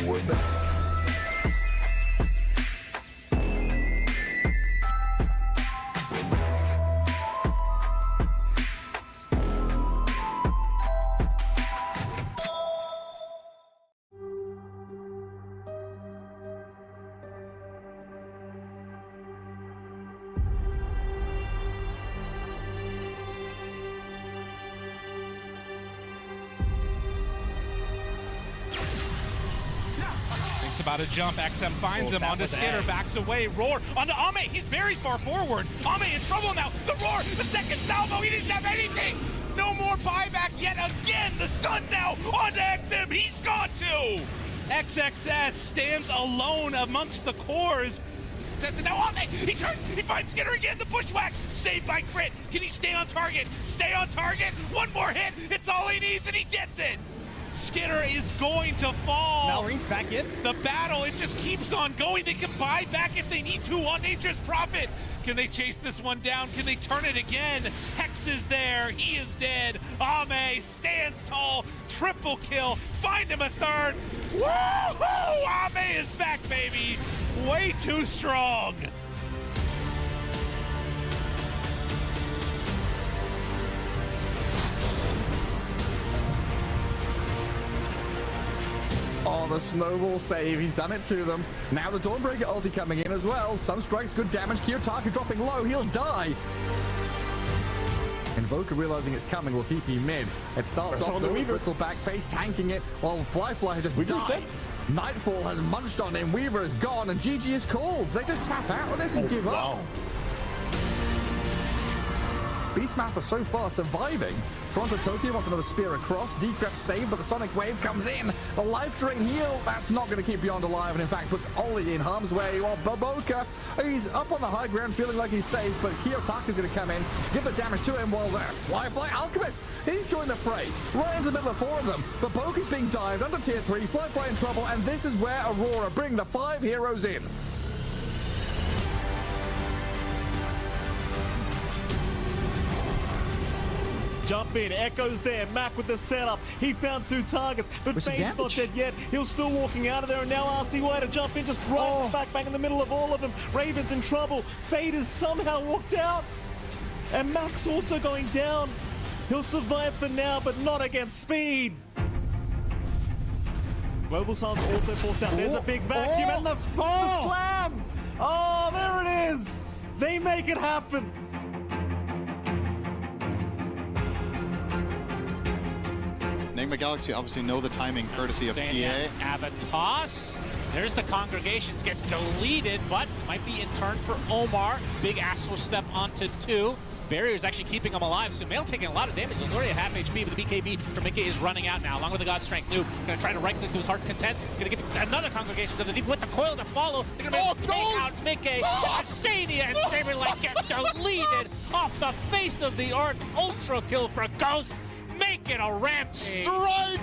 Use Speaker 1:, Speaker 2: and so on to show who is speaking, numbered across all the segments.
Speaker 1: We're back.
Speaker 2: About to jump, XM finds him onto Skitter, backs away, Roar onto Ame, he's very far forward. Ame in trouble now, the Roar, the second salvo, he didn't have anything! No more buyback yet again, the stun now onto XM, he's gone too! XXS stands alone amongst the cores. Does it now Ame, he turns, he finds Skitter again, the bushwhack, saved by Crit. Can he stay on target? Stay on target, one more hit, it's all he needs and he gets it! Skitter is going to fall.
Speaker 3: Malorine's back in.
Speaker 2: The battle, it just keeps on going. They can buy back if they need to on Nature's Prophet. Can they chase this one down? Can they turn it again? Hex is there. He is dead. Ame stands tall. Triple kill. Find him a third. Woohoo! Ame is back, baby. Way too strong.
Speaker 4: Oh, the snowball save. He's done it to them. Now the Dawnbreaker ulti coming in as well. Sunstrike's good damage. Kiyotaka dropping low. He'll die. Invoker realizing it's coming will TP mid. It starts off the Weaver. Back face tanking it while Fly has just died. Nightfall has munched on him. Weaver is gone and GG is called. They just tap out of this and give up. Beastmaster so far surviving. Toronto Tokyo wants another spear across. Decrep saved, but the Sonic Wave comes in. The life drain heal, that's not going to keep Beyond alive, and in fact puts Ollie in harm's way. While Baboka, he's up on the high ground feeling like he's safe, but Kiyotaka's going to come in, give the damage to him while there. Fly Alchemist, he's joined the fray. Right into the middle of four of them. Baboka's being dived under tier 3, Fly in trouble, and this is where Aurora bring the 5 heroes in.
Speaker 3: Jump in, Echo's there, Mac with the setup. He found 2 targets, but Fade's not dead yet. He's still walking out of there, and now RCY to jump in, just right smack bang in the middle of all of them. Raven's in trouble. Fade has somehow walked out, and Mac's also going down. He'll survive for now, but not against Speed. Global Sun's also forced out. There's a big vacuum, and the slam! Oh, there it is! They make it happen.
Speaker 5: Nigma Galaxy obviously know the timing courtesy of TA.
Speaker 6: Avatos. There's the Congregations, gets deleted, but might be in turn for Omar. Big Astral Step onto 2. Barrier is actually keeping him alive. Sumail taking a lot of damage. He's already at half HP, but the BKB from Mickey is running out now, along with the God Strength. Noob gonna try to right click to his heart's content. Gonna get another Congregation to the deep with the coil to follow. They're gonna be able to take out Mickey. Arcadia and Saberlight get deleted off the face of the earth. Ultra kill for Ghost. Make it a rampage.
Speaker 5: Strike!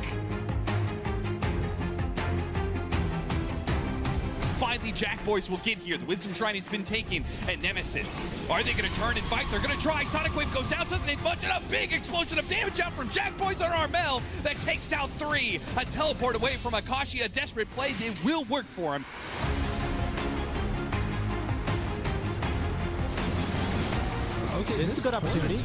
Speaker 2: Finally, Jack Boys will get here. The Wisdom Shrine has been taken at Nemesis. Are they going to turn and fight? They're going to try. Sonic Wave goes out, doesn't it budget? A big explosion of damage out from Jack Boys on Armel that takes out 3. A teleport away from Akashi, a desperate play. It will work for him.
Speaker 7: Okay, this is a good opportunity.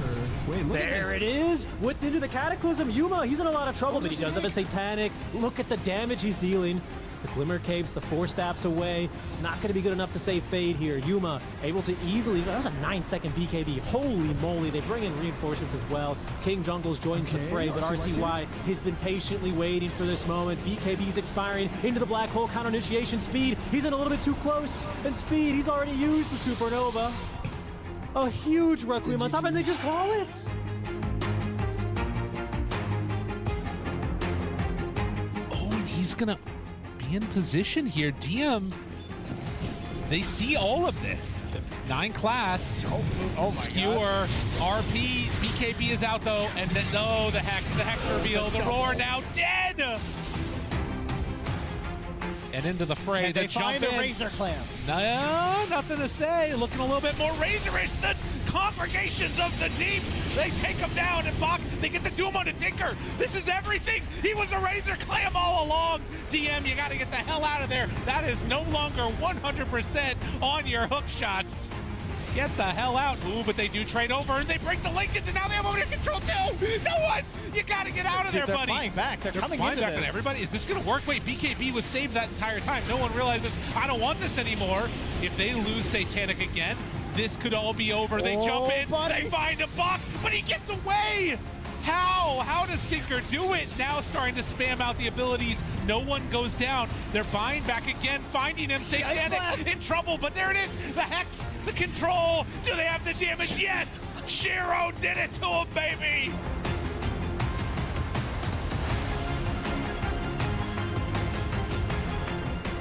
Speaker 7: There it is! Whipped into the Cataclysm. Yuma, he's in a lot of trouble, but he does have a Satanic. Look at the damage he's dealing. The Glimmer Caves, the 4 staffs away. It's not going to be good enough to save Fade here. Yuma able to easily... That was a 9-second BKB. Holy moly. They bring in reinforcements as well. King Jungles joins the fray, but RCY has been patiently waiting for this moment. BKB's expiring into the black hole. Counter initiation. Speed, he's in a little bit too close. And Speed, he's already used the Supernova. A huge Requiem on top, and they just call it!
Speaker 2: Oh, and he's going to be in position here. DM, they see all of this. 9 class, Skewer, RP, BKB is out though, and then, no, the Hex reveal, the Roar now dead! And into the fray,
Speaker 3: and they jump in. Razor Clamp.
Speaker 2: No, nothing to say. Looking a little bit more Razorish. The Congregations of the Deep, they take him down, and Bach, they get the Doom on a Tinker. This is everything. He was a Razor Clam all along. DM, you got to get the hell out of there. That is no longer 100% on your hook shots. Get the hell out. Ooh, but they do trade over, and they break the Lincolns, and now they have over control too. No one. You got to get out of there, buddy.
Speaker 3: They're flying back. They're coming
Speaker 2: flying
Speaker 3: into
Speaker 2: back
Speaker 3: this.
Speaker 2: on everybody. Is this going to work? Wait, BKB was saved that entire time. No one realizes, I don't want this anymore. If they lose Satanic again, this could all be over. They jump in,
Speaker 3: buddy.
Speaker 2: they find a Bach, but he gets away. How? How does Tinker do it? Now starting to spam out the abilities. No one goes down. They're buying back again, finding him. Satanic in trouble, but there it is. The Hex, the control. Do they have the damage? Yes! Shiro did it to him, baby!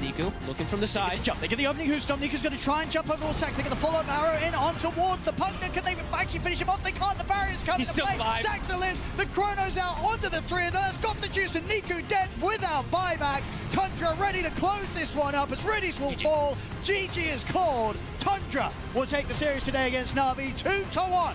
Speaker 1: Niku looking from the side.
Speaker 8: Jump. They get the opening Hoostomp. Niku's going to try and jump over all sacks. They get the follow-up arrow in on towards the Pugna. Can they actually finish him off? They can't. The barrier's coming
Speaker 1: He's
Speaker 8: to
Speaker 1: still
Speaker 8: play.
Speaker 1: alive.
Speaker 8: Daxa lives. The Chrono's out onto the three of them. That's got the juice, and Niku dead without buyback. Tundra ready to close this one up as Riddies will fall. GG is called. Tundra will take the series today against Na'Vi 2-1.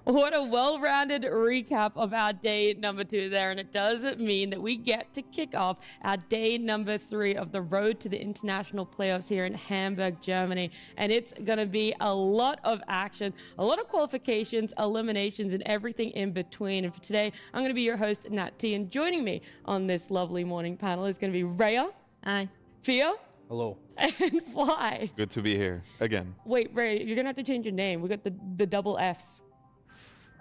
Speaker 9: What a well-rounded recap of our day number 2 there, and it does mean that we get to kick off our day number 3 of the road to the international playoffs here in Hamburg, Germany. And it's going to be a lot of action, a lot of qualifications, eliminations, and everything in between. And for today, I'm going to be your host, Nat T, and joining me on this lovely morning panel is going to be Rhea. Hi. Fia.
Speaker 10: Hello.
Speaker 9: And Fly.
Speaker 10: Good to be here again.
Speaker 9: Wait, Ray, you're going to have to change your name. We got the double Fs.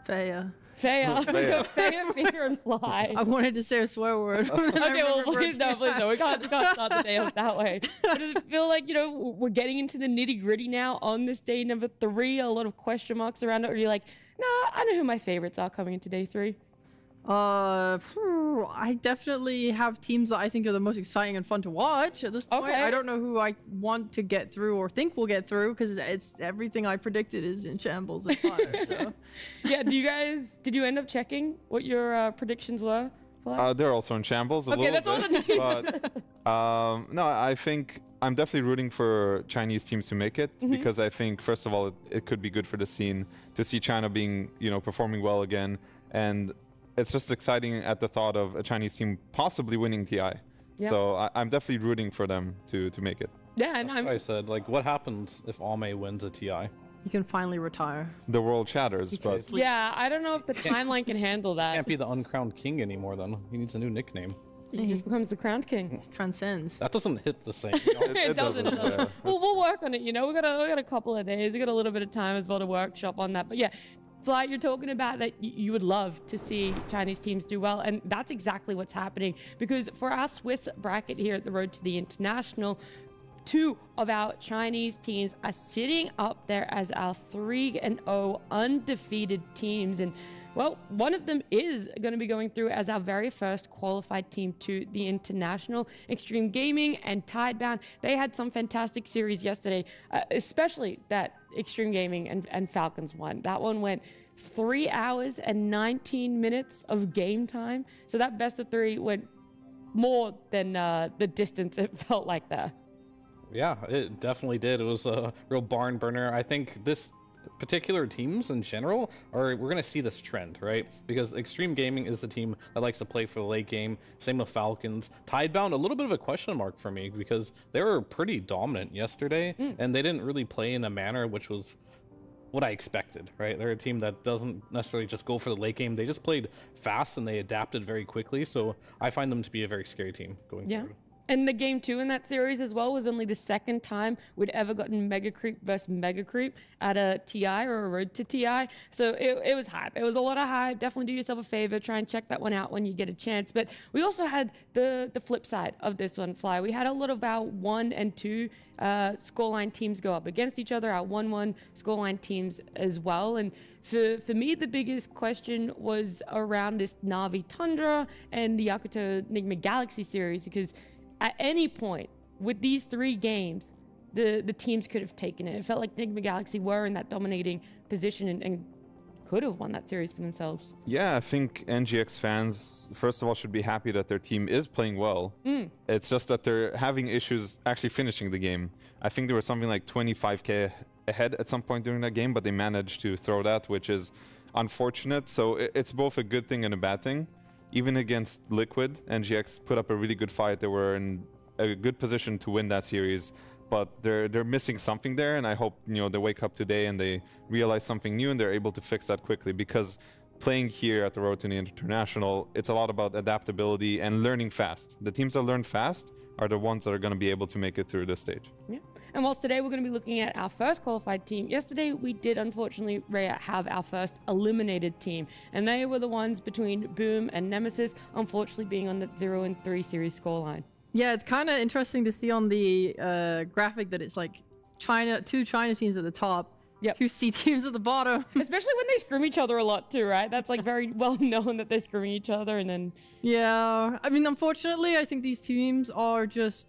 Speaker 11: Faya.
Speaker 9: Faya, Fear, and Fly.
Speaker 11: I wanted to say a swear word.
Speaker 9: Okay, well, please no. We can't start the day off that way. But does it feel like, we're getting into the nitty-gritty now on this day number 3? A lot of question marks around it. Or you're like, nah, I know who my favorites are coming into day 3.
Speaker 11: I definitely have teams that I think are the most exciting and fun to watch at this point.
Speaker 9: Okay.
Speaker 11: I don't know who I want to get through or think will get through because it's everything I predicted is in shambles and fire. So.
Speaker 9: Yeah, did you end up checking what your predictions were?
Speaker 10: They're also in shambles a little bit.
Speaker 9: All the news.
Speaker 10: But, no, I think I'm definitely rooting for Chinese teams to make it because I think, first of all, it could be good for the scene to see China being, performing well again. And it's just exciting at the thought of a Chinese team possibly winning TI. Yeah. So I'm definitely rooting for them to make it.
Speaker 9: Yeah, and
Speaker 10: I said, what happens if Ame wins a TI?
Speaker 11: He can finally retire.
Speaker 10: The world shatters, but...
Speaker 9: Yeah, I don't know if the timeline can handle that.
Speaker 10: Can't be the uncrowned king anymore, then. He needs a new nickname.
Speaker 9: He just becomes the crowned king.
Speaker 11: Transcends.
Speaker 10: That doesn't hit the same.
Speaker 9: It doesn't. Well, we'll work on it. We got a couple of days. We got a little bit of time as well to workshop on that. But yeah, Fly, you're talking about that you would love to see Chinese teams do well, and that's exactly what's happening. Because for our Swiss bracket here at the Road to the International, 2 of our Chinese teams are sitting up there as our 3-0 undefeated teams. And well, one of them is going to be going through as our very first qualified team to the international. Xtreme Gaming and Tidebound, they had some fantastic series yesterday, especially that Xtreme Gaming and Falcons one. That one went 3 hours and 19 minutes of game time. So that best of 3 went more than the distance it felt like there.
Speaker 10: Yeah, it definitely did. It was a real barn burner. I think this particular teams in general we're going to see this trend, right? Because Xtreme Gaming is the team that likes to play for the late game. Same with Falcons. Tidebound, a little bit of a question mark for me because they were pretty dominant yesterday and they didn't really play in a manner which was what I expected, right? They're a team that doesn't necessarily just go for the late game. They just played fast and they adapted very quickly. So I find them to be a very scary team going forward.
Speaker 9: And the game 2 in that series as well was only the second time we'd ever gotten Mega Creep versus Mega Creep at a TI or a Road to TI. So it was hype. It was a lot of hype. Definitely do yourself a favor. Try and check that one out when you get a chance. But we also had the flip side of this one, Fly. We had a lot of our 1 and 2 scoreline teams go up against each other, our 1-1 scoreline teams as well. And for me, the biggest question was around this Na'Vi Tundra and the Yakutou Nigma Galaxy series, because at any point with these 3 games, the teams could have taken it. It felt like Nigma Galaxy were in that dominating position and could have won that series for themselves.
Speaker 12: Yeah, I think NGX fans, first of all, should be happy that their team is playing well. It's just that they're having issues actually finishing the game. I think there was something like 25k ahead at some point during that game, but they managed to throw that, which is unfortunate. So it's both a good thing and a bad thing. Even against Liquid, NGX put up a really good fight. They were in a good position to win that series, but they're missing something there, and I hope, you know, they wake up today and they realize something new and they're able to fix that quickly, because playing here at the Road to the International, it's a lot about adaptability and learning fast. The teams that learn fast are the ones that are going to be able to make it through this stage.
Speaker 9: Yeah. And whilst today we're going to be looking at our first qualified team, yesterday we did unfortunately, Rhea, have our first eliminated team. And they were the ones between Boom and Nemesis, unfortunately being on the 0-3 series scoreline.
Speaker 11: Yeah, it's kind of interesting to see on the graphic that it's like two China teams at the top, two C teams at the bottom.
Speaker 9: Especially when they scrim each other a lot too, right? That's like very well known that they're scrimming each other, and then...
Speaker 11: Yeah, I mean, unfortunately, I think these teams are just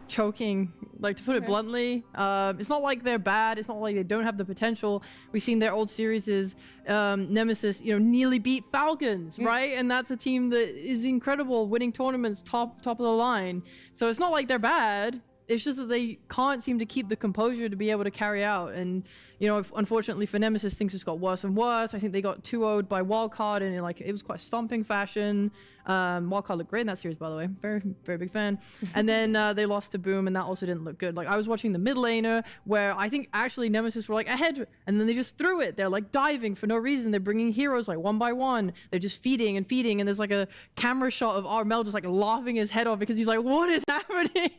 Speaker 11: choking, like, to put it bluntly. It's not like they're bad, it's not like they don't have the potential. We've seen their old series is Nemesis, you know, nearly beat Falcons, right? And that's a team that is incredible, winning tournaments top of the line. So it's not like they're bad. It's just that they can't seem to keep the composure to be able to carry out. And, you know, unfortunately for Nemesis, things just got worse and worse. I think they got 2-0'd by Wildcard, and it was quite stomping fashion. Wildcard looked great in that series, by the way. Very, very big fan. And then they lost to Boom, and that also didn't look good. Like, I was watching the mid laner, where I think actually Nemesis were like ahead, and then they just threw it. They're like diving for no reason. They're bringing heroes like one by one. They're just feeding and feeding, and there's like a camera shot of Armel just like laughing his head off because he's like, what is happening?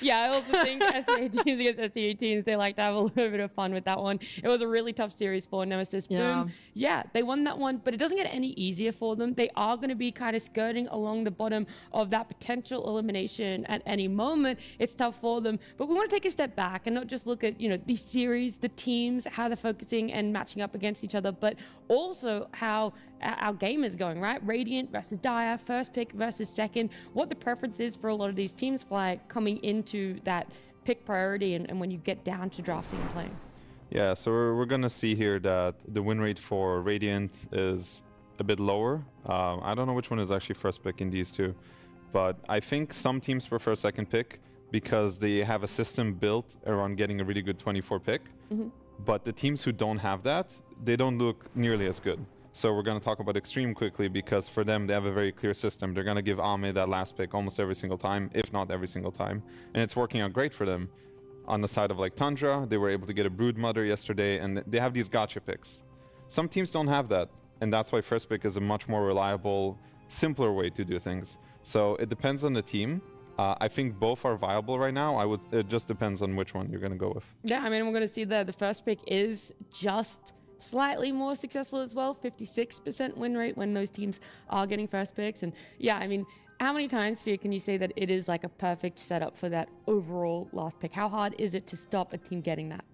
Speaker 9: Yeah, I also think SEA teams against SEA teams, they like to have a little bit of fun with that one. It was a really tough series for Nemesis. Boom. Yeah, they won that one, but it doesn't get any easier for them. They are going to be kind of skirting along the bottom of that potential elimination at any moment. It's tough for them, but we want to take a step back and not just look at, you know, these series, the teams, how they're focusing and matching up against each other, but also how our game is going, right? Radiant versus Dire, first pick versus second, what the preference is for a lot of these teams fly coming into that pick priority and when you get down to drafting and playing.
Speaker 12: Yeah, so we're going to see here that the win rate for Radiant is a bit lower. I don't know which one is actually first pick in these two, but I think some teams prefer second pick because they have a system built around getting a really good 24 pick. But the teams who don't have that, they don't look nearly as good. So we're going to talk about Xtreme quickly, because for them, they have a very clear system. They're going to give Ame that last pick almost every single time, if not every single time. And it's working out great for them. On the side of like Tundra, they were able to get a Brood Mother yesterday, and they have these gotcha picks. Some teams don't have that, and that's why first pick is a much more reliable, simpler way to do things. So it depends on the team. I think both are viable right now. It just depends on which one you're going to go with.
Speaker 9: Yeah, I mean, we're going to see that the first pick is just slightly more successful as well, 56% win rate when those teams are getting first picks. And yeah, I mean, how many times, Fia, can you say that it is like a perfect setup for that overall last pick? How hard is it to stop a team getting that?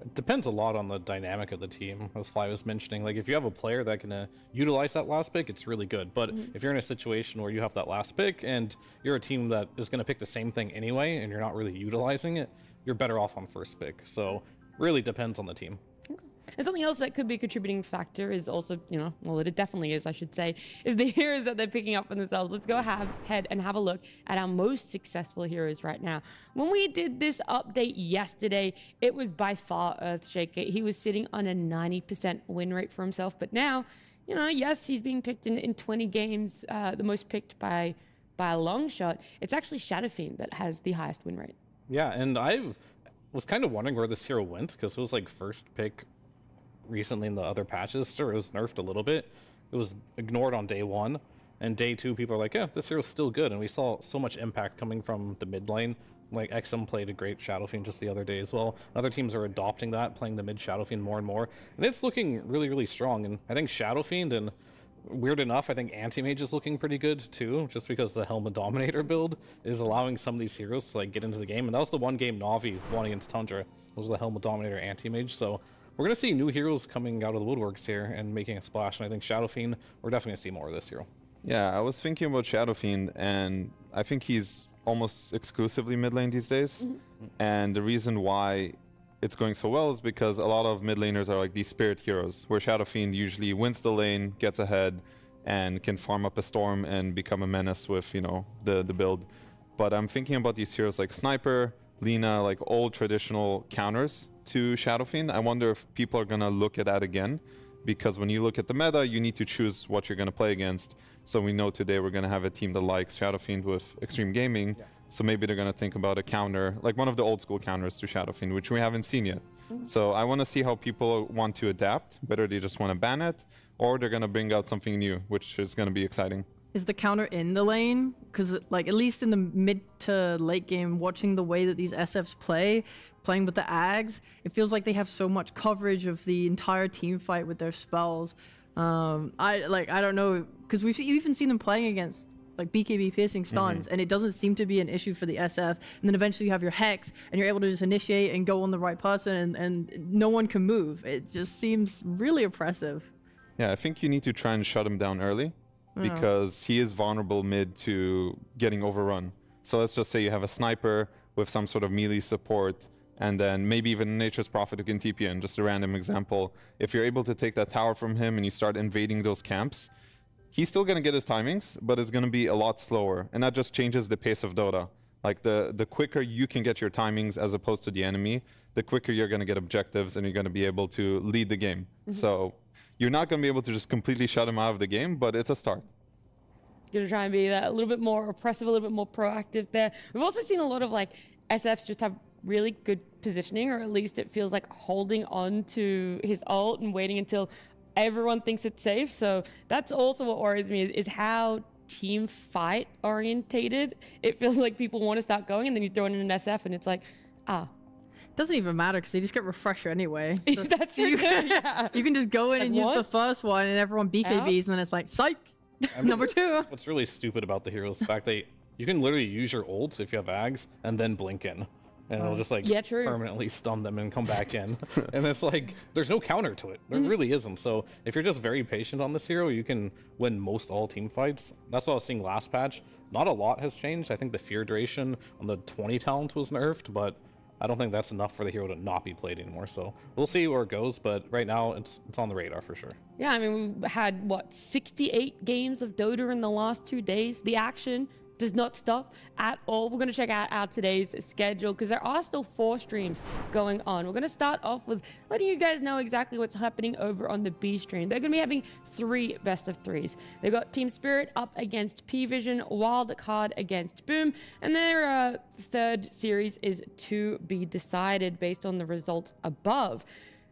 Speaker 10: It depends a lot on the dynamic of the team, as Fly was mentioning. Like, if you have a player that can utilize that last pick, it's really good. But if you're in a situation where you have that last pick and you're a team that is going to pick the same thing anyway and you're not really utilizing it, you're better off on first pick. So really depends on the team.
Speaker 9: And something else that could be a contributing factor is also, you know, well, it definitely is, I should say, is the heroes that they're picking up for themselves. Let's go ahead and have a look at our most successful heroes right now. When we did this update yesterday, it was by far Earthshaker. He was sitting on a 90% win rate for himself. But now, you know, yes, he's being picked in 20 games, the most picked by a long shot. It's actually Shadow Fiend that has the highest win rate.
Speaker 10: Yeah, and I was kind of wondering where this hero went, because it was like first pick recently in the other patches. Sure, it was nerfed a little bit. It was ignored on day one, and day two people are like, yeah, this hero's still good. And we saw so much impact coming from the mid lane. Like XM played a great Shadow Fiend just the other day as well. Other teams are adopting that, playing the mid Shadow Fiend more and more, and it's looking really, really strong. And I think Shadow Fiend, and weird enough, I think Anti-Mage is looking pretty good too, just because the Helma Dominator build is allowing some of these heroes to like get into the game. And that was the one game Na'Vi won against Tundra, was the Helma Dominator Anti-Mage. So we're going to see new heroes coming out of the woodworks here and making a splash, and I think Shadow Fiend, we're definitely going to see more of this hero.
Speaker 12: Yeah, I was thinking about Shadow Fiend, and I think he's almost exclusively mid lane these days. And the reason why it's going so well is because a lot of mid laners are like these spirit heroes, where Shadow Fiend usually wins the lane, gets ahead, and can farm up a storm and become a menace with, you know, the build. But I'm thinking about these heroes like Sniper, Lina, like old traditional counters to Shadow Fiend. I wonder if people are gonna look at that again, because when you look at the meta, you need to choose what you're gonna play against. So we know today we're gonna have a team that likes Shadow Fiend with Xtreme Gaming. Yeah. So maybe they're gonna think about a counter, like one of the old school counters to Shadow Fiend, which we haven't seen yet. So I want to see how people want to adapt, whether they just want to ban it or they're gonna bring out something new, which is gonna be exciting.
Speaker 11: Is the counter in the lane? Because like at least in the mid to late game, watching the way that these SFs playing with the Ags, it feels like they have so much coverage of the entire team fight with their spells. I don't know, because we've even seen them playing against like BKB piercing stuns, and it doesn't seem to be an issue for the SF. And then eventually you have your Hex, and you're able to just initiate and go on the right person, and no one can move. It just seems really oppressive.
Speaker 12: Yeah, I think you need to try and shut him down early, because he is vulnerable mid to getting overrun. So let's just say you have a Sniper with some sort of melee support, and then maybe even a Nature's Prophet who can TP in, just a random example. If you're able to take that tower from him and you start invading those camps, he's still going to get his timings, but it's going to be a lot slower. And that just changes the pace of Dota. Like the quicker you can get your timings as opposed to the enemy, the quicker you're going to get objectives and you're going to be able to lead the game. So you're not going to be able to just completely shut him out of the game, but it's a start.
Speaker 9: Going to try and be that a little bit more oppressive, a little bit more proactive there. We've also seen a lot of like SFs just have really good positioning, or at least it feels like holding on to his ult and waiting until everyone thinks it's safe. So that's also what worries me is how team fight orientated it feels like. People want to start going, and then you throw in an SF and it's like,
Speaker 11: doesn't even matter because they just get refresher anyway. So
Speaker 9: that's true. Yeah.
Speaker 11: You can just go in
Speaker 9: Like
Speaker 11: and use the first one and everyone BKBs, and then it's like, psych, number 2.
Speaker 10: What's really stupid about the hero is the fact that you can literally use your ult if you have Ags and then blink in. And it'll just like permanently stun them and come back in. And it's like, there's no counter to it. There really isn't. So if you're just very patient on this hero, you can win most all team fights. That's what I was seeing last patch. Not a lot has changed. I think the fear duration on the 20 talent was nerfed, but I don't think that's enough for the hero to not be played anymore. So we'll see where it goes, but right now it's on the radar for sure.
Speaker 9: Yeah, I mean, we had, what, 68 games of Dota in the last 2 days. The action does not stop at all. We're going to check out today's schedule because there are still 4 streams going on. We're going to start off with letting you guys know exactly what's happening over on the B stream. They're going to be having 3 best of 3s. They've got Team Spirit up against PVISION, Wildcard against Boom, and their third series is to be decided based on the results above.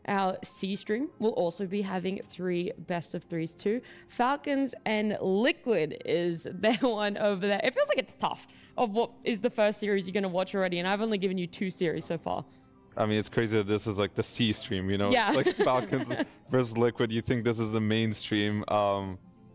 Speaker 9: Our C stream will also be having 3 best of 3s too. Falcons and Liquid is their one over there. It feels like it's tough of what is the first series you're going to watch already, and I've only given you 2 series so far.
Speaker 12: I mean, it's crazy that this is like the C stream, you know?
Speaker 9: Yeah.
Speaker 12: It's like Falcons versus Liquid. You think this is the mainstream.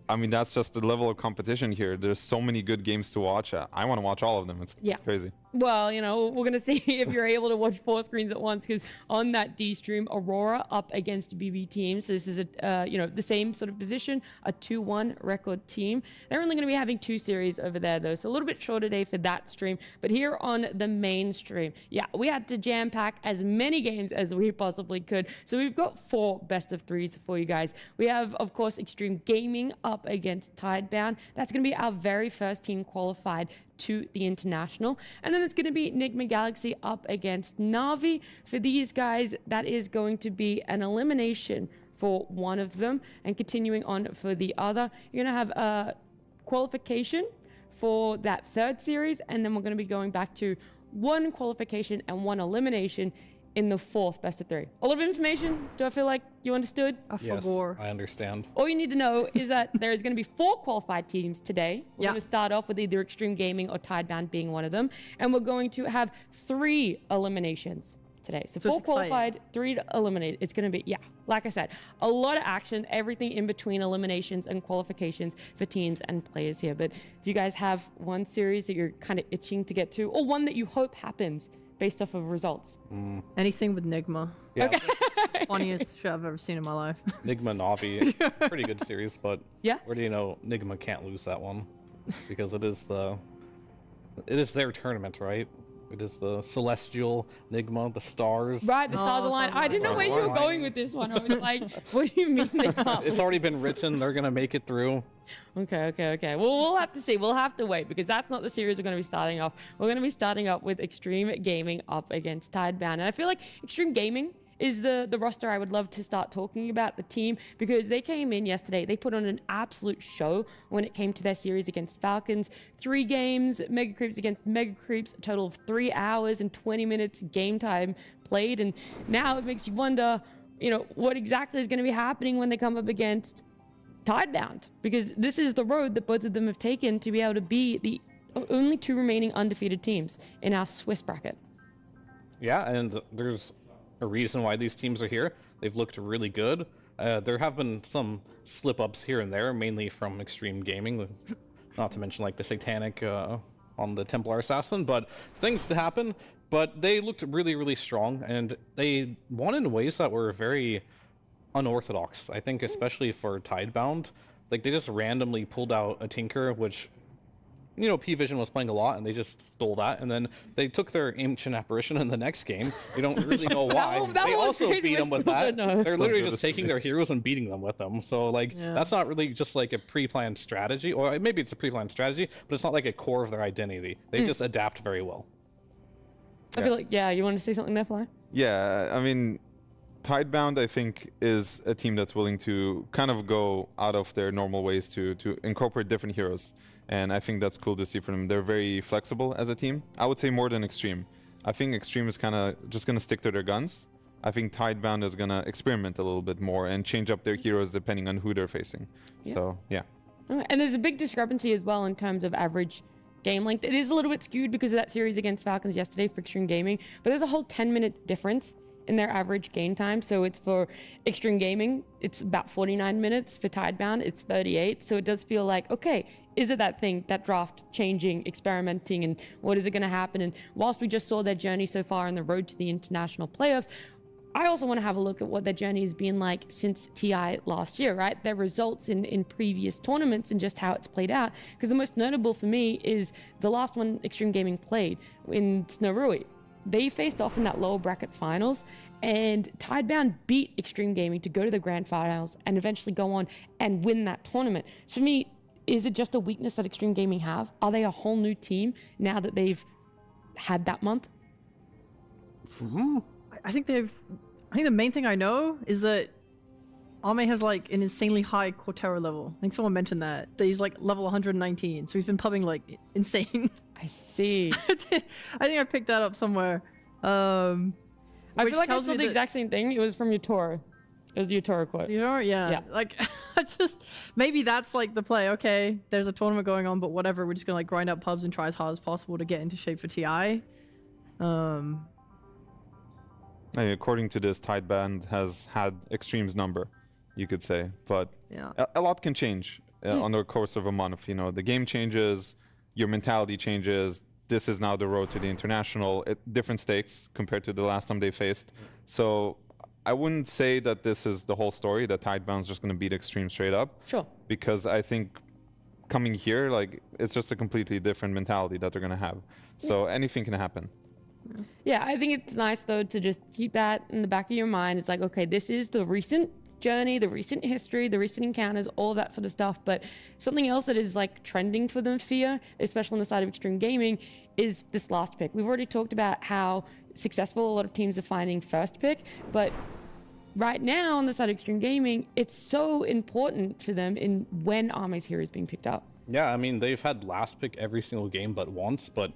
Speaker 12: I mean, that's just the level of competition here. There's so many good games to watch. I want to watch all of them. It's crazy.
Speaker 9: Well, you know, we're going to see if you're able to watch 4 screens at once, because on that D stream, Aurora up against BB teams. So this is the same sort of position, a 2-1 record team. They're only going to be having 2 series over there though, so a little bit shorter day for that stream. But here on the main stream, we had to jam pack as many games as we possibly could. So we've got 4 best of 3s for you guys. We have, of course, Xtreme Gaming up against Tidebound. That's going to be our very first team qualified to the international, and then it's going to be Nigma Galaxy up against Na'Vi. For these guys, that is going to be an elimination for one of them, and continuing on for the other, you're going to have a qualification for that third series, and then we're going to be going back to 1 qualification and 1 elimination in the 4th best of 3. A lot of information. Do I feel like you understood?
Speaker 10: Yes, I understand.
Speaker 9: All you need to know is that there's going to be 4 qualified teams today. We're going to start off with either Xtreme Gaming or Tidebound being one of them. And we're going to have 3 eliminations today. So 4 qualified, 3 eliminated. It's going to be, like I said, a lot of action, everything in between eliminations and qualifications for teams and players here. But do you guys have one series that you're kind of itching to get to, or one that you hope happens based off of results?
Speaker 11: Anything with Nigma.
Speaker 10: Yeah.
Speaker 11: Okay. Funniest shit I've ever seen in my life.
Speaker 10: Nigma Na'Vi, pretty good series, but where do you know Nigma can't lose that one? Because it is their tournament, right? It is the celestial Nigma, the stars.
Speaker 9: Right, the stars align. I didn't know where you were going with this one. I was like, what do you mean they can't?
Speaker 10: It's already been written. They're going to make it through.
Speaker 9: Okay. Well, we'll have to see. We'll have to wait because that's not the series we're going to be starting off. We're going to be starting up with Xtreme Gaming up against Tidebound. And I feel like Xtreme Gaming is the roster I would love to start talking about, the team, because they came in yesterday. They put on an absolute show when it came to their series against Falcons. 3 games, Mega Creeps against Mega Creeps, a total of 3 hours and 20 minutes game time played. And now it makes you wonder, what exactly is going to be happening when they come up against Tidebound, because this is the road that both of them have taken to be able to be the only 2 remaining undefeated teams in our Swiss bracket.
Speaker 10: Yeah, and there's a reason why these teams are here. They've looked really good. There have been some slip-ups here and there, mainly from Xtreme Gaming, not to mention like the Satanic on the Templar Assassin, but things to happen. But they looked really, really strong, and they won in ways that were very unorthodox. I think especially for Tidebound, like they just randomly pulled out a Tinker, which PVISION was playing a lot, and they just stole that, and then they took their Ancient Apparition in the next game. You don't really know why. They also beat them with that. They're literally just taking their heroes and beating them with them. So that's not really just like a pre-planned strategy, or maybe it's a pre-planned strategy, but it's not like a core of their identity. They just adapt very well.
Speaker 9: I feel like, you want to say something there, Fly?
Speaker 12: Yeah, I mean, Tidebound, I think, is a team that's willing to kind of go out of their normal ways to incorporate different heroes. And I think that's cool to see from them. They're very flexible as a team. I would say more than Xtreme. I think Xtreme is kind of just going to stick to their guns. I think Tidebound is going to experiment a little bit more and change up their heroes depending on who they're facing. So, yeah.
Speaker 9: And there's a big discrepancy as well in terms of average game length. It is a little bit skewed because of that series against Falcons yesterday for Xtreme Gaming, but there's a whole 10-minute difference in their average game time. So it's for Xtreme Gaming, it's about 49 minutes. For Tidebound, it's 38. So it does feel like, okay, is it that thing, that draft changing, experimenting, and what is it going to happen? And whilst we just saw their journey so far on the road to the international playoffs, I also want to have a look at what their journey has been like since TI last year, right? Their results in previous tournaments and just how it's played out. Because the most notable for me is the last one Xtreme Gaming played in Snorui. They faced off in that lower bracket finals, and Tidebound beat Xtreme Gaming to go to the grand finals and eventually go on and win that tournament. So for me, is it just a weakness that Xtreme Gaming have? Are they a whole new team now that they've had that month?
Speaker 11: I think the main thing I know is that Ame has like an insanely high Cortera level. I think someone mentioned that he's like level 119, so he's been pubbing like insane.
Speaker 9: I see.
Speaker 11: I think I picked that up somewhere.
Speaker 9: I feel like I saw the exact same thing. It was from Yatoro. It was the Yatoro quote.
Speaker 11: Yeah. Like, maybe that's like the play. Okay, there's a tournament going on, but whatever. We're just gonna like grind out pubs and try as hard as possible to get into shape for TI.
Speaker 12: According to this, Tidebound has had Xtreme's number, you could say, but a lot can change on the course of a month. The game changes, your mentality changes. This is now the road to the international. Different stakes compared to the last time they faced. So I wouldn't say that this is the whole story, that Tidebound's just going to beat Xtreme straight up.
Speaker 9: Sure.
Speaker 12: Because I think coming here, like, it's just a completely different mentality that they're going to have. So anything can happen.
Speaker 9: Yeah, I think it's nice, though, to just keep that in the back of your mind. It's like, okay, this is the recent journey, the recent history, the recent encounters, all of that sort of stuff. But something else that is like trending for them, Fear, especially on the side of Xtreme Gaming, is this last pick. We've already talked about how successful a lot of teams are finding first pick, but right now on the side of Xtreme Gaming, it's so important for them in when Ame's hero is being picked up.
Speaker 10: Yeah, I mean, they've had last pick every single game but once, but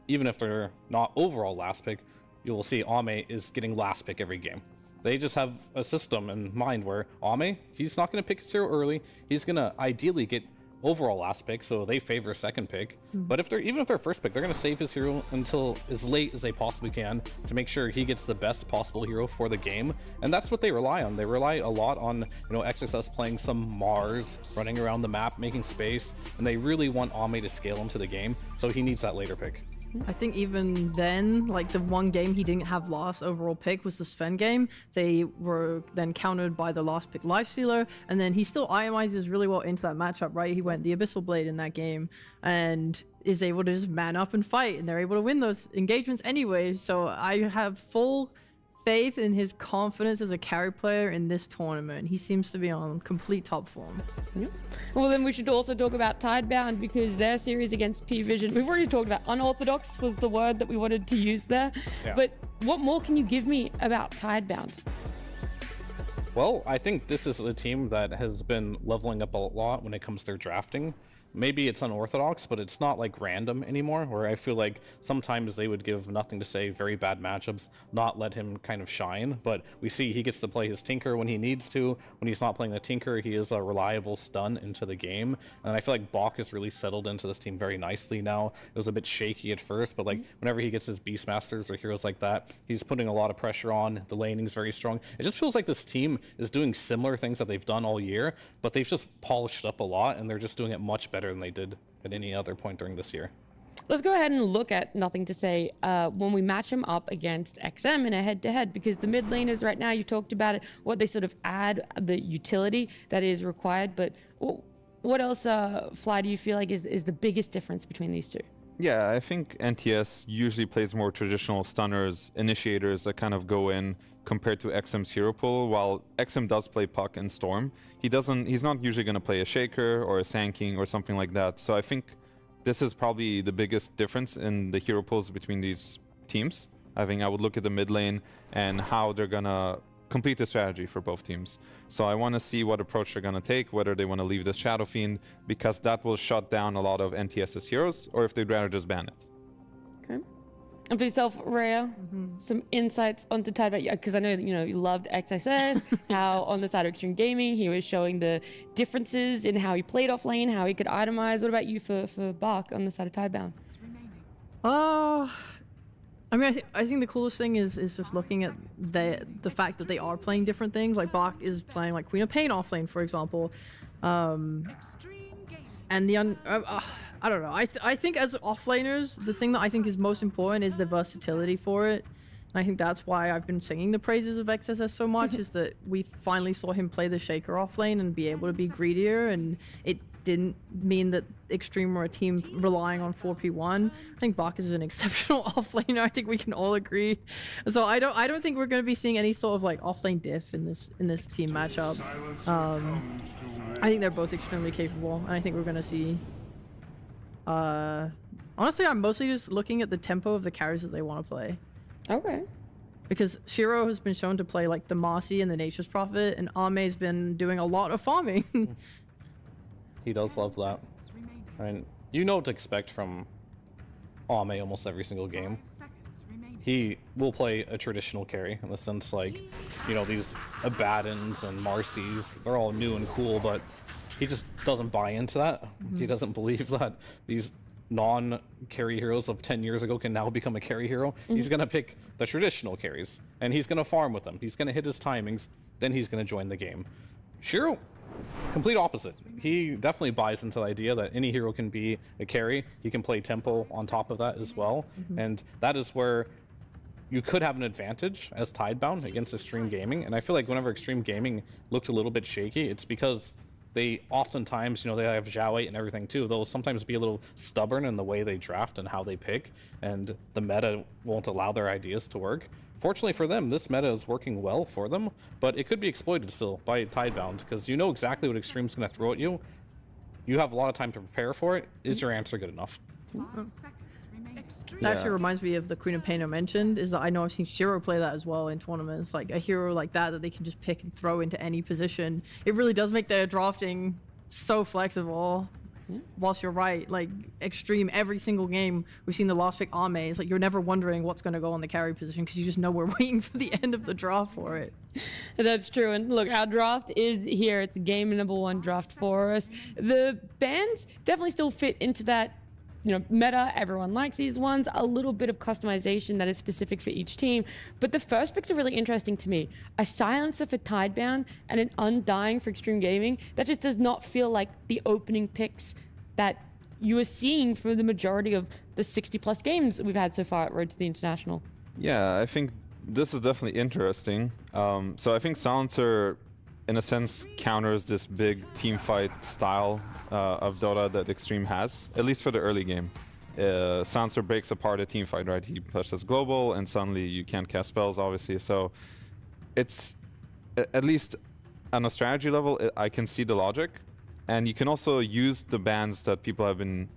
Speaker 10: even if they're not overall last pick, you will see Ame is getting last pick every game. They just have a system in mind where Ame, he's not going to pick his hero early. He's going to ideally get overall last pick, so they favor second pick. But even if they're first pick, they're going to save his hero until as late as they possibly can to make sure he gets the best possible hero for the game. And that's what they rely on. They rely a lot on, XSS playing some Mars, running around the map, making space, and they really want Ame to scale into the game, so he needs that later pick.
Speaker 11: I think even then, like the one game he didn't have last overall pick was the Sven game. They were then countered by the last pick Lifestealer, and then he still itemizes really well into that matchup, right? He went the Abyssal Blade in that game and is able to just man up and fight, and they're able to win those engagements anyway. So I have full faith in his confidence as a carry player in this tournament. He seems to be on complete top form.
Speaker 9: Yeah. Well, then we should also talk about Tidebound, because their series against PVISION, we've already talked about unorthodox was the word that we wanted to use there.
Speaker 10: Yeah.
Speaker 9: But what more can you give me about Tidebound?
Speaker 10: Well, I think this is a team that has been leveling up a lot when it comes to their drafting. Maybe it's unorthodox, but it's not like random anymore, where I feel like sometimes they would give nothing to say, very bad matchups, not let him kind of shine. But we see he gets to play his Tinker when he needs to. When he's not playing the Tinker, he is a reliable stun into the game. And I feel like Bach has really settled into this team very nicely now. It was a bit shaky at first, but like whenever he gets his Beastmasters or heroes like that, he's putting a lot of pressure on. The laning's very strong. It just feels like this team is doing similar things that they've done all year, but they've just polished up a lot, and they're just doing it much better than they did at any other point during this year.
Speaker 9: Let's go ahead and look at Nothing to Say when we match him up against XM in a head-to-head, because the mid laners right now, you talked about it, what they sort of add, the utility that is required, but what else, Fly, do you feel like is the biggest difference between these two?
Speaker 12: Yeah, I think NTS usually plays more traditional stunners, initiators that kind of go in compared to XM's hero pool. While XM does play Puck and Storm, he's not usually going to play a Shaker or a Sand King or something like that. So I think this is probably the biggest difference in the hero pools between these teams. I think I would look at the mid lane and how they're going to complete the strategy for both teams. So I want to see what approach they're going to take, whether they want to leave the Shadow Fiend, because that will shut down a lot of NTS's heroes, or if they'd rather just ban it.
Speaker 9: Okay. And for yourself, Rhea, some insights onto Tidebound, because I know that, you loved XSS, how on the side of Extreme Gaming, he was showing the differences in how he played off lane, how he could itemize. What about you for Bach on the side of Tidebound?
Speaker 11: I mean, I think the coolest thing is just looking at the fact that they are playing different things. Like Bach is playing like Queen of Pain off lane, for example. And I don't know. I think as offlaners, the thing that I think is most important is the versatility for it. And I think that's why I've been singing the praises of XSS so much, is that we finally saw him play the Shaker off lane and be able to be greedier, and it didn't mean that Extreme were a team relying on 4P1. I think Bach is an exceptional offlaner. I think we can all agree. So I don't think we're going to be seeing any sort of like offlane diff in this team matchup. I think they're both extremely capable, and I think we're going to see. Honestly, I'm mostly just looking at the tempo of the carries that they want to play.
Speaker 9: Okay.
Speaker 11: Because Shiro has been shown to play like the Marcy and the Nature's Prophet, and Ame's been doing a lot of farming.
Speaker 10: He does love that. I mean, you know what to expect from Ame almost every single game. He will play a traditional carry in the sense, like, these Abaddons and Marcys, they're all new and cool, but he just doesn't buy into that. He doesn't believe that these non-carry heroes of 10 years ago can now become a carry hero. He's going to pick the traditional carries, and he's going to farm with them. He's going to hit his timings, then he's going to join the game. Shiro, complete opposite. He definitely buys into the idea that any hero can be a carry. He can play tempo on top of that as well. And that is where you could have an advantage as Tidebound against Extreme Gaming. And I feel like whenever Extreme Gaming looked a little bit shaky, it's because they oftentimes, they have Zhao 8 and everything too. They'll sometimes be a little stubborn in the way they draft and how they pick, and the meta won't allow their ideas to work. Fortunately for them, this meta is working well for them, but it could be exploited still by Tidebound, because you know exactly what Extreme's going to throw at you. You have a lot of time to prepare for it. Is your answer good enough?
Speaker 11: That actually reminds me of the Queen of Pain I mentioned, is that I know I've seen Shiro play that as well in tournaments. Like a hero like that they can just pick and throw into any position. It really does make their drafting so flexible. Whilst you're right, like Extreme, every single game we've seen the last pick Ame. It's like you're never wondering what's going to go on the carry position, because you just know we're waiting for the end of the draft for it.
Speaker 9: That's true. And look, our draft is here. It's game #1 draft for us. The bans definitely still fit into that meta. Everyone likes these ones. A little bit of customization that is specific for each team. But the first picks are really interesting to me. A Silencer for Tidebound and an Undying for Extreme Gaming. That just does not feel like the opening picks that you are seeing for the majority of the 60+ games we've had so far at Road to the International.
Speaker 12: Yeah, I think this is definitely interesting. So I think Silencer, in a sense, counters this big team fight style of Dota that Xtreme has, at least for the early game. Silencer breaks apart a team fight, right? He pushes global, and suddenly you can't cast spells, obviously. So it's, at least on a strategy level, I can see the logic. And you can also use the bans that people have been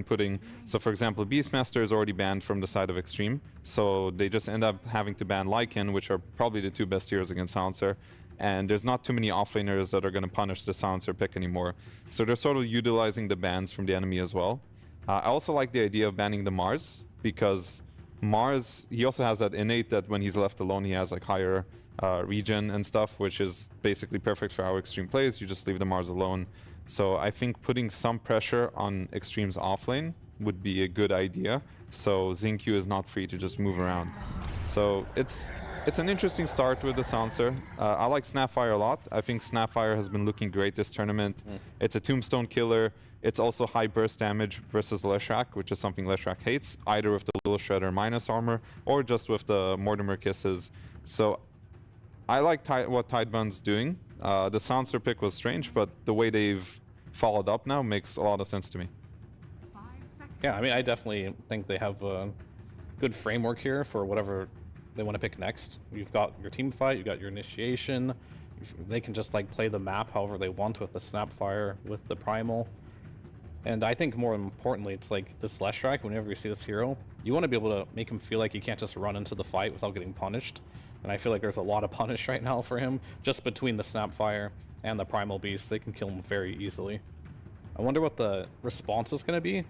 Speaker 12: putting. So for example, Beastmaster is already banned from the side of Xtreme, so they just end up having to ban Lycan, which are probably the two best heroes against Silencer, and there's not too many offlaners that are going to punish the Silencer pick anymore. So they're sort of utilizing the bans from the enemy as well. I also like the idea of banning the Mars, because Mars, he also has that innate that when he's left alone he has like higher regen and stuff, which is basically perfect for how Xtreme plays. You just leave the Mars alone. So I think putting some pressure on Xtreme's offlane would be a good idea, so Xingqiu is not free to just move around. So it's an interesting start with the Silencer. I like Snapfire a lot. I think Snapfire has been looking great this tournament. It's a tombstone killer. It's also high burst damage versus Leshrac, which is something Leshrac hates, either with the Little Shredder minus armor or just with the Mortimer Kisses. So I like what Tidebound's doing. The Silencer pick was strange, but the way they've followed up now makes a lot of sense to me.
Speaker 10: Yeah, I mean, I definitely think they have a good framework here for whatever they want to pick next. You've got your team fight, you've got your initiation. They can just like play the map however they want with the Snapfire, with the Primal. And I think more importantly, it's like this Leshrac, whenever you see this hero, you want to be able to make him feel like he can't just run into the fight without getting punished. And I feel like there's a lot of punish right now for him, just between the Snapfire and the Primal Beast. They can kill him very easily. I wonder what the response is going to be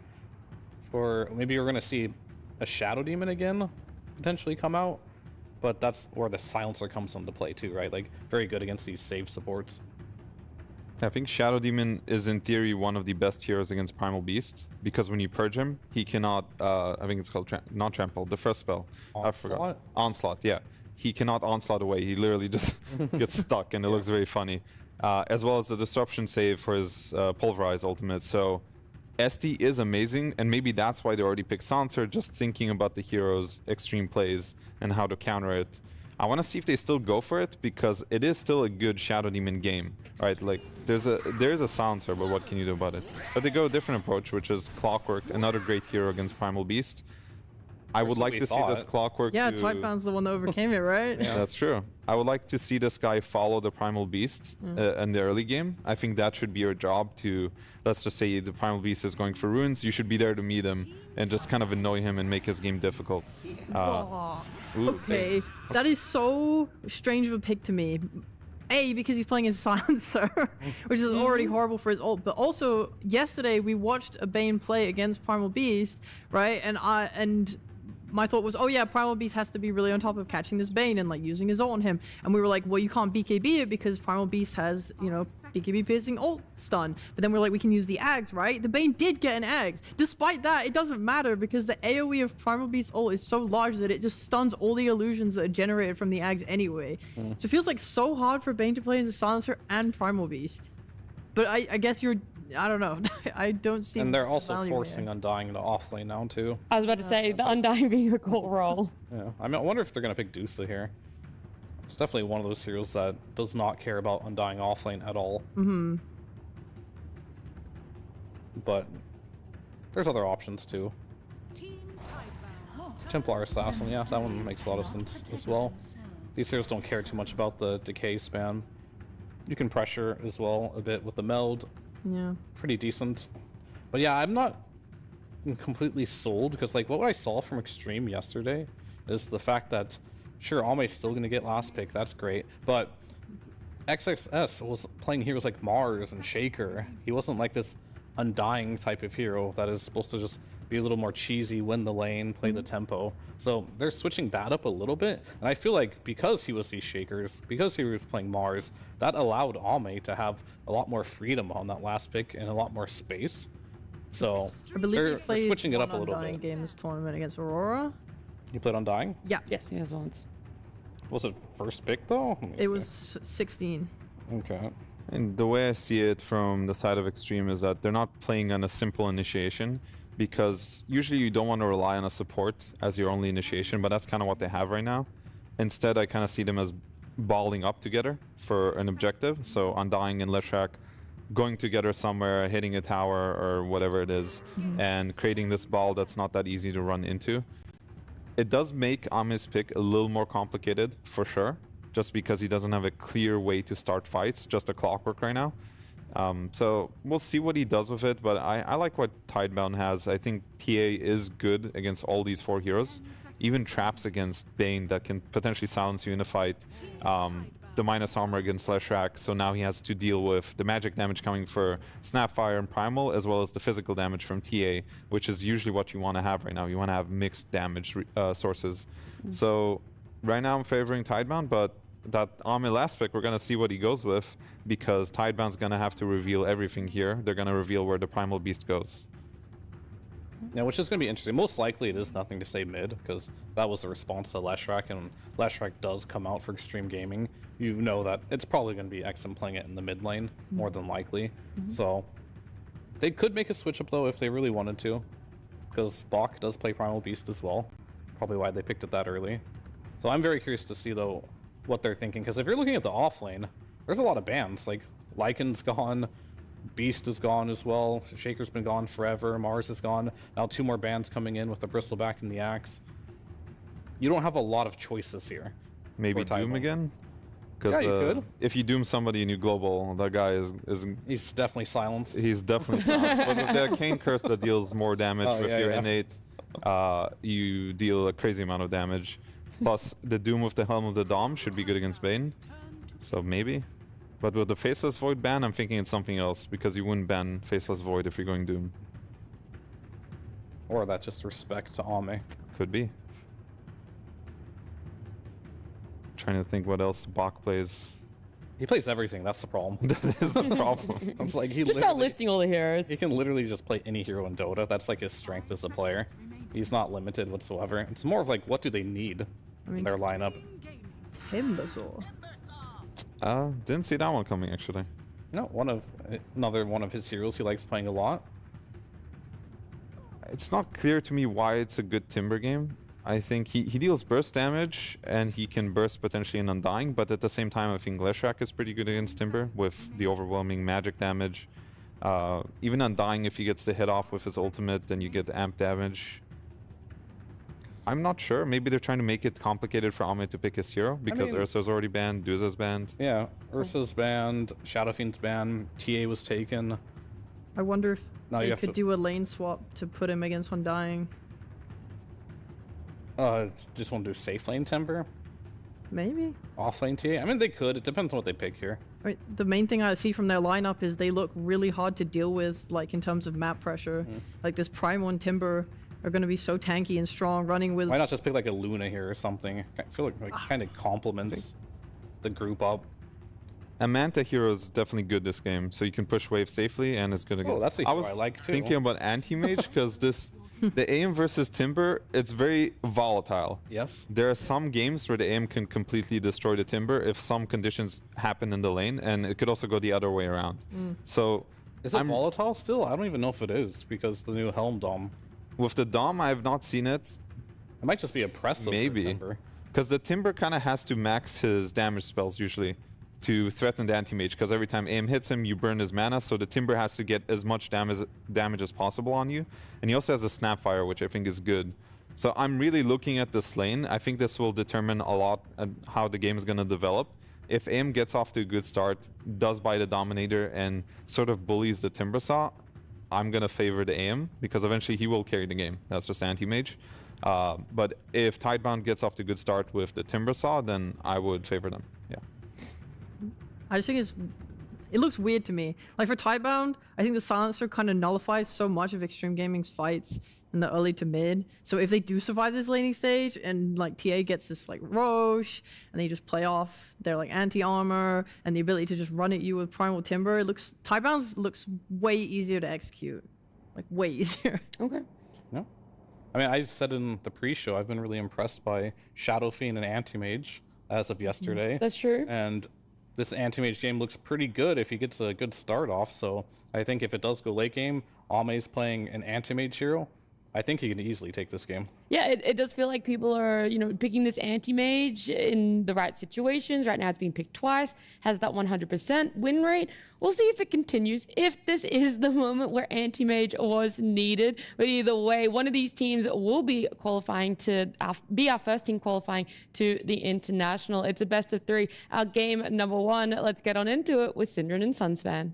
Speaker 10: for, maybe we're going to see a Shadow Demon again potentially come out, but that's where the Silencer comes into play too, right? Like, very good against these save supports.
Speaker 12: I think Shadow Demon is in theory one of the best heroes against Primal Beast, because when you purge him, he cannot, I think it's called, not Trample, the first spell.
Speaker 10: Onslaught?
Speaker 12: I forgot. Onslaught, yeah. He cannot Onslaught away, he literally just gets stuck, and it looks very funny. As well as the Disruption save for his Pulverize ultimate. So SD is amazing, and maybe that's why they already picked Silencer, just thinking about the hero's Xtreme plays and how to counter it. I want to see if they still go for it, because it is still a good Shadow Demon game, right? Like, there is a Silencer, but what can you do about it? But they go a different approach, which is Clockwork, another great hero against Primal Beast. I would like to see this Clockwork.
Speaker 11: Yeah, Tidebound's the one that overcame it, right?
Speaker 12: Yeah, that's true. I would like to see this guy follow the Primal Beast in the early game. I think that should be your job to, let's just say the Primal Beast is going for runes, you should be there to meet him and just kind of annoy him and make his game difficult.
Speaker 11: Okay, that is so strange of a pick to me. A, because he's playing as Silencer, which is already horrible for his ult, but also yesterday we watched a Bane play against Primal Beast, right? And my thought was, oh yeah, Primal Beast has to be really on top of catching this Bane and like using his ult on him. And we were like, well, you can't BKB it because Primal Beast has, you know, BKB piercing ult stun. But then we're like, we can use the Ags, right? The Bane did get an Ags. Despite that, it doesn't matter because the AoE of Primal Beast ult is so large that it just stuns all the illusions that are generated from the Ags anyway. So it feels like so hard for Bane to play as a Silencer and Primal Beast. But I guess you're, I don't know. I don't see.
Speaker 10: And they're also forcing Undying into offlane now too.
Speaker 9: I was about to say, the Undying being a cool role.
Speaker 10: Yeah, I mean, I wonder if they're gonna pick Dusa here. It's definitely one of those heroes that does not care about Undying offlane at all. But there's other options too. Templar Assassin, yeah, that one makes a lot of sense as well. These heroes don't care too much about the decay spam. You can pressure as well a bit with the meld.
Speaker 11: Yeah.
Speaker 10: Pretty decent. But yeah, I'm not completely sold, because like what I saw from Xtreme yesterday is the fact that sure, Almay's still gonna get last pick, that's great, but XXS was playing heroes like Mars and Shaker. He wasn't like this Undying type of hero that is supposed to just be a little more cheesy, win the lane, play the tempo. So they're switching that up a little bit, and I feel like because he was these Shakers, because he was playing Mars, that allowed Almay to have a lot more freedom on that last pick and a lot more space. So
Speaker 11: I believe
Speaker 10: they're switching it up a little
Speaker 11: Undying
Speaker 10: bit.
Speaker 11: game this tournament against Aurora.
Speaker 10: You played Undying?
Speaker 11: Yeah.
Speaker 9: Yes, he has once.
Speaker 10: Was it first pick though?
Speaker 11: It was 16.
Speaker 10: Okay.
Speaker 12: And the way I see it from the side of Xtreme is that they're not playing on a simple initiation, because usually you don't want to rely on a support as your only initiation, but that's kind of what they have right now. Instead, I kind of see them as balling up together for an objective. So Undying and Leshrac going together somewhere, hitting a tower or whatever it is, and creating this ball that's not that easy to run into. It does make Ame's pick a little more complicated, for sure, just because he doesn't have a clear way to start fights, just a clockwork right now. So we'll see what he does with it, but I like what Tidebound has. I think TA is good against all these 4 heroes. Even traps against Bane that can potentially silence you in a fight. The minus armor against Leshrac, so now he has to deal with the magic damage coming for Snapfire and Primal, as well as the physical damage from TA, which is usually what you want to have right now. You want to have mixed damage sources. So right now I'm favoring Tidebound, but that Ame last pick, we're going to see what he goes with, because Tidebound's going to have to reveal everything here. They're going to reveal where the Primal Beast goes.
Speaker 10: Yeah, which is going to be interesting. Most likely it is nothing to say mid, because that was the response to Leshrac, and when Leshrac does come out for Extreme Gaming, you know that it's probably going to be XM playing it in the mid lane, more than likely. So they could make a switch up, though, if they really wanted to, because Bach does play Primal Beast as well. Probably why they picked it that early. So I'm very curious to see, though, what they're thinking, because if you're looking at the off lane, there's a lot of bans. Like, Lycan's gone, Beast is gone as well, Shaker's been gone forever, Mars is gone, now 2 more bans coming in with the Bristleback and the Axe. You don't have a lot of choices here.
Speaker 12: Maybe Doom again?
Speaker 10: Yeah, you could.
Speaker 12: If you Doom somebody in your global, that guy is
Speaker 10: he's definitely silenced.
Speaker 12: He's definitely silenced. But with the Arcane Curse that deals more damage with your innate, you deal a crazy amount of damage. Plus, the Doom with the Helm of the Dom should be good against Bane. So maybe. But with the Faceless Void ban, I'm thinking it's something else, because you wouldn't ban Faceless Void if you're going Doom.
Speaker 10: Or that's just respect to Ame.
Speaker 12: Could be. Trying to think what else Bach plays.
Speaker 10: He plays everything, that's the problem.
Speaker 12: That is the problem.
Speaker 10: It's like he
Speaker 9: just start listing all the heroes.
Speaker 10: He can literally just play any hero in Dota. That's like his strength as a player. He's not limited whatsoever. It's more of like, what do they need in their lineup?
Speaker 11: Timbersaw.
Speaker 12: Didn't see that one coming, actually.
Speaker 10: No, another one of his heroes he likes playing a lot.
Speaker 12: It's not clear to me why it's a good Timber game. I think he deals burst damage, and he can burst potentially in Undying, but at the same time I think Leshrac is pretty good against Timber with the overwhelming magic damage. Even Undying, if he gets the hit off with his ultimate, then you get amp damage. I'm not sure. Maybe they're trying to make it complicated for Ame to pick his hero, because Ursa's already banned, Duza's banned.
Speaker 10: Yeah, Ursa's banned, Shadowfiend's banned, TA was taken.
Speaker 11: I wonder if they could do a lane swap to put him against Undying.
Speaker 10: Just want to do safe lane Timber?
Speaker 11: Maybe.
Speaker 10: Off lane TA? I mean, they could. It depends on what they pick here.
Speaker 11: Right. The main thing I see from their lineup is they look really hard to deal with, like in terms of map pressure. Like this Primal and Timber are going to be so tanky and strong, running with...
Speaker 10: Why not just pick like a Luna here or something? I feel like it kind of complements the group up.
Speaker 12: A Manta hero is definitely good this game, so you can push wave safely, and it's good against...
Speaker 10: Oh, that's a hero I like too.
Speaker 12: Thinking about Anti-Mage, because the aim versus Timber, it's very volatile.
Speaker 10: Yes.
Speaker 12: There are some games where the aim can completely destroy the Timber if some conditions happen in the lane, and it could also go the other way around. So...
Speaker 10: Is it volatile still? I don't even know if it is, because the new Helm Dom.
Speaker 12: With the Dom, I have not seen it.
Speaker 10: It might just be oppressive.
Speaker 12: Maybe. Because the Timber kind of has to max his damage spells usually to threaten the anti-mage, because every time aim hits him, you burn his mana, so the Timber has to get as much damage as possible on you. And he also has a Snapfire, which I think is good. So I'm really looking at this lane. I think this will determine a lot how the game is going to develop. If aim gets off to a good start, does buy the Dominator, and sort of bullies the Timbersaw, I'm going to favor the aim, because eventually he will carry the game. That's just anti-mage. But if Tidebound gets off to a good start with the Timbersaw, then I would favor them. Yeah.
Speaker 11: I just think it looks weird to me. Like for Tidebound, I think the Silencer kind of nullifies so much of Extreme Gaming's fights in the early to mid. So if they do survive this laning stage and like TA gets this like Roche and they just play off their like anti-armor and the ability to just run at you with Primal Timber, Tidebound looks way easier to execute. Like way easier.
Speaker 9: Okay.
Speaker 10: No. I mean, I said in the pre-show, I've been really impressed by Shadowfiend and Anti-Mage as of yesterday.
Speaker 9: That's true.
Speaker 10: And this anti-mage game looks pretty good if he gets a good start off. So I think if it does go late game, Ame's playing an anti-mage hero, I think he can easily take this game.
Speaker 9: Yeah, it does feel like people are, picking this anti-mage in the right situations. Right now it's being picked twice, has that 100% win rate. We'll see if it continues, if this is the moment where anti-mage was needed. But either way, one of these teams will be qualifying to be our first team qualifying to the international. It's a best of 3. Our game number 1, let's get on into it with Synderen and Sunspan.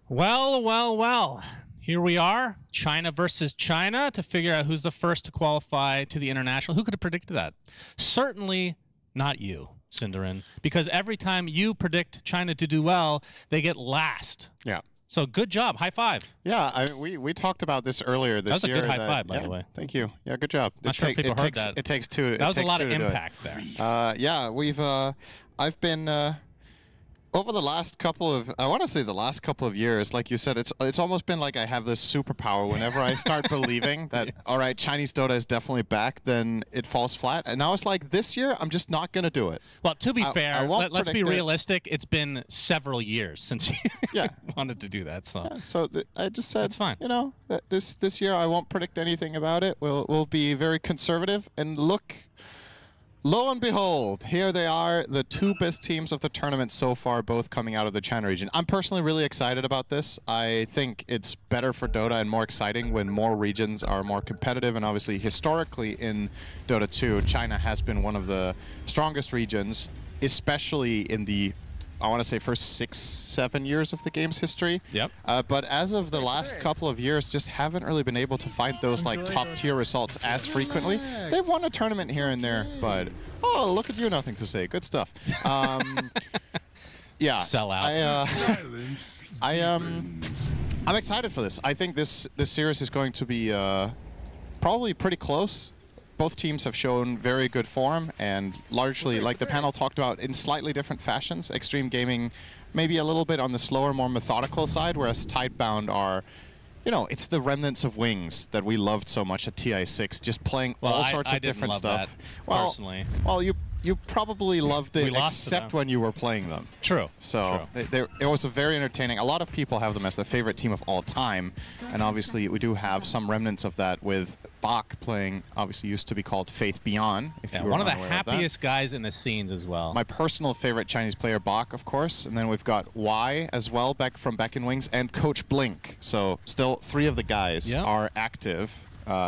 Speaker 6: Well. Here we are, China versus China, to figure out who's the first to qualify to the international. Who could have predicted that? Certainly not you, Synderen, because every time you predict China to do well, they get last.
Speaker 5: Yeah.
Speaker 6: So good job. High five.
Speaker 5: Yeah, we talked about this earlier this year.
Speaker 6: That was a good high five, by the way.
Speaker 5: Thank you. Yeah, good job.
Speaker 6: Not sure if people heard that.
Speaker 5: It takes 2.
Speaker 6: That was a lot of impact there.
Speaker 5: Yeah, I've been... over the last couple of years, like you said, it's almost been like I have this superpower. Whenever I start believing that, all right, Chinese Dota is definitely back, then it falls flat. And now it's like, this year, I'm just not going to do it.
Speaker 6: Well, to be fair, let's be realistic. It's been several years since you wanted to do that. So,
Speaker 5: I just said,
Speaker 6: that's fine.
Speaker 5: This year I won't predict anything about it. We'll be very conservative and look. Lo and behold, here they are, the 2 best teams of the tournament so far, both coming out of the China region. I'm personally really excited about this. I think it's better for Dota and more exciting when more regions are more competitive. And obviously, historically in Dota 2, China has been one of the strongest regions, especially in the, I want to say, first 6-7 years of the game's history.
Speaker 6: Yep.
Speaker 5: But as of the last couple of years, just haven't really been able to find those like top-tier results as frequently. They've won a tournament here and there, but look at you, nothing to say. Good stuff. Yeah.
Speaker 6: Sell out.
Speaker 5: I'm excited for this. I think this series is going to be probably pretty close. Both teams have shown very good form and largely, like the panel talked about, in slightly different fashions. Xtreme Gaming maybe a little bit on the slower, more methodical side, whereas Tidebound are, it's the remnants of Wings that we loved so much at TI6, just playing all sorts of different stuff.
Speaker 6: That, personally.
Speaker 5: Well, you probably loved it except when you were playing them.
Speaker 6: True.
Speaker 5: So it was a very entertaining. A lot of people have them as their favorite team of all time, and obviously we do have some remnants of that with Bach playing, obviously used to be called Faith Beyond.
Speaker 6: One of the happiest guys in the scenes as well.
Speaker 5: My personal favorite Chinese player, Bach, of course, and then we've got Y as well, back in Wings, and Coach Blink. So still 3 of the guys are active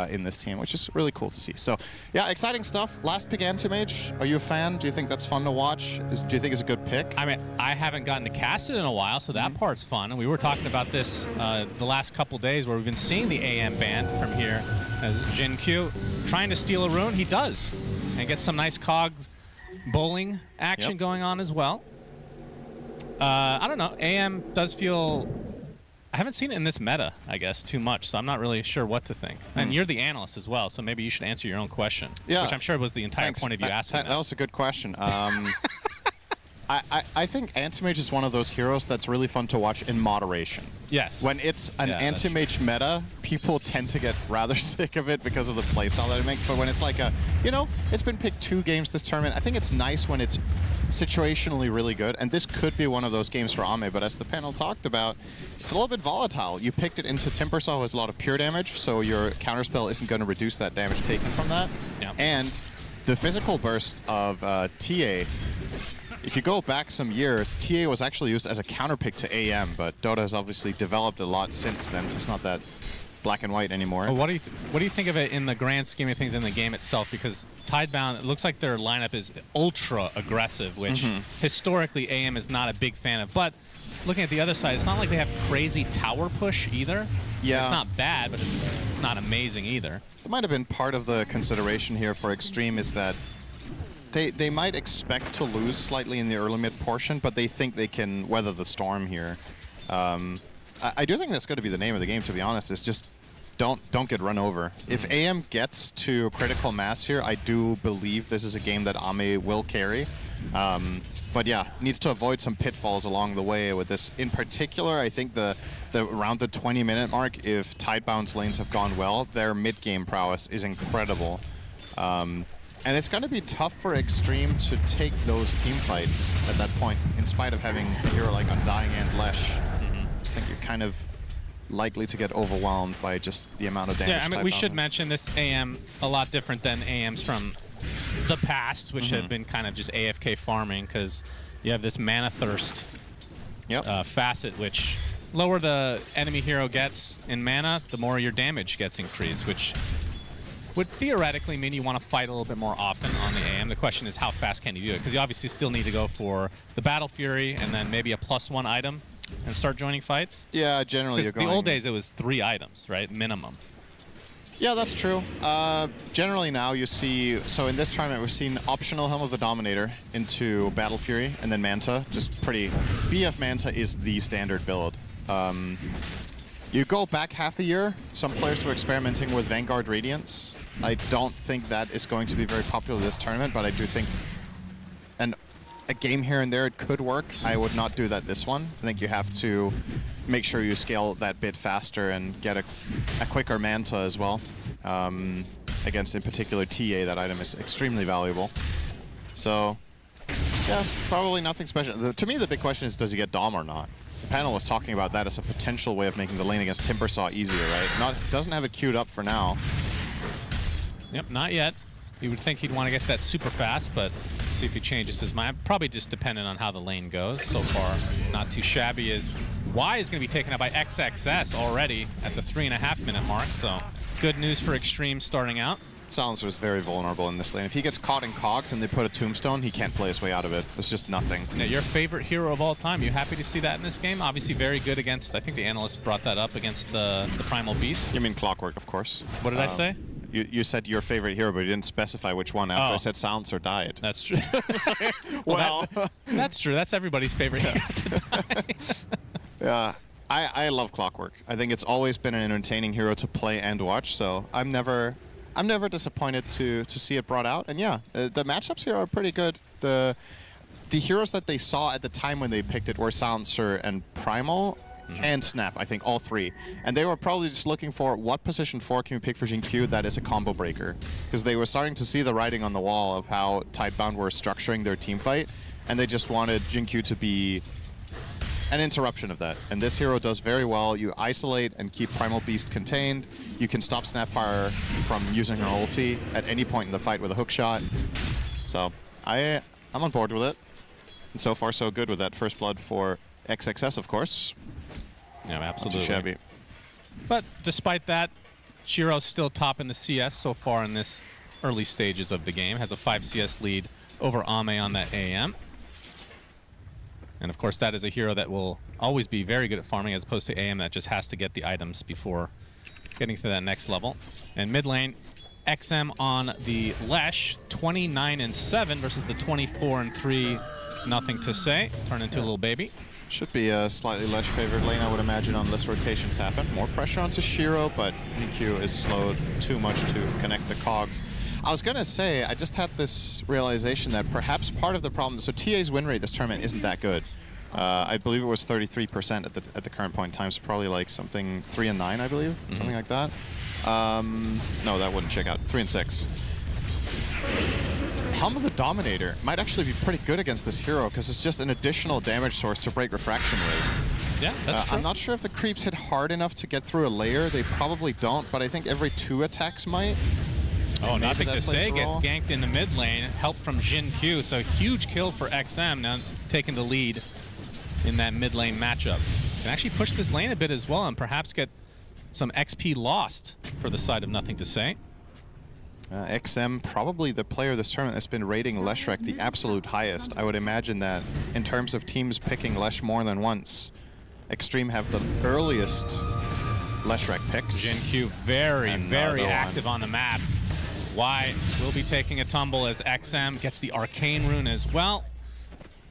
Speaker 5: in this team, which is really cool to see. So yeah, exciting stuff. Last pick anti-mage. Are you a fan? Do you think that's fun to watch? Do you think it's a good pick?
Speaker 6: I mean, I haven't gotten to cast it in a while, so that part's fun. And we were talking about this the last couple days where we've been seeing the AM band from here as Jin Q trying to steal a rune. He does, and gets some nice cogs bowling action going on as well. I don't know. AM does feel... I haven't seen it in this meta, I guess, too much, so I'm not really sure what to think. And you're the analyst as well, so maybe you should answer your own question, which I'm sure was the entire point of you asking
Speaker 5: that. That was a good question. I think Anti-Mage is one of those heroes that's really fun to watch in moderation.
Speaker 6: Yes.
Speaker 5: When it's an Anti-Mage meta, people tend to get rather sick of it because of the playstyle that it makes. But when it's like it's been picked 2 games this tournament, I think it's nice when it's situationally really good. And this could be one of those games for Ame, but as the panel talked about, it's a little bit volatile. You picked it into Timbersaw, who has a lot of pure damage, so your counterspell isn't going to reduce that damage taken from that.
Speaker 6: Yeah.
Speaker 5: And the physical burst of TA, if you go back some years, TA was actually used as a counterpick to AM, but Dota has obviously developed a lot since then, so it's not that black and white anymore.
Speaker 6: Well, what do you think of it in the grand scheme of things in the game itself? Because Tidebound, it looks like their lineup is ultra aggressive, which historically AM is not a big fan of. But looking at the other side, it's not like they have crazy tower push either.
Speaker 5: Yeah.
Speaker 6: It's not bad, but it's not amazing either.
Speaker 5: It might have been part of the consideration here for Xtreme is that they might expect to lose slightly in the early mid portion, but they think they can weather the storm here. I do think that's going to be the name of the game, to be honest. It's just don't get run over. If AM gets to critical mass here, I do believe this is a game that Ame will carry. But yeah, needs to avoid some pitfalls along the way with this. In particular, I think around the 20-minute mark, if Tidebound's lanes have gone well, their mid-game prowess is incredible. And it's going to be tough for Xtreme to take those team fights at that point, in spite of having a hero like Undying and Lesh. I just think you're kind of likely to get overwhelmed by just the amount of damage.
Speaker 2: Yeah, I mean, we should mention this AM a lot different than AMs from the past, which have been kind of just AFK farming, because you have this mana thirst facet, which lower the enemy hero gets in mana, the more your damage gets increased, which would theoretically mean you want to fight a little bit more often on the AM. The question is, how fast can you do it? Because you obviously still need to go for the Battle Fury and then maybe a +1 item and start joining fights.
Speaker 5: Yeah, generally you're going...
Speaker 2: The old days, it was 3 items, right? Minimum.
Speaker 5: Yeah, that's true. Generally now you see... So in this tournament, we've seen optional Helm of the Dominator into Battle Fury and then Manta. Just pretty... BF Manta is the standard build. You go back half a year, some players were experimenting with Vanguard Radiance. I don't think that is going to be very popular this tournament, but I do think a game here and there it could work. I would not do that this one. I think you have to make sure you scale that bit faster and get a quicker Manta as well. Against, in particular, TA, that item is extremely valuable. So, yeah, probably nothing special. To me, the big question is, does he get Dom or not? The panel was talking about that as a potential way of making the lane against Timbersaw easier, right? Doesn't have it queued up for now.
Speaker 2: Yep, not yet. You would think he'd want to get that super fast, but see if he changes his mind. Probably just dependent on how the lane goes. So far, not too shabby. As Y is going to be taken out by XXS already at the 3.5-minute mark. So good news for Xtreme starting out.
Speaker 5: Silencer is very vulnerable in this lane. If he gets caught in cogs and they put a tombstone, he can't play his way out of it. It's just nothing.
Speaker 2: Now, your favorite hero of all time, you happy to see that in this game? Obviously very good against, I think the analyst brought that up, against the Primal Beast.
Speaker 5: You mean Clockwork, of course.
Speaker 2: What did I say?
Speaker 5: You said your favorite hero, but you didn't specify which one after I said Silencer died.
Speaker 2: That's true. well, that's true. That's everybody's favorite hero to die.
Speaker 5: Yeah. I love Clockwork. I think it's always been an entertaining hero to play and watch, so I'm never disappointed to see it brought out. And yeah, the matchups here are pretty good. The heroes that they saw at the time when they picked it were Silencer and Primal and Snap, I think, all three. And they were probably just looking for what position 4 can we pick for Jin Q that is a combo breaker. Because they were starting to see the writing on the wall of how Tidebound were structuring their team fight, and they just wanted Jin Q to be an interruption of that. And this hero does very well. You isolate and keep Primal Beast contained. You can stop Snapfire from using her ulti at any point in the fight with a hook shot. So I'm on board with it. And so far so good with that first blood for XXS, of course.
Speaker 2: Yeah, absolutely.
Speaker 5: Not too shabby.
Speaker 2: But despite that, Shiro's still top in the CS so far in this early stages of the game. Has a 5 CS lead over Ame on that AM. And of course, that is a hero that will always be very good at farming, as opposed to AM that just has to get the items before getting to that next level. And mid lane, XM on the Lesh, 29-7 versus the 24-3. Nothing to say. Turn into a little baby.
Speaker 5: Should be a slightly Lesh favored lane, I would imagine, unless rotations happen. More pressure onto Shiro, but EQ is slowed too much to connect the cogs. I was going to say, I just had this realization that perhaps part of the problem... So TA's win rate this tournament isn't that good. I believe it was 33% at the current point in time, so probably like something 3-9, I believe, something like that. No, that wouldn't check out. 3-6. Helm of the Dominator might actually be pretty good against this hero, because it's just an additional damage source to break refraction with.
Speaker 2: Yeah, that's true.
Speaker 5: I'm not sure if the creeps hit hard enough to get through a layer. They probably don't, but I think every 2 attacks might.
Speaker 2: Oh, nothing to say. Gets ganked in the mid lane. Help from Jin Q. So huge kill for XM, now taking the lead in that mid lane matchup. Can actually push this lane a bit as well and perhaps get some XP lost for the side of Nothing to Say.
Speaker 5: XM, probably the player this tournament that's been rating Leshrac the absolute highest. I would imagine that in terms of teams picking Lesh more than once, Xtreme have the earliest Leshrac picks.
Speaker 2: Jin Q very active on the map. Y will be taking a tumble as XM gets the Arcane Rune as well.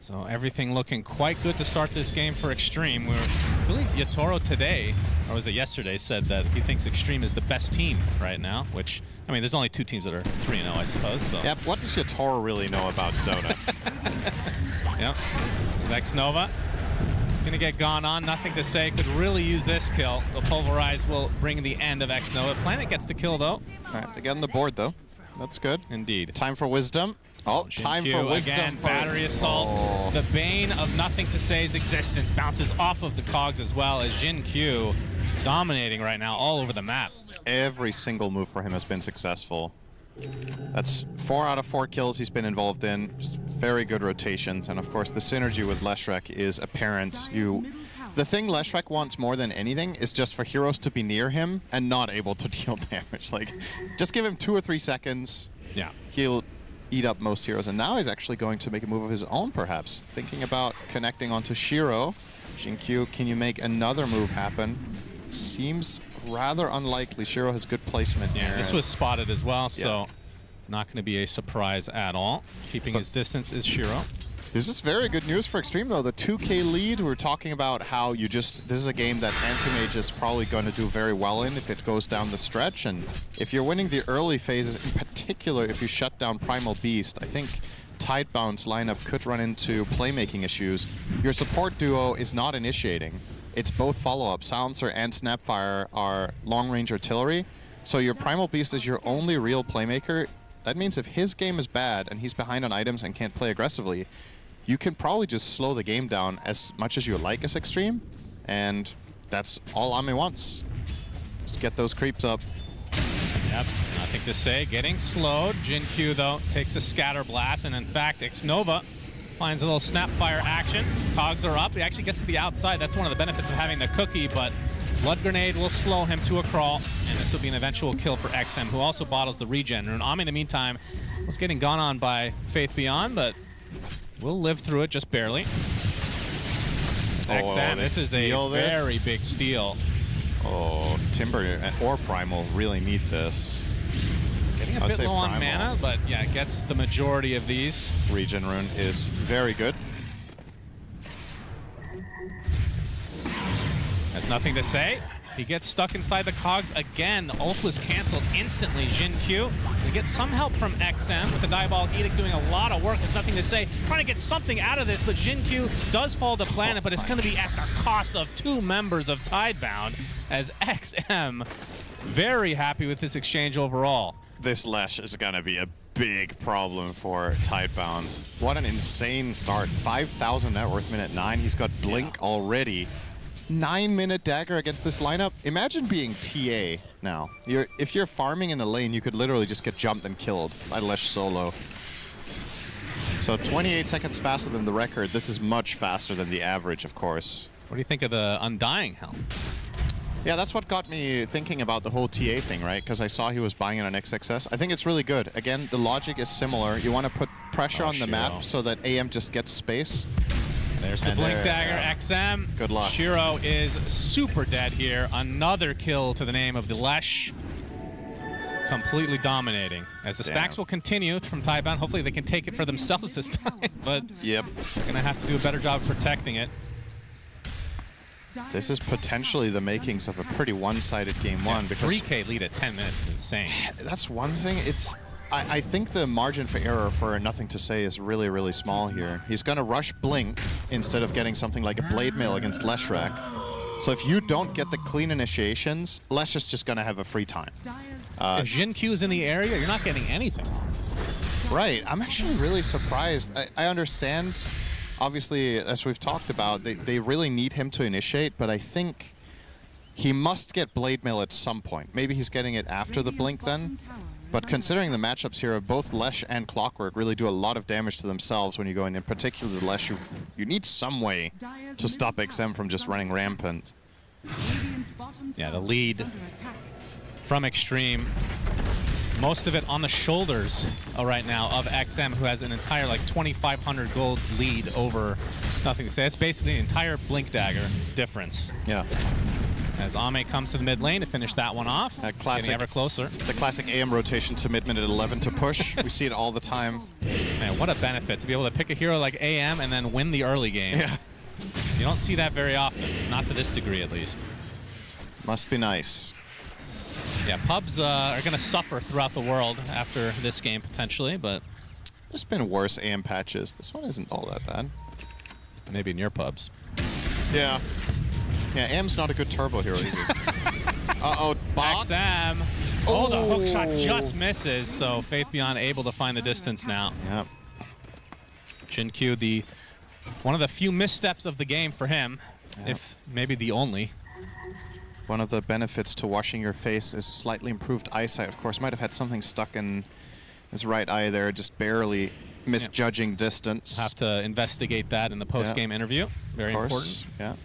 Speaker 2: So everything looking quite good to start this game for Xtreme. I believe Yatoro today, or was it yesterday, said that he thinks Xtreme is the best team right now, which, I mean, there's only 2 teams that are 3-0, I suppose. So.
Speaker 5: Yep, what does Yatoro really know about Dota?
Speaker 2: Yep, Xnova is going to get gone on. Nothing to Say could really use this kill. The Pulverize will bring the end of Xnova. Planet gets the kill, though.
Speaker 5: All right, they get on the board, though. That's good.
Speaker 6: Indeed.
Speaker 5: Time for wisdom. Oh, time for wisdom.
Speaker 6: Again, battery assault. The bane of Nothing to Say's existence bounces off of the cogs as well as Jin Q dominating right now all over the map.
Speaker 5: Every single move for him has been successful. That's 4 out of 4 kills he's been involved in. Just very good rotations. And of course, the synergy with Leshrac is apparent. The thing Leshrac wants more than anything is just for heroes to be near him and not able to deal damage. Like, just give him 2 or 3 seconds.
Speaker 6: Yeah.
Speaker 5: He'll eat up most heroes, and now he's actually going to make a move of his own, perhaps. Thinking about connecting onto Shiro. Jinkyu, can you make another move happen? Seems rather unlikely. Shiro has good placement here.
Speaker 6: Yeah, this was spotted as well, so not going to be a surprise at all. Keeping his distance is Shiro.
Speaker 5: This is very good news for Xtreme, though. The 2K lead, we were talking about how this is a game that Anti-Mage is probably going to do very well in if it goes down the stretch. And if you're winning the early phases, in particular, if you shut down Primal Beast, I think Tidebound's lineup could run into playmaking issues. Your support duo is not initiating. It's both follow-up. Silencer and Snapfire are long-range artillery. So your Primal Beast is your only real playmaker. That means if his game is bad and he's behind on items and can't play aggressively, you can probably just slow the game down as much as you like as Xtreme, and that's all Ame wants. Just get those creeps up.
Speaker 6: Yep, Nothing to Say getting slowed. Jin Q, though, takes a scatter blast, and in fact, Xnova finds a little Snapfire action. Cogs are up. He actually gets to the outside. That's one of the benefits of having the cookie, but Blood Grenade will slow him to a crawl, and this will be an eventual kill for XM, who also bottles the regen. And Ame, in the meantime, was getting gone on by Faith Beyond, but we'll live through it just barely. XM, this is a very big steal.
Speaker 5: Oh, Timber or Primal really need this.
Speaker 6: Getting a bit low on mana, but yeah, it gets the majority of these.
Speaker 5: Regen rune is very good.
Speaker 6: Has Nothing to Say. He gets stuck inside the cogs again. The ult was canceled instantly. Jin Q. We get some help from XM with the Diabolic Edict doing a lot of work. There's Nothing to Say. Trying to get something out of this, but Jin Q does fall to planet, but it's going to be at the cost of 2 members of Tidebound, as XM very happy with this exchange overall.
Speaker 5: This Lesh is going to be a big problem for Tidebound. What an insane start. 5,000 net worth minute 9. He's got Blink already. 9-minute dagger against this lineup. Imagine being TA now. If you're farming in a lane, you could literally just get jumped and killed by Lesh solo. So 28 seconds faster than the record. This is much faster than the average, of course.
Speaker 6: What do you think of the Undying Helm?
Speaker 5: Yeah, that's what got me thinking about the whole TA thing, right? Because I saw he was buying it on XXS. I think it's really good. Again, the logic is similar. You want to put pressure on the map so that AM just gets space.
Speaker 6: There's the Blink Dagger, XM.
Speaker 5: Good luck.
Speaker 6: Shiro is super dead here. Another kill to the name of the Lesh. Completely dominating. As the stacks will continue from Tidebound, hopefully they can take it for themselves this time. But they're going to have to do a better job of protecting it.
Speaker 5: This is potentially the makings of a pretty one-sided game one. Because
Speaker 6: 3K lead at 10 minutes is insane.
Speaker 5: That's one thing. I think the margin for error for Nothing to Say is really, really small here. He's going to rush Blink instead of getting something like a Blade Mail against Leshrac. So if you don't get the clean initiations, Lesh is just going to have a free time.
Speaker 6: If Jin Q is in the area, you're not getting anything off.
Speaker 5: Right. I'm actually really surprised. I understand, obviously, as we've talked about, they really need him to initiate, but I think he must get Blade Mail at some point. Maybe he's getting it after the Blink then. But considering the matchups here of both Lesh and Clockwork really do a lot of damage to themselves when you go in particular the Lesh, you need some way to stop XM from just running rampant.
Speaker 6: Yeah, the lead from Xtreme. Most of it on the shoulders right now of XM, who has an entire like 2,500 gold lead over Nothing to Say. It's basically an entire Blink Dagger difference.
Speaker 5: Yeah.
Speaker 6: As Ame comes to the mid lane to finish that one off. Getting ever closer.
Speaker 5: The classic AM rotation to mid-minute 11 to push. We see it all the time.
Speaker 6: Man, what a benefit to be able to pick a hero like AM and then win the early game.
Speaker 5: Yeah.
Speaker 6: You don't see that very often. Not to this degree, at least.
Speaker 5: Must be nice.
Speaker 6: Yeah, pubs are going to suffer throughout the world after this game, potentially, but...
Speaker 5: There's been worse AM patches. This one isn't all that bad.
Speaker 6: Maybe in your pubs.
Speaker 5: Yeah. Yeah, AM's not a good turbo hero, is he? Uh-oh, bot.
Speaker 6: XM Oh, the hook shot just misses, so Faith Beyond able to find the distance now.
Speaker 5: Yep.
Speaker 6: Jin-Q, one of the few missteps of the game for him, if maybe the only.
Speaker 5: One of the benefits to washing your face is slightly improved eyesight. Of course, might have had something stuck in his right eye there, just barely misjudging distance.
Speaker 6: Have to investigate that in the post-game interview. Very important.
Speaker 5: Yeah.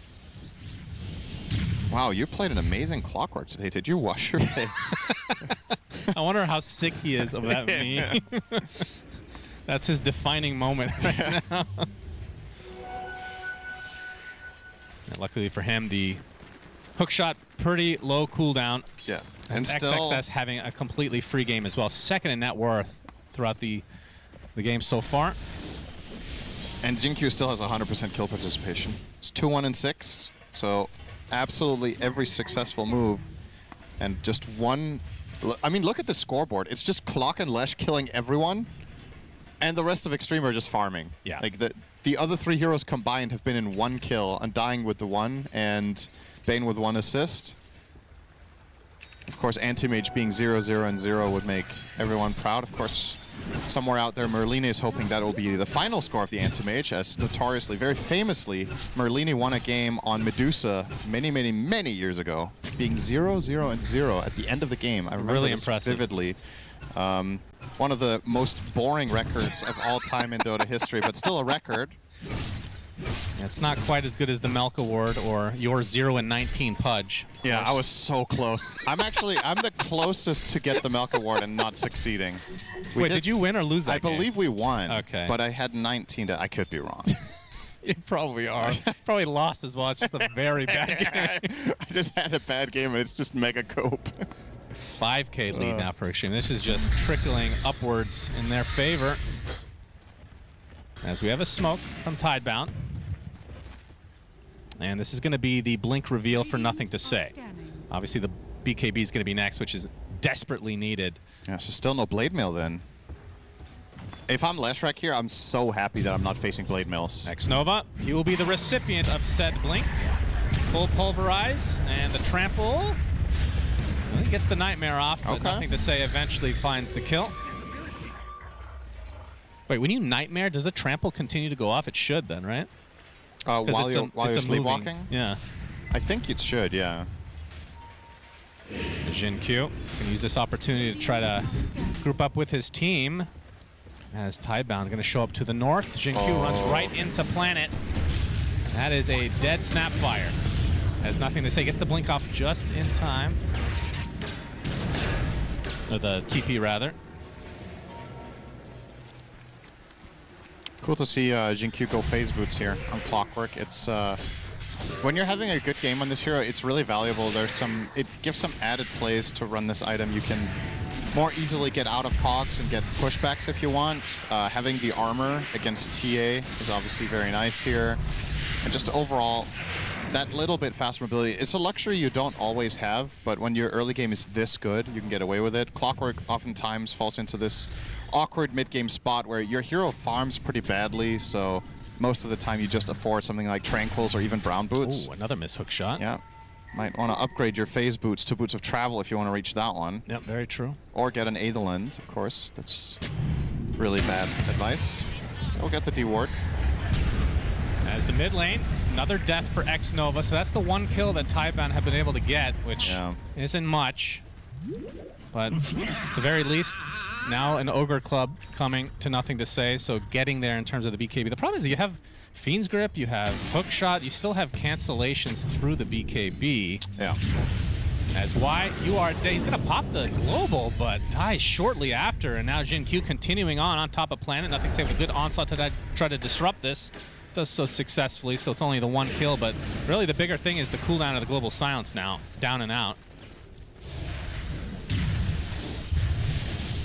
Speaker 5: Wow, you played an amazing Clockwork today. Did you wash your face?
Speaker 6: I wonder how sick he is of that meme. That's his defining moment right now. And luckily for him, the hook shot, pretty low cooldown.
Speaker 5: Yeah.
Speaker 6: And
Speaker 5: still
Speaker 6: XXS having a completely free game as well. Second in net worth throughout the game so far.
Speaker 5: And Jin-Q still has 100% kill participation. It's 2-1 and 6, so absolutely every successful move. And just one... I mean, look at the scoreboard. It's just Clock and Lesh killing everyone, and the rest of Xtreme are just farming.
Speaker 6: Yeah.
Speaker 5: Like, the other 3 heroes combined have been in 1 kill, Undying with the 1, and Bane with 1 assist. Of course, Anti-Mage being 0-0 and 0 would make everyone proud. Of course, somewhere out there, Merlini is hoping that will be the final score of the Anti-Mage, as notoriously, very famously, Merlini won a game on Medusa many, many, many years ago, being 0-0 and 0 at the end of the game. I remember
Speaker 6: really
Speaker 5: this
Speaker 6: impressive.
Speaker 5: vividly. One of the most boring records of all time in Dota history, but still a record.
Speaker 6: Yeah, it's not quite as good as the Melk Award or your 0-19 Pudge.
Speaker 5: Yeah, I was so close. I'm the closest to get the Melk Award and not succeeding.
Speaker 6: Wait, did you win or lose that game?
Speaker 5: I believe we won.
Speaker 6: Okay.
Speaker 5: But I had 19 I could be wrong.
Speaker 6: You probably are. Probably lost as well. It's just a very bad game.
Speaker 5: I just had a bad game and it's just mega cope.
Speaker 6: 5K lead now for Xtreme. This is just trickling upwards in their favor. As we have a smoke from Tidebound. And this is going to be the blink reveal for Nothing to Say. Obviously, the BKB is going to be next, which is desperately needed.
Speaker 5: Yeah, so still no Blade Mail then. If I'm Leshrac here, I'm so happy that I'm not facing Blade Mails.
Speaker 6: Xnova, he will be the recipient of said blink. Full Pulverize, and the Trample. Well, he gets the Nightmare off, but Nothing to Say eventually finds the kill. Wait, when you Nightmare, does the Trample continue to go off? It should then, right?
Speaker 5: While you're sleepwalking?
Speaker 6: Yeah.
Speaker 5: I think it should, yeah.
Speaker 6: Jin-Q can use this opportunity to try to group up with his team. As Tidebound going to show up to the north. Jin-Q runs right into Planet. That is a dead Snapfire. Has Nothing to Say. Gets the blink off just in time. Or the TP, rather.
Speaker 5: Cool to see Jin-Q go phase boots here on Clockwork. It's when you're having a good game on this hero, it's really valuable. It gives some added plays to run this item. You can more easily get out of cogs and get pushbacks if you want. Having the armor against TA is obviously very nice here. And just overall, that little bit faster mobility, it's a luxury you don't always have, but when your early game is this good, you can get away with it. Clockwork oftentimes falls into this awkward mid-game spot where your hero farms pretty badly, so most of the time you just afford something like Tranquils or even Brown Boots.
Speaker 6: Ooh, another mishook shot.
Speaker 5: Yeah. Might want to upgrade your phase boots to Boots of Travel if you want to reach that one.
Speaker 6: Yep, very true.
Speaker 5: Or get an Aethelens, of course. That's really bad advice. We'll get the D-Ward.
Speaker 6: As the mid lane, another death for Xnova, so that's the 1 kill that Tidebound have been able to get, which isn't much. But at the very least, now an Ogre Club coming to Nothing to Say, so getting there in terms of the BKB. The problem is you have Fiend's Grip, you have Hook Shot, you still have cancellations through the BKB.
Speaker 5: Yeah.
Speaker 6: As Y, he's going to pop the global, but dies shortly after. And now Jin-Q continuing on top of Planet. Nothing to Say with a good onslaught to try to disrupt this. Does so successfully, so it's only the 1 kill, but really the bigger thing is the cooldown of the global silence now. Down and out.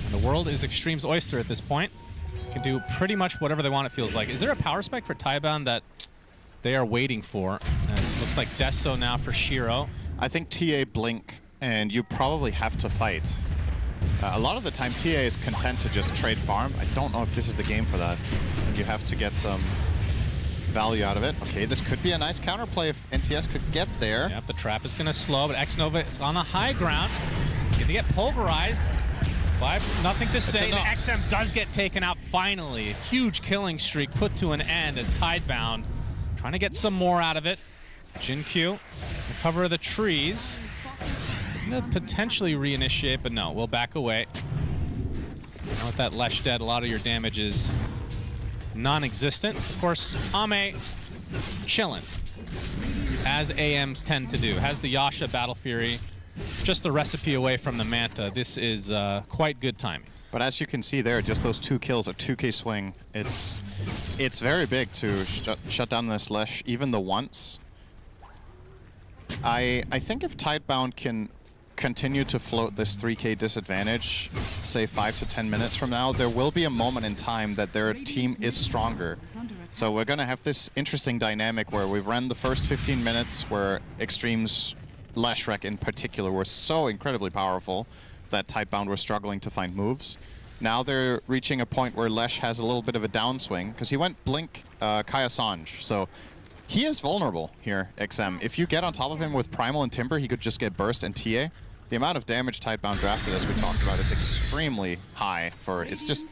Speaker 6: And the world is Xtreme's oyster at this point. Can do pretty much whatever they want, it feels like. Is there a power spec for Tidebound that they are waiting for? It looks like Deso now for Shiro.
Speaker 5: I think TA blink, and you probably have to fight. A lot of the time, TA is content to just trade farm. I don't know if this is the game for that. And you have to get some value out of it. Okay, this could be a nice counterplay if NTS could get there.
Speaker 6: Yep, the trap is going to slow, but Xnova is on a high ground. Gonna get pulverized. Nothing to say. The XM does get taken out finally. A huge killing streak put to an end as Tidebound trying to get some more out of it. Jin-Q, the cover of the trees. Gonna potentially reinitiate, but no, we'll back away. Now with that Lesh dead, a lot of your damage is non-existent. Of course, Ame chilling, as AMs tend to do. Has the Yasha Battle Fury, just a recipe away from the Manta. This is quite good timing.
Speaker 5: But as you can see there, just those 2 kills, a 2k swing, it's very big to shut down this Lesh, even the once. I think if Tidebound can continue to float this 3k disadvantage, say 5 to 10 minutes from now, there will be a moment in time that their team is stronger. So we're going to have this interesting dynamic where we've run the first 15 minutes where Xtreme's Leshrac in particular were so incredibly powerful that Tidebound were struggling to find moves. Now they're reaching a point where Lesh has a little bit of a downswing because he went Blink Kaya Sanj. So he is vulnerable here, XM. If you get on top of him with Primal and Timber, he could just get burst and TA. The amount of damage Tidebound drafted, as we talked about, is extremely high for it's just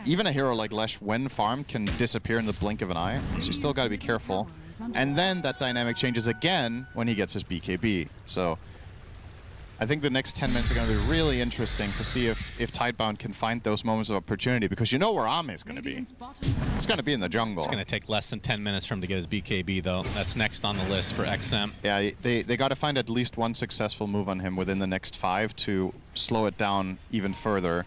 Speaker 5: even a hero like Lesh, when farmed, can disappear in the blink of an eye. So you still got to be careful. And then that dynamic changes again when he gets his BKB. So I think the next 10 minutes are going to be really interesting to see if Tidebound can find those moments of opportunity, because you know where Ame is going to be. It's going to be in the jungle.
Speaker 6: It's going to take less than 10 minutes for him to get his BKB, though. That's next on the list for XM.
Speaker 5: Yeah, they got to find at least one successful move on him within the next 5 to slow it down even further.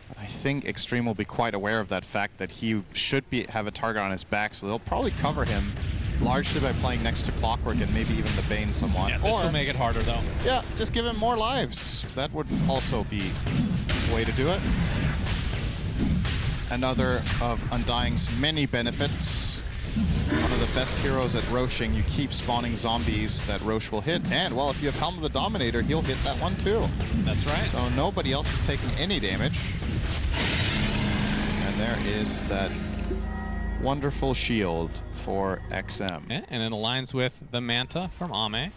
Speaker 5: But I think Xtreme will be quite aware of that fact that he should have a target on his back, so they'll probably cover him largely by playing next to Clockwork and maybe even the Bane somewhat.
Speaker 6: Yeah, this will make it harder, though.
Speaker 5: Yeah, just give him more lives. That would also be a way to do it. Another of Undying's many benefits. One of the best heroes at Roshing. You keep spawning zombies that Rosh will hit. And, well, if you have Helm of the Dominator, he'll hit that one too.
Speaker 6: That's right.
Speaker 5: So nobody else is taking any damage. And there is that wonderful shield for XM.
Speaker 6: Yeah, and it aligns with the Manta from Ame.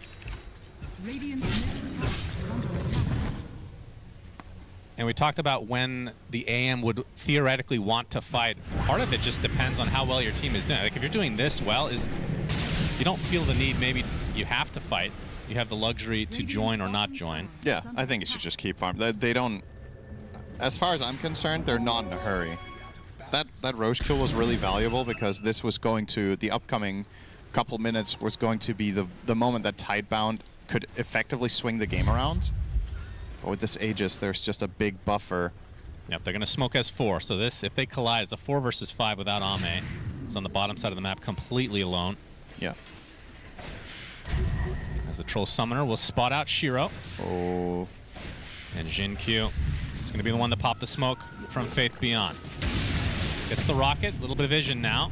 Speaker 6: And we talked about when the AM would theoretically want to fight. Part of it just depends on how well your team is doing. Like if you're doing this well, you don't feel the need, maybe you have to fight. You have the luxury to join or not join.
Speaker 5: Yeah, I think you should just keep farming. They don't, as far as I'm concerned, they're not in a hurry. That Roche kill was really valuable because this was going to, the upcoming couple minutes was going to be the moment that Tidebound could effectively swing the game around. But with this Aegis, there's just a big buffer.
Speaker 6: Yep, they're going to smoke S4. So this, if they collide, it's a 4 versus 5 without Ame. It's on the bottom side of the map, completely alone.
Speaker 5: Yeah.
Speaker 6: As the Troll Summoner will spot out Shiro.
Speaker 5: Oh.
Speaker 6: And Jin-Q is going to be the one to pop the smoke from Faith Beyond. Gets the rocket, a little bit of vision now.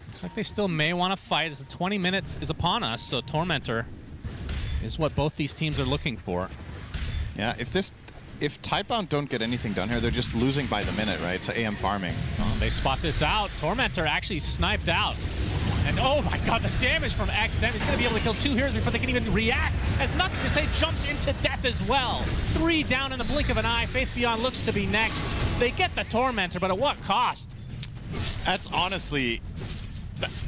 Speaker 6: Looks like they still may want to fight as the 20 minutes is upon us, so Tormentor is what both these teams are looking for.
Speaker 5: Yeah, if Tidebound don't get anything done here, they're just losing by the minute, right? It's AM farming.
Speaker 6: Oh, they spot this out. Tormentor actually sniped out. And oh my god, the damage from XM. He's going to be able to kill 2 heroes before they can even react. Has nothing to say, jumps into death as well. 3 down in the blink of an eye. Faith Beyond looks to be next. They get the Tormentor, but at what cost?
Speaker 5: That's honestly,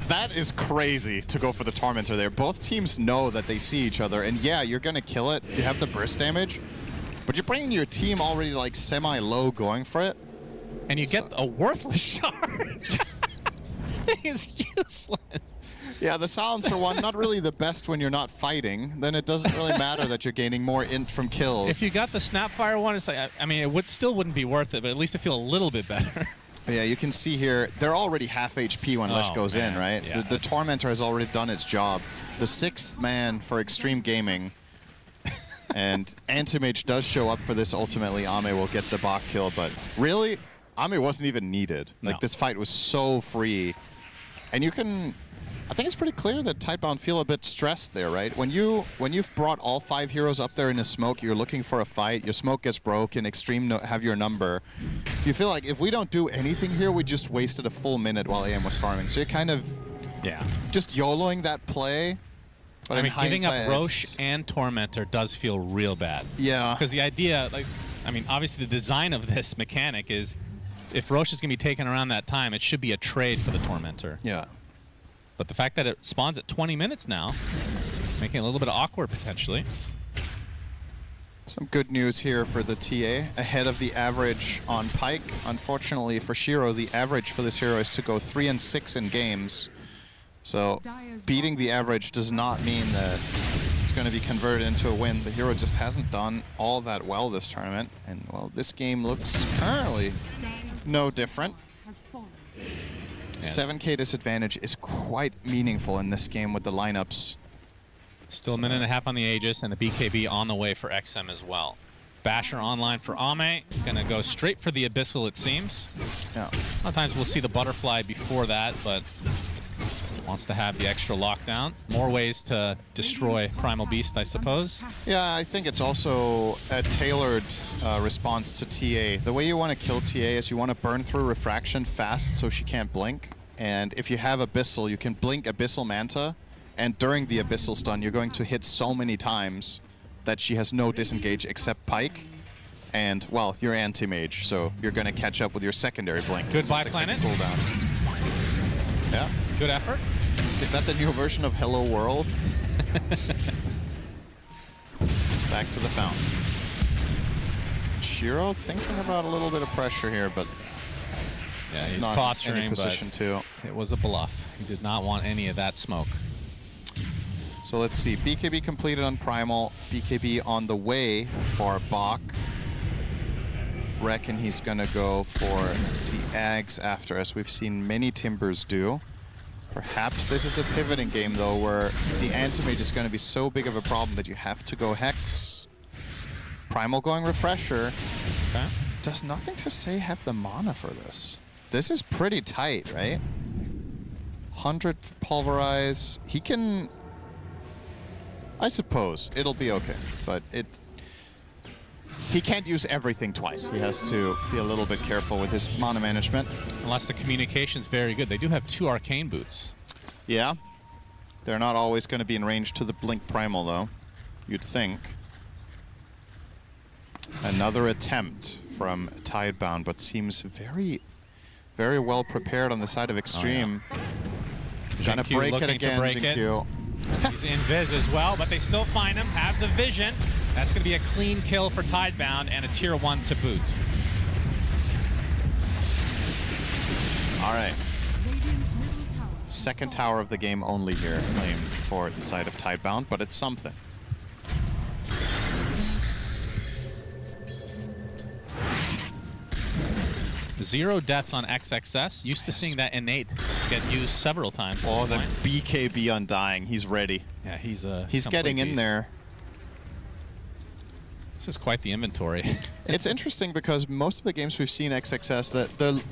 Speaker 5: that is crazy to go for the Tormentor there. Both teams know that they see each other, and yeah, you're going to kill it. You have the burst damage, but you're bringing your team already like semi-low going for it.
Speaker 6: And you get a worthless charge. It's useless.
Speaker 5: Yeah, the silencer one, not really the best when you're not fighting. Then it doesn't really matter that you're gaining more int from kills.
Speaker 6: If you got the Snapfire one, it's like, I mean, it still wouldn't be worth it, but at least it feel a little bit better.
Speaker 5: Yeah, you can see here, they're already half HP when Lesh goes in, right?
Speaker 6: Yeah,
Speaker 5: so the Tormentor has already done its job. The 6th man for Xtreme Gaming. And Antimage does show up for this. Ultimately, Ame will get the bot kill, but really, Ame wasn't even needed. Like, this fight was so free. And you can, I think it's pretty clear that Tidebound feel a bit stressed there, right? When you've brought all 5 heroes up there in a smoke, you're looking for a fight, your smoke gets broken, Xtreme have your number. You feel like if we don't do anything here, we just wasted a full minute while AM was farming. So you're kind of just YOLOing that play But
Speaker 6: I mean, giving up
Speaker 5: hindsight,
Speaker 6: Roche and Tormentor does feel real bad.
Speaker 5: Yeah.
Speaker 6: Because the idea, like, I mean, obviously the design of this mechanic is if Roche is going to be taken around that time, it should be a trade for the Tormentor.
Speaker 5: Yeah.
Speaker 6: But the fact that it spawns at 20 minutes now, making it a little bit awkward potentially.
Speaker 5: Some good news here for the TA, ahead of the average on Pyke. Unfortunately for Shiro, the average for this hero is to go 3 and 6 in games. So beating the average does not mean that it's going to be converted into a win. The hero just hasn't done all that well this tournament. And, well, this game looks currently no different. 7k disadvantage is quite meaningful in this game with the lineups.
Speaker 6: Still a minute and a half on the Aegis, and the BKB on the way for XM as well. Basher online for Ame. Gonna go straight for the Abyssal, it seems.
Speaker 5: Yeah.
Speaker 6: Sometimes we'll see the Butterfly before that, but wants to have the extra lockdown. More ways to destroy Primal Beast, I suppose.
Speaker 5: Yeah, I think it's also a tailored response to TA. The way you want to kill TA is you want to burn through Refraction fast so she can't blink. And if you have Abyssal, you can blink Abyssal Manta, and during the Abyssal stun, you're going to hit so many times that she has no disengage except Pyke. And, well, you're anti-mage, so you're going to catch up with your secondary blink.
Speaker 6: Goodbye, Planet.
Speaker 5: Cooldown. Yeah.
Speaker 6: Good effort.
Speaker 5: Is that the new version of Hello World? Back to the fountain. Shiro thinking about a little bit of pressure here, but
Speaker 6: yeah, he's
Speaker 5: not
Speaker 6: posturing,
Speaker 5: in any position to.
Speaker 6: It was a bluff. He did not want any of that smoke.
Speaker 5: So let's see. BKB completed on Primal. BKB on the way for Bach. Reckon he's going to go for the Ags after, as we've seen many Timbers do. Perhaps this is a pivoting game, though, where the anti-mage is going to be so big of a problem that you have to go Hex. Primal going Refresher.
Speaker 6: Okay.
Speaker 5: Does Nothing to Say have the mana for this? This is pretty tight, right? 100 Pulverize. He can... I suppose it'll be okay, but he can't use everything twice. He has to be a little bit careful with his mana management.
Speaker 6: Unless the communication's very good. They do have 2 Arcane Boots.
Speaker 5: Yeah. They're not always going to be in range to the Blink Primal, though, you'd think. Another attempt from Tidebound, but seems very, very well prepared on the side of Xtreme.
Speaker 6: Oh, yeah.
Speaker 5: Trying to break it again, Jinkyu.
Speaker 6: He's in Viz as well, but they still find him, have the vision. That's going to be a clean kill for Tidebound and a tier 1 to boot.
Speaker 5: All right. Second tower of the game only here, claimed for the side of Tidebound, but it's something.
Speaker 6: Zero deaths on XXS. Used to seeing that innate get used several times.
Speaker 5: Oh, the BKB Undying. He's ready.
Speaker 6: Yeah, he's
Speaker 5: getting in
Speaker 6: beast.
Speaker 5: there.
Speaker 6: This is quite the inventory.
Speaker 5: It's interesting because most of the games we've seen XXS, that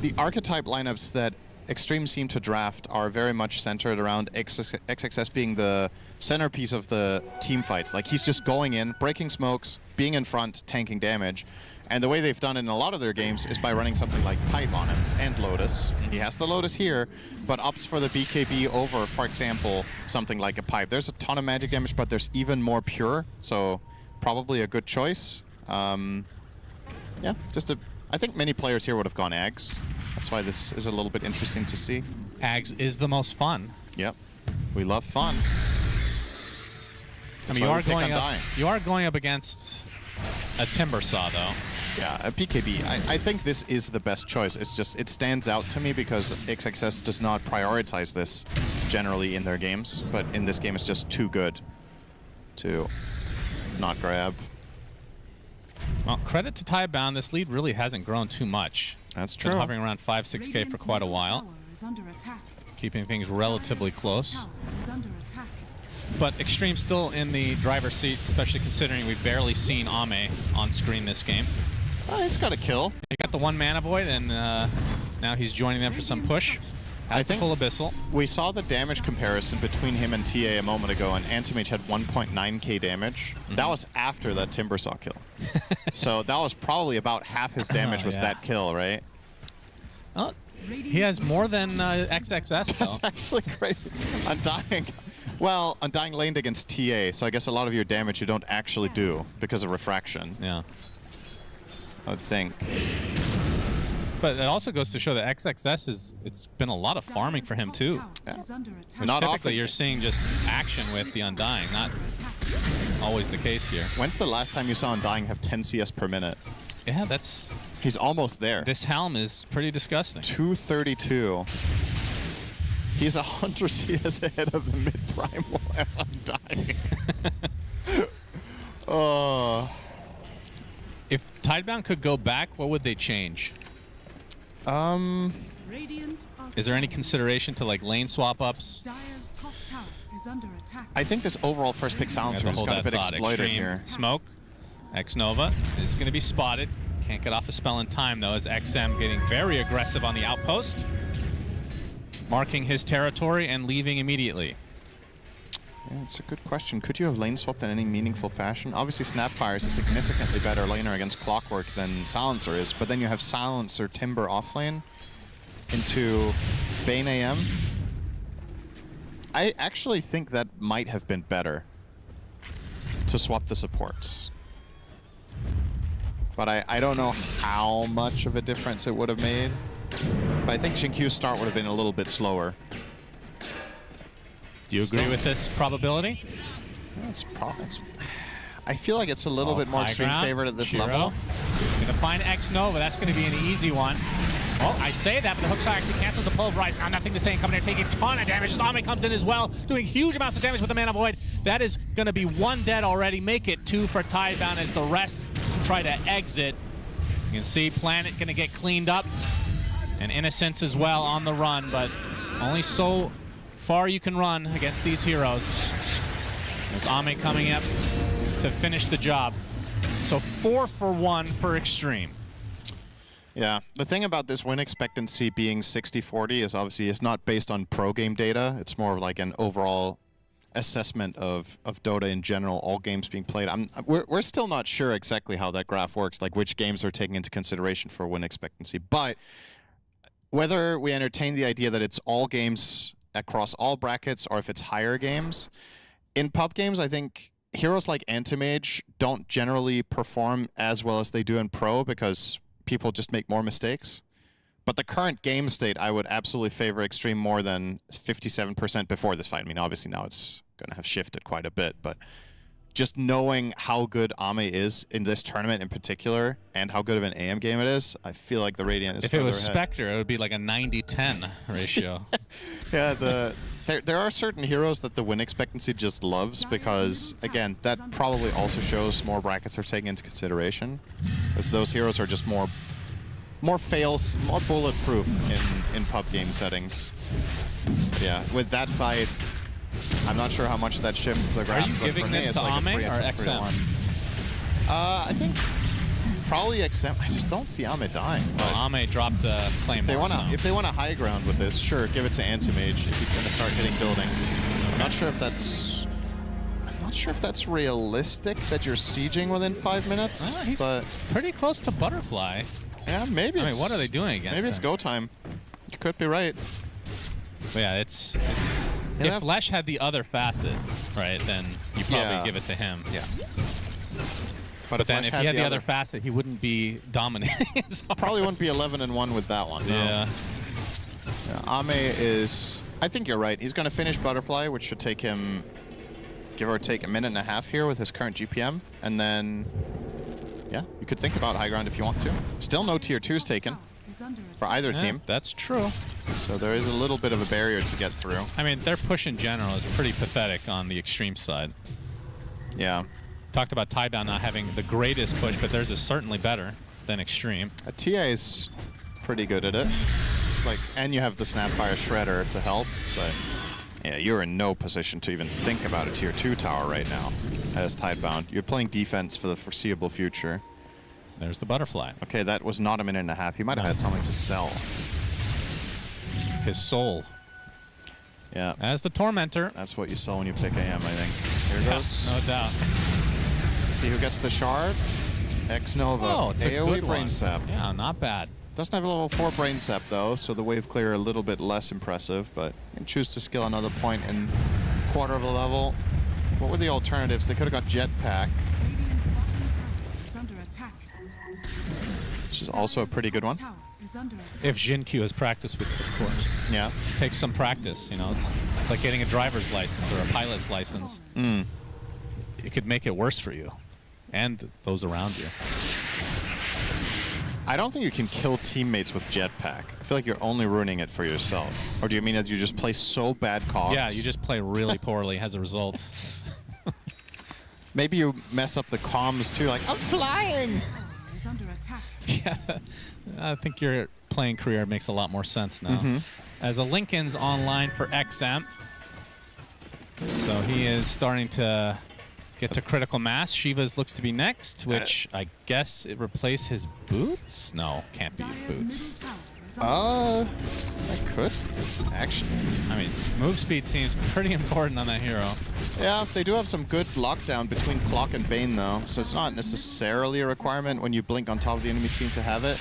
Speaker 5: the archetype lineups that Xtreme seem to draft are very much centered around XXS being the centerpiece of the team fights. Like, he's just going in, breaking smokes, being in front, tanking damage. And the way they've done it in a lot of their games is by running something like Pipe on him and Lotus. He has the Lotus here, but opts for the BKB over, for example, something like a Pipe. There's a ton of magic damage, but there's even more pure, so probably a good choice. Yeah, I think many players here would have gone Ags. That's why this is a little bit interesting to see.
Speaker 6: Ags is the most fun.
Speaker 5: Yep, we love fun.
Speaker 6: I mean, you are going up against a Timbersaw, though.
Speaker 5: Yeah, a BKB. I think this is the best choice. It's just, it stands out to me because XXS does not prioritize this generally in their games, but in this game it's just too good to not grab.
Speaker 6: Well, credit to Tidebound, this lead really hasn't grown too much.
Speaker 5: That's true.
Speaker 6: Been hovering around 5-6k for quite a while, keeping things relatively close. But Xtreme still in the driver's seat, especially considering we've barely seen Ame on screen this game.
Speaker 5: He's got a kill.
Speaker 6: He got the 1 mana void, and now he's joining them for some push.
Speaker 5: I think
Speaker 6: full Abyssal.
Speaker 5: We saw the damage comparison between him and TA a moment ago, and Antimage had 1.9k damage. That was after that Timbersaw kill. So that was probably about half his damage was that kill, right?
Speaker 6: Oh, he has more than XXS, though.
Speaker 5: That's actually crazy. Undying. Well, Undying laned against TA, so I guess a lot of your damage you don't actually do because of refraction.
Speaker 10: Yeah.
Speaker 5: I would think.
Speaker 10: But it also goes to show that XXS it's been a lot of farming for him too.
Speaker 5: Yeah.
Speaker 10: Which
Speaker 5: Not
Speaker 10: typically
Speaker 5: often.
Speaker 10: you're seeing just action with the Undying, not always the case here.
Speaker 5: When's the last time you saw Undying have 10 CS per minute?
Speaker 10: Yeah, that's...
Speaker 5: He's almost there.
Speaker 10: This helm is pretty disgusting.
Speaker 5: 232. He's 100 CS ahead of the mid-primal as Undying.
Speaker 10: If Tidebound could go back, what would they change? Is there any consideration to like lane swap ups?
Speaker 5: I think this overall first pick silencer has got a bit exploited here.
Speaker 10: Smoke. X-Nova is going to be spotted. Can't get off a spell in time though, as XM getting very aggressive on the outpost. Marking his territory and leaving immediately.
Speaker 5: Yeah, it's a good question. Could you have lane swapped in any meaningful fashion? Obviously, Snapfire is a significantly better laner against Clockwork than Silencer is, but then you have Silencer Timber offlane into Bane AM. I actually think that might have been better to swap the supports. But I don't know how much of a difference it would have made. But I think Xinqiu's start would have been a little bit slower.
Speaker 10: Do you agree with this probability?
Speaker 5: I feel like it's a little bit more extreme favorite at this level.
Speaker 10: Gonna find X-Nova. That's gonna be an easy one. Well, I say that, but the Hookstar actually cancels the pulverize. Now nothing to say, coming in, taking a ton of damage. Ame comes in as well, doing huge amounts of damage with the Mana Void. That is gonna be 1 dead already. Make it 2 for Tidebound as the rest try to exit. You can see Planet gonna get cleaned up. And Innocence as well on the run, but only so far you can run against these heroes. As Ame coming up to finish the job. So 4 for 1 for Xtreme.
Speaker 5: Yeah, the thing about this win expectancy being 60-40 is obviously it's not based on pro game data. It's more like an overall assessment of Dota in general, all games being played. We're still not sure exactly how that graph works, like which games are taken into consideration for win expectancy. But whether we entertain the idea that it's all games across all brackets or if it's higher games, in pub games, I think heroes like Antimage don't generally perform as well as they do in pro because people just make more mistakes. But the current game state, I would absolutely favor Xtreme more than 57% before this fight. I mean, obviously now it's going to have shifted quite a bit, but just knowing how good Ame is in this tournament in particular and how good of an AM game it is, I feel like the Radiant is
Speaker 10: If it was
Speaker 5: ahead.
Speaker 10: Spectre, it would be like a 90-10 ratio.
Speaker 5: Yeah, there are certain heroes that the win expectancy just loves because, again, that probably also shows more brackets are taken into consideration. Because those heroes are just more fails, more bulletproof in pub game settings. But yeah, with that fight, I'm not sure how much that shifts the graph.
Speaker 10: Are you giving this to Ame or XM?
Speaker 5: I think probably XM. I just don't see Ame dying.
Speaker 10: Well, Ame dropped a Claymore.
Speaker 5: If they want a high ground with this, sure, give it to Antimage if he's going to start hitting buildings. I'm not sure if that's realistic that you're sieging within 5 minutes.
Speaker 10: He's
Speaker 5: but
Speaker 10: pretty close to Butterfly.
Speaker 5: Yeah, maybe.
Speaker 10: I mean, what are they doing against
Speaker 5: Maybe it's
Speaker 10: him?
Speaker 5: go time. You could be right.
Speaker 10: But yeah, it's. If Lesh had the other facet, right, then you probably give it to him.
Speaker 5: Yeah.
Speaker 10: But then if he had the other facet, he wouldn't be dominating.
Speaker 5: Probably wouldn't be 11-1 with that one. No.
Speaker 10: Yeah.
Speaker 5: Ame is. I think you're right. He's going to finish Butterfly, which should take him, give or take, a minute and a half here with his current GPM, and then. Yeah, you could think about high ground if you want to. Still no tier 2s taken for either team.
Speaker 10: That's true.
Speaker 5: So there is a little bit of a barrier to get through.
Speaker 10: I mean, their push in general is pretty pathetic on the Xtreme side.
Speaker 5: Yeah.
Speaker 10: Talked about Tidebound not having the greatest push, but theirs is certainly better than Xtreme.
Speaker 5: A TA is pretty good at it. It's like, and you have the Snapfire Shredder to help, but yeah, you're in no position to even think about a tier 2 tower right now as Tidebound. You're playing defense for the foreseeable future.
Speaker 10: There's the Butterfly.
Speaker 5: Okay, that was not a minute and a half. He might have had something to sell.
Speaker 10: His soul.
Speaker 5: Yeah.
Speaker 10: As the Tormentor.
Speaker 5: That's what you sell when you pick AM, I think. Here goes.
Speaker 10: No doubt.
Speaker 5: Let's see who gets the shard. X-Nova.
Speaker 10: Oh, it's a
Speaker 5: AoE
Speaker 10: good
Speaker 5: Brain
Speaker 10: one.
Speaker 5: Sap.
Speaker 10: Yeah, not bad.
Speaker 5: Doesn't have a level 4 Brain Sap though, so the wave clear a little bit less impressive, but you can choose to skill another point and quarter of a level. What were the alternatives? They could have got Jetpack, which is also a pretty good one.
Speaker 6: If Jinkyu has practiced with it, of course.
Speaker 5: Yeah.
Speaker 6: Takes some practice, you know. It's like getting a driver's license or a pilot's license. It could make it worse for you and those around you.
Speaker 5: I don't think you can kill teammates with Jetpack. I feel like you're only ruining it for yourself. Or do you mean that you just play so bad cogs?
Speaker 6: Yeah, you just play really poorly as a result.
Speaker 5: Maybe you mess up the comms too, like, I'm flying!
Speaker 6: Yeah, I think your playing career makes a lot more sense now. As a Lincoln's online for XM. So he is starting to get to critical mass. Shivas looks to be next, which I guess it replaced his boots? No, can't be boots.
Speaker 5: That could, actually.
Speaker 6: I mean, move speed seems pretty important on that hero.
Speaker 5: Yeah, they do have some good lockdown between Clock and Bane, though, so it's not necessarily a requirement when you blink on top of the enemy team to have it.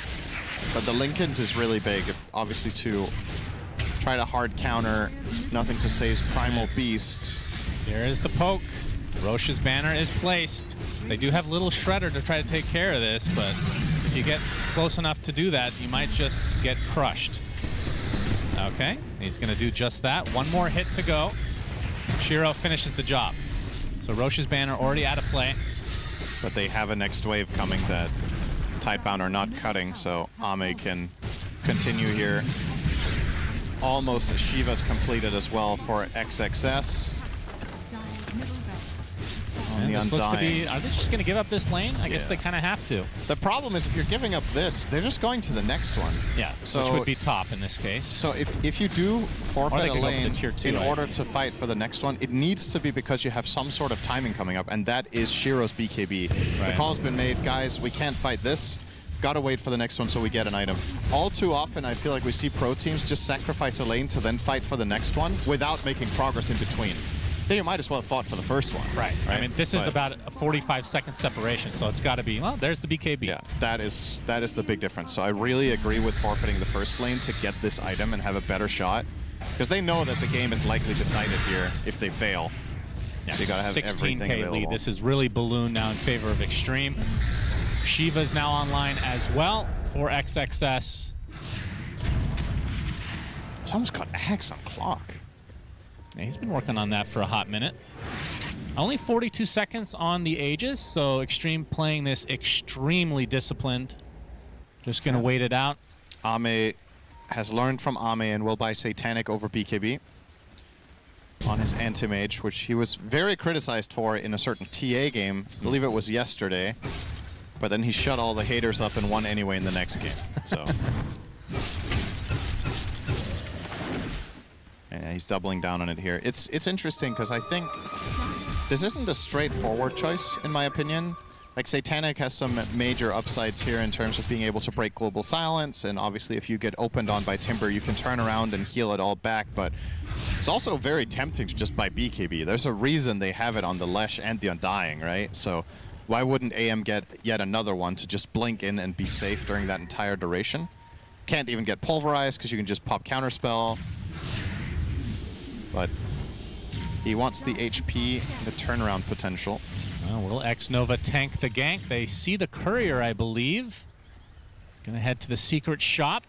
Speaker 5: But the Lincoln's is really big, obviously, to try to hard counter Nothing to Say's Primal Beast.
Speaker 6: Here is the poke. Roche's banner is placed. They do have Little Shredder to try to take care of this, but if you get close enough to do that, you might just get crushed. Okay, he's going to do just that. One more hit to go. Shiro finishes the job. So Roche's banner already out of play.
Speaker 5: But they have a next wave coming that Tidebound are not cutting, so Ame can continue here. Almost Shiva's completed as well for XXS. On the Undying.
Speaker 6: Are they just going to give up this lane? I guess they kind of have to.
Speaker 5: The problem is if you're giving up this, they're just going to the next one.
Speaker 6: Yeah, so, which would be top in this case.
Speaker 5: So if you do forfeit a lane in order to fight for the next one, it needs to be because you have some sort of timing coming up, and that is Shiro's BKB. Right. The call's been made, guys, we can't fight this. Gotta wait for the next one so we get an item. All too often, I feel like we see pro teams just sacrifice a lane to then fight for the next one without making progress in between. Then you might as well have fought for the first one.
Speaker 6: Right. I mean, this is about a 45-second separation, so it's got to be, well, there's the BKB.
Speaker 5: Yeah, that is the big difference. So I really agree with forfeiting the first lane to get this item and have a better shot, because they know that the game is likely decided here if they fail. Yeah, so you got to have everything available.
Speaker 6: Lead. This is really ballooned now in favor of Xtreme. Shiva's now online as well for XXS.
Speaker 5: Someone's got Axe on Clock.
Speaker 6: Yeah, he's been working on that for a hot minute. Only 42 seconds on the Aegis, so Xtreme playing this extremely disciplined. Just going to wait it out.
Speaker 5: Ame has learned from Ame and will buy Satanic over BKB on his Anti-Mage, which he was very criticized for in a certain TA game. I believe it was yesterday. But then he shut all the haters up and won anyway in the next game. So. Yeah, he's doubling down on it here. It's interesting because I think this isn't a straightforward choice, in my opinion. Like, Satanic has some major upsides here in terms of being able to break Global Silence, and obviously if you get opened on by Timber, you can turn around and heal it all back, but it's also very tempting to just buy BKB. There's a reason they have it on the Lesh and the Undying, right? So why wouldn't AM get yet another one to just blink in and be safe during that entire duration? Can't even get Pulverized because you can just pop Counterspell. But he wants the HP, the turnaround potential.
Speaker 6: Well, will X-Nova tank the gank? They see the courier, I believe. Gonna head to the secret shop.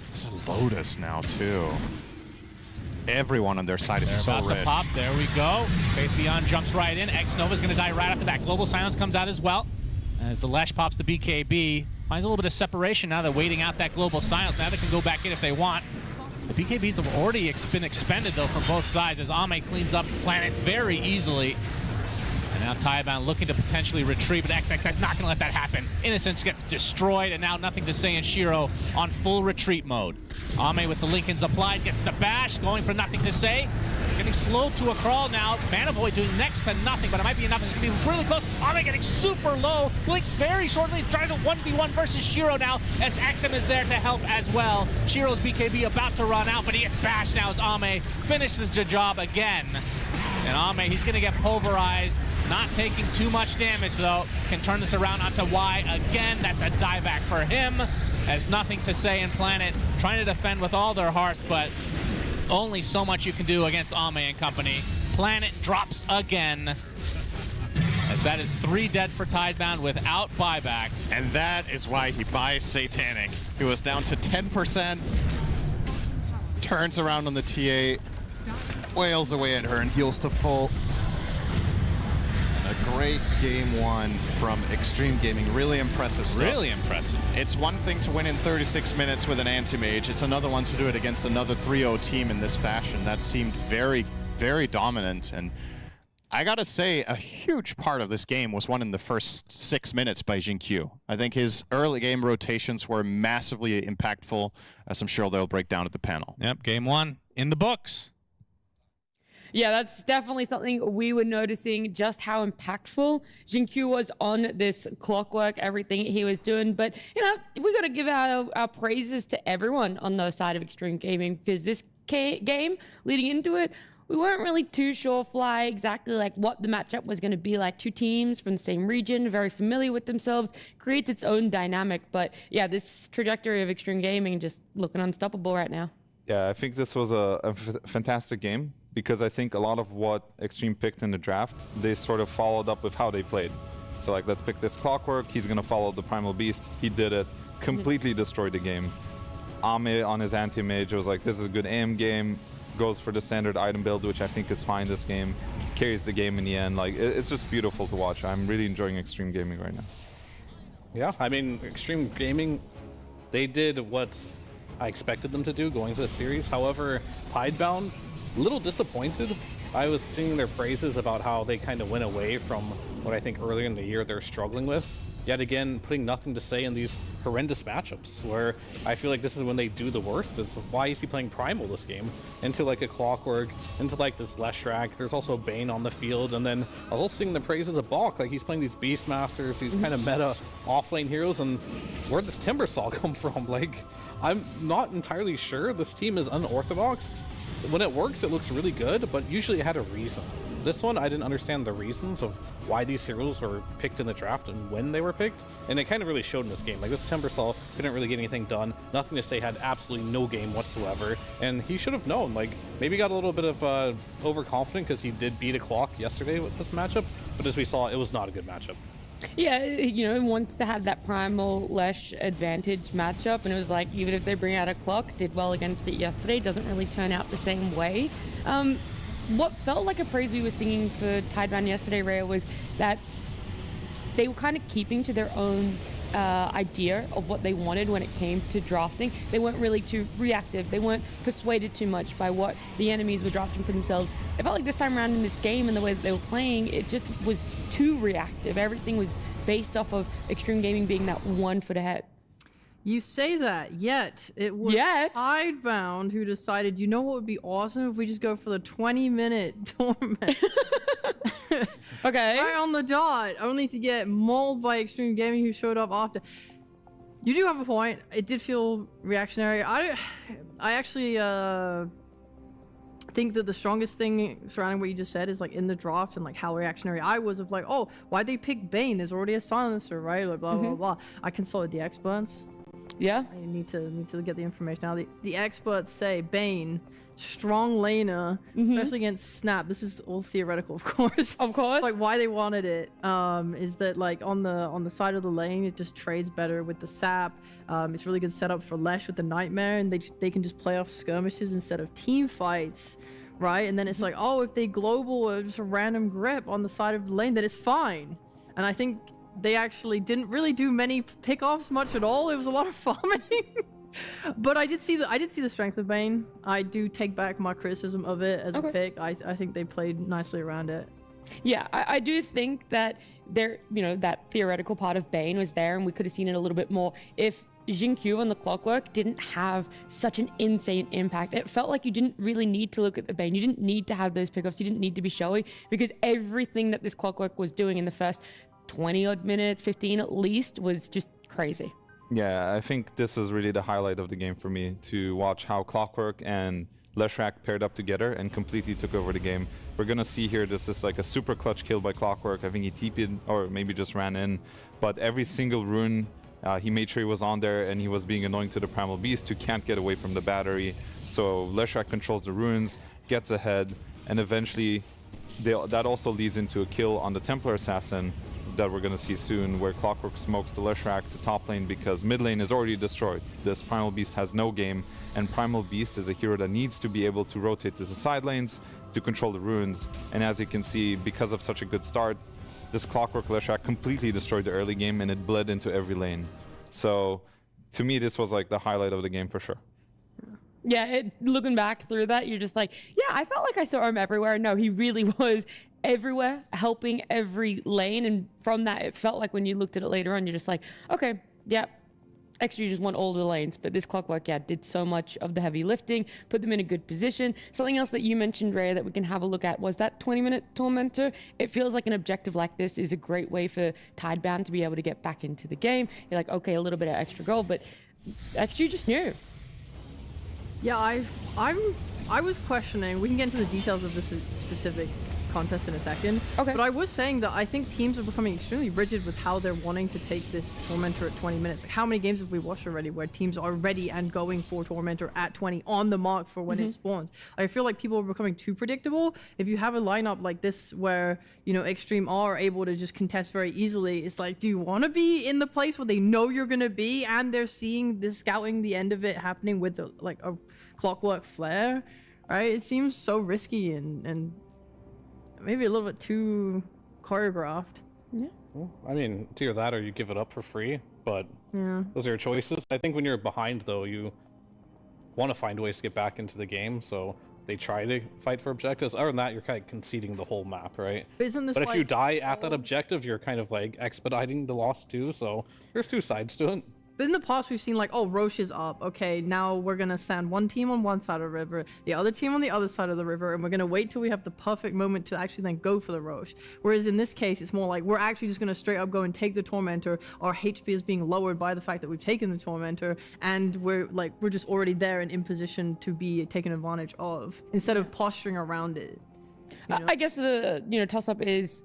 Speaker 5: There's a Lotus now, too. Everyone on their side is so
Speaker 6: about
Speaker 5: rich.
Speaker 6: To pop. There we go. Faith Beyond jumps right in. X-Nova's gonna die right after that. Global Silence comes out as well. As the Lesh pops the BKB. Finds a little bit of separation now. They're waiting out that Global Silence. Now they can go back in if they want. The BKBs have already been expended, though, from both sides as Ame cleans up the planet very easily. And now Tidebound looking to potentially retreat, but XXS not going to let that happen. Innocence gets destroyed, and now Nothing to Say and Shiro on full retreat mode. Ame with the Lincolns applied, gets the bash, going for Nothing to Say. Getting slowed to a crawl now. Manavoid doing next to nothing, but it might be enough. It's going to be really close. Ame getting super low. Blinks very shortly. Trying to 1v1 versus Shiro now, as XM is there to help as well. Shiro's BKB about to run out, but he gets bashed now as Ame finishes the job again. And Ame, he's going to get pulverized. Not taking too much damage, though. Can turn this around onto Y again. That's a dieback for him. As Nothing to Say and Planet trying to defend with all their hearts, but only so much you can do against Ame and company. Planet drops again, as that is 3 dead for Tidebound without buyback.
Speaker 5: And that is why he buys Satanic. He was down to 10%, turns around on the TA, wails away at her and heals to full. A great game 1 from Xtreme Gaming. Really impressive stuff.
Speaker 6: Really impressive.
Speaker 5: It's one thing to win in 36 minutes with an anti-mage. It's another one to do it against another 3-0 team in this fashion. That seemed very, very dominant. And I gotta say, a huge part of this game was won in the first 6 minutes by Jinkyu. I think his early game rotations were massively impactful, as I'm sure they'll break down at the panel.
Speaker 6: Yep, game 1 in the books.
Speaker 9: Yeah, that's definitely something we were noticing, just how impactful Jinkyu was on this clockwork, everything he was doing. But, you know, we got to give our praises to everyone on the side of Xtreme Gaming, because this game, leading into it, we weren't really too sure, Fly, exactly like what the matchup was going to be like. 2 teams from the same region, very familiar with themselves, creates its own dynamic. But yeah, this trajectory of Xtreme Gaming just looking unstoppable right now.
Speaker 12: Yeah, I think this was a fantastic game, because I think a lot of what Xtreme picked in the draft, they sort of followed up with how they played. So like, let's pick this clockwork, he's going to follow the Primal Beast. He did it, completely destroyed the game. Ame on his anti-mage was like, this is a good AM game, goes for the standard item build, which I think is fine this game, carries the game in the end. Like, it's just beautiful to watch. I'm really enjoying Xtreme Gaming right now.
Speaker 10: Yeah, I mean, Xtreme Gaming, they did what I expected them to do going into the series. However, Tidebound, a little disappointed. I was seeing their praises about how they kind of went away from what I think earlier in the year they're struggling with. Yet again, putting nothing to say in these horrendous matchups, where I feel like this is when they do the worst. Is why is he playing Primal this game? Into like a Clockwork, into like this Leshrac. There's also Bane on the field, and then I was also seeing the praises of Balk. Like, he's playing these Beastmasters, these kind of meta offlane heroes, and where'd this Timbersaw come from? Like, I'm not entirely sure. This team is unorthodox. When it works, it looks really good, but usually it had a reason. This one, I didn't understand the reasons of why these heroes were picked in the draft and when they were picked, and it kind of really showed in this game. Like, this Timbersaw couldn't really get anything done, nothing to say, had absolutely no game whatsoever, and he should have known. Like, maybe got a little bit of overconfident because he did beat a clock yesterday with this matchup, but as we saw, it was not a good matchup.
Speaker 9: Yeah, you know, wants to have that Primal Lesh advantage matchup, and it was like, even if they bring out a clock, did well against it yesterday, doesn't really turn out the same way. What felt like a praise we were singing for Tidebound yesterday, Rhea, was that they were kind of keeping to their own idea of what they wanted when it came to drafting. They weren't really too reactive. They weren't persuaded too much by what the enemies were drafting for themselves. I felt like this time around in this game and the way that they were playing, it just was too reactive. Everything was based off of Xtreme Gaming being that 1 foot ahead.
Speaker 11: You say that, yet it was Tidebound who decided, you know what would be awesome if we just go for the 20-minute tournament.
Speaker 9: Okay.
Speaker 11: Right on the dot, only to get mauled by Xtreme Gaming, who showed up after. You do have a point. It did feel reactionary. I actually think that the strongest thing surrounding what you just said is like in the draft and like how reactionary I was of like, oh, why'd they pick Bane? There's already a silencer, right? Like blah blah blah. I consulted the experts.
Speaker 9: Yeah.
Speaker 11: I need to get the information now. The experts say Bane, strong laner, especially against Snap. This is all theoretical, of course.
Speaker 9: Of course.
Speaker 11: Like, why they wanted it is that like on the side of the lane, it just trades better with the sap. It's really good setup for Lesh with the Nightmare, and they can just play off skirmishes instead of team fights, right? And then it's like, oh, if they global or just a random grip on the side of the lane, then it's fine. And I think they actually didn't really do many pickoffs much at all. It was a lot of farming. But I did see the strengths of Bane. I do take back my criticism of it as a pick. I think they played nicely around it.
Speaker 9: Yeah, I do think that that theoretical part of Bane was there, and we could have seen it a little bit more if Jinkyu and the Clockwork didn't have such an insane impact. It felt like you didn't really need to look at the Bane. You didn't need to have those pickoffs. You didn't need to be showy, because everything that this Clockwork was doing in the first 20 odd minutes, 15 at least, was just crazy.
Speaker 12: Yeah, I think this is really the highlight of the game for me, to watch how Clockwork and Leshrac paired up together and completely took over the game. We're gonna see here, this is like a super clutch kill by Clockwork. I think he TP'd or maybe just ran in, but every single rune He made sure he was on there, and he was being annoying to the Primal Beast, who can't get away from the battery. So Leshrac controls the runes, gets ahead, and eventually that also leads into a kill on the Templar Assassin that we're going to see soon, where Clockwork smokes the Leshrac to top lane because mid lane is already destroyed. This Primal Beast has no game, and Primal Beast is a hero that needs to be able to rotate to the side lanes to control the runes. And as you can see, because of such a good start, this Clockwork Leshrac completely destroyed the early game, and it bled into every lane. So to me, this was like the highlight of the game for sure.
Speaker 9: Yeah, looking back through that, you're just like, yeah, I felt like I saw him everywhere. No, he really was everywhere, helping every lane. And from that, it felt like when you looked at it later on, you're just like, okay, yeah, XG just won all the lanes. But this Clockwork, yeah, did so much of the heavy lifting, put them in a good position. Something else that you mentioned, Ray, that we can have a look at was that 20-minute Tormentor. It feels like an objective like this is a great way for Tidebound to be able to get back into the game. You're like, okay, a little bit of extra gold, but XG just knew.
Speaker 11: Yeah, I was questioning. We can get into the details of this specific contest in a second.
Speaker 9: Okay.
Speaker 11: But I was saying that I think teams are becoming extremely rigid with how they're wanting to take this Tormentor at 20 minutes. Like, how many games have we watched already where teams are ready and going for Tormentor at 20 on the mark for when it spawns? I feel like people are becoming too predictable. If you have a lineup like this where, you know, Xtreme are able to just contest very easily, it's like, do you want to be in the place where they know you're going to be and they're seeing this scouting the end of it happening with a Clockwork Flare? Right? It seems so risky and maybe a little bit too choreographed.
Speaker 9: Yeah.
Speaker 10: Well, I mean, it's either that or you give it up for free, but those are your choices. I think when you're behind, though, you want to find ways to get back into the game, so they try to fight for objectives. Other than that, you're kind of conceding the whole map, right?
Speaker 11: But isn't this
Speaker 10: if you die at that objective, you're kind of like expediting the loss too, so there's two sides to it.
Speaker 11: But in the past, we've seen like, oh, Roche is up. Okay, now we're going to stand one team on one side of the river, the other team on the other side of the river, and we're going to wait till we have the perfect moment to actually then go for the Roche. Whereas in this case, it's more like we're actually just going to straight up go and take the Tormentor. Our HP is being lowered by the fact that we've taken the Tormentor, and we're just already there and in position to be taken advantage of, instead of posturing around it. You know?
Speaker 9: I guess the toss-up is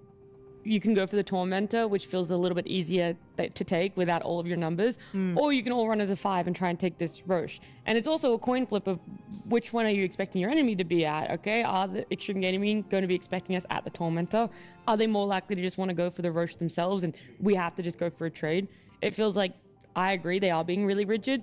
Speaker 9: you can go for the Tormentor, which feels a little bit easier to take without all of your numbers, or you can all run as a 5 and try and take this Roche. And it's also a coin flip of which one are you expecting your enemy to be at, okay? Are the Xtreme Gaming going to be expecting us at the Tormentor? Are they more likely to just want to go for the Roche themselves and we have to just go for a trade? It feels like, I agree, they are being really rigid,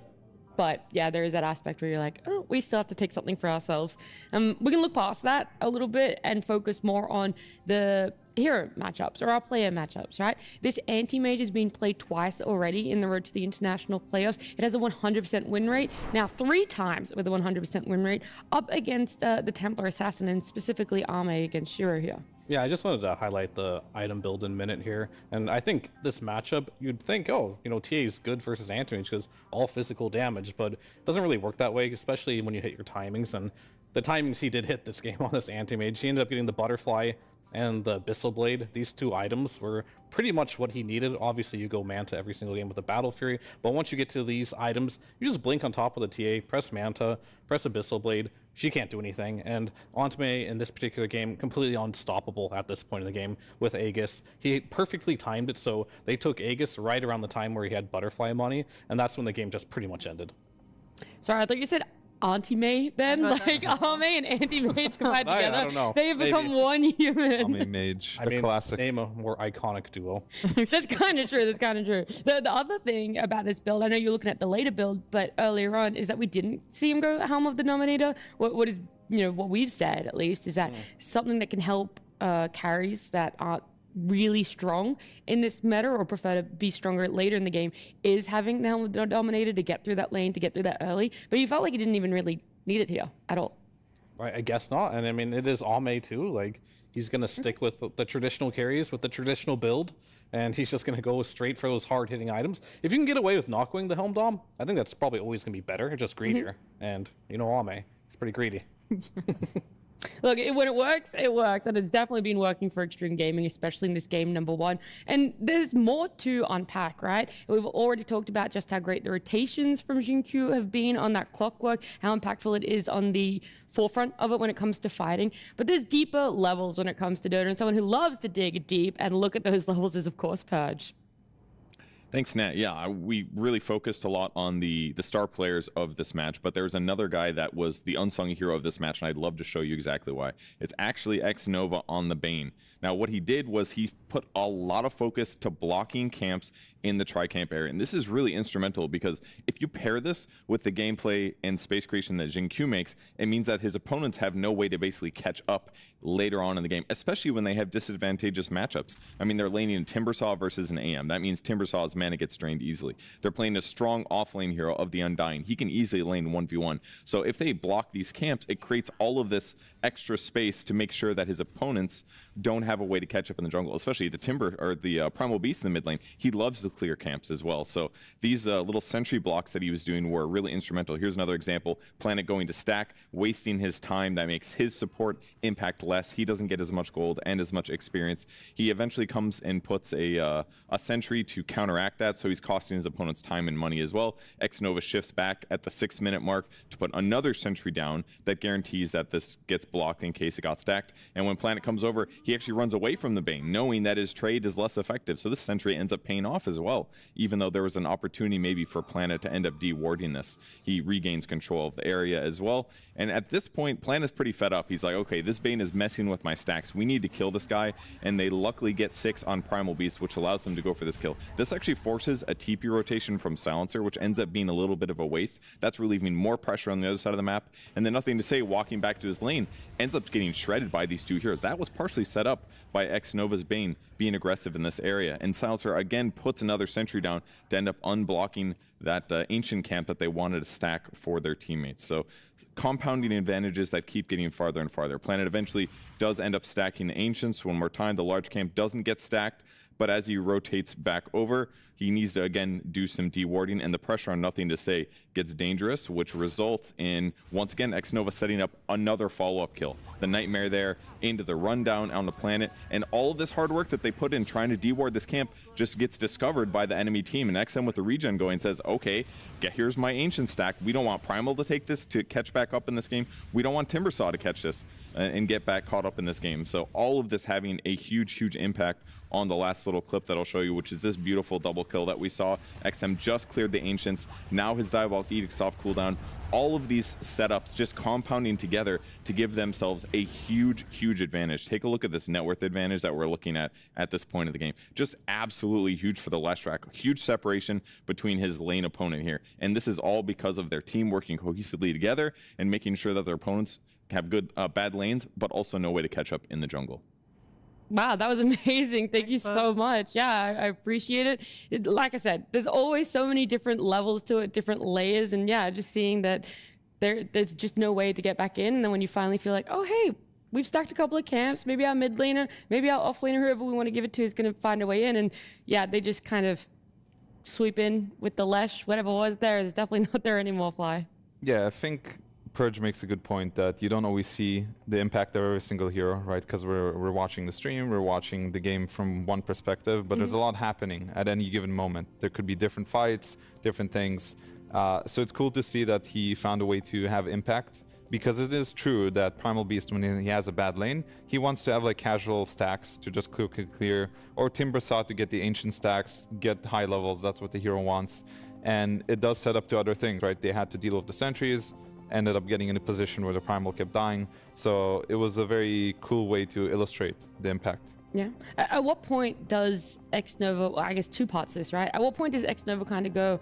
Speaker 9: but yeah, there is that aspect where you're like, oh, we still have to take something for ourselves. We can look past that a little bit and focus more on the hero matchups or our player matchups, right? This anti-mage has been played twice already in the road to the international playoffs. It has a 100% win rate. Now 3 times with a 100% win rate up against the Templar Assassin and specifically Ame against Shiro here.
Speaker 10: Yeah, I just wanted to highlight the item build in minute here. And I think this matchup, you'd think, oh, you know, TA is good versus anti-mage because all physical damage, but it doesn't really work that way, especially when you hit your timings. And the timings he did hit this game on this anti-mage, he ended up getting the Butterfly and the Abyssal Blade. These 2 items were pretty much what he needed. Obviously, you go Manta every single game with the Battle Fury, but once you get to these items, you just blink on top of the TA, press Manta, press Abyssal Blade. She can't do anything, and Antime in this particular game, completely unstoppable at this point in the game with Aegis. He perfectly timed it, so they took Aegis right around the time where he had Butterfly money, and that's when the game just pretty much ended.
Speaker 9: Sorry, I thought you said Anti-May then? Like Ame and Anti-Mage combined together?
Speaker 10: I don't know.
Speaker 9: They have become one human.
Speaker 12: Ame Mage,
Speaker 10: I mean,
Speaker 12: classic.
Speaker 10: Name a more iconic duo.
Speaker 9: That's kind of true. That's kind of true. The other thing about this build, I know you're looking at the later build, but earlier on, is that we didn't see him go Helm of the Dominator. What is, what we've said at least, is that something that can help carries that aren't really strong in this meta or prefer to be stronger later in the game is having the Helm of the Dominator to get through that lane, to get through that early. But you felt like you didn't even really need it here at all.
Speaker 10: Right, I guess not. And I mean, it is Ame too. Like, he's going to stick with the traditional carries, with the traditional build, and he's just going to go straight for those hard-hitting items. If you can get away with not going the Helm Dom, I think that's probably always going to be better, just greedier. And, Ame, he's pretty greedy.
Speaker 9: Look, when it works, and it's definitely been working for Xtreme Gaming, especially in this game number 1. And there's more to unpack, right? We've already talked about just how great the rotations from Jinkyu have been on that Clockwork, how impactful it is on the forefront of it when it comes to fighting. But there's deeper levels when it comes to Dota, and someone who loves to dig deep and look at those levels is, of course, Purge.
Speaker 13: Thanks, Nat. Yeah, we really focused a lot on the star players of this match, but there's another guy that was the unsung hero of this match, and I'd love to show you exactly why. It's actually xNova on the Bane. Now, what he did was he put a lot of focus to blocking camps in the tri-camp area, and this is really instrumental because if you pair this with the gameplay and space creation that Jin-Q makes, it means that his opponents have no way to basically catch up later on in the game, especially when they have disadvantageous matchups. I mean, they're laning a Timbersaw versus an AM. That means Timbersaw's mana gets drained easily. They're playing a strong offlane hero of the Undying. He can easily lane 1v1. So if they block these camps, it creates all of this extra space to make sure that his opponents don't have a way to catch up in the jungle, especially the Timber or the Primal Beast in the mid lane. He loves to clear camps as well. So these little sentry blocks that he was doing were really instrumental. Here's another example. Planet going to stack, wasting his time. That makes his support impact less. He doesn't get as much gold and as much experience. He eventually comes and puts a sentry to counteract that, so he's costing his opponents time and money as well. xNova shifts back at the 6-minute mark to put another sentry down that guarantees that this gets blocked in case it got stacked. And when Planet comes over, he actually runs away from the Bane, knowing that his trade is less effective. So this sentry ends up paying off as well, even though there was an opportunity maybe for Planet to end up dewarding this. He regains control of the area as well. And at this point, Planet's pretty fed up. He's like, okay, this Bane is messing with my stacks. We need to kill this guy. And they luckily get 6 on Primal Beast, which allows them to go for this kill. This actually forces a TP rotation from Silencer, which ends up being a little bit of a waste. That's relieving more pressure on the other side of the map. And then nothing to say, walking back to his lane, ends up getting shredded by these two heroes. That was partially set up by xNova's Bane being aggressive in this area. And Silencer again puts another sentry down to end up unblocking that ancient camp that they wanted to stack for their teammates. So compounding advantages that keep getting farther and farther. Planet eventually does end up stacking the ancients. One more time, the large camp doesn't get stacked, but as he rotates back over, he needs to again do some dewarding, and the pressure on nothing to say gets dangerous, which results in, once again, xNova setting up another follow-up kill. The Nightmare there into the rundown on the Planet, and all of this hard work that they put in trying to deward this camp just gets discovered by the enemy team, and XM with the regen going says, okay, here's my ancient stack. We don't want Primal to take this to catch back up in this game. We don't want Timbersaw to catch this and get back caught up in this game. So all of this having a huge impact on the last little clip that I'll show you, which is this beautiful double kill that we saw. XM just cleared the ancients. Now his Diabolic Edict's off cooldown. All of these setups just compounding together to give themselves a huge advantage. Take a look at this net worth advantage that we're looking at this point of the game. Just absolutely huge for the Leshrac. Huge separation between his lane opponent here. And this is all because of their team working cohesively together and making sure that their opponents have good bad lanes, but also no way to catch up in the jungle.
Speaker 9: Wow, that was amazing. Thank you so much. Yeah, I appreciate it. Like I said, there's always so many different levels to it, different layers. And yeah, just seeing that there's just no way to get back in. And then when you finally feel like, oh, hey, we've stacked a couple of camps. Maybe our mid laner, maybe our off laner, whoever we want to give it to is going to find a way in. And yeah, they just kind of sweep in with the Lesh. Whatever was there is definitely not there anymore, Fly.
Speaker 12: Yeah, I think Purge makes a good point that you don't always see the impact of every single hero, right? Because we're watching the stream, we're watching the game from one perspective, but there's a lot happening at any given moment. There could be different fights, different things. So it's cool to see that he found a way to have impact, because it is true that Primal Beast, when he has a bad lane, he wants to have like casual stacks to just clear, or Timbersaw to get the ancient stacks, get high levels. That's what the hero wants. And it does set up to other things, right? They had to deal with the sentries, ended up getting in a position where the Primal kept dying. So it was a very cool way to illustrate the impact.
Speaker 9: Yeah. At what point does xNova, well, I guess two parts to this, right? At what point does xNova kind of go,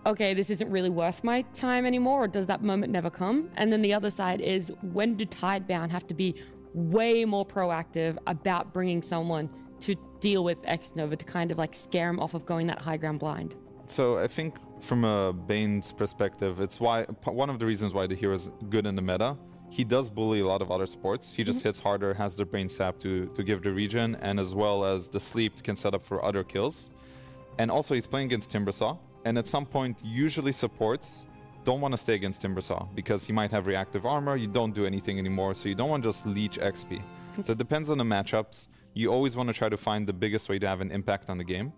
Speaker 9: okay, this isn't really worth my time anymore, or does that moment never come? And then the other side is, when do Tidebound have to be way more proactive about bringing someone to deal with xNova to kind of like scare him off of going that high ground blind?
Speaker 12: So I think from a Bane's perspective, it's why one of the reasons why the hero is good in the meta. He does bully a lot of other supports. He just hits harder, has the brain sap to give the regen, and as well as the sleep can set up for other kills. And also he's playing against Timbersaw, and at some point usually supports don't want to stay against Timbersaw because he might have reactive armor. You don't do anything anymore, so you don't want to just leech XP. So it depends on the matchups. You always want to try to find the biggest way to have an impact on the game.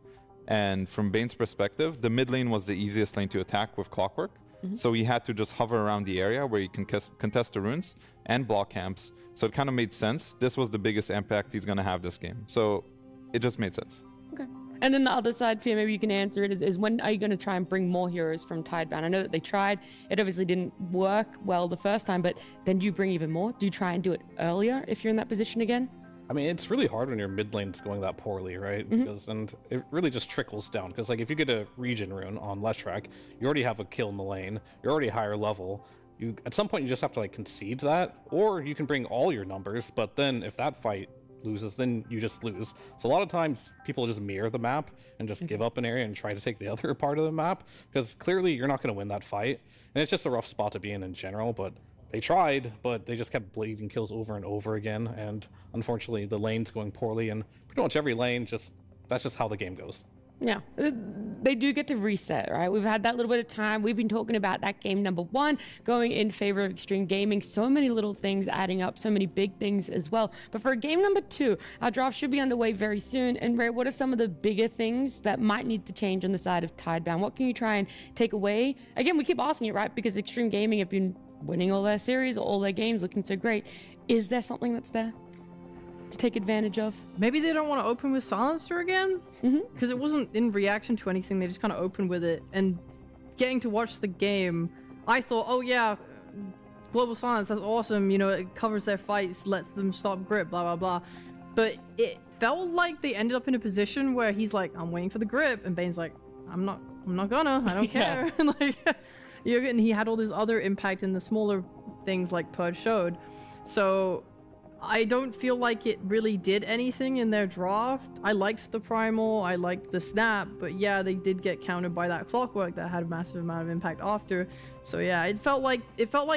Speaker 12: And from Bane's perspective, the mid lane was the easiest lane to attack with Clockwork. So he had to just hover around the area where he can contest the runes and block camps. So it kind of made sense. This was the biggest impact he's going to have this game. So it just made sense.
Speaker 9: Okay. And then the other side, Fear, maybe you can answer it, is when are you going to try and bring more heroes from Tidebound? I know that they tried. It obviously didn't work well the first time, but then do you bring even more? Do you try and do it earlier if you're in that position again?
Speaker 10: I mean, it's really hard when your mid lane's going that poorly, right? Because, and it really just trickles down. Because, like, if you get a regen rune on Leshrac, you already have a kill in the lane. You're already higher level. You at some point you just have to like concede that, or you can bring all your numbers. But then if that fight loses, then you just lose. So a lot of times people just mirror the map and just give up an area and try to take the other part of the map, because clearly you're not going to win that fight. And it's just a rough spot to be in general. But they tried, but they just kept bleeding kills over and over again, and unfortunately the lane's going poorly, and pretty much every lane, that's just how the game goes.
Speaker 9: Yeah, they do get to reset, right? We've had that little bit of time. We've been talking about that game number 1 going in favor of Xtreme Gaming. So many little things adding up, so many big things as well. But for game number 2, our draft should be underway very soon. And Ray, what are some of the bigger things that might need to change on the side of Tidebound? What can you try and take away? Again, we keep asking it, right? Because Xtreme Gaming have been winning all their series, all their games, looking so great. Is there something that's there to take advantage of?
Speaker 11: Maybe they don't want to open with Silencer again, because it wasn't in reaction to anything. They just kind of opened with it. And getting to watch the game, I thought, oh yeah, Global Silence, that's awesome. You know, it covers their fights, lets them stop grip, blah blah blah. But it felt like they ended up in a position where he's like, I'm waiting for the grip, and Bane's like, I'm not gonna, I don't care. And like, and he had all this other impact in the smaller things like Purge showed. So I don't feel like it really did anything in their draft. I liked the Primal, I liked the Snap, but yeah, they did get countered by that Clockwork that had a massive amount of impact after. So yeah, it felt like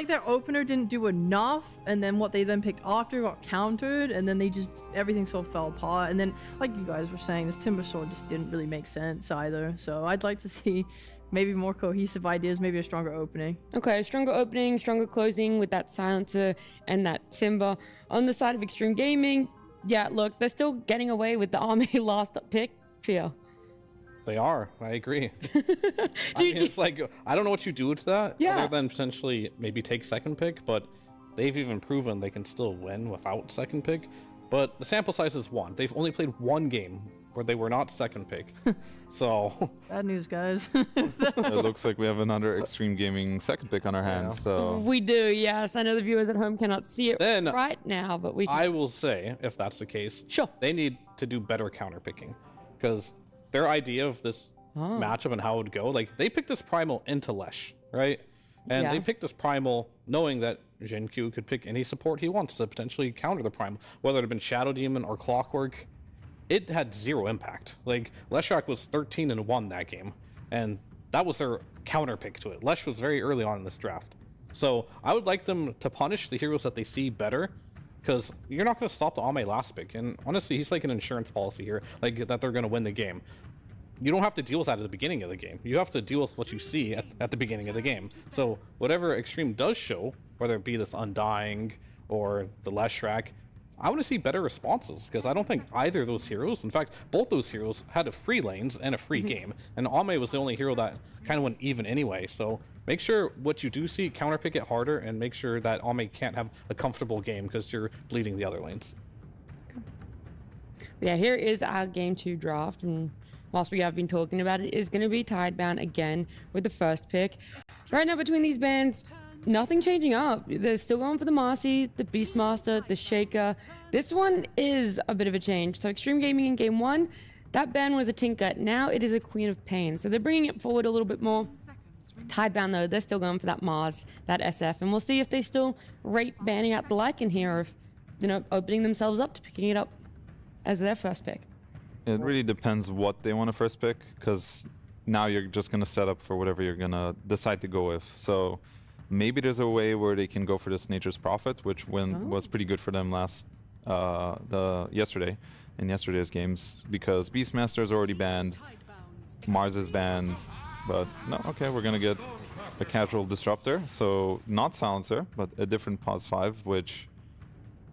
Speaker 11: their opener didn't do enough, and then what they then picked after got countered, and then they just, everything sort of fell apart. And then, like you guys were saying, this Timber Sword just didn't really make sense either. So I'd like to see maybe more cohesive ideas, maybe a stronger opening.
Speaker 9: Okay, stronger opening, stronger closing with that Silencer and that Timber. On the side of Xtreme Gaming, yeah, look, they're still getting away with the Army last pick, Fio.
Speaker 10: They are, I agree. I mean, it's like, I don't know what you do with that, other than potentially maybe take second pick, but they've even proven they can still win without second pick. But the sample size is 1. They've only played 1 game where they were not second pick. So
Speaker 11: bad news, guys.
Speaker 12: It looks like we have another Xtreme Gaming second pick on our hands. So
Speaker 9: we do, yes. I know the viewers at home cannot see it
Speaker 10: then
Speaker 9: right now, but we can.
Speaker 10: I will say, if that's the case,
Speaker 9: sure,
Speaker 10: they need to do better counter picking, because their idea of this matchup and how it would go, like, they picked this Primal into Lesh, right? And they picked this Primal knowing that Jinq could pick any support he wants to potentially counter the Primal, whether it had been Shadow Demon or Clockwork. It had 0 impact. Like, Leshrac was 13-1 that game, and that was their counter pick to it. Lesh was very early on in this draft. So I would like them to punish the heroes that they see better, because you're not going to stop the Ame last pick. And honestly, he's like an insurance policy here, like that they're going to win the game. You don't have to deal with that at the beginning of the game. You have to deal with what you see at the beginning of the game. So whatever Xtreme does show, whether it be this Undying or the Leshrac, I want to see better responses, because I don't think either of those heroes, in fact, both those heroes had a free lanes and a free game. And Ame was the only hero that kind of went even anyway. So make sure what you do see, counterpick it harder, and make sure that Ame can't have a comfortable game because you're bleeding the other lanes.
Speaker 9: Yeah, here is our game 2 draft. And whilst we have been talking about it, is going to be Tidebound again with the first pick. Right now between these bands, nothing changing up. They're still going for the Marcy, the Beastmaster, the Shaker. This one is a bit of a change. So Xtreme Gaming in game 1, that ban was a Tinker. Now it is a Queen of Pain. So they're bringing it forward a little bit more. Tidebound, though, they're still going for that Mars, that SF. And we'll see if they still rate banning out the Lycan here, or if, you know, opening themselves up to picking it up as their first pick.
Speaker 12: It really depends what they want to first pick, because now you're just going to set up for whatever you're going to decide to go with. So maybe there's a way where they can go for this Nature's Prophet, which was pretty good for them yesterday in yesterday's games, because Beastmaster is already banned, Mars is banned, but no, okay, we're gonna get a casual Disruptor, so not Silencer, but a different +5, which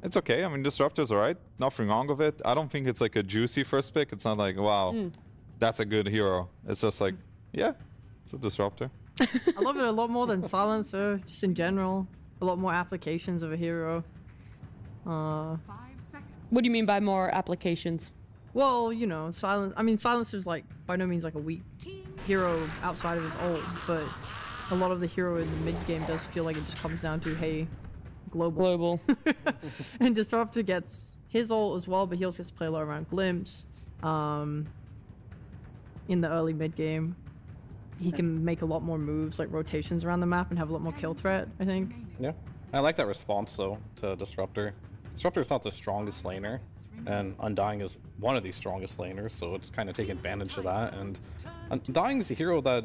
Speaker 12: it's okay. I mean, Disruptor's alright, nothing wrong with it. I don't think it's like a juicy first pick. It's not like, wow, that's a good hero. It's just like, yeah, it's a Disruptor.
Speaker 11: I love it a lot more than Silencer, just in general. A lot more applications of a hero.
Speaker 9: What do you mean by more applications?
Speaker 11: Well, you know, Silencer's like by no means like a weak hero outside of his ult, but a lot of the hero in the mid game does feel like it just comes down to, hey, global. And Disruptor gets his ult as well, but he also gets to play a lot around Glimpse. In the early mid game, he can make a lot more moves, like rotations around the map, and have a lot more kill threat, I think.
Speaker 10: Yeah, I like that response though to Disruptor. Disruptor's not the strongest laner, and Undying is one of the strongest laners, so it's kind of taking advantage of that. And Undying's a hero that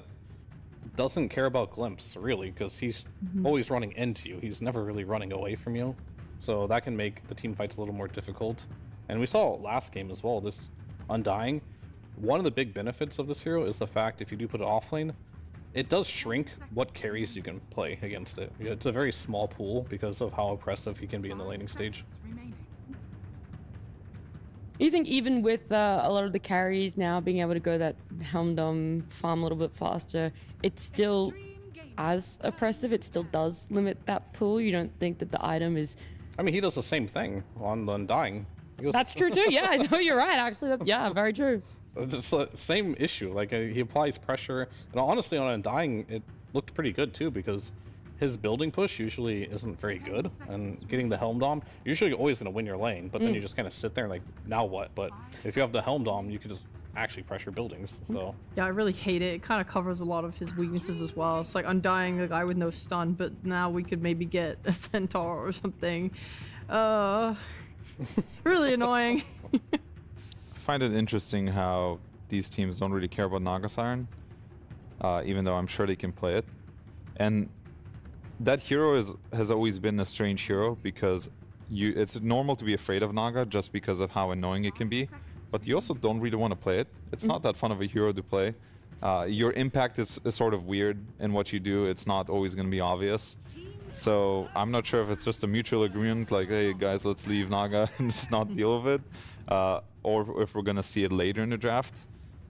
Speaker 10: doesn't care about Glimpse, really, because he's always running into you. He's never really running away from you. So that can make the team fights a little more difficult. And we saw last game as well, this Undying. One of the big benefits of this hero is the fact if you do put it offlane, it does shrink what carries you can play against it. It's a very small pool because of how oppressive he can be in the laning stage.
Speaker 9: You think even with a lot of the carries now being able to go that Helm Dom farm a little bit faster, it's still as oppressive? It still does limit that pool? You don't think that the item is...
Speaker 10: I mean, he does the same thing on the Undying.
Speaker 9: That's true too, yeah. I know you're right, actually. That's, yeah, very true.
Speaker 10: It's the same issue. Like, he applies pressure, and honestly on Undying it looked pretty good too, because his building push usually isn't very good, and getting the Helm Dom, you're usually always going to win your lane, but then you just kind of sit there and like, now what? But if you have the Helm Dom, you can just actually pressure buildings. So
Speaker 11: yeah, I really hate it. It kind of covers a lot of his weaknesses as well. It's like Undying, the guy with no stun, but now we could maybe get a Centaur or something. Really annoying.
Speaker 12: I find it interesting how these teams don't really care about Naga Siren, even though I'm sure they can play it. And that hero has always been a strange hero, because it's normal to be afraid of Naga just because of how annoying it can be, but you also don't really want to play it. It's not that fun of a hero to play. Your impact is sort of weird in what you do. It's not always going to be obvious. So I'm not sure if it's just a mutual agreement, like, hey guys, let's leave Naga and just not deal with it, or if we're going to see it later in the draft.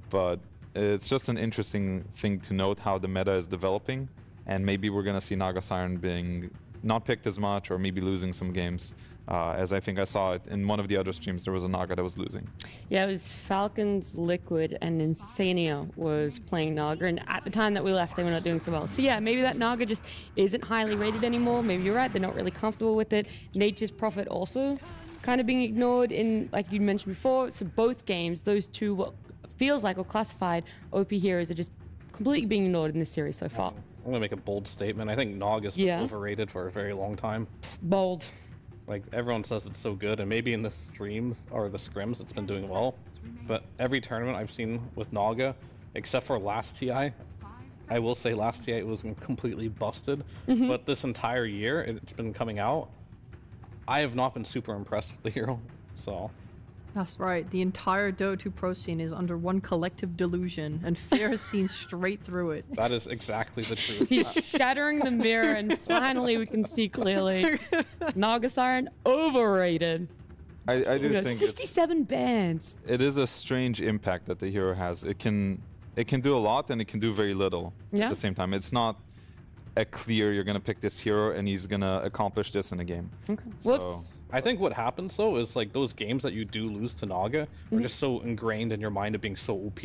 Speaker 12: But it's just an interesting thing to note how the meta is developing, and maybe we're going to see Naga Siren being not picked as much, or maybe losing some games. As I think I saw it in one of the other streams, there was a Naga that was losing.
Speaker 9: Yeah, it was Falcons, Liquid, and Insania was playing Naga, and at the time that we left, they were not doing so well. So yeah, maybe that Naga just isn't highly rated anymore. Maybe you're right, they're not really comfortable with it. Nature's Prophet also kind of being ignored in, like you mentioned before. So both games, those two, what feels like, or classified OP heroes are just completely being ignored in this series so far.
Speaker 10: I'm going to make a bold statement. I think Naga's been overrated for a very long time.
Speaker 9: Bold.
Speaker 10: Like, everyone says it's so good, and maybe in the streams or the scrims it's been doing well, but every tournament I've seen with Naga, except for last TI, I will say last TI it was completely busted, but this entire year it's been coming out, I have not been super impressed with the hero, so...
Speaker 11: That's right, the entire Dota 2 Pro scene is under one collective delusion, and fear has seen straight through it.
Speaker 10: That is exactly the truth.
Speaker 9: He's shattering the mirror, and finally we can see clearly. Naga Siren, overrated.
Speaker 12: I do think
Speaker 9: 67 bans.
Speaker 12: It is a strange impact that the hero has. It can do a lot, and it can do very little at the same time. It's not a clear, you're going to pick this hero, and he's going to accomplish this in a game.
Speaker 9: Okay.
Speaker 12: So,
Speaker 10: I think what happens though is, like, those games that you do lose to Naga are just so ingrained in your mind of being so OP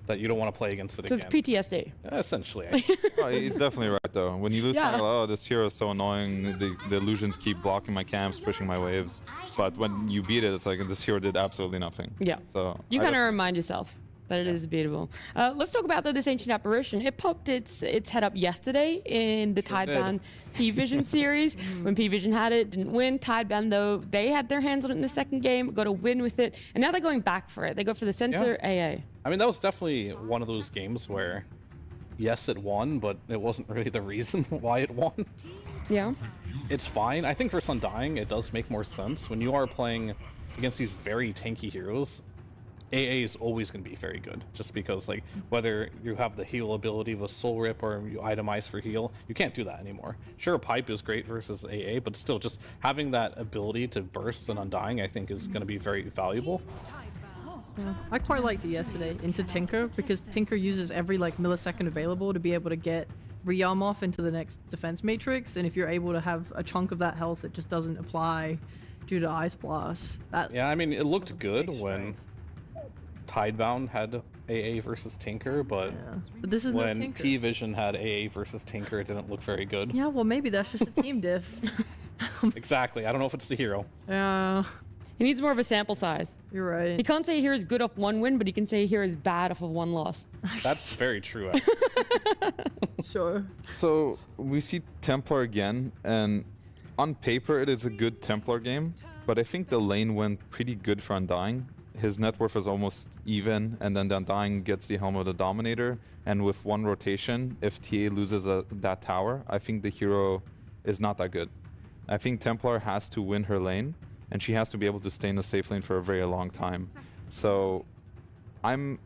Speaker 10: that you don't want to play against it again.
Speaker 9: So it's PTSD.
Speaker 10: Essentially.
Speaker 12: oh, he's definitely right though. When you lose to Naga, oh, this hero is so annoying, the illusions keep blocking my camps, pushing my waves. But when you beat it, it's like this hero did absolutely nothing.
Speaker 9: Yeah.
Speaker 12: So
Speaker 9: you kind of remind yourself that it is beatable. Let's talk about this ancient apparition. It popped its head up yesterday in the Tidebound PVISION series. When PVISION had it, didn't win. Tidebound, though, they had their hands on it in the second game, got a win with it, and now they're going back for it. They go for the center AA.
Speaker 10: I mean, that was definitely one of those games where, yes, it won, but it wasn't really the reason why it won.
Speaker 9: Yeah.
Speaker 10: It's fine. I think for Undying, it does make more sense. When you are playing against these very tanky heroes, AA is always going to be very good, just because, like, whether you have the heal ability of a soul rip or you itemize for heal, you can't do that anymore. Sure, Pipe is great versus AA, but still, just having that ability to burst and Undying, I think, is going to be very valuable.
Speaker 11: Yeah. I quite liked it yesterday into Tinker, because Tinker uses every millisecond available to be able to get rearm off into the next defense matrix, and if you're able to have a chunk of that health, it just doesn't apply due to Ice Blast.
Speaker 10: Yeah, I mean, it looked good Tidebound had AA versus Tinker, but
Speaker 11: But this is not
Speaker 10: when
Speaker 11: Tinker.
Speaker 10: PVISION had AA versus Tinker, it didn't look very good.
Speaker 11: Yeah, well, maybe that's just a team diff.
Speaker 10: Exactly. I don't know if it's the hero.
Speaker 11: Yeah,
Speaker 9: He needs more of a sample size.
Speaker 11: you're right.
Speaker 9: He can't say here is good off one win, but he can say here is bad off of one loss.
Speaker 10: That's very true.
Speaker 11: Sure.
Speaker 12: So we see Templar again, and on paper it is a good Templar game, but I think the lane went pretty good for Undying. His net worth is almost even, and then the Undying gets the helm of the Dominator, and with one rotation, if TA loses that tower, I think the hero is not that good. I think Templar has to win her lane, and she has to be able to stay in the safe lane for a very long time. So I'm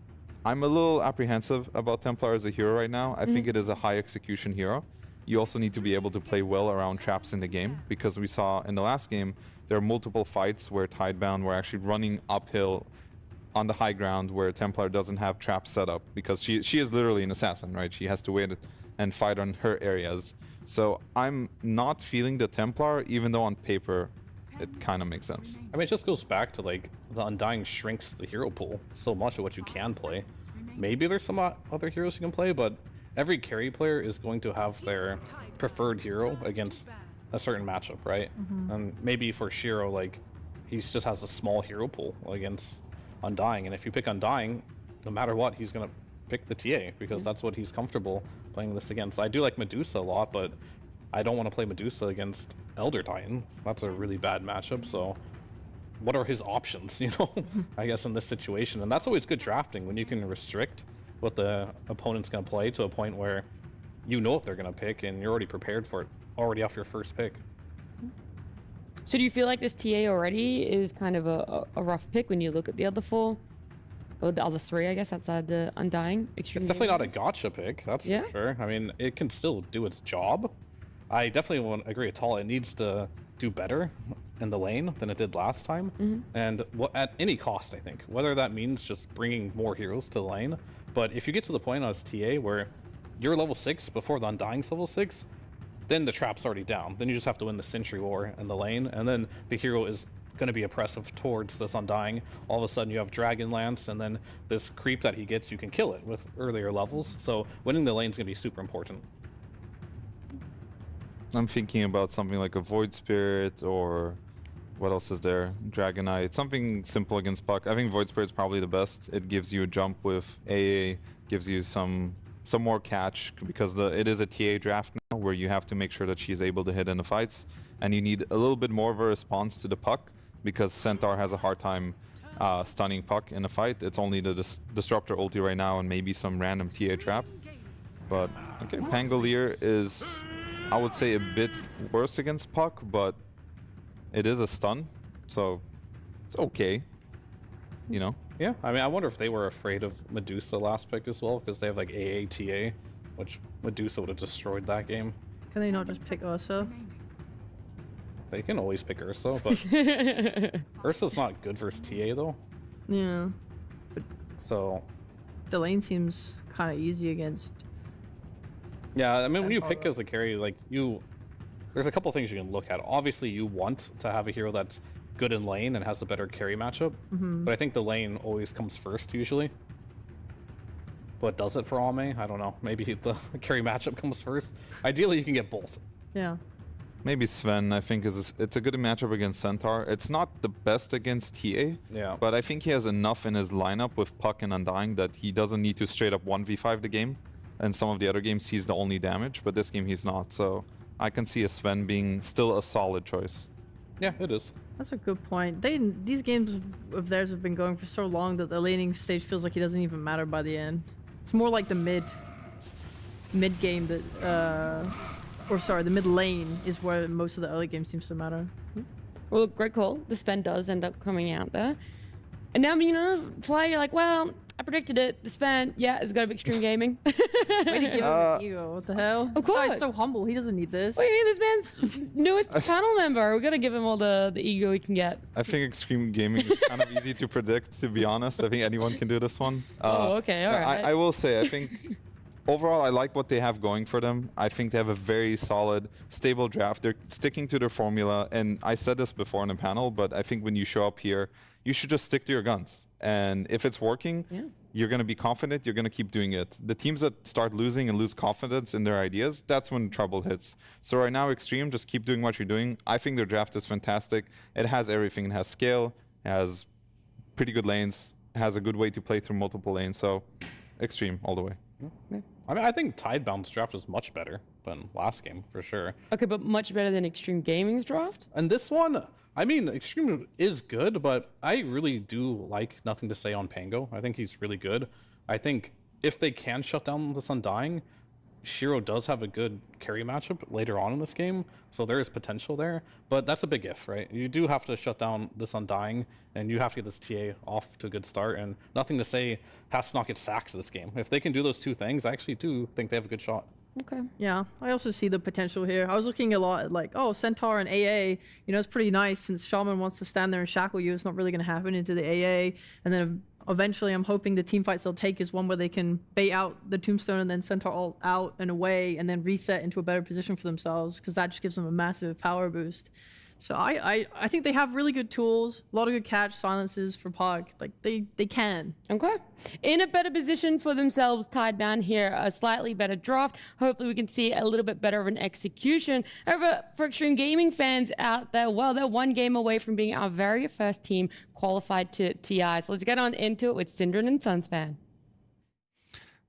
Speaker 12: a little apprehensive about Templar as a hero right now. I think it is a high execution hero. You also need to be able to play well around traps in the game, because we saw in the last game there are multiple fights where Tidebound were actually running uphill on the high ground where Templar doesn't have traps set up, because she is literally an assassin, right? She has to wait and fight on her areas. So I'm not feeling the Templar, even though on paper it kind of makes sense.
Speaker 10: I mean, it just goes back to like the Undying shrinks the hero pool so much of what you can play. Maybe there's some other heroes you can play, but every carry player is going to have their preferred hero against a certain matchup, right? And maybe for Shiro, like, he just has a small hero pool against Undying, and if you pick Undying, no matter what, he's gonna pick the TA because that's what he's comfortable playing this against. I do like Medusa a lot, but I don't want to play Medusa against Elder Titan. That's a really bad matchup, so what are his options, you know, I guess in this situation? And that's always good drafting, when you can restrict what the opponent's going to play to a point where you know what they're going to pick and you're already prepared for it, already off your first pick.
Speaker 9: So do you feel like this TA already is kind of a rough pick when you look at the other four? Or the other three, I guess, outside the Undying? Extreme
Speaker 10: It's definitely not a
Speaker 9: Gaming?
Speaker 10: gotcha pick, that's for sure. I mean, it can still do its job. I definitely won't agree at all. It needs to do better in the lane than it did last time. And at any cost, I think. Whether that means just bringing more heroes to the lane. But if you get to the point as TA where you're level 6 before the Undying's level 6, then the trap's already down. Then you just have to win the Sentry War in the lane, and then the hero is going to be oppressive towards this Undying. All of a sudden you have Dragonlance, and then this creep that he gets, you can kill it with earlier levels. So winning the lane is going to be super important.
Speaker 12: I'm thinking about something like a Void Spirit, or what else is there? Dragonite, something simple against Puck. I think Void Spirit's probably the best. It gives you a jump with AA, gives you some more catch, because it is a TA draft now where you have to make sure that she's able to hit in the fights, and you need a little bit more of a response to the Puck, because Centaur has a hard time stunning Puck in a fight. It's only the Disruptor ulti right now and maybe some random TA trap. But okay, Pangolier is, I would say, a bit worse against Puck, but it is a stun, so it's okay, you know?
Speaker 10: Yeah, I mean, I wonder if they were afraid of Medusa last pick as well, because they have like AATA, which Medusa would have destroyed that game.
Speaker 11: Can they not just pick Ursa?
Speaker 10: They can always pick Ursa, but Ursa's not good versus TA though.
Speaker 11: Yeah.
Speaker 10: So
Speaker 11: The lane seems kind of easy against.
Speaker 10: yeah, I mean, when you pick as a carry, like there's a couple things you can look at. Obviously, you want to have a hero that's good in lane and has a better carry matchup, but I think the lane always comes first usually. But does it for Ame? I don't know. Maybe the carry matchup comes first. Ideally, you can get both.
Speaker 11: Yeah.
Speaker 12: Maybe Sven, I think, it's a good matchup against Centaur. It's not the best against TA,
Speaker 10: Yeah.
Speaker 12: but I think he has enough in his lineup with Puck and Undying that he doesn't need to straight up 1v5 the game. And some of the other games, he's the only damage, but this game he's not. So I can see a Sven being still a solid choice.
Speaker 10: Yeah, it is.
Speaker 11: That's a good point. These games of theirs have been going for so long that the laning stage feels like it doesn't even matter by the end. It's more like the mid game that, or sorry, the mid lane is where most of the early game seems to matter.
Speaker 9: Well, great call. The Sven does end up coming out there. And now, you know, Fly, you're like, well, I predicted it. The Sven, yeah, it's got to be Extreme Gaming.
Speaker 11: Way to give him an ego. What the hell?
Speaker 9: Of
Speaker 11: This guy's
Speaker 9: course.
Speaker 11: so humble. He doesn't need this.
Speaker 9: What do you mean? This man's newest panel member. We're going to give him all the ego he can get.
Speaker 12: I think Extreme Gaming is kind of easy to predict, to be honest. I think anyone can do this one.
Speaker 9: Oh, okay, all right.
Speaker 12: I will say, I think overall, I like what they have going for them. I think they have a very solid, stable draft. They're sticking to their formula, and I said this before in the panel, but I think when you show up here, you should just stick to your guns. And if it's working, you're going to be confident, you're going to keep doing it. The teams that start losing and lose confidence in their ideas, that's when trouble hits. So right now, Xtreme, just keep doing what you're doing. I think their draft is fantastic. It has everything. It has scale, it has pretty good lanes, it has a good way to play through multiple lanes. So Xtreme all the way.
Speaker 10: I mean, I think Tidebound's draft is much better than last game, for sure.
Speaker 9: Okay, but much better than Xtreme Gaming's draft?
Speaker 10: And this one, I mean, Xtreme is good, but I really do like Nothing to Say on Pango. I think he's really good. I think if they can shut down this Undying, Shiro does have a good carry matchup later on in this game, so there is potential there. But that's a big if, right? You do have to shut down this Undying, and you have to get this TA off to a good start, and Nothing to Say has to not get sacked this game. If they can do those two things, I actually do think they have a good shot.
Speaker 9: Okay.
Speaker 11: Yeah, I also see the potential here. I was looking a lot at like, oh, Centaur and AA, you know, it's pretty nice since Shaman wants to stand there and shackle you. It's not really going to happen into the AA. And then eventually I'm hoping the team fights they'll take is one where they can bait out the Tombstone and then Centaur all out and away and then reset into a better position for themselves, because that just gives them a massive power boost. So I think they have really good tools, a lot of good catch silences for Pog. Like they can.
Speaker 9: Okay. In a better position for themselves, Tidebound here, a slightly better draft. Hopefully we can see a little bit better of an execution. However, for Xtreme Gaming fans out there, well, they're one game away from being our very first team qualified to TI. So let's get on into it with Synderen and Sunspan.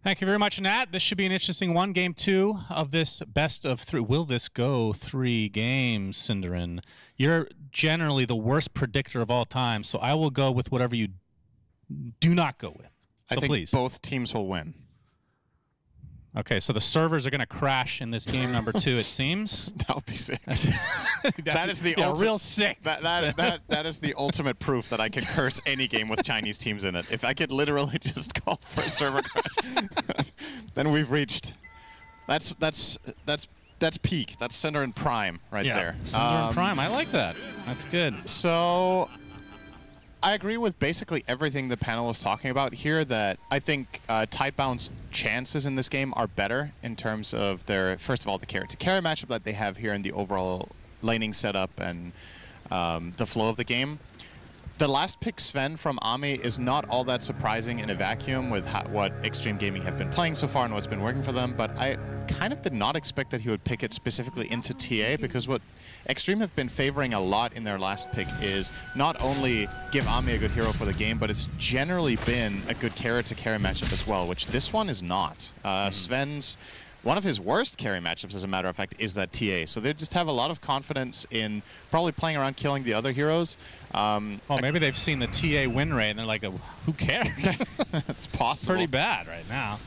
Speaker 6: Thank you very much, Nat. This should be an interesting one. Game 2 of this best of 3. Will this go 3 games, Synderen? You're generally the worst predictor of all time, so I will go with whatever you do not go with.
Speaker 5: I think both teams will win.
Speaker 6: Okay, so the servers are going to crash in this game number 2, it seems.
Speaker 5: That would be sick. That is the
Speaker 6: real sick.
Speaker 5: That is the ultimate proof that I can curse any game with Chinese teams in it. If I could literally just call for a server crash, then we've reached. That's peak. That's Synderen Prime right there.
Speaker 6: Synderen Prime. I like that. That's good.
Speaker 5: So I agree with basically everything the panel was talking about here, that I think Tidebound's chances in this game are better in terms of their, first of all, the carry-to-carry matchup that they have here in the overall laning setup and the flow of the game. The last pick, Sven, from Ame is not all that surprising in a vacuum with what Xtreme Gaming have been playing so far and what's been working for them, but I kind of did not expect that he would pick it specifically into TA, because what Xtreme have been favoring a lot in their last pick is not only give Ame a good hero for the game, but it's generally been a good carry-to-carry matchup as well, which this one is not. Sven's one of his worst carry matchups, as a matter of fact, is that TA. So they just have a lot of confidence in probably playing around killing the other heroes.
Speaker 6: Well, maybe they've seen the TA win rate and they're like, who cares?
Speaker 5: It's possible.
Speaker 6: It's pretty bad right now.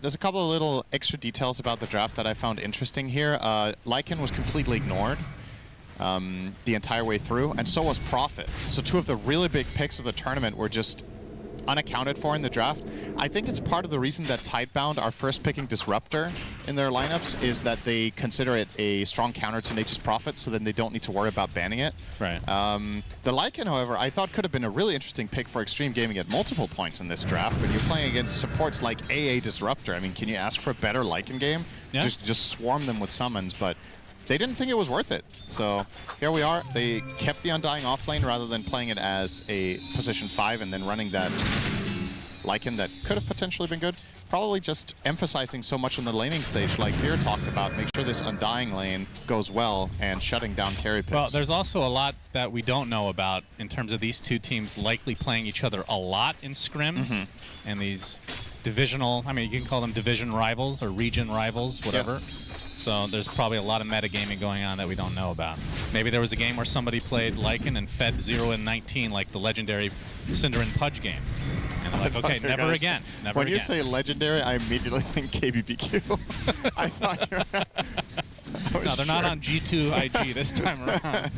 Speaker 5: There's a couple of little extra details about the draft that I found interesting here. Lycan was completely ignored the entire way through, and so was Prophet. So 2 of the really big picks of the tournament were just unaccounted for in the draft. I think it's part of the reason that Tidebound are first picking Disruptor in their lineups, is that they consider it a strong counter to Nature's Prophet, so then they don't need to worry about banning it.
Speaker 6: Right.
Speaker 5: The Lycan, however, I thought could have been a really interesting pick for Xtreme Gaming at multiple points in this draft. When you're playing against supports like AA Disruptor, I mean, can you ask for a better Lycan game?
Speaker 6: Yeah.
Speaker 5: Just swarm them with summons, but they didn't think it was worth it. So here we are. They kept the Undying off lane rather than playing it as a position 5 and then running that Lycan that could have potentially been good. Probably just emphasizing so much on the laning stage, like Veer talked about, make sure this Undying lane goes well and shutting down carry picks.
Speaker 6: Well, there's also a lot that we don't know about in terms of these two teams likely playing each other a lot in scrims and these divisional, I mean, you can call them division rivals or region rivals, whatever. Yeah. So there's probably a lot of metagaming going on that we don't know about. Maybe there was a game where somebody played Lycan and fed 0 and 19, like the legendary Synderen Pudge game. And they're like, okay, never again. Never
Speaker 5: when
Speaker 6: again.
Speaker 5: You say legendary, I immediately think KBBQ. I thought you were...
Speaker 6: No, they're not on G2 IG this time around.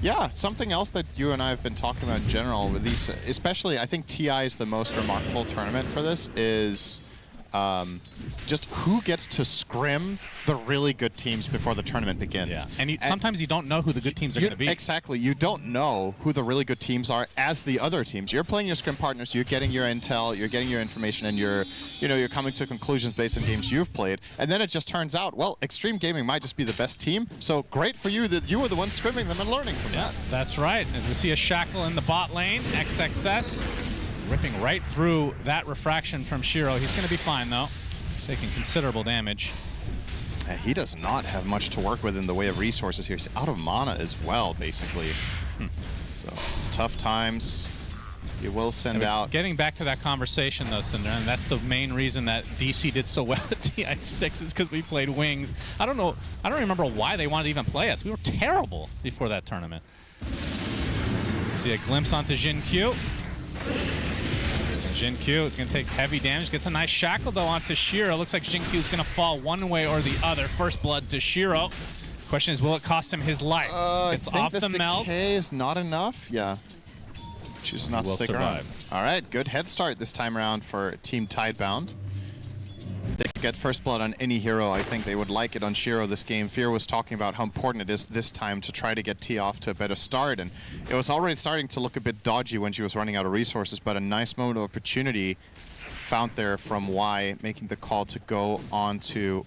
Speaker 5: Yeah, something else that you and I have been talking about in general with these, especially I think TI is the most remarkable tournament for this, is just who gets to scrim the really good teams before the tournament begins.
Speaker 6: Yeah. And sometimes you don't know who the good teams are going to be.
Speaker 5: Exactly. You don't know who the really good teams are as the other teams. You're playing your scrim partners, you're getting your intel, you're getting your information, and you're coming to conclusions based on games you've played. And then it just turns out, well, Xtreme Gaming might just be the best team. So great for you that you were the one scrimming them and learning from that.
Speaker 6: That's right. As we see a Shackle in the bot lane, XXS ripping right through that refraction from Shiro. He's going to be fine, though. He's taking considerable damage.
Speaker 5: He does not have much to work with in the way of resources here. He's out of mana as well, basically. So, tough times. He will send out...
Speaker 6: Getting back to that conversation, though, Cinder, and that's the main reason that DC did so well at TI6 is because we played Wings. I don't remember why they wanted to even play us. We were terrible before that tournament. See a glimpse onto Jin Q. Jin Q is going to take heavy damage. Gets a nice shackle, though, onto Shiro. Looks like Jin Q is going to fall one way or the other. First blood to Shiro. Question is, will it cost him his life? It's off the meld.
Speaker 5: Decay is not enough. Yeah. Chooses not to stick around. All right, good head start this time around for Team Tidebound. If they could get first blood on any hero, I think they would like it on Shiro this game. Fear was talking about how important it is this time to try to get T off to a better start, and it was already starting to look a bit dodgy when she was running out of resources, but a nice moment of opportunity found there from Y, making the call to go on to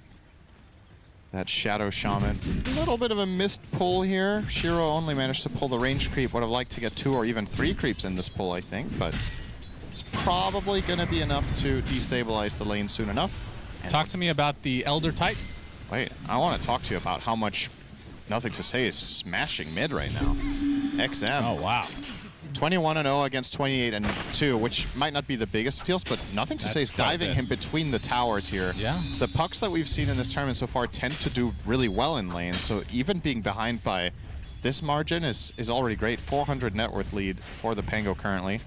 Speaker 5: that Shadow Shaman. A little bit of a missed pull here. Shiro only managed to pull the range creep. Would have liked to get 2 or even 3 creeps in this pull, I think, but it's probably going to be enough to destabilize the lane soon enough. And
Speaker 6: talk to me about the Elder Type.
Speaker 5: Wait, I want to talk to you about how much Nothing to Say is smashing mid right now. XM.
Speaker 6: Oh, wow.
Speaker 5: 21-0 against 28-2, which might not be the biggest deals, but Nothing to Say is diving him between the towers here.
Speaker 6: Yeah.
Speaker 5: The pucks that we've seen in this tournament so far tend to do really well in lane, so even being behind by this margin is already great. 400 net worth lead for the Pango currently.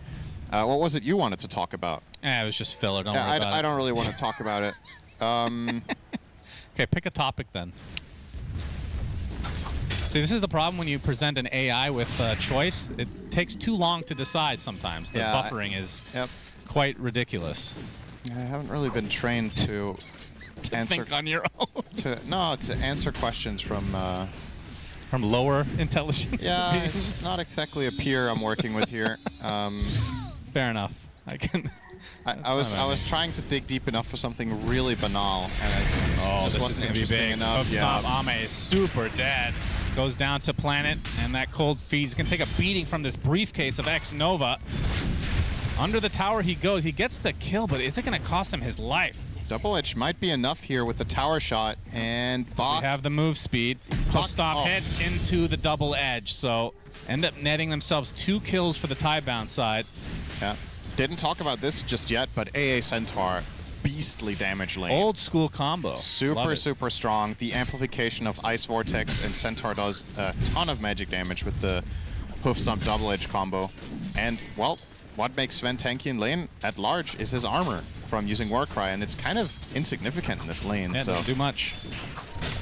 Speaker 5: What was it you wanted to talk about?
Speaker 6: It was just filler. Don't worry about it.
Speaker 5: I don't really want to talk about it.
Speaker 6: Okay, pick a topic then. See, this is the problem when you present an AI with choice. It takes too long to decide sometimes. The buffering is quite ridiculous.
Speaker 5: I haven't really been trained to answer
Speaker 6: think on your own.
Speaker 5: to answer questions from
Speaker 6: lower intelligence.
Speaker 5: Yeah, it's not exactly a peer I'm working with here.
Speaker 6: Fair enough.
Speaker 5: I was trying to dig deep enough for something really banal, and it just wasn't interesting enough.
Speaker 6: Stop. Ame is super dead. Goes down to Planet, and that cold feed's gonna take a beating from this briefcase of X-Nova. Under the tower he goes. He gets the kill, but is it gonna cost him his life?
Speaker 5: Double Edge might be enough here with the tower shot, and Bach.
Speaker 6: They have the move speed. Stop heads into the Double Edge, so end up netting themselves 2 kills for the Tidebound side.
Speaker 5: Yeah. Didn't talk about this just yet, but AA Centaur, beastly damage lane.
Speaker 6: Old school combo.
Speaker 5: Super strong. The amplification of Ice Vortex and Centaur does a ton of magic damage with the Hoof Stomp Double Edge combo. And, well, what makes Sven tanky in lane at large is his armor from using Warcry, and it's kind of insignificant in this lane.
Speaker 6: Yeah,
Speaker 5: so
Speaker 6: doesn't do much.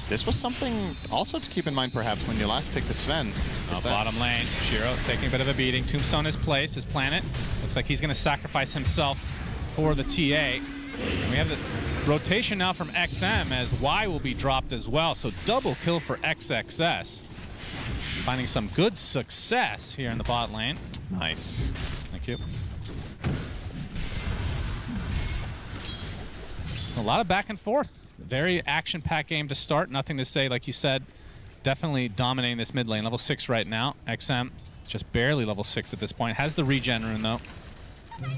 Speaker 5: This was something also to keep in mind, perhaps, when you last picked the Sven.
Speaker 6: Bottom lane, Shiro taking a bit of a beating. Tombstone his place, his planet. Looks like he's going to sacrifice himself for the TA. And we have the rotation now from XM as Y will be dropped as well. So double kill for XXS. Finding some good success here in the bot lane.
Speaker 5: Nice.
Speaker 6: Thank you. A lot of back and forth. Very action-packed game to start. Nothing to say, like you said. Definitely dominating this mid lane. Level 6 right now. XM just barely level 6 at this point. Has the regen rune, though. All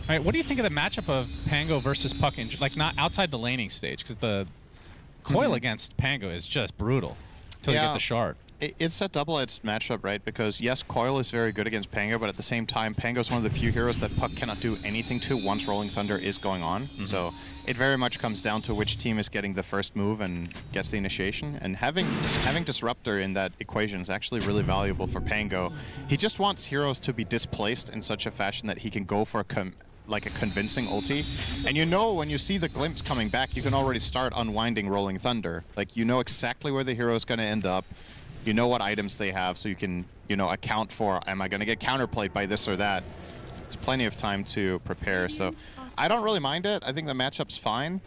Speaker 6: right, what do you think of the matchup of Pango versus Puck, like not outside the laning stage? Because the coil against Pango is just brutal until you get the shard.
Speaker 5: It's a double-edged matchup, right? Because yes, Coil is very good against Pango, but at the same time, Pango is one of the few heroes that Puck cannot do anything to once Rolling Thunder is going on. So it very much comes down to which team is getting the first move and gets the initiation. And having Disruptor in that equation is actually really valuable for Pango. He just wants heroes to be displaced in such a fashion that he can go for like a convincing ulti. And you know when you see the glimpse coming back, you can already start unwinding Rolling Thunder. Like, you know exactly where the hero is going to end up. You know what items they have, so you can, account for, am I going to get counterplayed by this or that? It's plenty of time to prepare, so I don't really mind it. I think the matchup's fine.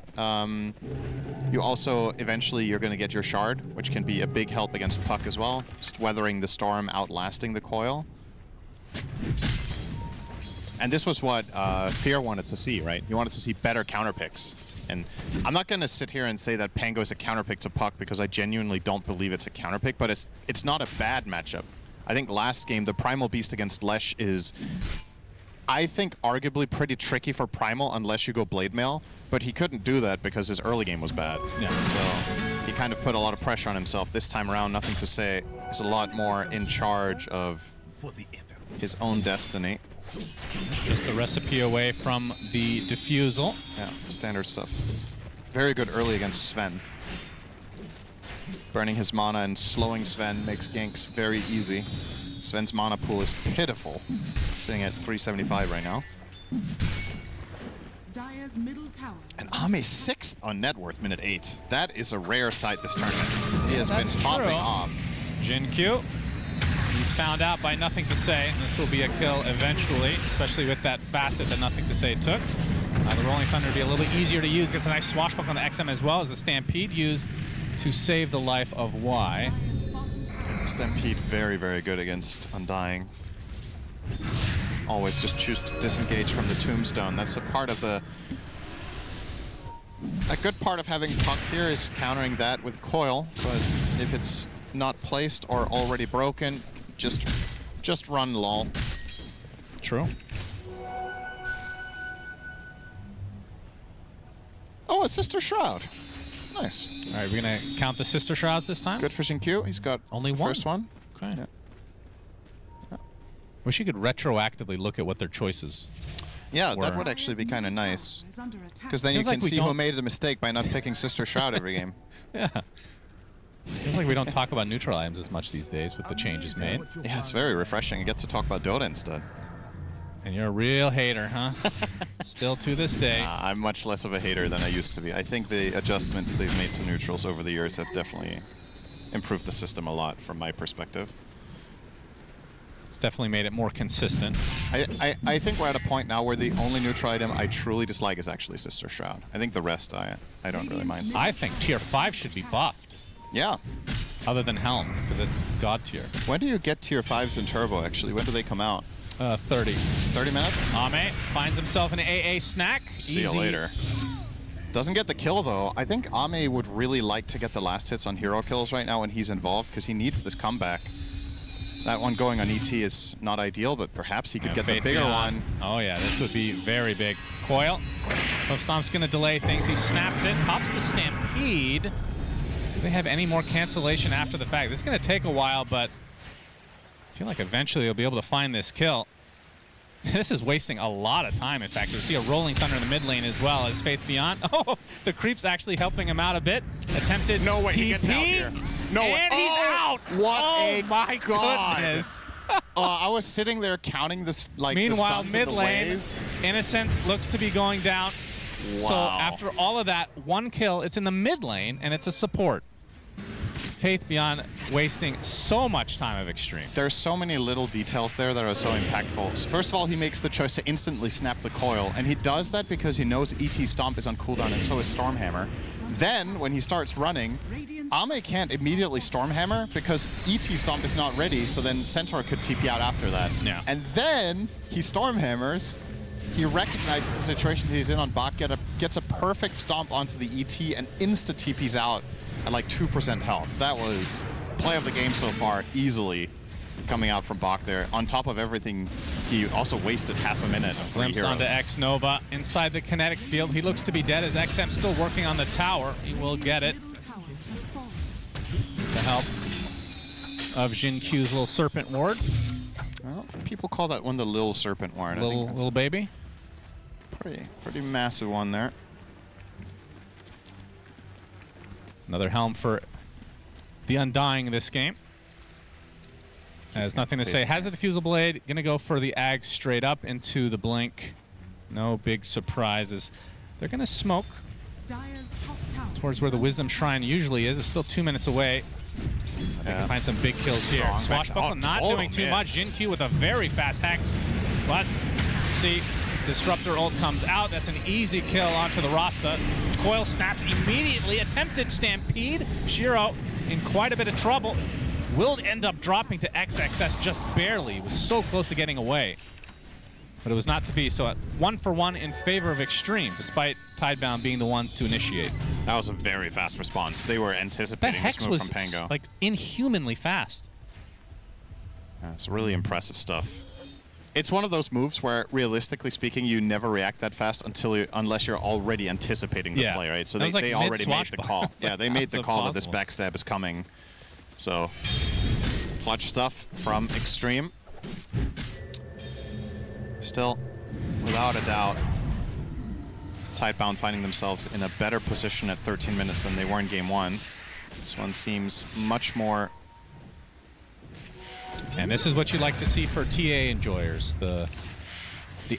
Speaker 5: You also, eventually, you're going to get your shard, which can be a big help against Puck as well. Just weathering the storm, outlasting the coil. And this was what Fear wanted to see, right? He wanted to see better counterpicks. And I'm not going to sit here and say that Pango is a counterpick to Puck because I genuinely don't believe it's a counterpick, but it's not a bad matchup. I think last game, the Primal Beast against Lesh is, I think, arguably pretty tricky for Primal unless you go Blade Mail, but he couldn't do that because his early game was bad.
Speaker 6: Yeah.
Speaker 5: So he kind of put a lot of pressure on himself. This time around, nothing to say. He's a lot more in charge of his own destiny.
Speaker 2: Just a recipe away from the defusal.
Speaker 5: Yeah, standard stuff. Very good early against Sven. Burning his mana and slowing Sven makes ganks very easy. Sven's mana pool is pitiful. Sitting at 375 right now. And Ame 6th on net worth, minute 8. That is a rare sight this tournament. He has been popping off.
Speaker 2: Jin-Q, he's found out by Nothing to Say, and this will be a kill eventually, especially with that facet that Nothing to Say took. The Rolling Thunder will be a little easier to use. Gets a nice swashbuckle on the XM as well as the Stampede used to save the life of Y.
Speaker 5: Stampede very, very good against Undying. Always just choose to disengage from the Tombstone. That's a part of the... A good part of having Puck here is countering that with Coil, but if it's not placed or already broken, just run lol.
Speaker 2: True.
Speaker 5: Oh, a Sister Shroud. Nice.
Speaker 2: All right, we're gonna count the Sister Shrouds this time.
Speaker 5: Good fishing Q. He's got
Speaker 2: only
Speaker 5: the
Speaker 2: one.
Speaker 5: First one.
Speaker 2: Okay.
Speaker 5: Yeah.
Speaker 2: Wish you could retroactively look at what their choices.
Speaker 5: Yeah,
Speaker 2: were.
Speaker 5: that would actually be kind of nice. Because then you
Speaker 2: Feels
Speaker 5: can
Speaker 2: like we
Speaker 5: see who
Speaker 2: don't-
Speaker 5: made the mistake by not picking Sister Shroud every game.
Speaker 2: Yeah. Feels like we don't talk about neutral items as much these days with the changes made.
Speaker 5: Yeah, it's very refreshing. You get to talk about Dota instead.
Speaker 2: And you're a real hater, huh? Still to this day.
Speaker 5: I'm much less of a hater than I used to be. I think the adjustments they've made to neutrals over the years have definitely improved the system a lot from my perspective.
Speaker 2: It's definitely made it more consistent.
Speaker 5: I think we're at a point now where the only neutral item I truly dislike is actually Sister Shroud. I think the rest I don't really mind.
Speaker 2: I think tier 5 should be buffed.
Speaker 5: Yeah.
Speaker 2: Other than Helm, because it's god tier.
Speaker 5: When do you get tier 5s in Turbo, actually? When do they come out?
Speaker 2: 30.
Speaker 5: 30 minutes?
Speaker 2: Ame finds himself an AA snack.
Speaker 5: See you later. Doesn't get the kill, though. I think Ame would really like to get the last hits on hero kills right now when he's involved, because he needs this comeback. That one going on ET is not ideal, but perhaps he could get the bigger one.
Speaker 2: Oh, yeah, this would be very big. Coil. Stomp's going to delay things. He snaps it, pops the Stampede. Do they have any more cancellation after the fact? This is going to take a while, but I feel like eventually they'll be able to find this kill. This is wasting a lot of time, in fact. You'll see a Rolling Thunder in the mid lane as well as Faith Beyond. Oh, the creep's actually helping him out a bit. Attempted
Speaker 5: No way
Speaker 2: TP,
Speaker 5: he gets out here. No way.
Speaker 2: and he's out.
Speaker 5: What
Speaker 2: my
Speaker 5: God.
Speaker 2: goodness.
Speaker 5: I was sitting there counting this, like,
Speaker 2: Meanwhile,
Speaker 5: the stuns
Speaker 2: mid
Speaker 5: of the
Speaker 2: lane,
Speaker 5: waves.
Speaker 2: Innocence looks to be going down.
Speaker 5: Wow.
Speaker 2: So after all of that, one kill, it's in the mid lane, and it's a support. Faith Beyond wasting so much time of Extreme.
Speaker 5: There's so many little details there that are so impactful. So first of all, he makes the choice to instantly snap the coil, and he does that because he knows ET Stomp is on cooldown, and so is Stormhammer. Then, when he starts running, Ame can't immediately Stormhammer because ET Stomp is not ready, so then Centaur could TP out after that.
Speaker 2: Yeah.
Speaker 5: And then he Stormhammers. He recognizes the situation he's in on bot, gets a perfect stomp onto the ET, and insta-TPs out at like 2% health. That was play of the game so far, easily coming out from Bach there. On top of everything, he also wasted half a minute of 3
Speaker 2: Glimpse
Speaker 5: heroes.
Speaker 2: onto X-Nova inside the kinetic field. He looks to be dead as XM's still working on the tower. He will get it. The help of Jin Q's little Serpent Ward.
Speaker 5: Well, people call that one the Lil Serpent Ward. I think that's
Speaker 2: Little baby.
Speaker 5: pretty massive one there.
Speaker 2: Another Helm for the Undying this game. Has nothing to say. Has a Diffusal Blade. Gonna go for the Ag straight up into the Blink. No big surprises. They're gonna smoke towards where the Wisdom Shrine usually is. It's still 2 minutes away. They can find some big kills here.
Speaker 5: Strong
Speaker 2: Swashbuckle not
Speaker 5: total
Speaker 2: doing too
Speaker 5: miss.
Speaker 2: much. Jin Q with a very fast Hex, but
Speaker 6: see. Disruptor ult comes out. That's an easy kill onto the Rasta. Coil snaps immediately. Attempted Stampede. Shiro in quite a bit of trouble. Will end up dropping to XXS just barely. Was so close to getting away. But it was not to be. So 1-for-1 in favor of Xtreme, despite Tidebound being the ones to initiate.
Speaker 5: That was a very fast response. They were anticipating this move from Pango.
Speaker 6: Like inhumanly fast.
Speaker 5: Yeah, it's really impressive stuff. It's one of those moves where, realistically speaking, you never react that fast unless you're already anticipating the play, right? So they already made the call. Yeah, they made the call that this backstab is coming. So, clutch stuff from Xtreme. Still, without a doubt, Tidebound finding themselves in a better position at 13 minutes than they were in game 1. This one seems much more...
Speaker 6: And this is what you like to see for TA enjoyers. The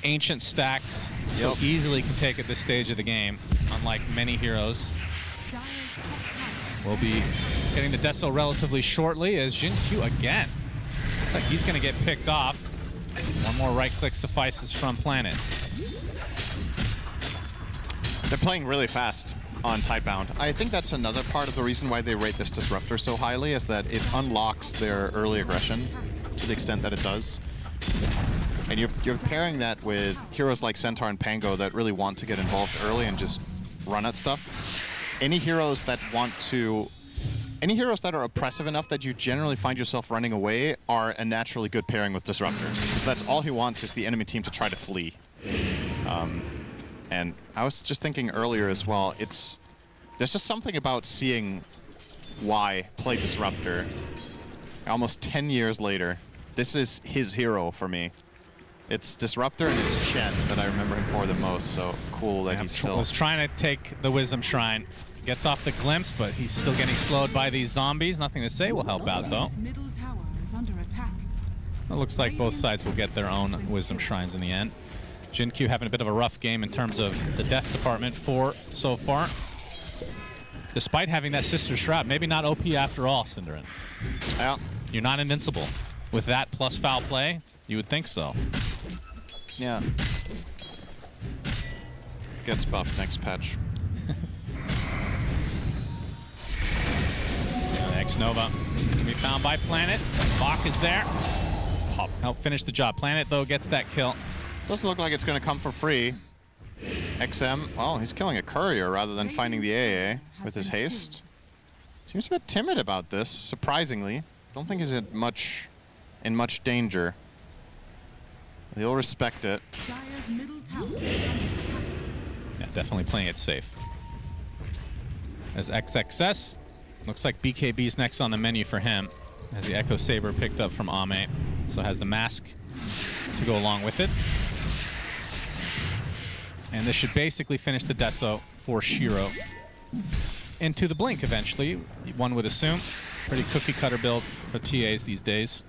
Speaker 6: ancient stacks so easily can take at this stage of the game, unlike many heroes. We'll be getting the Deso relatively shortly as Jin-Q again. Looks like he's going to get picked off. One more right click suffices from Planet.
Speaker 5: They're playing really fast on Tidebound. I think that's another part of the reason why they rate this Disruptor so highly, is that it unlocks their early aggression to the extent that it does. And you're pairing that with heroes like Centaur and Pango that really want to get involved early and just run at stuff. Any heroes that are oppressive enough that you generally find yourself running away are a naturally good pairing with Disruptor. Because that's all he wants, is the enemy team to try to flee. And I was just thinking earlier as well, there's just something about seeing Y play Disruptor almost 10 years later. This is his hero for me. It's Disruptor and it's Chen that I remember him for the most, so cool that he's still...
Speaker 6: was trying to take the Wisdom Shrine. Gets off the glimpse, but he's still getting slowed by these zombies. Nothing to say will help out, though. It looks like both sides will get their own Wisdom Shrines in the end. Jin-Q having a bit of a rough game in terms of the death department so far. Despite having that Sister Shroud, maybe not OP after all, Cinderin.
Speaker 5: Yeah.
Speaker 6: You're not invincible. With that plus foul play, you would think so.
Speaker 5: Yeah. Gets buffed next patch.
Speaker 6: X-Nova can be found by Planet. Bach is there. Pop. Help finish the job. Planet, though, gets that kill.
Speaker 5: Doesn't look like it's going to come for free. XM, well, he's killing a courier rather than finding the AA with his haste. Seems a bit timid about this, surprisingly. Don't think he's in much danger. He'll respect it.
Speaker 6: Yeah, definitely playing it safe. As XXS, looks like BKB's next on the menu for him. As the Echo Saber picked up from Ame, so has the mask to go along with it. And this should basically finish the Deso for Shiro. Into the Blink eventually, one would assume. Pretty cookie cutter build for TAs these days.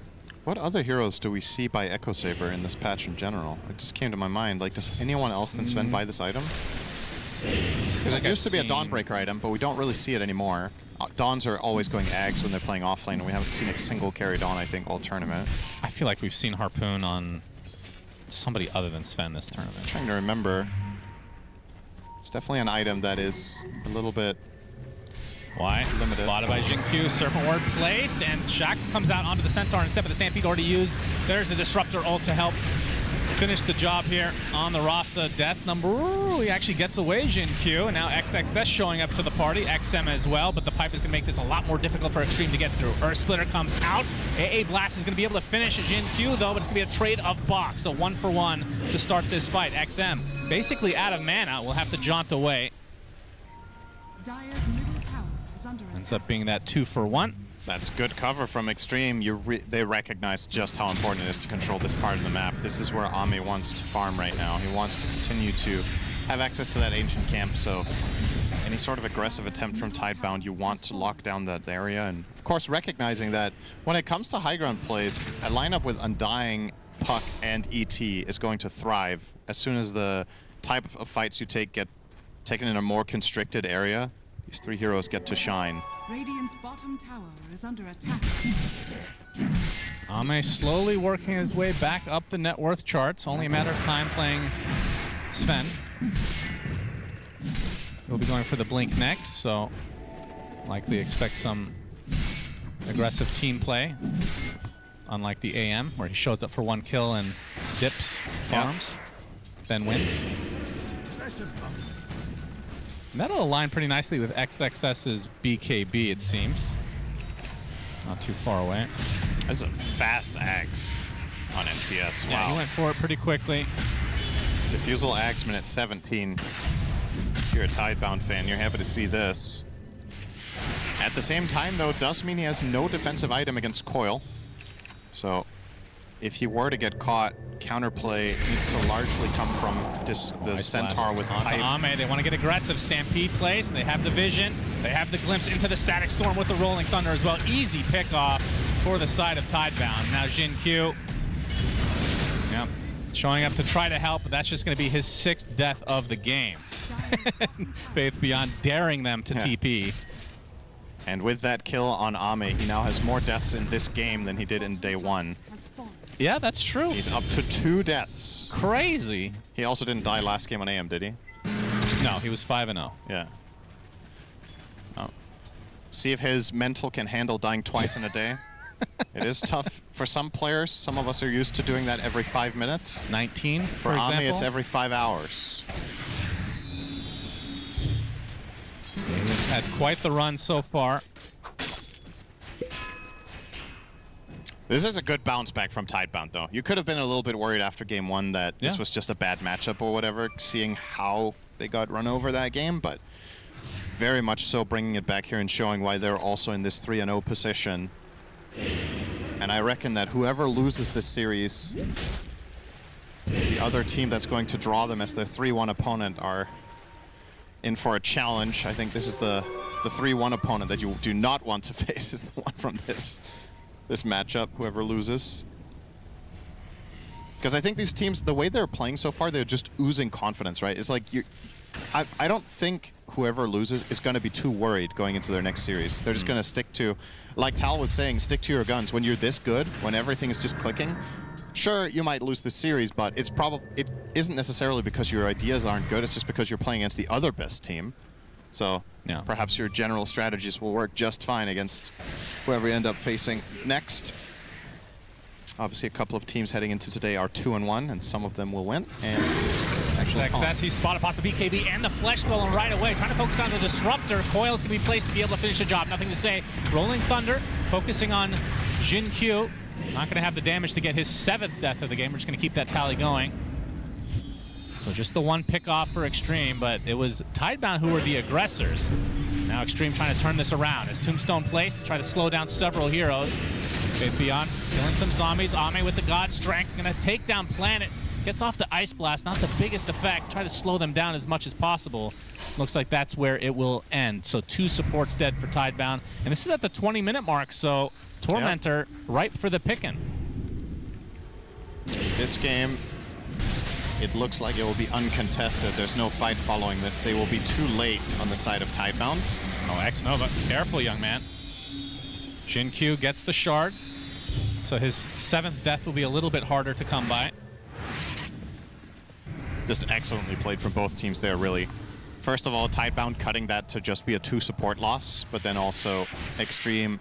Speaker 5: What other heroes do we see by Echo Saber in this patch in general? It just came to my mind. Like, does anyone else than Sven buy this item? Because it used to be a Dawnbreaker item, but we don't really see it anymore. Dawns are always going Ags when they're playing offlane, and we haven't seen a single carry Dawn, I think, all tournament.
Speaker 6: I feel like we've seen Harpoon on somebody other than Sven this tournament.
Speaker 5: I'm trying to remember. It's definitely an item that is a little bit limited.
Speaker 6: Spotted by Jin-Q, Serpent Ward placed, and Shaq comes out onto the Centaur instead of the Stampede already used. There's a Disruptor ult to help finish the job here on the Rasta. Death number, he actually gets away, Jin-Q, and now XXS showing up to the party, XM as well, but the pipe is going to make this a lot more difficult for Xtreme to get through. Earth Splitter comes out. AA Blast is going to be able to finish Jin-Q, though, but it's going to be a trade of box, so 1-for-1 to start this fight. XM basically out of mana, will have to jaunt away. Ends up being that 2-for-1.
Speaker 5: That's good cover from Xtreme. They recognize just how important it is to control this part of the map. This is where Ame wants to farm right now. He wants to continue to have access to that ancient camp, so any sort of aggressive attempt from Tidebound, you want to lock down that area. And of course, recognizing that when it comes to high ground plays, a lineup with Undying, Puck, and ET is going to thrive as soon as the type of fights you take get taken in a more constricted area. These 3 heroes get to shine.
Speaker 14: Radiant's bottom tower is under attack.
Speaker 6: Ame slowly working his way back up the net worth charts. Only a matter of time playing Sven. He'll be going for the blink next, so likely expect some aggressive team play. Unlike the AM, where he shows up for 1 kill and dips, farms, then wins. That'll align pretty nicely with XXS's BKB, it seems. Not too far away.
Speaker 5: That's a fast axe on MTS. Wow.
Speaker 6: Yeah, he went for it pretty quickly.
Speaker 5: Diffusal axe minute 17. If you're a Tidebound fan, you're happy to see this. At the same time, though, it does mean he has no defensive item against Coil. So if he were to get caught, counterplay needs to largely come from the Centaur with pipe.
Speaker 6: Ame, they want to get aggressive. Stampede plays. They have the vision. They have the glimpse into the Static Storm with the Rolling Thunder as well. Easy pick off for the side of Tidebound. Now Jin Q, yep, showing up to try to help, but that's just going to be his 6th death of the game. Faith Beyond daring them to TP.
Speaker 5: And with that kill on Ame, he now has more deaths in this game than he did in day 1.
Speaker 6: Yeah, that's true.
Speaker 5: He's up to 2 deaths.
Speaker 6: Crazy.
Speaker 5: He also didn't die last game on AM, did he?
Speaker 6: No, he was 5-0.
Speaker 5: Yeah. Oh. See if his mental can handle dying twice in a day. It is tough for some players. Some of us are used to doing that every 5 minutes.
Speaker 6: 19,
Speaker 5: for Ame, it's every 5 hours.
Speaker 6: He's had quite the run so far.
Speaker 5: This is a good bounce back from Tidebound, though. You could have been a little bit worried after game 1 that this was just a bad matchup or whatever, seeing how they got run over that game, but very much so bringing it back here and showing why they're also in this 3-0 position. And I reckon that whoever loses this series, the other team that's going to draw them as their 3-1 opponent are in for a challenge. I think this is the 3-1 opponent that you do not want to face is the one from this matchup, whoever loses. Because I think these teams, the way they're playing so far, they're just oozing confidence, right? It's like, I don't think whoever loses is going to be too worried going into their next series. They're just going to stick to, like Tal was saying, stick to your guns. When you're this good, when everything is just clicking, sure, you might lose this series, but it isn't necessarily because your ideas aren't good, it's just because you're playing against the other best team. So perhaps your general strategies will work just fine against whoever you end up facing next. Obviously, a couple of teams heading into today are 2-1, and some of them will win. And
Speaker 6: Success, he spotted possible BKB and the Flesh Golem right away. Trying to focus on the Disruptor. Coil's going to be placed to be able to finish the job. Nothing to say. Rolling Thunder, focusing on Jin Q. Not going to have the damage to get his 7th death of the game. We're just going to keep that tally going. So just the 1 pick off for Xtreme, but it was Tidebound who were the aggressors. Now Xtreme trying to turn this around. As Tombstone placed to try to slow down several heroes. Faith Beyond killing some zombies. Ame with the God Strength, gonna take down Planet. Gets off the Ice Blast, not the biggest effect. Try to slow them down as much as possible. Looks like that's where it will end. So 2 supports dead for Tidebound. And this is at the 20-minute mark, so Tormentor ripe for the picking.
Speaker 5: This game, it looks like it will be uncontested. There's no fight following this. They will be too late on the side of Tidebound.
Speaker 6: Oh, X-Nova. Careful, young man. Jin Q gets the shard. So his 7th death will be a little bit harder to come by.
Speaker 5: Just excellently played from both teams there, really. First of all, Tidebound cutting that to just be a 2 support loss, but then also Xtreme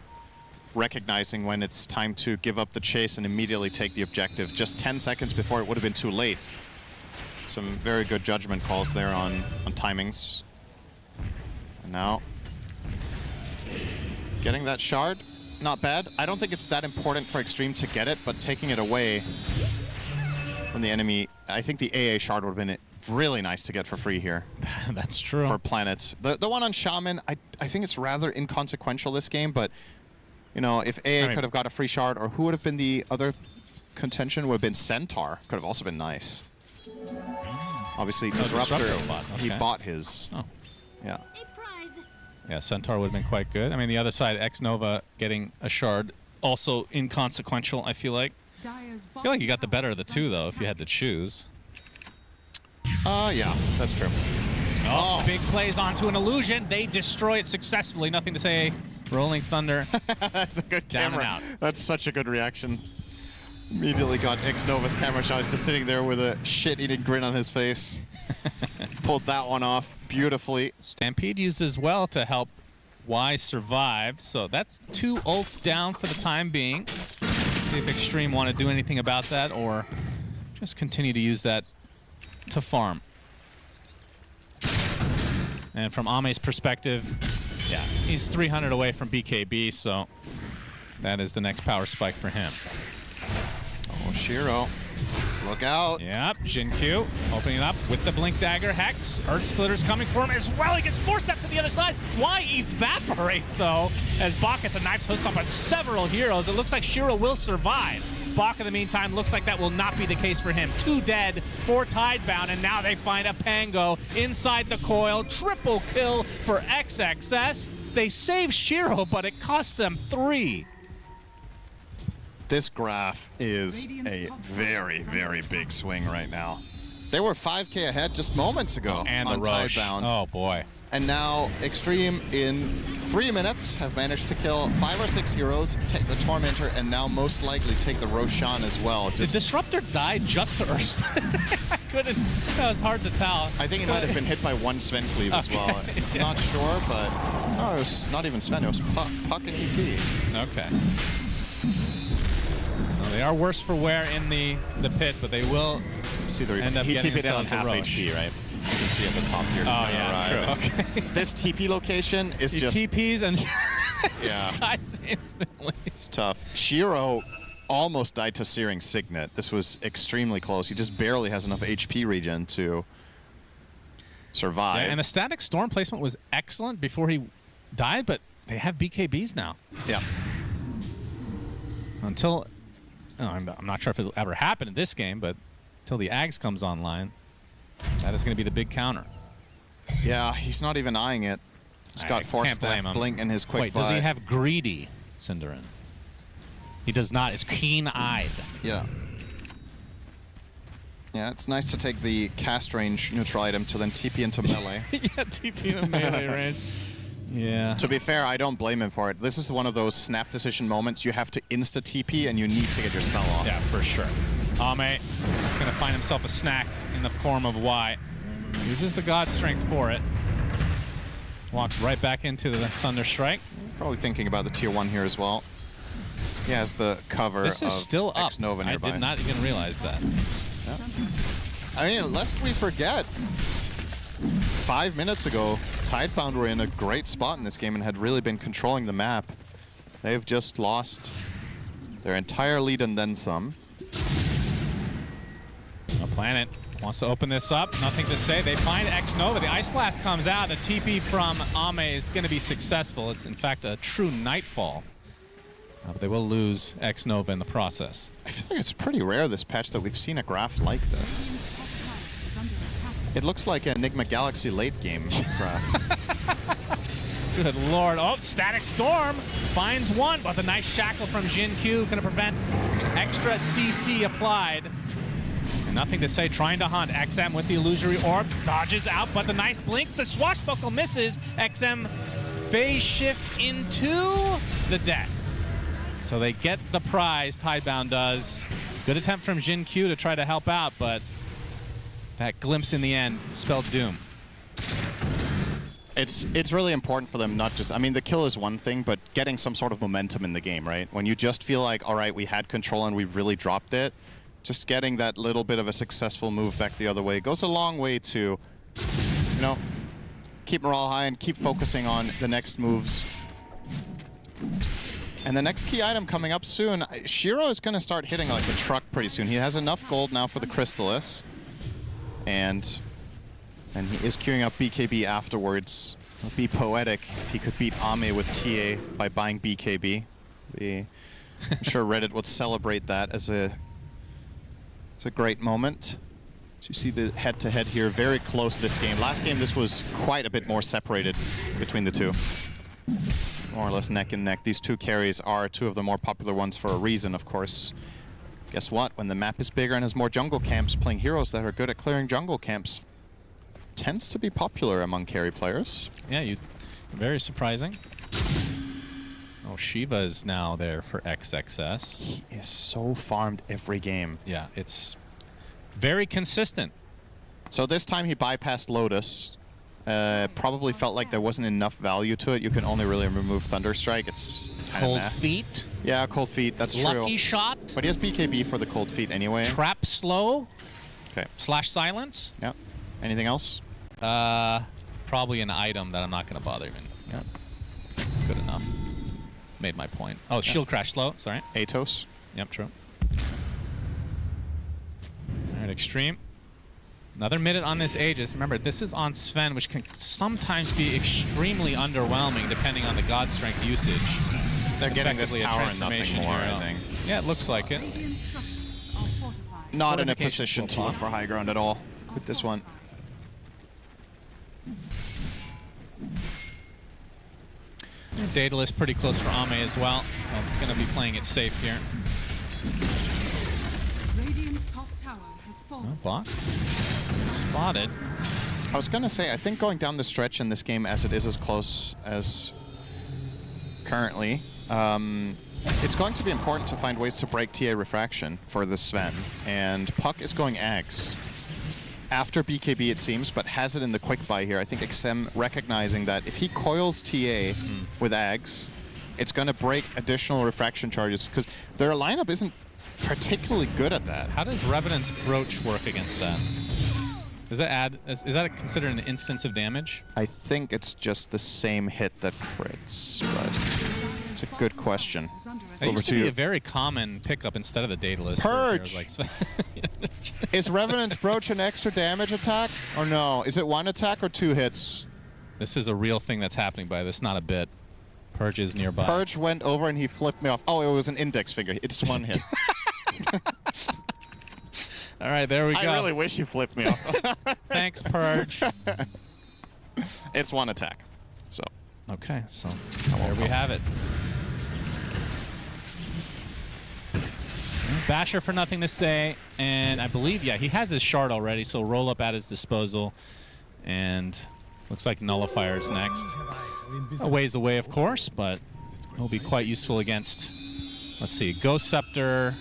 Speaker 5: recognizing when it's time to give up the chase and immediately take the objective. Just 10 seconds before it would have been too late. Some very good judgment calls there on timings. And now, getting that shard, not bad. I don't think it's that important for Xtreme to get it, but taking it away from the enemy, I think the AA shard would have been really nice to get for free here.
Speaker 6: That's true.
Speaker 5: For Planet. The one on Shaman, I think it's rather inconsequential this game, but you know, if AA could have got a free shard, or who would have been the other contention? Would have been Centaur. Could have also been nice. Obviously, Disruptor, he bought his. Oh. Yeah.
Speaker 6: Yeah, Centaur would have been quite good. I mean, the other side, X-Nova getting a shard, also inconsequential, I feel like. I feel like you got the better of the 2, though, if you had to choose.
Speaker 5: Yeah, that's true.
Speaker 6: Oh, big plays onto an illusion. They destroy it successfully. Nothing to say. Rolling Thunder.
Speaker 5: That's a good
Speaker 6: down
Speaker 5: camera.
Speaker 6: and out.
Speaker 5: That's such a good reaction. Immediately got xNova's camera shot. He's just sitting there with a shit-eating grin on his face. Pulled that one off beautifully.
Speaker 6: Stampede used as well to help Y survive. So that's 2 ults down for the time being. See if xtreme want to do anything about that or just continue to use that to farm. And from Ame's perspective, yeah, he's 300 away from BKB, so that is the next power spike for him.
Speaker 5: Oh, Shiro. Look out.
Speaker 6: Yep, Jin-Q opening up with the Blink Dagger Hex. Earth Splitter's coming for him as well. He gets forced up to the other side. Y evaporates, though, as Bach gets a knife's host up on several heroes. It looks like Shiro will survive. Bach, in the meantime, looks like that will not be the case for him. 2 dead, 4 Tidebound, and now they find a Pango inside the coil. Triple kill for XXS. They save Shiro, but it cost them 3.
Speaker 5: This graph is a very, very big swing right now. They were 5K ahead just moments ago
Speaker 6: and
Speaker 5: on
Speaker 6: the Roche.
Speaker 5: Tidebound.
Speaker 6: Oh, boy.
Speaker 5: And now xtreme in 3 minutes have managed to kill 5 or 6 heroes, take the Tormentor, and now most likely take the Roshan as well.
Speaker 6: Did Disruptor die just to Earth Splitter? I couldn't. That was hard to tell.
Speaker 5: I think he might have been hit by 1 Sven cleave as well. I'm not sure, but no, it was not even Sven. It was Puck and ET.
Speaker 6: Okay. Well, they are worse for wear in the pit, but they will
Speaker 5: see the
Speaker 6: end up
Speaker 5: he
Speaker 6: getting
Speaker 5: TP'd down on half
Speaker 6: Roche.
Speaker 5: HP, right? You can see at the top here.
Speaker 6: Oh, yeah,
Speaker 5: arrive.
Speaker 6: true. Okay.
Speaker 5: This TP location is
Speaker 6: He
Speaker 5: just
Speaker 6: TPs and
Speaker 5: yeah,
Speaker 6: dies instantly.
Speaker 5: It's tough. Shiro almost died to Searing Signet. This was extremely close. He just barely has enough HP regen to survive.
Speaker 6: Yeah, and the static storm placement was excellent before he died, but they have BKBs now.
Speaker 5: Yeah.
Speaker 6: Until, I'm not sure if it'll ever happen in this game, but until the Ags comes online, that is going to be the big counter.
Speaker 5: Yeah, he's not even eyeing it. He's got Force Staff, Blink, and his quick
Speaker 6: Wait,
Speaker 5: buy.
Speaker 6: does he have Greedy, Cinderin? He does not. It's Keen-Eyed.
Speaker 5: Yeah. Yeah, it's nice to take the cast range neutral item to then TP into melee.
Speaker 6: Yeah, TP into melee range. Yeah.
Speaker 5: To be fair, I don't blame him for it. This is one of those snap decision moments. You have to insta-TP and you need to get your spell off.
Speaker 6: Yeah, for sure. Ame is going to find himself a snack in the form of Y. Uses the God Strength for it. Walks right back into the Thunder Strike.
Speaker 5: Probably thinking about the tier 1 here as well. He has the cover
Speaker 6: This is
Speaker 5: of
Speaker 6: still up.
Speaker 5: xNova nearby.
Speaker 6: I did not even realize that.
Speaker 5: Yeah. I mean, lest we forget, 5 minutes ago, Tidebound were in a great spot in this game and had really been controlling the map. They've just lost their entire lead and then some.
Speaker 6: Planet wants to open this up. Nothing to say. They find xNova. The Ice Blast comes out. The TP from Ame is going to be successful. It's, in fact, a true Nightfall. But they will lose xNova in the process.
Speaker 5: I feel like it's pretty rare this patch that we've seen a graph like this. It looks like a Nigma Galaxy late game graph.
Speaker 6: Good lord. Oh, Static Storm finds one, but the nice shackle from Jin-Q going to prevent extra CC applied. And nothing to say, trying to hunt. XM with the illusory orb, dodges out, but the nice blink, the swashbuckle misses. XM phase shift into the death. So they get the prize, Tidebound does. Good attempt from Jin-Q to try to help out, but that glimpse in the end spelled doom.
Speaker 5: It's really important for them, not just, I mean, the kill is one thing, but getting some sort of momentum in the game, right? When you just feel like, all right, we had control and we really dropped it, just getting that little bit of a successful move back the other way goes a long way to, you know, keep morale high and keep focusing on the next moves. And the next key item coming up soon, Shiro is going to start hitting like a truck pretty soon. He has enough gold now for the Crystallis. And he is queuing up BKB afterwards. It would be poetic if he could beat Ame with TA by buying BKB. I'm sure Reddit would celebrate that as it's a great moment. So you see the head-to-head here, very close this game. Last game, this was quite a bit more separated between the two. More or less neck and neck. These two carries are two of the more popular ones for a reason, of course. Guess what? When the map is bigger and has more jungle camps, playing heroes that are good at clearing jungle camps tends to be popular among carry players.
Speaker 6: Yeah, very surprising. Oh, Shiva is now there for XXS.
Speaker 5: He is so farmed every game.
Speaker 6: Yeah, it's very consistent.
Speaker 5: So this time he bypassed Lotus. Probably felt like there wasn't enough value to it. You can only really remove Thunderstrike. It's
Speaker 6: Cold Feet.
Speaker 5: Yeah, Cold Feet. That's true.
Speaker 6: Lucky Shot.
Speaker 5: But he has BKB for the Cold Feet anyway.
Speaker 6: Trap Slow.
Speaker 5: Okay.
Speaker 6: Slash Silence.
Speaker 5: Yeah. Anything else?
Speaker 6: Probably an item that I'm not going to bother even. Yeah. Good enough. Made my point. Oh, Shield Crash Slow. Sorry.
Speaker 5: Atos.
Speaker 6: Yep, true. All right, Extreme. Another minute on this Aegis. Remember, this is on Sven, which can sometimes be extremely underwhelming depending on the God Strength usage.
Speaker 5: They're getting this tower and nothing more, I think.
Speaker 6: Yeah, it looks like it.
Speaker 5: Not in a position to look for high ground at all with this one.
Speaker 6: Daedalus pretty close for Ame as well, so I'm going to be playing it safe here.
Speaker 14: Radiant's top tower has fallen.
Speaker 6: Block. Spotted.
Speaker 5: I was going to say, I think going down the stretch in this game as it is as close as currently, it's going to be important to find ways to break TA Refraction for the Sven. And Puck is going Ags after BKB, it seems, but has it in the quick buy here. I think XM recognizing that if he coils TA with Ags, it's going to break additional refraction charges because their lineup isn't particularly good at that.
Speaker 6: How does Revenant's Brooch work against that? Does that add? Is that considered an instance of damage?
Speaker 5: I think it's just the same hit that crits, but it's a good question.
Speaker 6: It used to be a very common pickup instead of the Daedalus.
Speaker 5: Purge!
Speaker 6: Like,
Speaker 5: is Revenant's Brooch an extra damage attack or no? Is it one attack or 2 hits?
Speaker 6: This is a real thing that's happening by this, not a bit. Purge is nearby.
Speaker 5: Purge went over and he flipped me off. Oh, it was an index finger. It's 1 hit.
Speaker 6: All right, there we go.
Speaker 5: I really wish you flipped me off.
Speaker 6: Thanks, Purge.
Speaker 5: It's 1 attack. So.
Speaker 6: Okay, so there we have it. Basher for nothing to say, and I believe, yeah, he has his shard already, so roll up at his disposal. And looks like Nullifier's next. A ways away, of course, but will be quite useful against, let's see, Ghost Scepter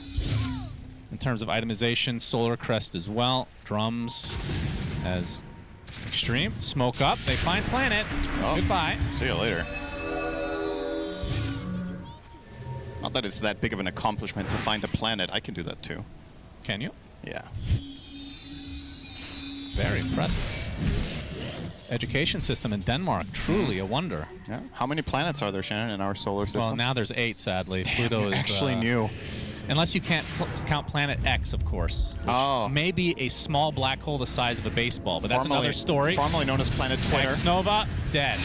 Speaker 6: in terms of itemization, Solar Crest as well, Drums as Extreme. Smoke up, they find Planet.
Speaker 5: Oh,
Speaker 6: goodbye.
Speaker 5: See you later. Not that it's that big of an accomplishment to find a planet. I can do that too.
Speaker 6: Can you?
Speaker 5: Yeah.
Speaker 6: Very impressive. Education system in Denmark, truly a wonder.
Speaker 5: Yeah. How many planets are there, Shannon, in our solar system?
Speaker 6: Well, now there's 8, sadly. Pluto is
Speaker 5: actually new.
Speaker 6: Unless you can't count Planet X, of course.
Speaker 5: Oh.
Speaker 6: Maybe a small black hole the size of a baseball, but that's another story.
Speaker 5: Formerly known as Planet Twitter.
Speaker 6: X-Nova, dead.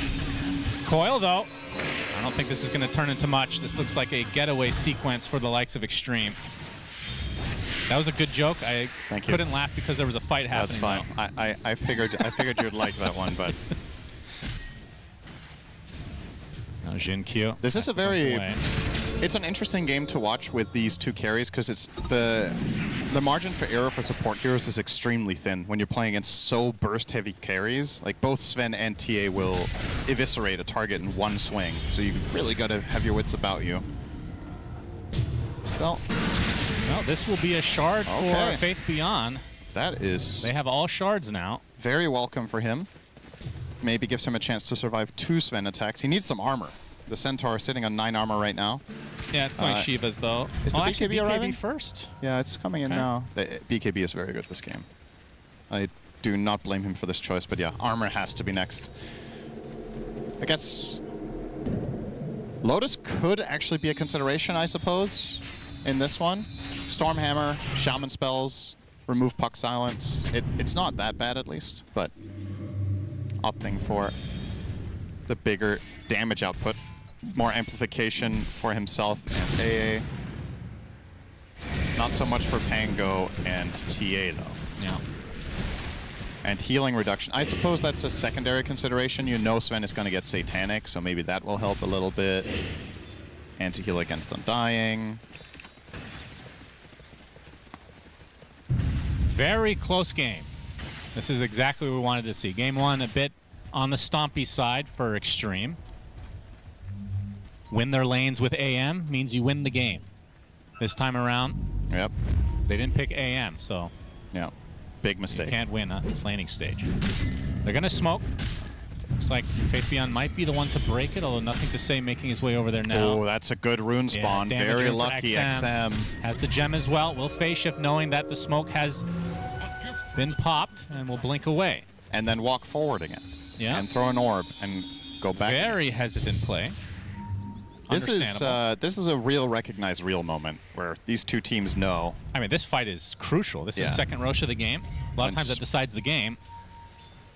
Speaker 6: Coil, though. I don't think this is going to turn into much. This looks like a getaway sequence for the likes of Extreme. That was a good joke. I couldn't laugh because there was a fight happening.
Speaker 5: That's fine. I figured you'd like that one, but
Speaker 6: now Jin Q.
Speaker 5: This is a very it's an interesting game to watch with these 2 carries because it's the margin for error for support heroes is extremely thin when you're playing against so burst heavy carries. Like both Sven and TA will eviscerate a target in 1 swing, so you really got to have your wits about you. Still.
Speaker 6: Well, this will be a shard for Faith Beyond.
Speaker 5: That is...
Speaker 6: They have all shards now.
Speaker 5: Very welcome for him. Maybe gives him a chance to survive 2 Sven attacks. He needs some armor. The Centaur is sitting on 9 armor right now.
Speaker 6: Yeah, it's going Shivas, though.
Speaker 5: Is the BKB arriving?
Speaker 6: first?
Speaker 5: Yeah, it's coming in now. The BKB is very good this game. I do not blame him for this choice, but yeah, armor has to be next. I guess Lotus could actually be a consideration, I suppose, in this one. Stormhammer, Shaman spells, remove Puck Silence. It's not that bad, at least, but opting for the bigger damage output. More amplification for himself and AA. Not so much for Pango and TA, though.
Speaker 6: Yeah.
Speaker 5: And healing reduction. I suppose that's a secondary consideration. You know Sven is going to get Satanic, so maybe that will help a little bit. Anti-heal against Undying.
Speaker 6: Very close game. This is exactly what we wanted to see. Game 1 a bit on the stompy side for Xtreme. Win their lanes with AM means you win the game. This time around,
Speaker 5: yep,
Speaker 6: they didn't pick AM, so
Speaker 5: yeah, big mistake.
Speaker 6: You can't win a laning stage. They're gonna smoke. Looks like PVISION might be the one to break it, although nothing to say making his way over there now.
Speaker 5: Oh, that's a good rune spawn.
Speaker 6: Yeah,
Speaker 5: very lucky XM.
Speaker 6: Has the gem as well. Will phase shift knowing that the smoke has been popped and will blink away.
Speaker 5: And then walk forward again.
Speaker 6: Yeah.
Speaker 5: And throw an orb and go back.
Speaker 6: Very hesitant play.
Speaker 5: This is a real recognized real moment where these two teams know.
Speaker 6: I mean, this fight is crucial. This is the second Roche of the game. A lot of times that decides the game.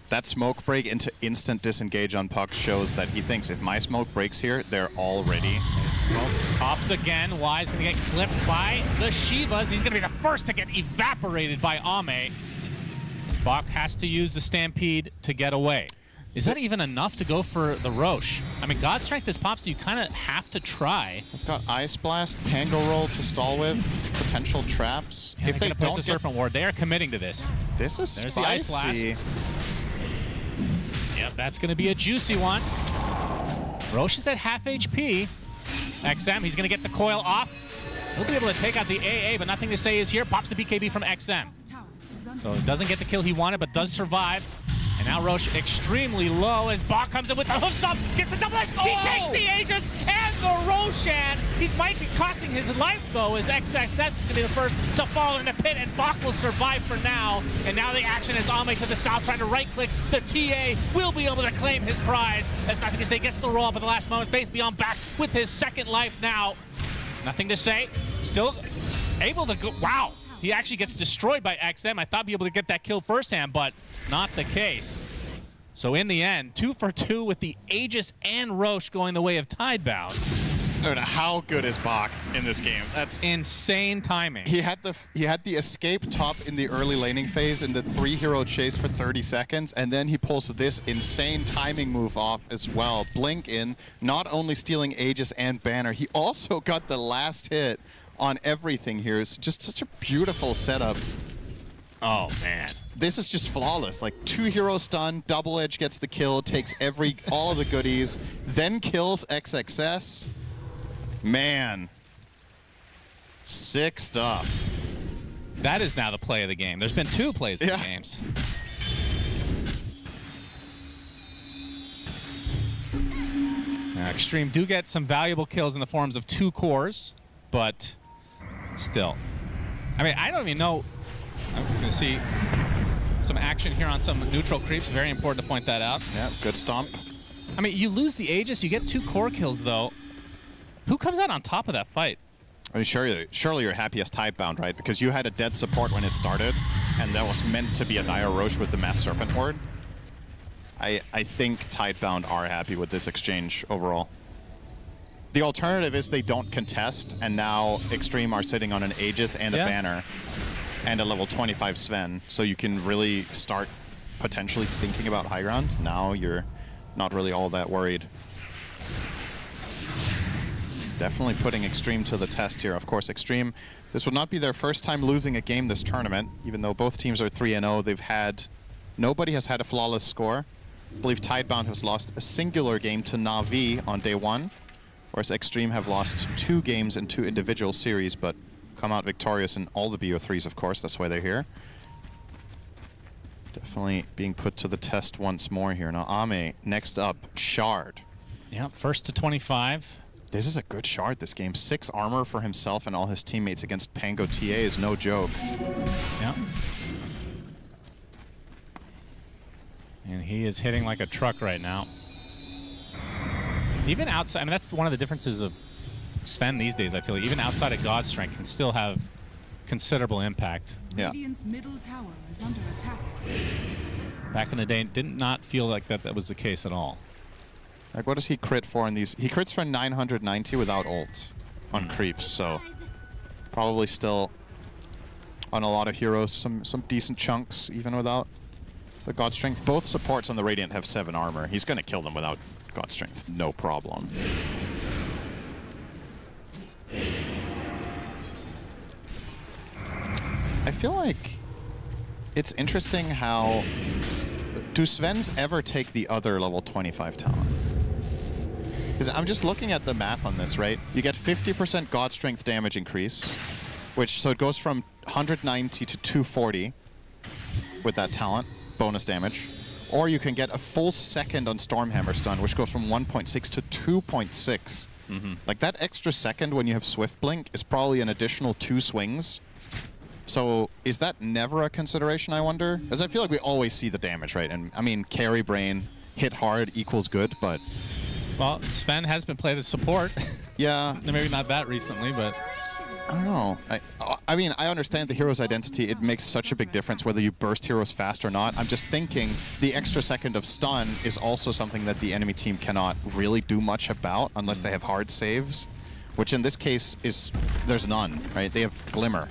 Speaker 5: That smoke break into instant disengage on Puck shows that he thinks if my smoke breaks here, they're all ready.
Speaker 6: Smoke pops again. Wise going to get clipped by the Shivas. He's going to be the first to get evaporated by Ame. Bach has to use the Stampede to get away. Is that even enough to go for the Roche? I mean, God Strength is pops, so you kind of have to try.
Speaker 5: We've got Ice Blast, Pango Roll to stall with, potential traps.
Speaker 6: Yeah,
Speaker 5: if they don't
Speaker 6: the Serpent Ward, they are committing to this.
Speaker 5: This is
Speaker 6: There's
Speaker 5: spicy.
Speaker 6: The Ice Blast. Yep, that's going to be a juicy one. Roche is at half HP. XM, he's going to get the coil off. He'll be able to take out the AA, but nothing to say is here. Pops the BKB from XM. So doesn't get the kill he wanted, but does survive. And now Roche extremely low as Bach comes in with the hoof up, gets the double edge. He takes the Aegis and the Roshan. He might be costing his life though, as XX. That's going to be the first to fall in the pit, and Bach will survive for now. And now the action is Ame to the south, trying to right-click. The TA will be able to claim his prize. That's nothing to say. Gets the roll up at the last moment. PVISION back with his second life now. Nothing to say. Still able to go. Wow. He actually gets destroyed by XM. I thought he'd be able to get that kill firsthand, but not the case. So in the end, 2 for 2 with the Aegis and Roche going the way of Tidebound.
Speaker 5: Dude, how good is Bach in this game? That's
Speaker 6: insane timing.
Speaker 5: He had the escape top in the early laning phase in the 3-hero chase for 30 seconds, and then he pulls this insane timing move off as well. Blink in, not only stealing Aegis and Banner, he also got the last hit on everything here. It's just such a beautiful setup.
Speaker 6: Oh, man.
Speaker 5: This is just flawless. Like 2-hero stun, double edge gets the kill, takes all of the goodies, then kills XXS. Man. Sick stuff.
Speaker 6: That is now the play of the game. There's been 2 plays of the games. Now, Xtreme do get some valuable kills in the forms of 2 cores, but still. I mean, I don't even know. I'm going to see some action here on some neutral creeps. Very important to point that out.
Speaker 5: Yeah, good stomp.
Speaker 6: I mean, you lose the Aegis, you get 2 core kills, though. Who comes out on top of that fight?
Speaker 5: I mean, surely you're happy as Tidebound, right? Because you had a dead support when it started, and that was meant to be a Dire Roche with the Mass Serpent Ward. I think Tidebound are happy with this exchange overall. The alternative is they don't contest, and now Xtreme are sitting on an Aegis and a Banner and a level 25 Sven, so you can really start potentially thinking about high ground. Now you're not really all that worried. Definitely putting Xtreme to the test here. Of course, Xtreme, this would not be their first time losing a game this tournament, even though both teams are 3-0. Nobody has had a flawless score. I believe Tidebound has lost a singular game to Na'Vi on day 1, whereas Xtreme have lost 2 games in 2 individual series, but come out victorious in all the BO3s, of course. That's why they're here. Definitely being put to the test once more here. Now, Ame, next up, Shard.
Speaker 6: Yeah, first to 25.
Speaker 5: This is a good Shard this game. 6 armor for himself and all his teammates against Pango TA is no joke.
Speaker 6: Yeah. And he is hitting like a truck right now. Even outside, I mean, that's one of the differences of Sven these days, I feel. Even outside of God Strength can still have considerable impact.
Speaker 5: Yeah.
Speaker 14: Radiant's middle tower is under attack.
Speaker 6: Back in the day, it did not feel like that was the case at all.
Speaker 5: Like, what does he crit for in these? He crits for 990 without ult on creeps, so probably still on a lot of heroes, some decent chunks even without the God Strength. Both supports on the Radiant have 7 armor. He's going to kill them without God Strength, no problem. I feel like It's interesting how... Do Svens ever take the other level 25 talent? Because I'm just looking at the math on this, right? You get 50% God Strength damage increase, so it goes from 190 to 240 with that talent, bonus damage. Or you can get a full second on Stormhammer stun, which goes from 1.6 to 2.6. Like that extra second when you have Swift Blink is probably an additional 2 swings. So is that never a consideration, I wonder? Because I feel like we always see the damage, right? And I mean, carry brain, hit hard equals good, but...
Speaker 2: Well, Sven has been played as support.
Speaker 5: Yeah.
Speaker 2: Maybe not that recently, but...
Speaker 5: I don't know. I mean, I understand the hero's identity. It makes such a big difference whether you burst heroes fast or not. I'm just thinking the extra second of stun is also something that the enemy team cannot really do much about unless they have hard saves, which in this case is there's none, right? They have Glimmer.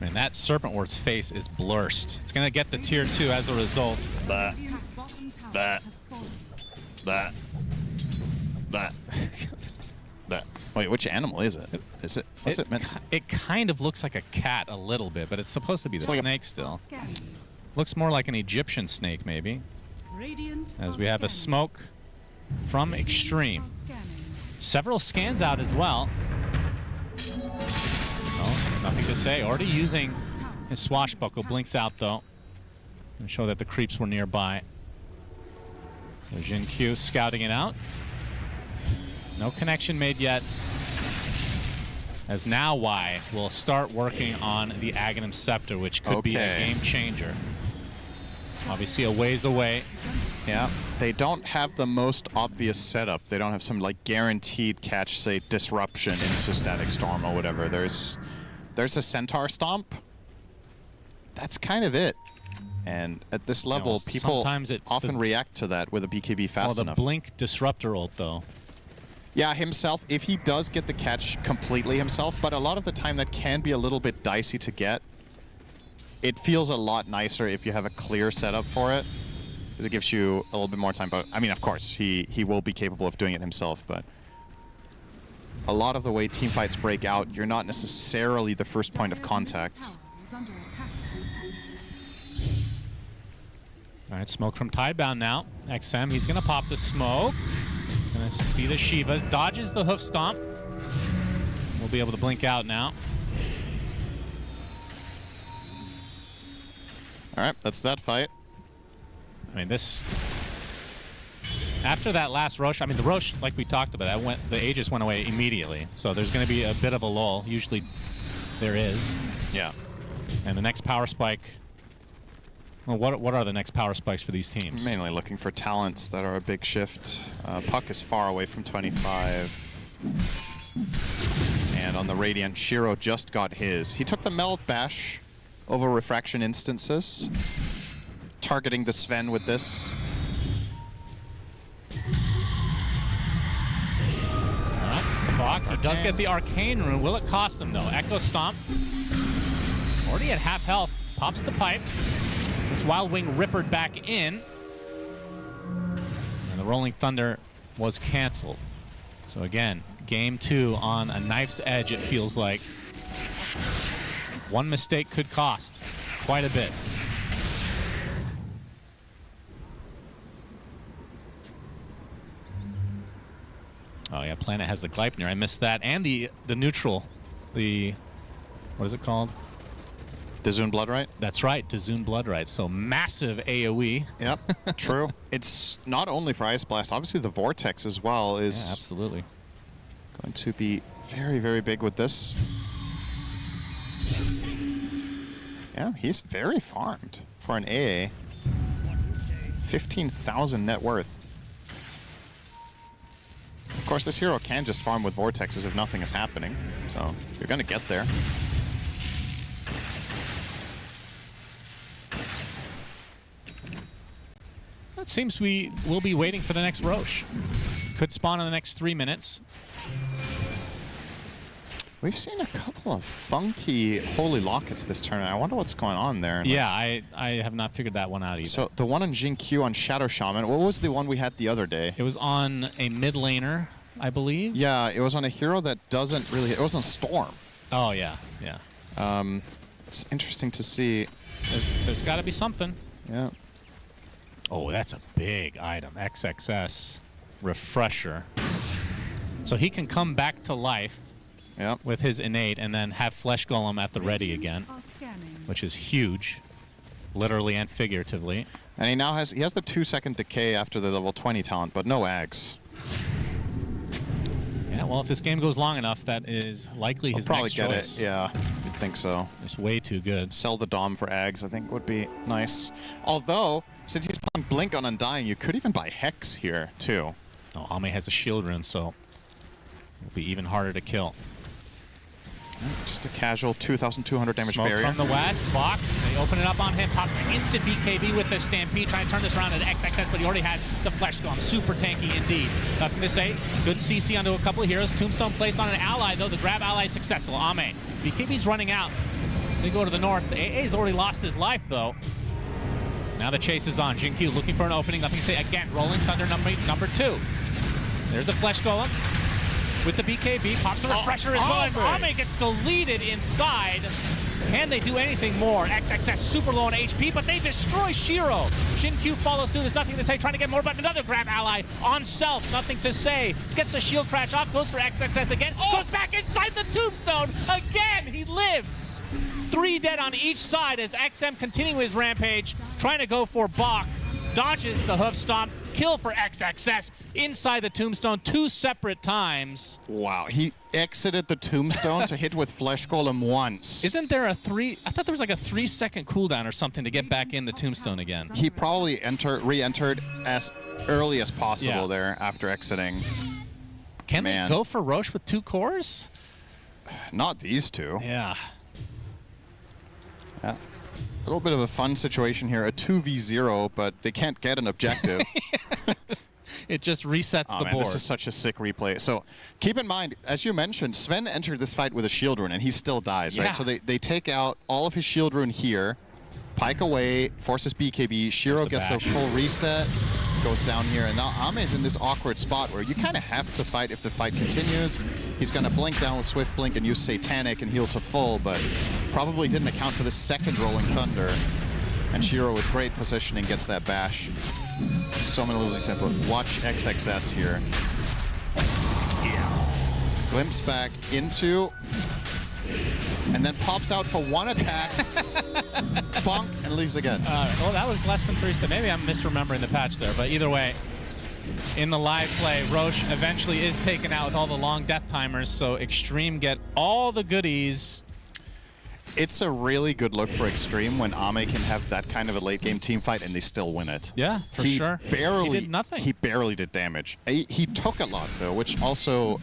Speaker 2: I mean, that Serpent Ward's face is blurst. It's going to get the tier 2 as a result.
Speaker 5: Bah. Bah. Bah. Bah. Bah. Wait, which animal is it? Is it? What's it meant?
Speaker 2: It kind of looks like a cat a little bit, but it's supposed to be the snake still. Looks more like an Egyptian snake, maybe. As we have a smoke from Xtreme. Several scans out as well. Oh, nothing to say. Already using his swashbuckle. Blinks out, though. And show that the creeps were nearby. So Jin Q scouting it out. No connection made yet. As now Y will start working on the Aghanim Scepter, which could be a game changer. Obviously a ways away.
Speaker 5: Yeah, they don't have the most obvious setup. They don't have some like guaranteed catch, say, disruption into Static Storm or whatever. There's a Centaur Stomp. That's kind of it. And at this level, people often react to that with a BKB fast enough.
Speaker 2: The Blink Disruptor ult, though.
Speaker 5: Yeah, himself, if he does get the catch completely himself, but a lot of the time that can be a little bit dicey to get. It feels a lot nicer if you have a clear setup for it. It gives you a little bit more time, but I mean, of course, he will be capable of doing it himself, but a lot of the way teamfights break out, you're not necessarily the first point of contact.
Speaker 2: All right, smoke from Tidebound now. XM, he's going to pop the smoke. Gonna see the Shivas. Dodges the hoof stomp. We'll be able to blink out now.
Speaker 5: All right, that's that fight.
Speaker 2: I mean, this... After that last Roche, I mean, the Roche, like we talked about, the Aegis went away immediately. So there's going to be a bit of a lull. Usually there is.
Speaker 5: Yeah.
Speaker 2: And the next power spike... Well, what are the next power spikes for these teams?
Speaker 5: Mainly looking for talents that are a big shift. Puck is far away from 25. And on the Radiant, Shiro just got his. He took the Meld Bash over Refraction Instances. Targeting the Sven with this.
Speaker 2: Bach, he does get the Arcane Rune. Will it cost him, though? Echo Stomp. Already at half health. Pops the pipe. This Wild Wing rippered back in. And the Rolling Thunder was canceled. So again, game 2 on a knife's edge, it feels like. One mistake could cost quite a bit. Oh yeah, Planet has the Gleipnir. I missed that. And the neutral. What is it called?
Speaker 5: Dazun Bloodright?
Speaker 2: That's right, Dazun Bloodright. So massive AoE.
Speaker 5: Yep, true. It's not only for Ice Blast, obviously the Vortex as well is
Speaker 2: absolutely
Speaker 5: going to be very, very big with this. Yeah, he's very farmed for an AA. 15,000 net worth. Of course, this hero can just farm with Vortexes if nothing is happening, so you're going to get there.
Speaker 2: It seems we will be waiting for the next Roche. Could spawn in the next 3 minutes.
Speaker 5: We've seen a couple of funky Holy Lockets this turn. I wonder what's going on there.
Speaker 2: Yeah, I have not figured that one out either.
Speaker 5: So the one on Jin Q on Shadow Shaman, what was the one we had the other day?
Speaker 2: It was on a mid laner, I believe.
Speaker 5: Yeah, it was on a hero that doesn't really... It was on Storm.
Speaker 2: Oh, yeah, yeah.
Speaker 5: It's interesting to see.
Speaker 6: There's got to be something.
Speaker 5: Yeah.
Speaker 6: Oh, that's a big item. XXS refresher. So he can come back to life with his innate and then have Flesh Golem at the ready again, which is huge, literally and figuratively.
Speaker 5: And he now has the 2-second decay after the level 20 talent, but no Ags.
Speaker 6: Yeah, well, if this game goes long enough, that is likely his
Speaker 5: probably
Speaker 6: next
Speaker 5: get
Speaker 6: choice.
Speaker 5: it. Yeah, I think so.
Speaker 6: It's way too good.
Speaker 5: Sell the Dom for Ags, I think, would be nice. Although, since he's playing Blink on Undying, you could even buy Hex here, too.
Speaker 6: Oh, Ame has a shield rune, so it'll be even harder to kill.
Speaker 5: Just a casual 2,200 damage
Speaker 6: Smoke
Speaker 5: barrier.
Speaker 6: from the west. Bach, they open it up on him. Pops an instant BKB with the Stampede, trying to turn this around at XXS, but he already has the Flesh Golem. Super tanky indeed. Nothing to say. Good CC onto a couple of heroes. Tombstone placed on an ally, though. The grab ally is successful. Ame. BKB's running out. So they go to the north. The AA's already lost his life, though. Now the chase is on. Jinkyu looking for an opening. Nothing to say. Again, Rolling Thunder number 2. There's the Flesh Golem. With the BKB, pops the refresher as well as Ame gets deleted inside. Can they do anything more? XXS super low on HP, but they destroy Shiro. Jinkyu follows suit. There's nothing to say. Trying to get more, but another grab ally on self. Nothing to say. Gets a shield crash off. Goes for XXS again. Goes back inside the tombstone. Again, he lives. 3 dead on each side as XM continuing his rampage. Trying to go for Bach. Dodges the hoof stomp. Kill for XXS inside the tombstone 2 separate times.
Speaker 5: Wow, he exited the tombstone to hit with Flesh Golem once.
Speaker 6: Isn't there a 3? I thought there was like a 3-second cooldown or something to get back in the tombstone again.
Speaker 5: He probably re-entered as early as possible there after exiting.
Speaker 6: Can they go for Roche with 2 cores?
Speaker 5: Not these two.
Speaker 6: Yeah.
Speaker 5: Yeah. A little bit of a fun situation here, a 2v0, but they can't get an objective.
Speaker 6: It just resets the board.
Speaker 5: This is such a sick replay. So keep in mind, as you mentioned, Sven entered this fight with a shield rune, and he still dies, right? So they take out all of his shield rune here, pike away, forces BKB, Shiro gets a full reset, goes down here, and now Ame's in this awkward spot where you kind of have to fight if the fight continues. He's going to blink down with Swift Blink and use Satanic and heal to full, but probably didn't account for the second Rolling Thunder. And Shiro with great positioning gets that bash. So many little examples. Watch XXS here. Yeah. Glimpse back into, and then pops out for 1 attack. Bonk, and leaves again.
Speaker 6: Well, that was less than 3 seconds. Maybe I'm misremembering the patch there, but either way, in the live play, Roche eventually is taken out with all the long death timers, so Xtreme get all the goodies.
Speaker 5: It's a really good look for Xtreme when Ame can have that kind of a late game team fight and they still win it.
Speaker 6: Yeah, for sure.
Speaker 5: Barely,
Speaker 6: he did nothing.
Speaker 5: He barely did damage. He took a lot though, which also,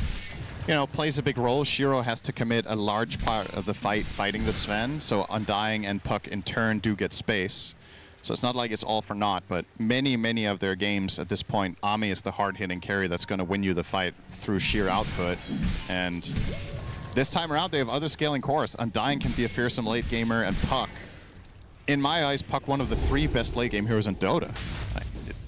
Speaker 5: you know, plays a big role. Shiro has to commit a large part of the fight fighting the Sven, so Undying and Puck in turn do get space. So it's not like it's all for naught, but many of their games at this point, Ame is the hard-hitting carry that's going to win you the fight through sheer output. And this time around, they have other scaling cores. Undying can be a fearsome late gamer, and Puck, in my eyes, Puck one of the 3 best late game heroes in Dota.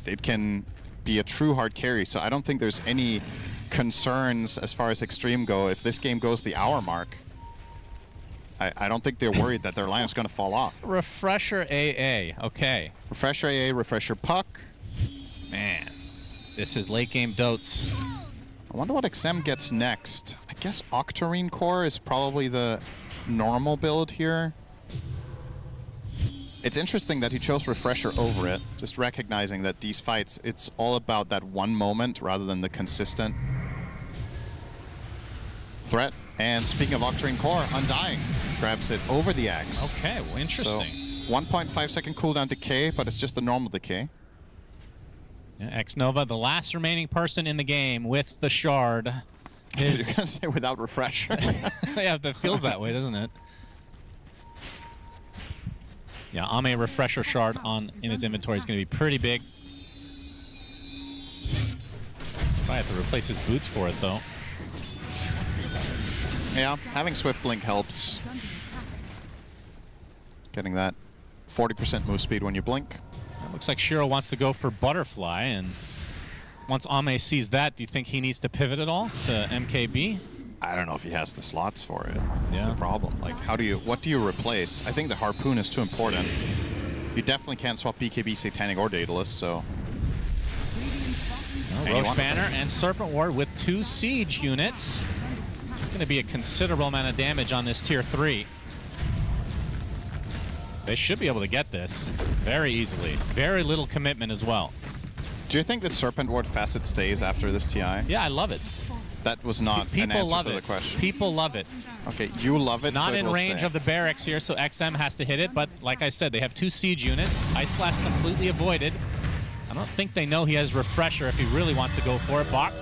Speaker 5: It can be a true hard carry, so I don't think there's any concerns as far as Xtreme go. If this game goes the hour mark, I don't think they're worried that their lineup's going to fall off.
Speaker 6: Refresher AA, okay.
Speaker 5: Refresher AA, Refresher Puck.
Speaker 6: Man, this is late game dotes.
Speaker 5: I wonder what XM gets next. I guess Octarine Core is probably the normal build here. It's interesting that he chose Refresher over it, just recognizing that these fights, it's all about that one moment rather than the consistent threat. And speaking of Octarine Core, Undying grabs it over the axe.
Speaker 6: Okay, well, interesting.
Speaker 5: So 1.5 second cooldown decay, but it's just the normal decay.
Speaker 6: Yeah, Xnova, the last remaining person in the game with the shard.
Speaker 5: I thought you were going to say without Refresher.
Speaker 6: Yeah, that feels that way, doesn't it? Yeah, Ame Refresher shard in his inventory is going to be pretty big. Probably have to replace his boots for it, though.
Speaker 5: Yeah, having Swift Blink helps. Getting that 40% move speed when you blink.
Speaker 6: It looks like Shiro wants to go for Butterfly, and once Ame sees that, do you think he needs to pivot at all to MKB?
Speaker 5: I don't know if he has the slots for it. That's the problem. Like, what do you replace? I think the Harpoon is too important. You definitely can't swap BKB, Satanic, or Daedalus, so...
Speaker 6: Roche Banner and Serpent Ward with 2 siege units. It's going to be a considerable amount of damage on this tier 3. They should be able to get this very easily. Very little commitment as well.
Speaker 5: Do you think the Serpent Ward facet stays after this TI?
Speaker 6: Yeah, I love it.
Speaker 5: That was not an answer to the question.
Speaker 6: People love it.
Speaker 5: Okay, you love it,
Speaker 6: Not
Speaker 5: so it
Speaker 6: in
Speaker 5: will
Speaker 6: range
Speaker 5: stay.
Speaker 6: of the barracks here, so XM has to hit it. But like I said, they have 2 siege units. Ice Blast completely avoided. I don't think they know he has Refresher if he really wants to go for it. Bach,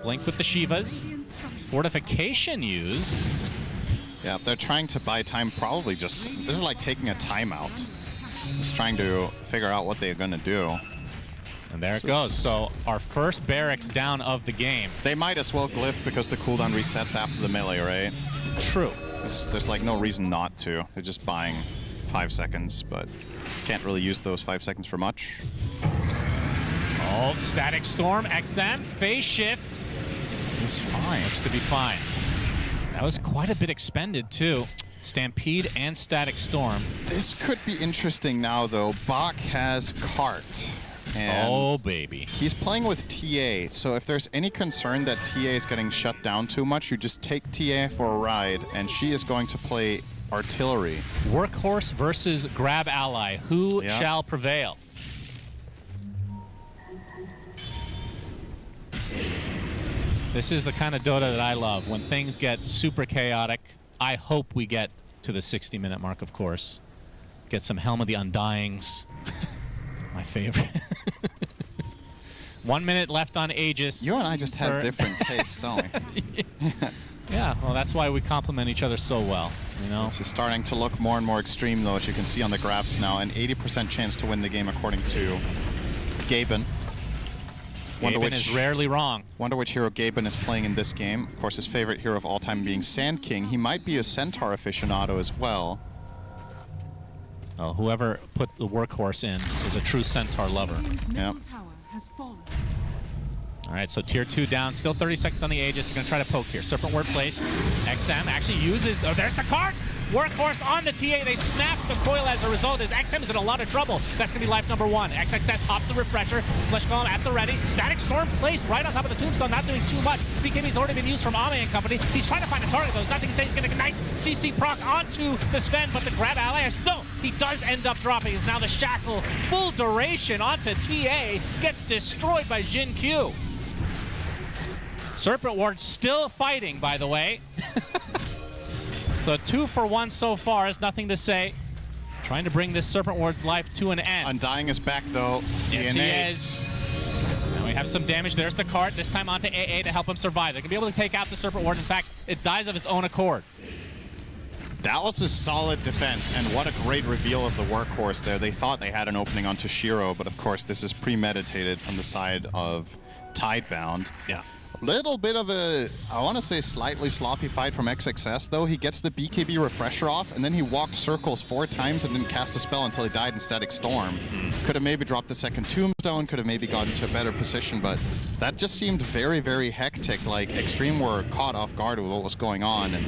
Speaker 6: Blink with the Shivas. Fortification used.
Speaker 5: Yeah, they're trying to buy time, probably just... This is like taking a timeout. Just trying to figure out what they're going to do.
Speaker 6: And there it goes. So our first barracks down of the game.
Speaker 5: They might as well glyph because the cooldown resets after the melee, right?
Speaker 6: True.
Speaker 5: There's like no reason not to. They're just buying 5 seconds, but can't really use those 5 seconds for much.
Speaker 6: Oh, Static Storm, XM, phase shift.
Speaker 5: He's fine.
Speaker 6: Looks to be fine. That was quite a bit expended too. Stampede and Static Storm.
Speaker 5: This could be interesting now though. Bach has Cart. And
Speaker 6: oh, baby.
Speaker 5: He's playing with TA, so if there's any concern that TA is getting shut down too much, you just take TA for a ride, and she is going to play artillery.
Speaker 6: Workhorse versus Grab Ally. Who shall prevail? This is the kind of Dota that I love. When things get super chaotic, I hope we get to the 60-minute mark, of course. Get some Helm of the Undyings. My favorite. 1 minute left on Aegis.
Speaker 5: You and I just have different tastes, don't we?
Speaker 6: Yeah, well, that's why we complement each other so well, you know?
Speaker 5: This is starting to look more and more extreme, though, as you can see on the graphs now. An 80% chance to win the game, according to Gaben.
Speaker 6: Gaben is rarely wrong.
Speaker 5: Wonder which hero Gaben is playing in this game. Of course, his favorite hero of all time being Sand King. He might be a Centaur aficionado as well.
Speaker 6: Oh, whoever put the Workhorse in is a true Centaur lover.
Speaker 5: Yeah.
Speaker 6: All right, so tier 2 down. Still 30 seconds on the Aegis. You're going to try to poke here. Serpent Ward placed. XM actually uses... Oh, there's the cart! Workhorse on the TA. They snap the coil as a result as XM is in a lot of trouble. That's going to be life number 1. XXS pops the Refresher. Flesh Golem at the ready. Static Storm placed right on top of the Tombstone, not doing too much. BKB's already been used from Ame and company. He's trying to find a target, though. It's nothing to say he's going to ignite CC proc onto the Sven, but the Grab Ally... No, he does end up dropping. Is now the Shackle full duration onto TA. Gets destroyed by Jin Q. Serpent Ward still fighting, by the way. So 2 for 1 so far is nothing to say. Trying to bring this Serpent Ward's life to an end.
Speaker 5: Undying is back, though.
Speaker 6: Yes, he is. Now we have some damage. There's the cart, this time onto AA to help him survive. They're going to be able to take out the Serpent Ward. In fact, it dies of its own accord.
Speaker 5: Dallas' solid defense, and what a great reveal of the Workhorse there. They thought they had an opening onto Shiro, but of course this is premeditated from the side of Tidebound.
Speaker 6: Yeah.
Speaker 5: Little bit of a, I want to say, slightly sloppy fight from XXS, though. He gets the BKB Refresher off, and then he walked circles 4 times and didn't cast a spell until he died in Static Storm. Could have maybe dropped the second Tombstone, could have maybe gotten to a better position, but that just seemed very, very hectic. Like, Xtreme were caught off guard with what was going on, and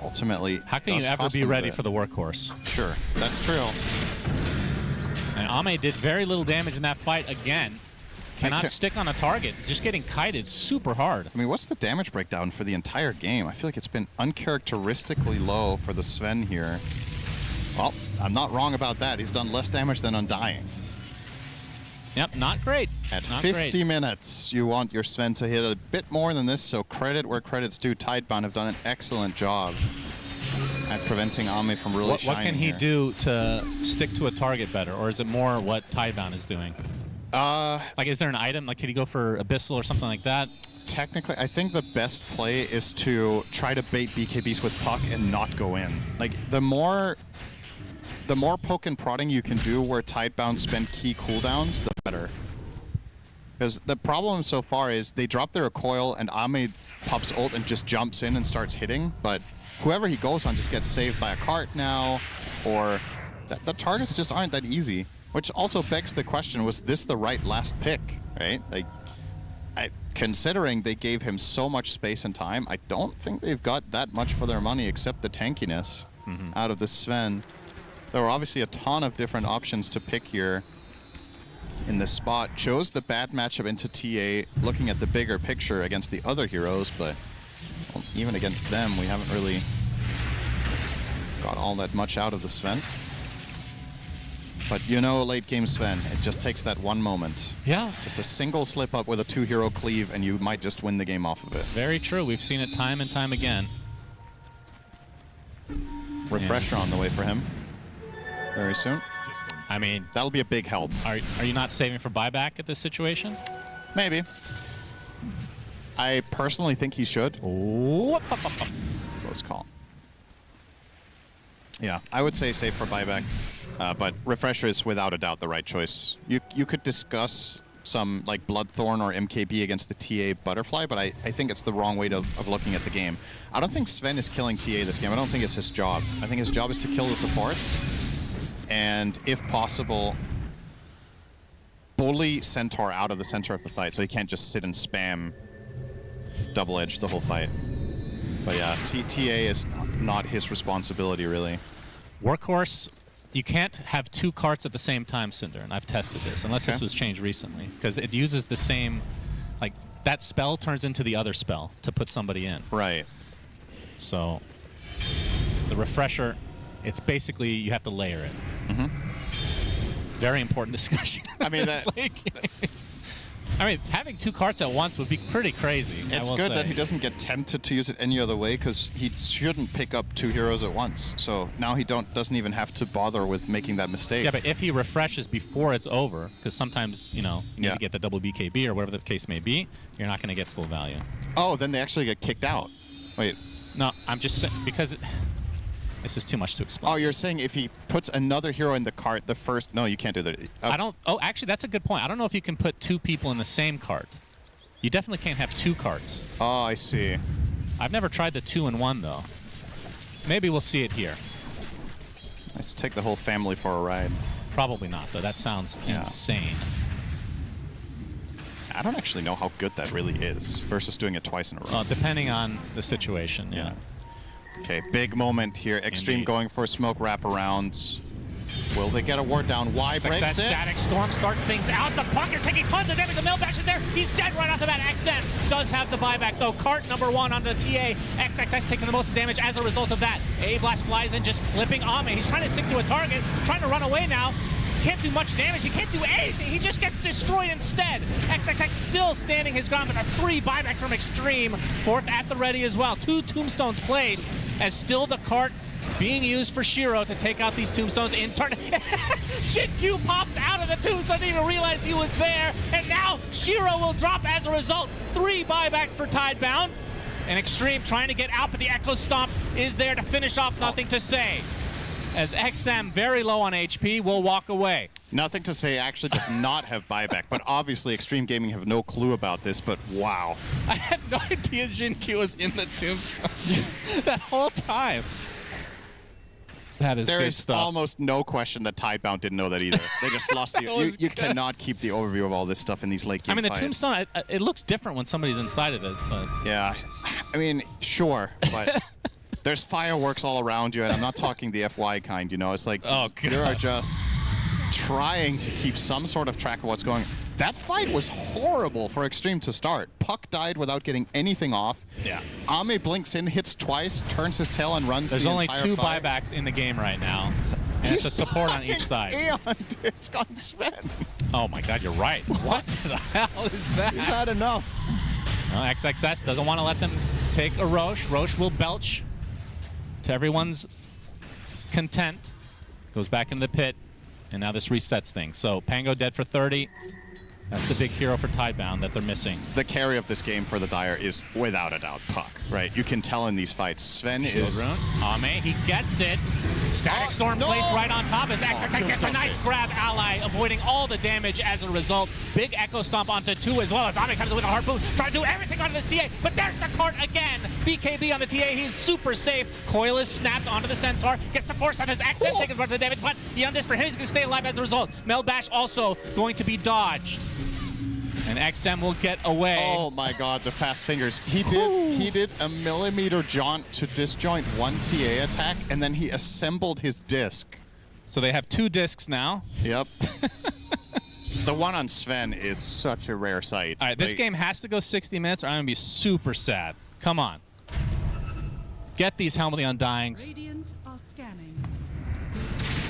Speaker 5: ultimately...
Speaker 6: How can you ever be ready for the Workhorse?
Speaker 5: Sure, that's true.
Speaker 6: And Ame did very little damage in that fight again. Cannot stick on a target. It's just getting kited super hard.
Speaker 5: I mean, what's the damage breakdown for the entire game? I feel like it's been uncharacteristically low for the Sven here. Well, I'm not wrong about that. He's done less damage than Undying.
Speaker 6: Yep, not great.
Speaker 5: At 50 minutes, you want your Sven to hit a bit more than this, so credit where credit's due. Tidebound have done an excellent job at preventing Ame from really shining.
Speaker 6: What can he do to stick to a target better, or is it more what Tidebound is doing? Like, is there an item? Like, can he go for Abyssal or something like that?
Speaker 5: Technically, I think the best play is to try to bait BKBs with Puck and not go in. Like, the more poke and prodding you can do where Tidebound spend key cooldowns, the better. Because the problem so far is they drop their recoil and Ame pops ult and just jumps in and starts hitting, but whoever he goes on just gets saved by a cart now, or the targets just aren't that easy. Which also begs the question, was this the right last pick, right? Like, considering they gave him so much space and time, I don't think they've got that much for their money except the tankiness out of the Sven. There were obviously a ton of different options to pick here in this spot. Chose the bad matchup into TA, looking at the bigger picture against the other heroes, but well, even against them, we haven't really got all that much out of the Sven. But you know, late game Sven, it just takes that one moment.
Speaker 6: Yeah.
Speaker 5: Just a single slip up with a 2-hero cleave and you might just win the game off of it.
Speaker 6: Very true. We've seen it time and time again.
Speaker 5: Refresher on the way for him very soon.
Speaker 6: I mean,
Speaker 5: that'll be a big help.
Speaker 6: Are you not saving for buyback at this situation?
Speaker 5: Maybe. I personally think he should. Close call. Yeah, I would say save for buyback. But Refresher is without a doubt the right choice. You could discuss some like Bloodthorn or MKB against the TA Butterfly, but I think it's the wrong way of looking at the game. I don't think Sven is killing TA this game. I don't think it's his job. I think his job is to kill the supports and, if possible, bully Centaur out of the center of the fight so he can't just sit and spam double edge the whole fight. But yeah, TA is not his responsibility really.
Speaker 6: Workhorse, you can't have 2 carts at the same time, Cinder, and I've tested this, unless this was changed recently, because it uses the same, like, that spell turns into the other spell to put somebody in.
Speaker 5: Right.
Speaker 6: So, the Refresher, it's basically, you have to layer it. Very important discussion.
Speaker 5: I mean,
Speaker 6: I mean, having 2 carts at once would be pretty crazy.
Speaker 5: It's good that he doesn't get tempted to use it any other way, because he shouldn't pick up 2 heroes at once. So now he doesn't even have to bother with making that mistake.
Speaker 6: Yeah, but if he refreshes before it's over, because sometimes, you know, you need to get the double BKB or whatever the case may be, you're not going to get full value.
Speaker 5: Oh, then they actually get kicked out. Wait.
Speaker 6: No, I'm just saying, because this is too much to explain.
Speaker 5: Oh, you're saying if he puts another hero in the cart, the first... No, you can't do that.
Speaker 6: I don't... Oh, actually, that's a good point. I don't know if you can put 2 people in the same cart. You definitely can't have 2 carts.
Speaker 5: Oh, I see.
Speaker 6: I've never tried the 2-in-1, though. Maybe we'll see it here.
Speaker 5: Let's take the whole family for a ride.
Speaker 6: Probably not, though. That sounds insane.
Speaker 5: I don't actually know how good that really is versus doing it twice in a row.
Speaker 6: Well, depending on the situation, yeah.
Speaker 5: Okay, big moment here. Xtreme going for a smoke wraparound. Will they get a ward down? Y breaks it.
Speaker 6: Static Storm starts things out. The puck is taking tons of damage. The Mailbash is there. He's dead right off the bat. XM does have the buyback, though. Cart number 1 onto the TA. XXX taking the most damage as a result of that. A-Blast flies in, just clipping Ame. He's trying to stick to a target, trying to run away now. Can't do much damage. He can't do anything. He just gets destroyed instead. XXX still standing his ground, but 3 buybacks from Xtreme. 4th at the ready as well. 2 tombstones placed, as still the cart being used for Shiro to take out these tombstones in turn. Shin-Q pops out of the tombstone, didn't even realize he was there, and now Shiro will drop as a result. 3 buybacks for Tidebound, and Xtreme trying to get out, but the Echo Stomp is there to finish off. Nothing to say, as XM, very low on HP, will walk away.
Speaker 5: Nothing to say actually does not have buyback, but obviously Xtreme Gaming have no clue about this, but wow.
Speaker 6: I had no idea Jin-Q was in the tombstone that whole time. That is good stuff.
Speaker 5: There's almost no question that Tidebound didn't know that either. They just lost the... You cannot keep the overview of all this stuff in these late game
Speaker 6: fights. I mean,
Speaker 5: fights.
Speaker 6: the tombstone, it looks different when somebody's inside of it, but...
Speaker 5: Yeah, I mean, sure, but... There's fireworks all around you, and I'm not talking the FY kind, you know? It's like, you are just trying to keep some sort of track of what's going on. That fight was horrible for Xtreme to start. Puck died without getting anything off.
Speaker 6: Yeah.
Speaker 5: Ame blinks in, hits twice, turns his tail, and runs
Speaker 6: There's
Speaker 5: the
Speaker 6: only
Speaker 5: entire
Speaker 6: 2
Speaker 5: fight.
Speaker 6: buybacks in the game right now. And it's a support on each side.
Speaker 5: Aeon disc on Sven.
Speaker 6: Oh my god, you're right. What the hell is that?
Speaker 5: He's had enough.
Speaker 6: Well, XXS doesn't want to let them take a Roche. Roche will belch to everyone's content. Goes back into the pit, and now this resets things. So Pango dead for 30. That's the big hero for Tidebound that they're missing.
Speaker 5: The carry of this game for the Dire is without a doubt Puck, right? You can tell in these fights. Sven is...
Speaker 6: Ame, he gets it. Static Storm placed right on top as XXX gets a nice grab ally, avoiding all the damage as a result. Big Echo Stomp onto 2 as well as Ame comes with a Harpoon, trying to do everything onto the CA, but there's the cart again. BKB on the TA, he's super safe. Coil is snapped onto the Centaur, gets the force on his XM, taking part of the damage, but beyond this for him, he's going to stay alive as a result. Melbash also going to be dodged. And XM will get away.
Speaker 5: Oh my God, the fast fingers. He did a millimeter jaunt to disjoint one TA attack, and then he assembled his disc.
Speaker 6: So they have 2 discs now.
Speaker 5: Yep. The one on Sven is such a rare sight.
Speaker 6: All right, this game has to go 60 minutes or I'm going to be super sad. Come on. Get these Helmly Undyings.
Speaker 14: Radiant are scanning.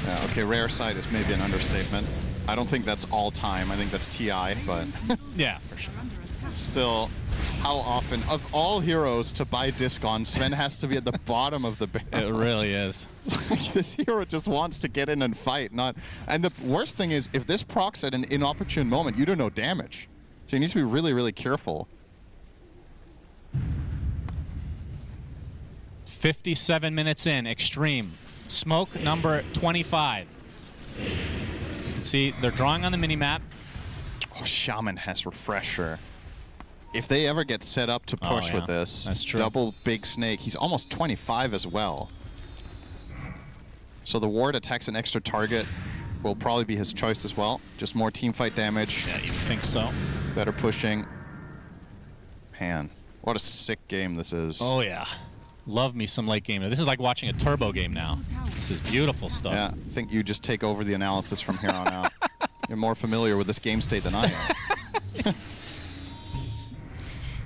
Speaker 5: Yeah, okay, rare sight is maybe an understatement. I don't think that's all time. I think that's TI, but
Speaker 6: yeah, for sure.
Speaker 5: Still, how often of all heroes to buy disc on, Sven has to be at the bottom of the barrel.
Speaker 6: It really is.
Speaker 5: This hero just wants to get in and fight, not. And the worst thing is, if this procs at an inopportune moment, you do no damage. So you need to be really, really careful.
Speaker 6: 57 minutes in, Extreme. Smoke number 25. You can see they're drawing on the minimap.
Speaker 5: Oh, Shaman has Refresher. If they ever get set up to push with this,
Speaker 6: that's true.
Speaker 5: Double Big Snake, he's almost 25 as well. So the ward attacks an extra target will probably be his choice as well. Just more teamfight damage.
Speaker 6: Yeah, you think so?
Speaker 5: Better pushing. Man, what a sick game this is.
Speaker 6: Oh, yeah. Love me some late game. This is like watching a turbo game now. This is beautiful stuff.
Speaker 5: Yeah, I think you just take over the analysis from here on out. You're more familiar with this game state than I am.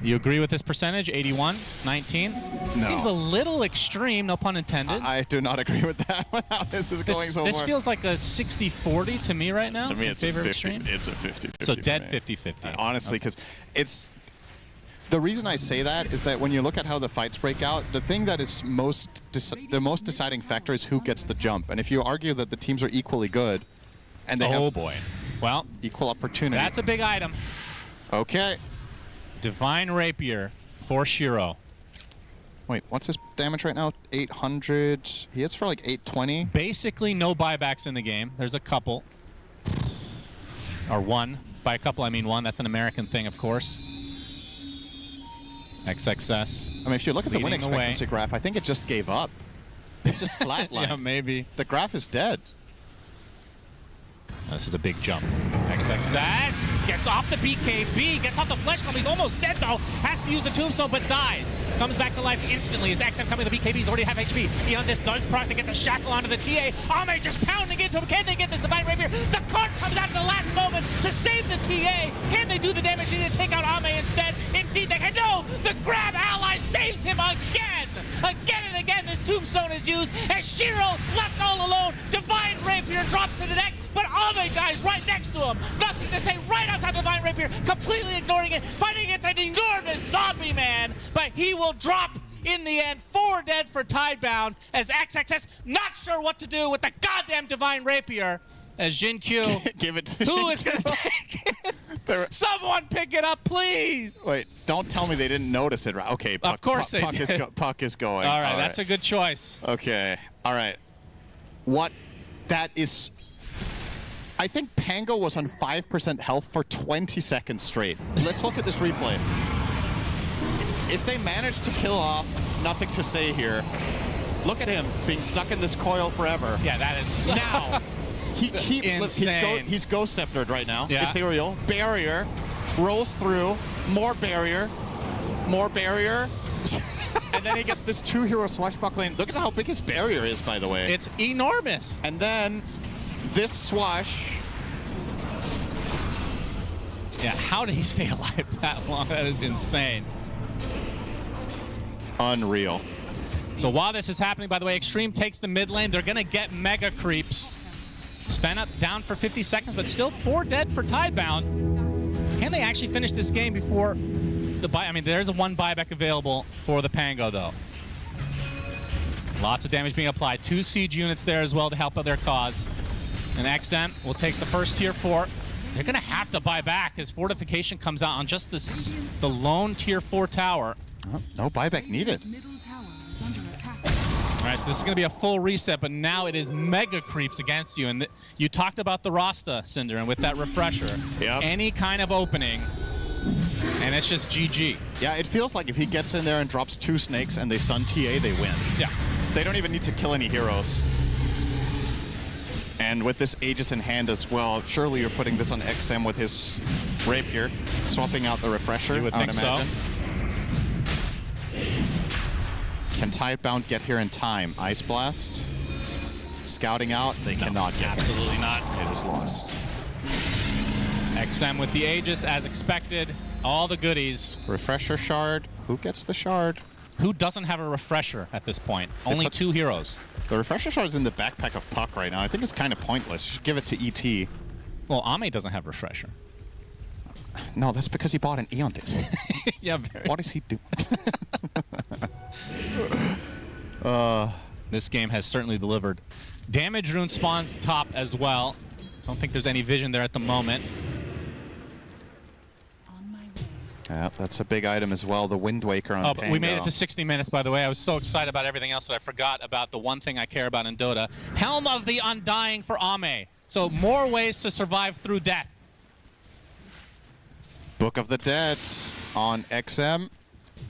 Speaker 6: You agree with this percentage? 81, 19?
Speaker 5: No.
Speaker 6: Seems a little extreme, no pun intended.
Speaker 5: I do not agree with that. How this is going so far.
Speaker 6: This feels like a 60-40 to me right now.
Speaker 5: To me, it's a 50. It's a 50-50.
Speaker 6: So dead 50-50.
Speaker 5: Honestly, because it's the reason I say that is that when you look at how the fights break out, the thing that is the most deciding factor is who gets the jump. And if you argue that the teams are equally good, and they have
Speaker 6: well,
Speaker 5: equal opportunity,
Speaker 6: that's a big item.
Speaker 5: Okay.
Speaker 6: Divine Rapier for Shiro.
Speaker 5: Wait, what's his damage right now? 800. He hits for like 820.
Speaker 6: Basically no buybacks in the game. There's a couple. Or one. By a couple, I mean one. That's an American thing, of course. XXS.
Speaker 5: I mean, if you look at the win expectancy graph, I think it just gave up. It's just flatlined.
Speaker 6: Yeah, maybe.
Speaker 5: The graph is dead.
Speaker 6: This is a big jump. XXS gets off the BKB, gets off the Flesh Bomb. He's almost dead, though. Has to use the Tombstone, but dies. Comes back to life instantly as XM coming to the BKB. He's already half HP. Beyond this, does proc to get the shackle onto the TA. Ame just pounding into him. Can they get this Divine Rapier? The card comes out in the last moment to save the TA. Can they do the damage? They need to take out Ame instead. Indeed, they can. No! The grab ally saves him again! Again and again, this Tombstone is used as Shiro left all alone. Divine Rapier drops to the deck, but Ame dies right next to him. Nothing to say right on top of Divine Rapier, completely ignoring it, fighting against an enormous zombie man, but he will drop in the end. 4 dead for Tidebound as XXS not sure what to do with the goddamn Divine Rapier as Jin Q.
Speaker 5: Give it to
Speaker 6: Who is going to take it? Someone pick it up, please.
Speaker 5: Wait, don't tell me they didn't notice it. Okay, Puck,
Speaker 6: of course they did.
Speaker 5: Puck is going.
Speaker 6: All right, that's a good choice.
Speaker 5: Okay, all right. What that is... I think Pango was on 5% health for 20 seconds straight. Let's look at this replay. If they manage to kill off, nothing to say here. Look at him being stuck in this coil forever.
Speaker 6: Yeah, that is
Speaker 5: now. He keeps he's Ghost Sceptered right now.
Speaker 6: Yeah.
Speaker 5: Ethereal barrier rolls through, more barrier, and then he gets this 2-hero swashbuckling. Look at how big his barrier is, by the way.
Speaker 6: It's enormous.
Speaker 5: And then this swash.
Speaker 6: Yeah, how did he stay alive that long? That is insane.
Speaker 5: Unreal.
Speaker 6: So while this is happening, by the way, Extreme takes the mid lane. They're going to get mega creeps. Sven up down for 50 seconds, but still 4 dead for Tidebound. Can they actually finish this game before the buy? I mean, there's a 1 buyback available for the Pango, though. Lots of damage being applied. 2 siege units there as well to help out their cause. And XM will take the first tier 4. They're going to have to buy back as fortification comes out on just the lone tier 4 tower.
Speaker 5: Oh, no buyback needed.
Speaker 6: All right, so this is going to be a full reset, but now it is mega creeps against you. And you talked about the Rasta, Cinder, and with that refresher, any kind of opening, and it's just GG.
Speaker 5: Yeah, it feels like if he gets in there and drops 2 snakes and they stun TA, they win.
Speaker 6: Yeah.
Speaker 5: They don't even need to kill any heroes. And with this Aegis in hand as well, surely you're putting this on XM with his Rapier, swapping out the Refresher,
Speaker 6: You would
Speaker 5: I would
Speaker 6: think so.
Speaker 5: imagine. Can Tidebound get here in time? Ice Blast. Scouting out, they cannot get
Speaker 6: Absolutely
Speaker 5: it.
Speaker 6: not.
Speaker 5: It is lost.
Speaker 6: XM with the Aegis as expected. All the goodies.
Speaker 5: Refresher shard. Who gets the shard?
Speaker 6: Who doesn't have a refresher at this point? Only 2 heroes.
Speaker 5: The refresher shard is in the backpack of Puck right now. I think it's kind of pointless. You should give it to ET.
Speaker 6: Well, Ame doesn't have refresher.
Speaker 5: No, that's because he bought an Eon disc.
Speaker 6: Yeah, very.
Speaker 5: What is he doing?
Speaker 6: This game has certainly delivered. Damage rune spawns top as well. Don't think there's any vision there at the moment.
Speaker 5: Yeah, that's a big item as well. The Wind Waker on
Speaker 6: But we made it
Speaker 5: Pango.
Speaker 6: to 60 minutes, by the way. I was so excited about everything else that I forgot about the one thing I care about in Dota. Helm of the Undying for Ame. So more ways to survive through death.
Speaker 5: Book of the Dead on XM.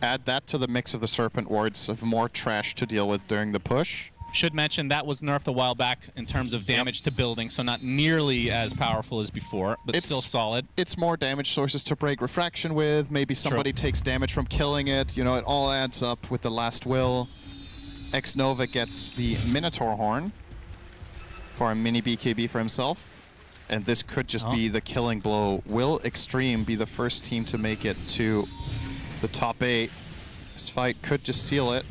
Speaker 5: Add that to the mix of the Serpent Wards of more trash to deal with during the push.
Speaker 6: Should mention that was nerfed a while back in terms of damage to building, so not nearly as powerful as before, but still solid.
Speaker 5: It's more damage sources to break Refraction with. Maybe somebody takes damage from killing it. You know, it all adds up with the last will. Xnova gets the Minotaur Horn for a mini BKB for himself. And this could just be the killing blow. Will Xtreme be the first team to make it to the top 8? This fight could just seal it.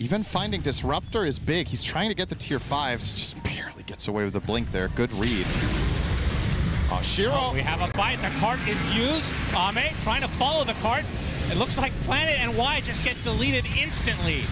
Speaker 5: Even finding Disruptor is big. He's trying to get the tier 5s, just barely gets away with the blink there. Good read. Shiro.
Speaker 6: We have a fight. The cart is used. Ame trying to follow the cart. It looks like Planet and Y just get deleted instantly.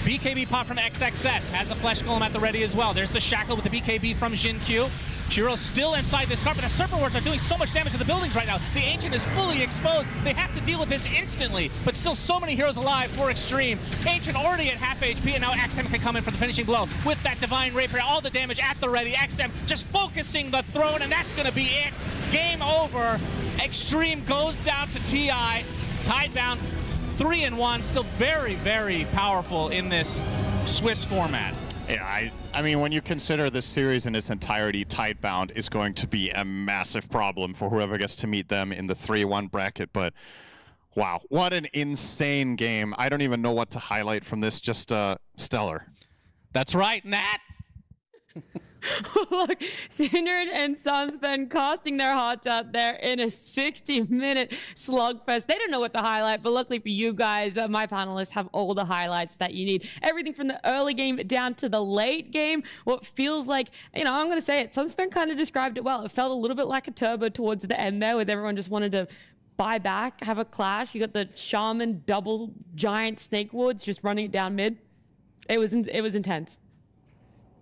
Speaker 6: BKB pop from XXS. Has the Flesh Golem at the ready as well. There's the Shackle with the BKB from Jin Q. Shiro's still inside this cart, but the Serpent Wards are doing so much damage to the buildings right now. The Ancient is fully exposed. They have to deal with this instantly, but still so many heroes alive for Xtreme. Ancient already at half HP, and now XM can come in for the finishing blow with that Divine Rapier. All the damage at the ready. XM just focusing the throne, and that's going to be it. Game over. Xtreme goes down to TI. Tidebound 3-1, still very, very powerful in this Swiss format.
Speaker 5: Yeah, I mean, when you consider this series in its entirety, Tidebound is going to be a massive problem for whoever gets to meet them in the 3-1 bracket. But wow, what an insane game. I don't even know what to highlight from this, just stellar.
Speaker 6: That's right, Nat.
Speaker 9: Look, Synod and Sunspen casting their hearts out there in a 60-minute slugfest. They don't know what to highlight, but luckily for you guys, my panelists have all the highlights that you need. Everything from the early game down to the late game. What feels like, you know, I'm going to say it, Sunspen kind of described it well. It felt a little bit like a turbo towards the end there, with everyone just wanted to buy back, have a clash. You got the Shaman double giant Snake Wards just running it down mid. It was intense.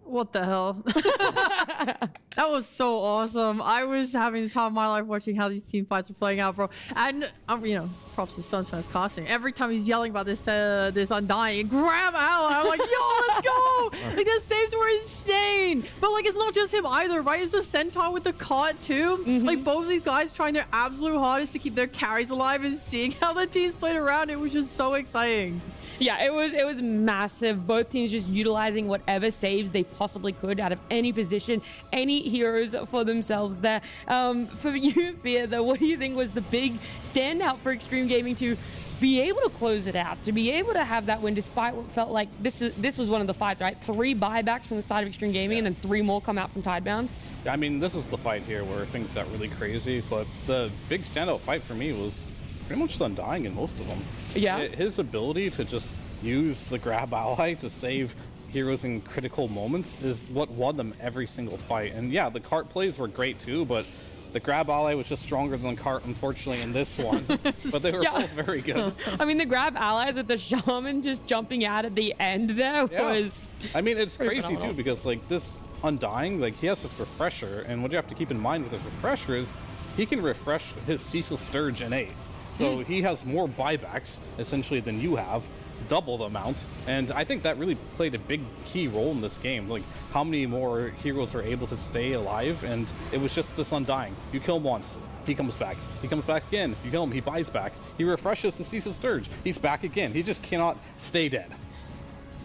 Speaker 11: What the hell? That was so awesome. I was having the time of my life watching how these team fights are playing out, bro. And, you know, props to Sunspen's casting. Every time he's yelling about this this Undying, grab ally, I'm like, yo, let's go! Like, the saves were insane! But, like, it's not just him either, right? It's the Centaur with the cart, too. Like, both of these guys trying their absolute hardest to keep their carries alive and seeing how the teams played around. It was just so exciting.
Speaker 9: Yeah, it was massive. Both teams just utilizing whatever saves they possibly could out of any position, any heroes for themselves there. For you, Fia, though, what do you think was the big standout for Xtreme Gaming to be able to close it out, to be able to have that win despite what felt like this was one of the fights, right? 3 buybacks from the side of Xtreme Gaming and then 3 more come out from Tidebound?
Speaker 10: I mean, this is the fight here where things got really crazy, but the big standout fight for me was pretty much Undying in most of them.
Speaker 9: Yeah.
Speaker 10: His ability to just use the grab ally to save heroes in critical moments is what won them every single fight. And yeah, the cart plays were great too, but the grab ally was just stronger than the cart, unfortunately, in this one. But they were both very good.
Speaker 9: I mean, the grab allies with the Shaman just jumping out at the end there was...
Speaker 10: I mean, it's crazy
Speaker 9: phenomenal.
Speaker 10: too, because like this Undying, like he has this refresher, and what you have to keep in mind with his refresher is he can refresh his Cecil Sturge in 8. So he has more buybacks, essentially, than you have, double the amount. And I think that really played a big key role in this game. Like, how many more heroes are able to stay alive, and it was just this Undying. You kill him once, he comes back. He comes back again. You kill him, he buys back. He refreshes the Cecil Sturge. He's back again. He just cannot stay dead.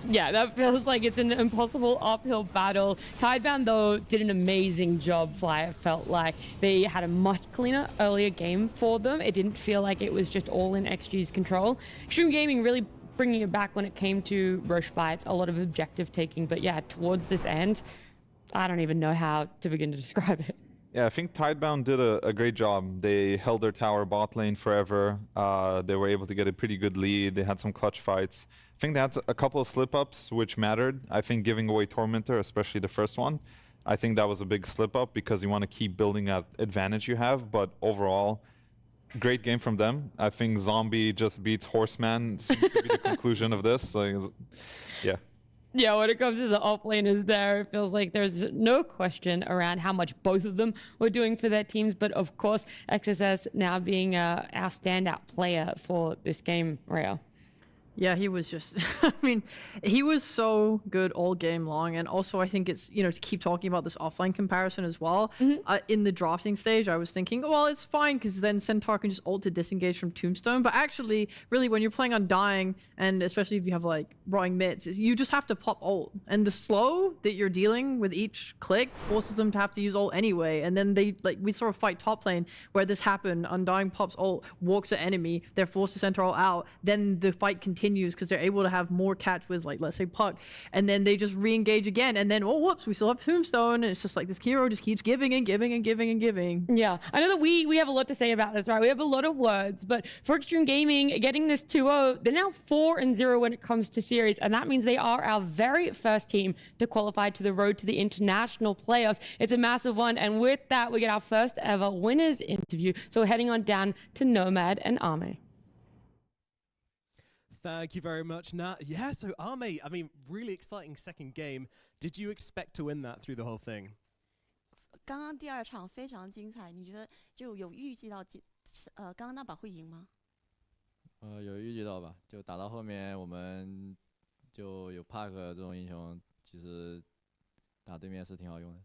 Speaker 9: Yeah, that feels like it's an impossible uphill battle. Tidebound, though, did an amazing job, Fly. It felt like they had a much cleaner earlier game for them. It didn't feel like it was just all in XG's control. Xtreme Gaming really bringing it back when it came to Roche fights, a lot of objective taking. But yeah, towards this end, I don't even know how to begin to describe it.
Speaker 12: Yeah, I think Tidebound did a great job. They held their tower bot lane forever. They were able to get a pretty good lead. They had some clutch fights. I think they had a couple of slip-ups, which mattered. I think giving away Tormentor, especially the first one, I think that was a big slip-up because you want to keep building that advantage you have. But overall, great game from them. I think Zombie just beats Horseman seems to be the conclusion of this. Yeah.
Speaker 9: Yeah, when it comes to the offlaners there, it feels like there's no question around how much both of them were doing for their teams. But of course, XSS now being our standout player for this game, Rhea.
Speaker 11: Yeah, he was just, I mean, he was so good all game long. And also, I think it's, to keep talking about this offline comparison as well. In the drafting stage, I was thinking, well, it's fine because then Centaur can just ult to disengage from Tombstone. But actually, really, when you're playing on Dying, and especially if you have like rowing mids, you just have to pop ult. And the slow that you're dealing with each click forces them to have to use ult anyway. And then we saw a fight top lane where this happened. Undying pops ult, walks an enemy, they're forced to Centaur out. Then the fight continues because they're able to have more catch with, like, let's say Puck, and then they just re-engage again, and then, oh, whoops, we still have Tombstone, and it's just like this hero just keeps giving and giving and giving and giving.
Speaker 9: Yeah, I know that we have a lot to say about this, right? We have a lot of words, but for Xtreme Gaming, getting this 2-0, they're now 4-0 when it comes to series, and that means they are our very first team to qualify to the road to the international playoffs. It's a massive one, and with that, we get our first ever winners interview. So we're heading on down to Nomad and Ame.
Speaker 15: Thank you very much, Nat. Yeah, so Ame, I mean, really exciting second game. Did you expect to win that through the whole thing?
Speaker 16: 刚刚第二场非常精彩，你觉得就有预计到刚刚那把会赢吗？
Speaker 17: 有预计到吧，就打到后面我们就有 Park 这种英雄，其实打对面是挺好用的。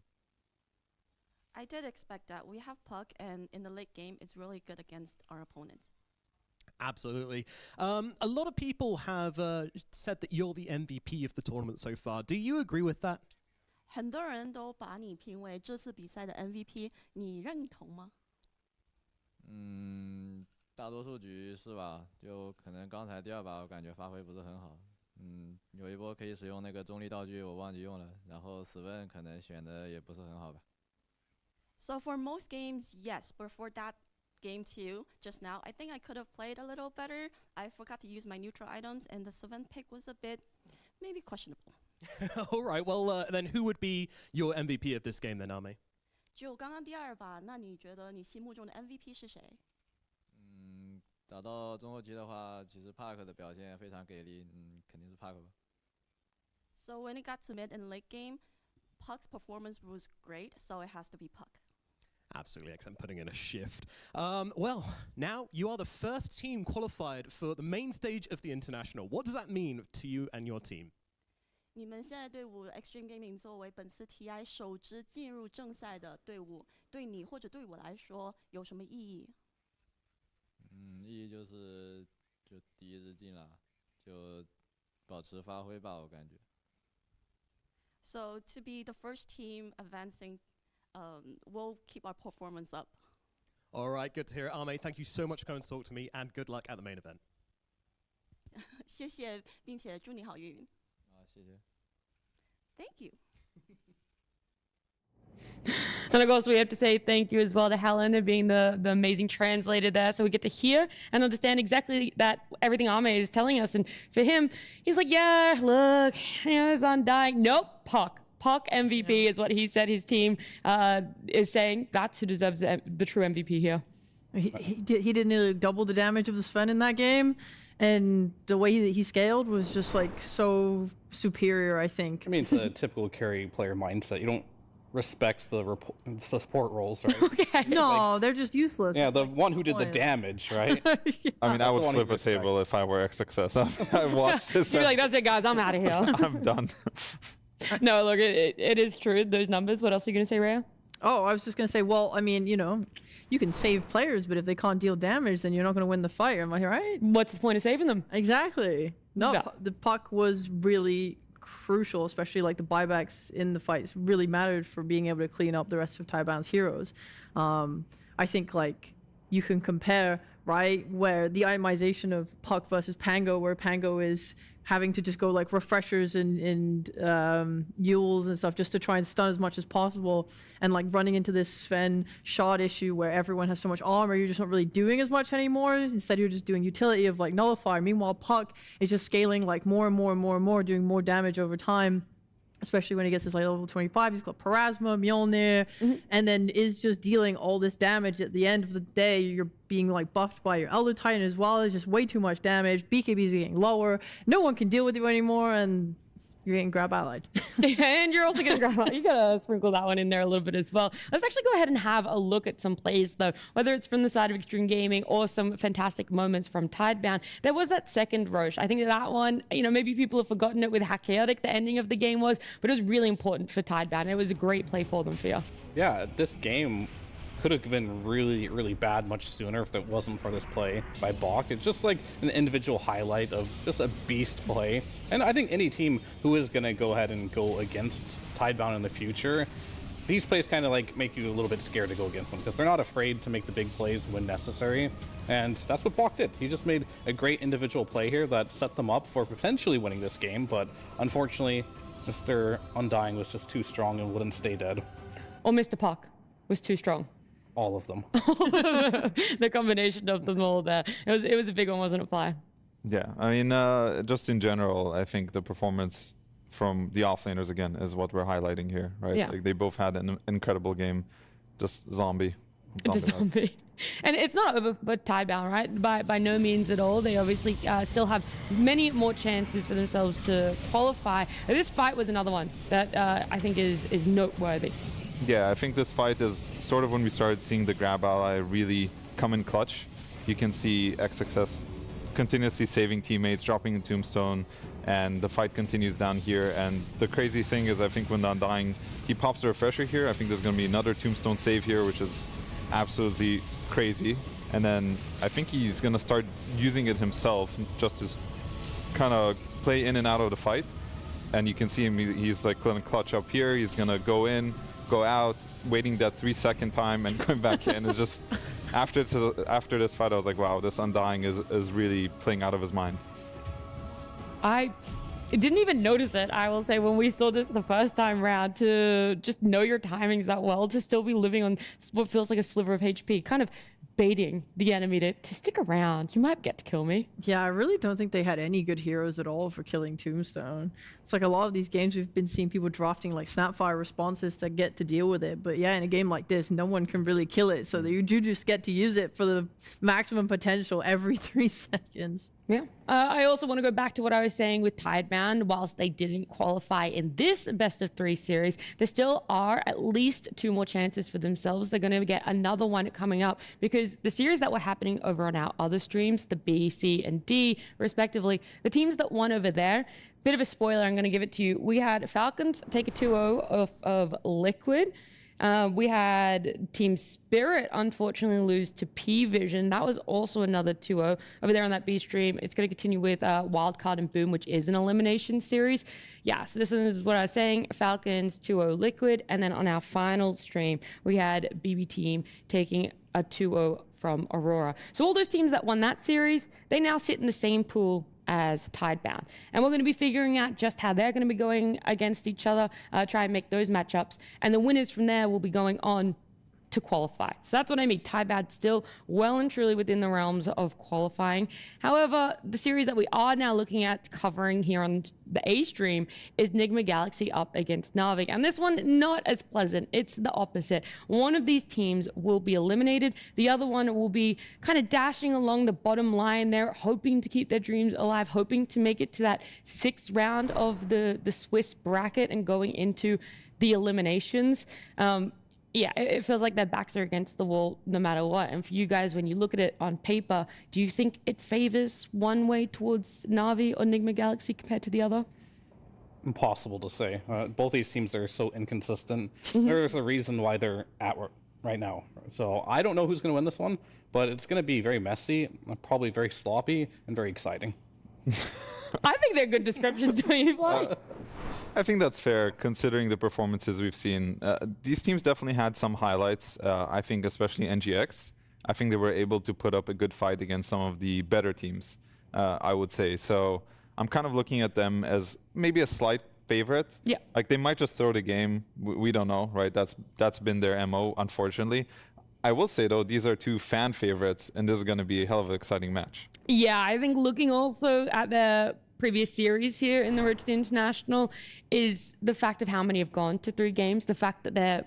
Speaker 16: I did expect that. We have Puck, and in the late game, it's really good against our opponents.
Speaker 15: Absolutely. A lot of people have said that you're the MVP of the tournament so far. Do you agree with that?
Speaker 16: 很多人都把你评为这次比赛的 MVP， 你认同吗？
Speaker 17: 大多数局是吧？就可能刚才第二把我感觉发挥不是很好。有一波可以使用那个中立道具，我忘记用了，然后死问可能选的也不是很好吧。
Speaker 16: So for most games, yes, but for that game 2 just now, I think I could have played a little better. I forgot to use my neutral items, and the 7th pick was a bit maybe questionable.
Speaker 15: All right, well, then who would be your MVP of this game then, Ame?
Speaker 16: 就刚刚第二把，那你觉得你心目中的 MVP 是谁？
Speaker 17: 打到中后期的话，其实 Park 的表现非常给力，肯定是 Park 吧。
Speaker 16: So when it got to mid and late game, Puck's performance was great, so it has to be Puck.
Speaker 15: Absolutely excellent, putting in a shift. Well, now you are the first team qualified for the main stage of the international. What does that mean to you and your team?
Speaker 16: 你们现在队伍 Xtreme Gaming 作为本次 TI 首支进入正赛的队伍，对你或者对我来说有什么意义？
Speaker 17: 意义就是第一支进了，就保持发挥吧，我感觉。
Speaker 16: So to be the first team advancing. We'll keep our performance up.
Speaker 15: All right, good to hear it. Ame, thank you so much for coming to talk to me, and good luck at the main event.
Speaker 16: 谢谢，并且祝你好运。
Speaker 17: 谢谢。
Speaker 16: Thank you.
Speaker 9: And of course, we have to say thank you as well to Helen and being the amazing translator there, so we get to hear and understand exactly that everything Ame is telling us. And for him, he's like, yeah, look, it's Undying. Nope, Puck MVP is what he said his team is saying. That's who deserves the true MVP here.
Speaker 11: He did nearly double the damage of the Sven in that game, and the way that he scaled was just like so superior, I think.
Speaker 10: I mean, it's a typical carry player mindset. You don't respect the support roles, right?
Speaker 11: Okay. No, they're just useless.
Speaker 10: Yeah, the one who did the damage, right?
Speaker 11: Yeah.
Speaker 12: I mean, I would flip a table if I were XXS. I watched this.
Speaker 9: You'd be like, that's it, guys. I'm out of here.
Speaker 12: I'm done.
Speaker 9: No, look, it is true. Those numbers. What else are you going to say, Rhea?
Speaker 11: Oh, I was just going to say, well, I mean, you can save players, but if they can't deal damage, then you're not going to win the fight. Am I right?
Speaker 9: What's the point of saving them?
Speaker 11: Exactly. No, the puck was really crucial, especially like the buybacks in the fights really mattered for being able to clean up the rest of Tidebound's heroes. I think like you can compare, right, where the itemization of Puck versus Pango, where Pango is having to just go like refreshers and Yules and stuff just to try and stun as much as possible, and like running into this Sven shot issue where everyone has so much armor, you're just not really doing as much anymore. Instead, you're just doing utility of like Nullifier. Meanwhile, Puck is just scaling like more and more and more and more, doing more damage over time. Especially when he gets to like level 25, he's got Parasma, Mjolnir, and then is just dealing all this damage. At the end of the day, you're being like buffed by your Elder Titan as well. It's just way too much damage. BKBs are getting lower. No one can deal with you anymore, and you're getting grab allied.
Speaker 9: And you're also getting grab allied. You gotta sprinkle that one in there a little bit as well. Let's actually go ahead and have a look at some plays though, whether it's from the side of Xtreme Gaming or some fantastic moments from Tidebound. There was that second Roche. I think that one, you know, maybe people have forgotten it with how chaotic the ending of the game was, but it was really important for Tidebound. It was a great play for them, Fia.
Speaker 10: Yeah, this game could have been really, really bad much sooner if it wasn't for this play by Bach. It's just like an individual highlight of just a beast play. And I think any team who is going to go ahead and go against Tidebound in the future, these plays kind of like make you a little bit scared to go against them because they're not afraid to make the big plays when necessary. And that's what Bach did. He just made a great individual play here that set them up for potentially winning this game. But unfortunately, Mr. Undying was just too strong and wouldn't stay dead.
Speaker 9: Or Mr. Puck was too strong.
Speaker 10: All of them.
Speaker 9: The combination of them all there. It was a big one, wasn't it, Fly?
Speaker 12: Yeah, I mean, just in general, I think the performance from the offlaners again is what we're highlighting here, right?
Speaker 9: Yeah.
Speaker 12: Like they both had an incredible game. Just zombie.
Speaker 9: Zombie. And it's not over for Tidebound, right? By no means at all. They obviously still have many more chances for themselves to qualify. This fight was another one that I think is noteworthy.
Speaker 12: Yeah, I think this fight is sort of when we started seeing the grab ally really come in clutch. You can see XXS continuously saving teammates, dropping a tombstone, and the fight continues down here. And the crazy thing is, I think when the Undying, he pops the refresher here, I think there's going to be another tombstone save here, which is absolutely crazy. And then I think he's going to start using it himself just to kind of play in and out of the fight. And you can see him, he's like going to clutch up here, he's going to go in, go out, waiting that 3-second time and going back in. It's just after this fight, I was like, wow, this Undying is really playing out of his mind.
Speaker 9: I didn't even notice it, I will say, when we saw this the first time round, to just know your timings that well, to still be living on what feels like a sliver of HP, kind of baiting the enemy to stick around. You might get to kill me.
Speaker 11: Yeah, I really don't think they had any good heroes at all for killing Tombstone. It's like a lot of these games we've been seeing people drafting like Snapfire responses to get to deal with it. But yeah, in a game like this, no one can really kill it. So you do just get to use it for the maximum potential every 3 seconds.
Speaker 9: Yeah. I also want to go back to what I was saying with Tidebound. Whilst they didn't qualify in this best-of-3 series, there still are at least 2 more chances for themselves. They're going to get another one coming up because the series that were happening over on our other streams, the B, C, and D, respectively, the teams that won over there, bit of a spoiler, I'm going to give it to you. We had Falcons take a 2-0 of Liquid. We had Team Spirit unfortunately lose to PVISION. That was also another 2-0 over there on that B stream. It's going to continue with Wildcard and Boom, which is an elimination series. Yeah, so this is what I was saying. Falcons 2-0 Liquid. And then on our final stream, we had BB Team taking a 2-0 from Aurora. So all those teams that won that series, they now sit in the same pool as Tidebound. And we're going to be figuring out just how they're going to be going against each other, try and make those matchups. And the winners from there will be going on to qualify. So that's what I mean. Tidebound still well and truly within the realms of qualifying. However, the series that we are now looking at covering here on the A stream is Nigma Galaxy up against Na'Vi. And this one, not as pleasant. It's the opposite. One of these teams will be eliminated. The other one will be kind of dashing along the bottom line there, hoping to keep their dreams alive, hoping to make it to that 6th round of the Swiss bracket and going into the eliminations. Yeah, it feels like their backs are against the wall no matter what. And for you guys, when you look at it on paper, do you think it favors one way towards Na'Vi or Nigma Galaxy compared to the other?
Speaker 10: Impossible to say. Both these teams are so inconsistent. There's a reason why they're at right now. So I don't know who's going to win this one, but it's going to be very messy, probably very sloppy, and very exciting.
Speaker 9: I think they're good descriptions, don't you, Fly?
Speaker 12: I think that's fair, considering the performances we've seen. These teams definitely had some highlights. I think especially NGX. I think they were able to put up a good fight against some of the better teams, I would say. So I'm kind of looking at them as maybe a slight favorite.
Speaker 9: Yeah.
Speaker 12: Like they might just throw the game. We don't know, right? That's been their MO, unfortunately. I will say, though, these are two fan favorites, and this is going to be a hell of an exciting match.
Speaker 9: Yeah, I think looking also at the previous series here in the Road to the International is the fact of how many have gone to 3 games, the fact that their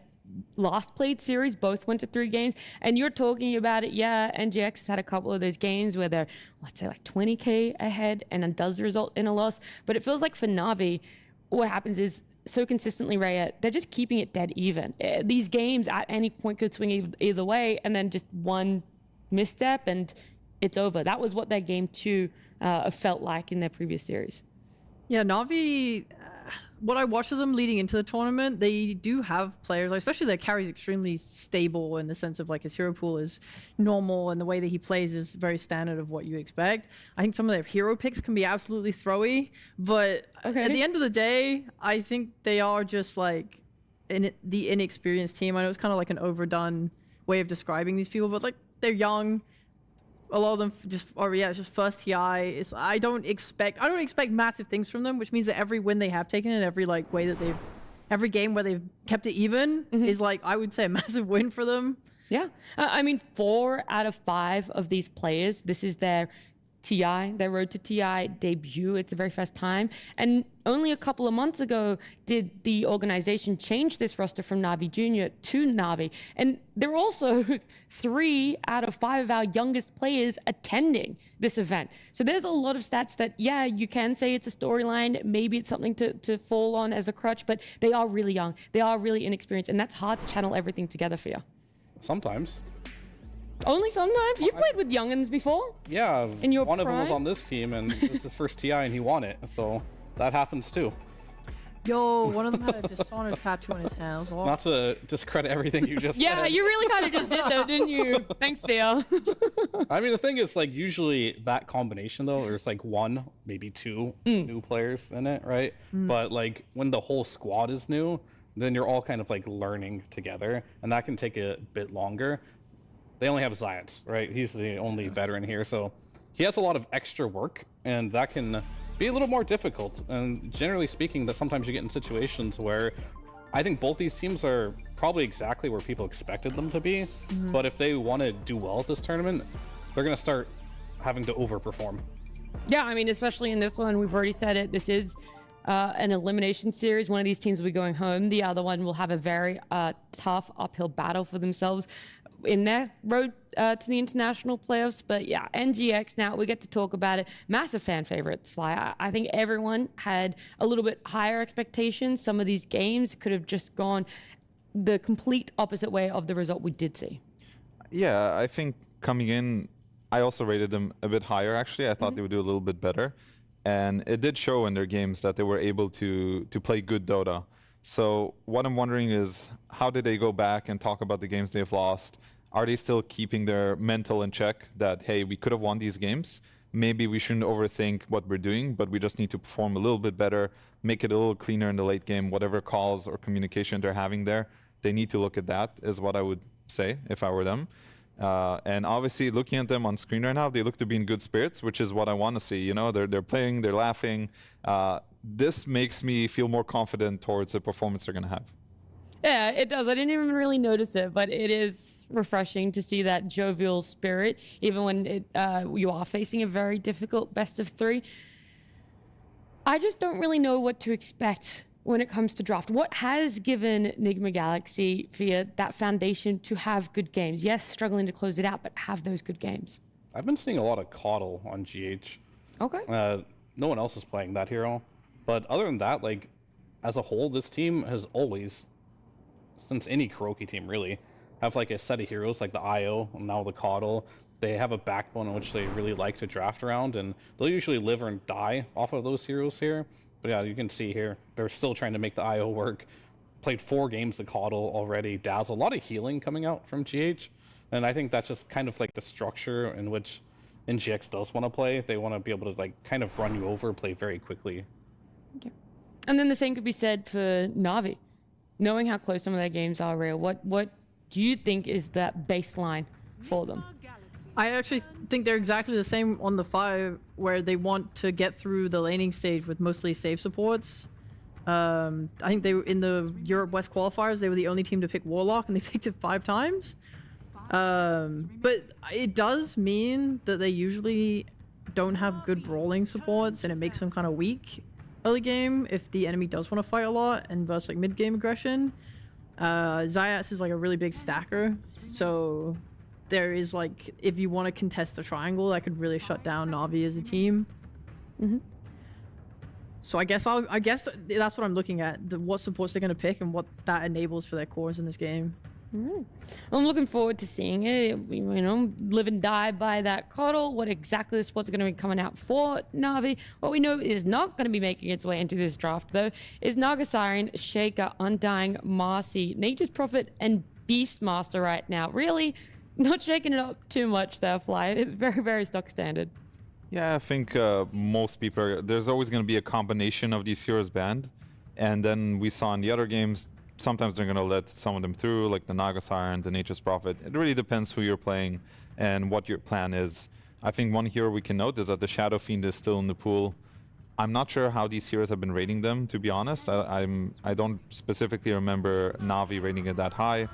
Speaker 9: last played series both went to 3 games, and you're talking about it, yeah, NGX has had a couple of those games where they're, let's say, like 20k ahead, and it does result in a loss, but it feels like for Na'Vi, what happens is so consistently, Raya, they're just keeping it dead even. These games at any point could swing either way, and then just one misstep and it's over. That was what their game 2 felt like in their previous series.
Speaker 11: Yeah, Na'Vi, what I watched of them leading into the tournament, they do have players, like, especially their carry is extremely stable in the sense of like his hero pool is normal and the way that he plays is very standard of what you expect. I think some of their hero picks can be absolutely throwy, but at the end of the day, I think they are just like the inexperienced team. I know it's kind of like an overdone way of describing these people, but like they're young. A lot of them just are, yeah, it's just first TI. I don't expect massive things from them, which means that every win they have taken and every like way that every game where they've kept it even is like, I would say, a massive win for them.
Speaker 9: Yeah. I mean, 4 out of 5 of these players, this is their TI, their Road to TI debut. It's the very first time. And only a couple of months ago did the organization change this roster from Na'Vi Junior to Na'Vi. And there were also 3 out of 5 of our youngest players attending this event. So there's a lot of stats that, yeah, you can say it's a storyline. Maybe it's something to fall on as a crutch, but they are really young. They are really inexperienced. And that's hard to channel everything together for you.
Speaker 10: Sometimes.
Speaker 9: Only sometimes? You've played with youngins before?
Speaker 10: Yeah,
Speaker 9: in your
Speaker 10: one of them was
Speaker 9: prime?
Speaker 10: on this team, and it was his first TI, and he won it. So that happens too.
Speaker 11: Yo, one of them had a Dishonored tattoo on his hands.
Speaker 10: Not to discredit everything you just
Speaker 9: Yeah,
Speaker 10: said.
Speaker 9: you really kind of just did though, didn't you? Thanks, Theo.
Speaker 10: I mean, the thing is, like, usually that combination, though, there's like 1, maybe 2 new players in it, right? But like when the whole squad is new, then you're all kind of like learning together, and that can take a bit longer. They only have Zayat, right? He's the only veteran here, so he has a lot of extra work, and that can be a little more difficult. And generally speaking, that sometimes you get in situations where I think both these teams are probably exactly where people expected them to be, but if they want to do well at this tournament, they're going to start having to overperform.
Speaker 9: Yeah, I mean, especially in this one, we've already said it. This is an elimination series. One of these teams will be going home. The other one will have a very tough uphill battle for themselves in their road to the international playoffs. But yeah, NGX, now we get to talk about it. Massive fan favorites, Fly. I think everyone had a little bit higher expectations. Some of these games could have just gone the complete opposite way of the result we did see.
Speaker 12: Yeah, I think coming in, I also rated them a bit higher, actually. I thought they would do a little bit better. And it did show in their games that they were able to play good Dota. So what I'm wondering is, how did they go back and talk about the games they've lost? Are they still keeping their mental in check that, hey, we could have won these games? Maybe we shouldn't overthink what we're doing, but we just need to perform a little bit better, make it a little cleaner in the late game, whatever calls or communication they're having there. They need to look at that, is what I would say if I were them. And obviously, looking at them on screen right now, they look to be in good spirits, which is what I want to see. You know, they're playing, they're laughing. This makes me feel more confident towards the performance they're going to have.
Speaker 9: Yeah, it does. I didn't even really notice it, but it is refreshing to see that jovial spirit, even when you are facing a very difficult best of 3. I just don't really know what to expect when it comes to draft. What has given Nigma Galaxy via that foundation to have good games? Yes, struggling to close it out, but have those good games.
Speaker 10: I've been seeing a lot of Coddle on GH.
Speaker 9: Okay.
Speaker 10: No one else is playing that hero. But other than that, like, as a whole, this team has always, since any Kuroki team really, have like a set of heroes like the IO and now the Coddle. They have a backbone in which they really like to draft around, and they'll usually live and die off of those heroes here. But yeah, you can see here, they're still trying to make the IO work. Played 4 games of Coddle already. Dazzle, a lot of healing coming out from GH. And I think that's just kind of like the structure in which NGX does want to play. They want to be able to like kind of run you over, play very quickly.
Speaker 9: Okay. And then the same could be said for Na'Vi. Knowing how close some of their games are, real, what do you think is that baseline for them?
Speaker 11: I actually think they're exactly the same on the 5, where they want to get through the laning stage with mostly save supports. I think they were in the Europe West qualifiers, they were the only team to pick Warlock, and they picked it 5 times. But it does mean that they usually don't have good brawling supports, and it makes them kind of weak early game if the enemy does want to fight a lot and versus like mid game aggression. Zayas is like a really big stacker, so there is like, if you want to contest the triangle, that could really shut down Na'Vi as a team. So I guess that's what I'm looking at, what supports they're going to pick and what that enables for their cores in this game.
Speaker 9: I'm looking forward to seeing it, you know, live and die by that coddle, what exactly the sports are going to be coming out for Na'Vi. What we know is not going to be making its way into this draft, though, is Naga Siren, Shaker, Undying, Marcy, Nature's Prophet, and Beastmaster right now. Really not shaking it up too much there, Fly. It's very, very stock standard.
Speaker 12: Yeah, I think most people there's always going to be a combination of these heroes banned. And then we saw in the other games, sometimes they're going to let some of them through, like the Naga Siren, the Nature's Prophet. It really depends who you're playing and what your plan is. I think one hero we can note is that the Shadow Fiend is still in the pool. I'm not sure how these heroes have been rating them, to be honest. I don't specifically remember Na'Vi rating it that high.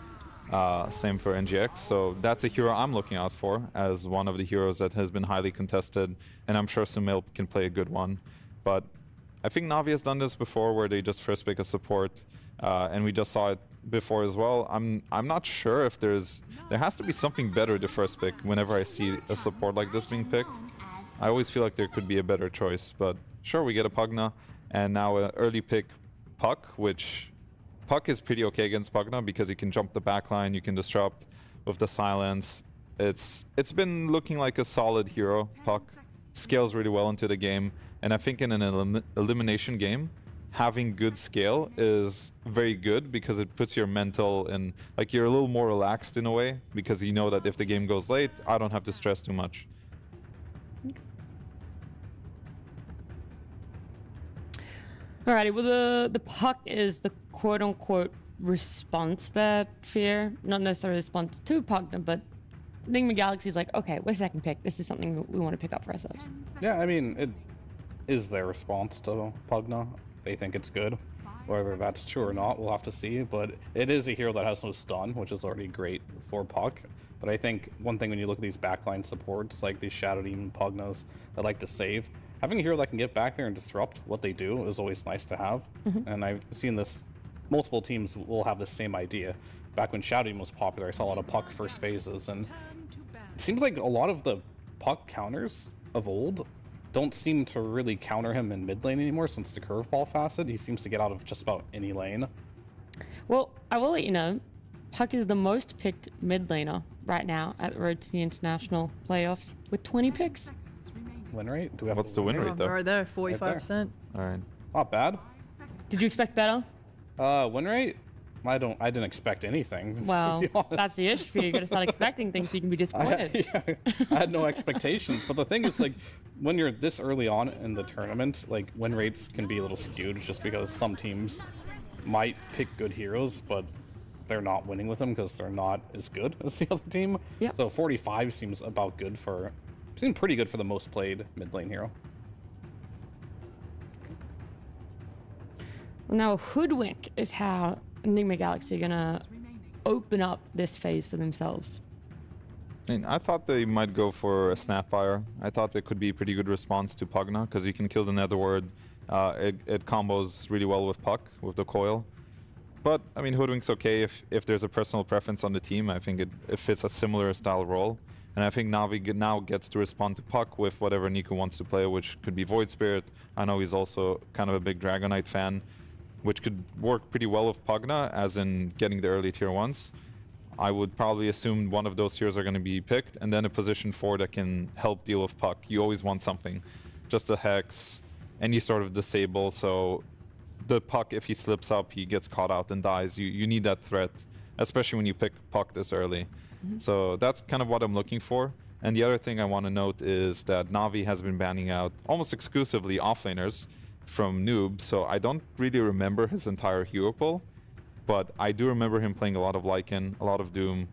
Speaker 12: Same for NGX. So that's a hero I'm looking out for as one of the heroes that has been highly contested. And I'm sure Sumail can play a good one. But I think Na'Vi has done this before, where they just first pick a support. And we just saw it before as well. I'm not sure if there has to be something better to first pick whenever I see a support like this being picked. I always feel like there could be a better choice, but sure, we get a Pugna, and now an early pick Puck, which Puck is pretty okay against Pugna because you can jump the backline, you can disrupt with the silence. It's been looking like a solid hero. Puck scales really well into the game, and I think in an elimination game, having good scale is very good because it puts your mental in, like, you're a little more relaxed in a way because you know that if the game goes late, I don't have to stress too much.
Speaker 9: Alrighty, well the Puck is the quote-unquote response that Fear, not necessarily a response to Pugna, but Nigma Galaxy is like, okay, we're second pick. This is something we want to pick up for ourselves.
Speaker 10: Yeah, I mean, it is their response to Pugna. They think it's good. Whether that's true or not, we'll have to see. But it is a hero that has no stun, which is already great for Puck. But I think one thing when you look at these backline supports, like these Shadow Demon Pugnas that like to save, having a hero that can get back there and disrupt what they do is always nice to have. And I've seen this, multiple teams will have the same idea. Back when Shadow Demon was popular, I saw a lot of Puck first phases, and it seems like a lot of the Puck counters of old don't seem to really counter him in mid lane anymore since the curveball facet. He seems to get out of just about any lane.
Speaker 9: Well, I will let you know, Puck is the most picked mid laner right now at the road to the international playoffs with 20 picks.
Speaker 10: Win rate? Do we have
Speaker 12: What's the win rate though?
Speaker 11: Right there, 45%.
Speaker 12: All right.
Speaker 10: Not bad.
Speaker 9: Did you expect better?
Speaker 10: Win rate? I didn't expect anything.
Speaker 9: Well, that's the issue for you. You gotta start expecting things so you can be disappointed.
Speaker 10: I had no expectations, but the thing is, like, when you're this early on in the tournament, like, win rates can be a little skewed just because some teams might pick good heroes, but they're not winning with them because they're not as good as the other team.
Speaker 9: Yep.
Speaker 10: So 45 seems pretty good for the most played mid lane hero.
Speaker 9: Well, now Hoodwink is how Nigma Galaxy are gonna open up this phase for themselves.
Speaker 12: I mean, I thought they might go for a Snapfire. I thought it could be a pretty good response to Pugna because you can kill the Netherward. It combos really well with Puck, with the coil. But, I mean, Hoodwink's okay if there's a personal preference on the team. I think it fits a similar style role. And I think Na'Vi now gets to respond to Puck with whatever Nico wants to play, which could be Void Spirit. I know he's also kind of a big Dragonite fan, which could work pretty well with Pugna, as in getting the early tier 1s. I would probably assume one of those heroes are going to be picked, and then a position 4 that can help deal with Puck. You always want something. Just a Hex, any sort of disable, so the Puck, if he slips up, he gets caught out and dies. You need that threat, especially when you pick Puck this early. So that's kind of what I'm looking for. And the other thing I want to note is that Na'Vi has been banning out almost exclusively offlaners from Noob, so I don't really remember his entire hero pool, but I do remember him playing a lot of Lycan, a lot of Doom,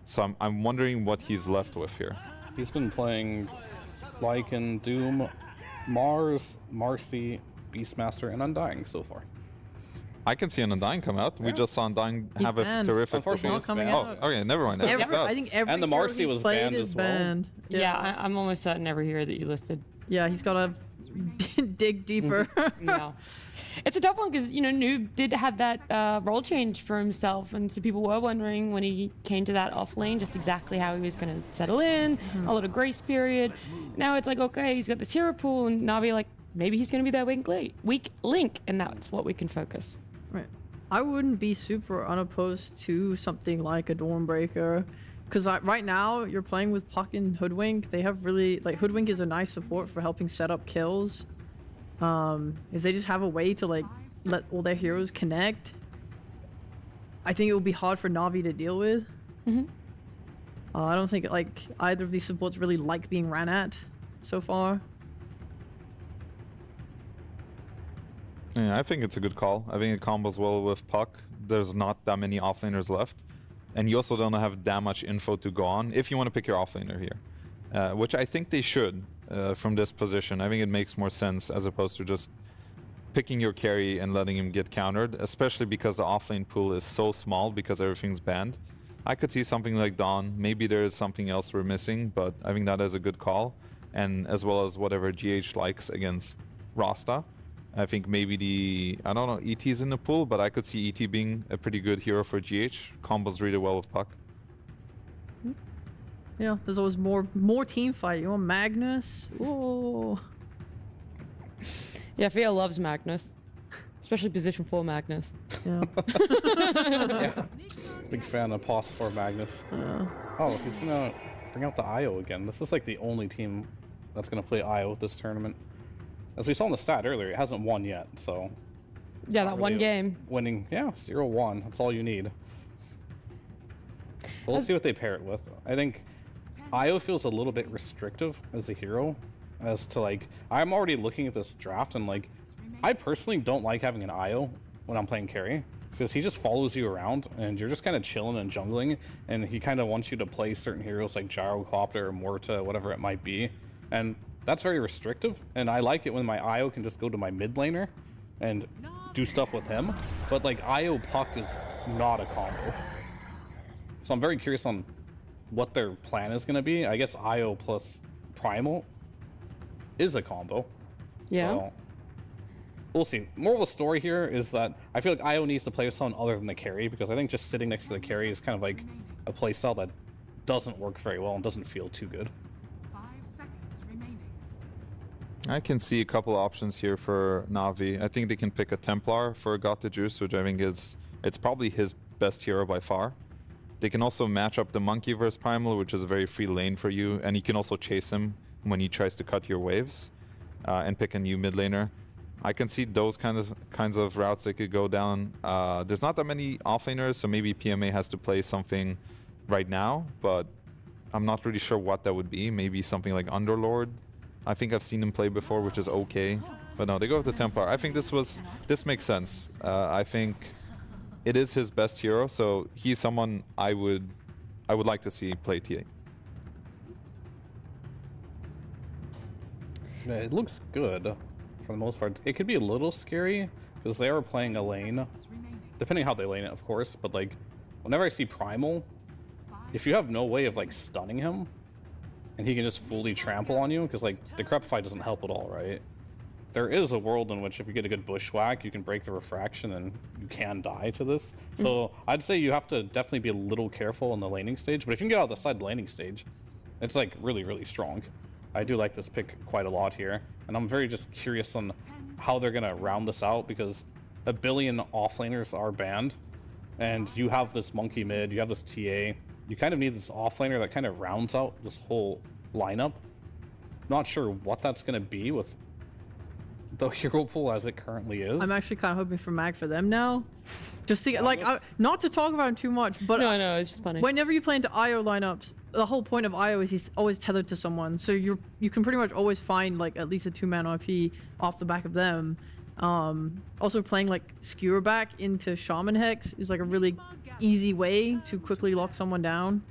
Speaker 12: so I'm wondering what he's left with here.
Speaker 10: He's been playing Lycan, Doom, Mars, Marcy, Beastmaster, and Undying so far.
Speaker 12: I can see an Undying come out. Yeah. We just saw Undying have a terrific
Speaker 10: performance.
Speaker 12: Oh, okay, never mind.
Speaker 11: I think every
Speaker 10: and the Marcy was banned as well.
Speaker 9: Yeah, I'm almost certain every hero that you listed.
Speaker 11: Yeah, he's got to dig deeper.
Speaker 9: Yeah. It's a tough one because, you know, Noob did have that role change for himself, and so people were wondering when he came to that off lane just exactly how he was going to settle in, a little grace period. Now it's like, okay, he's got this hero pool, and Na'Vi like, maybe he's going to be that weak link, and that's what we can focus.
Speaker 11: Right. I wouldn't be super unopposed to something like a Dawnbreaker, because right now you're playing with Puck and Hoodwink. They have really, like, Hoodwink is a nice support for helping set up kills. If they just have a way to like let all their heroes connect, I think it will be hard for Na'Vi to deal with. I don't think like either of these supports really like being ran at so far.
Speaker 12: Yeah, I think it's a good call. I think it combos well with Puck. There's not that many offlaners left, and you also don't have that much info to go on if you want to pick your offlaner here, which I think they should. From this position, I think it makes more sense as opposed to just picking your carry and letting him get countered, especially because the offlane pool is so small because everything's banned. I could see something like Dawn. Maybe there is something else we're missing, but I think that is a good call. And as well as whatever GH likes against Rasta. I think maybe I don't know, ET's in the pool, but I could see ET being a pretty good hero for GH. Combos really well with Puck.
Speaker 11: Yeah, there's always more team fight. You want Magnus? Oh.
Speaker 9: Yeah, Fia loves Magnus, especially position 4 Magnus.
Speaker 11: Yeah.
Speaker 10: Yeah. Big fan of Pos 4 Magnus. Oh, he's gonna bring out the IO again. This is like the only team that's gonna play IO this tournament. As we saw in the stat earlier, it hasn't won yet, so.
Speaker 9: Yeah, that one game.
Speaker 10: Winning, yeah, 0-1. That's all you need. We'll see what they pair it with. I think IO feels a little bit restrictive as a hero, as to like, I'm already looking at this draft and like, I personally don't like having an IO when I'm playing carry, because he just follows you around and you're just kind of chilling and jungling, and he kind of wants you to play certain heroes like Gyrocopter or Morta, whatever it might be, and that's very restrictive, and I like it when my IO can just go to my mid laner and do stuff with him, but like IO Puck is not a combo. So I'm very curious on what their plan is going to be. I guess IO plus Primal is a combo.
Speaker 9: Yeah.
Speaker 10: So we'll see. Moral of the story here is that I feel like IO needs to play with someone other than the carry, because I think just sitting next to the carry is kind of like a playstyle that doesn't work very well and doesn't feel too good.
Speaker 14: 5 seconds remaining.
Speaker 12: I can see a couple options here for Na'Vi. I think they can pick a Templar for Got the Juice, which I think it's probably his best hero by far. They can also match up the Monkey versus Primal, which is a very free lane for you, and you can also chase him when he tries to cut your waves, and pick a new mid laner. I can see those kinds of routes they could go down. There's not that many offlaners, so maybe PMA has to play something right now, but I'm not really sure what that would be. Maybe something like Underlord. I think I've seen him play before, which is okay, but no, they go with the Templar. I think this makes sense. I think it is his best hero, so he's someone I would like to see play TA.
Speaker 10: Yeah, it looks good for the most part. It could be a little scary because they are playing a lane, depending how they lane it, of course. But like, whenever I see Primal, if you have no way of like stunning him, and he can just fully trample on you, because like the Decrepify doesn't help at all, right? There is a world in which if you get a good bushwhack, you can break the refraction and you can die to this. So I'd say you have to definitely be a little careful in the laning stage, but if you can get out the side laning stage, it's like really, really strong. I do like this pick quite a lot here, and I'm very just curious on how they're gonna round this out, because a billion offlaners are banned, and you have this monkey mid, you have this TA, you kind of need this offlaner that kind of rounds out this whole lineup. Not sure what that's gonna be with the hero pool as it currently is.
Speaker 11: I'm actually kind of hoping for mag for them now. Just to, like, not to talk about him too much, but
Speaker 9: no, it's just funny.
Speaker 11: Whenever you play into IO lineups, the whole point of IO is he's always tethered to someone, so you can pretty much always find like at least a 2-man RP off the back of them. Also playing like Skewer back into Shaman Hex is like a really easy way to quickly lock someone down.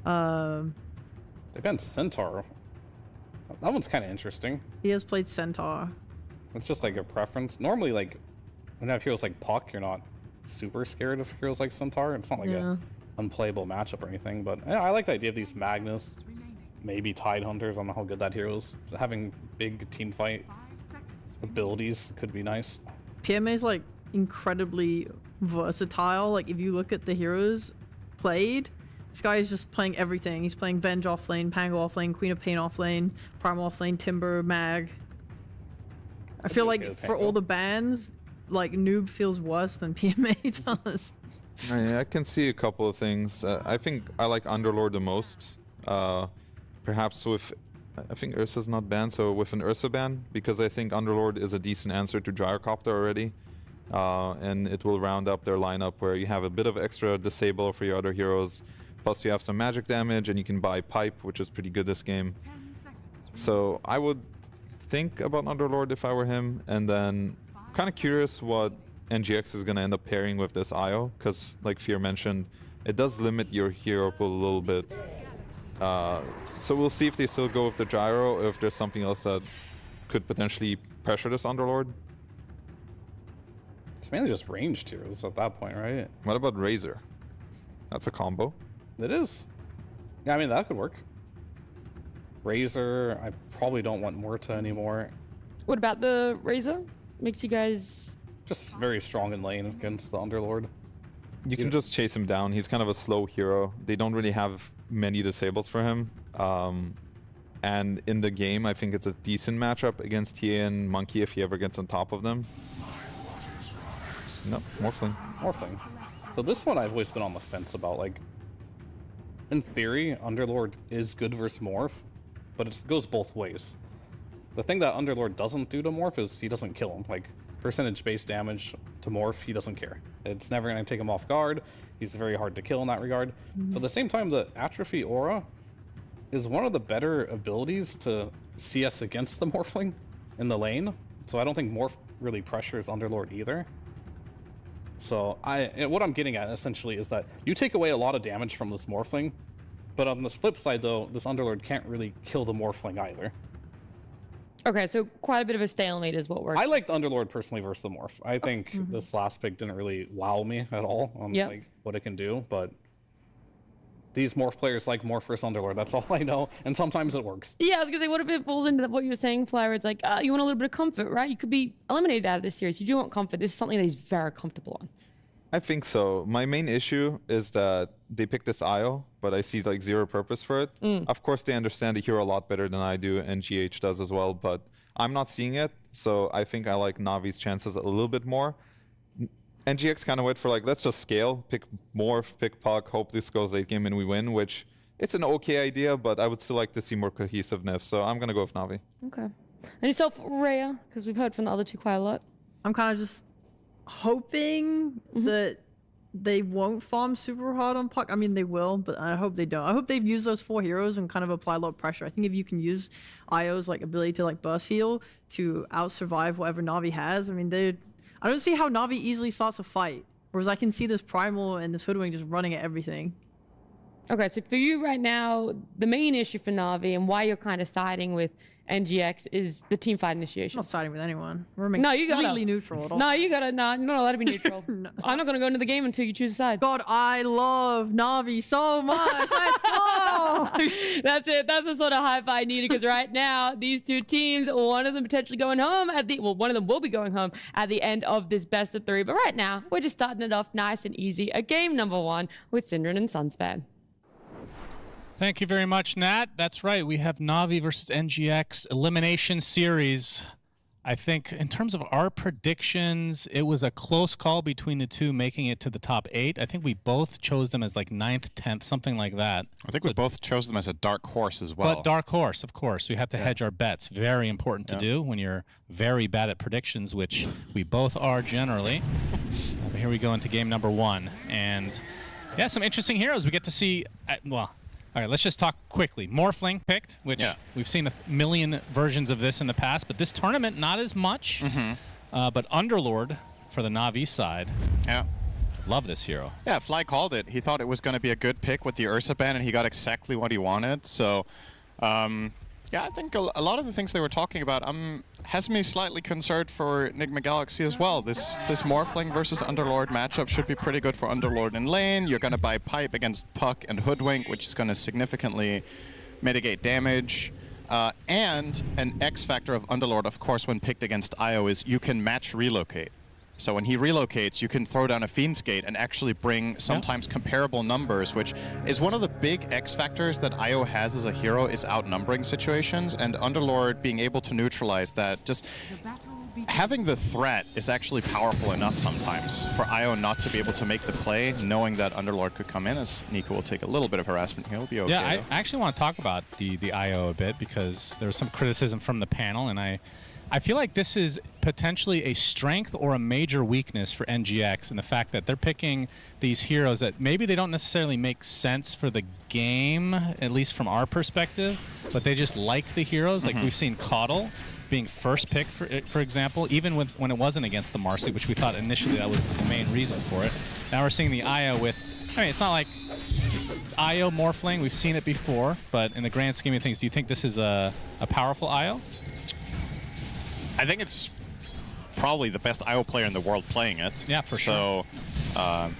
Speaker 10: They banned Centaur. That one's kind of interesting.
Speaker 11: He has played Centaur.
Speaker 10: It's just like a preference. Normally, like when you have heroes like Puck, you're not super scared of heroes like Centaur. It's not like a unplayable matchup or anything. But yeah, I like the idea of these Magnus, maybe Tide Hunters. I don't know how good that hero is. So having big team fight abilities could be nice.
Speaker 11: PMA is like incredibly versatile. Like if you look at the heroes played, this guy is just playing everything. He's playing Venge off lane, Pango off lane, Queen of Pain off lane, Primal off lane, Timber, Mag. I feel like for all the bans, like Noob feels worse than PMA does.
Speaker 12: I can see a couple of things. I think I like Underlord the most. Perhaps with, I think Ursa's not banned, so with an Ursa ban, because I think Underlord is a decent answer to Gyrocopter already. And it will round up their lineup where you have a bit of extra disable for your other heroes. Plus you have some magic damage and you can buy Pipe, which is pretty good this game. So I would think about Underlord if I were him, and then kind of curious what NGX is going to end up pairing with this IO, because like Fear mentioned, it does limit your hero pool a little bit. So we'll see if they still go with the Gyro, or if there's something else that could potentially pressure this Underlord.
Speaker 10: It's mainly just ranged heroes at that point, right?
Speaker 12: What about Razor? That's a combo.
Speaker 10: It is. Yeah, I mean, that could work. Razor, I probably don't want Morta anymore.
Speaker 9: What about the Razor? Makes you guys...
Speaker 10: Just very strong in lane against the Underlord.
Speaker 12: You can just chase him down. He's kind of a slow hero. They don't really have many disables for him. And in the game, I think it's a decent matchup against TA and Monkey if he ever gets on top of them. No, Morphling.
Speaker 10: Morphling. So this one I've always been on the fence about. Like, in theory, Underlord is good versus Morph, but it goes both ways. The thing that Underlord doesn't do to Morph is he doesn't kill him. Like, percentage-based damage to Morph, he doesn't care. It's never going to take him off guard. He's very hard to kill in that regard. But at the same time, the Atrophy Aura is one of the better abilities to CS against the Morphling in the lane. So I don't think Morph really pressures Underlord either. So what I'm getting at essentially is that you take away a lot of damage from this Morphling, but on the flip side though, this Underlord can't really kill the Morphling either.
Speaker 9: Okay, so quite a bit of a stalemate is what we're...
Speaker 10: I like the Underlord personally versus the Morph. I think this last pick didn't really wow me at all on like what it can do, but these Morph players like Morph versus Underlord. That's all I know, and sometimes it works.
Speaker 9: Yeah, I was gonna say, what if it falls into what you were saying, Flyer? It's like, you want a little bit of comfort, right? You could be eliminated out of this series. You do want comfort. This is something that he's very comfortable on.
Speaker 12: I think so. My main issue is that they picked this IO, but I see like zero purpose for it. Of course, they understand the hero a lot better than I do, and GH does as well, but I'm not seeing it, so I think I like Navi's chances a little bit more. NGX kind of went for like, let's just scale, pick Morph, pick Puck, hope this goes late game and we win, which it's an okay idea, but I would still like to see more cohesiveness, so I'm going to go with Navi.
Speaker 9: Okay. And yourself, Rhea, because we've heard from the other two quite a lot.
Speaker 11: I'm kind of just hoping that they won't farm super hard on Puck. I mean, they will, but I hope they don't. I hope they've used those 4 heroes and kind of apply a lot of pressure. I think if you can use IO's like ability to like burst heal to out-survive whatever Navi has, I mean, I don't see how Navi easily starts a fight, whereas I can see this Primal and this Hoodwink just running at everything.
Speaker 9: Okay, so for you right now, the main issue for Navi and why you're kind of siding with NGX is the team fight initiation.
Speaker 11: I'm not siding with anyone. We're
Speaker 9: completely
Speaker 11: neutral.
Speaker 9: No, you gotta, no, you're not allowed to be neutral. No. I'm not gonna go into the game until you choose a side.
Speaker 11: God, I love Navi so much. Let's go!
Speaker 9: That's it. That's the sort of high five needed, because right now, these two teams, one of them potentially going home one of them will be going home at the end of this best of 3. But right now, we're just starting it off nice and easy. A game number 1 with Synderen and Sunspan.
Speaker 2: Thank you very much, Nat. That's right. We have Navi versus NGX Elimination Series
Speaker 6: I think in terms of our predictions, it was a close call between the two making it to the top 8. I think we both chose them as like 9th, 10th, something like that.
Speaker 5: I think we both chose them as a dark horse as well.
Speaker 6: But dark horse, of course. We have to hedge our bets. Very important to do when you're very bad at predictions, which we both are generally. But here we go into game number 1. And yeah, some interesting heroes. We get to see, well, all right, let's just talk quickly. Morphling picked, which we've seen a million versions of this in the past, but this tournament, not as much. But Underlord for the Na'Vi side.
Speaker 5: Yeah.
Speaker 6: Love this hero.
Speaker 5: Yeah, Fly called it. He thought it was going to be a good pick with the Ursa ban, and he got exactly what he wanted. So, yeah, I think a lot of the things they were talking about has me slightly concerned for Nigma Galaxy as well. This Morphling versus Underlord matchup should be pretty good for Underlord in lane. You're going to buy Pipe against Puck and Hoodwink, which is going to significantly mitigate damage. And an X factor of Underlord, of course, when picked against Io is you can match relocate. So when he relocates, you can throw down a Fiend's Gate and actually bring sometimes comparable numbers, which is one of the big X factors that Io has as a hero, is outnumbering situations, and Underlord being able to neutralize that. Just having the threat is actually powerful enough sometimes for Io not to be able to make the play, knowing that Underlord could come in, as Nico will take a little bit of harassment here. He'll be okay.
Speaker 6: Yeah, I actually want to talk about the Io a bit, because there was some criticism from the panel, and I feel like this is potentially a strength or a major weakness for NGX, and the fact that they're picking these heroes that maybe they don't necessarily make sense for the game, at least from our perspective, but they just like the heroes. Like we've seen Caudle being first pick, for example, even when it wasn't against the Marcy, which we thought initially that was the main reason for it. Now we're seeing the Io with, I mean, it's not like Io Morphling, we've seen it before, but in the grand scheme of things, do you think this is a powerful Io?
Speaker 5: I think it's probably the best IO player in the world playing it.
Speaker 6: Yeah, for sure.
Speaker 5: So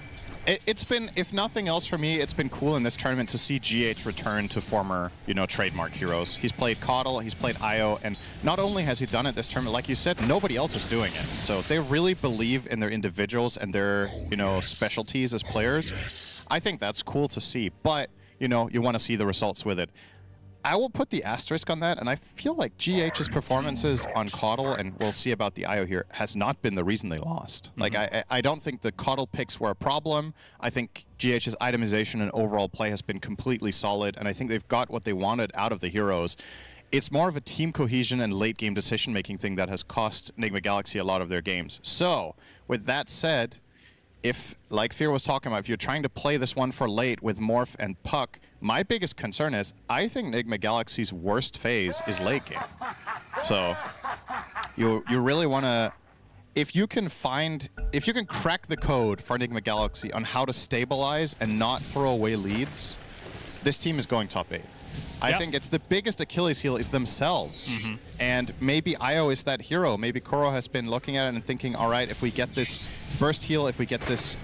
Speaker 5: it's been, if nothing else for me, it's been cool in this tournament to see GH return to former, trademark heroes. He's played Caudle, he's played IO, and not only has he done it this tournament, like you said, nobody else is doing it. So they really believe in their individuals and their, specialties as players. I think that's cool to see, but, you want to see the results with it. I will put the asterisk on that, and I feel like GH's performances on Caudle, and we'll see about the IO here, has not been the reason they lost. Like, I don't think the Caudle picks were a problem. I think GH's itemization and overall play has been completely solid, and I think they've got what they wanted out of the heroes. It's more of a team cohesion and late-game decision-making thing that has cost Nigma Galaxy a lot of their games. So, with that said, if, like Fear was talking about, if you're trying to play this one for late with Morph and Puck, my biggest concern is I think Nigma Galaxy's worst phase is late game. So you really want to, if you can crack the code for Nigma Galaxy on how to stabilize and not throw away leads, this team is going top 8. I think it's the biggest Achilles heel is themselves. And maybe Io is that hero. Maybe Koro has been looking at it and thinking, all right, if we get this burst heal, if we get this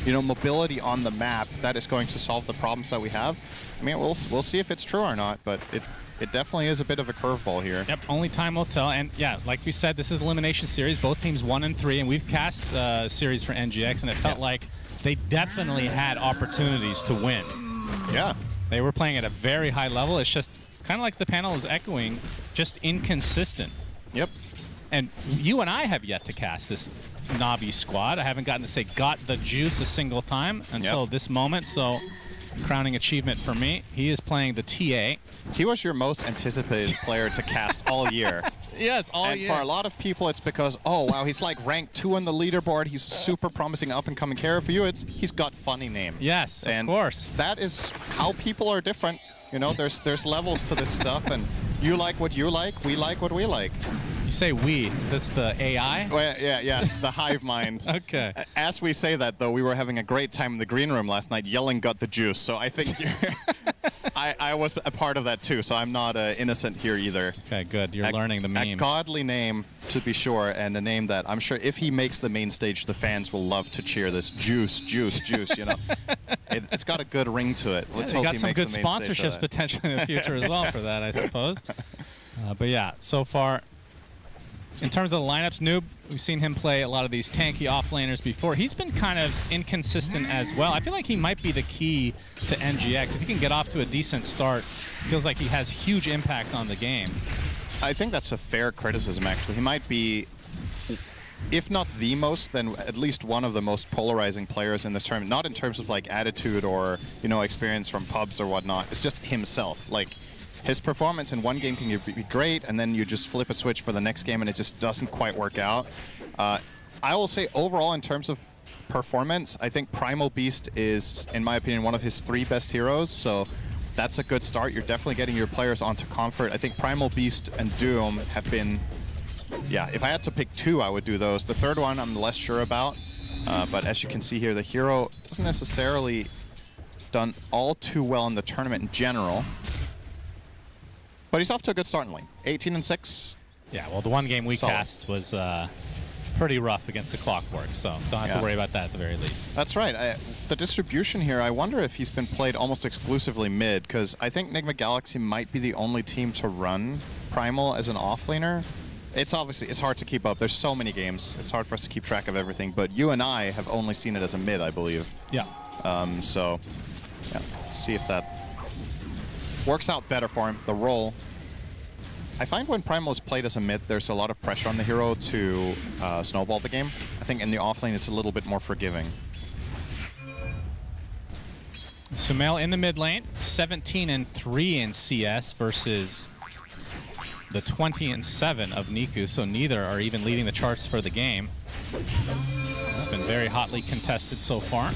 Speaker 5: mobility on the map, that is going to solve the problems that we have. I mean, we'll see if it's true or not, but it definitely is a bit of a curveball here.
Speaker 6: Yep, only time will tell. And yeah, like we said, this is Elimination Series. Both teams 1 and 3, and we've cast a series for NGX, and it felt like they definitely had opportunities to win.
Speaker 5: Yeah.
Speaker 6: They were playing at a very high level. It's just kind of like the panel is echoing, just inconsistent.
Speaker 5: Yep.
Speaker 6: And you and I have yet to cast this Na'Vi squad. I haven't gotten to say got the juice a single time until this moment, so crowning achievement for me. He is playing the TA.
Speaker 5: He was your most anticipated player to cast all year.
Speaker 6: Yes, all year.
Speaker 5: And for a lot of people, it's because, oh, wow, he's like ranked 2 on the leaderboard. He's super promising up-and-coming character. For you, he's got funny name.
Speaker 6: Yes, of course.
Speaker 5: That is how people are different. There's levels to this stuff, and you like what you like, we like what we like.
Speaker 6: You say we. Is this the AI?
Speaker 5: Well, yes, the hive mind.
Speaker 6: Okay.
Speaker 5: As we say that, though, we were having a great time in the green room last night yelling got the juice. So I think I was a part of that, too. So I'm not innocent here either.
Speaker 6: Okay, good. You're learning the memes.
Speaker 5: A godly name, to be sure, and a name that I'm sure if he makes the main stage, the fans will love to cheer this juice, juice, juice, It's got a good ring to it. Let's hope he makes the main stage.
Speaker 6: Got some good sponsorships potentially in the future as well for that, I suppose. But yeah, so far, in terms of the lineups, Noob, we've seen him play a lot of these tanky offlaners before. He's been kind of inconsistent as well. I feel like he might be the key to NGX. If he can get off to a decent start, feels like he has huge impact on the game.
Speaker 5: I think that's a fair criticism, actually. He might be, if not the most, then at least one of the most polarizing players in this tournament. Not in terms of like attitude or, you know, experience from pubs or whatnot. It's just himself. Like, his performance in one game can be great, and then you just flip a switch for the next game and it just doesn't quite work out. I will say overall, in terms of performance, I think Primal Beast is, in my opinion, one of his 3 best heroes. So that's a good start. You're definitely getting your players onto comfort. I think Primal Beast and Doom have been, yeah, if I had to pick 2, I would do those. The third one I'm less sure about. But as you can see here, the hero doesn't necessarily done all too well in the tournament in general. But he's off to a good start in lane. 18-6.
Speaker 6: Yeah, well, the one game we cast was pretty rough against the Clockwork, so don't have to worry about that at the very least.
Speaker 5: That's right. The distribution here, I wonder if he's been played almost exclusively mid, because I think Nigma Galaxy might be the only team to run Primal as an offlaner. It's obviously, it's hard to keep up. There's so many games. It's hard for us to keep track of everything, but you and I have only seen it as a mid, I believe.
Speaker 6: Yeah.
Speaker 5: So, yeah, see if that works out better for him. The role. I find when Primal is played as a mid, there's a lot of pressure on the hero to snowball the game. I think in the offlane, it's a little bit more forgiving.
Speaker 6: Sumail in the mid lane, 17-3 in CS versus the 20-7 of Niku, so neither are even leading the charts for the game. It's been very hotly contested so far.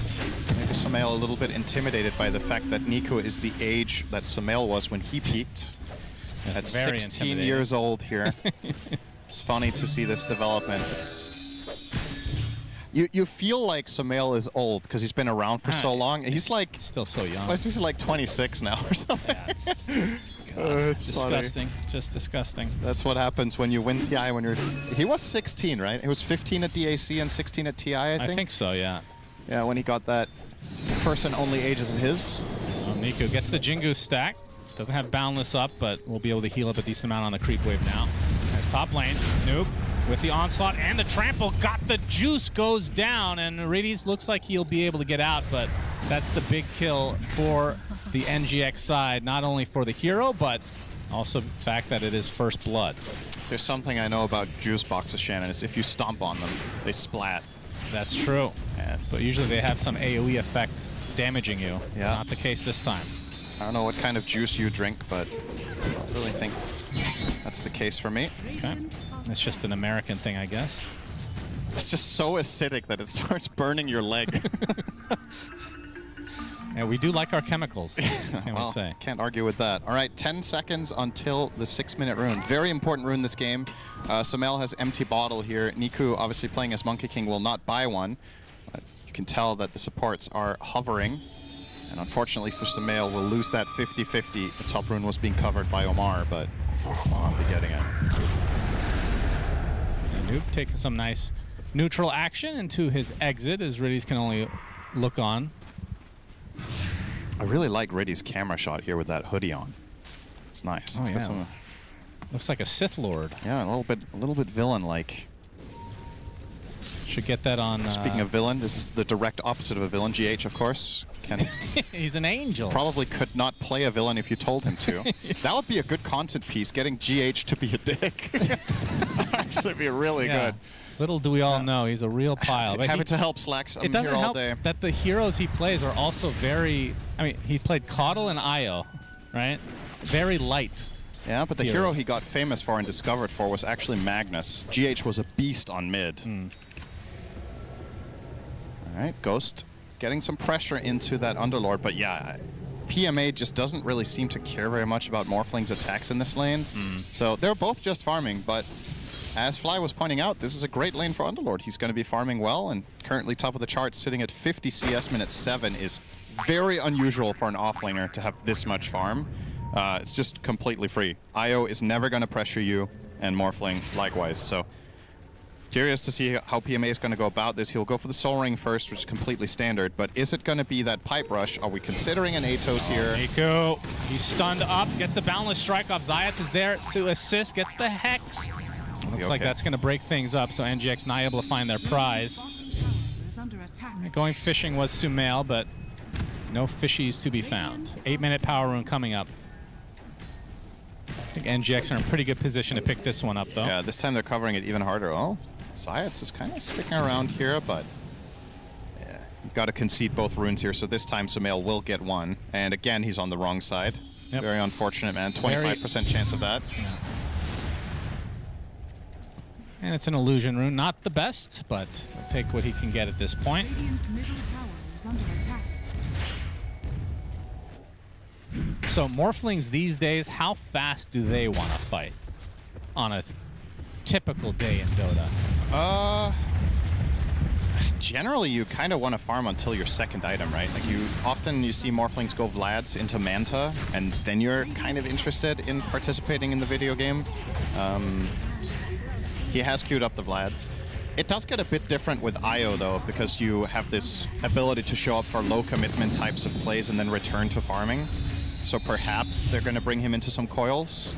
Speaker 5: Maybe Sumail a little bit intimidated by the fact that Niku is the age that Sumail was when he peaked. At 16 years old here. It's funny to see this development. You feel like Sumail is old because he's been around for so long. He's like
Speaker 6: still so young.
Speaker 5: Well, he's like 26 now or something.
Speaker 6: Yeah, it's
Speaker 5: disgusting.
Speaker 6: Funny. Just disgusting.
Speaker 5: That's what happens when you win TI when you're... He was 16, right? He was 15 at DAC and 16 at TI, I think?
Speaker 6: I think so, yeah.
Speaker 5: Yeah, when he got that first and only ages of his.
Speaker 6: Well, Niku gets the Jingu stack. Doesn't have Boundless up, but we'll be able to heal up a decent amount on the creep wave now. As top lane, Noob with the onslaught and the trample, got the juice, goes down, and Riddies looks like he'll be able to get out, but that's the big kill for the NGX side, not only for the hero, but also the fact that it is first blood.
Speaker 5: There's something I know about juice boxes, Shannon, is if you stomp on them, they splat.
Speaker 6: That's true, but usually they have some AoE effect damaging you.
Speaker 5: Yeah.
Speaker 6: Not the case this time.
Speaker 5: I don't know what kind of juice you drink, but I don't really think that's the case for me.
Speaker 6: Okay. It's just an American thing, I guess.
Speaker 5: It's just so acidic that it starts burning your leg.
Speaker 6: Yeah, we do like our chemicals, can we say.
Speaker 5: Can't argue with that. All right, 10 seconds until the 6-minute rune. Very important rune this game. Sumail has empty bottle here. Niku, obviously playing as Monkey King, will not buy one. But you can tell that the supports are hovering. And unfortunately for Sumail, we'll lose that 50-50. The top rune was being covered by Omar, but we'll not be getting it.
Speaker 6: And Noob taking some nice neutral action into his exit, as Riddies can only look on.
Speaker 5: I really like Riddies' camera shot here with that hoodie on. It's nice.
Speaker 6: Oh,
Speaker 5: it's got
Speaker 6: yeah. Looks like a Sith Lord.
Speaker 5: Yeah, a little bit villain-like.
Speaker 6: Should get that on...
Speaker 5: Speaking of villain, this is the direct opposite of a villain. GH, of course.
Speaker 6: He's an angel.
Speaker 5: Probably could not play a villain if you told him to. That would be a good content piece, getting GH to be a dick. Actually be really good.
Speaker 6: Little do we all know, he's a real pile. But
Speaker 5: Happy to help Slacks. I'm
Speaker 6: it doesn't
Speaker 5: here all
Speaker 6: help
Speaker 5: day.
Speaker 6: that the heroes he plays are also very... I mean, he played Caudle and Io, right? Very light.
Speaker 5: Yeah, but the hero he got famous for and discovered for was actually Magnus. GH was a beast on mid. All right, Ghost getting some pressure into that Underlord, but yeah, PMA just doesn't really seem to care very much about Morphling's attacks in this lane. So they're both just farming, but as Fly was pointing out, this is a great lane for Underlord. He's going to be farming well, and currently top of the charts, sitting at 50 CS minute 7 is very unusual for an offlaner to have this much farm. It's just completely free. Io is never going to pressure you, and Morphling likewise. So curious to see how PMA is going to go about this. He'll go for the Soul Ring first, which is completely standard, but is it going to be that Pipe Rush? Are we considering an Atos here?
Speaker 6: Niku, he's stunned up, gets the Boundless Strike off. Zayats is there to assist, gets the Hex. Looks like that's going to break things up, so NGX not able to find their prize. Going fishing was Sumail, but no fishies to be found. 8-minute power rune coming up. I think NGX are in pretty good position to pick this one up, though.
Speaker 5: Yeah, this time they're covering it even harder. Oh, Zayats is kind of sticking around here, but yeah, got to concede both runes here. So this time Sumail will get one. And again, he's on the wrong side. Yep. Very unfortunate, man. 25% chance of that.
Speaker 6: Yeah. And it's an illusion rune. Not the best, but he'll take what he can get at this point.
Speaker 14: Radiant's middle tower is under attack.
Speaker 6: So Morphlings these days, how fast do they want to fight on a typical day in Dota?
Speaker 5: Generally, you kind of want to farm until your second item, right? Like you see Morphlings go Vlads into Manta, and then you're kind of interested in participating in the video game. He has queued up the Vlads. It does get a bit different with IO though, because you have this ability to show up for low commitment types of plays and then return to farming. So perhaps they're going to bring him into some coils.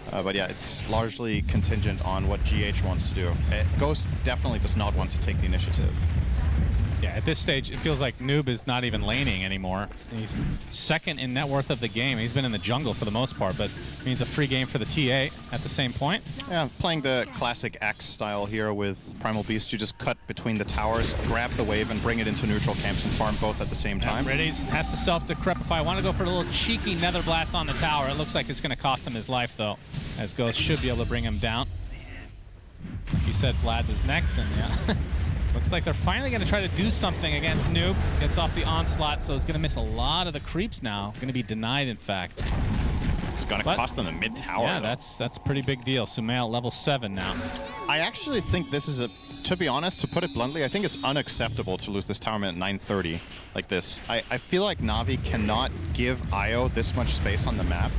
Speaker 5: But yeah, it's largely contingent on what GH wants to do. Ghost definitely does not want to take the initiative.
Speaker 6: Yeah, at this stage, it feels like Noob is not even laning anymore. He's second in net worth of the game. He's been in the jungle for the most part, but it means a free game for the TA at the same point.
Speaker 5: Yeah, playing the classic Axe style here with Primal Beast. You just cut between the towers, grab the wave, and bring it into neutral camps and farm both at the same time.
Speaker 6: Reddy's has to self-decrepify. Want to go for a little cheeky Nether Blast on the tower. It looks like it's going to cost him his life, though, as Ghost should be able to bring him down. You said Vlad's is next, and yeah. Looks like they're finally going to try to do something against Noob. Gets off the onslaught, so he's going to miss a lot of the creeps now. Going to be denied, in fact.
Speaker 5: It's going to cost them a mid-tower.
Speaker 6: Yeah, that's a pretty big deal. Sumail level 7 now.
Speaker 5: I actually think this is to be honest, to put it bluntly, I think it's unacceptable to lose this tower at 9:30 like this. I feel like Na'Vi cannot give IO this much space on the map.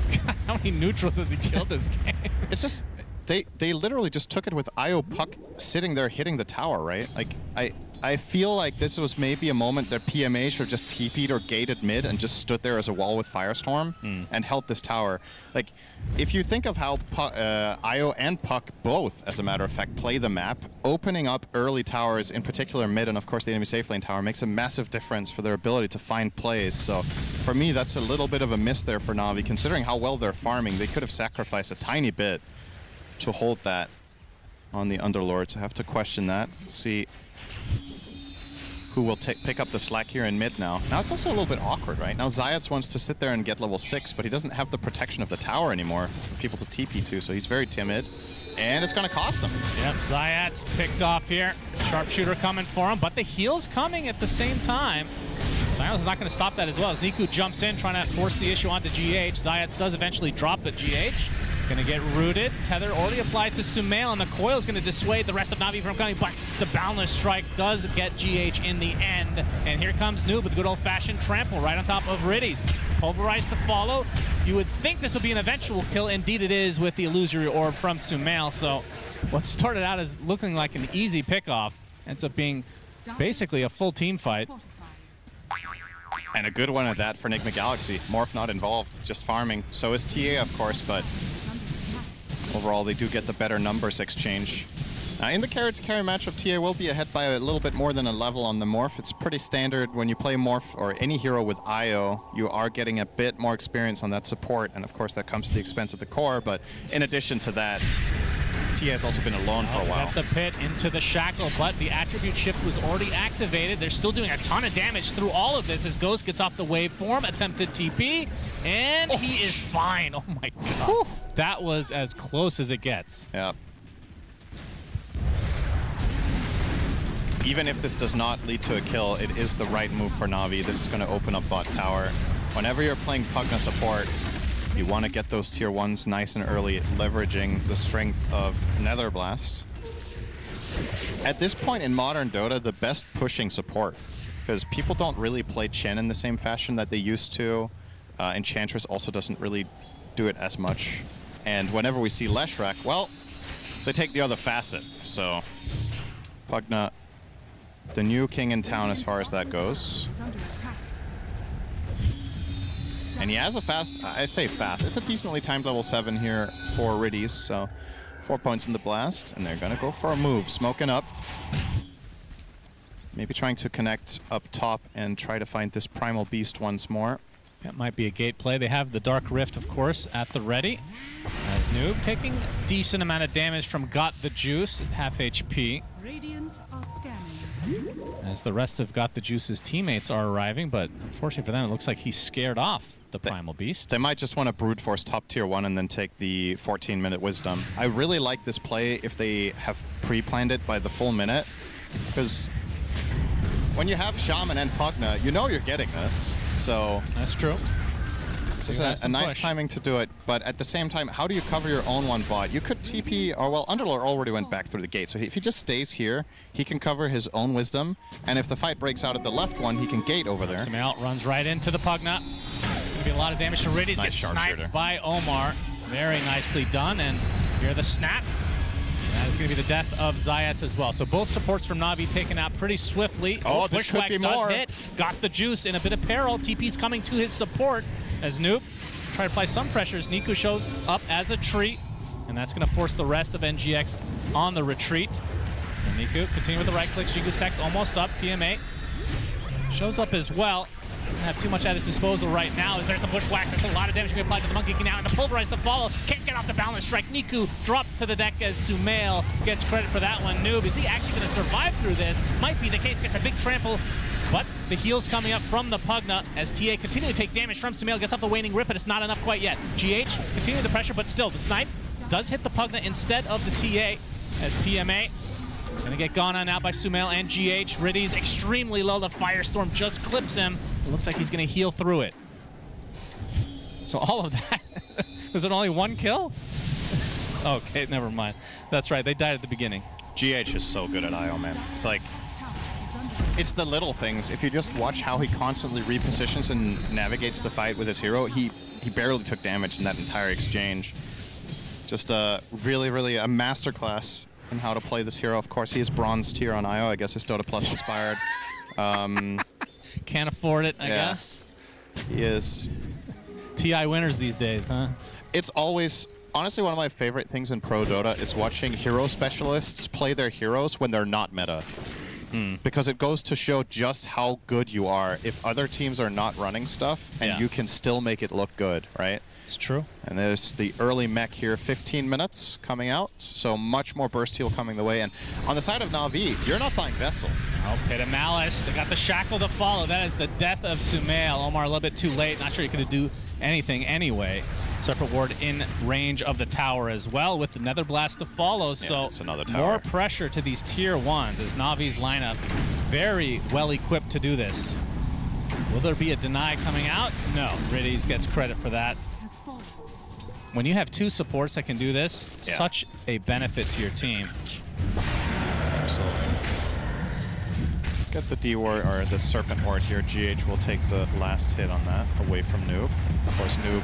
Speaker 6: How many neutrals has he killed this game?
Speaker 5: It's just... They literally just took it with IO Puck sitting there hitting the tower, right? Like, I feel like this was maybe a moment that PMA should have just TP'd or gated mid and just stood there as a wall with Firestorm and held this tower. Like, if you think of how IO and Puck both, as a matter of fact, play the map, opening up early towers, in particular mid and of course the enemy safe lane tower, makes a massive difference for their ability to find plays. So for me, that's a little bit of a miss there for Na'Vi. Considering how well they're farming, they could have sacrificed a tiny bit to hold that on the Underlords. I have to question that. See who will pick up the slack here in mid now. Now it's also a little bit awkward, right? Now Zayats wants to sit there and get level 6, but he doesn't have the protection of the tower anymore for people to TP to, so he's very timid. And it's going to cost him.
Speaker 6: Yep, Zayats picked off here. Sharpshooter coming for him, but the heal's coming at the same time. Silence is not going to stop that as well as Niku jumps in, trying to force the issue onto GH. Zayats does eventually drop the GH. Going to get rooted. Tether already applied to Sumail, and the coil is going to dissuade the rest of Na'Vi from coming, but the Boundless Strike does get GH in the end. And here comes Noob with good old-fashioned trample right on top of Riddies. Pulverized to follow. You would think this will be an eventual kill. Indeed it is with the illusory orb from Sumail. So what started out as looking like an easy pickoff ends up being basically a full team fight.
Speaker 5: And a good one at that for Nigma Galaxy. Morph not involved, just farming. So is TA, of course, but overall, they do get the better numbers exchange. In the carry matchup, TA will be ahead by a little bit more than a level on the Morph. It's pretty standard when you play Morph or any hero with IO, you are getting a bit more experience on that support, and of course that comes to the expense of the core, but in addition to that, TA has also been alone for a while.
Speaker 6: At the pit into the shackle, but the attribute shift was already activated. They're still doing a ton of damage through all of this as Ghost gets off the waveform, attempted TP, and he is fine. Oh my god. Whew. That was as close as it gets.
Speaker 5: Yep. Even if this does not lead to a kill, it is the right move for Na'Vi. This is going to open up bot tower. Whenever you're playing Pugna support, you want to get those tier 1s nice and early, leveraging the strength of Nether Blast. At this point in modern Dota, the best pushing support, because people don't really play Chen in the same fashion that they used to. Enchantress also doesn't really do it as much. And whenever we see Leshrac, well, they take the other facet. So Pugna, the new king in town as far as that goes. And he has a fast, I say fast, it's a decently timed level 7 here for Riddies, so 4 points in the blast, and they're gonna go for a move, smoking up. Maybe trying to connect up top and try to find this Primal Beast once more.
Speaker 6: That might be a gate play. They have the Dark Rift, of course, at the ready. As Noob taking decent amount of damage from Got the Juice at half HP.
Speaker 14: Radiant are scanning.
Speaker 6: As the rest of Got the Juice's teammates are arriving, but unfortunately for them, it looks like he's scared off the Primal Beast.
Speaker 5: They might just want to brute force top tier 1 and then take the 14-minute Wisdom. I really like this play if they have pre-planned it by the full minute, because when you have Shaman and Pugna, you know you're getting this. So
Speaker 6: that's true.
Speaker 5: This is a nice timing to do it, but at the same time, how do you cover your own one bot? You could TP, or well, Underlord already went back through the gate, so if he just stays here, he can cover his own Wisdom, and if the fight breaks out at the left one, he can gate over there.
Speaker 6: Sumail runs right into the Pugna. It's going to be a lot of damage to Riddies.
Speaker 5: Nice
Speaker 6: Gets
Speaker 5: sharpshooter.
Speaker 6: sniped by Omar. Very nicely done, and here the snap. That is going to be the death of Zayats as well. So both supports from Na'Vi taken out pretty swiftly.
Speaker 5: Oh, this could be more.
Speaker 6: Hit. Got the Juice in a bit of peril. TP's coming to his support as Noob try to apply some pressure as Niku shows up as a treat, and that's going to force the rest of NGX on the retreat. And Niku continue with the right click. Shigu Sex almost up. PMA shows up as well. Doesn't have too much at his disposal right now as there's the bushwhack. There's a lot of damage going to be applied to the Monkey King now, and the Pulverize to follow. Can't get off the balance strike. Niku drops to the deck as Sumail gets credit for that one. Noob, is he actually going to survive through this? Might be the case. Gets a big trample, but the heals coming up from the Pugna as TA continue to take damage from Sumail. Gets off the waning rip, but it's not enough quite yet. GH continuing the pressure, but still the snipe does hit the Pugna instead of the TA as PMA gonna get gone on out by Sumail and GH. Riddies extremely low. The Firestorm just clips him. It looks like he's gonna heal through it. So all of that, was it only one kill? Okay, never mind. That's right, they died at the beginning.
Speaker 5: GH is so good at IO, man. It's like, it's the little things. If you just watch how he constantly repositions and navigates the fight with his hero, he barely took damage in that entire exchange. Just really a masterclass in how to play this hero. Of course, he is bronze tier on IO. I guess he's Dota Plus inspired.
Speaker 6: Can't afford it, I guess.
Speaker 5: He is.
Speaker 6: TI winners these days, huh?
Speaker 5: It's always, honestly, one of my favorite things in Pro Dota is watching hero specialists play their heroes when they're not meta. Because it goes to show just how good you are if other teams are not running stuff and you can still make it look good, right?
Speaker 6: It's true.
Speaker 5: And there's the early mech here, 15 minutes coming out, so much more burst heal coming the way. And on the side of Na'Vi, you're not buying Vessel.
Speaker 6: Oh, Pit of Malice. They got the Shackle to follow. That is the death of Sumail. Omar a little bit too late. Not sure he could do anything anyway. Serpent Ward in range of the tower as well with the Nether Blast to follow. So
Speaker 5: it's another tower.
Speaker 6: More pressure to these tier 1s as Na'Vi's lineup very well equipped to do this. Will there be a deny coming out? No. Riddies gets credit for that. When you have two supports that can do this, such a benefit to your team.
Speaker 5: Absolutely. Get the D-Ward, or the Serpent Ward here. GH will take the last hit on that, away from Noob. Of course, Noob,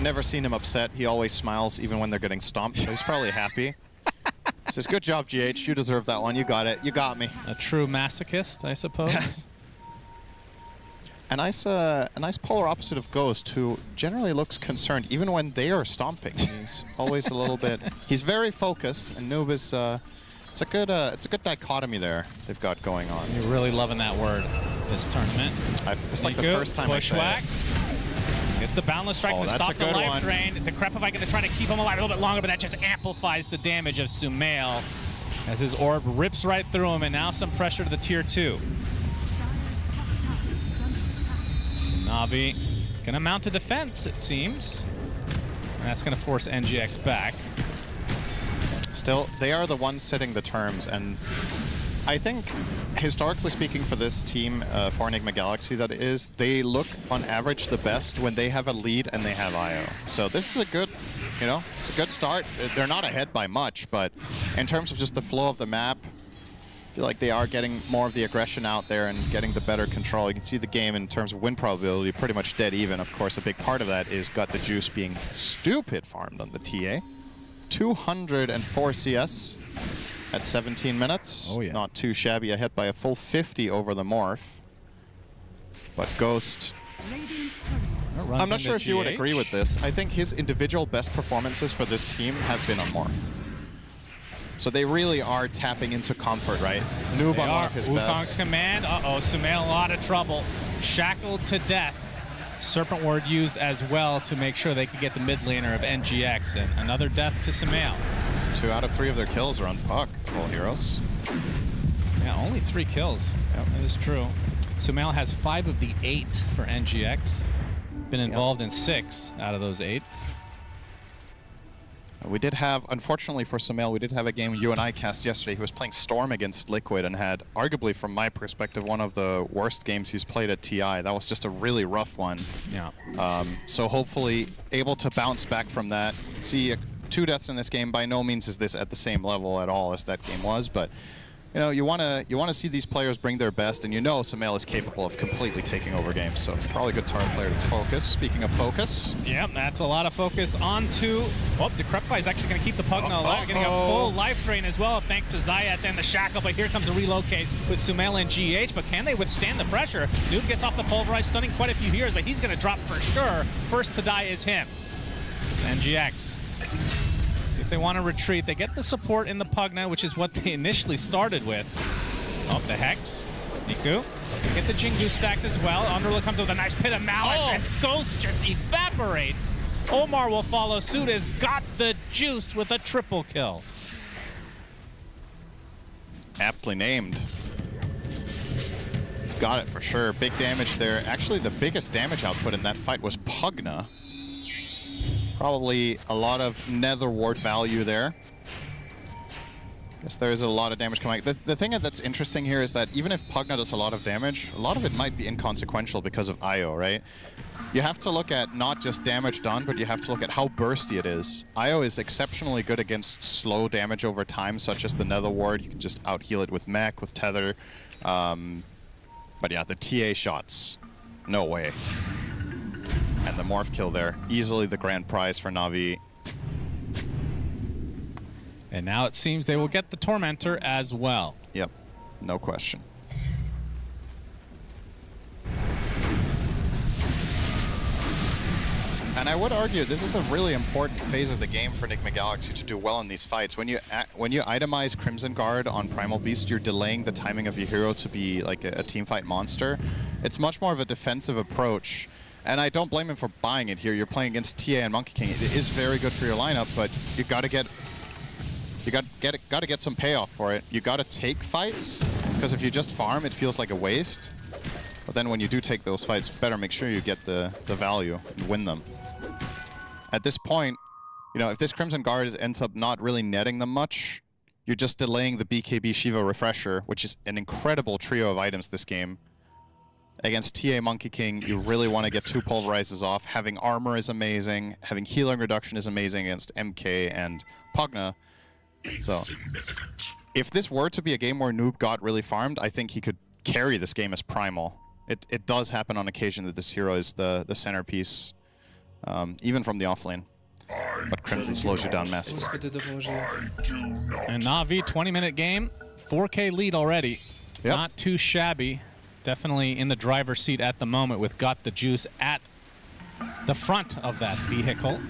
Speaker 5: never seen him upset. He always smiles even when they're getting stomped, so he's probably happy. Says, good job, GH. You deserve that one. You got it. You got me.
Speaker 6: A true masochist, I suppose.
Speaker 5: A nice polar opposite of Ghost, who generally looks concerned even when they are stomping. He's always a little bit. He's very focused, and Noob is. It's a good dichotomy there they've got going on.
Speaker 6: You're really loving that word this tournament.
Speaker 5: It's like the first time I say it.
Speaker 6: Gets the Boundless Strike to stop the life drain. Decrepify going to try to keep him alive a little bit longer, but that just amplifies the damage of Sumail as his orb rips right through him, and now some pressure to the tier 2. Na'Vi gonna mount a defense, it seems. And that's gonna force NGX back.
Speaker 5: Still, they are the ones setting the terms, and I think, historically speaking for this team, for Nigma Galaxy that is, they look on average the best when they have a lead and they have IO. So this is a good, it's a good start. They're not ahead by much, but in terms of just the flow of the map, I feel like they are getting more of the aggression out there and getting the better control. You can see the game in terms of win probability pretty much dead even. Of course, a big part of that is Got the Juice being stupid farmed on the TA. 204 CS at 17 minutes.
Speaker 6: Oh, yeah.
Speaker 5: Not too shabby, a hit by a full 50 over the Morph. But Ghost, I'm not sure if you would agree with this. I think his individual best performances for this team have been on Morph. So they really are tapping into comfort, right? Noob on one of his
Speaker 6: Wukong's
Speaker 5: best.
Speaker 6: command. Uh-oh, Sumail in a lot of trouble. Shackled to death. Serpent Ward used as well to make sure they could get the mid laner of NGX, and another death to Sumail.
Speaker 5: 2 out of 3 of their kills are on Puck, all heroes.
Speaker 6: Yeah, only 3 kills. Yep. That is true. Sumail has 5 of the 8 for NGX. Been involved in 6 out of those 8.
Speaker 5: We did have, unfortunately for Sumail, we did have a game you and I cast yesterday. He was playing Storm against Liquid and had, arguably from my perspective, one of the worst games he's played at TI. That was just a really rough one.
Speaker 6: Yeah.
Speaker 5: So hopefully able to bounce back from that. See, 2 deaths in this game. By no means is this at the same level at all as that game was, but you know, you want to see these players bring their best, and you know Sumail is capable of completely taking over games, so probably a good target player to focus. Speaking of focus.
Speaker 6: Yep, that's a lot of focus onto... Oh, Decrepify is actually going to keep the Pugna alive, getting a full life drain as well, thanks to Zayats and the Shackle, but here comes the relocate with Sumail and GH, but can they withstand the pressure? Noob gets off the Pulverize, stunning quite a few heroes, but he's going to drop for sure. First to die is him. NGX. If they want to retreat, they get the support in the Pugna, which is what they initially started with. Oh, the Hex. Niku. They get the Jingu stacks as well. Underlook comes with a nice Pit of Malice, and Ghost just evaporates. Omar will follow suit as got the juice with a triple kill.
Speaker 5: Aptly named. It's got it for sure. Big damage there. Actually, the biggest damage output in that fight was Pugna. Probably a lot of Nether Ward value there. Guess there is a lot of damage coming. The thing that's interesting here is that even if Pugna does a lot of damage, a lot of it might be inconsequential because of IO, right? You have to look at not just damage done, but you have to look at how bursty it is. IO is exceptionally good against slow damage over time, such as the Nether Ward. You can just out-heal it with mech, with tether. But yeah, the TA shots, no way. And the morph kill there, easily the grand prize for Na'Vi.
Speaker 6: And now it seems they will get the Tormentor as well.
Speaker 5: Yep, no question. And I would argue this is a really important phase of the game for Nigma Galaxy to do well in these fights. When you itemize Crimson Guard on Primal Beast, you're delaying the timing of your hero to be like a teamfight monster. It's much more of a defensive approach. And I don't blame him for buying it here. You're playing against TA and Monkey King. It is very good for your lineup, but you got to get some payoff for it. You got to take fights, because if you just farm, it feels like a waste. But then when you do take those fights, better make sure you get the value and win them. At this point, you know, if this Crimson Guard ends up not really netting them much, you're just delaying the BKB Shiva Refresher, which is an incredible trio of items this game. Against TA Monkey King, you really want to get 2 Pulverizes off. Having armor is amazing. Having healing reduction is amazing against MK and Pugna. So, if this were to be a game where Noob got really farmed, I think he could carry this game as Primal. It does happen on occasion that this hero is the centerpiece, even from the offlane. But Crimson slows you down massively.
Speaker 6: And Na'Vi, 20-minute game, 4K lead already.
Speaker 5: Yep.
Speaker 6: Not too shabby. Definitely in the driver's seat at the moment with Got the Juice at the front of that vehicle.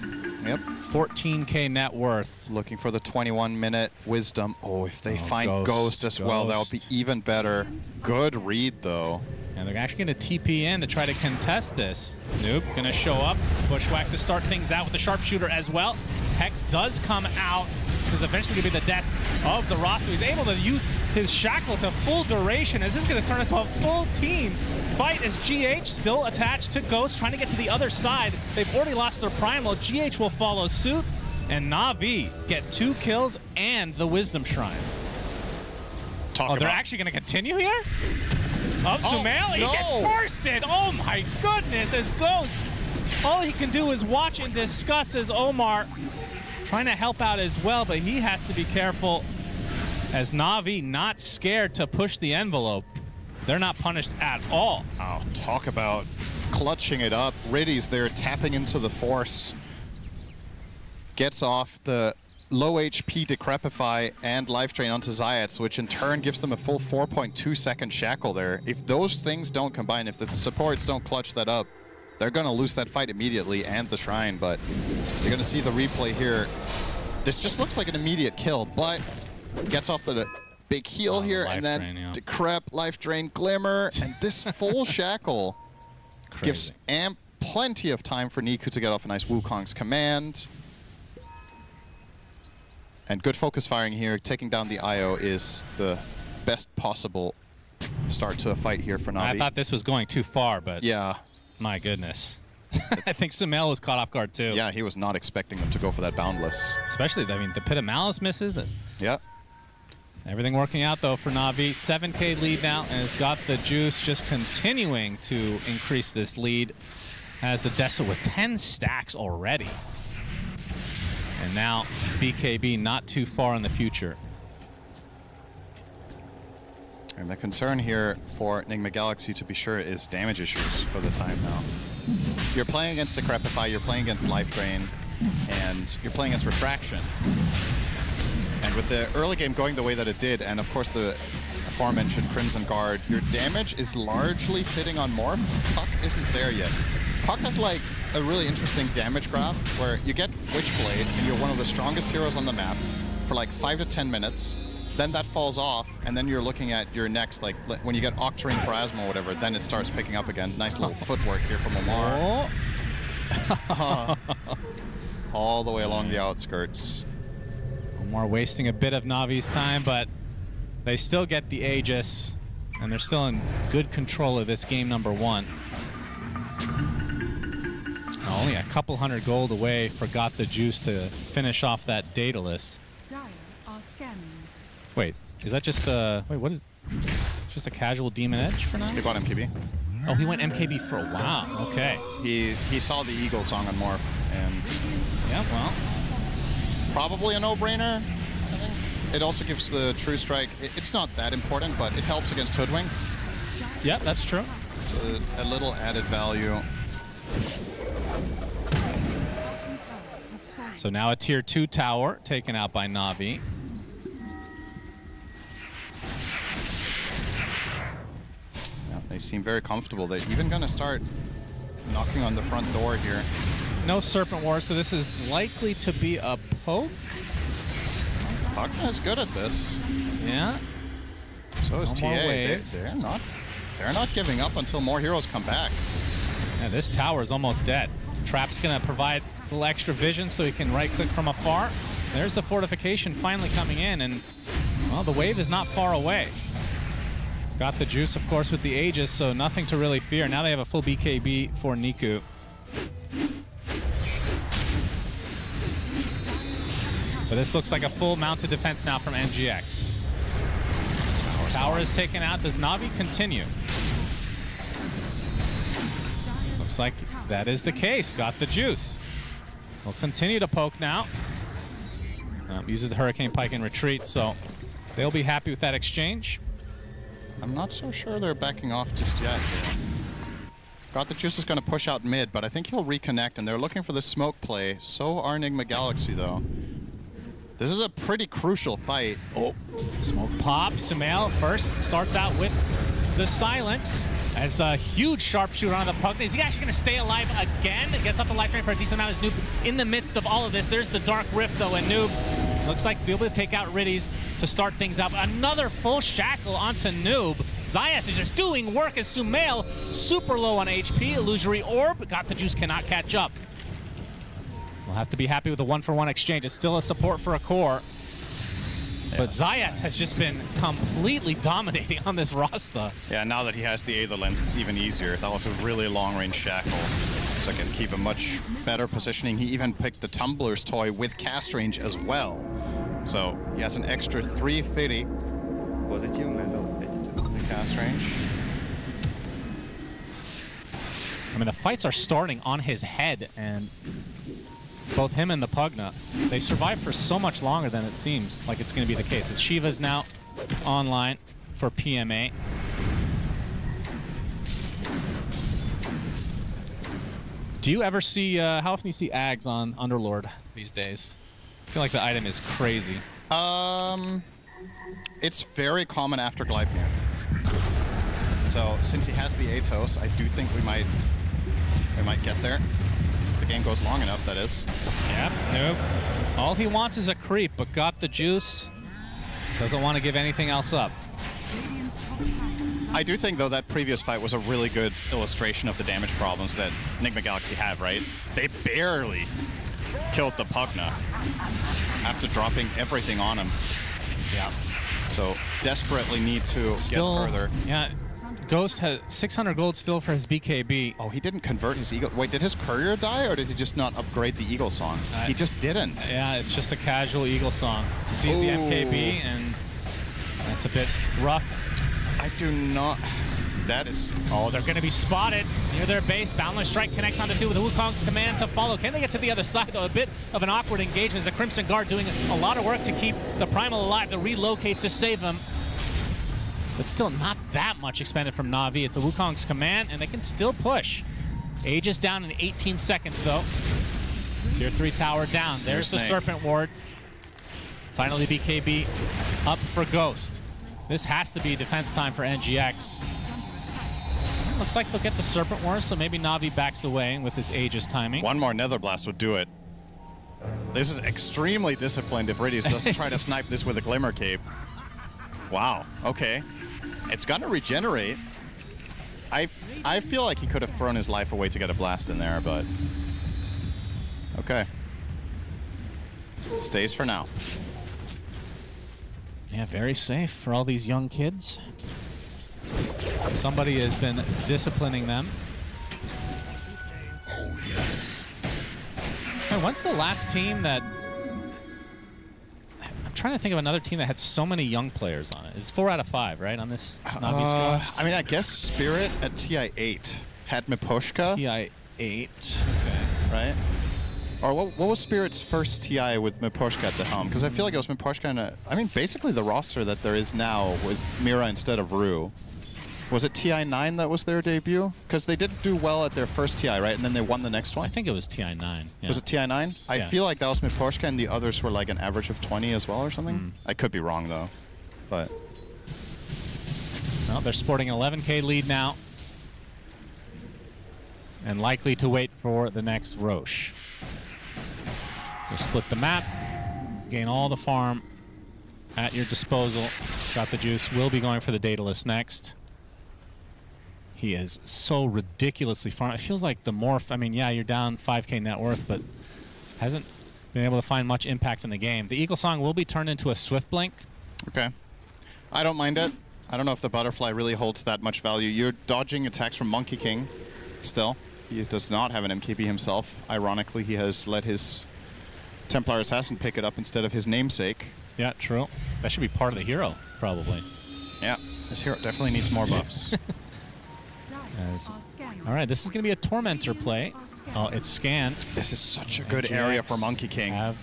Speaker 5: Yep.
Speaker 6: 14K net worth.
Speaker 5: Looking for the 21-minute wisdom. Oh, if they find Ghost as well, that would be even better. Good read, though.
Speaker 6: And they're actually going to TP in to try to contest this. Noob going to show up. Bushwhack to start things out with the Sharpshooter as well. Hex does come out. This is eventually going to be the death of the roster. He's able to use his Shackle to full duration, as this is going to turn into a full team fight as GH still attached to Ghost, trying to get to the other side. They've already lost their Primal. GH will follow suit, and Na'Vi get 2 kills and the Wisdom Shrine. They're actually going to continue here? Sumail, he gets bursted. Oh my goodness, as Ghost, all he can do is watch and discuss as Omar trying to help out as well, but he has to be careful as Na'Vi not scared to push the envelope. They're not punished at all.
Speaker 5: Oh, talk about clutching it up. Riddy's there tapping into the Force. Gets off the low HP Decrepify and Life Drain onto Zayats, which in turn gives them a full 4.2 second shackle there. If those things don't combine, if the supports don't clutch that up, they're going to lose that fight immediately and the Shrine, but you're going to see the replay here. This just looks like an immediate kill, but gets off the big heal here, and then Decrep, Life Drain, Glimmer, and this full shackle gives plenty of time for Niku to get off a nice Wukong's command. And good focus firing here. Taking down the IO is the best possible start to a fight here for Navi.
Speaker 6: I thought this was going too far, but
Speaker 5: yeah,
Speaker 6: my goodness. I think Sumail was caught off guard too.
Speaker 5: Yeah, he was not expecting them to go for that boundless.
Speaker 6: Especially, I mean, the Pit of Malice misses.
Speaker 5: Yeah.
Speaker 6: Everything working out though for Navi. 7K lead now, and has got the juice, just continuing to increase this lead. Has the Dessa with 10 stacks already. And now BKB not too far in the future.
Speaker 5: And the concern here for Nigma Galaxy, to be sure, is damage issues for the time now. You're playing against Decrepify, you're playing against Life Drain, and you're playing against Refraction. And with the early game going the way that it did, and of course the aforementioned Crimson Guard, your damage is largely sitting on Morph. Puck isn't there yet. Puck has like a really interesting damage graph where you get Witchblade and you're one of the strongest heroes on the map for like 5 to 10 minutes. Then that falls off, and then you're looking at your next, like when you get Octarine Parasma or whatever, then it starts picking up again. Nice little footwork here from Omar. All the way along the outskirts.
Speaker 6: Omar wasting a bit of Navi's time, but they still get the Aegis, and they're still in good control of this game number 1. Only a couple hundred gold away for Got the Juice to finish off that Daedalus.
Speaker 14: Dire are scanning.
Speaker 6: Wait, is that just a... Wait, what is... Just a casual Demon Edge for now?
Speaker 5: He bought MKB.
Speaker 6: Oh, he went MKB for a while. Okay.
Speaker 5: He saw the Eagle song on Morph, and...
Speaker 6: Yeah, well...
Speaker 5: Probably a no-brainer, I think. It also gives the True Strike... It's not that important, but it helps against Hoodwink.
Speaker 6: Yeah, that's true.
Speaker 5: So a little added value.
Speaker 6: So now a tier 2 tower taken out by Navi.
Speaker 5: Yeah, they seem very comfortable. They're even going to start knocking on the front door here.
Speaker 6: No Serpent War, so this is likely to be a poke.
Speaker 5: Pugna is good at this.
Speaker 6: Yeah.
Speaker 5: So is
Speaker 6: No
Speaker 5: TA.
Speaker 6: more wave.
Speaker 5: They're not giving up until more heroes come back.
Speaker 6: Yeah, this tower is almost dead. Trap's going to provide a little extra vision so he can right-click from afar. There's the fortification finally coming in, and, well, the wave is not far away. Got the Juice, of course, with the Aegis, so nothing to really fear. Now they have a full BKB for Niku. But this looks like a full mounted defense now from NGX. Tower is taken out. Does Navi continue? Looks like that is the case. Got the Juice. Will continue to poke now. Uses the Hurricane Pike in retreat, so they'll be happy with that exchange.
Speaker 5: I'm not so sure they're backing off just yet. Got the Juice is going to push out mid, but I think he'll reconnect, and they're looking for the smoke play. So are Nigma Galaxy, though. This is a pretty crucial fight.
Speaker 6: Oh, smoke pop. Sumail first starts out with the silence. As a huge sharpshooter on the Pugna. Is he actually going to stay alive again? Gets off the life drain for a decent amount as Noob in the midst of all of this. There's the Dark Rift, though, and Noob looks like be able to take out Riddies to start things up. Another full shackle onto Noob. Zayas is just doing work as Sumail, super low on HP. Illusory Orb. Got the Juice, cannot catch up. We'll have to be happy with the 1-for-1 exchange. It's still a support for a core. But Zayas has just been completely dominating on this roster.
Speaker 5: Yeah, now that he has the Aether Lens, it's even easier. That was a really long-range shackle, so I can keep a much better positioning. He even picked the Tumbler's toy with cast range as well. So he has an extra 350 the cast range.
Speaker 6: I mean, the fights are starting on his head, and both him and the Pugna, they survive for so much longer than it seems like it's going to be the case. As Shiva's now online for PMA. Do you ever see, how often do you see Ags on Underlord these days? I feel like the item is crazy.
Speaker 5: It's very common after Gleipnir. So since he has the Atos, I do think we might get there. If the game goes long enough, that is.
Speaker 6: Yep, nope. All he wants is a creep, but got the Juice. Doesn't want to give anything else up.
Speaker 14: Radiant's top tower is
Speaker 5: I do think, though, that previous fight was a really good illustration of the damage problems that Nigma Galaxy have, right? They barely killed the Pugna after dropping everything on him.
Speaker 6: Yeah.
Speaker 5: So desperately need to get further.
Speaker 6: Yeah. Ghost has 600 gold still for his BKB.
Speaker 5: Oh, he didn't convert his Eagle. Wait, did his courier die, or did he just not upgrade the Eagle song? He just didn't.
Speaker 6: Yeah, it's just a casual Eagle song. Sees the MKB, and that's a bit rough.
Speaker 5: I do not. That is.
Speaker 6: Oh, they're going to be spotted near their base. Boundless Strike connects onto 2 with Wukong's command to follow. Can they get to the other side, though? A bit of an awkward engagement. The Crimson Guard doing a lot of work to keep the Primal alive, to relocate to save him. But still not that much expended from Na'Vi. It's a Wukong's command, and they can still push. Aegis down in 18 seconds, though. Tier 3 tower down. There's the Serpent Ward. Finally, BKB up for Ghost. This has to be defense time for NGX. Looks like they'll get the Serpent Ward, so maybe Na'Vi backs away with this Aegis timing.
Speaker 5: One more Nether Blast would do it. This is extremely disciplined if Riddies doesn't try to snipe this with a Glimmer Cape. Wow, okay. It's gonna regenerate. I feel like he could have thrown his life away to get a blast in there, but okay. Stays for now.
Speaker 6: Yeah, very safe for all these young kids. Somebody has been disciplining them. Hey, when's the last team that... I'm trying to think of another team that had so many young players on it. It's 4 out of 5, right, on this Na'Vi squad?
Speaker 5: I mean, I guess Spirit at TI8 had Miposhka.
Speaker 6: TI8, okay.
Speaker 5: Right? Or what was Spirit's first TI with Miposhka at the helm? Because I feel like it was Miposhka and I mean, basically the roster that there is now with Mira instead of Rue. Was it TI9 that was their debut? Because they did do well at their first TI, right? And then they won the next one?
Speaker 6: I think it was TI9. Yeah.
Speaker 5: Was it TI9? I feel like that was Miposhka and the others were like an average of 20 as well or something. I could be wrong though, but...
Speaker 6: Well, they're sporting an 11k lead now. And likely to wait for the next Roche. We'll split the map, gain all the farm at your disposal. Got the juice. Will be going for the Daedalus next. He is so ridiculously farm. It feels like the Morph, I mean, yeah, you're down 5k net worth, but hasn't been able to find much impact in the game. The Eagle Song will be turned into a Swift Blink.
Speaker 5: Okay. I don't mind it. I don't know if the Butterfly really holds that much value. You're dodging attacks from Monkey King still. He does not have an MKB himself. Ironically, he has let his Templar Assassin pick it up instead of his namesake.
Speaker 6: Yeah, true. That should be part of the hero, probably.
Speaker 5: Yeah, this hero definitely needs more buffs.
Speaker 6: All right, this is going to be a Tormentor play. Oh, it's scanned.
Speaker 5: This is such a good area for Monkey King.
Speaker 6: Have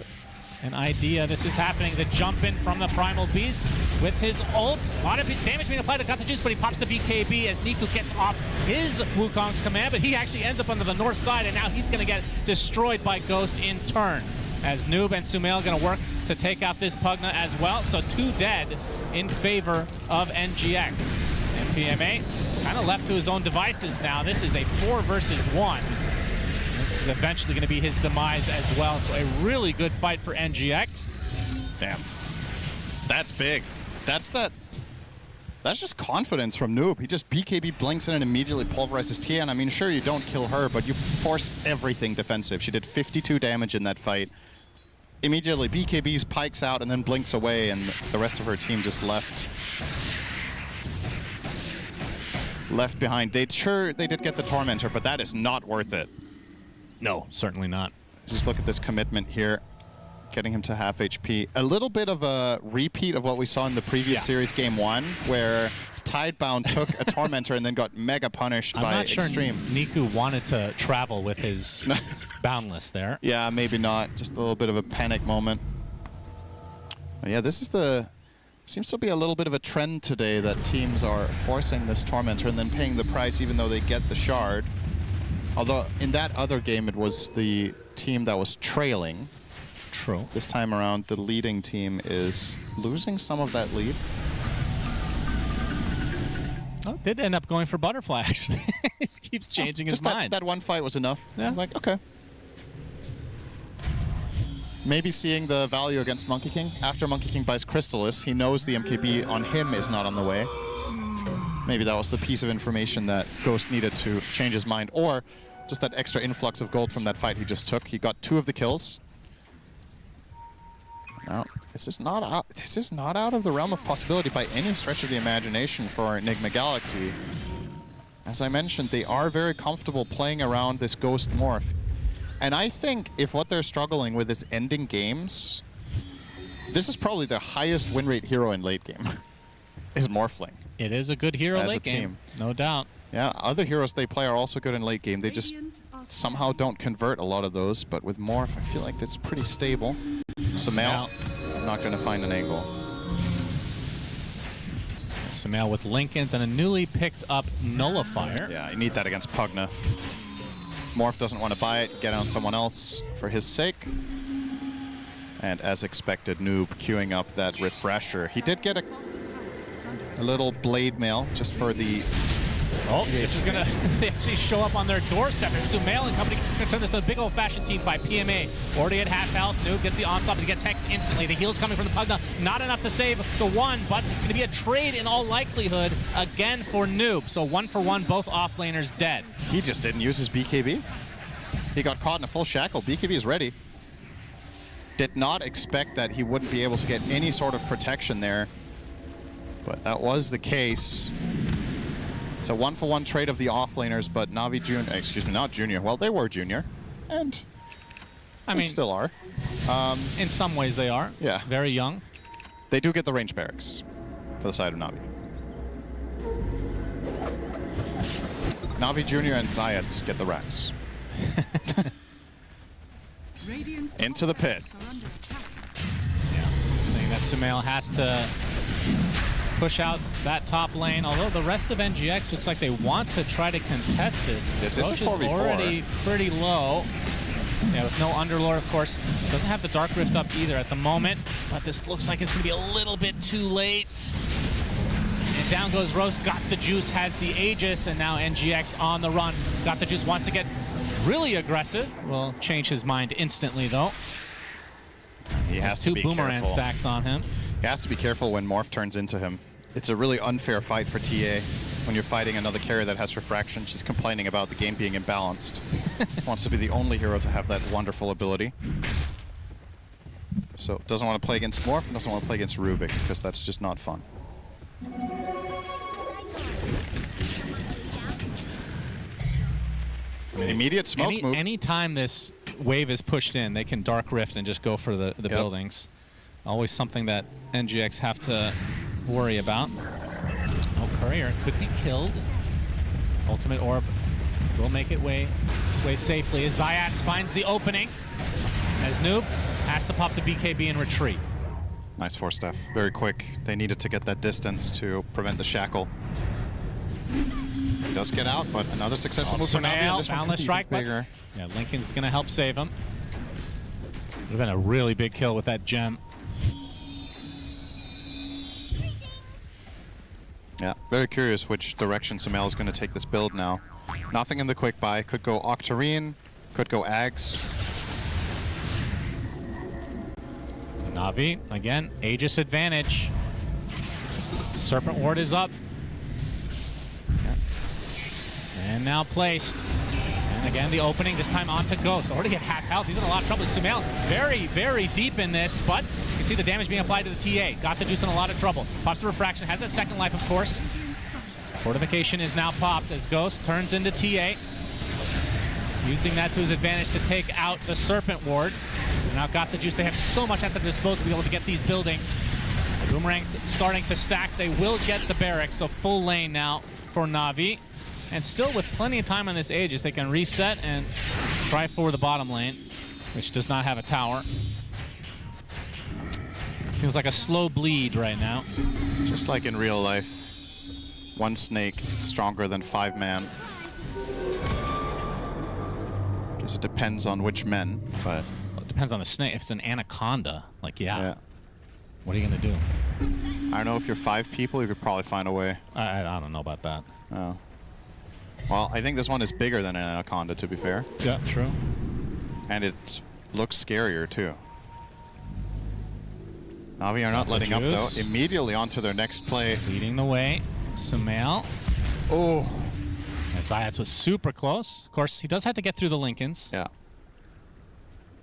Speaker 6: an idea. This is happening. The jump in from the Primal Beast with his ult. A lot of damage being applied to Got the Juice, but he pops the BKB as Niku gets off his Wukong's command, but he actually ends up on the north side, and now he's going to get destroyed by Ghost in turn. As Noob and Sumail going to work to take out this Pugna as well. So 2 dead in favor of NGX. MPMA kind of left to his own devices now. This is a 4 versus 1. This is eventually going to be his demise as well. So a really good fight for NGX.
Speaker 5: Damn. That's big. That's just confidence from Noob. He just BKB blinks in and immediately pulverizes Tian. I mean, sure, you don't kill her, but you force everything defensive. She did 52 damage in that fight. Immediately, BKBs pikes out and then blinks away, and the rest of her team just left behind. They did get the Tormentor, but that is not worth it.
Speaker 6: No, certainly not.
Speaker 5: Just look at this commitment here, getting him to half HP. A little bit of a repeat of what we saw in the previous series, Game 1, where Tidebound took a Tormentor and then got mega punished by Xtreme.
Speaker 6: I'm not sure Niku wanted to travel with his Boundless there.
Speaker 5: Yeah, maybe not. Just a little bit of a panic moment. But yeah, this is seems to be a little bit of a trend today that teams are forcing this Tormentor and then paying the price even though they get the shard. Although in that other game it was the team that was trailing.
Speaker 6: True.
Speaker 5: This time around the leading team is losing some of that lead.
Speaker 6: Oh, did end up going for Butterfly actually. He keeps changing his mind.
Speaker 5: That one fight was enough.
Speaker 6: Yeah.
Speaker 5: I'm like, okay. Maybe seeing the value against Monkey King. After Monkey King buys Crystallis, he knows the MKB on him is not on the way. Maybe that was the piece of information that Ghost needed to change his mind, or just that extra influx of gold from that fight he just took. He got 2 of the kills. Now, this is not out of the realm of possibility by any stretch of the imagination for Nigma Galaxy. As I mentioned, they are very comfortable playing around this Ghost morph. And I think if what they're struggling with is ending games, this is probably their highest win rate hero in late game, is Morphling.
Speaker 6: It is a good hero late game, no doubt.
Speaker 5: Yeah, other heroes they play are also good in late game. They just somehow don't convert a lot of those, but with Morph, I feel like that's pretty stable. Sumail, not going to find an angle.
Speaker 6: Sumail with Lincolns and a newly picked up Nullifier.
Speaker 5: Yeah, you need that against Pugna. Morph doesn't want to buy it, get on someone else for his sake. And as expected, Noob queuing up that refresher. He did get a little blade mail just for the...
Speaker 6: Oh, this is going to actually show up on their doorstep. It's Sumail and company going to turn this to a big old-fashioned team fight. PMA already at half health. Noob gets the onslaught, but he gets hexed instantly. The heal's coming from the Pugna. Not enough to save the one, but it's going to be a trade in all likelihood again for Noob. So 1 for 1, both offlaners dead.
Speaker 5: He just didn't use his BKB. He got caught in a full shackle. BKB is ready. Did not expect that he wouldn't be able to get any sort of protection there. But that was the case. It's a 1 for 1 trade of the offlaners, but Navi Junior, excuse me, not Junior. Well, they were Junior, and
Speaker 6: I mean,
Speaker 5: still are.
Speaker 6: In some ways they are.
Speaker 5: Yeah.
Speaker 6: Very young.
Speaker 5: They do get the range barracks for the side of Navi. Navi Junior and Zayats get the rats. Into the pit.
Speaker 6: Yeah, saying that Sumail has to push out that top lane, although the rest of NGX looks like they want to try to contest this.
Speaker 5: This is a 4v4.
Speaker 6: Already pretty low. Yeah, with no Underlord, of course. Doesn't have the Dark Rift up either at the moment, but this looks like it's going to be a little bit too late. And down goes Rose, got the juice, has the Aegis, and now NGX on the run. Got the juice, wants to get really aggressive. Will change his mind instantly, though.
Speaker 5: He has to be
Speaker 6: boomerang
Speaker 5: careful.
Speaker 6: stacks on him.
Speaker 5: He has to be careful when Morph turns into him. It's a really unfair fight for TA. When you're fighting another carrier that has refraction, she's complaining about the game being imbalanced. Wants to be the only hero to have that wonderful ability. So doesn't want to play against Morph and doesn't want to play against Rubik, because that's just not fun. Immediate smoke move.
Speaker 6: Anytime this wave is pushed in, they can Dark Rift and just go for the buildings. Always something that NGX have to worry about. Oh, Courier could be killed. Ultimate Orb will make its way safely as Zayats finds the opening. As Noob has to pop the BKB and retreat.
Speaker 5: Nice force staff. Very quick. They needed to get that distance to prevent the shackle. He does get out, but another successful move for Navi. This one could be
Speaker 6: strike,
Speaker 5: bigger.
Speaker 6: Yeah, Lincoln's going to help save him. Would have been a really big kill with that gem.
Speaker 5: Yeah, very curious which direction Sumail is going to take this build now. Nothing in the quick buy. Could go Octarine, could go Ags.
Speaker 6: Navi, again, Aegis advantage. Serpent Ward is up. And now placed. And again, the opening, this time onto Ghost. Already at half health. He's in a lot of trouble. Sumail very, very deep in this, but you can see the damage being applied to the TA. Got the juice in a lot of trouble. Pops the refraction, has that second life, of course. Fortification is now popped as Ghost turns into TA. Using that to his advantage to take out the Serpent Ward. Now got the juice. They have so much at their disposal to be able to get these buildings. The Boomerang's starting to stack. They will get the barracks, so full lane now for Navi. And still with plenty of time on this Aegis, they can reset and try for the bottom lane, which does not have a tower. Feels like a slow bleed right now.
Speaker 5: Just like in real life, one snake stronger than 5 man. Guess it depends on which men, but...
Speaker 6: Well, it depends on the snake. If it's an anaconda, like, yeah. What are you going to do?
Speaker 5: I don't know, if you're 5 people, you could probably find a way.
Speaker 6: I don't know about that.
Speaker 5: Oh. Well, I think this one is bigger than an anaconda, to be fair.
Speaker 6: Yeah, true.
Speaker 5: And it looks scarier, too. Navi are not letting up, though. Immediately onto their next play.
Speaker 6: Leading the way. Sumail.
Speaker 5: Oh.
Speaker 6: Zayats was super close. Of course, he does have to get through the Lincolns.
Speaker 5: Yeah.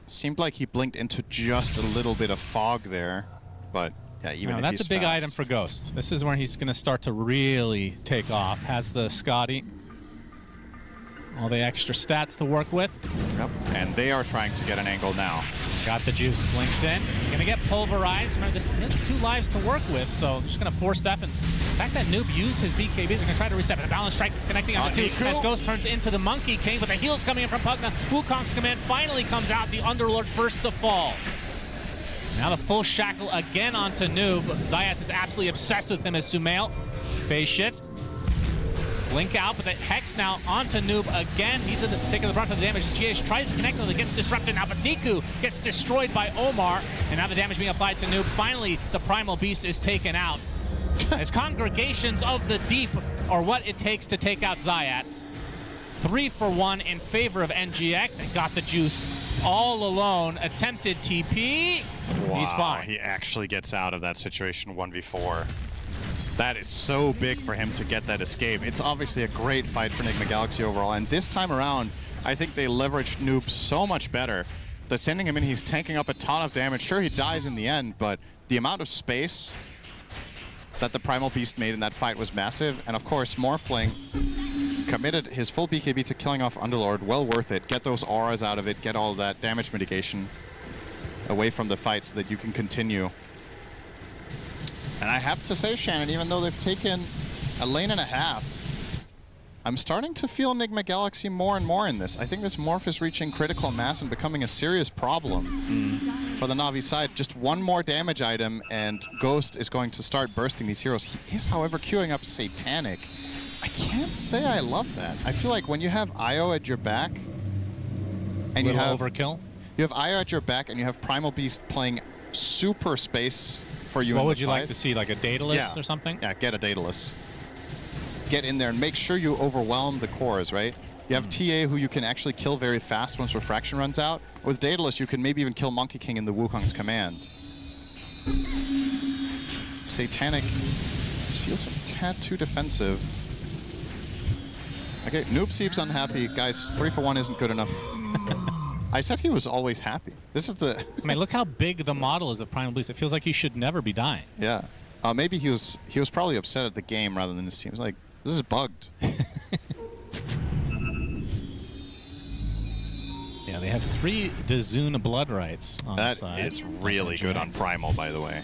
Speaker 5: Seemed like he blinked into just a little bit of fog there, but yeah, even if
Speaker 6: that's
Speaker 5: he's
Speaker 6: a big
Speaker 5: fast.
Speaker 6: item for Ghost. This is where he's going to start to really take off. Has the Scotty. All the extra stats to work with.
Speaker 5: Yep. And they are trying to get an angle now.
Speaker 6: Got the juice. Blinks in. He's going to get pulverized. Remember, this is 2 lives to work with, so just going to force Stefan. The fact that Noob used his BKB, they're going to try to reset. But a balance strike connecting on the 2 as Ghost turns into the Monkey King, but the heals coming in from Pugna. Wukong's command finally comes out. The Underlord first to fall. Now the full shackle again onto Noob. Zayats is absolutely obsessed with him as Sumail. Phase shift. Blink out, but the Hex now onto Noob again. He's taking the brunt of the damage. GH tries to connect with him, gets disrupted now, but Niku gets destroyed by Omar, and now the damage being applied to Noob. Finally, the Primal Beast is taken out. As Congregations of the Deep are what it takes to take out Zayats. 3 for 1 in favor of NGX, and got the juice all alone. Attempted TP.
Speaker 5: Wow,
Speaker 6: he's fine.
Speaker 5: He actually gets out of that situation 1v4. That is so big for him to get that escape. It's obviously a great fight for Nigma Galaxy overall, and this time around, I think they leveraged Noob so much better. They're sending him in, he's tanking up a ton of damage. Sure, he dies in the end, but the amount of space that the Primal Beast made in that fight was massive, and of course, Morphling committed his full BKB to killing off Underlord. Well worth it. Get those auras out of it, get all that damage mitigation away from the fight so that you can continue. And I have to say, Shannon, even though they've taken a lane and a half, I'm starting to feel Nigma Galaxy more and more in this. I think this Morph is reaching critical mass and becoming a serious problem for the Na'Vi side. Just one more damage item and Ghost is going to start bursting these heroes. He is, however, queuing up Satanic. I can't say I love that. I feel like when you have Io at your back and you have
Speaker 6: overkill.
Speaker 5: You have Io at your back and you have Primal Beast playing super space for you.
Speaker 6: What
Speaker 5: in
Speaker 6: would
Speaker 5: the
Speaker 6: you
Speaker 5: fight.
Speaker 6: like to see, like a Daedalus or something?
Speaker 5: Yeah, get a Daedalus. Get in there and make sure you overwhelm the cores, right? You have TA who you can actually kill very fast once Refraction runs out. With Daedalus, you can maybe even kill Monkey King in the Wukong's command. Satanic feels a tad too defensive. Okay, Noob seems unhappy. Guys, 3 for 1 isn't good enough. I said he was always happy. This is the...
Speaker 6: I mean, look how big the model is of Primal Beast. It feels like he should never be dying.
Speaker 5: Yeah. Maybe he was probably upset at the game rather than his team. He was like, this is bugged.
Speaker 6: Yeah, they have 3 Dazun blood rights on the side.
Speaker 5: That is really good on Primal, by the way.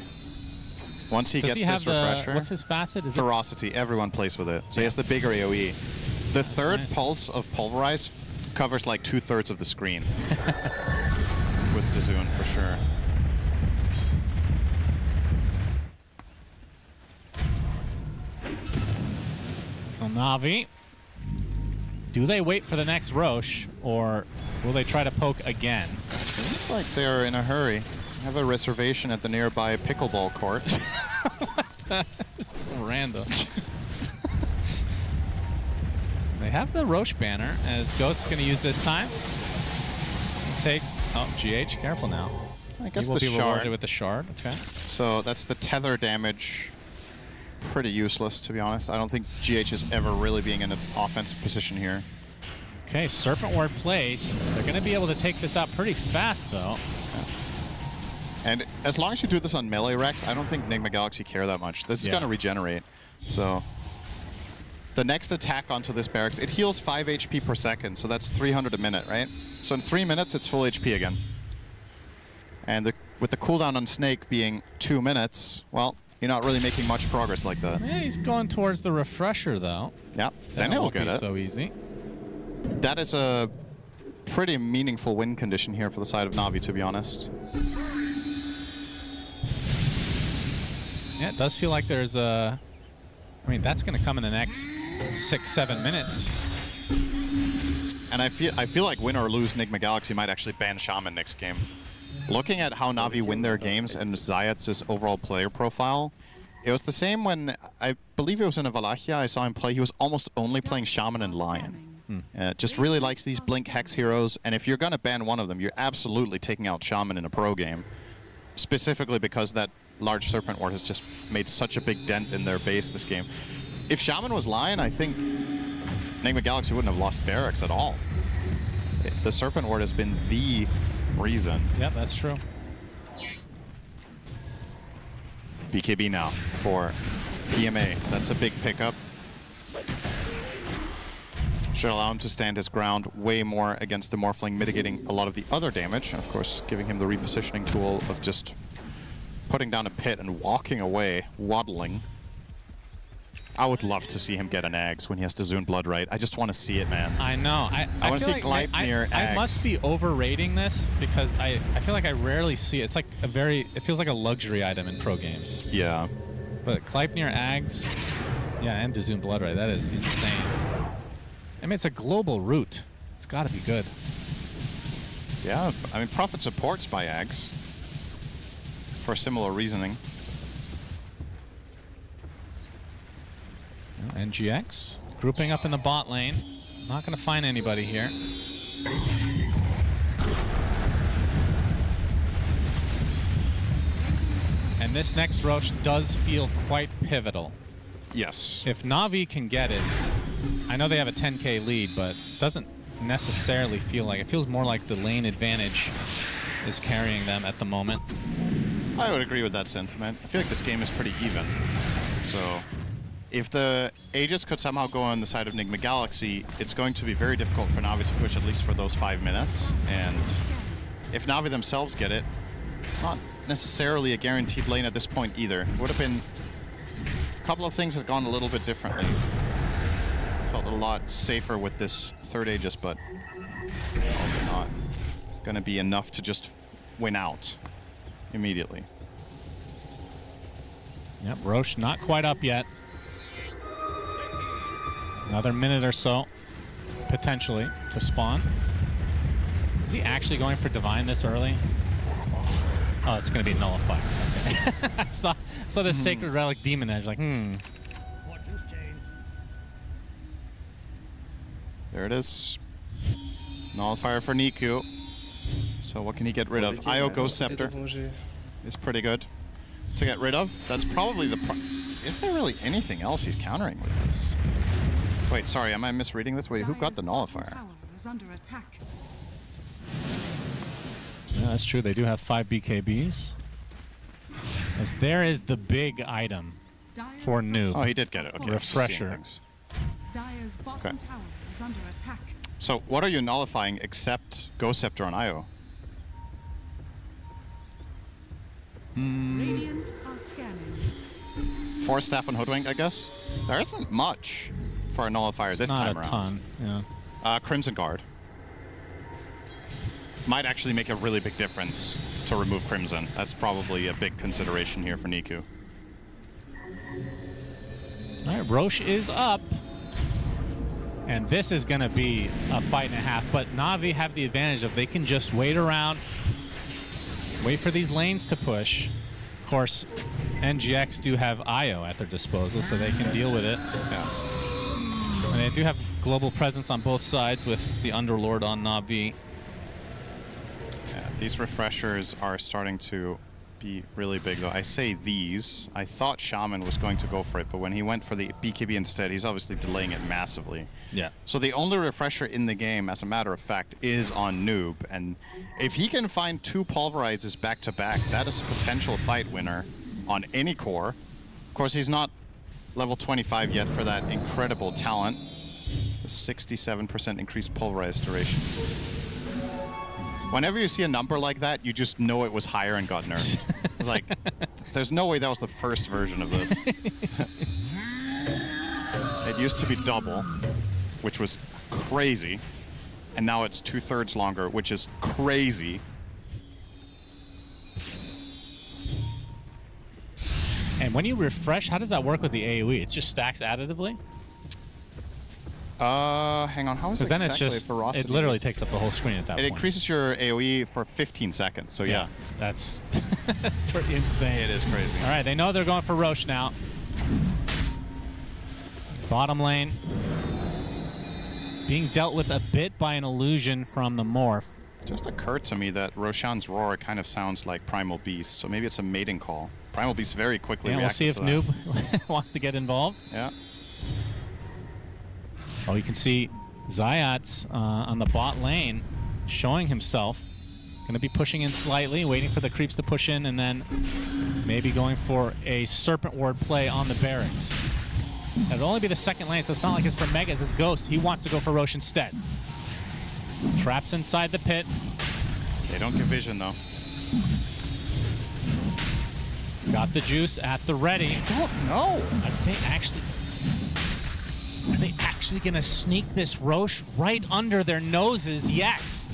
Speaker 5: Once he gets this refresher...
Speaker 6: What's his facet? Is
Speaker 5: Ferocity. Everyone plays with it. So he has the bigger AoE. The third pulse of Pulverize covers like 2/3 of the screen. With Dazun, for sure.
Speaker 6: Well, Na'Vi, do they wait for the next Roche, or will they try to poke again?
Speaker 5: Seems like they're in a hurry. Have a reservation at the nearby pickleball court.
Speaker 6: It's so random. They have the Roche banner, as Ghost's going to use this time. Take... Oh, GH, careful now.
Speaker 5: I guess
Speaker 6: he will
Speaker 5: the
Speaker 6: be
Speaker 5: shard.
Speaker 6: rewarded with the shard, okay.
Speaker 5: So that's the tether damage. Pretty useless, to be honest. I don't think GH is ever really being in an offensive position here.
Speaker 6: Okay, Serpent Ward placed. They're going to be able to take this out pretty fast, though.
Speaker 5: Yeah. And as long as you do this on melee Rex, I don't think Nigma Galaxy care that much. This is going to regenerate. So the next attack onto this barracks, it heals 5 HP per second, so that's 300 a minute, right? So in 3 minutes, it's full HP again. And with the cooldown on Snake being 2 minutes, well, you're not really making much progress like that.
Speaker 6: Yeah, he's going towards the refresher, though.
Speaker 5: Yeah, then he'll get it.
Speaker 6: So easy.
Speaker 5: That is a pretty meaningful win condition here for the side of Na'Vi, to be honest.
Speaker 6: Yeah, it does feel like there's a... I mean, that's going to come in the next 6-7 minutes.
Speaker 5: And I feel like win or lose, Nigma Galaxy might actually ban Shaman next game. Looking at how Na'Vi win their games and Zayats' overall player profile, it was the same when, I believe it was in a Valachia, I saw him play. He was almost only playing Shaman and Lion. Just really likes these Blink Hex heroes, and if you're going to ban one of them, you're absolutely taking out Shaman in a pro game. Specifically because that large Serpent Ward has just made such a big dent in their base this game. If Shaman was lying, I think Nigma Galaxy wouldn't have lost Barracks at all. The Serpent Ward has been the reason.
Speaker 6: Yep, that's true.
Speaker 5: BKB now for PMA. That's a big pickup. Should allow him to stand his ground way more against the Morphling, mitigating a lot of the other damage, and of course giving him the repositioning tool of just putting down a pit and walking away, waddling. I would love to see him get an Ags when he has to Zune Blood right. I just want to see it, man.
Speaker 6: I know. I
Speaker 5: want to see
Speaker 6: like
Speaker 5: Gleipnir
Speaker 6: I
Speaker 5: Ags.
Speaker 6: must be overrating this because I feel like I rarely see it. It's like it feels like a luxury item in pro games.
Speaker 5: Yeah.
Speaker 6: But Gleipnir Ags, yeah, and Zune Blood right. That is insane. I mean, it's a global route. It's got to be good.
Speaker 5: Yeah, I mean, Prophet supports by Ags for similar reasoning.
Speaker 6: NGX grouping up in the bot lane. Not going to find anybody here. And this next Roche does feel quite pivotal.
Speaker 5: Yes.
Speaker 6: If Na'Vi can get it, I know they have a 10k lead, but doesn't necessarily feel like it. Feels more like the lane advantage is carrying them at the moment.
Speaker 5: I would agree with that sentiment. I feel like this game is pretty even. So if the Aegis could somehow go on the side of Nigma Galaxy, it's going to be very difficult for Na'Vi to push at least for those 5 minutes. And if Na'Vi themselves get it, not necessarily a guaranteed lane at this point either. It would have been a couple of things that gone a little bit differently. Felt a lot safer with this third Aegis, but probably not going to be enough to just win out immediately.
Speaker 6: Yep, Roche not quite up yet. Another minute or so, potentially, to spawn. Is he actually going for Divine this early? Oh, it's going to be Nullifier. Okay. I saw the Sacred Relic Demon Edge, like,
Speaker 5: There it is. Nullifier for Niku. So what can he get rid of? Io Ghost Scepter is pretty good to get rid of. That's probably the... Is there really anything else he's countering with this? Wait, sorry, am I misreading this? Wait, who got the Nullifier?
Speaker 6: Yeah, that's true. They do have 5 BKBs. As there is the big item for Noob.
Speaker 5: Oh, he did get it. Okay.
Speaker 6: Refresher.
Speaker 5: Okay. So what are you nullifying except Ghost Scepter on Io?
Speaker 14: Radiant are scanning.
Speaker 5: Force Staff on Hoodwink, I guess? There isn't much for a nullifier this time around.
Speaker 6: Not a ton, yeah.
Speaker 5: Crimson Guard. Might actually make a really big difference to remove Crimson. That's probably a big consideration here for Niku.
Speaker 6: All right, Roche is up. And this is going to be a fight and a half. But Na'Vi have the advantage of they can just wait around, wait for these lanes to push. Of course, NGX do have Io at their disposal, so they can deal with it. Yeah. And they do have global presence on both sides with the Underlord on Na'Vi.
Speaker 5: Yeah, these refreshers are starting to be really big, though. I say these. I thought Shaman was going to go for it, but when he went for the BKB instead, he's obviously delaying it massively.
Speaker 6: Yeah.
Speaker 5: So the only refresher in the game, as a matter of fact, is on Noob. And if he can find 2 pulverizes back-to-back, that is a potential fight winner on any core. Of course, he's not level 25 yet for that incredible talent. The 67% increased pulverize duration. Whenever you see a number like that, you just know it was higher and got nerfed. It's like, there's no way that was the first version of this. It used to be double, which was crazy. And now it's 2/3 longer, which is crazy.
Speaker 6: And when you refresh, how does that work with the AoE? It just stacks additively?
Speaker 5: Hang on, how is it
Speaker 6: then
Speaker 5: exactly
Speaker 6: it's just,
Speaker 5: ferocity?
Speaker 6: it literally takes up the whole screen at that point.
Speaker 5: It increases your AoE for 15 seconds, so yeah.
Speaker 6: That's, that's pretty insane.
Speaker 5: It is crazy.
Speaker 6: All right, they know they're going for Roche now. Bottom lane. Being dealt with a bit by an illusion from the Morph.
Speaker 5: Just occurred to me that Roshan's Roar kind of sounds like Primal Beast, so maybe it's a mating call. Primal Beast very quickly
Speaker 6: Yeah, we'll
Speaker 5: reacted
Speaker 6: see if
Speaker 5: to that.
Speaker 6: Noob wants to get involved.
Speaker 5: Yeah.
Speaker 6: Oh, you can see Zayat's on the bot lane showing himself. Going to be pushing in slightly, waiting for the creeps to push in, and then maybe going for a Serpent Ward play on the barracks. That'll only be the second lane, so it's not like it's for Megas, it's Ghost. He wants to go for Roche instead. Traps inside the pit.
Speaker 5: They don't give vision, though.
Speaker 6: Got the juice at the ready.
Speaker 5: I don't know.
Speaker 6: Are they actually going to sneak this Roche right under their noses? Yes.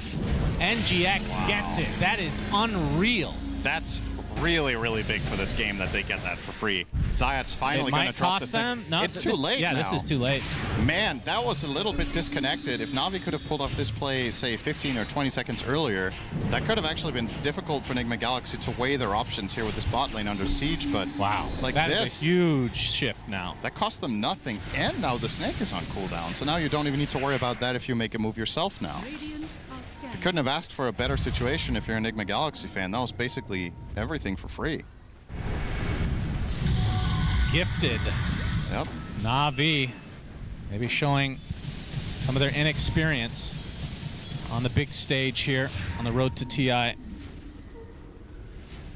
Speaker 6: NGX gets it. That is unreal.
Speaker 5: That's really, really big for this game that they get that for free. Zayat's finally going to drop this thing.
Speaker 6: No,
Speaker 5: it's too late now.
Speaker 6: Yeah, this is too late.
Speaker 5: Man, that was a little bit disconnected. If Na'Vi could have pulled off this play, say, 15 or 20 seconds earlier, that could have actually been difficult for Nigma Galaxy to weigh their options here with this bot lane under siege, but
Speaker 6: wow,
Speaker 5: like
Speaker 6: that
Speaker 5: this,
Speaker 6: is a huge shift now.
Speaker 5: That cost them nothing, and now the snake is on cooldown, so now you don't even need to worry about that if you make a move yourself now. You couldn't have asked for a better situation if you're a Nigma Galaxy fan. That was basically everything for free.
Speaker 6: Gifted.
Speaker 5: Yep.
Speaker 6: Na'Vi maybe showing some of their inexperience on the big stage here on the road to TI.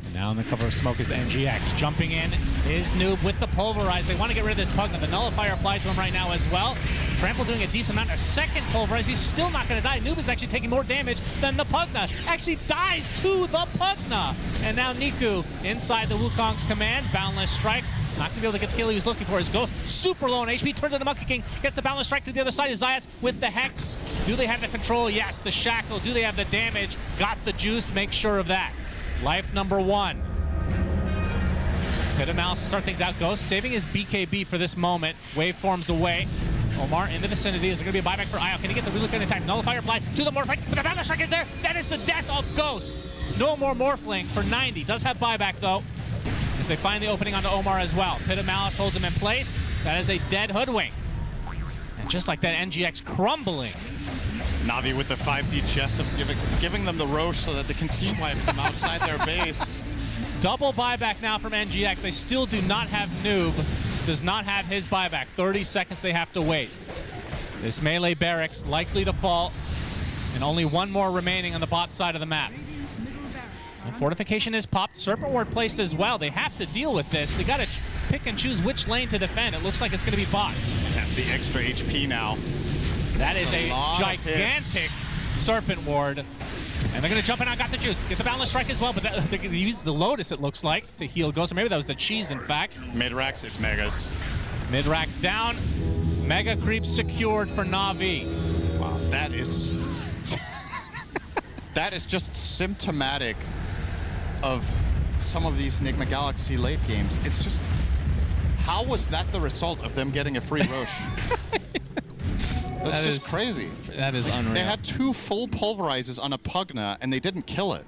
Speaker 6: And now in the cover of smoke is NGX. Jumping in is Noob with the Pulverize. They want to get rid of this Pugna. The Nullifier applied to him right now as well. Trample doing a decent amount. A second Pulverize. He's still not going to die. Noob is actually taking more damage than the Pugna. Actually dies to the Pugna. And now Niku inside the Wukong's command. Boundless Strike. Not going to be able to get the kill he was looking for. His Ghost super low on HP. Turns into Monkey King. Gets the Boundless Strike to the other side. Is Zayas with the Hex. Do they have the control? Yes. The Shackle. Do they have the damage? Got the juice. Make sure of that. Life number 1. Pit of Malice to start things out. Ghost saving his BKB for this moment. Wave forms away. Omar in the vicinity. Is there going to be a buyback for Io? Can he get the relook in time? Nullifier applied to the Morphling. But the Boundless Strike is there. That is the death of Ghost. No more Morphling for 90. Does have buyback though. As they find the opening onto Omar as well. Pit of Malice holds him in place. That is a dead Hoodwink. And just like that, NGX crumbling.
Speaker 5: Na'Vi with the 5D chest of giving them the Roche so that they can team wipe them outside their base.
Speaker 6: Double buyback now from NGX. They still do not have Noob. Does not have his buyback. 30 seconds they have to wait. This melee barracks likely to fall. And only one more remaining on the bot side of the map. And fortification is popped. Serpent Ward placed as well. They have to deal with this. They got to pick and choose which lane to defend. It looks like it's going to be bot.
Speaker 5: That's the extra HP now.
Speaker 6: That is a gigantic Serpent Ward. And they're going to jump in on Got the Juice. Get the Boundless Strike as well, but they're going to use the Lotus, it looks like, to heal Ghost. Or maybe that was the cheese, in fact.
Speaker 5: Mid-racks, it's Megas.
Speaker 6: Mid-racks down. Mega creep secured for Na'Vi.
Speaker 5: Wow, that is... that is just symptomatic of some of these Nigma Galaxy late games. It's just... How was that the result of them getting a free Roche? That's just crazy.
Speaker 6: That is unreal.
Speaker 5: They had 2 full pulverizes on a Pugna, and they didn't kill it.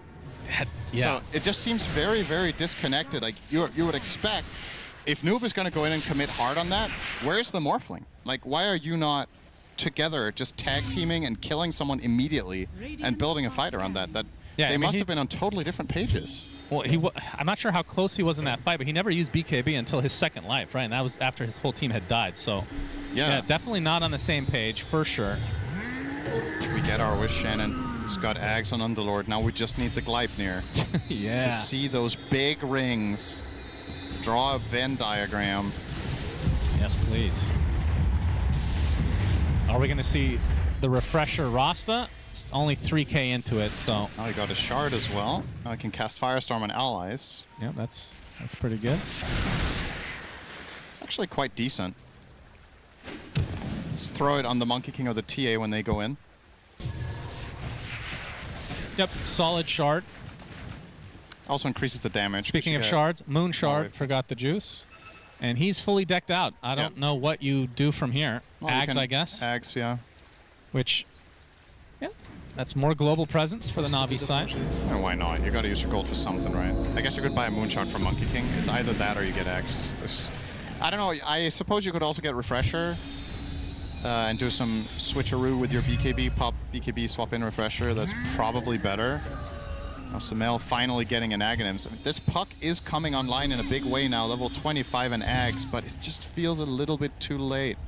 Speaker 6: Yeah.
Speaker 5: So it just seems very, very disconnected. Like, you would expect, if Noob is going to go in and commit hard on that, where's the Morphling? Like, why are you not together just tag teaming and killing someone immediately and building a fight around that? They must have been on totally different pages.
Speaker 6: Well, I'm not sure how close he was in that fight, but he never used BKB until his second life, right? And that was after his whole team had died. So, yeah, definitely not on the same page, for sure.
Speaker 5: We get our wish, Shannon. He's got Ags on Underlord. Now we just need the Gleipnir to see those big rings. Draw a Venn diagram.
Speaker 6: Yes, please. Are we going to see the refresher Rasta? It's only 3k into it, so...
Speaker 5: Now he got a shard as well. Now I can cast Firestorm on allies.
Speaker 6: Yeah, that's pretty good.
Speaker 5: It's actually quite decent. Just throw it on the Monkey King or the TA when they go in.
Speaker 6: Yep, solid shard.
Speaker 5: Also increases the damage.
Speaker 6: Speaking of shards, Moon Shard forgot the juice. And he's fully decked out. I don't know what you do from here.
Speaker 5: Well,
Speaker 6: Ags, I guess.
Speaker 5: Ags, yeah.
Speaker 6: Which... That's more global presence for the Na'Vi side.
Speaker 5: And why not? You gotta use your gold for something, right? I guess you could buy a Moonshot from Monkey King. It's either that or you get X. I don't know, I suppose you could also get Refresher and do some switcheroo with your BKB, pop BKB, swap in Refresher. That's probably better. Now Sumail finally getting an Aghanim. I mean, this puck is coming online in a big way now, level 25 in Ags, but it just feels a little bit too late.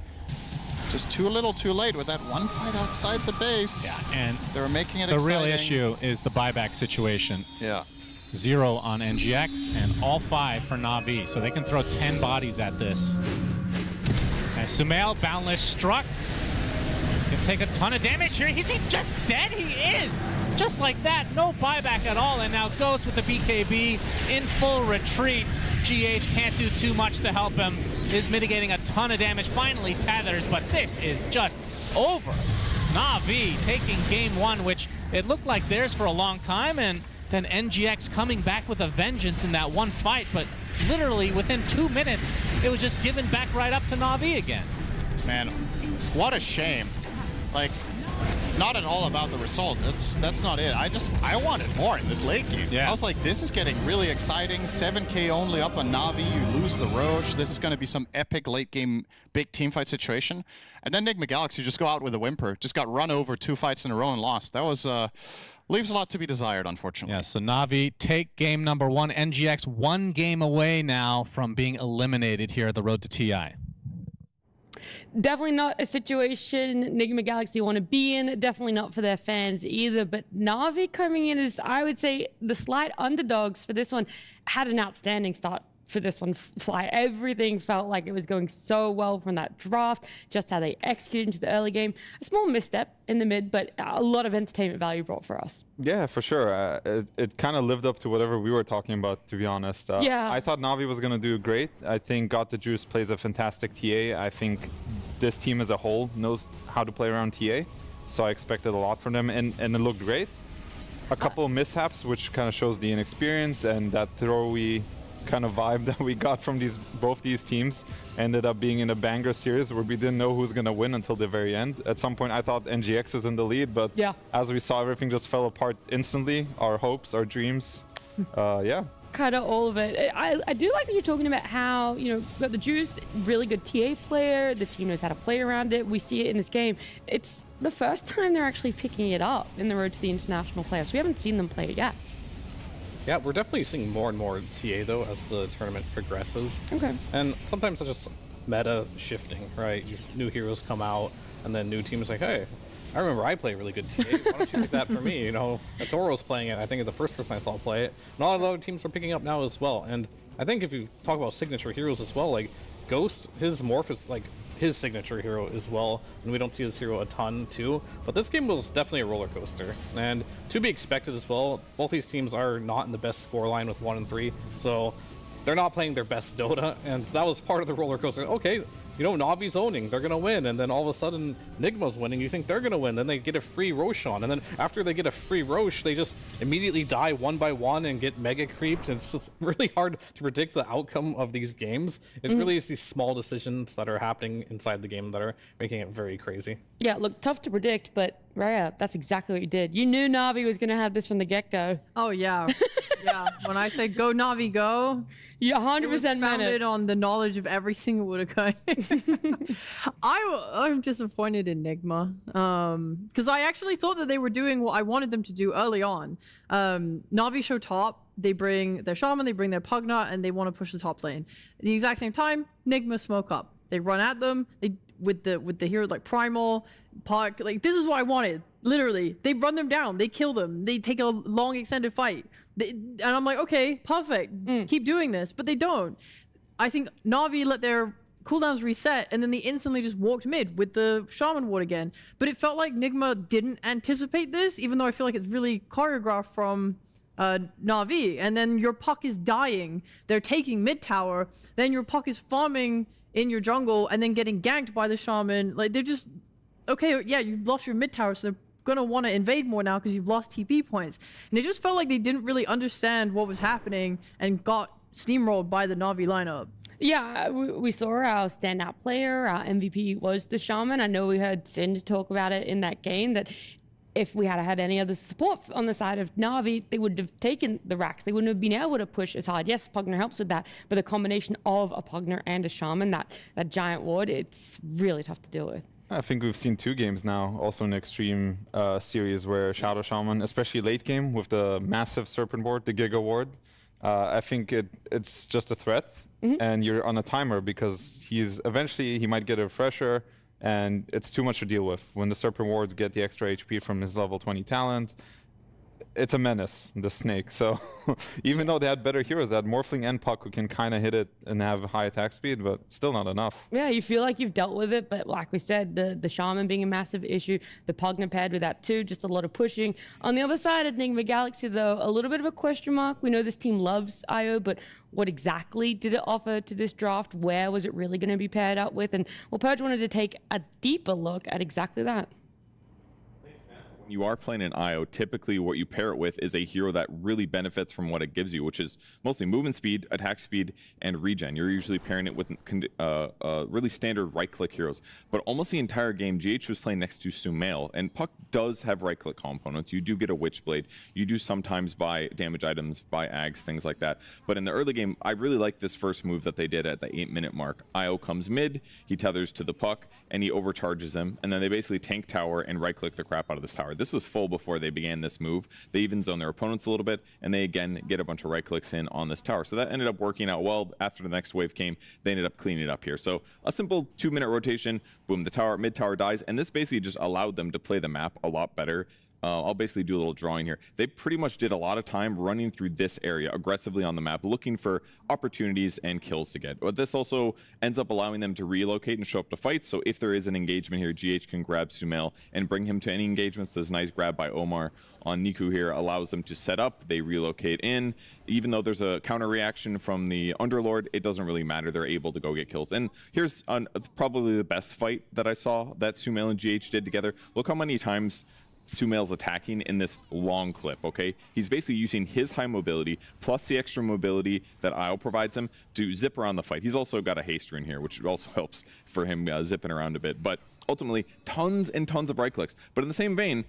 Speaker 5: Just too little too late with that one fight outside the base.
Speaker 6: Yeah, and
Speaker 5: they were making it
Speaker 6: the
Speaker 5: exciting.
Speaker 6: real issue is the buyback situation.
Speaker 5: Yeah.
Speaker 6: 0 on NGX and all 5 for Na'Vi, so they can throw 10 bodies at this. And Sumail, Boundless struck. Can take a ton of damage here. Is he just dead? He is! Just like that, no buyback at all, and now Ghost with the BKB in full retreat. GH can't do too much to help him. Is mitigating a ton of damage, finally tethers, but this is just over. Na'Vi taking game 1, which it looked like theirs for a long time, and then NGX coming back with a vengeance in that one fight, but literally within 2 minutes, it was just given back right up to Na'Vi again.
Speaker 5: Man, what a shame. Like, not at all about the result. That's not it. I wanted more in this late game.
Speaker 6: Yeah.
Speaker 5: I was like, this is getting really exciting. 7K only up on Na'Vi. You lose the Roche. This is going to be some epic late game big team fight situation. And then Nigma Galaxy just go out with a whimper. Just got run over 2 fights in a row and lost. That was leaves a lot to be desired, unfortunately.
Speaker 6: Yeah, so Na'Vi take game number 1. NGX 1 game away now from being eliminated here at the road to TI.
Speaker 9: Definitely not a situation Nigma Galaxy want to be in. Definitely not for their fans either. But Na'Vi coming in as, I would say, the slight underdogs for this one, had an outstanding start for this one. Fly, everything felt like it was going so well from that draft, just how they executed into the early game. A small misstep in the mid, but a lot of entertainment value brought for us.
Speaker 12: Yeah, for sure. It kind of lived up to whatever we were talking about, to be honest.
Speaker 9: Yeah.
Speaker 12: I thought Na'Vi was going to do great. I think Got the Juice plays a fantastic TA. I think this team as a whole knows how to play around TA, so I expected a lot from them, and it looked great. A couple of mishaps, which kind of shows the inexperience, and that throwy kind of vibe that we got from both these teams ended up being in a banger series where we didn't know who was going to win until the very end. At some point I thought NGX is in the lead, but
Speaker 9: yeah,
Speaker 12: as we saw, everything just fell apart instantly. Our hopes, our dreams, yeah.
Speaker 9: Kind of all of it. I do like that you're talking about how, you know, got the Juice, really good TA player, the team knows how to play around it. We see it in this game. It's the first time they're actually picking it up in the road to the international playoffs. We haven't seen them play it yet.
Speaker 10: Yeah, we're definitely seeing more and more TA, though, as the tournament progresses.
Speaker 9: Okay.
Speaker 10: And sometimes it's just meta shifting, right? New heroes come out, and then new teams like, hey, I remember I play really good TA. Why don't you pick that for me? You know, Toro's playing it. I think the first person I saw play it. And a lot of other teams are picking up now as well. And I think if you talk about signature heroes as well, like Ghost, his morph is like his signature hero as well, and we don't see this hero a ton too, but this game was definitely a roller coaster, and to be expected as well. Both these teams are not in the best score line with 1 and 3, so they're not playing their best Dota, and that was part of the roller coaster. Okay, you know, Na'Vi's owning, they're gonna win, and then all of a sudden Nigma's winning, you think they're gonna win, then they get a free Roshan, and then after they get a free Rosh, they just immediately die 1 by 1 and get mega creeped, and it's just really hard to predict the outcome of these games. It really is these small decisions that are happening inside the game that are making it very crazy.
Speaker 9: Yeah, look, tough to predict, but Raya, that's exactly what you did. You knew Na'Vi was gonna have this from the get-go.
Speaker 11: Oh yeah. Yeah, when I say go Na'Vi go,
Speaker 9: you 100%
Speaker 11: founded on the knowledge of every single Wildcard. I'm disappointed in Nigma, because I actually thought that they were doing what I wanted them to do early on. Na'Vi show top, they bring their Shaman, they bring their Pugna, and they want to push the top lane. At the exact same time, Nigma smoke up. They run at them. They with the hero like Primal, Puck. Like, this is what I wanted. Literally, they run them down. They kill them. They take a long extended fight. And I'm like, okay, perfect. Keep doing this. But they don't. I think Na'Vi let their cooldowns reset, and then they instantly just walked mid with the Shaman Ward again. But it felt like Nigma didn't anticipate this, even though I feel like it's really choreographed from Na'Vi. And then your Puck is dying. They're taking mid tower. Then your Puck is farming in your jungle and then getting ganked by the Shaman. Like, they're just, okay, yeah, you've lost your mid tower, so they're gonna want to invade more now because you've lost TP points. And it just felt like they didn't really understand what was happening and got steamrolled by the Na'Vi lineup.
Speaker 9: Yeah, we saw our standout player, our MVP was the Shaman. I know we heard Sin talk about it in that game, that if we had had any other support on the side of Na'Vi, they would have taken the racks. They wouldn't have been able to push as hard. Yes, Pugner helps with that, but the combination of a Pugner and a Shaman, that giant ward, it's really tough to deal with.
Speaker 12: I think we've seen 2 games now, also in Extreme series, where Shadow Shaman, especially late game with the massive Serpent ward, the Giga ward, I think it's just a threat, and you're on a timer because he might get a refresher, and it's too much to deal with. When the Serpent Wards get the extra HP from his level 20 talent, it's a menace, the snake. So even though they had better heroes, they had Morphling and Puck who can kind of hit it and have high attack speed, but still not enough.
Speaker 9: Yeah, you feel like you've dealt with it, but like we said, the Shaman being a massive issue, the Pugna paired with that too, just a lot of pushing. On the other side of Nigma Galaxy though, a little bit of a question mark. We know this team loves IO, but what exactly did it offer to this draft? Where was it really going to be paired up with? And well, Purge wanted to take a deeper look at exactly that.
Speaker 13: When you are playing an IO, typically what you pair it with is a hero that really benefits from what it gives you, which is mostly movement speed, attack speed, and regen. You're usually pairing it with really standard right-click heroes. But almost the entire game, GH was playing next to Sumail, and Puck does have right-click components. You do get a Witchblade. You do sometimes buy damage items, buy Ags, things like that. But in the early game, I really like this first move that they did at the 8-minute mark. IO comes mid, he tethers to the Puck, and he overcharges him, and then they basically tank tower and right-click the crap out of this tower. This was full before they began this move. They even zone their opponents a little bit, and they again get a bunch of right clicks in on this tower. So that ended up working out well. After the next wave came, they ended up cleaning it up here. So a simple 2-minute rotation, boom, the tower, mid tower dies, and this basically just allowed them to play the map a lot better. I'll basically do a little drawing here. They pretty much did a lot of time running through this area aggressively on the map, looking for opportunities and kills to get. But this also ends up allowing them to relocate and show up to fights. So if there is an engagement here, GH can grab Sumail and bring him to any engagements. This nice grab by Omar on Niku here allows them to set up. They relocate in. Even though there's a counter reaction from the Underlord, it doesn't really matter. They're able to go get kills. And here's probably the best fight that I saw that Sumail and GH did together. Look how many times Sumail's attacking in this long clip, okay? He's basically using his high mobility plus the extra mobility that IO provides him to zip around the fight. He's also got a haste rune here, which also helps for him zipping around a bit. But ultimately, tons and tons of right clicks. But in the same vein,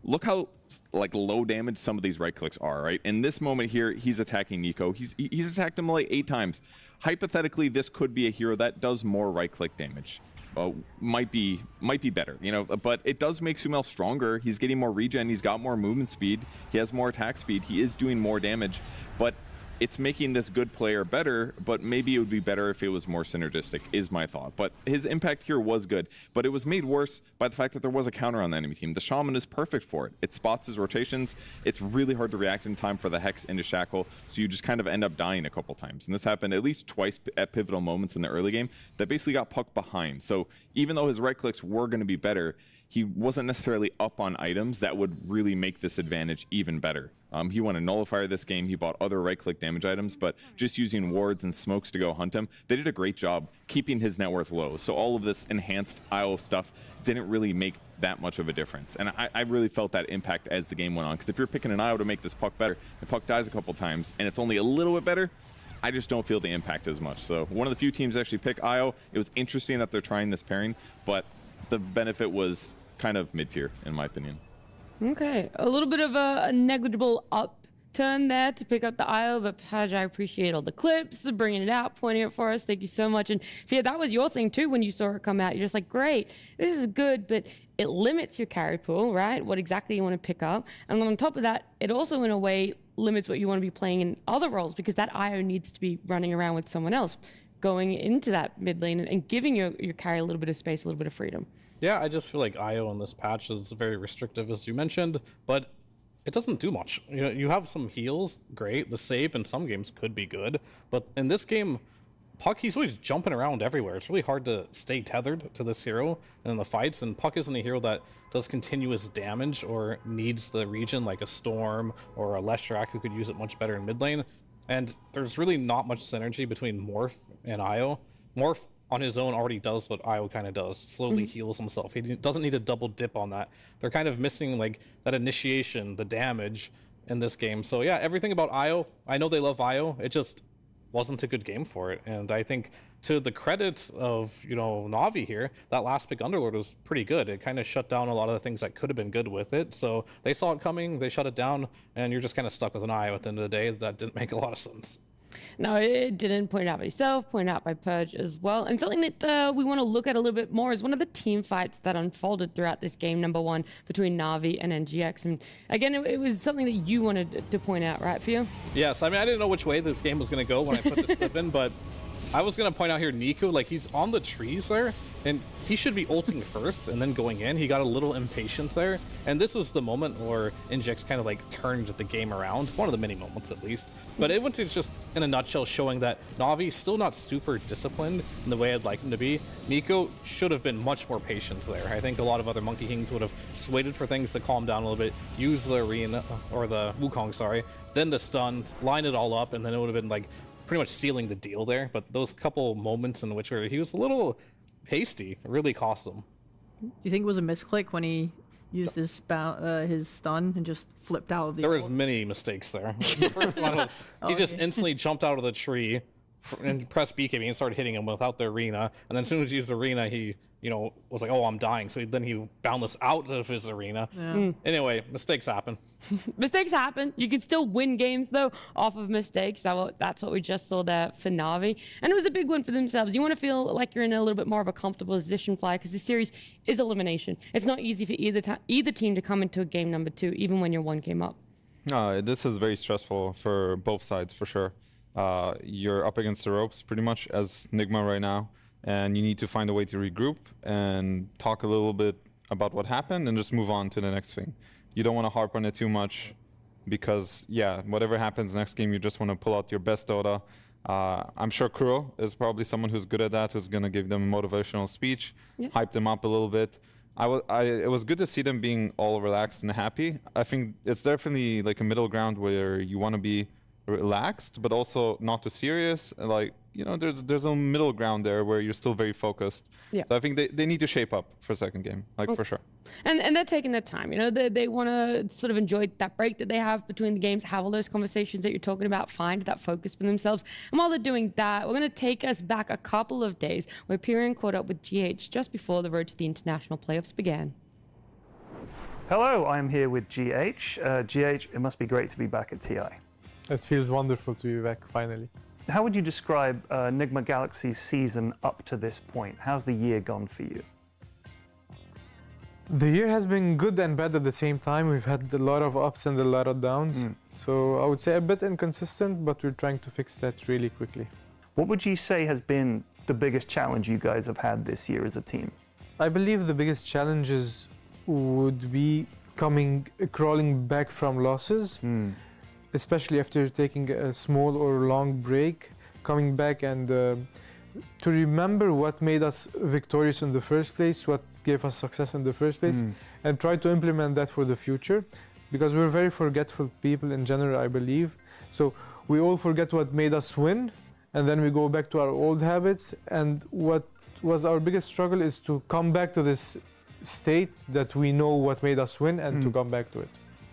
Speaker 13: look how like low damage some of these right clicks are, right? In this moment here, he's attacking Nico. He's attacked him like 8 times. Hypothetically, this could be a hero that does more right click damage. Might be better, you know, but it does make Sumail stronger. He's getting more regen, he's got more movement speed, he has more attack speed, he is doing more damage, but it's making this good player better. But maybe it would be better if it was more synergistic, is my thought. But his impact here was good, but it was made worse by the fact that there was a counter on the enemy team. The Shaman is perfect for it. It spots his rotations. It's really hard to react in time for the Hex into Shackle, so you just kind of end up dying a couple times. And this happened at least twice at pivotal moments in the early game that basically got Puck behind. So even though his right clicks were going to be better, he wasn't necessarily up on items that would really make this advantage even better. He won a nullifier this game. He bought other right-click damage items, but just using wards and smokes to go hunt him, they did a great job keeping his net worth low. So all of this enhanced IO stuff didn't really make that much of a difference. And I really felt that impact as the game went on, because if you're picking an IO to make this Puck better, the Puck dies a couple times, and it's only a little bit better, I just don't feel the impact as much. So one of the few teams actually pick IO. It was interesting that they're trying this pairing, but the benefit was kind of mid-tier, in my opinion.
Speaker 9: Okay, a little bit of a negligible upturn there to pick up the IO, but Paj, I appreciate all the clips, bringing it out, pointing it for us. Thank you so much. And Fia, that was your thing too when you saw it come out. You're just like, great, this is good, but it limits your carry pool, right? What exactly you want to pick up. And then on top of that, it also in a way limits what you want to be playing in other roles, because that IO needs to be running around with someone else, going into that mid lane and giving your carry a little bit of space, a little bit of freedom.
Speaker 10: Yeah, I just feel like IO in this patch is very restrictive, as you mentioned, but it doesn't do much. You know, you have some heals, great. The save in some games could be good, but in this game, Puck, he's always jumping around everywhere. It's really hard to stay tethered to this hero in the fights, and Puck isn't a hero that does continuous damage or needs the regen like a Storm or a Leshrac, who could use it much better in mid lane. And there's really not much synergy between Morph and IO. Morph on his own already does what IO kind of does, slowly heals himself. He doesn't need a double dip on that. They're kind of missing like that initiation, the damage in this game. So yeah, everything about IO, I know they love IO, it just wasn't a good game for it. And I think to the credit of, you know, Na'Vi here, that last pick Underlord was pretty good. It kind of shut down a lot of the things that could have been good with it. So they saw it coming, they shut it down, and you're just kind of stuck with an IO at the end of the day. That didn't make a lot of sense.
Speaker 9: No, it didn't. Point out by yourself, point out by Purge as well. And something that we want to look at a little bit more is one of the team fights that unfolded throughout this game, number one, between Na'Vi and NGX. And again, it was something that you wanted to point out, right, Fio?
Speaker 10: Yes, I mean, I didn't know which way this game was going to go when I put this clip in, but I was going to point out here, Niku, like, he's on the trees there, And he should be ulting first and then going in. He got a little impatient there. And this was the moment where Injects kind of like turned the game around. One of the many moments at least. But it went to just, in a nutshell, showing that Na'Vi still not super disciplined in the way I'd like him to be. Nico should have been much more patient there. I think a lot of other Monkey Kings would have just waited for things to calm down a little bit, use the arena, or the Wukong, sorry, then the stun, line it all up, and then it would have been like pretty much sealing the deal there. But those couple moments in which he was a little hasty really cost him.
Speaker 11: Do you think it was a misclick when he used his stun and just flipped out of the
Speaker 10: There was many mistakes there. The first one was he just instantly jumped out of the tree and pressed BKB and started hitting him without the arena. And then as soon as he used the arena, he, was like, oh, I'm dying. So then he boundless out of his arena.
Speaker 9: Yeah.
Speaker 10: Anyway, mistakes happen.
Speaker 9: Mistakes happen. You can still win games, though, off of mistakes. That's what we just saw there for Na'Vi. And it was a big win for themselves. You want to feel like you're in a little bit more of a comfortable position, Fly, because the series is elimination. It's not easy for either team to come into a game number 2, even when you're 1 game up.
Speaker 12: This is very stressful for both sides, for sure. You're up against the ropes, pretty much, as Nigma right now. And you need to find a way to regroup and talk a little bit about what happened and just move on to the next thing. You don't want to harp on it too much because, yeah, whatever happens next game, you just want to pull out your best Dota. I'm sure Kuro is probably someone who's good at that, who's going to give them a motivational speech, hype them up a little bit. It was good to see them being all relaxed and happy. I think it's definitely like a middle ground where you want to be relaxed, but also not too serious. Like, there's a middle ground there where you're still very focused.
Speaker 9: Yeah.
Speaker 12: So I think they need to shape up for second game, for sure.
Speaker 9: And they're taking their time. They want to sort of enjoy that break that they have between the games, have all those conversations that you're talking about, find that focus for themselves. And while they're doing that, we're going to take us back a couple of days where Pyrion caught up with GH just before the road to the international playoffs began.
Speaker 18: Hello, I'm here with GH. GH, it must be great to be back at TI.
Speaker 19: It feels wonderful to be back, finally.
Speaker 18: How would you describe Nigma Galaxy's season up to this point? How's the year gone for you?
Speaker 19: The year has been good and bad at the same time. We've had a lot of ups and a lot of downs. So I would say a bit inconsistent, but we're trying to fix that really quickly.
Speaker 18: What would you say has been the biggest challenge you guys have had this year as a team?
Speaker 19: I believe the biggest challenges would be crawling back from losses. Especially after taking a small or long break, coming back and to remember what made us victorious in the first place, what gave us success in the first place, and try to implement that for the future. Because we're very forgetful people in general, I believe. So we all forget what made us win, and then we go back to our old habits. And what was our biggest struggle is to come back to this state that we know what made us win and to come back to it.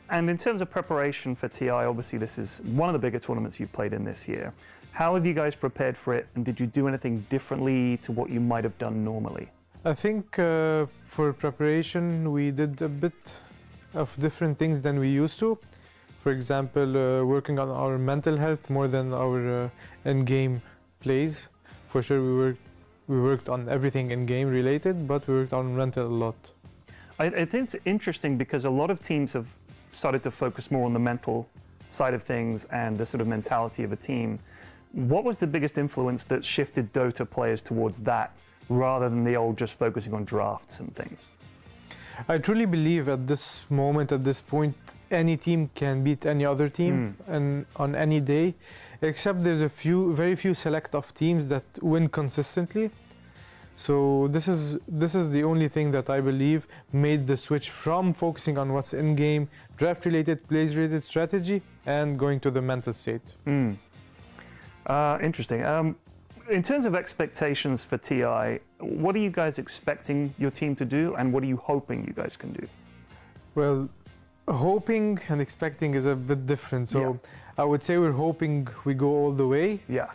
Speaker 18: And in terms of preparation for TI, obviously this is one of the bigger tournaments you've played in this year. How have you guys prepared for it, and did you do anything differently to what you might have done normally?
Speaker 19: I think for preparation we did a bit of different things than we used to. For example, working on our mental health more than our in-game plays. For sure we worked on everything in-game related, but we worked on mental a lot.
Speaker 18: I think it's interesting because a lot of teams have started to focus more on the mental side of things and the sort of mentality of a team. What was the biggest influence that shifted Dota players towards that rather than the old just focusing on drafts and things?
Speaker 19: I truly believe at this moment, at this point, any team can beat any other team and on any day, except there's very few select of teams that win consistently. So this is the only thing that I believe made the switch from focusing on what's in game, draft related, plays related strategy, and going to the mental state.
Speaker 18: Interesting. In terms of expectations for TI, what are you guys expecting your team to do, and what are you hoping you guys can do?
Speaker 19: Well, hoping and expecting is a bit different. So I would say we're hoping we go all the way.
Speaker 18: Yeah.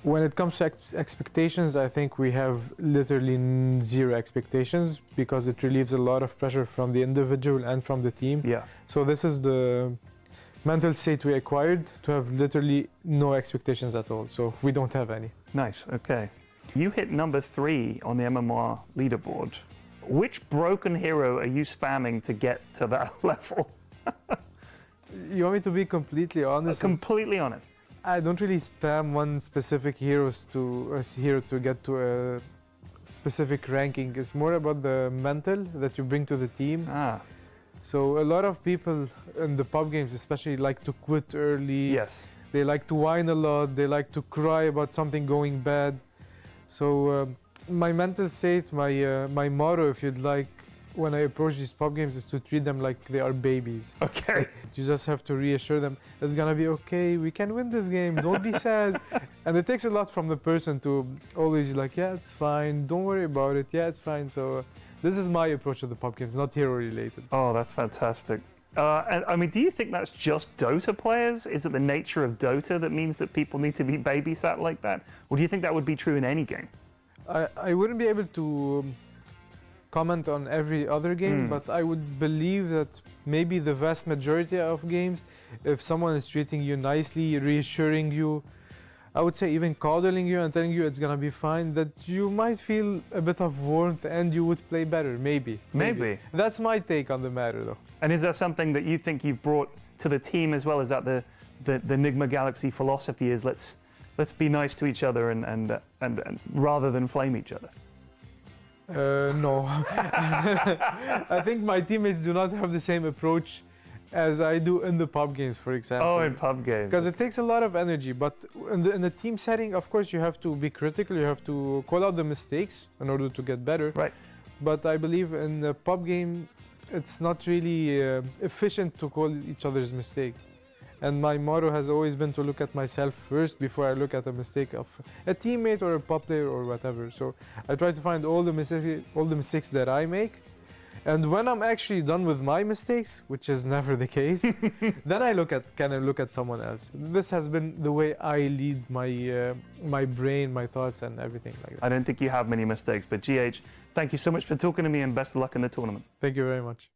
Speaker 19: When it comes to expectations, I think we have literally zero expectations because it relieves a lot of pressure from the individual and from the team.
Speaker 18: Yeah.
Speaker 19: So this is the mental state we acquired to have literally no expectations at all. So we don't have any.
Speaker 18: Nice, okay. You hit number 3 on the MMR leaderboard. Which broken hero are you spamming to get to that level?
Speaker 19: You want me to be completely honest?
Speaker 18: Completely honest.
Speaker 19: I don't really spam one specific hero to get to a specific ranking. It's more about the mental that you bring to the team. So a lot of people in the pub games especially like to quit early.
Speaker 18: Yes.
Speaker 19: They like to whine a lot. They like to cry about something going bad. So my mental state, my motto, if you'd like, when I approach these pub games is to treat them like they are babies.
Speaker 18: Okay.
Speaker 19: You just have to reassure them, it's gonna be okay, we can win this game, don't be sad. And it takes a lot from the person to always like, yeah, it's fine, don't worry about it, yeah, it's fine. So this is my approach to the pub games, not hero related.
Speaker 18: Oh, that's fantastic. And I mean, do you think that's just Dota players? Is it the nature of Dota that means that people need to be babysat like that? Or do you think that would be true in any game?
Speaker 19: I wouldn't be able to comment on every other game, but I would believe that maybe the vast majority of games, if someone is treating you nicely, reassuring you, I would say even coddling you and telling you it's gonna be fine, that you might feel a bit of warmth and you would play better, maybe.
Speaker 18: Maybe.
Speaker 19: That's my take on the matter though.
Speaker 18: And is that something that you think you've brought to the team as well? Is that the Nigma Galaxy philosophy is let's be nice to each other and rather than flame each other?
Speaker 19: No. I think my teammates do not have the same approach as I do in the pub games, for example.
Speaker 18: Oh, in pub games.
Speaker 19: Because it takes a lot of energy, but in the team setting, of course, you have to be critical, you have to call out the mistakes in order to get better.
Speaker 18: Right.
Speaker 19: But I believe in the pub game, it's not really efficient to call each other's mistake. And my motto has always been to look at myself first before I look at a mistake of a teammate or a pub player or whatever. So I try to find all the mistakes that I make. And when I'm actually done with my mistakes, which is never the case, then I can I look at someone else. This has been the way I lead my brain, my thoughts, and everything like that.
Speaker 18: I don't think you have many mistakes, but GH, thank you so much for talking to me and best of luck in the tournament.
Speaker 19: Thank you very much.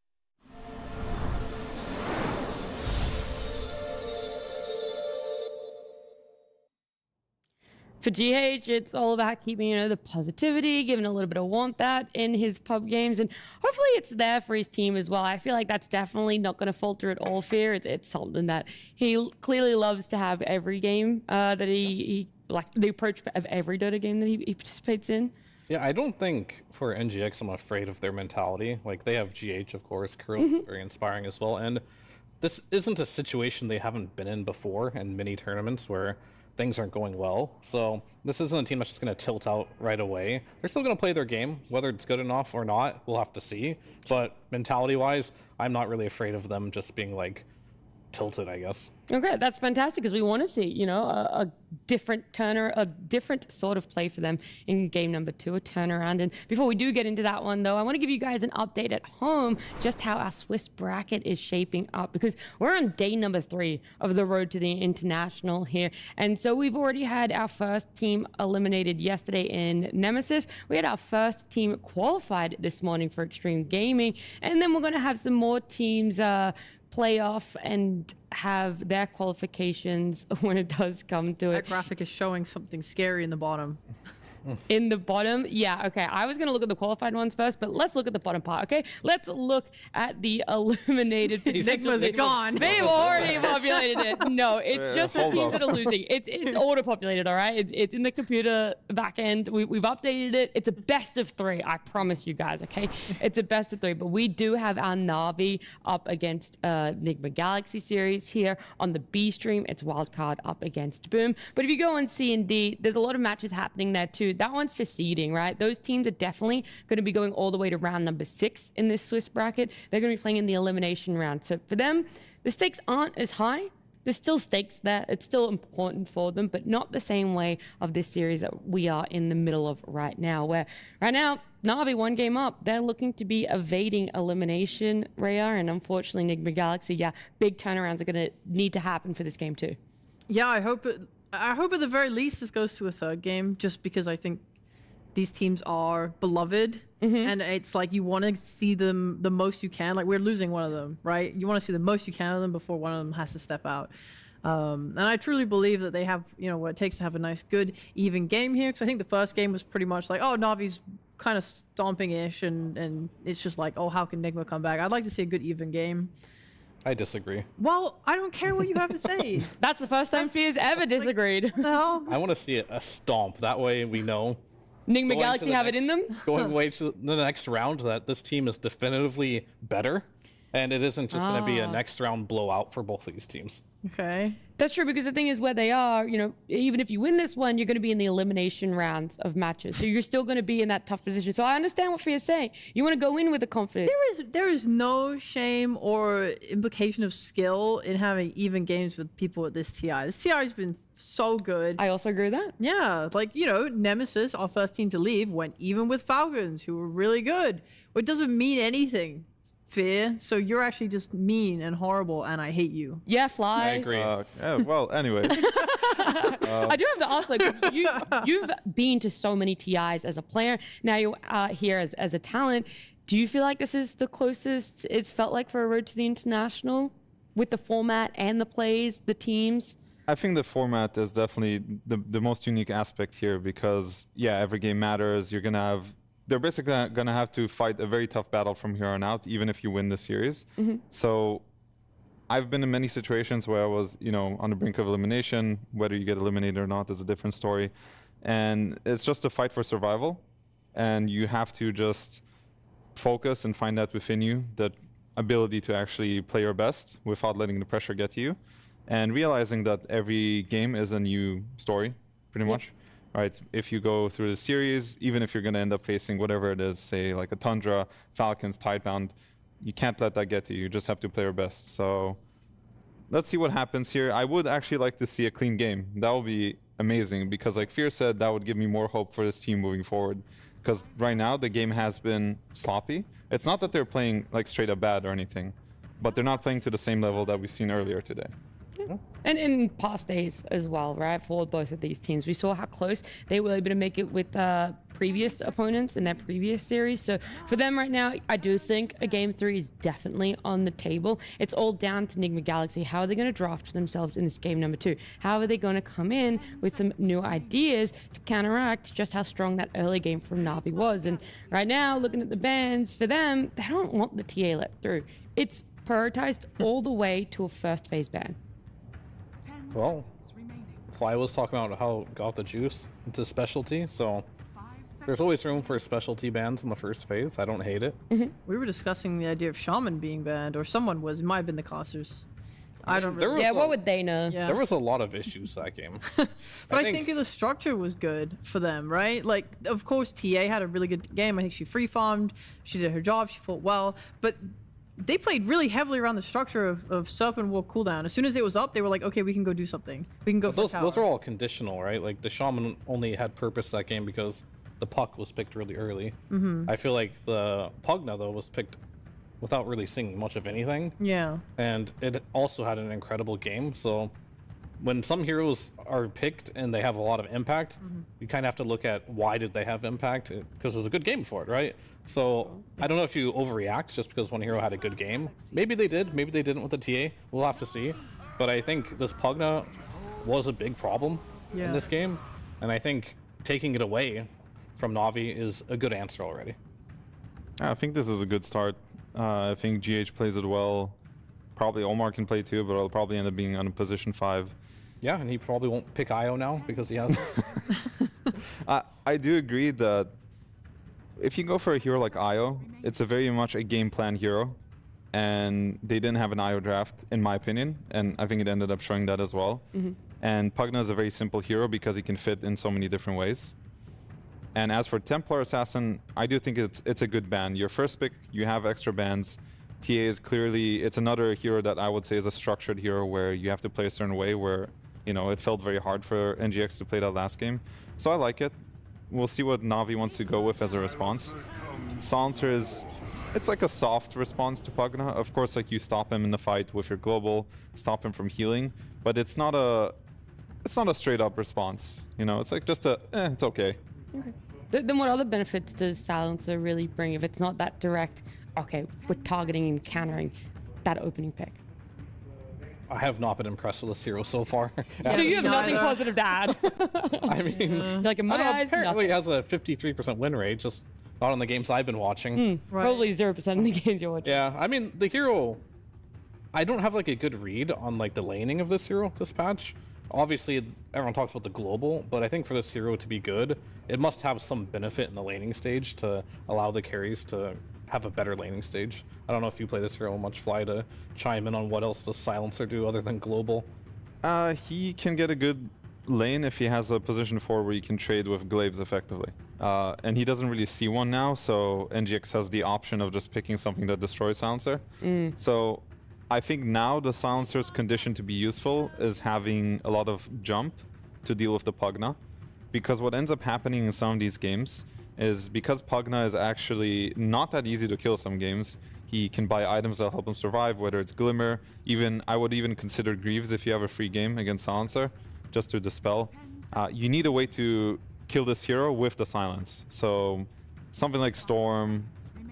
Speaker 9: For GH, it's all about keeping, the positivity, giving a little bit of warmth out in his pub games, and hopefully it's there for his team as well. I feel like that's definitely not going to falter at all for. It's something that he clearly loves to have every game that he like the approach of every Dota game that he participates in.
Speaker 10: Yeah, I don't think for NGX I'm afraid of their mentality. Like, they have GH, of course, Kurl, very inspiring as well, and this isn't a situation they haven't been in before in mini tournaments where things aren't going well. So this isn't a team that's just going to tilt out right away. They're still going to play their game. Whether it's good enough or not, we'll have to see. But mentality-wise, I'm not really afraid of them just being, like, tilted, I guess.
Speaker 9: Okay, that's fantastic because we want to see, a different sort of play for them in game number 2, a turnaround. And before we do get into that one, though, I want to give you guys an update at home just how our Swiss bracket is shaping up because we're on day number 3 of the road to the international here. And so we've already had our first team eliminated yesterday in Nemesis. We had our first team qualified this morning for Xtreme Gaming. And then we're going to have some more teams play off and have their qualifications when it does come to it.
Speaker 11: That graphic is showing something scary in the bottom.
Speaker 9: In the bottom? Yeah, okay. I was going to look at the qualified ones first, but let's look at the bottom part, okay? Let's look at the eliminated...
Speaker 11: Nigma's gone.
Speaker 9: They've already populated it. No, it's just the teams that are losing. It's auto-populated, all right? It's in the computer back end. We've updated it. It's a best of 3, I promise you guys, okay? It's a best of 3, but we do have our Na'Vi up against Nigma Galaxy series here. On the B stream, it's Wildcard up against Boom. But if you go on C and D, there's a lot of matches happening there too. That one's for seeding, right? Those teams are definitely going to be going all the way to round number 6 in this Swiss bracket. They're going to be playing in the elimination round. So for them, the stakes aren't as high. There's still stakes there. It's still important for them, but not the same way of this series that we are in the middle of right now, where right now, Na'Vi 1 game up. They're looking to be evading elimination, Rhea, and unfortunately, Nigma Galaxy, big turnarounds are going to need to happen for this game too.
Speaker 11: Yeah, I hope at the very least this goes to a 3rd game, just because I think these teams are beloved, and it's like you want to see them the most you can. Like, we're losing one of them, right? You want to see the most you can of them before one of them has to step out. And I truly believe that they have, what it takes to have a nice, good, even game here. Because I think the first game was pretty much like, oh, Na'Vi's kind of stomping-ish, and it's just like, oh, how can Nigma come back? I'd like to see a good, even game.
Speaker 10: I disagree.
Speaker 11: Well, I don't care what you have to say.
Speaker 9: That's the first time Fier's ever disagreed.
Speaker 11: What the hell?
Speaker 10: I want to see a stomp. That way we know.
Speaker 9: Nigma Galaxy have it in them?
Speaker 10: Going way to the next round, that this team is definitively better. And it isn't just going to be a next round blowout for both of these teams.
Speaker 11: Okay.
Speaker 9: That's true, because the thing is where they are, you know, even if you win this one, you're going to be in the elimination rounds of matches. So you're still going to be in that tough position. So I understand what Fia's saying. You want to go in with the confidence.
Speaker 11: There is no shame or implication of skill in having even games with people at this TI. This TI has been so good.
Speaker 9: I also agree with that.
Speaker 11: Yeah, like, you know, Nemesis, our first team to leave, went even with Falcons, who were really good. It doesn't mean anything. Fear. So you're actually just mean and horrible, and I hate you.
Speaker 9: Yeah, Fly.
Speaker 10: I agree.
Speaker 12: Yeah, well, anyway.
Speaker 9: I do have to ask, like, you've been to so many TIs as a player. Now you're here as a talent. Do you feel like this is the closest it's felt like for a road to the international, with the format and the plays, the teams?
Speaker 12: I think the format is definitely the most unique aspect here because, yeah, every game matters. You're going to have... They're basically going to have to fight a very tough battle from here on out, even if you win the series. So I've been in many situations where I was, you know, on the brink of elimination. Whether you get eliminated or not is a different story. And it's just a fight for survival. And you have to just focus and find that within you, that ability to actually play your best without letting the pressure get to you. And realizing that every game is a new story, pretty much. Right, if you go through the series, even if you're going to end up facing whatever it is, say like a Tundra, Falcons, Tidebound, you can't let that get to you. You just have to play your best. So let's see what happens here. I would actually like to see a clean game. That would be amazing because, like Fear said, that would give me more hope for this team moving forward. Because right now the game has been sloppy. It's not that they're playing like straight up bad or anything, but they're not playing to the same level that we've seen earlier today.
Speaker 9: And in past days as well, right, for both of these teams. We saw how close they were able to make it with previous opponents in their previous series. So for them right now, I do think a Game 3 is definitely on the table. It's all down to Nigma Galaxy. How are they going to draft themselves in this game number 2? How are they going to come in with some new ideas to counteract just how strong that early game from Na'Vi was? And right now, looking at the bans, for them, they don't want the TA let through. It's prioritized all the way to a first phase ban.
Speaker 10: Well, Fly was talking about how got the juice into specialty, so there's always room for specialty bans in the first phase. I don't hate it.
Speaker 11: We were discussing the idea of Shaman being banned, or someone was. It might have been the casters. I don't really...
Speaker 9: Yeah, what would they know?
Speaker 11: Yeah.
Speaker 10: There was a lot of issues that game.
Speaker 11: But I think the structure was good for them, right? Like, of course, TA had a really good game. I think she free farmed, she did her job, she fought well, but they played really heavily around the structure of Serpent War cooldown. As soon as it was up, they were like, okay, we can go do something. We can go for
Speaker 10: those are all conditional, right? Like, the Shaman only had purpose that game because the Puck was picked really early. I feel like the Pugna, though, was picked without really seeing much of anything.
Speaker 11: Yeah.
Speaker 10: And it also had an incredible game, so when some heroes are picked and they have a lot of impact, you kind of have to look at why did they have impact, because there's a good game for it, right? So I don't know if you overreact just because one hero had a good game. Maybe they did, maybe they didn't with the TA. We'll have to see. But I think this Pugna was a big problem in this game, and I think taking it away from Na'Vi is a good answer already.
Speaker 12: I think this is a good start. I think GH plays it well. Probably Omar can play too, but it'll probably end up being on a position 5.
Speaker 10: Yeah, and he probably won't pick IO now because he has...
Speaker 12: I do agree that if you go for a hero like IO, it's a very much a game plan hero, and they didn't have an IO draft, in my opinion, and I think it ended up showing that as well. And Pugna is a very simple hero because he can fit in so many different ways. And as for Templar Assassin, I do think it's a good ban. Your first pick, you have extra bans. TA is clearly, it's another hero that I would say is a structured hero where you have to play a certain way, where, you know, it felt very hard for NGX to play that last game. So I like it. We'll see what Na'Vi wants to go with as a response. Silencer is, it's like a soft response to Pugna. Of course, like, you stop him in the fight with your global, stop him from healing, but it's not a straight up response. You know, it's like just a, it's okay.
Speaker 9: Okay. Then what other benefits does Silencer really bring if it's not that direct, okay, we're targeting and countering that opening pick?
Speaker 10: I have not been impressed with this hero so far.
Speaker 9: So you have nothing positive to add?
Speaker 10: I mean,
Speaker 9: You're like, in my eyes,
Speaker 10: apparently
Speaker 9: nothing.
Speaker 10: it has a 53% win rate, just not on the games I've been watching.
Speaker 9: Probably 0% in the games you're watching.
Speaker 10: Yeah, I mean, the hero, I don't have like a good read on like the laning of this hero this patch, obviously everyone talks about the global, but I think for this hero to be good, it must have some benefit in the laning stage to allow the carries to have a better laning stage. I don't know if you play this hero much, Fly, to chime in on what else does Silencer do other than global.
Speaker 12: He can get a good lane if he has a position 4 where you can trade with glaives effectively. And he doesn't really see one now, so NGX has the option of just picking something that destroys Silencer. So I think now the Silencer's condition to be useful is having a lot of jump to deal with the Pugna. Because what ends up happening in some of these games is because Pugna is actually not that easy to kill some games, he can buy items that help him survive, whether it's Glimmer, I would even consider Greaves if you have a free game against Silencer, just to dispel. You need a way to kill this hero with the silence. So something like Storm,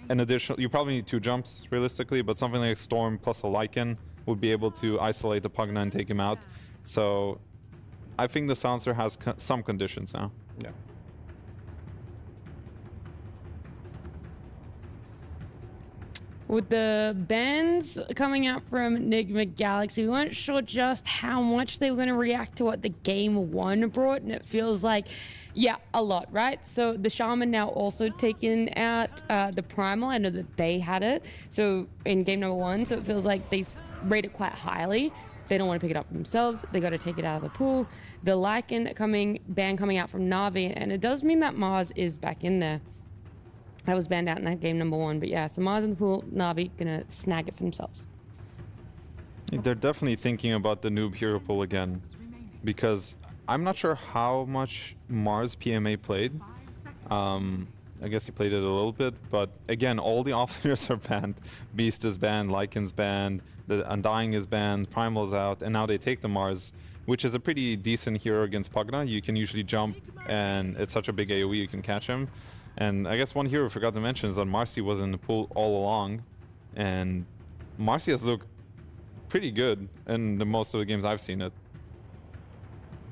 Speaker 12: an additional, you probably need 2 jumps realistically, but something like Storm plus a Lycan would be able to isolate the Pugna and take him out. So I think the Silencer has some conditions now.
Speaker 10: Yeah.
Speaker 9: With the bans coming out from Nigma Galaxy, we weren't sure just how much they were going to react to what the game 1 brought, and it feels like, yeah, a lot, right? So the Shaman now also taking out the Primal. I know that they had it, so in game number 1, so it feels like they've rated quite highly. They don't want to pick it up for themselves. They got to take it out of the pool. The Lycan ban coming out from Na'Vi, and it does mean that Mars is back in there. That was banned out in that game number 1, but yeah, so Mars in the pool, Na'Vi gonna snag it for themselves.
Speaker 12: They're definitely thinking about the noob hero pool again, because I'm not sure how much Mars PMA played. I guess he played it a little bit, but again, all the offlaners are banned. Beast is banned, Lycan's banned, the Undying is banned, Primal's out, and now they take the Mars, which is a pretty decent hero against Pugna. You can usually jump, and it's such a big AoE, you can catch him. And I guess one hero I forgot to mention is that Marcy was in the pool all along, and Marcy has looked pretty good in the most of the games I've seen it.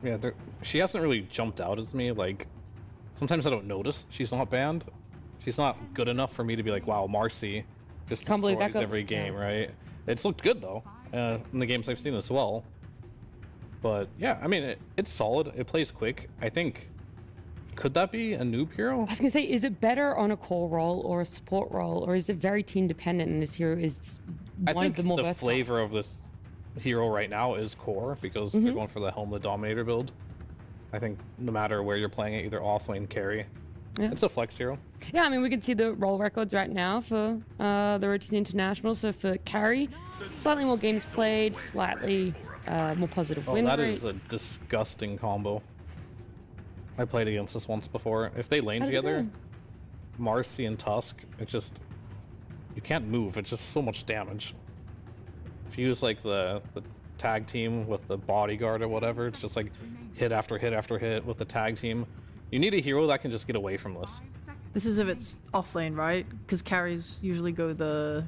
Speaker 10: Yeah, she hasn't really jumped out as me. Like, sometimes I don't notice she's not banned. She's not good enough for me to be like, wow, Marcy just destroys every game, right? It's looked good though, in the games I've seen as well. But yeah, I mean, it's solid. It plays quick. I think. Could that be a noob hero?
Speaker 9: I was gonna say, is it better on a core role or a support role, or is it very team dependent? And this hero is one of the more versatile.
Speaker 10: Flavor of this hero right now is core, because they're going for the Helmlet Dominator build. I think no matter where you're playing it, either offlane, carry, it's a flex hero.
Speaker 9: Yeah, I mean, we can see the role records right now for the Road to the International. So for carry, slightly more games played, slightly more positive win rate.
Speaker 10: That is a disgusting combo. I played against this once before. If they lane together, Marcy and Tusk, it's just, you can't move. It's just so much damage. If you use like the tag team with the bodyguard or whatever, it's just like hit after hit after hit with the tag team. You need a hero that can just get away from this.
Speaker 11: This is if it's off lane, right? Because carries usually go the...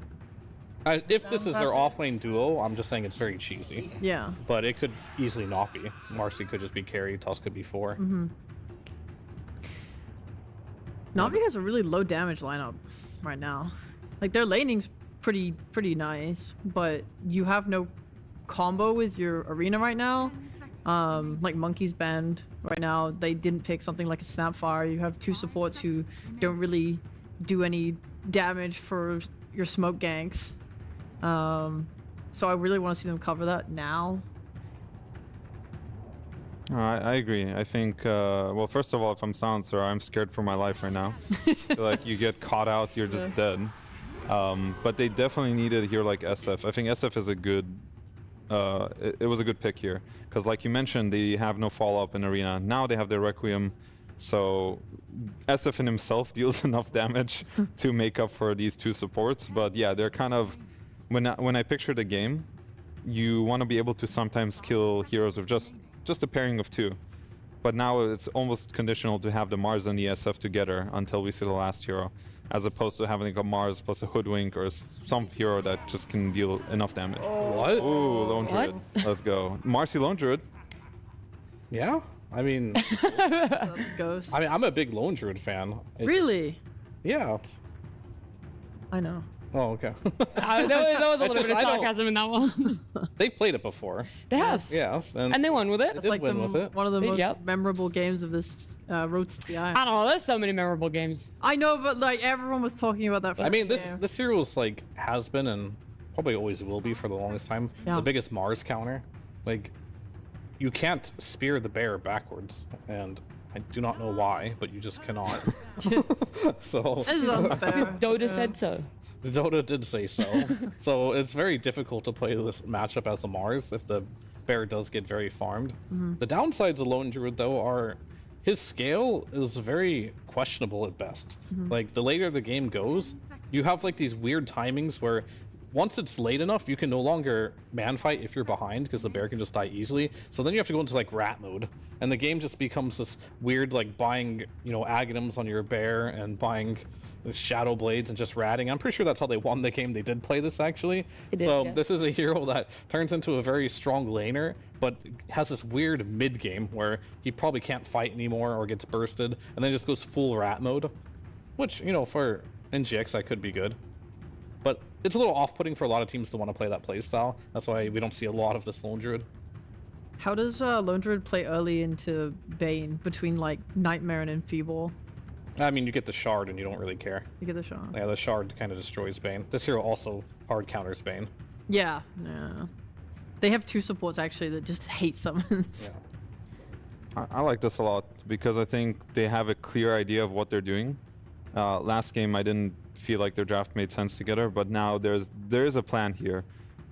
Speaker 10: if this is their offlane duo, I'm just saying it's very cheesy.
Speaker 11: Yeah.
Speaker 10: But it could easily not be. Marcy could just be carry, Tusk could be 4.
Speaker 11: Na'Vi has a really low damage lineup right now. Like, their laning's pretty nice, but you have no combo with your arena right now. Like Monkey's banned right now. They didn't pick something like a Snapfire. You have 2 supports who don't really do any damage for your smoke ganks. So I really want to see them cover that now.
Speaker 12: I agree. I think, well, first of all, if I'm Silencer, I'm scared for my life right now. Like, you get caught out, you're just dead. But they definitely needed a hero like SF. I think SF is a good, it was a good pick here. Because like you mentioned, they have no follow-up in Arena. Now they have their Requiem. So SF in himself deals enough damage to make up for these 2 supports. But yeah, they're kind of, when I picture the game, you want to be able to sometimes kill heroes with just a pairing of 2. But now it's almost conditional to have the Mars and the SF together until we see the last hero, as opposed to having a Mars plus a Hoodwink or some hero that just can deal enough damage.
Speaker 10: What?
Speaker 12: Ooh, Lone Druid. Let's go. Marcy Lone Druid.
Speaker 10: Yeah? I mean...
Speaker 11: Let's go.
Speaker 10: I mean, I'm a big Lone Druid fan.
Speaker 11: Really?
Speaker 10: Yeah.
Speaker 11: I know.
Speaker 10: Oh, okay.
Speaker 9: There was a little bit of sarcasm in that one.
Speaker 10: They've played it before.
Speaker 9: They have.
Speaker 10: Yes.
Speaker 9: And they won with it.
Speaker 11: It's like one of the most memorable games of this road to the eye.
Speaker 9: I don't know. There's so many memorable games.
Speaker 11: I know, but like everyone was talking about that.
Speaker 10: I mean, this hero was like has been and probably always will be for the longest time the biggest Mars counter. Like, you can't spear the bear backwards, and I do not know why, but you just cannot. So
Speaker 11: this is unfair.
Speaker 9: Dota said so.
Speaker 10: Dota did say so. So it's very difficult to play this matchup as a Mars if the bear does get very farmed. The downsides of Lone Druid, though, are his scale is very questionable at best. Like, the later the game goes, you have like these weird timings where once it's late enough, you can no longer man fight if you're behind because the bear can just die easily. So then you have to go into like rat mode, and the game just becomes this weird like buying, you know, aghanims on your bear and buying shadow blades and just ratting. I'm pretty sure that's how they won the game. They did play this actually. This is a hero that turns into a very strong laner, but has this weird mid game where he probably can't fight anymore or gets bursted, and then just goes full rat mode, which, you know, for NGX that could be good. But it's a little off-putting for a lot of teams to want to play that playstyle. That's why we don't see a lot of this Lone Druid.
Speaker 11: How does Lone Druid play early into Bane between like Nightmare and Enfeeble?
Speaker 10: I mean, you get the shard and you don't really care.
Speaker 11: You get the shard.
Speaker 10: Yeah, the shard kind of destroys Bane. This hero also hard counters Bane.
Speaker 11: Yeah. They have two supports actually that just hate summons.
Speaker 12: Yeah. I like this a lot because I think they have a clear idea of what they're doing. Last game I didn't feel like their draft made sense together, but now there is a plan here.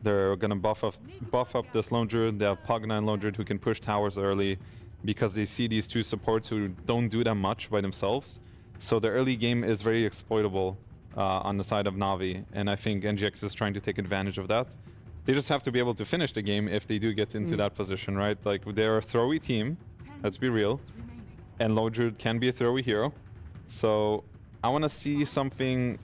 Speaker 12: They're gonna buff up this Lone Druid. They have Pugna and Lone Druid who can push towers early because they see these two supports who don't do that much by themselves. So the early game is very exploitable on the side of Na'Vi, and I think NGX is trying to take advantage of that. They just have to be able to finish the game if they do get into that position, right? Like, they're a throwy team, let's be real, and Lone Druid can be a throwy hero. So I want to see something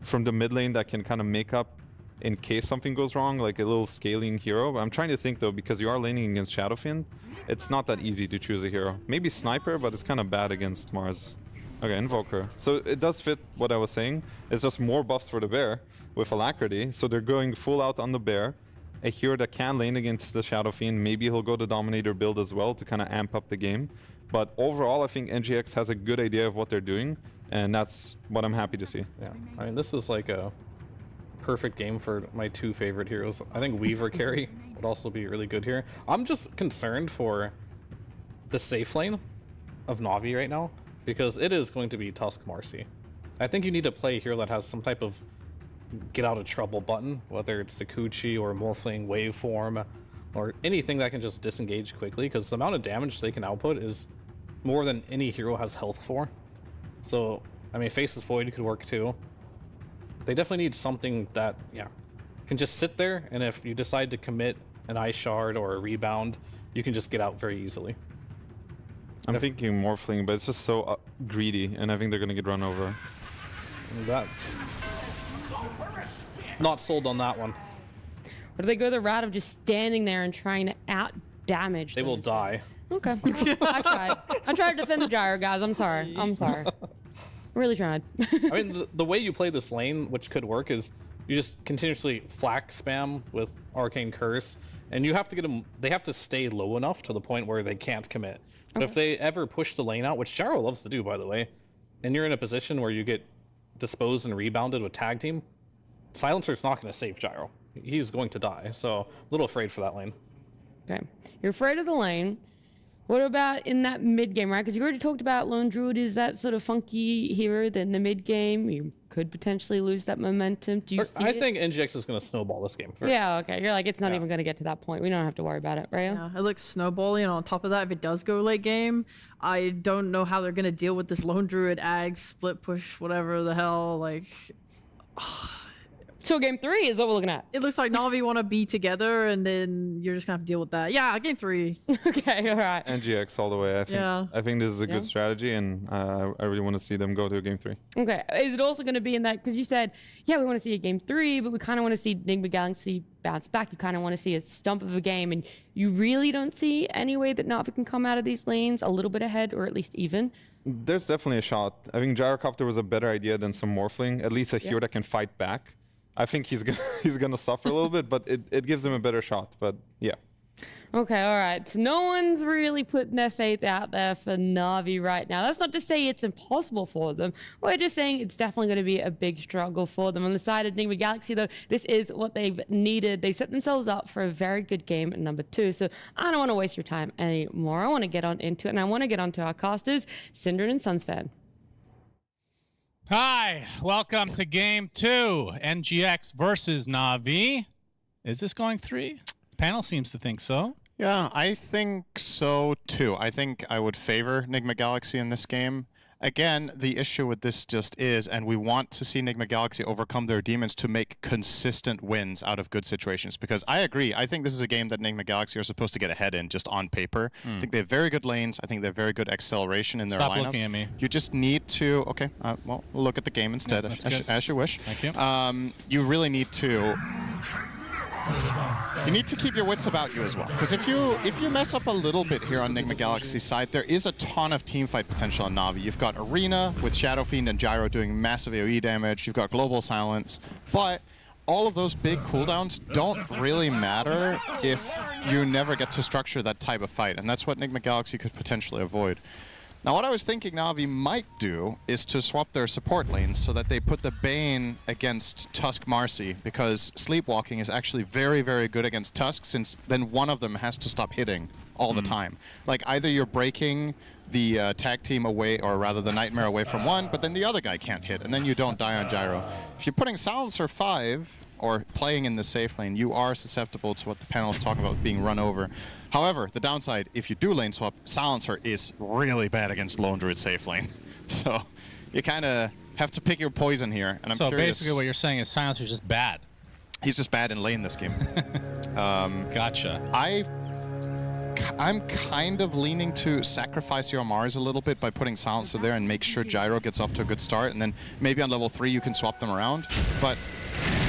Speaker 12: from the mid lane that can kind of make up in case something goes wrong, like a little scaling hero. But I'm trying to think though, because you are laning against Shadowfiend, it's not that easy to choose a hero. Maybe Sniper, but it's kind of bad against Mars. Okay, Invoker. So it does fit what I was saying. It's just more buffs for the bear with Alacrity. So they're going full out on the bear. A hero that can lane against the Shadowfiend. Maybe he'll go the Dominator build as well to kind of amp up the game. But overall, I think NGX has a good idea of what they're doing, and that's what I'm happy to see.
Speaker 10: Yeah, I mean, this is like a perfect game for my two favorite heroes. I think Weaver carry would also be really good here. I'm just concerned for the safe lane of Na'Vi right now, because it is going to be Tusk Marcy. I think you need to play a hero that has some type of get out of trouble button, whether it's Sakuchi or Morphling Waveform or anything that can just disengage quickly, because the amount of damage they can output is more than any hero has health for. So, I mean, Faceless Void could work too. They definitely need something that, yeah, can just sit there, and if you decide to commit an Ice Shard or a Rebound, you can just get out very easily.
Speaker 12: I'm thinking Morphling, but it's just so greedy, and I think they're going to get run over.
Speaker 10: That... Not sold on that one.
Speaker 9: Or do they go the route of just standing there and trying to out-damage
Speaker 10: They will die.
Speaker 9: Okay. I tried. I tried to defend the gyro, guys. I'm sorry. Really tried.
Speaker 10: I mean, the way you play this lane, which could work, is you just continuously flak spam with Arcane Curse, and you have to get them, they have to stay low enough to the point where they can't commit. But if they ever push the lane out, which Gyro loves to do, by the way, and you're in a position where you get disposed and rebounded with tag team, Silencer's not going to save Gyro. He's going to die, so a little afraid for that lane.
Speaker 9: Okay. You're afraid of the lane. What about in that mid game, right? Because you already talked about Lone Druid is that sort of funky hero that in the mid game you could potentially lose that momentum. Do you see
Speaker 10: I think NGX is going to snowball this game.
Speaker 9: Yeah, okay. You're like, it's not even going to get to that point. We don't have to worry about it, right?
Speaker 11: Yeah, it looks snowbally, and on top of that, if it does go late game, I don't know how they're going to deal with this Lone Druid ag split push, whatever the hell, like...
Speaker 9: So game 3 is what we're looking at.
Speaker 11: It looks like Na'Vi want to be together, and then you're just going to have to deal with that. Yeah, game 3.
Speaker 9: Okay, all right.
Speaker 12: NGX all the way. I think this is a good strategy, and I really want to see them go to game 3.
Speaker 9: Okay. Is it also going to be in that, because you said, yeah, we want to see a game 3, but we kind of want to see Nigma Galaxy bounce back. You kind of want to see a stump of a game, and you really don't see any way that Na'Vi can come out of these lanes a little bit ahead, or at least even?
Speaker 12: there's definitely a shot. I think Gyrocopter was a better idea than some Morphling, at least a hero that can fight back. I think he's gonna suffer a little bit, but it gives him a better shot. But yeah.
Speaker 9: Okay, all right. So no one's really putting their faith out there for Na'Vi right now. That's not to say it's impossible for them. We're just saying it's definitely going to be a big struggle for them. On the side of Nigma Galaxy, though, this is what they've needed. They set themselves up for a very good game at number 2. So I don't want to waste your time anymore. I want to get on into it, and I want to get on to our casters, Synderen and Sunsfan.
Speaker 6: Hi, welcome to Game 2, NGX versus Na'Vi. Is this going 3? Panel seems to think so.
Speaker 5: Yeah, I think so too. I think I would favor Nigma Galaxy in this game. Again, the issue with this just is, and we want to see Nigma Galaxy overcome their demons to make consistent wins out of good situations. Because I agree, I think this is a game that Nigma Galaxy are supposed to get ahead in, just on paper. I think they have very good lanes. I think they have very good acceleration in their lineup.
Speaker 6: Stop looking at me.
Speaker 5: You just need to, okay, well, we'll look at the game instead, as you wish.
Speaker 6: Thank you.
Speaker 5: You really need to... You need to keep your wits about you as well, because if you mess up a little bit here on Nigma Galaxy's side, there is a ton of teamfight potential on Na'Vi. You've got Arena with Shadow Fiend and Gyro doing massive AoE damage. You've got Global Silence, but all of those big cooldowns don't really matter if you never get to structure that type of fight, and that's what Nigma Galaxy could potentially avoid. Now, what I was thinking Na'Vi might do is to swap their support lanes so that they put the Bane against Tusk Marcy, because Sleepwalking is actually very, very good against Tusk, since then one of them has to stop hitting all the time. Like, either you're breaking the tag team away, or rather the Nightmare away from one, but then the other guy can't hit, and then you don't die on Gyro. If you're putting Silencer 5, or playing in the safe lane, you are susceptible to what the panel is talking about, being run over. However, the downside, if you do lane swap, Silencer is really bad against Lone Druid safe lane. So you kind of have to pick your poison here, and I'm curious.
Speaker 6: So basically what you're saying is Silencer's just bad.
Speaker 5: He's just bad in lane this game.
Speaker 6: Gotcha.
Speaker 5: I'm kind of leaning to sacrifice your Mars a little bit by putting Silencer there and make sure Gyro gets off to a good start, and then maybe on level 3 you can swap them around, but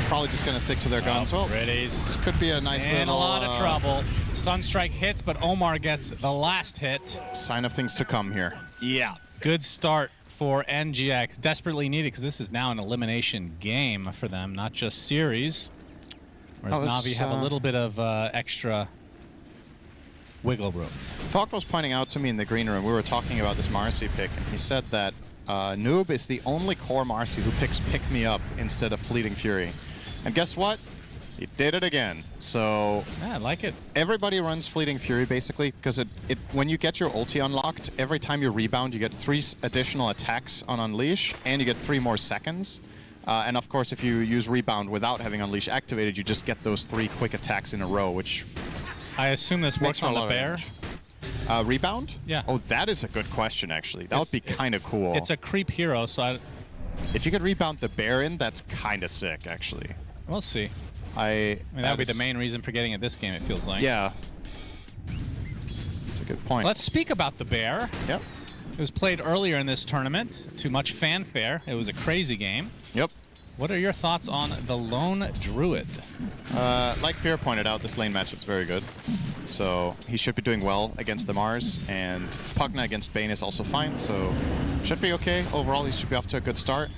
Speaker 5: probably just going to stick to their guns. Well, this could be a nice little...
Speaker 6: In a lot of trouble. Sunstrike hits, but Omar gets the last hit.
Speaker 5: Sign of things to come here.
Speaker 6: Yeah. Good start for NGX. Desperately needed, because this is now an elimination game for them, not just series. Whereas Na'Vi have a little bit of extra wiggle room.
Speaker 5: Falk was pointing out to me in the green room, we were talking about this Marcy pick, and he said that Noob is the only core Marcy who picks Pick Me Up instead of Fleeting Fury. And guess what? He did it again. So
Speaker 6: yeah, I like it.
Speaker 5: Everybody runs Fleeting Fury basically, because when you get your ulti unlocked, every time you rebound, you get 3 additional attacks on Unleash, and you get 3 more seconds. And of course, if you use Rebound without having Unleash activated, you just get those 3 quick attacks in a row, which...
Speaker 6: I assume this works on the bear.
Speaker 5: Rebound?
Speaker 6: Yeah.
Speaker 5: Oh, that is a good question, actually. That would be kind of cool.
Speaker 6: It's a creep hero, so
Speaker 5: if you could rebound the bear in, that's kind of sick, actually.
Speaker 6: We'll see.
Speaker 5: I
Speaker 6: mean, that would be the main reason for getting it this game, it feels like.
Speaker 5: Yeah. That's a good point.
Speaker 6: Let's speak about the bear.
Speaker 5: Yep.
Speaker 6: It was played earlier in this tournament to much fanfare. It was a crazy game.
Speaker 5: Yep.
Speaker 6: What are your thoughts on the Lone Druid?
Speaker 5: Like Fear pointed out, this lane matchup's very good. So he should be doing well against the Mars, and Pugna against Bane is also fine, so should be okay. Overall, he should be off to a good start.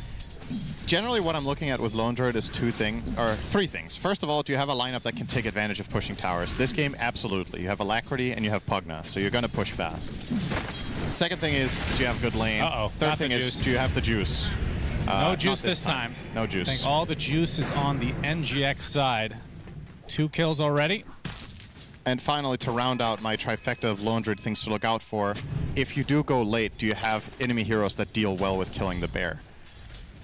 Speaker 5: Generally, what I'm looking at with Lone Druid is 3 things. First of all, do you have a lineup that can take advantage of pushing towers? This game, absolutely. You have Alacrity and you have Pugna, so you're going to push fast. Second thing is, do you have good lane? Third thing is, do you have the juice?
Speaker 6: No juice this time.
Speaker 5: No juice.
Speaker 6: I think all the juice is on the NGX side. 2 kills already.
Speaker 5: And finally, to round out my trifecta of Lone Druid things to look out for, if you do go late, do you have enemy heroes that deal well with killing the bear?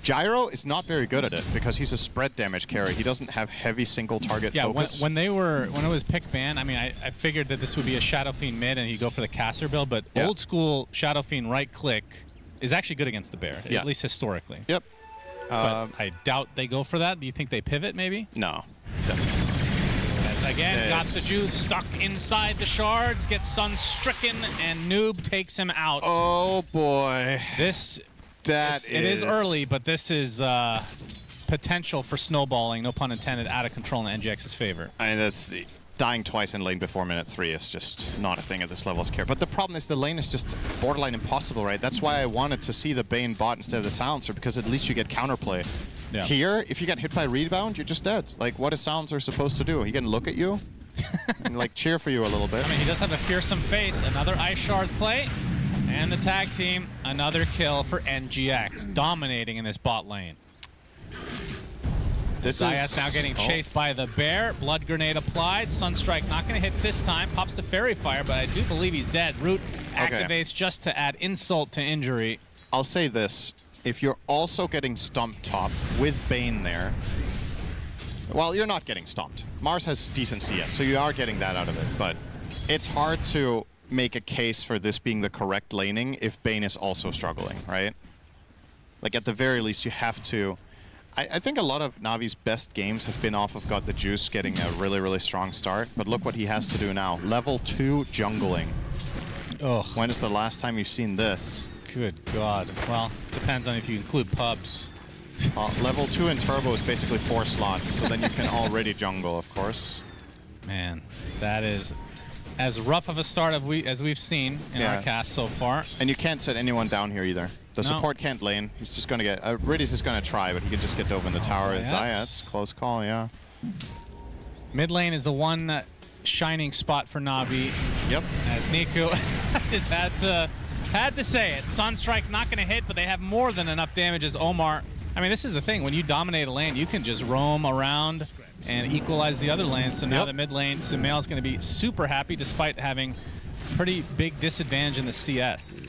Speaker 5: Gyro is not very good at it because he's a spread damage carry. He doesn't have heavy single target focus.
Speaker 6: When it was pick ban, I mean, I figured that this would be a Shadow Fiend mid and he'd go for the caster build, but old school Shadow Fiend right click is actually good against the bear, at least historically.
Speaker 5: Yep.
Speaker 6: But I doubt they go for that. Do you think they pivot maybe?
Speaker 5: No, definitely.
Speaker 6: Again, got the juice stuck inside the shards, gets Sun-stricken, and Noob takes him out.
Speaker 5: Oh boy.
Speaker 6: It is early, but this is potential for snowballing, no pun intended, out of control in NGX's favor.
Speaker 5: I mean, dying twice in lane before minute 3 is just not a thing at this level of care. But the problem is the lane is just borderline impossible, right? That's why I wanted to see the Bane bot instead of the Silencer, because at least you get counterplay.
Speaker 6: Yeah.
Speaker 5: Here, if you get hit by rebound, you're just dead. Like, what is Silencer supposed to do? He can look at you and like cheer for you a little bit.
Speaker 6: I mean, he does have a fearsome face. Another Ice Shards play. And the tag team, another kill for NGX, dominating in this bot lane. Zayat's now getting chased by the bear. Blood grenade applied. Sunstrike not going to hit this time. Pops the fairy fire, but I do believe he's dead. Root activates just to add insult to injury.
Speaker 5: I'll say this. If you're also getting stumped top with Bane there, well, you're not getting stumped. Mars has decent CS, so you are getting that out of it. But it's hard to make a case for this being the correct laning if Bane is also struggling, right? Like, at the very least, you have to... I think a lot of Navi's best games have been off of Got the Juice getting a really, really strong start. But look what he has to do now. Level 2 jungling.
Speaker 6: Ugh.
Speaker 5: When is the last time you've seen this?
Speaker 6: Good God. Well, depends on if you include pubs.
Speaker 5: Level 2 in Turbo is basically 4 slots, so then you can already jungle, of course.
Speaker 6: Man, that is as rough of a start as we've seen in our cast so far.
Speaker 5: And you can't set anyone down here either. The
Speaker 6: No.
Speaker 5: support can't lane. He's just going to get... Riddy's just going to try, but he can just get dove in the tower. Zayat's close call, yeah.
Speaker 6: Mid lane is the one shining spot for Navi.
Speaker 5: Yep.
Speaker 6: As Niku just had to say it. Sunstrike's not going to hit, but they have more than enough damage as Omar. I mean, this is the thing. When you dominate a lane, you can just roam around and equalize the other lanes. So now the mid lane, Sumail's going to be super happy despite having pretty big disadvantage in the CS.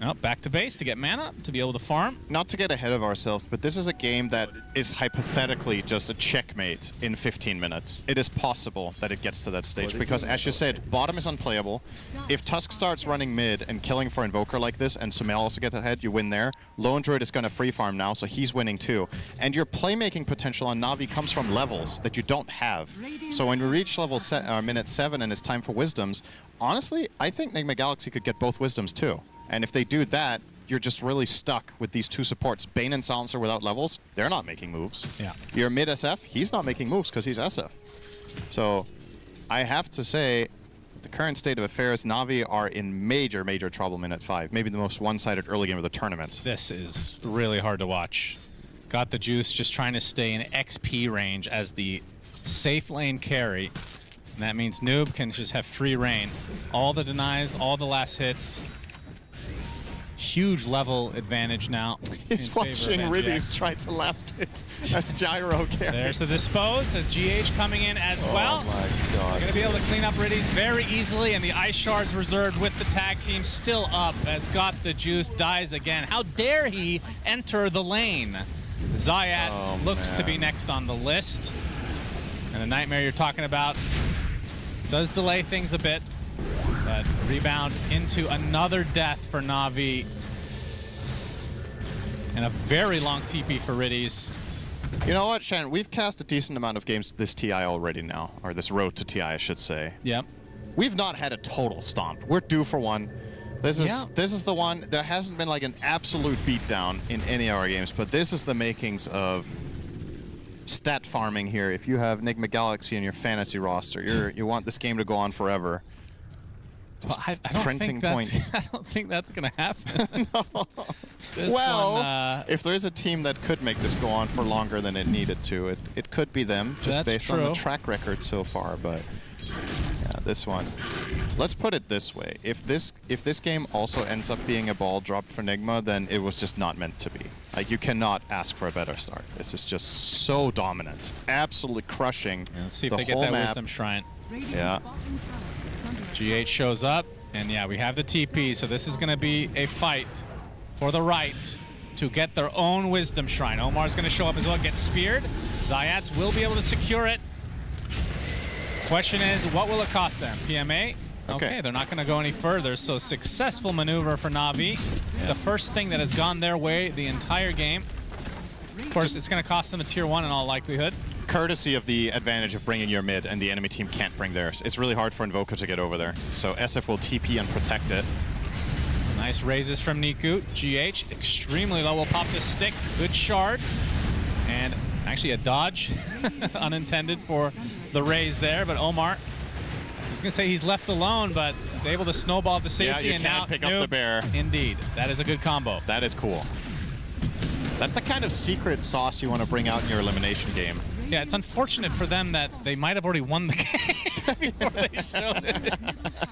Speaker 6: Oh, back to base to get mana, to be able to farm.
Speaker 5: Not to get ahead of ourselves, but this is a game that is hypothetically just a checkmate in 15 minutes. It is possible that it gets to that stage, because as you said, bottom is unplayable. If Tusk starts running mid and killing for Invoker like this, and Sumail also gets ahead, you win there. Lone Druid is going to free farm now, so he's winning too. And your playmaking potential on Navi comes from levels that you don't have. So when we reach level minute 7 and it's time for Wisdoms, honestly, I think Nigma Galaxy could get both Wisdoms too. And if they do that, you're just really stuck with these two supports. Bane and Silencer without levels, they're not making moves.
Speaker 6: Yeah.
Speaker 5: Your mid SF, he's not making moves because he's SF. So I have to say, the current state of affairs, Navi are in major, major trouble minute 5. Maybe the most one-sided early game of the tournament.
Speaker 6: This is really hard to watch. Got the Juice just trying to stay in XP range as the safe lane carry. And that means Noob can just have free reign. All the denies, all the last hits. Huge level advantage now.
Speaker 5: He's watching Riddies try to last hit. That's gyro carry.
Speaker 6: There's the dispose as GH coming in as well.
Speaker 5: Oh my God.
Speaker 6: They're going to be able to clean up Riddies very easily, and the Ice Shards reserved with the tag team still up as Got the Juice dies again. How dare he enter the lane? Zayat looks to be next on the list. And the nightmare you're talking about does delay things a bit. But rebound into another death for Navi. And a very long TP for Riddies.
Speaker 5: You know what, Shannon? We've cast a decent amount of games this TI already now. Or this road to TI, I should say.
Speaker 6: Yep.
Speaker 5: We've not had a total stomp. We're due for one. This is the one. There hasn't been like an absolute beatdown in any of our games, but this is the makings of stat farming here. If you have Nigma Galaxy in your fantasy roster, you want this game to go on forever.
Speaker 6: Well, I don't think that's, I don't think that's going to happen.
Speaker 5: No. Well, if there is a team that could make this go on for longer than it needed to, it could be them, just based on the track record so far. But yeah, this one. Let's put it this way: if this game also ends up being a ball drop for Nigma, then it was just not meant to be. Like, you cannot ask for a better start. This is just so dominant, absolutely crushing.
Speaker 6: Yeah, let's see if
Speaker 5: the
Speaker 6: they get
Speaker 5: whole
Speaker 6: that
Speaker 5: map.
Speaker 6: Wisdom Shrine.
Speaker 5: Yeah.
Speaker 6: GH shows up, and yeah, we have the TP, so this is going to be a fight for the right to get their own Wisdom Shrine. Omar's going to show up as well, get speared. Zayats will be able to secure it. Question is, what will it cost them? PMA? Okay, they're not going to go any further, so successful maneuver for Navi. Yeah. The first thing that has gone their way the entire game. Of course, it's going to cost them a tier 1 in all likelihood.
Speaker 5: Courtesy of the advantage of bringing your mid, and the enemy team can't bring theirs. It's really hard for Invoker to get over there. So SF will TP and protect it.
Speaker 6: Nice raises from Niku. GH, extremely low, will pop this stick. Good shards. And actually a dodge, unintended for the raise there, but Omar, I was going to say he's left alone, but he's able to snowball to safety.
Speaker 5: Yeah, you
Speaker 6: and
Speaker 5: can't
Speaker 6: now
Speaker 5: pick up the bear.
Speaker 6: Indeed. That is a good combo.
Speaker 5: That is cool. That's the kind of secret sauce you want to bring out in your elimination game.
Speaker 6: Yeah, it's unfortunate for them that they might have already won the game before they showed it.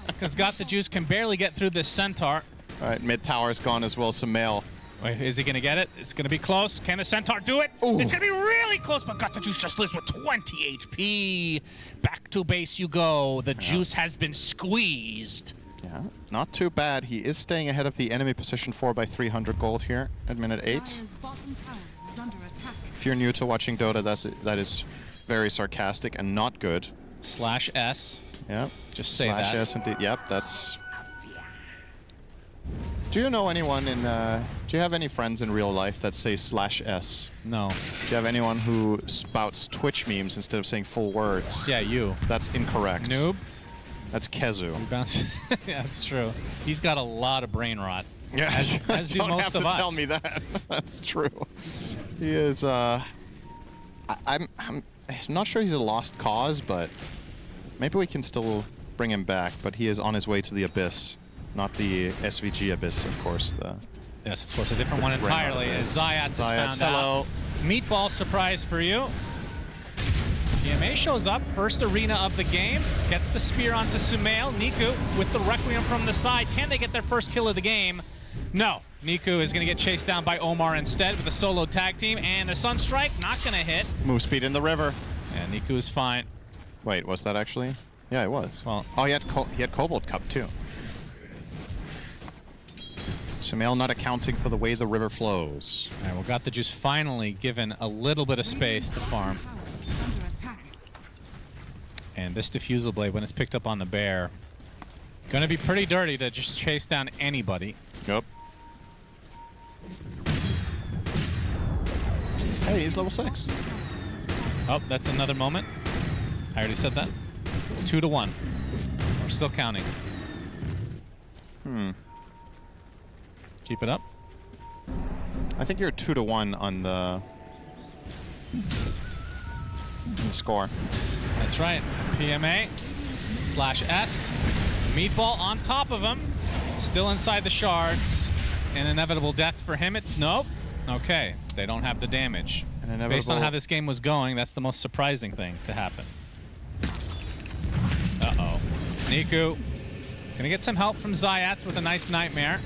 Speaker 6: Because Got the Juice can barely get through this Centaur.
Speaker 5: All right, mid tower's gone as well, Sumail.
Speaker 6: Wait, is he going to get it? It's going to be close. Can the Centaur do it? Ooh. It's going to be really close, but Got the Juice just lives with 20 HP. Back to base you go. The Juice has been squeezed.
Speaker 5: Yeah, not too bad. He is staying ahead of the enemy position 4 by 300 gold here at minute 8. If you're new to watching Dota, that is very sarcastic and not good.
Speaker 6: /S.
Speaker 5: Yep.
Speaker 6: Just say that.
Speaker 5: /S indeed. Yep, that's... Do you know anyone in... do you have any friends in real life that say /S?
Speaker 6: No.
Speaker 5: Do you have anyone who spouts Twitch memes instead of saying full words?
Speaker 6: Yeah, you.
Speaker 5: That's incorrect.
Speaker 6: Noob?
Speaker 5: That's Kezu.
Speaker 6: Yeah, that's true. He's got a lot of brain rot.
Speaker 5: Yeah,
Speaker 6: as do most of us.
Speaker 5: Don't have to tell me that. That's true. He is, I'm not sure he's a lost cause, but maybe we can still bring him back. But he is on his way to the Abyss, not the SVG Abyss, of course.
Speaker 6: Yes, of course, a different one entirely. As Zayat found
Speaker 5: hello.
Speaker 6: out. Meatball surprise for you. PMA shows up, first arena of the game, gets the spear onto Sumail. Niku with the Requiem from the side. Can they get their first kill of the game? No. Niku is going to get chased down by Omar instead with a solo tag team, and a Sunstrike not going to hit.
Speaker 5: Move speed in the river.
Speaker 6: Yeah, Niku is fine.
Speaker 5: Wait, was that actually? Yeah, it was.
Speaker 6: Well,
Speaker 5: oh, he had Cobalt Cup too. Sumail not accounting for the way the river flows.
Speaker 6: All right, well, Got the Juice finally given a little bit of space to farm. And this Diffusal Blade, when it's picked up on the bear, gonna be pretty dirty to just chase down anybody.
Speaker 5: Yep. Hey, he's level 6.
Speaker 6: Oh, that's another moment. I already said that. 2 to 1. We're still counting. Keep it up.
Speaker 5: I think you're 2 to 1 on the score.
Speaker 6: That's right. PMA /S. Meatball on top of him. Still inside the shards. An inevitable death for him. Nope. Okay. They don't have the damage. Based on how this game was going, that's the most surprising thing to happen. Uh-oh. Niku gonna get some help from Zayat with a nice Nightmare.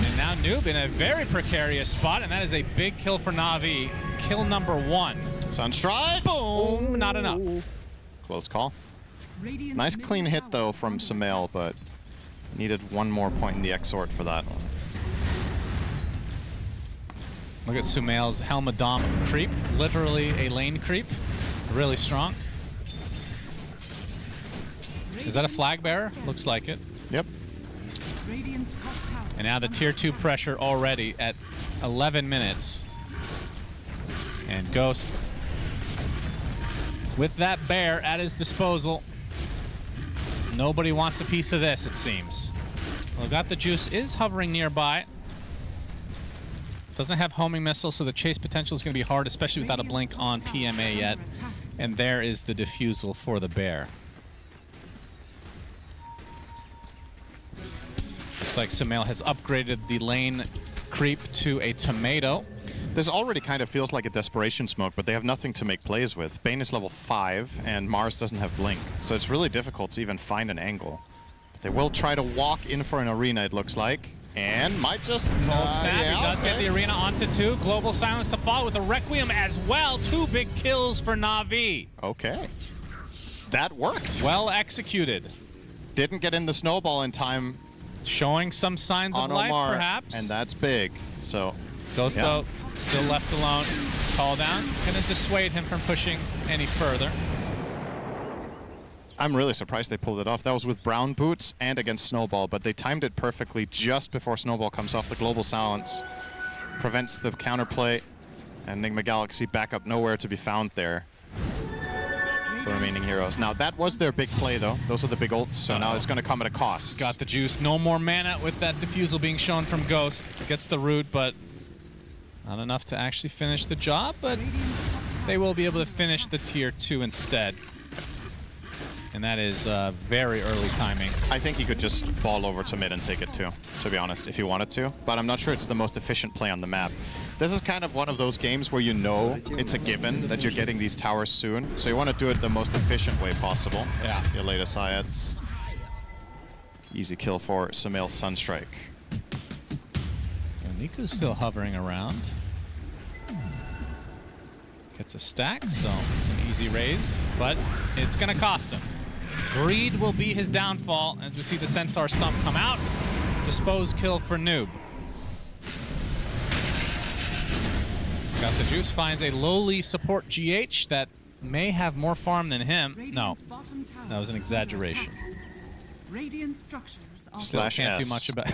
Speaker 6: And now Noob in a very precarious spot, and that is a big kill for Na'Vi. Kill number 1.
Speaker 5: Sunstrike!
Speaker 6: Boom! Not enough.
Speaker 5: Close call. Nice clean hit, though, from Sumail, but needed one more point in the exort for that one.
Speaker 6: Look at Sumail's Helmadom creep. Literally a lane creep. Really strong. Is that a flag bearer? Looks like it.
Speaker 5: Yep.
Speaker 6: And now the tier 2 pressure already at 11 minutes. And Ghost with that bear at his disposal. Nobody wants a piece of this, it seems. Well, Got the Juice is hovering nearby. Doesn't have homing missile, so the chase potential is going to be hard, especially without a blink on PMA yet. And there is the Diffusal for the bear. Looks like Sumail has upgraded the lane creep to a tomato.
Speaker 5: This already kind of feels like a desperation smoke, but they have nothing to make plays with. Bane is level 5, and Mars doesn't have blink, so it's really difficult to even find an angle. But they will try to walk in for an arena, it looks like, and might just...
Speaker 6: Cold snap,
Speaker 5: yeah,
Speaker 6: he does get the arena onto 2. Global Silence to follow with the Requiem as well. 2 big kills for Na'Vi.
Speaker 5: Okay. That worked.
Speaker 6: Well executed.
Speaker 5: Didn't get in the snowball in time.
Speaker 6: Showing some signs of life,
Speaker 5: Omar,
Speaker 6: perhaps.
Speaker 5: And that's big, so...
Speaker 6: Ghost, though, still left alone. Call down. Gonna dissuade him from pushing any further.
Speaker 5: I'm really surprised they pulled it off. That was with brown boots and against Snowball, but they timed it perfectly just before Snowball comes off the Global Silence. Prevents the counterplay, and Nigma Galaxy back up nowhere to be found there. The remaining heroes. Now, that was their big play, though. Those are the big ults, so now it's going to come at a cost.
Speaker 6: Got the Juice. No more mana with that Diffusal being shown from Ghost. Gets the root, but not enough to actually finish the job, but they will be able to finish the tier 2 instead. And that is very early timing.
Speaker 5: I think he could just fall over to mid and take it too, to be honest, if he wanted to. But I'm not sure it's the most efficient play on the map. This is kind of one of those games where you know it's a given that you're getting these towers soon. So you want to do it the most efficient way possible.
Speaker 6: Yeah.
Speaker 5: Your latest Syeds. Easy kill for Sumail Sunstrike.
Speaker 6: And Niku's still hovering around. Gets a stack, so it's an easy raise, but it's going to cost him. Greed will be his downfall as we see the Centaur stump come out. Dispose kill for Noob. He's got the juice, finds a lowly support GH that may have more farm than him. No, that was an exaggeration.
Speaker 14: Radiant structures are
Speaker 6: Still can't do much about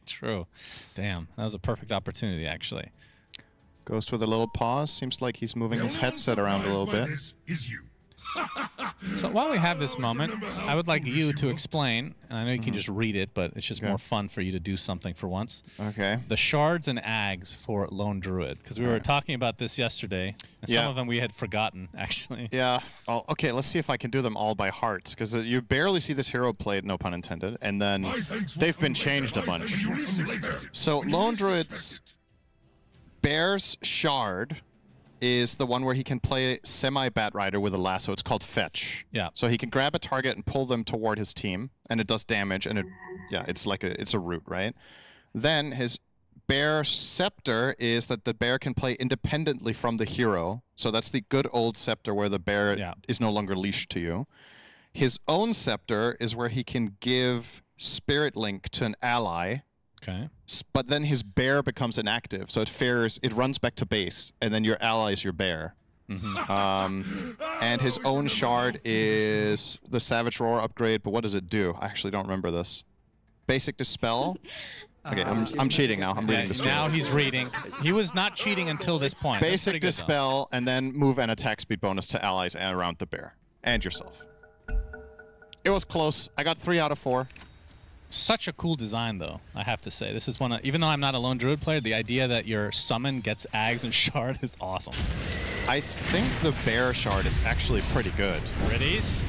Speaker 6: True. Damn, that was a perfect opportunity, actually.
Speaker 5: Ghost with a little pause. Seems like he's moving his headset around a little bit.
Speaker 6: So while we have this moment, I would like you to explain, and I know you can just read it, but it's just more fun for you to do something for once.
Speaker 5: Okay.
Speaker 6: The shards and ags for Lone Druid, because we were talking about this yesterday, and some of them we had forgotten, actually.
Speaker 5: Yeah. Oh, okay, let's see if I can do them all by heart, because you barely see this hero played, no pun intended, and then they've been changed a bunch. So Lone Druid's Bear's Shard is the one where he can play semi-Bat Rider with a lasso. It's called Fetch.
Speaker 6: Yeah.
Speaker 5: So he can grab a target and pull them toward his team, and it does damage, and it's like it's a root, right? Then his Bear Scepter is that the bear can play independently from the hero. So that's the good old Scepter where the bear is no longer leashed to you. His own Scepter is where he can give Spirit Link to an ally.
Speaker 6: Okay.
Speaker 5: But then his bear becomes inactive, so it runs back to base, and then your ally is your bear. And his own shard is the Savage Roar upgrade, but what does it do? I actually don't remember this. Basic Dispel? Okay, I'm cheating now. I'm reading the story.
Speaker 6: Now he's reading. He was not cheating until this point.
Speaker 5: Basic Dispel, and then move and attack speed bonus to allies and around the bear. And yourself. It was close. I got 3 out of 4.
Speaker 6: Such a cool design, though, I have to say. This is one of, even though I'm not a Lone Druid player, the idea that your summon gets Ags and Shard is awesome.
Speaker 5: I think the Bear Shard is actually pretty good.
Speaker 6: Readies.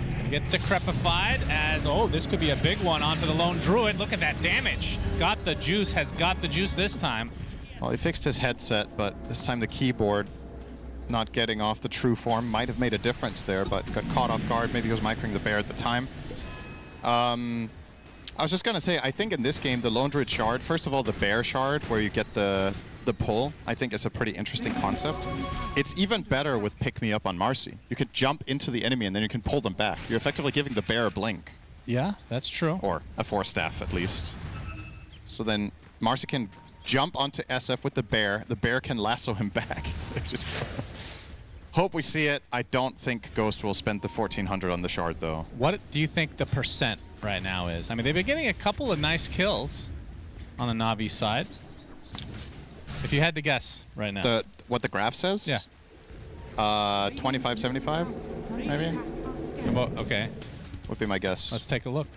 Speaker 6: He's going to get decrepified as, oh, this could be a big one onto the Lone Druid. Look at that damage. Got the juice, has got the juice this time.
Speaker 5: Well, he fixed his headset, but this time the keyboard not getting off the true form might have made a difference there, but got caught off guard. Maybe he was microing the bear at the time. I was just gonna say, I think in this game, the Lone Druid Shard, first of all, the Bear Shard, where you get the pull, I think is a pretty interesting concept. It's even better with Pick Me Up on Marcy. You could jump into the enemy and then you can pull them back. You're effectively giving the bear a blink.
Speaker 6: Yeah, that's true.
Speaker 5: Or a Force Staff, at least. So then Marcy can jump onto SF with the bear can lasso him back. Just hope we see it. I don't think Ghost will spend the 1400 on the shard, though.
Speaker 6: What do you think the percent right now is? I mean, they've been getting a couple of nice kills on the Na'Vi side. If you had to guess right now.
Speaker 5: What the graph says?
Speaker 6: Yeah.
Speaker 5: 25-75, maybe?
Speaker 6: Okay.
Speaker 5: Would be my guess.
Speaker 6: Let's take a look.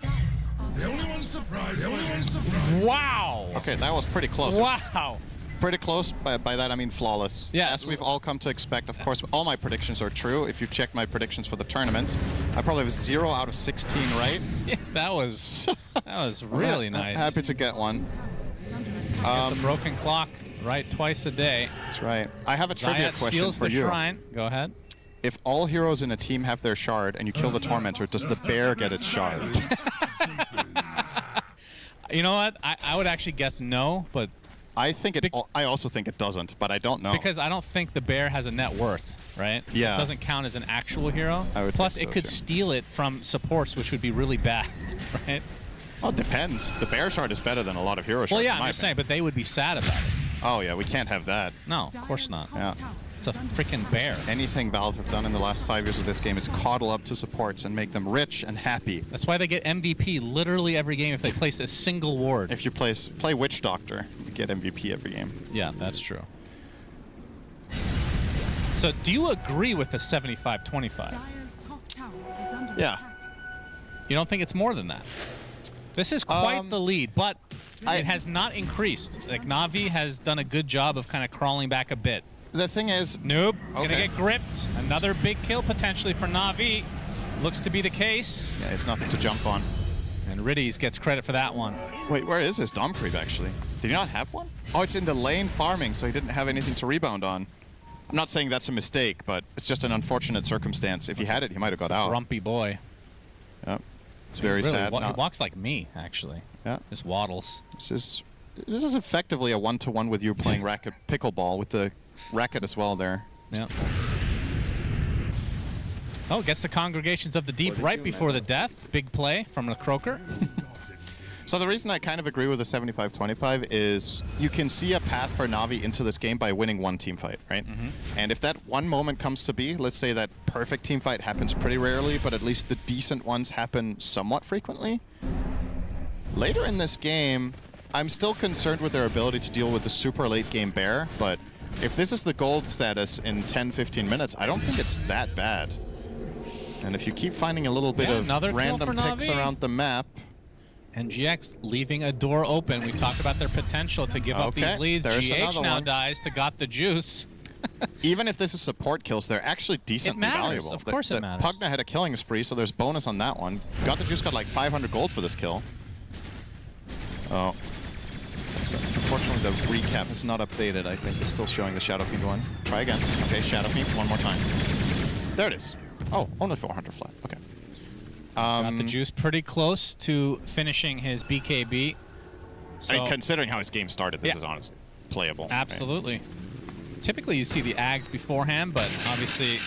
Speaker 20: The only one surprised. The only one surprised.
Speaker 6: Wow!
Speaker 5: Okay, that was pretty close.
Speaker 6: Wow!
Speaker 5: Pretty close. By that, I mean flawless.
Speaker 6: Yeah.
Speaker 5: As we've all come to expect, of course, all my predictions are true. If you've checked my predictions for the tournament, I probably was 0 out of 16 right.
Speaker 6: Yeah, that was really nice.
Speaker 5: Happy to get one.
Speaker 6: A broken clock, right? Twice a day.
Speaker 5: That's right. I have a trivia question
Speaker 6: steals
Speaker 5: for
Speaker 6: the
Speaker 5: you.
Speaker 6: Shrine. Go ahead.
Speaker 5: If all heroes in a team have their shard and you kill the Tormentor, does the bear get its shard?
Speaker 6: You know what? I would actually guess no, but
Speaker 5: I also think it doesn't, but I don't know.
Speaker 6: Because I don't think the bear has a net worth, right?
Speaker 5: Yeah.
Speaker 6: It doesn't count as an actual hero.
Speaker 5: I would
Speaker 6: Plus,
Speaker 5: think
Speaker 6: it
Speaker 5: so,
Speaker 6: could
Speaker 5: too.
Speaker 6: steal it from supports, which would be really bad, right?
Speaker 5: Well, it depends. The bear shard is better than a lot of hero shards.
Speaker 6: Well, yeah,
Speaker 5: in my
Speaker 6: I'm just
Speaker 5: opinion.
Speaker 6: saying, but they would be sad about it.
Speaker 5: Oh, yeah, we can't have that.
Speaker 6: No, of course not.
Speaker 5: Yeah.
Speaker 6: It's a freaking bear.
Speaker 5: Anything Valve have done in the last 5 years of this game is coddle up to supports and make them rich and happy.
Speaker 6: That's why they get MVP literally every game if they place a single ward.
Speaker 5: If you play Witch Doctor, you get MVP every game.
Speaker 6: Yeah, that's true. So do you agree with the 75-25?
Speaker 14: Dire's top tower is under
Speaker 5: Yeah.
Speaker 14: attack.
Speaker 6: You don't think it's more than that? This is quite the lead, but it has not increased. Like, Na'Vi has done a good job of kind of crawling back a bit.
Speaker 5: The thing is...
Speaker 6: Nope. Gonna get gripped. Another big kill potentially for Na'Vi. Looks to be the case.
Speaker 5: Yeah, it's nothing to jump on.
Speaker 6: And Riddies gets credit for that one.
Speaker 5: Wait, where is his Dom creep, actually? Did he not have one? Oh, it's in the lane farming, so he didn't have anything to rebound on. I'm not saying that's a mistake, but it's just an unfortunate circumstance. If he had it, he might have got out.
Speaker 6: Grumpy boy.
Speaker 5: Yeah, it's very
Speaker 6: really,
Speaker 5: sad.
Speaker 6: He walks like me, actually.
Speaker 5: Yeah.
Speaker 6: Just waddles.
Speaker 5: This is effectively a one-to-one with you playing racket pickleball with the racket as well there.
Speaker 6: Yeah. Oh, gets the Congregations of the Deep right before the death. Big play from the Croaker.
Speaker 5: So the reason I kind of agree with the 75-25 is you can see a path for Na'Vi into this game by winning one team fight, right? And if that one moment comes to be, let's say that perfect team fight happens pretty rarely, but at least the decent ones happen somewhat frequently. Later in this game, I'm still concerned with their ability to deal with the super late game bear, but if this is the gold status in 10-15 minutes, I don't think it's that bad. And if you keep finding a little bit of random picks around the map...
Speaker 6: And GX leaving a door open. We talked about their potential to give up these leads. GH now dies to Got the Juice.
Speaker 5: Even if this is support kills, they're actually decently valuable.
Speaker 6: Of course it matters.
Speaker 5: Pugna had a killing spree, so there's bonus on that one. Got the Juice got like 500 gold for this kill. Oh. Unfortunately, the recap is not updated. I think it's still showing the Shadow Fiend one. Try again. Okay, Shadow Fiend, one more time. There it is. Oh, only 400 flat. Okay.
Speaker 6: Got the Juice pretty close to finishing his BKB.
Speaker 5: So, I mean, considering how his game started, this is honestly playable.
Speaker 6: Absolutely. Right? Typically, you see the Ags beforehand, but obviously,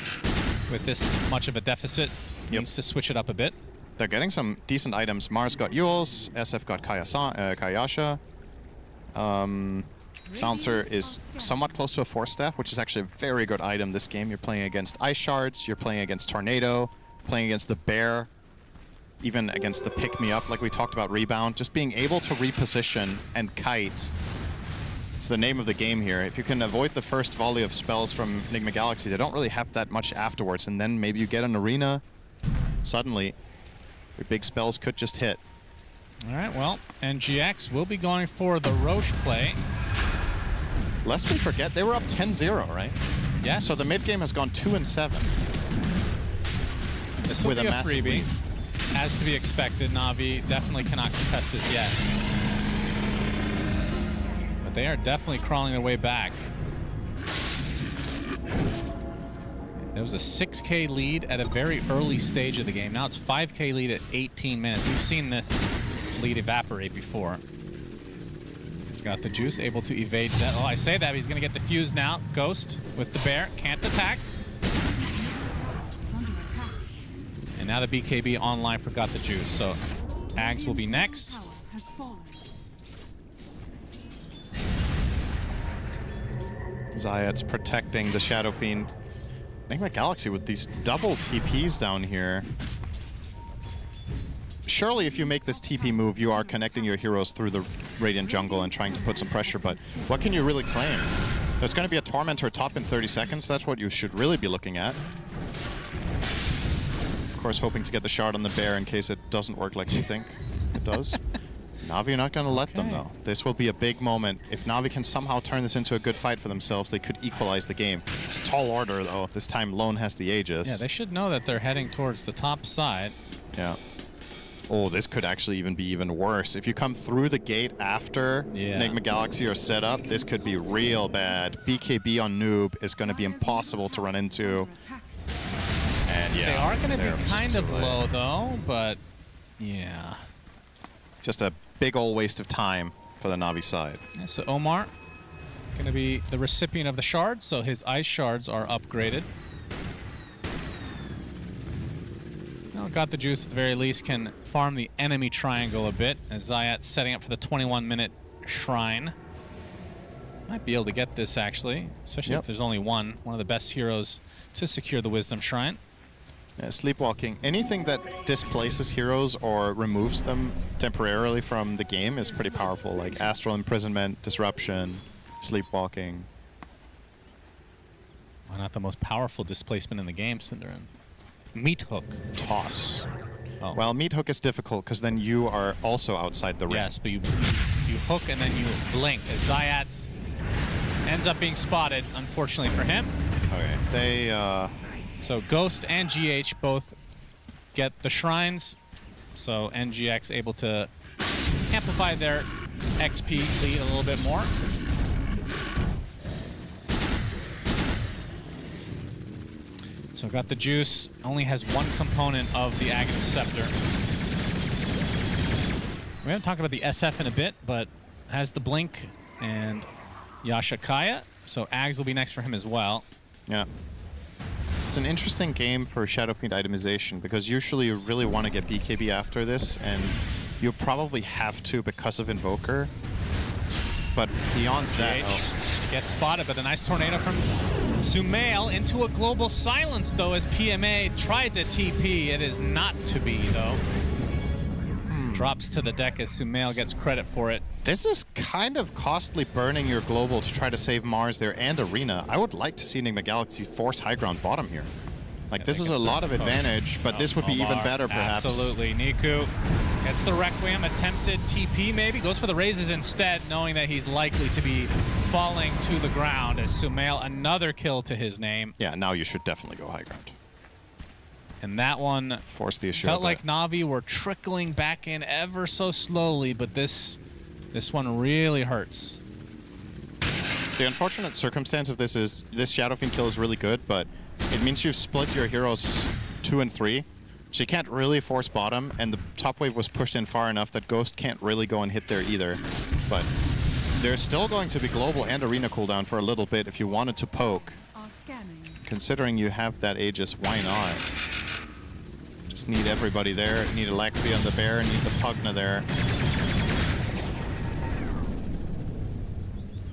Speaker 6: with this much of a deficit, needs to switch it up a bit.
Speaker 5: They're getting some decent items. Mars got Yules, SF got Kayasha. Silencer is somewhat close to a Force Staff, which is actually a very good item this game. You're playing against Ice Shards, you're playing against Tornado, playing against the Bear, even against the pick-me-up, like we talked about rebound. Just being able to reposition and kite. It's the name of the game here. If you can avoid the first volley of spells from Nigma Galaxy, they don't really have that much afterwards, and then maybe you get an arena. Suddenly, your big spells could just hit.
Speaker 6: All right, well, and GX will be going for the Roche play.
Speaker 5: Lest we forget, they were up 10-0, right?
Speaker 6: Yes.
Speaker 5: So the mid-game has gone 2-7.
Speaker 6: This will be a freebie. As to be expected, Na'Vi definitely cannot contest this yet. But they are definitely crawling their way back. There was a 6K lead at a very early stage of the game. Now it's 5K lead at 18 minutes. We've seen this lead evaporate before. He's got the Juice, able to evade that. Oh, I say that, but he's going to get defused now. Ghost with the Bear, can't attack. And now the BKB online for Got the Juice. So Ags will be next.
Speaker 5: Zayat's protecting the Shadow Fiend. Nigma Galaxy with these double TPs down here. Surely if you make this TP move, you are connecting your heroes through the Radiant jungle and trying to put some pressure, but what can you really claim? There's going to be a Tormentor top in 30 seconds. That's what you should really be looking at. Of course, hoping to get the shard on the Bear in case it doesn't work like we think it does. Na'Vi are not going to let them, though. This will be a big moment. If Na'Vi can somehow turn this into a good fight for themselves, they could equalize the game. It's a tall order, though. This time, Lone has the Aegis.
Speaker 6: Yeah, they should know that they're heading towards the top side.
Speaker 5: Yeah. Oh, this could actually be even worse. If you come through the gate after Nigma Galaxy are set up, this could be real bad. BKB on Noob is going to be impossible to run into. And yeah,
Speaker 6: they are going to be kind of low, though, but yeah.
Speaker 5: Just a big old waste of time for the Na'Vi side.
Speaker 6: Yeah, so Omar going to be the recipient of the shards, so his ice shards are upgraded. Well, Got the Juice at the very least can farm the enemy triangle a bit, as Zayat's setting up for the 21-minute shrine. Might be able to get this, actually, especially if there's only one of the best heroes to secure the Wisdom Shrine.
Speaker 5: Yeah, sleepwalking. Anything that displaces heroes or removes them temporarily from the game is pretty powerful, like Astral Imprisonment, Disruption, Sleepwalking.
Speaker 6: Why not the most powerful displacement in the game, Cinderin? Meat hook.
Speaker 5: Toss.
Speaker 6: Oh.
Speaker 5: Well, meat hook is difficult because then you are also outside the ring.
Speaker 6: Yes, but you hook and then you blink. As Zayats ends up being spotted, unfortunately for him.
Speaker 5: Okay. They
Speaker 6: so Ghost and GH both get the shrines. So NGX able to amplify their XP lead a little bit more. So got the juice, only has one component of the Aghanim Scepter. We haven't talked about the SF in a bit, but has the Blink and Yashakaya, so Ags will be next for him as well.
Speaker 5: Yeah. It's an interesting game for Shadow Fiend itemization because usually you really want to get BKB after this, and you probably have to because of Invoker. But beyond that...
Speaker 6: Gets spotted, but a nice tornado from Sumail into a global silence, though, as PMA tried to TP. It is not to be, though. Drops to the deck as Sumail gets credit for it.
Speaker 5: This is kind of costly burning your global to try to save Mars there and Arena. I would like to see Nigma Galaxy force high ground bottom here. Like, this is a lot of advantage, but this would be even better, perhaps.
Speaker 6: Absolutely. Niku gets the Requiem, attempted TP maybe, goes for the raises instead, knowing that he's likely to be falling to the ground as Sumail, another kill to his name.
Speaker 5: Yeah, now you should definitely go high ground.
Speaker 6: And that one
Speaker 5: forced the issue.
Speaker 6: Felt like Na'Vi were trickling back in ever so slowly, but this one really hurts.
Speaker 5: The unfortunate circumstance of this is this Shadow Fiend kill is really good, but it means you've split your heroes 2 and 3, so you can't really force bottom, and the top wave was pushed in far enough that Ghost can't really go and hit there either. But there's still going to be global and arena cooldown for a little bit if you wanted to poke. Considering you have that Aegis, why not? Just need everybody there. Need a Lacri on the bear, need the Pugna there.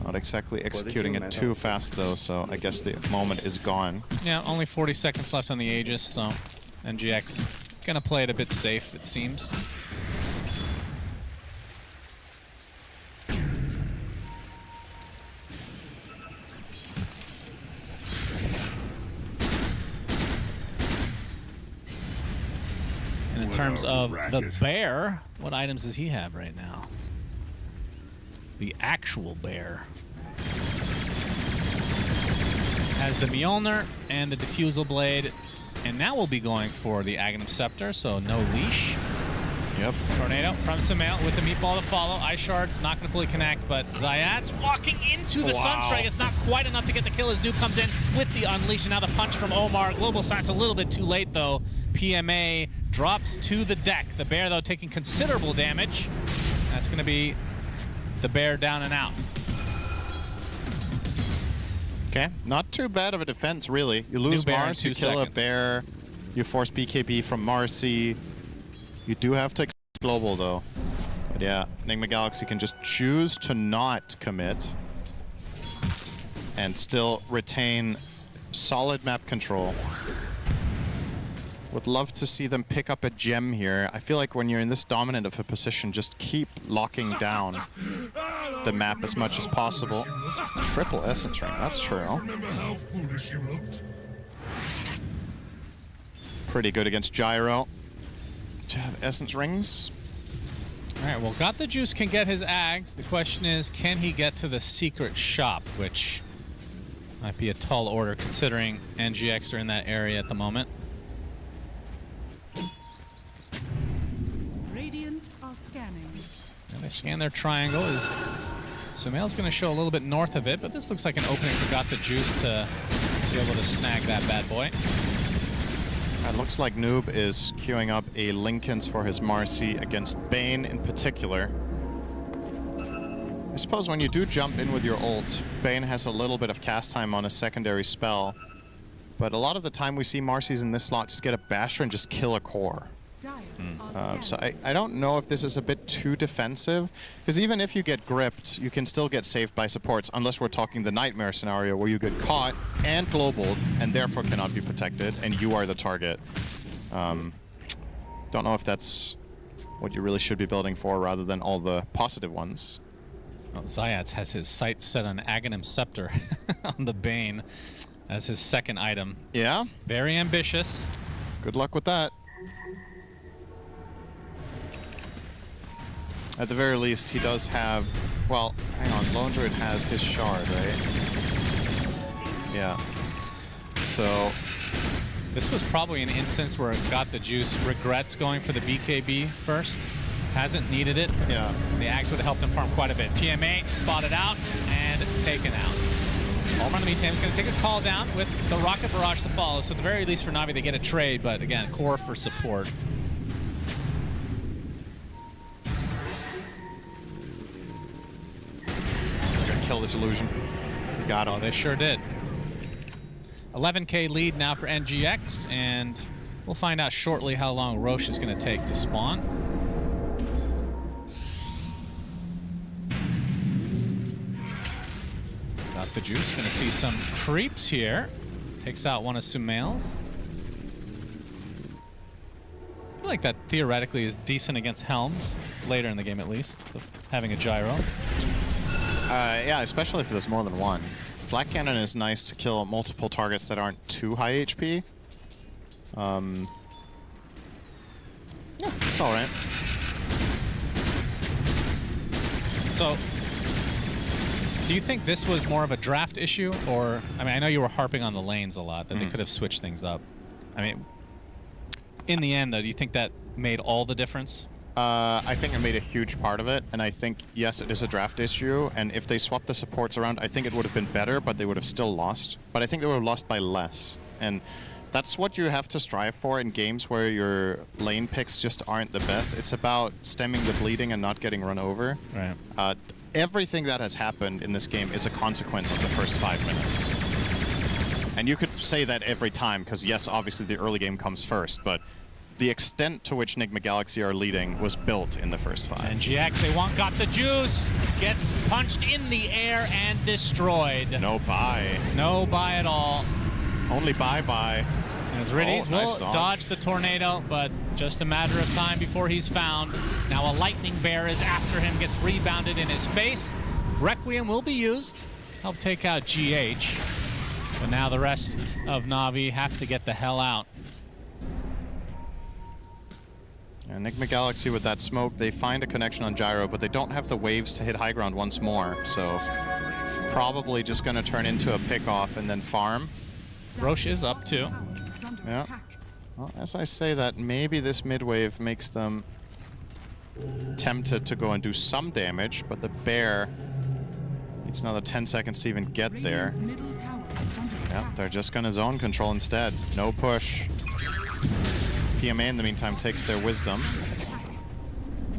Speaker 5: Not exactly executing it too fast though, so I guess the moment is gone.
Speaker 6: Yeah, only 40 seconds left on the Aegis, so NGX gonna play it a bit safe, it seems. And in terms of the bear, what items does he have right now? The actual bear has the Mjolnir and the Diffusal Blade, and now we'll be going for the Aghanim Scepter, so no leash.
Speaker 5: Yep.
Speaker 6: Tornado from Sumail with the meatball to follow. Ice Shard's not going to fully connect, but Zayat's walking into the Sunstrike. It's not quite enough to get the kill as Nuke comes in with the Unleash, and now the punch from Omar. Global Science a little bit too late, though. PMA drops to the deck. The bear, though, taking considerable damage. That's going to be the bear down and out.
Speaker 5: Okay, not too bad of a defense, really. You lose Mars, you kill a bear, you force BKB from Marcy. You do have to global, though. But yeah, Nigma Galaxy can just choose to not commit and still retain solid map control. Would love to see them pick up a gem here. I feel like when you're in this dominant of a position, just keep locking down the map as much as possible. Triple Essence Ring, that's true. Pretty good against Gyro to have Essence Rings.
Speaker 6: All right, well, Got the Juice can get his Ags. The question is, can he get to the secret shop, which might be a tall order considering NGX are in that area at the moment.
Speaker 14: Radiant are scanning.
Speaker 6: And they scan their triangle. Sumail's going to show a little bit north of it, but this looks like an opening for Got the Juice to be able to snag that bad boy.
Speaker 5: It looks like Noob is queuing up a Linken's for his Marcy against Bane in particular. I suppose when you do jump in with your ult, Bane has a little bit of cast time on a secondary spell. But a lot of the time we see Marcy's in this slot just get a Basher and just kill a core. So I don't know if this is a bit too defensive, because even if you get gripped, you can still get saved by supports, unless we're talking the Nightmare scenario where you get caught and globaled and therefore cannot be protected and you are the target. Don't know if that's what you really should be building for rather than all the positive ones.
Speaker 6: Well, Zayats has his sights set on Aghanim Scepter on the Bane as his second item.
Speaker 5: Yeah?
Speaker 6: Very ambitious.
Speaker 5: Good luck with that. At the very least, he does have... Well, hang on. Lone Druid has his shard, right? Yeah. So...
Speaker 6: This was probably an instance where it got the juice. Regrets going for the BKB first. Hasn't needed it.
Speaker 5: Yeah.
Speaker 6: The Ags would have helped him farm quite a bit. PMA spotted out and taken out. Omar in the meantime is going to take a call down with the Rocket Barrage to follow. So at the very least for Na'Vi, they get a trade, but again, core for support.
Speaker 5: They're going to kill this illusion. Got him.
Speaker 6: Oh, they sure did. 11K lead now for NGX, and we'll find out shortly how long Roche is going to take to spawn. Got the juice. Going to see some creeps here. Takes out one of Sumail's. I feel like that theoretically is decent against Helms, later in the game at least, having a gyro.
Speaker 5: Yeah, especially if there's more than one. Flak Cannon is nice to kill multiple targets that aren't too high HP. Yeah, it's all right.
Speaker 6: So, do you think this was more of a draft issue, or I mean, I know you were harping on the lanes a lot that they could have switched things up. I mean, in the end, though, do you think that made all the difference?
Speaker 5: I think it made a huge part of it, and I think, yes, it is a draft issue, and if they swapped the supports around, I think it would have been better, but they would have still lost. But I think they would have lost by less, and that's what you have to strive for in games where your lane picks just aren't the best. It's about stemming the bleeding and not getting run over.
Speaker 6: Right.
Speaker 5: Everything that has happened in this game is a consequence of the first 5 minutes. And you could say that every time, because yes, obviously the early game comes first, but the extent to which Nigma Galaxy are leading was built in the first 5.
Speaker 6: And GX, they want got the juice, gets punched in the air and destroyed.
Speaker 5: No buy.
Speaker 6: No buy at all.
Speaker 5: Only bye-bye.
Speaker 6: As Riddies will
Speaker 5: nice
Speaker 6: dodge the tornado, but just a matter of time before he's found. Now a lightning bear is after him, gets rebounded in his face. Requiem will be used to help take out GH. But now the rest of Na'Vi have to get the hell out.
Speaker 5: Nigma Galaxy with that smoke, they find a connection on Gyro, but they don't have the waves to hit high ground once more, so probably just going to turn into a pick-off and then farm.
Speaker 6: Roche is up too.
Speaker 5: Yeah. Well, as I say that, maybe this mid-wave makes them tempted to go and do some damage, but the bear needs another 10 seconds to even get there. Yeah, they're just going to zone control instead. No push. PMA in the meantime takes their wisdom.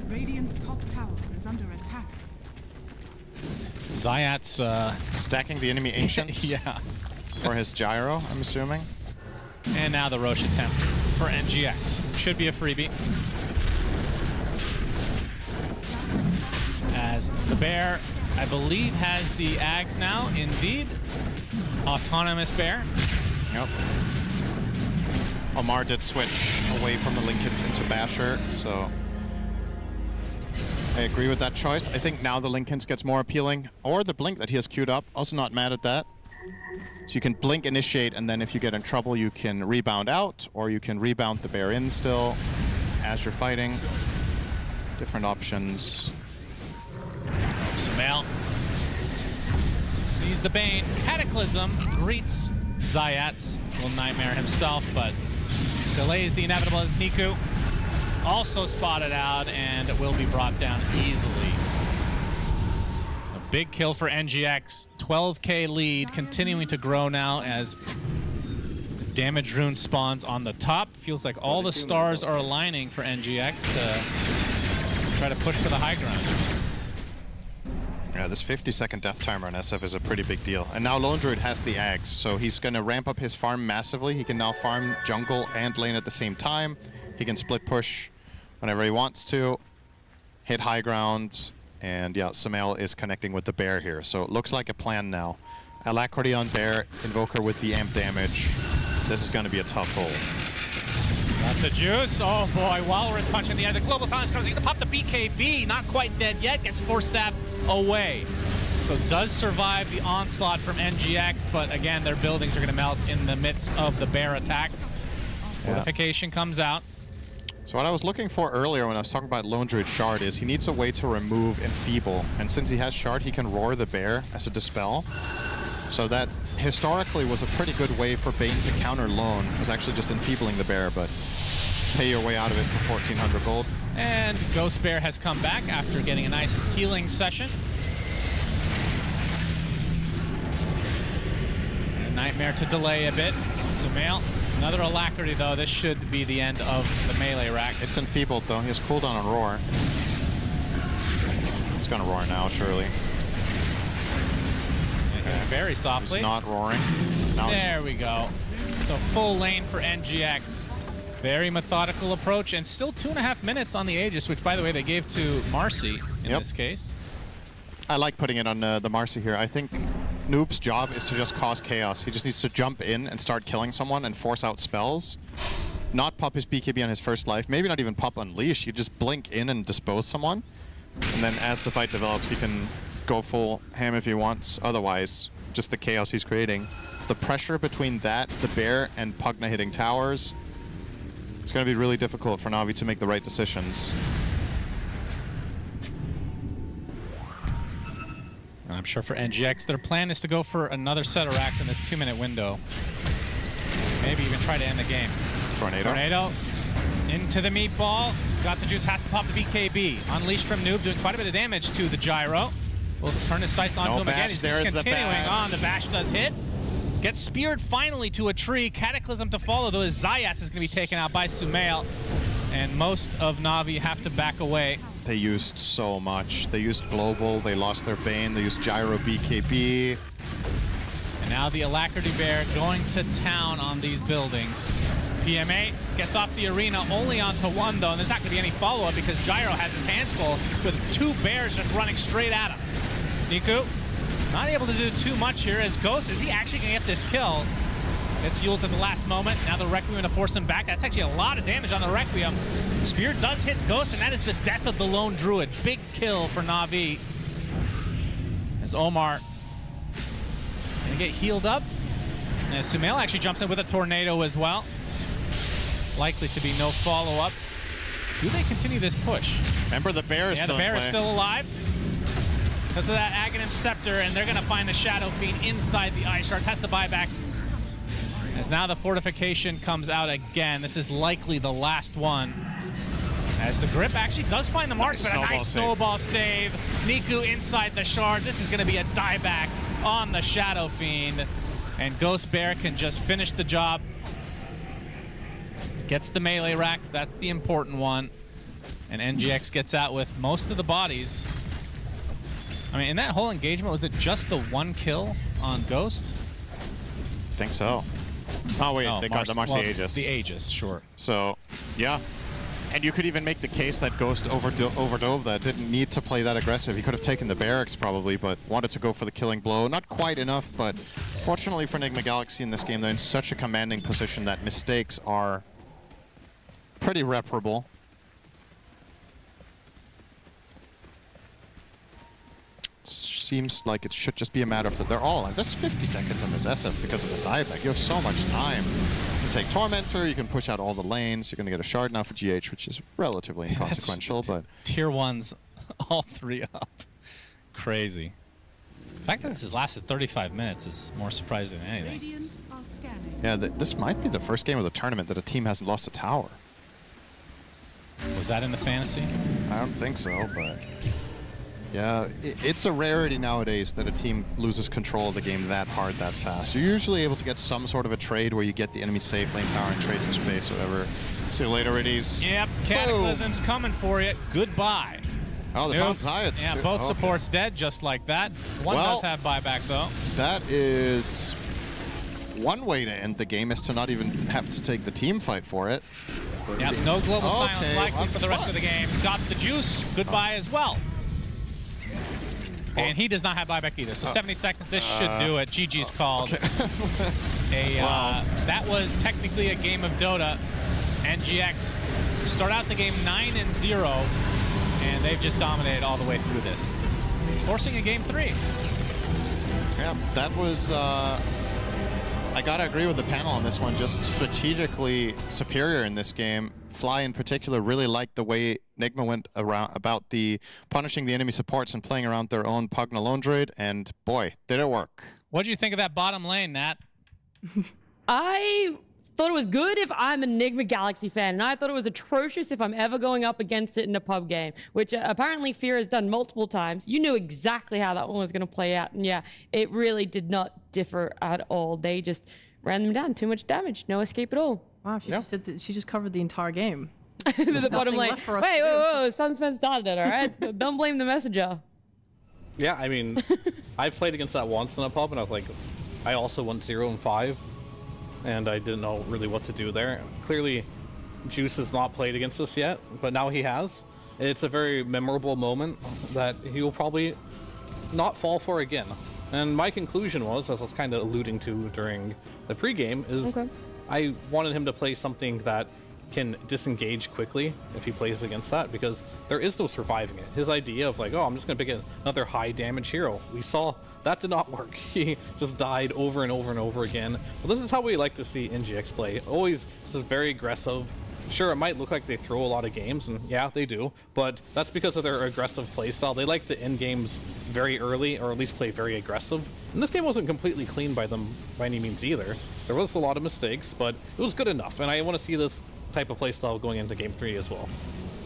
Speaker 14: Radiant's top tower is under attack.
Speaker 5: Zayat's stacking the enemy ancients.
Speaker 6: Yeah.
Speaker 5: For his gyro, I'm assuming.
Speaker 6: And now the Roche attempt for NGX. Should be a freebie. As the bear, I believe, has the Ags now. Indeed. Autonomous bear.
Speaker 5: Yep. Omar did switch away from the Linkens into Basher, so I agree with that choice. I think now the Linkens gets more appealing, or the blink that he has queued up. Also not mad at that. So you can blink, initiate, and then if you get in trouble, you can rebound out, or you can rebound the bear in still as you're fighting. Different options.
Speaker 6: Sumail sees the Bane. Cataclysm greets Zayat's little nightmare himself, but delays the inevitable as Niku also spotted out and will be brought down easily. A big kill for NGX. 12K lead continuing to grow now as damage rune spawns on the top. Feels like all the stars are aligning for NGX to try to push for the high ground.
Speaker 5: Yeah, this 50-second death timer on SF is a pretty big deal. And now Lone Druid has the Ags, so he's going to ramp up his farm massively. He can now farm jungle and lane at the same time. He can split push whenever he wants to, hit high ground, and yeah, Sumail is connecting with the bear here. So it looks like a plan now. Alacrity on bear, Invoker with the amp damage. This is going to be a tough hold.
Speaker 6: Got the juice. Oh boy, Walrus punch in the air. The global silence comes. He's gonna pop the BKB. Not quite dead yet. Gets force staffed away. So does survive the onslaught from NGX, but again, their buildings are gonna melt in the midst of the bear attack.
Speaker 2: Fortification comes out.
Speaker 5: So what I was looking for earlier when I was talking about Lone Druid Shard is he needs a way to remove Enfeeble. And since he has Shard, he can Roar the Bear as a Dispel. So that historically was a pretty good way for Bane to counter Lone. It was actually just enfeebling the Bear, but pay your way out of it for 1,400 gold.
Speaker 2: And Ghost Bear has come back after getting a nice healing session. And Nightmare to delay a bit. Sumail, another Alacrity though. This should be the end of the melee racks.
Speaker 5: It's enfeebled though. He has cooldown on Roar. He's gonna roar now, surely.
Speaker 2: Very softly.
Speaker 5: He's not roaring. Now
Speaker 2: there we go. So full lane for NGX. Very methodical approach, and still 2.5 minutes on the Aegis, which, by the way, they gave to Marcy in this case.
Speaker 5: I like putting it on the Marcy here. I think Noob's job is to just cause chaos. He just needs to jump in and start killing someone and force out spells. Not pop his BKB on his first life. Maybe not even pop Unleash. You just blink in and dispose someone. And then as the fight develops, he can go full ham if he wants. Otherwise, just the chaos he's creating. The pressure between that, the Bear, and Pugna hitting towers, it's going to be really difficult for Na'Vi to make the right decisions.
Speaker 2: I'm sure for NGX, their plan is to go for another set of racks in this 2-minute window. Maybe even try to end the game. Tornado into the meatball. Got the juice, has to pop the BKB. Unleashed from Noob, doing quite a bit of damage to the gyro. Will turn his sights onto him again. He's just continuing on. The bash does hit. Gets speared finally to a tree. Cataclysm to follow, though his Zayats is going to be taken out by Sumail. And most of Na'Vi have to back away.
Speaker 5: They used so much. They used Global, they lost their Bane, they used Gyro BKB.
Speaker 2: And now the Alacrity Bear going to town on these buildings. PMA gets off the arena only onto one, though, and there's not going to be any follow-up because Gyro has his hands full with 2 bears just running straight at him. Niku not able to do too much here as Ghost, is he actually going to get this kill? It's Yules at the last moment. Now the Requiem to force him back. That's actually a lot of damage on the Requiem. Spear does hit Ghost, and that is the death of the Lone Druid. Big kill for Na'Vi. As Omar gonna get healed up. And Sumail actually jumps in with a tornado as well. Likely to be no follow-up. Do they continue this push?
Speaker 5: Remember, the Bear is still in play.
Speaker 2: Yeah, the Bear is still alive. Because of that Aghanim Scepter, and they're gonna find the Shadow Fiend inside the Ice Shards. Has to buy back. As now the fortification comes out again. This is likely the last one. As the grip actually does find the marks, but a nice snowball save. Niku inside the shard. This is going to be a dieback on the Shadow Fiend. And Ghost Bear can just finish the job. Gets the melee racks. That's the important one. And NGX gets out with most of the bodies. I mean, in that whole engagement, was it just the 1 kill on Ghost?
Speaker 5: I think so. Oh, wait, they got the Marcy Aegis.
Speaker 2: The Aegis, sure.
Speaker 5: So, yeah. And you could even make the case that Ghost overdove that, didn't need to play that aggressive. He could have taken the barracks probably, but wanted to go for the killing blow. Not quite enough, but fortunately for Nigma Galaxy in this game, they're in such a commanding position that mistakes are pretty reparable. Seems like it should just be a matter of that they're all like, there's 50 seconds on this SF because of the dieback. You have so much time. You can take Tormentor, you can push out all the lanes, you're going to get a shard now for GH, which is relatively inconsequential, but...
Speaker 2: Tier 1s, all 3 up. Crazy. The fact that this has lasted 35 minutes is more surprising than anything.
Speaker 5: Yeah, this might be the first game of the tournament that a team hasn't lost a tower.
Speaker 2: Was that in the fantasy?
Speaker 5: I don't think so, but... Yeah, it's a rarity nowadays that a team loses control of the game that hard, that fast. You're usually able to get some sort of a trade where you get the enemy safe lane tower and trade some space or whatever. See you later, Riddies.
Speaker 2: Yep, Cataclysm's coming for you. Goodbye.
Speaker 5: Oh, they found Zayats
Speaker 2: too. Yeah, both supports dead just like that. One does have buyback though.
Speaker 5: That is one way to end the game, is to not even have to take the team fight for it.
Speaker 2: Yep, no global silence likely for the rest of the game. Got the juice. Goodbye as well. And he does not have buyback either. So 70 seconds, this should do it. GG's called. Okay. That was technically a game of Dota. NGX start out the game 9-0, and they've just dominated all the way through this, forcing a game 3.
Speaker 5: Yeah, that was I gotta agree with the panel on this one. Just strategically superior in this game. Fly in particular really liked the way Nigma went about the punishing the enemy supports and playing around their own Pugna Lone Droid, and boy, did it work.
Speaker 2: What do you think of that bottom lane, Nat?
Speaker 9: I thought it was good if I'm a Nigma Galaxy fan, and I thought it was atrocious if I'm ever going up against it in a pub game, which apparently Fear has done multiple times. You knew exactly how that one was going to play out, and yeah, it really did not differ at all. They just ran them down. Too much damage. No escape at all.
Speaker 11: Wow, she just did she just covered the entire game.
Speaker 9: The bottom lane. Wait, whoa, Sunsman started it, all right? Don't blame the messenger.
Speaker 10: Yeah, I mean, I've played against that once in a pub, and I was like, I also went 0-5, and I didn't know really what to do there. Clearly, Juice has not played against us yet, but now he has. It's a very memorable moment that he will probably not fall for again. And my conclusion was, as I was kind of alluding to during the pregame, is I wanted him to play something that can disengage quickly if he plays against that, because there is no surviving it. His idea of like, oh, I'm just gonna pick another high damage hero, we saw that did not work. He just died over and over and over again. But this is how we like to see NGX play. Always this is very aggressive. Sure, it might look like they throw a lot of games, and yeah, they do, but that's because of their aggressive playstyle. They like to end games very early, or at least play very aggressive. And this game wasn't completely clean by them by any means either. There was a lot of mistakes, but it was good enough, and I want to see this type of playstyle going into Game 3 as well.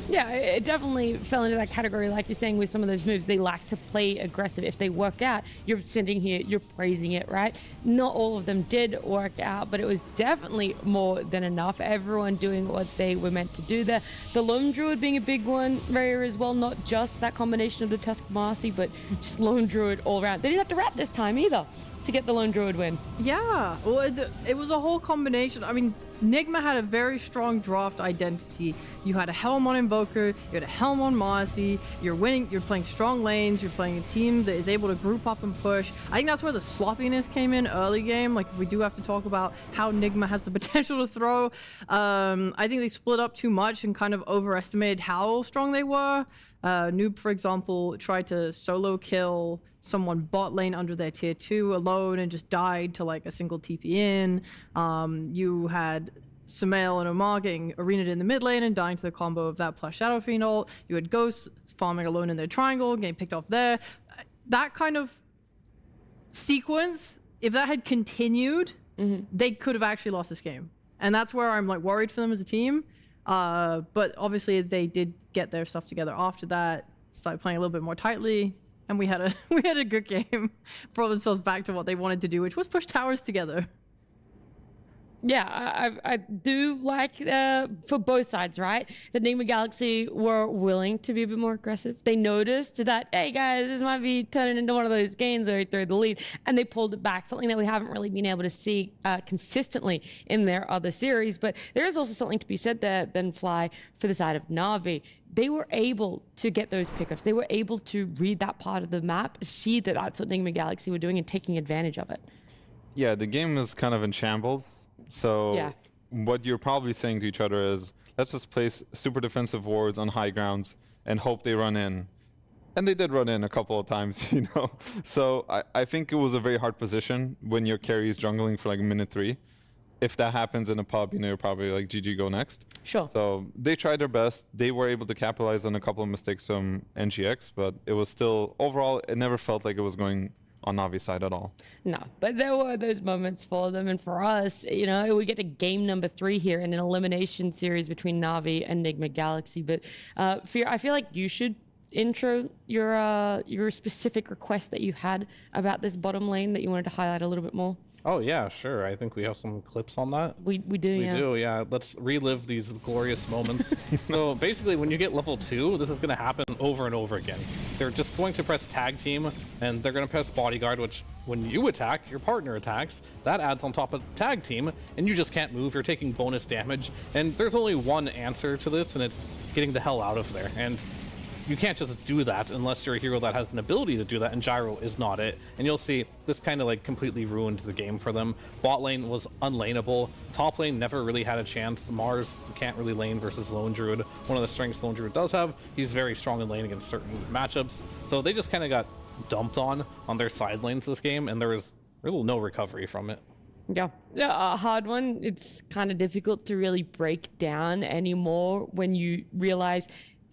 Speaker 9: Yeah, it definitely fell into that category, like you're saying, with some of those moves. They like to play aggressive. If they work out, you're sitting here, you're praising it, right? Not all of them did work out, but it was definitely more than enough. Everyone doing what they were meant to do there. The Lone Druid being a big one, rare as well, not just that combination of the Tusk Marcy, but just Lone Druid all around. They didn't have to rat this time either to get the Lone Druid win.
Speaker 11: Yeah, well, it was a whole combination. I mean, Nigma had a very strong draft identity. You had a Helm on Invoker, you had a Helm on Marcy, you're winning, you're playing strong lanes, you're playing a team that is able to group up and push. I think that's where the sloppiness came in early game. Like, we do have to talk about how Nigma has the potential to throw. I think they split up too much and kind of overestimated how strong they were. Noob, for example, tried to solo kill someone bot lane under their tier 2 alone and just died to like a single TP in. You had Sumail and Omar getting arena'd in the mid lane and dying to the combo of that plus Shadow Fiend ult. You had Ghosts farming alone in their triangle, getting picked off there. That kind of sequence, if that had continued, they could have actually lost this game. And that's where I'm like worried for them as a team. But obviously they did get their stuff together after that, started playing a little bit more tightly, and we had a good game, brought themselves back to what they wanted to do, which was push towers together.
Speaker 9: Yeah, I do like for both sides, right? The Nigma Galaxy were willing to be a bit more aggressive. They noticed that, hey guys, this might be turning into one of those games where we throw the lead, and they pulled it back, something that we haven't really been able to see consistently in their other series. But there is also something to be said there, then Fly, for the side of Na'Vi. They were able to get those pickups. They were able to read that part of the map, see that that's what Nigma Galaxy were doing and taking advantage of it.
Speaker 12: Yeah, the game is kind of in shambles. So what you're probably saying to each other is, let's just place super defensive wards on high grounds and hope they run in. And they did run in a couple of times, you know. So I think it was a very hard position when your carry is jungling for like minute 3. If that happens in a pub, you know, you're probably like, GG, go next.
Speaker 9: Sure.
Speaker 12: So they tried their best. They were able to capitalize on a couple of mistakes from NGX, but it was still, overall, it never felt like it was going on Navi's side at all.
Speaker 9: No, but there were those moments for them, and for us, you know, we get to game number 3 here in an elimination series between Na'Vi and Nigma Galaxy. But Fear, I feel like you should intro your specific request that you had about this bottom lane that you wanted to highlight a little bit more.
Speaker 10: Oh yeah, sure. I think we have some clips on that.
Speaker 9: We do,
Speaker 10: We do, yeah. Let's relive these glorious moments. So basically, when you get level 2, this is going to happen over and over again. They're just going to press tag team, and they're going to press bodyguard, which when you attack, your partner attacks. That adds on top of tag team, and you just can't move. You're taking bonus damage, and there's only one answer to this, and it's getting the hell out of there. And you can't just do that unless you're a hero that has an ability to do that, and Gyro is not it. And you'll see this kind of like completely ruined the game for them. Bot lane was unlaneable. Top lane never really had a chance. Mars can't really lane versus Lone Druid. One of the strengths Lone Druid does have, he's very strong in lane against certain matchups. So they just kind of got dumped on their side lanes this game, and there was really no recovery from it.
Speaker 9: Yeah, a hard one. It's kind of difficult to really break down anymore when you realize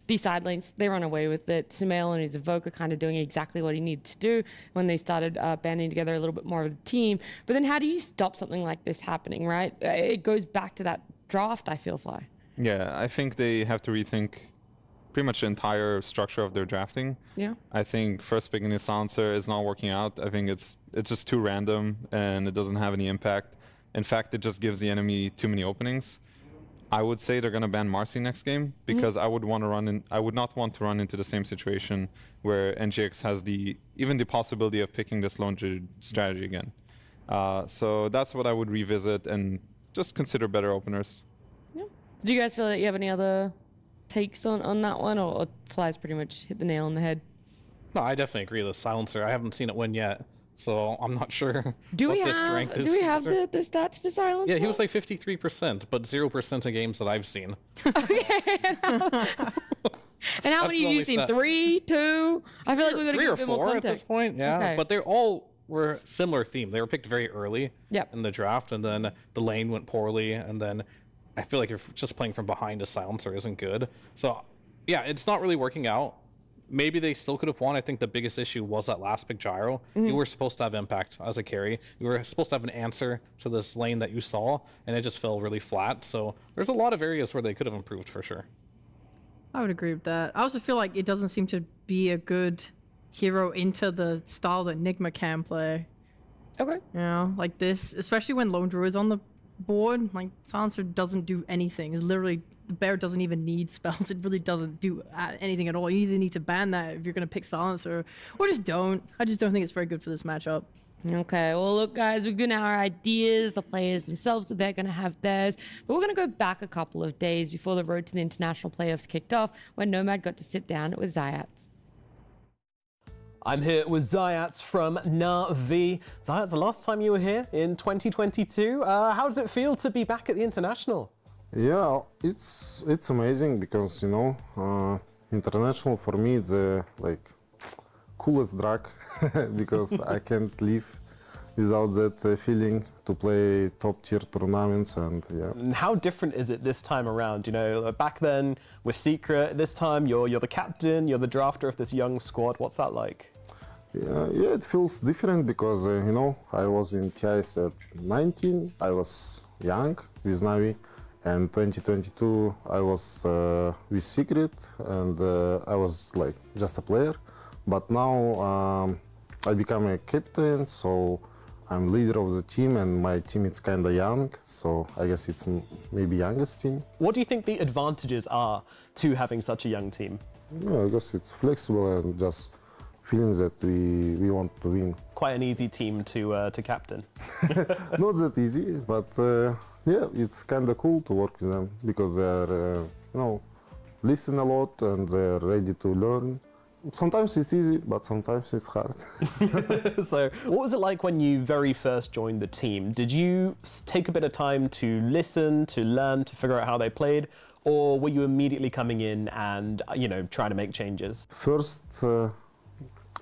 Speaker 9: these side lanes, they run away with it. Sumail and his Evoker kind of doing exactly what he needed to do when they started banding together a little bit more of a team. But then how do you stop something like this happening, right? It goes back to that draft, I feel, Fly.
Speaker 12: Yeah, I think they have to rethink pretty much the entire structure of their drafting.
Speaker 9: Yeah.
Speaker 12: I think first picking a silencer is not working out. I think it's just too random and it doesn't have any impact. In fact, it just gives the enemy too many openings. I would say they're gonna ban Marcy next game because I would not want to run into the same situation where NGX has even the possibility of picking this lone strategy again. So that's what I would revisit and just consider better openers.
Speaker 9: Yeah. Do you guys feel that you have any other takes on that one, or Fly's pretty much hit the nail on the head?
Speaker 10: No, I definitely agree with the silencer. I haven't seen it win yet, so I'm not sure.
Speaker 9: Do we have the stats for silence?
Speaker 10: Yeah, he was like 53%, but 0% of games that I've seen.
Speaker 9: And how many have you seen? 3, 2? I feel like we're gonna
Speaker 10: 3
Speaker 9: give
Speaker 10: or
Speaker 9: a bit more
Speaker 10: 4 at
Speaker 9: context.
Speaker 10: this point. Yeah,
Speaker 9: Okay.
Speaker 10: but they all were similar theme. They were picked very early in the draft, and then the lane went poorly, and then I feel like if just playing from behind a silencer isn't good. So yeah, it's not really working out. Maybe they still could have won. I think the biggest issue was that last pick gyro. You were supposed to have impact as a carry. You were supposed to have an answer to this lane that you saw, and it just fell really flat. So there's a lot of areas where they could have improved for sure.
Speaker 11: I would agree with that. I also feel like it doesn't seem to be a good hero into the style that Nigma can play.
Speaker 9: Okay.
Speaker 11: You know, like this, especially when Lone Druid is on the board, like Silencer doesn't do anything. It's literally, the bear doesn't even need spells. It really doesn't do anything at all. You either need to ban that if you're going to pick Silencer, or just don't. I just don't think it's very good for this matchup.
Speaker 9: Okay, well, look, guys, we've given our ideas. The players themselves, they're going to have theirs. But we're going to go back a couple of days before the road to the international playoffs kicked off, when Nomad got to sit down with Zayats.
Speaker 15: I'm here with Zayats from Na'Vi. Zayats, the last time you were here in 2022, how does it feel to be back at the international?
Speaker 21: Yeah, it's amazing because, you know, international for me it's like coolest drug because I can't live without that feeling to play top tier tournaments. And yeah.
Speaker 15: And how different is it this time around? You know, back then with Secret, this time you're the captain, you're the drafter of this young squad. What's that like?
Speaker 21: Yeah, it feels different because, you know, I was in TIS at 19, I was young with Na'Vi, and 2022 I was with Secret, and I was like just a player. But now I become a captain, so I'm leader of the team, and my team is kind of young, so I guess it's maybe youngest team.
Speaker 15: What do you think the advantages are to having such a young team?
Speaker 21: Yeah, I guess it's flexible and just feeling that we want to win.
Speaker 15: Quite an easy team to captain.
Speaker 21: Not that easy, but yeah, it's kind of cool to work with them because they're, you know, listen a lot and they're ready to learn. Sometimes it's easy, but sometimes it's hard.
Speaker 15: So what was it like when you very first joined the team? Did you take a bit of time to listen, to learn, to figure out how they played? Or were you immediately coming in and, you know, trying to make changes?
Speaker 21: First,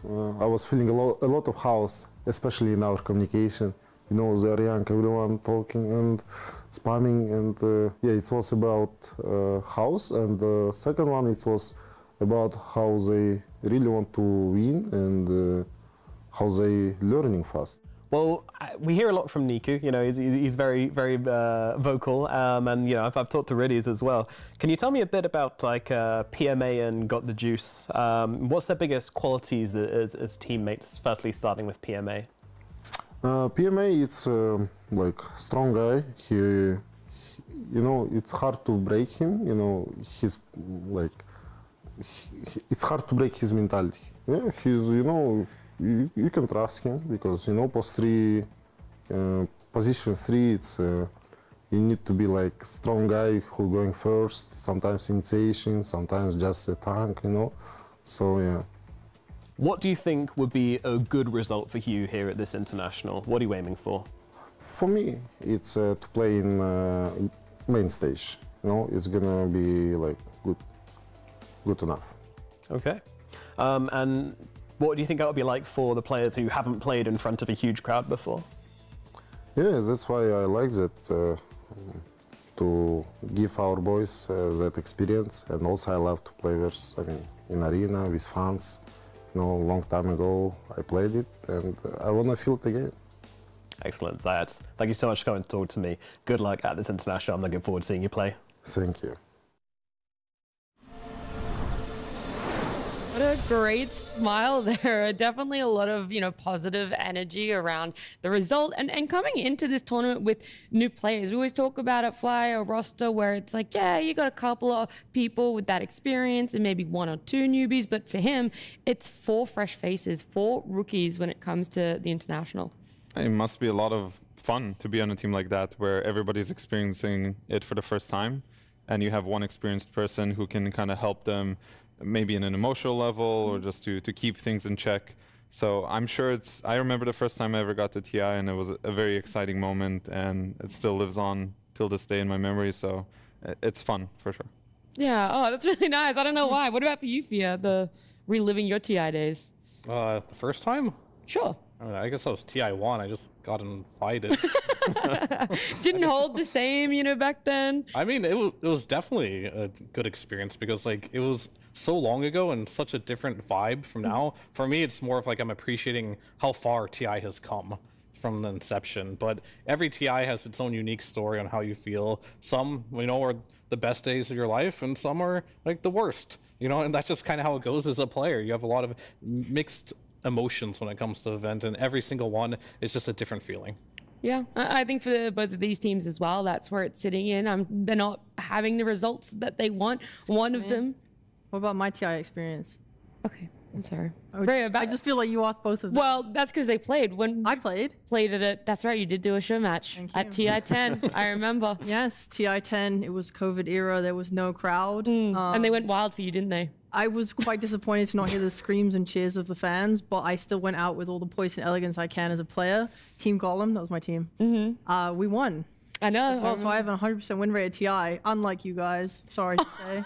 Speaker 21: I was feeling a lot of house, especially in our communication. You know, they're young, everyone talking and spamming, and yeah, it was about house. And the second one, it was about how they really want to win and how they learning fast.
Speaker 15: Well, we hear a lot from Niku. You know, he's very, very vocal, and you know, I've talked to Riddies as well. Can you tell me a bit about like PMA and Got the Juice? What's their biggest qualities as teammates? Firstly, starting with PMA.
Speaker 21: PMA, it's like strong guy. He, you know, it's hard to break him. You know, he's like, it's hard to break his mentality. Yeah, he's, you know. You can trust him because, you know, post 3, position 3, it's you need to be like strong guy who going first, sometimes initiation, sometimes just a tank, you know, so yeah.
Speaker 15: What do you think would be a good result for you here at this international? What are you aiming for?
Speaker 21: For me, it's to play in main stage, you know, it's gonna be like good enough.
Speaker 15: Okay, and what do you think that would be like for the players who haven't played in front of a huge crowd before?
Speaker 21: Yeah, that's why I like that, to give our boys that experience. And also I love to play with, in arena with fans. A long time ago I played it, and I want to feel it again.
Speaker 15: Excellent, Zayat. Thank you so much for coming to talk to me. Good luck at this international. I'm looking forward to seeing you play.
Speaker 21: Thank you.
Speaker 9: What a great smile there. Definitely a lot of, positive energy around the result and coming into this tournament with new players. We always talk about at Fly or roster where it's like, yeah, you got a couple of people with that experience and maybe 1 or 2 newbies. But for him, it's 4 fresh faces, 4 rookies when it comes to the international.
Speaker 12: It must be a lot of fun to be on a team like that where everybody's experiencing it for the first time and you have one experienced person who can kind of help them maybe in an emotional level or just to keep things in check. So I'm sure I remember the first time I ever got to TI and it was a very exciting moment and it still lives on till this day in my memory. So it's fun for sure.
Speaker 9: Yeah, oh, that's really nice. I don't know why. What about for you, Fia, the reliving your TI days?
Speaker 10: The first time?
Speaker 9: Sure.
Speaker 10: I guess that was TI1. I just got invited.
Speaker 9: Didn't hold the same, back then.
Speaker 10: I mean, it was definitely a good experience because it was so long ago and such a different vibe from now. For me, it's more of I'm appreciating how far TI has come from the inception. But every TI has its own unique story on how you feel. Some, are the best days of your life, and some are the worst. And that's just kind of how it goes as a player. You have a lot of mixed emotions when it comes to the event, and every single one is just a different feeling.
Speaker 9: Yeah, I think for both of these teams as well, that's where it's sitting in. They're not having the results that they want. One of them.
Speaker 11: What about my TI experience?
Speaker 9: Okay, I'm sorry.
Speaker 11: I just feel like you asked both of them.
Speaker 9: Well, that's because they played. When
Speaker 11: I played
Speaker 9: at it. That's right. You did do a show match at TI10. I remember.
Speaker 11: Yes, TI10. It was COVID era. There was no crowd.
Speaker 9: And they went wild for you, didn't they?
Speaker 11: I was quite disappointed to not hear the screams and cheers of the fans, but I still went out with all the poise and elegance I can as a player. Team Gollum, that was my team.
Speaker 9: Mm-hmm.
Speaker 11: We won.
Speaker 9: I know.
Speaker 11: As well, so I have an 100% win rate at TI, unlike you guys. Sorry to say.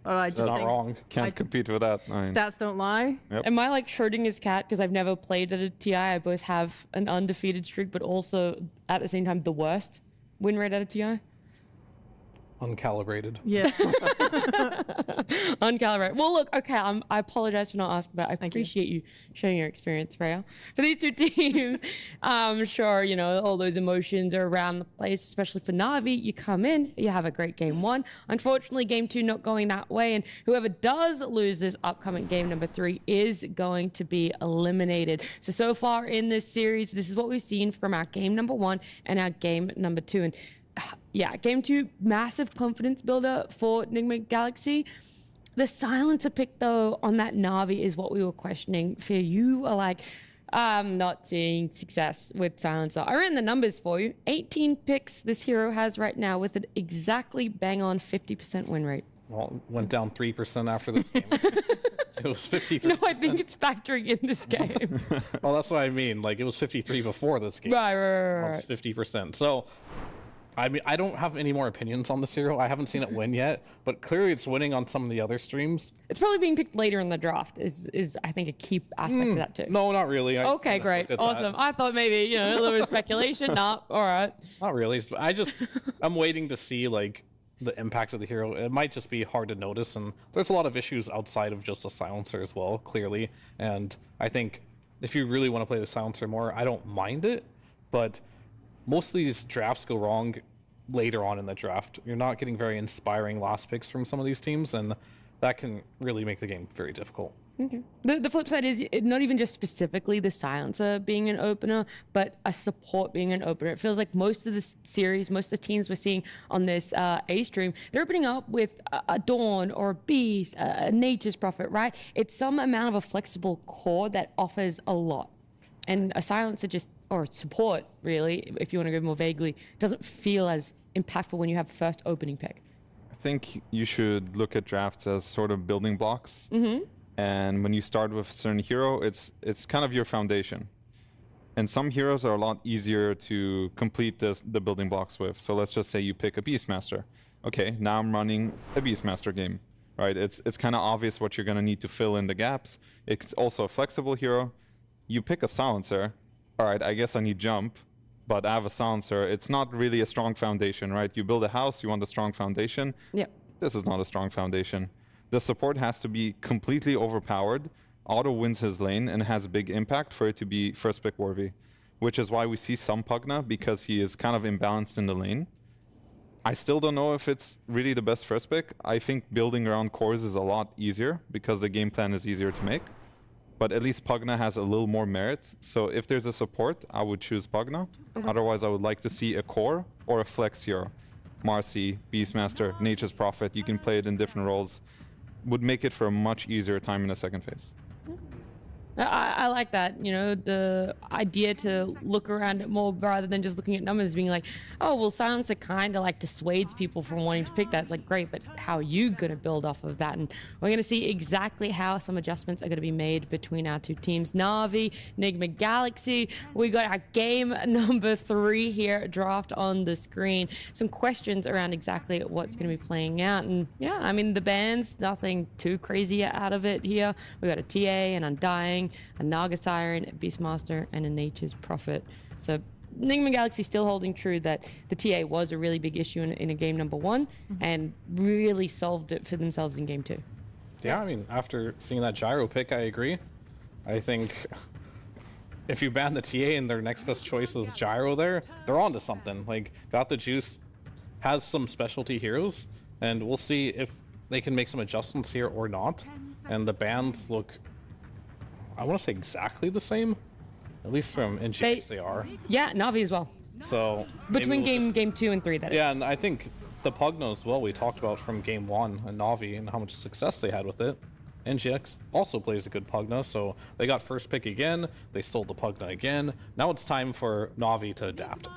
Speaker 11: But I just
Speaker 12: That's not wrong. Can't compete with that.
Speaker 11: Stats don't lie.
Speaker 12: Yep.
Speaker 9: Am I like Schrodinger's cat because I've never played at a TI? I both have an undefeated streak, but also at the same time the worst win rate at a TI.
Speaker 10: Uncalibrated.
Speaker 11: Yeah.
Speaker 9: Uncalibrated. Well, look, okay, I apologize for not asking, but I appreciate you sharing your experience, Rhea. For these two teams, I'm sure, all those emotions are around the place, especially for Na'Vi. You come in, you have a great game 1. Unfortunately, game 2 not going that way, and whoever does lose this upcoming game number 3 is going to be eliminated. So far in this series, this is what we've seen from our game number 1 and our game number 2. And yeah, game 2, massive confidence builder for Nigma Galaxy. The silencer pick, though, on that Na'Vi is what we were questioning. Fear, you are like, I'm not seeing success with silencer. I ran the numbers for you. 18 picks this hero has right now with an exactly bang on 50% win rate.
Speaker 10: Well, it went down 3% after this game. It was 53.
Speaker 9: No, I think it's factoring in this game.
Speaker 10: Well, that's what I mean. It was 53 before this game.
Speaker 9: Right.
Speaker 10: It's 50%. So, I mean, I don't have any more opinions on this hero. I haven't seen it win yet, but clearly it's winning on some of the other streams.
Speaker 9: It's probably being picked later in the draft is I think a key aspect to that too.
Speaker 10: No, not really.
Speaker 9: Okay, great. Awesome. I thought maybe, a little bit of speculation. Nah, all right.
Speaker 10: Not really. I'm waiting to see the impact of the hero. It might just be hard to notice, and there's a lot of issues outside of just a silencer as well, clearly. And I think if you really want to play the silencer more, I don't mind it, but most of these drafts go wrong later on in the draft. You're not getting very inspiring last picks from some of these teams, and that can really make the game very difficult.
Speaker 9: Okay. The flip side is not even just specifically the silencer being an opener, but a support being an opener. It feels like most of the series, most of the teams we're seeing on this A stream, they're opening up with a Dawn or a Beast, a Nature's Prophet, right? It's some amount of a flexible core that offers a lot. And a silencer or support, really, if you want to go more vaguely, doesn't feel as impactful when you have first opening pick.
Speaker 12: I think you should look at drafts as sort of building blocks.
Speaker 9: Mm-hmm.
Speaker 12: And when you start with a certain hero, it's kind of your foundation. And some heroes are a lot easier to complete the building blocks with. So let's just say you pick a Beastmaster. Okay, now I'm running a Beastmaster game, right? It's kind of obvious what you're going to need to fill in the gaps. It's also a flexible hero. You pick a silencer. All right, I guess I need jump. but I have a silencer. It's not really a strong foundation, right? You build a house, you want a strong foundation.
Speaker 9: Yeah.
Speaker 12: This is not a strong foundation. The support has to be completely overpowered. Auto wins his lane and has a big impact for it to be first pick worthy, which is why we see some Pugna, because he is kind of imbalanced in the lane. I still don't know if it's really the best first pick. I think building around cores is a lot easier because the game plan is easier to make. But at least Pugna has a little more merit. So if there's a support, I would choose Pugna. Otherwise, I would like to see a core or a flex hero. Marcy, Beastmaster, Nature's Prophet, you can play it in different roles. Would make it for a much easier time in the second phase.
Speaker 9: I like that, you know, the idea to look around it more rather than just looking at numbers, being like, oh, well, Silencer kind of like dissuades people from wanting to pick that. It's like, great, but how are you going to build off of that? And we're going to see exactly how some adjustments are going to be made between our two teams. Na'Vi, Nigma Galaxy. We got our game number 3 here, draft on the screen. Some questions around exactly what's going to be playing out. And yeah, I mean, the bans, nothing too crazy out of it here. We got a TA, an Undying, a Naga Siren, a Beastmaster, and a Nature's Prophet. So Nigma Galaxy still holding true that the TA was a really big issue in a game number 1 and really solved it for themselves in game 2.
Speaker 10: Yeah, I mean, after seeing that gyro pick, I agree. I think if you ban the TA and their next best choice is gyro there, they're onto something. Like, Got the Juice has some specialty heroes, and we'll see if they can make some adjustments here or not. And the bans look, I want to say, exactly the same, at least from NGX they are.
Speaker 9: Yeah, Na'Vi as well.
Speaker 10: So
Speaker 9: between game 2 and 3, that
Speaker 10: yeah, and I think the Pugna as well, we talked about from game 1 and Na'Vi and how much success they had with it. NGX also plays a good Pugna, so they got first pick again, they stole the Pugna again. Now it's time for Na'Vi to adapt.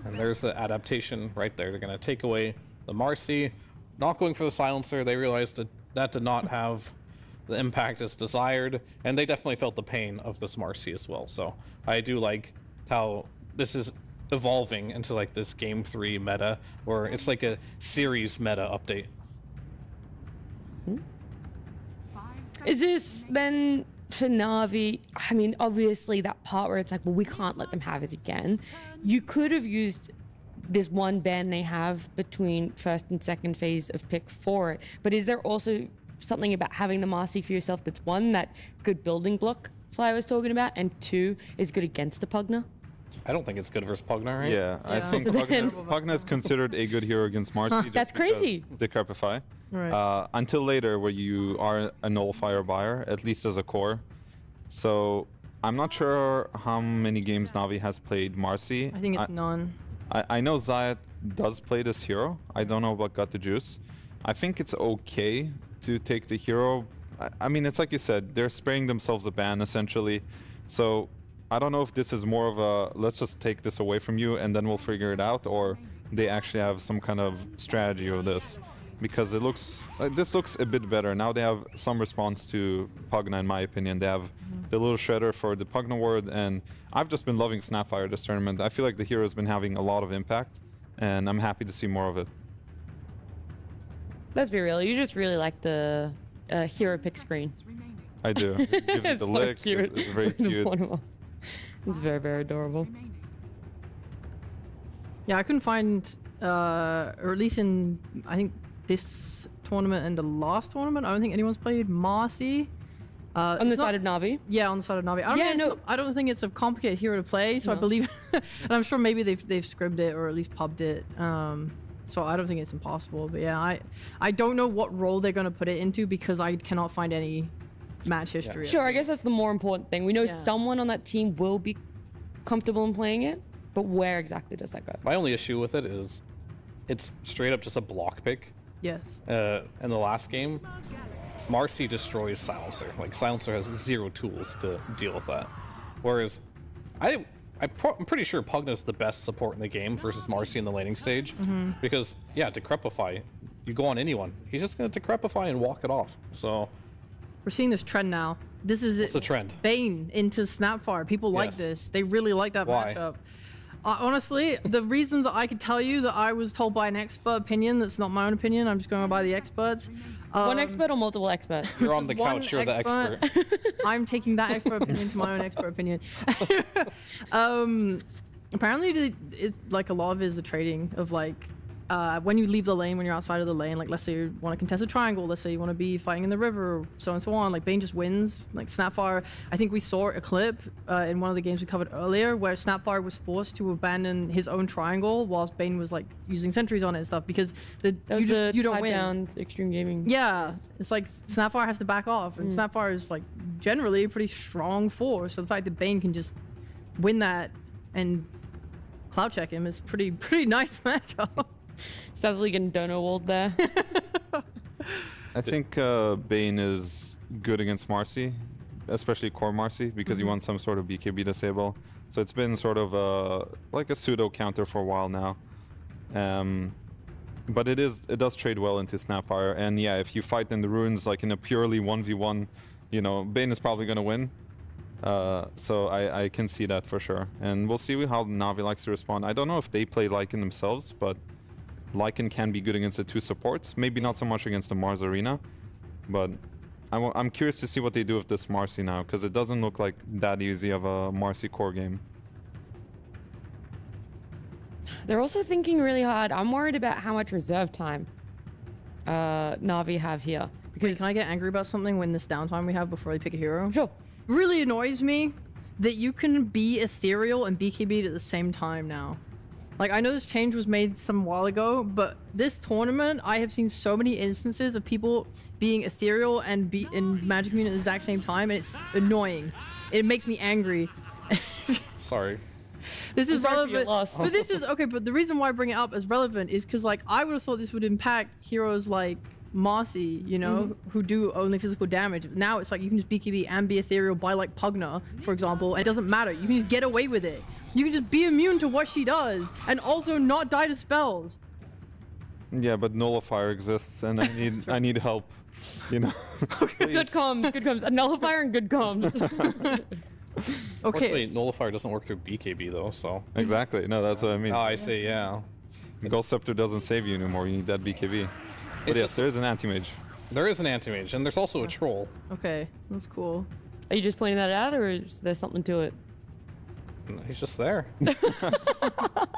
Speaker 10: And there's the adaptation right there. They're going to take away the Marcy, not going for the Silencer. They realized that that did not have the impact as desired, and they definitely felt the pain of this Marcy as well. So I do like how this is evolving into like this game 3 meta, where it's like a series meta update.
Speaker 9: Is this then for Na'Vi? I mean, obviously that part where it's like, well, we can't let them have it again. You could have used this one ban they have between first and second phase of pick for it, but is there also something about having the Marcy for yourself that's, one, that good building block Fly was talking about, and 2, is good against the Pugna?
Speaker 10: I don't think it's good versus Pugna, right?
Speaker 12: Yeah, I think Pugna is considered a good hero against Marcy.
Speaker 9: That's crazy.
Speaker 12: Decrepify.
Speaker 11: Right.
Speaker 12: Until later, where you are a nullifier buyer, at least as a core. So I'm not sure how many games Na'Vi has played Marcy.
Speaker 11: I think it's none.
Speaker 12: I know Zayat does play this hero. I don't know about Got the Juice. I think it's okay to take the hero. I mean, it's like you said, they're spraying themselves a ban essentially. So I don't know if this is more of a, let's just take this away from you and then we'll figure it out, or they actually have some kind of strategy of this, because it looks, this looks a bit better. Now they have some response to Pugna, in my opinion. They have the little shredder for the Pugna ward, and I've just been loving Snapfire this tournament. I feel like the hero has been having a lot of impact, and I'm happy to see more of it.
Speaker 9: Let's be real, you just really like the hero pick screen.
Speaker 12: I do. It gives it the
Speaker 9: so
Speaker 12: lick.
Speaker 9: cute.
Speaker 12: It's very cute.
Speaker 9: It's very, very adorable.
Speaker 11: Yeah, I couldn't find, or at least in, I think, this tournament and the last tournament, I don't think anyone's played Marcy.
Speaker 9: On the side of Na'Vi?
Speaker 11: Yeah, on the side of Na'Vi. I don't think it's a complicated hero to play, so I believe, and I'm sure maybe they've scribbed it or at least pubbed it. So I don't think it's impossible. But yeah, I don't know what role they're going to put it into, because I cannot find any match history.
Speaker 9: Sure, I guess that's the more important thing. We know someone on that team will be comfortable in playing it, but where exactly does that go?
Speaker 10: My only issue with it is it's straight up just a block pick.
Speaker 11: Yes.
Speaker 10: In the last game, Marcy destroys Silencer. Like, Silencer has 0 tools to deal with that. Whereas, I'm pretty sure Pugna's the best support in the game versus Marcy in the laning stage. Because, yeah, Decrepify, you go on anyone. He's just going to Decrepify and walk it off. So
Speaker 11: we're seeing this trend now. This is
Speaker 10: What's the trend?
Speaker 11: Bane into Snapfire. People like this. They really like that matchup. Honestly, the reasons I could tell you that I was told by an expert opinion, that's not my own opinion, I'm just going by the experts.
Speaker 9: One expert or multiple experts?
Speaker 10: You're on the
Speaker 11: One
Speaker 10: couch, you're the expert.
Speaker 11: I'm taking that expert opinion to my own expert opinion. Apparently, like a lot of it is the trading of like when you leave the lane, when you're outside of the lane, like let's say you want to contest a triangle, let's say you want to be fighting in the river, so on and so on. Like Bane just wins. Like Snapfire, I think we saw a clip in one of the games we covered earlier where Snapfire was forced to abandon his own triangle whilst Bane was like using sentries on it and stuff because you don't win.
Speaker 9: Tidebound, Extreme Gaming.
Speaker 11: Yeah, it's like Snapfire has to back off, and Snapfire is like generally a pretty strong force. So the fact that Bane can just win that and cloud check him is pretty nice matchup.
Speaker 9: Stazzy getting dono walled there.
Speaker 12: I think Bane is good against Marcy, especially core Marcy, because he wants some sort of BKB disable. So it's been sort of like a pseudo counter for a while now. But it does trade well into Snapfire, and yeah, if you fight in the ruins like in a purely 1v1, you know, Bane is probably gonna win. So I can see that for sure, and we'll see how Na'Vi likes to respond. I don't know if they play Lycan themselves, but Lycan can be good against the two supports. Maybe not so much against the Mars Arena, but I'm curious to see what they do with this Marcy now, because it doesn't look like that easy of a Marcy core game.
Speaker 9: They're also thinking really hard. I'm worried about how much reserve time Na'Vi have here.
Speaker 11: Wait, can I get angry about something when this downtime we have before they pick a hero?
Speaker 9: Sure.
Speaker 11: Really annoys me that you can be ethereal and BKB'd at the same time now. Like, I know this change was made some while ago, but this tournament, I have seen so many instances of people being ethereal and be in Magic Community at the exact same time, and it's annoying. It makes me angry.
Speaker 10: Sorry.
Speaker 11: This is relevant.
Speaker 9: loss.
Speaker 11: But this is okay, but the reason why I bring it up as relevant is because, like, I would have thought this would impact heroes like Marcy, you know, who do only physical damage. Now it's like you can just BKB and be ethereal by like Pugna, for example, and it doesn't matter. You can just get away with it. You can just be immune to what she does and also not die to spells.
Speaker 12: Yeah, but Nullifier exists, and I need help, you know.
Speaker 9: Good comms. A nullifier and good comms.
Speaker 11: Okay.
Speaker 10: Nullifier doesn't work through BKB though, so.
Speaker 12: Exactly. No, that's what I mean.
Speaker 10: Oh, I see. Yeah.
Speaker 12: Ghost Scepter doesn't save you anymore. You need that BKB. But yes, there is an anti-mage.
Speaker 10: There is an anti-mage, and there's also a troll.
Speaker 11: Okay, that's cool.
Speaker 9: Are you just pointing that out, or is there something to it?
Speaker 10: He's just there.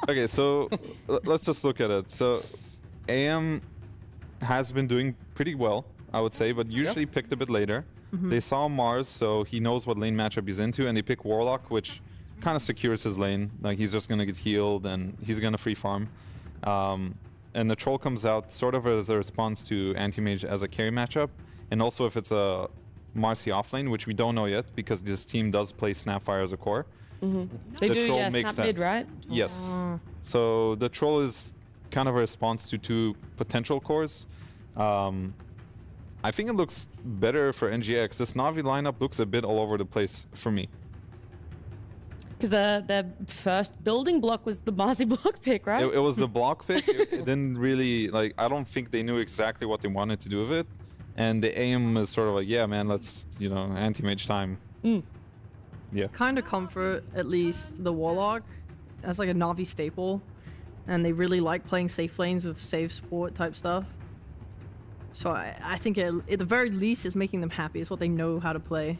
Speaker 12: Okay, so let's just look at it. So AM has been doing pretty well, I would say, but usually picked a bit later. They saw Mars, so he knows what lane matchup he's into, and they pick Warlock, which kind of secures his lane. Like, he's just going to get healed, and he's going to free farm. And the troll comes out sort of as a response to anti-mage as a carry matchup, and also if it's a Marcy offlane, which we don't know yet because this team does play Snapfire as a core.
Speaker 9: They do,
Speaker 12: troll
Speaker 9: yeah,
Speaker 12: makes
Speaker 9: snap mid,
Speaker 12: sense.
Speaker 9: right?
Speaker 12: Yes. So the troll is kind of a response to two potential cores. I think it looks better for NGX. This Na'Vi lineup looks a bit all over the place for me.
Speaker 9: Because the first building block was the Marcy block pick, right?
Speaker 12: It was the block pick. It didn't really, like, I don't think they knew exactly what they wanted to do with it. And the aim is sort of like, yeah, man, let's, you know, anti-mage time. Yeah.
Speaker 11: Kind of comfort, at least, the Warlock. That's like a Na'Vi staple. And they really like playing safe lanes with save support type stuff. So I think at the very least it's making them happy. It's what they know how to play.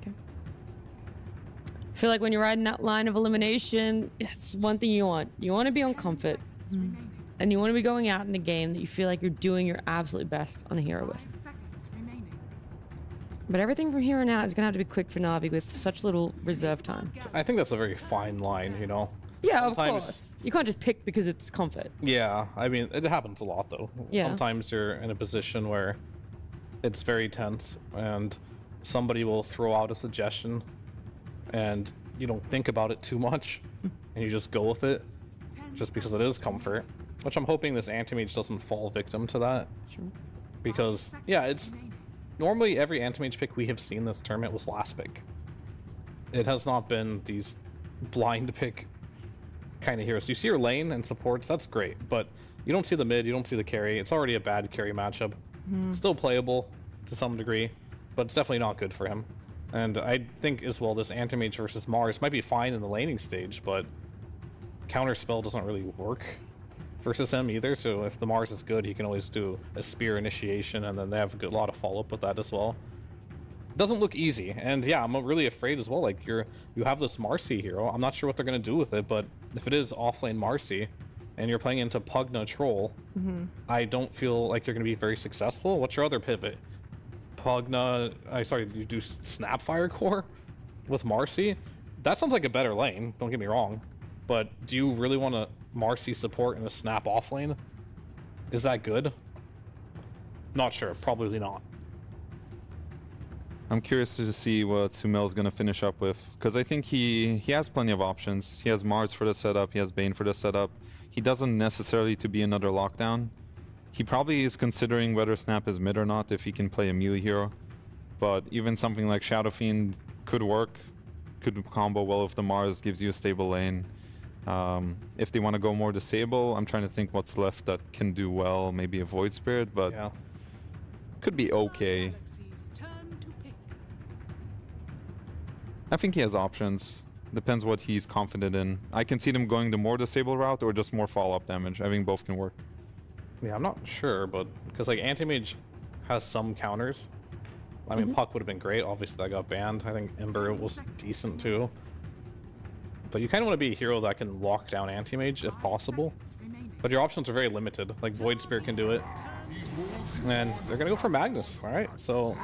Speaker 9: I feel like when you're riding that line of elimination, it's one thing you want. You want to be on comfort. And you want to be going out in a game that you feel like you're doing your absolute best on a hero with. But everything from here on out is going to have to be quick for Na'Vi with such little reserve time.
Speaker 10: I think that's a very fine line, you know?
Speaker 9: Yeah,
Speaker 10: Sometimes,
Speaker 9: of course. You can't just pick because it's comfort.
Speaker 10: Yeah, I mean, it happens a lot, though.
Speaker 9: Yeah.
Speaker 10: Sometimes you're in a position where it's very tense, and somebody will throw out a suggestion, and you don't think about it too much, and you just go with it, just because it is comfort. Which I'm hoping this anti-mage doesn't fall victim to that.
Speaker 9: Sure.
Speaker 10: Because, yeah, it's... Normally, every anti-mage pick we have seen this tournament was last pick. It has not been these blind pick kind of heroes. You see your lane and supports, that's great, but you don't see the mid, you don't see the carry. It's already a bad carry matchup. Still playable to some degree, but it's definitely not good for him. And I think as well, this anti-mage versus Mars might be fine in the laning stage, but counter spell doesn't really work versus him either, so if the Mars is good, he can always do a spear initiation, and then they have a lot of follow-up with that as well. Doesn't look easy, and yeah, I'm really afraid as well. Like, you have this Marcy hero. I'm not sure what they're gonna do with it, but if it is offlane Marcy, and you're playing into Pugna Troll, I don't feel like you're gonna be very successful. What's your other pivot? Pugna, sorry, you do Snapfire Core with Marcy? That sounds like a better lane, don't get me wrong, but do you really want to Marcy support in a Snap offlane? Is that good? Not sure, probably not.
Speaker 12: I'm curious to see what Sumail's going to finish up with, because I think he has plenty of options. He has Mars for the setup, he has Bane for the setup. He doesn't necessarily to be another lockdown. He probably is considering whether Snap is mid or not if he can play a melee hero. But even something like Shadow Fiend could work, could combo well with the Mars, gives you a stable lane. If they want to go more disable, I'm trying to think what's left that can do well. Maybe a Void Spirit, but
Speaker 10: yeah,
Speaker 12: could be okay. I think he has options. Depends what he's confident in. I can see them going the more disable route or just more follow-up damage. I think both can work.
Speaker 10: Yeah, I'm not sure, but because like Anti-Mage has some counters. I mean, Puck would have been great. Obviously, that got banned. I think Ember was decent too. But you kind of want to be a hero that can lock down Anti-Mage if possible. But your options are very limited. Like Void Spirit can do it. And they're going to go for Magnus, all right? So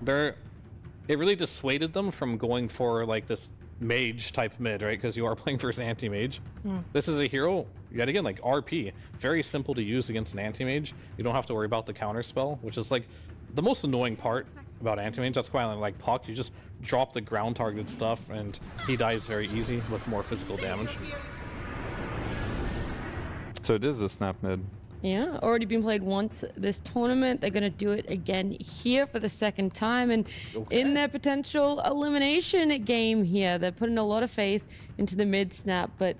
Speaker 10: it really dissuaded them from going for like this mage type mid, right? Because you are playing versus anti-mage. This is a hero, yet again, like RP. Very simple to use against an anti-mage. You don't have to worry about the counter spell, which is like the most annoying part about anti-mage. That's why I like Puck. You just drop the ground targeted stuff and he dies very easy with more physical damage.
Speaker 12: So it is a snap mid.
Speaker 9: Yeah, already been played once this tournament. They're going to do it again here for the second time. And in their potential elimination game here, they're putting a lot of faith into the mid snap. But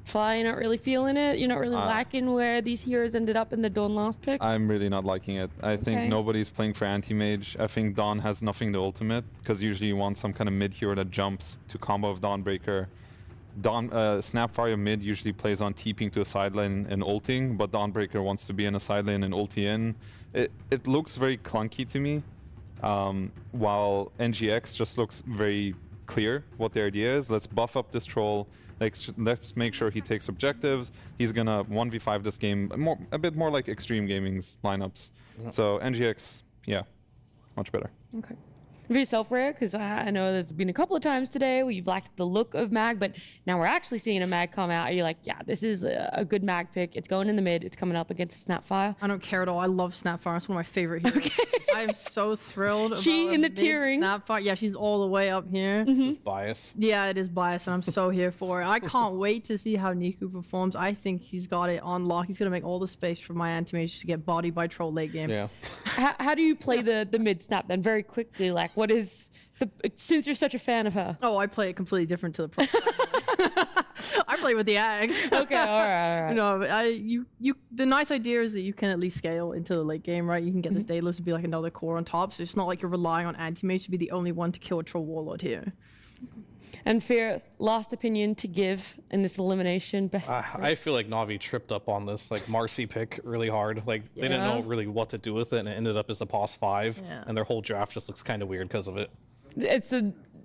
Speaker 9: Fly, you're not really feeling it? You're not really liking where these heroes ended up in the Dawn last pick?
Speaker 12: I'm really not liking it. I think nobody's playing for anti-mage. I think Dawn has nothing to ultimate, because usually you want some kind of mid hero that jumps to combo with Dawnbreaker. Snapfire mid usually plays on TPing to a side lane and ulting, but Dawnbreaker wants to be in a side lane and ulti in. It looks very clunky to me, while NGX just looks very clear what the idea is. Let's buff up this troll. Let's make sure he takes objectives. He's gonna 1v5 this game, a bit more like Extreme Gaming's lineups. So NGX, yeah, much better.
Speaker 9: Okay. For yourself, Rare, because I know there's been a couple of times today where you've liked the look of Mag, but now we're actually seeing a Mag come out, and you're like, yeah, this is a good Mag pick. It's going in the mid. It's coming up against Snapfire.
Speaker 11: I don't care at all. I love Snapfire. It's one of my favorite heroes. Okay. I'm so thrilled about
Speaker 9: in the tiering.
Speaker 11: Snapfire. Yeah, she's all the way up here.
Speaker 10: It's bias.
Speaker 11: Yeah, it is bias, and I'm so here for it. I can't wait to see how Niku performs. I think he's got it on lock. He's going to make all the space for my anti-mage to get bodied by troll late game.
Speaker 10: Yeah.
Speaker 9: How do you play the mid snap then? Very quickly, like, what is... since you're such a fan of her.
Speaker 11: Oh, I play it completely different to the pro. I play with the Ag.
Speaker 9: Okay, all right.
Speaker 11: No, the nice idea is that you can at least scale into the late game, right? You can get this Daedalus to be like another core on top, so it's not like you're relying on anti-mage to be the only one to kill a troll warlord here.
Speaker 9: And Fear, last opinion to give in this elimination. Best.
Speaker 10: I feel like Na'Vi tripped up on this like Marcy pick really hard. Like they didn't know really what to do with it, and it ended up as a pos 5, and their whole draft just looks kind of weird because of it.
Speaker 9: It's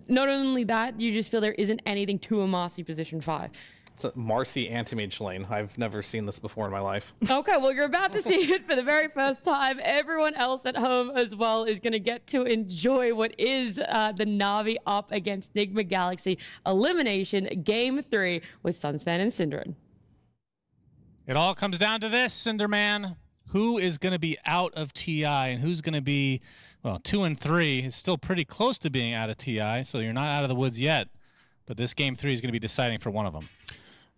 Speaker 9: not only that, you just feel there isn't anything to a Marcy position 5.
Speaker 10: It's a Marcy anti-mage lane. I've never seen this before in my life.
Speaker 9: Okay, well, you're about to see it for the very first time. Everyone else at home as well is going to get to enjoy what is the Na'Vi up against Nigma Galaxy elimination game 3 with Sunsfan and Synderen.
Speaker 2: It all comes down to this, Cinderman. Who is going to be out of TI and who's going to be, well, 2 and 3 is still pretty close to being out of TI, so you're not out of the woods yet. But this game 3 is going to be deciding for one of them.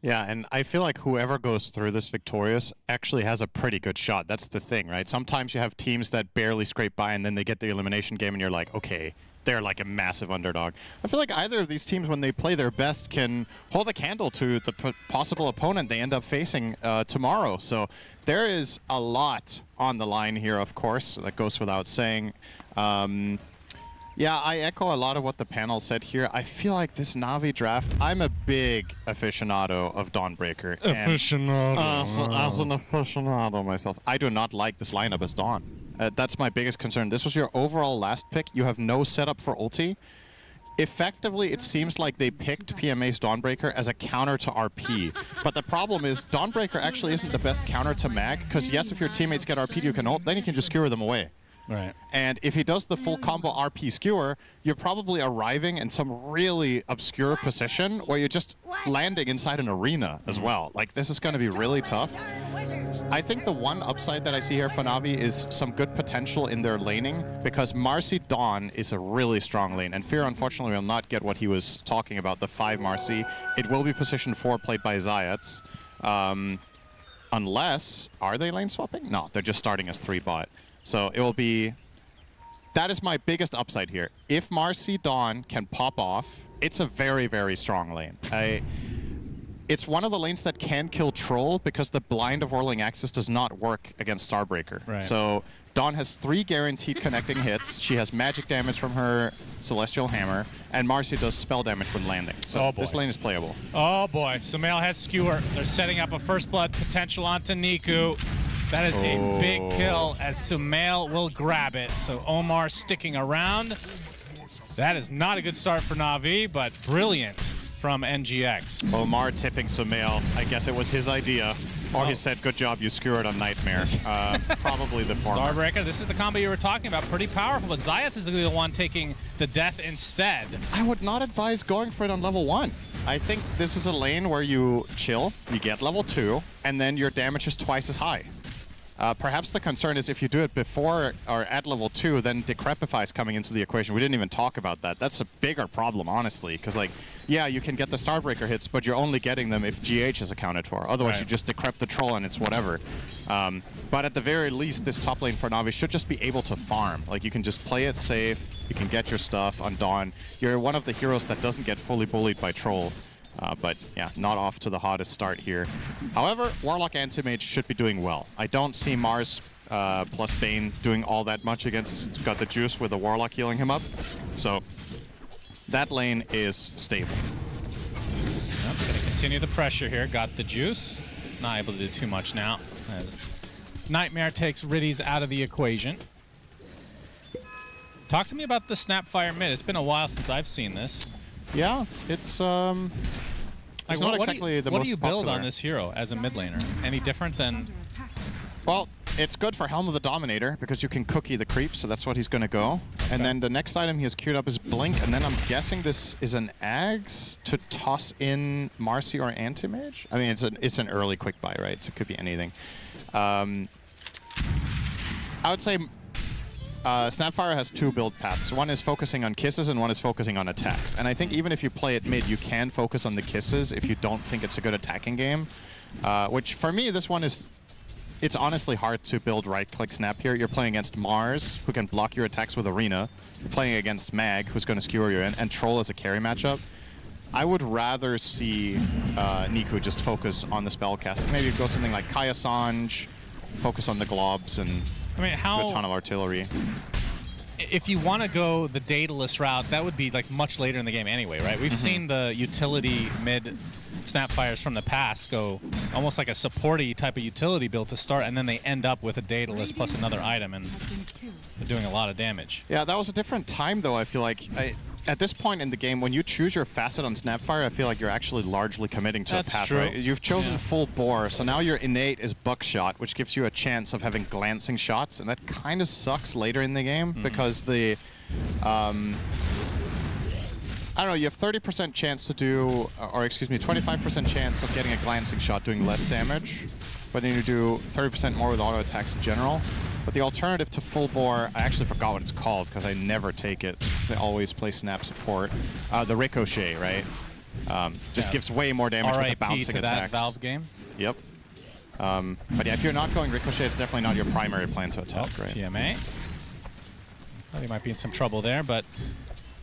Speaker 5: Yeah, and I feel like whoever goes through this victorious actually has a pretty good shot. That's the thing, right? Sometimes you have teams that barely scrape by and then they get the elimination game and you're like, okay, they're like a massive underdog. I feel like either of these teams, when they play their best, can hold a candle to the possible opponent they end up facing tomorrow. So there is a lot on the line here, of course. That goes without saying. Yeah, I echo a lot of what the panel said here. I feel like this Na'Vi draft, I'm a big aficionado of Dawnbreaker.
Speaker 12: Aficionado.
Speaker 5: As an aficionado myself, I do not like this lineup as Dawn. That's my biggest concern. This was your overall last pick. You have no setup for ulti. Effectively, it seems like they picked PMA's Dawnbreaker as a counter to RP. But the problem is, Dawnbreaker actually isn't the best counter to Mag, because yes, if your teammates get RP'd, you can ult, then you can just skewer them away.
Speaker 10: Right.
Speaker 5: And if he does the full combo RP skewer, you're probably arriving in some really obscure position where you're just landing inside an arena as well. Like, this is going to be really tough. I think the one upside that I see here for Na'Vi is some good potential in their laning, because Marcy Dawn is a really strong lane, and Fear unfortunately will not get what he was talking about, the 5 Marcy. It will be position 4 played by Zayats. Unless, are they lane swapping? No, they're just starting as 3 bot. So it will be, that is my biggest upside here. If Marcy Dawn can pop off, it's a very, very strong lane. It's one of the lanes that can kill Troll because the blind of Whirling Axis does not work against Starbreaker.
Speaker 10: Right.
Speaker 5: So Dawn has 3 guaranteed connecting hits. She has magic damage from her Celestial Hammer, and Marcy does spell damage when landing. So this lane is playable.
Speaker 2: Oh boy, Sumail has Skewer. They're setting up a first blood potential onto Niku. That is a big kill as Sumail will grab it. So Omar sticking around. That is not a good start for Na'Vi, but brilliant from NGX.
Speaker 5: Omar tipping Sumail. I guess it was his idea. Or he said, good job, you skewered on Nightmare. Probably the former.
Speaker 2: Starbreaker, this is the combo you were talking about. Pretty powerful, but Zayats is the one taking the death instead.
Speaker 5: I would not advise going for it on level 1. I think this is a lane where you chill, you get level 2, and then your damage is twice as high. Perhaps the concern is if you do it before or at level 2, then Decrepify is coming into the equation. We didn't even talk about that. That's a bigger problem, honestly, because, like, yeah, you can get the Starbreaker hits, but you're only getting them if GH is accounted for. Otherwise, you just decrep the troll and it's whatever. But at the very least, this top lane for Na'Vi should just be able to farm. Like, you can just play it safe, you can get your stuff on Dawn. You're one of the heroes that doesn't get fully bullied by Troll. But yeah, not off to the hottest start here. However, Warlock Anti-Mage should be doing well. I don't see Mars plus Bane doing all that much against Got the Juice with the Warlock healing him up. So that lane is stable.
Speaker 2: Yep, gonna continue the pressure here. Got the Juice. Not able to do too much now as Nightmare takes Riddies out of the equation. Talk to me about the Snapfire mid. It's been a while since I've seen this.
Speaker 5: Yeah, it's not exactly the most
Speaker 2: What do you build
Speaker 5: popular
Speaker 2: on this hero as a mid laner? Any different than...
Speaker 5: Well, it's good for Helm of the Dominator because you can cookie the creep, so that's what he's going to go. And then the next item he has queued up is Blink, and then I'm guessing this is an Ags to toss in Marcy or Anti-Mage? I mean, it's an early quick buy, right? So it could be anything. I would say Snapfire has 2 build paths. One is focusing on kisses and one is focusing on attacks. And I think even if you play it mid, you can focus on the kisses if you don't think it's a good attacking game. Which for me, this one is... It's honestly hard to build right-click snap here. You're playing against Mars, who can block your attacks with Arena. You're playing against Mag, who's going to skewer you in, and Troll as a carry matchup. I would rather see Niku just focus on the spellcasting. Maybe go something like Kaya Sanj, focus on the globs, and do a ton of artillery.
Speaker 2: If you want to go the Daedalus route, that would be like much later in the game anyway, right? We've seen the utility mid Snapfires from the past go almost like a supporty type of utility build to start, and then they end up with a Daedalus plus another item, and they're doing a lot of damage.
Speaker 5: Yeah, that was a different time, though, I feel like. At this point in the game, when you choose your facet on Snapfire, I feel like you're actually largely committing to a path, right? You've chosen full bore, so now your innate is buckshot, which gives you a chance of having glancing shots, and that kind of sucks later in the game because the... I don't know, you have 30% chance to do, or excuse me, 25% chance of getting a glancing shot doing less damage, but then you do 30% more with auto attacks in general. But the alternative to full bore, I actually forgot what it's called because I never take it, because I always play snap support. The Ricochet, right? Just gives way more damage with the bouncing attacks.
Speaker 2: That Valve game?
Speaker 5: Yep. But yeah, if you're not going Ricochet, it's definitely not your primary plan to attack, right?
Speaker 2: PMA. Thought he might be in some trouble there, but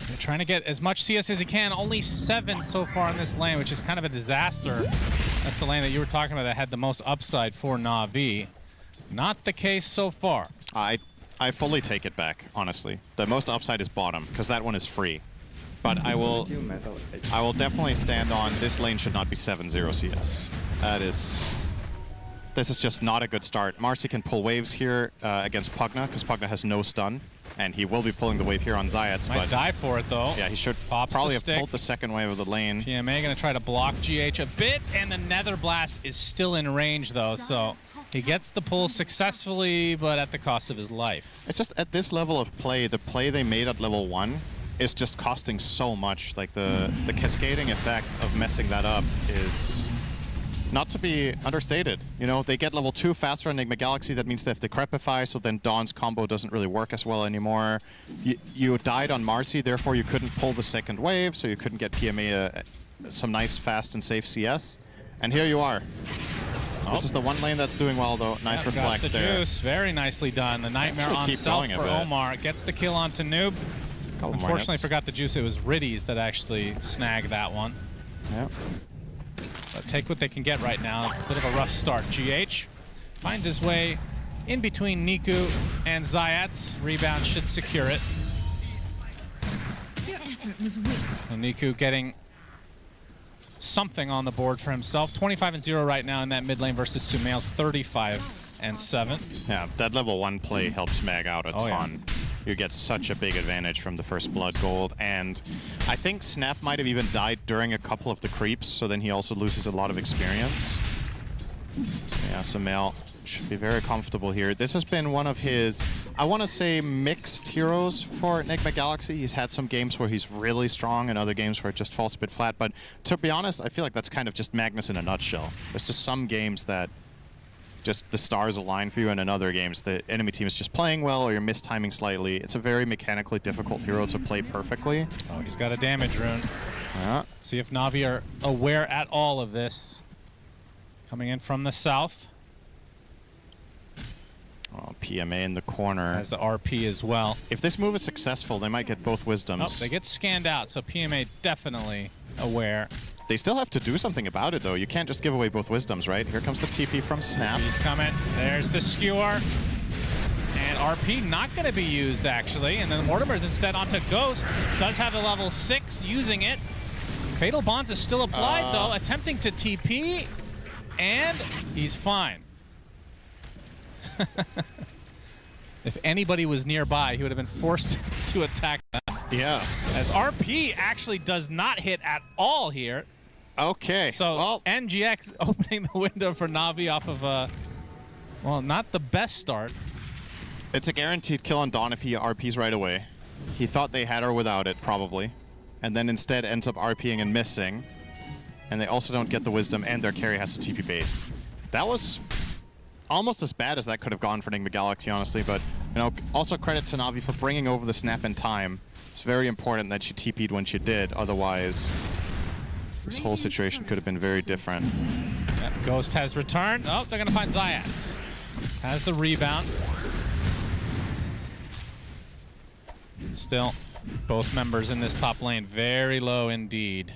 Speaker 2: they're trying to get as much CS as he can. Only 7 so far in this lane, which is kind of a disaster. That's the lane that you were talking about that had the most upside for Na'Vi. Not the case so far.
Speaker 5: I fully take it back, honestly. The most upside is bottom, because that one is free. But I will definitely stand on this lane should not be 7-0 CS. This is just not a good start. Marci can pull waves here against Pugna, because Pugna has no stun. And he will be pulling the wave here on Zayats.
Speaker 2: Might die for it, though.
Speaker 5: Yeah, he should probably have pulled the second wave of the lane.
Speaker 2: PMA going to try to block GH a bit, and the Nether Blast is still in range, though. So he gets the pull successfully, but at the cost of his life.
Speaker 5: It's just at this level of play, the play they made at level 1 is just costing so much. Like the cascading effect of messing that up is not to be understated. You know, they get level 2 faster on Nigma Galaxy. That means they have to Decrepify, so then Dawn's combo doesn't really work as well anymore. You died on Marci, therefore you couldn't pull the second wave, so you couldn't get PMA some nice, fast, and safe CS. And here you are. This is the one lane that's doing well, though. Nice reflect
Speaker 2: got the
Speaker 5: there.
Speaker 2: Juice, very nicely done. The Nightmare on self for Omar. Gets the kill onto Noob. Unfortunately, forgot the Juice. It was Riddies that actually snagged that one.
Speaker 5: Yep.
Speaker 2: But take what they can get right now. A bit of a rough start. GH finds his way in between Niku and Zayats. Rebound should secure it. So Niku getting something on the board for himself. 25-0 right now in that mid lane versus Sumail's 35-7.
Speaker 5: Yeah, that level 1 play helps Mag out a ton. Yeah. You get such a big advantage from the first blood gold, and I think Snap might have even died during a couple of the creeps, so then he also loses a lot of experience. Yeah, Sumail should be very comfortable here. This has been one of his, I want to say, mixed heroes for Nigma Galaxy. He's had some games where he's really strong and other games where it just falls a bit flat, but to be honest, I feel like that's kind of just Magnus in a nutshell. There's just some games that just the stars align for you, and in other games the enemy team is just playing well or you're mistiming slightly. It's a very mechanically difficult hero to play perfectly.
Speaker 2: Oh, he's got a damage rune.
Speaker 5: Yeah.
Speaker 2: See if Na'Vi are aware at all of this. Coming in from the south.
Speaker 5: Oh, PMA in the corner.
Speaker 2: Has the RP as well.
Speaker 5: If this move is successful, they might get both wisdoms.
Speaker 2: Oh, they get scanned out, so PMA definitely aware.
Speaker 5: They still have to do something about it, though. You can't just give away both wisdoms, right? Here comes the TP from Snap.
Speaker 2: He's coming. There's the skewer. And RP not going to be used, actually. And then Mortimer's instead onto Ghost. Does have the level 6 using it. Fatal Bonds is still applied, though. Attempting to TP. And he's fine. If anybody was nearby, he would have been forced to attack that.
Speaker 5: Yeah.
Speaker 2: As RP actually does not hit at all here.
Speaker 5: Okay.
Speaker 2: So
Speaker 5: well,
Speaker 2: NGX opening the window for Na'Vi off of a, well, not the best start.
Speaker 5: It's a guaranteed kill on Dawn if he RPs right away. He thought they had her without it, probably. And then instead ends up RPing and missing. And they also don't get the wisdom, and their carry has to TP base. That was almost as bad as that could have gone for Nigma Galaxy, honestly. But, you know, also credit to Na'Vi for bringing over the snap in time. It's very important that she TP'd when she did, otherwise this whole situation could have been very different.
Speaker 2: Yep, Ghost has returned. Oh, they're going to find Zayats. Has the rebound. Still, both members in this top lane very low indeed.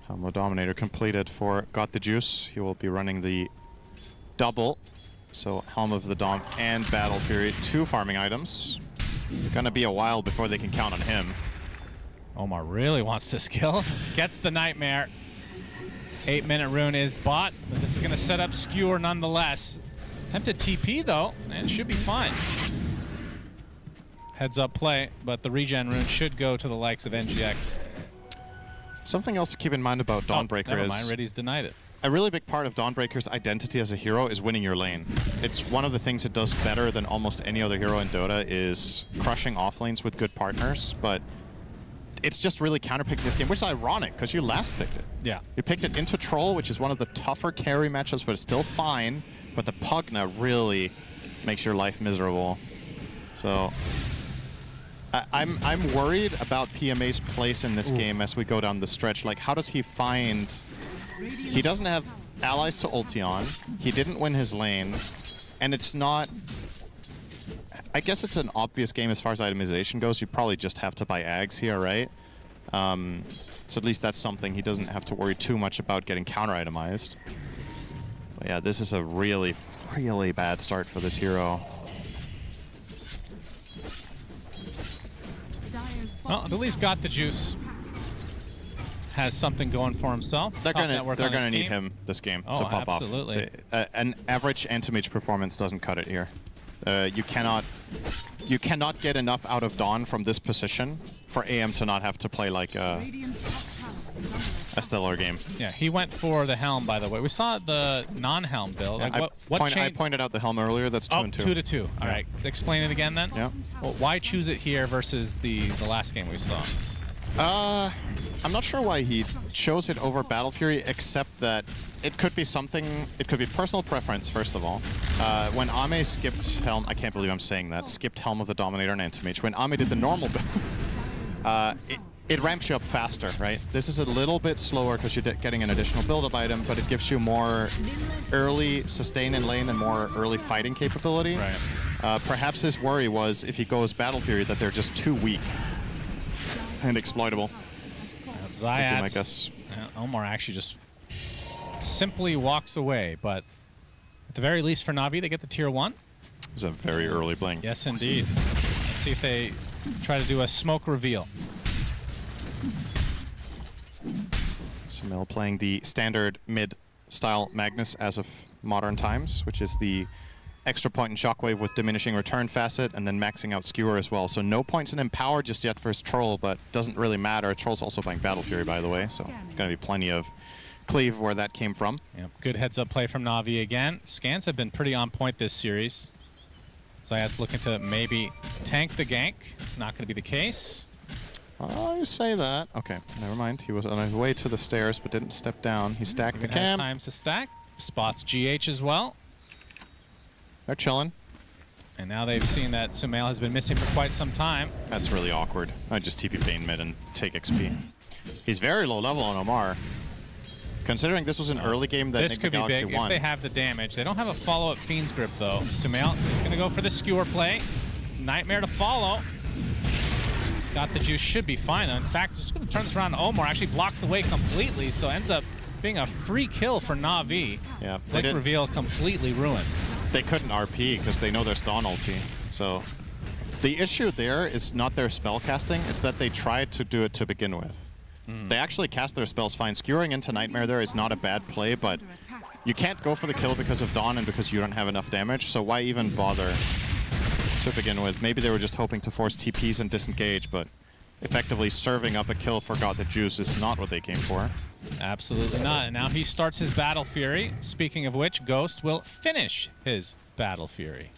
Speaker 5: Helmo Dominator completed for Got the Juice. He will be running the double. So Helm of the Dom and Battle Fury, 2 farming items. It's gonna be a while before they can count on him.
Speaker 2: Omar really wants this kill. Gets the Nightmare. 8-minute rune is bought, but this is gonna set up Skewer nonetheless. Attempted TP though, and should be fine. Heads up play, but the regen rune should go to the likes of NGX.
Speaker 5: Something else to keep in mind about Dawnbreaker
Speaker 2: never
Speaker 5: is...
Speaker 2: mind, Riddy's denied it.
Speaker 5: A really big part of Dawnbreaker's identity as a hero is winning your lane. It's one of the things it does better than almost any other hero in Dota is crushing off lanes with good partners, but it's just really counterpicking this game, which is ironic because you last picked it.
Speaker 2: Yeah.
Speaker 5: You picked it into Troll, which is one of the tougher carry matchups, but it's still fine. But the Pugna really makes your life miserable. So I'm worried about PMA's place in this game as we go down the stretch. Like, how does he find... He doesn't have allies to ulti on. He didn't win his lane. And it's not... I guess it's an obvious game as far as itemization goes. You probably just have to buy Ags here, right? So at least that's something he doesn't have to worry too much about getting counter-itemized. But yeah, this is a really, really bad start for this hero.
Speaker 6: Well, at least got the juice. Has something going for himself.
Speaker 5: They're gonna need him this game to pop
Speaker 6: absolutely.
Speaker 5: off. An average anti-mage performance doesn't cut it here. You cannot get enough out of Dawn from this position for AM to not have to play like a stellar game.
Speaker 6: Yeah, he went for the helm, by the way. We saw the non-helm build. Like,
Speaker 5: I pointed out the helm earlier. That's 2 and 2.
Speaker 6: 2 to 2. All right, explain it again then.
Speaker 5: Yeah.
Speaker 6: Well, why choose it here versus the last game we saw?
Speaker 5: I'm not sure why he chose it over Battle Fury, except that it could be something. It could be personal preference, first of all. When Ame skipped Helm, I can't believe I'm saying that, skipped Helm of the Dominator and Anti-Mage. When Ame did the normal build, it ramps you up faster, right? This is a little bit slower because you're getting an additional build-up item, but it gives you more early sustain in lane and more early fighting capability.
Speaker 6: Right.
Speaker 5: Perhaps his worry was if he goes Battle Fury that they're just too weak and exploitable.
Speaker 6: Zayat,
Speaker 5: I guess.
Speaker 6: Omar actually just simply walks away, but at the very least for Na'Vi, they get the tier 1.
Speaker 5: It's a very early blink.
Speaker 6: Yes, indeed. Let's see if they try to do a smoke reveal.
Speaker 5: Sumail playing the standard mid-style Magnus as of modern times, which is the extra point in Shockwave with diminishing return facet, and then maxing out Skewer as well. So no points in Empower just yet for his Troll, but doesn't really matter. Troll's also playing Battle Fury, by the way, so there's going to be plenty of cleave where that came from.
Speaker 6: Yep. Good heads-up play from Na'Vi again. Scans have been pretty on point this series. Zayat's looking to maybe tank the gank. Not going to be the case.
Speaker 5: Oh, you say that. Okay, never mind. He was on his way to the stairs, but didn't step down. He stacked the cam.
Speaker 6: Times to stack. Spots GH as well.
Speaker 5: They're chilling.
Speaker 6: And now they've seen that Sumail has been missing for quite some time.
Speaker 5: That's really awkward. I just TP Bane mid and take XP. He's very low level on Omar. Considering this was an early game that
Speaker 6: This could be
Speaker 5: Galaxy
Speaker 6: big
Speaker 5: won.
Speaker 6: if they have the damage. They don't have a follow-up Fiend's Grip, though. Sumail is going to go for the Skewer play. Nightmare to follow. Got the juice, should be fine, though. In fact, just going to turn this around to Omar. Actually blocks the way completely, so ends up being a free kill for Na'Vi.
Speaker 5: Yeah.
Speaker 6: Blink reveal completely ruined.
Speaker 5: They couldn't RP because they know their Dawn ulti. So the issue there is not their spell casting, it's that they tried to do it to begin with. They actually cast their spells fine. Skewering into Nightmare there is not a bad play, but you can't go for the kill because of Dawn and because you don't have enough damage, so why even bother to begin with? Maybe they were just hoping to force TPs and disengage, but effectively serving up a kill for Got the Juice is not what they came for.
Speaker 6: Absolutely not. And now he starts his Battle Fury. Speaking of which, Ghost will finish his Battle Fury.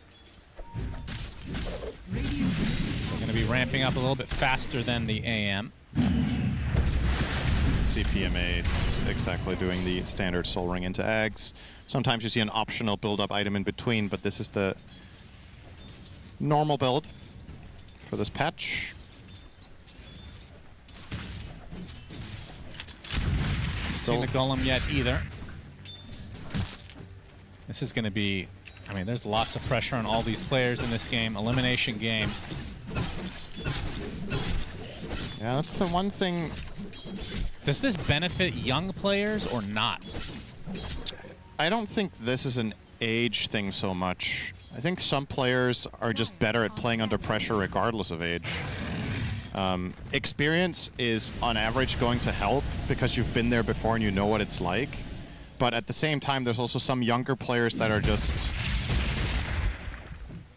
Speaker 6: So going to be ramping up a little bit faster than the AM.
Speaker 5: CPMA just exactly doing the standard Soul Ring into Ags. Sometimes you see an optional build-up item in between, but this is the normal build for this patch.
Speaker 6: Seen the Golem yet either. This is going to be, I mean, there's lots of pressure on all these players in this game. Elimination game.
Speaker 5: Yeah, that's the one thing.
Speaker 6: Does this benefit young players or not?
Speaker 5: I don't think this is an age thing so much. I think some players are just better at playing under pressure regardless of age. Experience is on average going to help because you've been there before and you know what it's like. But at the same time, there's also some younger players that are just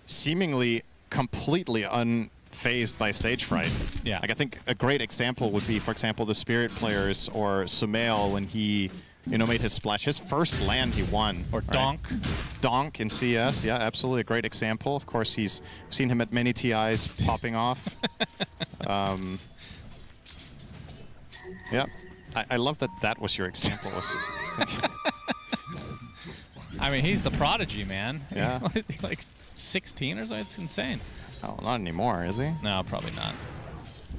Speaker 5: seemingly completely unfazed by stage fright.
Speaker 6: Yeah.
Speaker 5: Like I think a great example would be, for example, the Spirit players or Sumail when he, you know, made his splash. His first land he won.
Speaker 6: Or Donk.
Speaker 5: Donk in CS, yeah, absolutely a great example. Of course, he's seen him at many TIs popping off. Yeah, I love that that was your example.
Speaker 6: I mean, he's the prodigy, man.
Speaker 5: Yeah.
Speaker 6: What is he, like 16 or something? It's insane.
Speaker 5: Oh, not anymore, is he?
Speaker 6: No, probably not.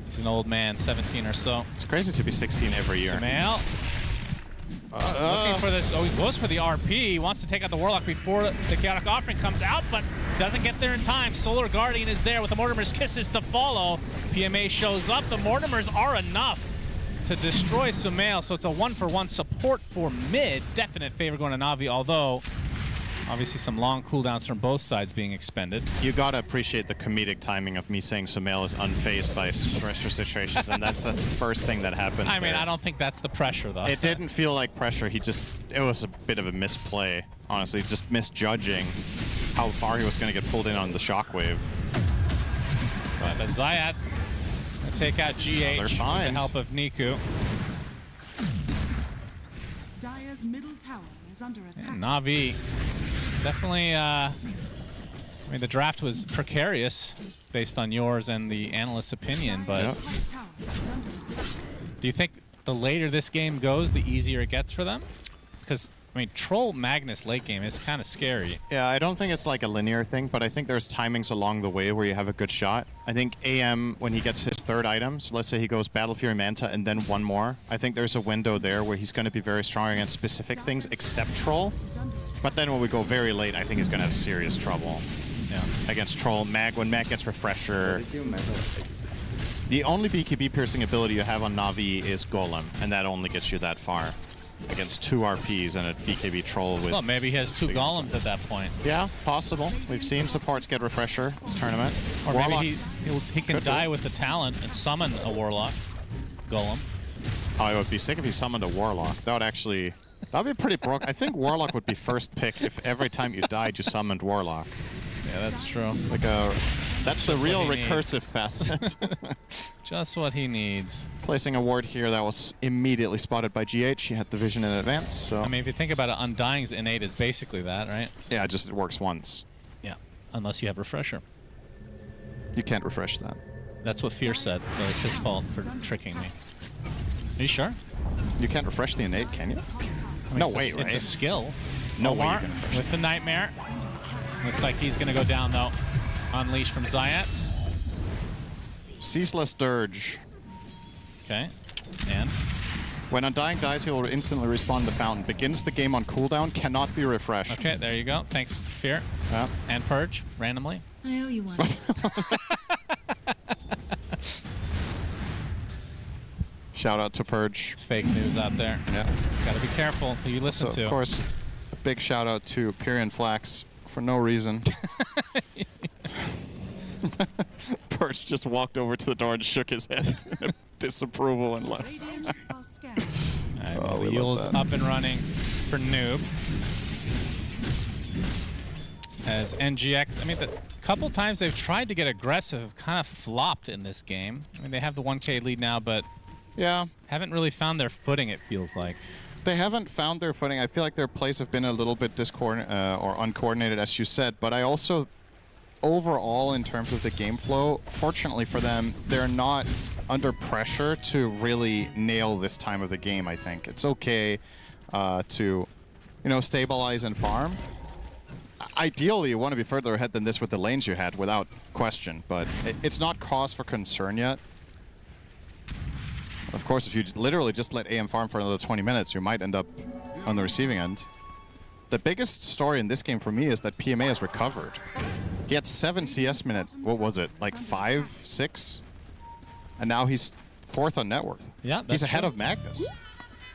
Speaker 6: He's an old man, 17 or so.
Speaker 5: It's crazy to be 16 every year.
Speaker 6: Sumail. Looking for this. Oh, he goes for the RP. He wants to take out the Warlock before the Chaotic Offering comes out, but doesn't get there in time. Solar Guardian is there with the Mortimer's Kisses to follow. PMA shows up. The Mortimers are enough to destroy Sumail, so it's a 1-for-1 support for mid. Definite favor going to Na'Vi, although Obviously some long cooldowns from both sides being expended.
Speaker 5: You gotta appreciate the comedic timing of me saying Sumail is unfazed by pressure situations, and that's the first thing that happens.
Speaker 6: I mean, I don't think that's the pressure, though.
Speaker 5: It didn't feel like pressure. It was a bit of a misplay, honestly, just misjudging how far he was going to get pulled in on the shockwave.
Speaker 6: But the Zayats take out GH with the help of Niku.
Speaker 14: Dire's middle tower is under attack.
Speaker 6: Na'Vi definitely, I mean, the draft was precarious based on yours and the analyst's opinion, but do you think the later this game goes, the easier it gets for them? Because, I mean, Troll Magnus late game is kind of scary.
Speaker 5: Yeah, I don't think it's like a linear thing, but I think there's timings along the way where you have a good shot. I think AM, when he gets his third item, so let's say he goes Battle Fury Manta and then one more, I think there's a window there where he's going to be very strong against specific things except Troll. But then when we go very late, I think he's going to have serious trouble. Yeah, against Troll. When Mag gets Refresher. The only BKB piercing ability you have on Na'Vi is Golem, and that only gets you that far. Against 2 RPs and a BKB Troll with...
Speaker 6: Well, maybe he has 2 Golems at that point.
Speaker 5: Yeah, possible. We've seen supports get Refresher this tournament.
Speaker 6: Or
Speaker 5: Warlock
Speaker 6: maybe he can die with the talent and summon a Warlock Golem.
Speaker 5: Oh, it would be sick if he summoned a Warlock. That would actually... That would be pretty broke. I think Warlock would be first pick if every time you died you summoned Warlock.
Speaker 6: Yeah, that's true.
Speaker 5: Like that's the real recursive facet.
Speaker 6: Just what he needs.
Speaker 5: Placing a ward here that was immediately spotted by GH. He had the vision in advance, so...
Speaker 6: I mean, if you think about it, Undying's innate is basically that, right?
Speaker 5: Yeah, just it works once.
Speaker 6: Yeah, unless you have Refresher.
Speaker 5: You can't refresh that.
Speaker 6: That's what Fear said, so it's his fault for tricking me. Are you sure?
Speaker 5: You can't refresh the innate, can you?
Speaker 6: I mean,
Speaker 5: No
Speaker 6: it's
Speaker 5: way,
Speaker 6: It's
Speaker 5: right?
Speaker 6: a skill.
Speaker 5: No way
Speaker 6: Omar
Speaker 5: you can refresh
Speaker 6: with the Nightmare. Looks like he's going to go down, though. Unleash from Zayats.
Speaker 5: Ceaseless Dirge.
Speaker 6: Okay, and?
Speaker 5: When Undying dies, he will instantly respawn the fountain. Begins the game on cooldown, cannot be refreshed.
Speaker 6: Okay, there you go. Thanks, Fear.
Speaker 5: Yeah.
Speaker 6: And Purge, randomly.
Speaker 14: I owe you one.
Speaker 5: Shout out to Purge.
Speaker 6: Fake news out there.
Speaker 5: Yeah.
Speaker 6: Gotta be careful who you listen to.
Speaker 5: Of course, a big shout out to Pyrian Flax for no reason. Purge just walked over to the door and shook his head in disapproval and left.
Speaker 6: Right, the Yule's up and running for Noob. As NGX, I mean, the couple times they've tried to get aggressive, kind of flopped in this game. I mean, they have the 1K lead now, but
Speaker 5: yeah,
Speaker 6: haven't really found their footing, it feels like.
Speaker 5: They haven't found their footing. I feel like their plays have been a little bit or uncoordinated, as you said, but I also, overall, in terms of the game flow, fortunately for them, they're not under pressure to really nail this time of the game, I think. It's okay to, stabilize and farm. Ideally, you want to be further ahead than this with the lanes you had, without question, but it's not cause for concern yet. Of course, if you literally just let AM farm for another 20 minutes, you might end up on the receiving end. The biggest story in this game for me is that PMA has recovered. He had 7 CS minute, what was it, like 5, 6? And now he's 4th on net worth.
Speaker 6: Yeah,
Speaker 5: he's ahead of Magnus.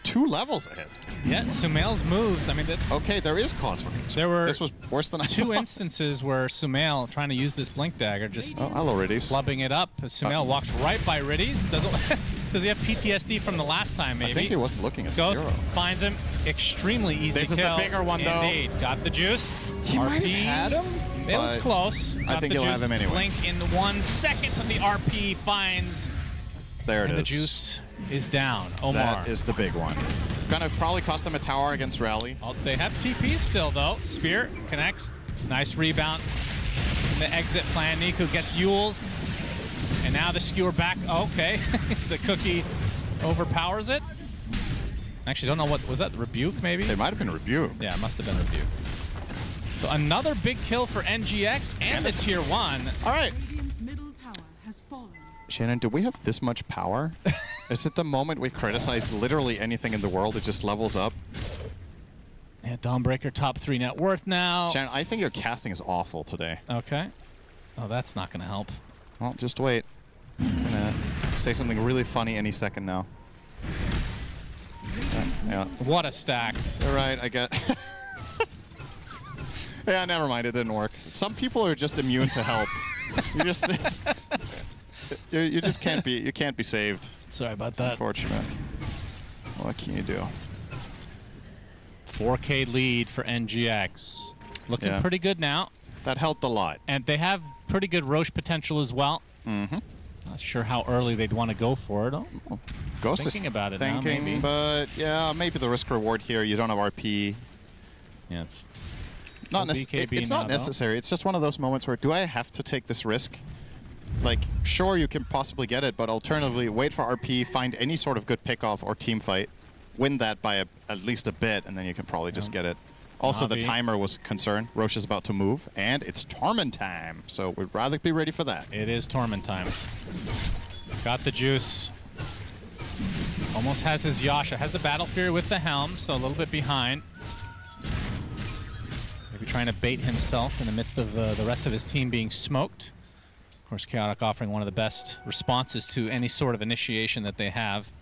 Speaker 5: 2 levels ahead.
Speaker 6: Yeah, Sumail's moves, I mean, that's...
Speaker 5: Okay, there is cause for concern.
Speaker 6: This
Speaker 5: was worse than I
Speaker 6: two
Speaker 5: thought.
Speaker 6: instances where Sumail, trying to use this Blink Dagger, just
Speaker 5: hello, Riddies.
Speaker 6: Flubbing it up. Sumail walks right by Riddies. Does he have PTSD from the last time, maybe?
Speaker 5: I think he wasn't looking at
Speaker 6: Ghost
Speaker 5: Zero.
Speaker 6: Finds him. Extremely easy
Speaker 5: This is
Speaker 6: kill.
Speaker 5: the bigger one, though.
Speaker 6: Indeed. Got the juice.
Speaker 5: He might have had him.
Speaker 6: It was
Speaker 5: but
Speaker 6: close.
Speaker 5: I
Speaker 6: Got
Speaker 5: think
Speaker 6: the
Speaker 5: he'll
Speaker 6: juice.
Speaker 5: have him anyway.
Speaker 6: Blink in 1 second, but the RP finds.
Speaker 5: There it
Speaker 6: and
Speaker 5: is.
Speaker 6: the juice is down. Omar.
Speaker 5: That is the big one. Gonna probably cost them a tower against Rally.
Speaker 6: Oh, they have TP still, though. Spear connects. Nice rebound. In the exit plan, Niku gets Yules. And now the skewer back. Okay. The cookie overpowers it. Actually, don't know what was that. Rebuke, maybe?
Speaker 5: It might have been Rebuke.
Speaker 6: Yeah, it must have been Rebuke. So another big kill for NGX and the tier 1.
Speaker 5: All right.
Speaker 14: Radiant's middle tower has fallen.
Speaker 5: Shannon, do we have this much power? Is it the moment we criticize literally anything in the world, it just levels up?
Speaker 6: Yeah, Dawnbreaker top 3 net worth now.
Speaker 5: Shannon, I think your casting is awful today.
Speaker 6: Okay. Oh, that's not going to help.
Speaker 5: Well, just wait. I'm gonna say something really funny any second now. Yeah.
Speaker 6: What a stack.
Speaker 5: You're right, I get... Yeah, never mind. It didn't work. Some people are just immune to help. You just can't be. You can't be saved.
Speaker 6: Sorry about that.
Speaker 5: Unfortunate. What can you do?
Speaker 6: 4K lead for NGX. Looking pretty good now.
Speaker 5: That helped a lot.
Speaker 6: And they have pretty good Roche potential as well.
Speaker 5: Mm-hmm.
Speaker 6: Not sure how early they'd want to go for it.
Speaker 5: Ghost
Speaker 6: thinking
Speaker 5: is
Speaker 6: about it
Speaker 5: thinking,
Speaker 6: now, maybe.
Speaker 5: But yeah, maybe the risk reward here. You don't have RP.
Speaker 6: Yeah, it's
Speaker 5: not it's not necessary. It's just one of those moments where do I have to take this risk? Like, sure, you can possibly get it, but alternatively, wait for RP, find any sort of good pickoff or team fight, win that by at least a bit, and then you can probably just get it. Also, the timer was a concern. Roche is about to move, and it's Torment time, so we'd rather be ready for that.
Speaker 6: It is Torment time. Got the juice. Almost has his Yasha. Has the Battle Fury with the Helm, so a little bit behind. Maybe trying to bait himself in the midst of the rest of his team being smoked. Of course, Chaotic offering one of the best responses to any sort of initiation that they have.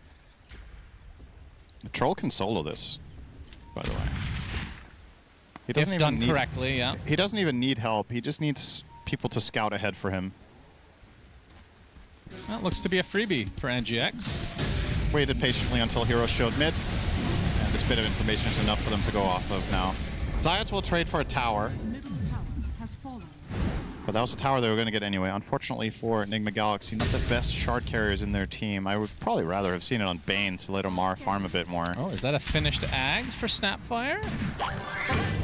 Speaker 5: The Troll can solo this, by the way. He
Speaker 6: doesn't if done correctly, yeah.
Speaker 5: He doesn't even need help. He just needs people to scout ahead for him.
Speaker 6: Well, looks to be a freebie for NGX.
Speaker 5: Waited patiently until Hero showed mid. And this bit of information is enough for them to go off of now. Zayats will trade for a tower. But that was a tower they were going to get anyway. Unfortunately for Nigma Galaxy, not the best shard carriers in their team. I would probably rather have seen it on Bane to let Omar farm a bit more.
Speaker 6: Oh, is that a finished Ags for Snapfire?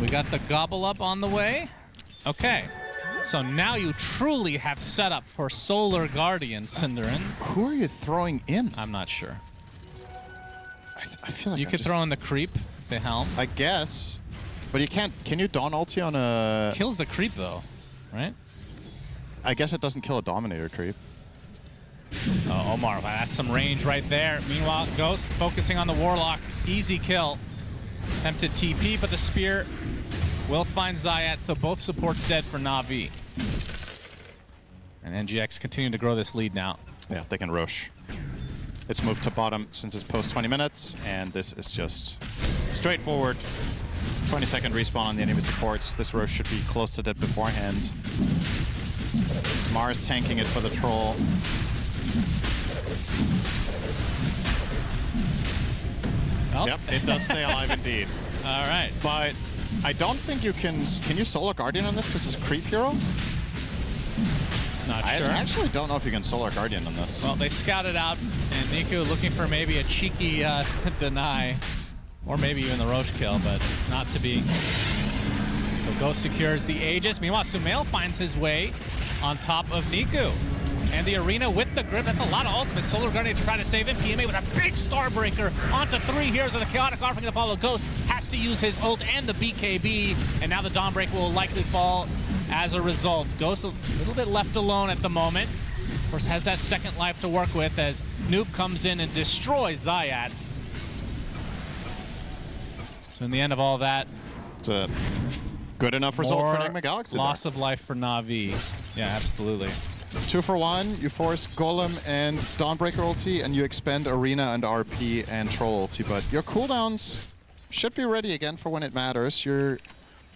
Speaker 6: We got the Gobble Up on the way. Okay. So now you truly have set up for Solar Guardian, Cinderin.
Speaker 5: Who are you throwing in?
Speaker 6: I'm not sure.
Speaker 5: I feel like
Speaker 6: you could throw in the Creep, the Helm.
Speaker 5: I guess. But you can't. Can you Dawn ulti on a...
Speaker 6: Kills the Creep, though, right?
Speaker 5: I guess it doesn't kill a Dominator creep.
Speaker 6: Oh, Omar, wow, that's some range right there. Meanwhile, Ghost focusing on the Warlock. Easy kill. Tempted TP, but the Spear will find Zayat, so both supports dead for Na'Vi. And NGX continuing to grow this lead now.
Speaker 5: Yeah, they can Roche. It's moved to bottom since it's post 20 minutes, and this is just straightforward. 20-second respawn on the enemy supports. This Roche should be close to dead beforehand. Mars tanking it for the Troll.
Speaker 6: Well.
Speaker 5: Yep, it does stay alive indeed.
Speaker 6: All right.
Speaker 5: But I don't think you can you Solar Guardian on this because it's a creep hero?
Speaker 6: Not sure.
Speaker 5: I actually don't know if you can Solar Guardian on this.
Speaker 6: Well, they scouted out, and Niku looking for maybe a cheeky deny, or maybe even the Roche kill, but not to be. So Ghost secures the Aegis. Meanwhile, Sumail finds his way on top of Niku. And the Arena with the grip. That's a lot of ultimate. Solar Guardian to try to save him. PMA with a big Starbreaker onto 3 Heroes of the Chaotic offering to follow Ghost. Has to use his ult and the BKB. And now the Dawnbreaker will likely fall as a result. Ghost a little bit left alone at the moment. Of course, has that second life to work with as Noob comes in and destroys Zayats. So in the end of all that,
Speaker 5: it's a good enough result for Nigma Galaxy.
Speaker 6: Loss of life for Na'Vi. Yeah, absolutely.
Speaker 5: 2 for 1. You force Golem and Dawnbreaker ulti, and you expend Arena and RP and Troll ulti. But your cooldowns should be ready again for when it matters. Your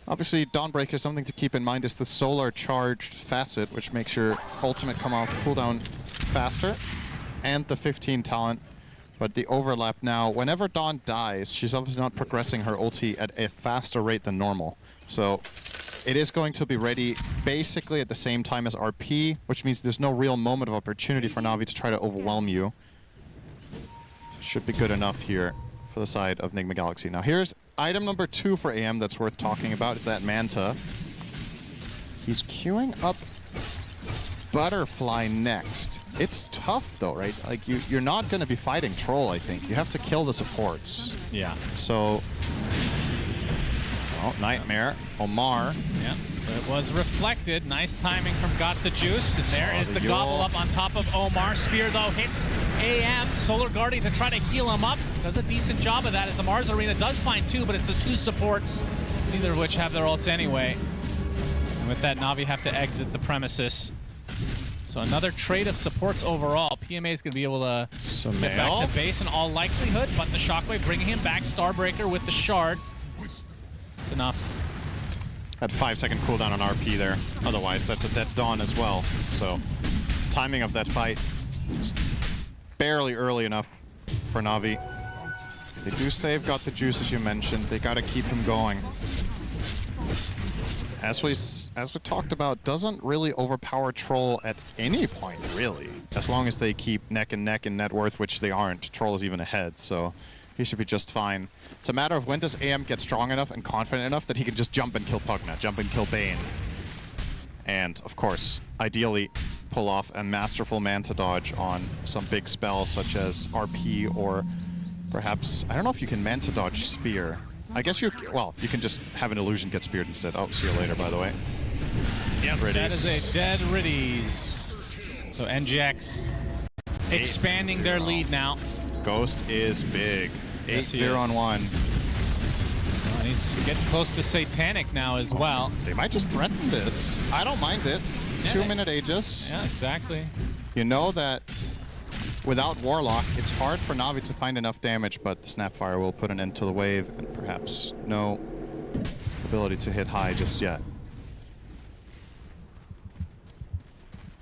Speaker 5: obviously Dawnbreaker, something to keep in mind is the Solar Charged Facet, which makes your ultimate come off cooldown faster, and the 15 talent. But the overlap now, whenever Dawn dies, she's obviously not progressing her ulti at a faster rate than normal. So it is going to be ready basically at the same time as RP, which means there's no real moment of opportunity for Na'Vi to try to overwhelm you. Should be good enough here for the side of Nigma Galaxy. Now here's item number 2 for AM that's worth talking about, is that Manta. He's queuing up Butterfly next. It's tough though, right? Like you're not going to be fighting Troll, I think. You have to kill the supports.
Speaker 6: Yeah.
Speaker 5: So, oh, Nightmare, Omar.
Speaker 6: Yeah, it was reflected. Nice timing from Got the Juice, and there is the Gobble Up on top of Omar. Spear though hits AM. Solar Guardian to try to heal him up. Does a decent job of that as the Mars Arena does find 2, but it's the 2 supports, neither of which have their ults anyway. And with that, Na'Vi have to exit the premises. So another trade of supports overall. PMA is going to be able to get back to base in all likelihood, but the Shockwave bringing him back. Starbreaker with the Shard. It's enough.
Speaker 5: That 5-second cooldown on RP there. Otherwise, that's a dead Dawn as well. So, timing of that fight is barely early enough for Na'Vi. They do save Got the Juice, as you mentioned. They got to keep him going. As we talked about, doesn't really overpower Troll at any point, really. As long as they keep neck and neck in net worth, which they aren't. Troll is even ahead, so he should be just fine. It's a matter of when does AM get strong enough and confident enough that he can just jump and kill Pugna, jump and kill Bane. And, of course, ideally pull off a masterful Manta dodge on some big spell such as RP or perhaps, I don't know if you can Manta dodge Spear. I guess you can just have an illusion get speared instead. Oh, see you later, by the way.
Speaker 2: Yep,
Speaker 5: Riddies.
Speaker 2: that is a dead Riddies. So NGX expanding their lead now.
Speaker 5: Ghost is big. 8-0 on 1.
Speaker 2: And he's getting close to Satanic now as well.
Speaker 5: They might just threaten this. I don't mind it.
Speaker 2: Yeah,
Speaker 5: 2-minute Aegis.
Speaker 2: Yeah, exactly.
Speaker 5: You know that without Warlock, it's hard for Na'Vi to find enough damage, but the Snapfire will put an end to the wave and perhaps no ability to hit high just yet.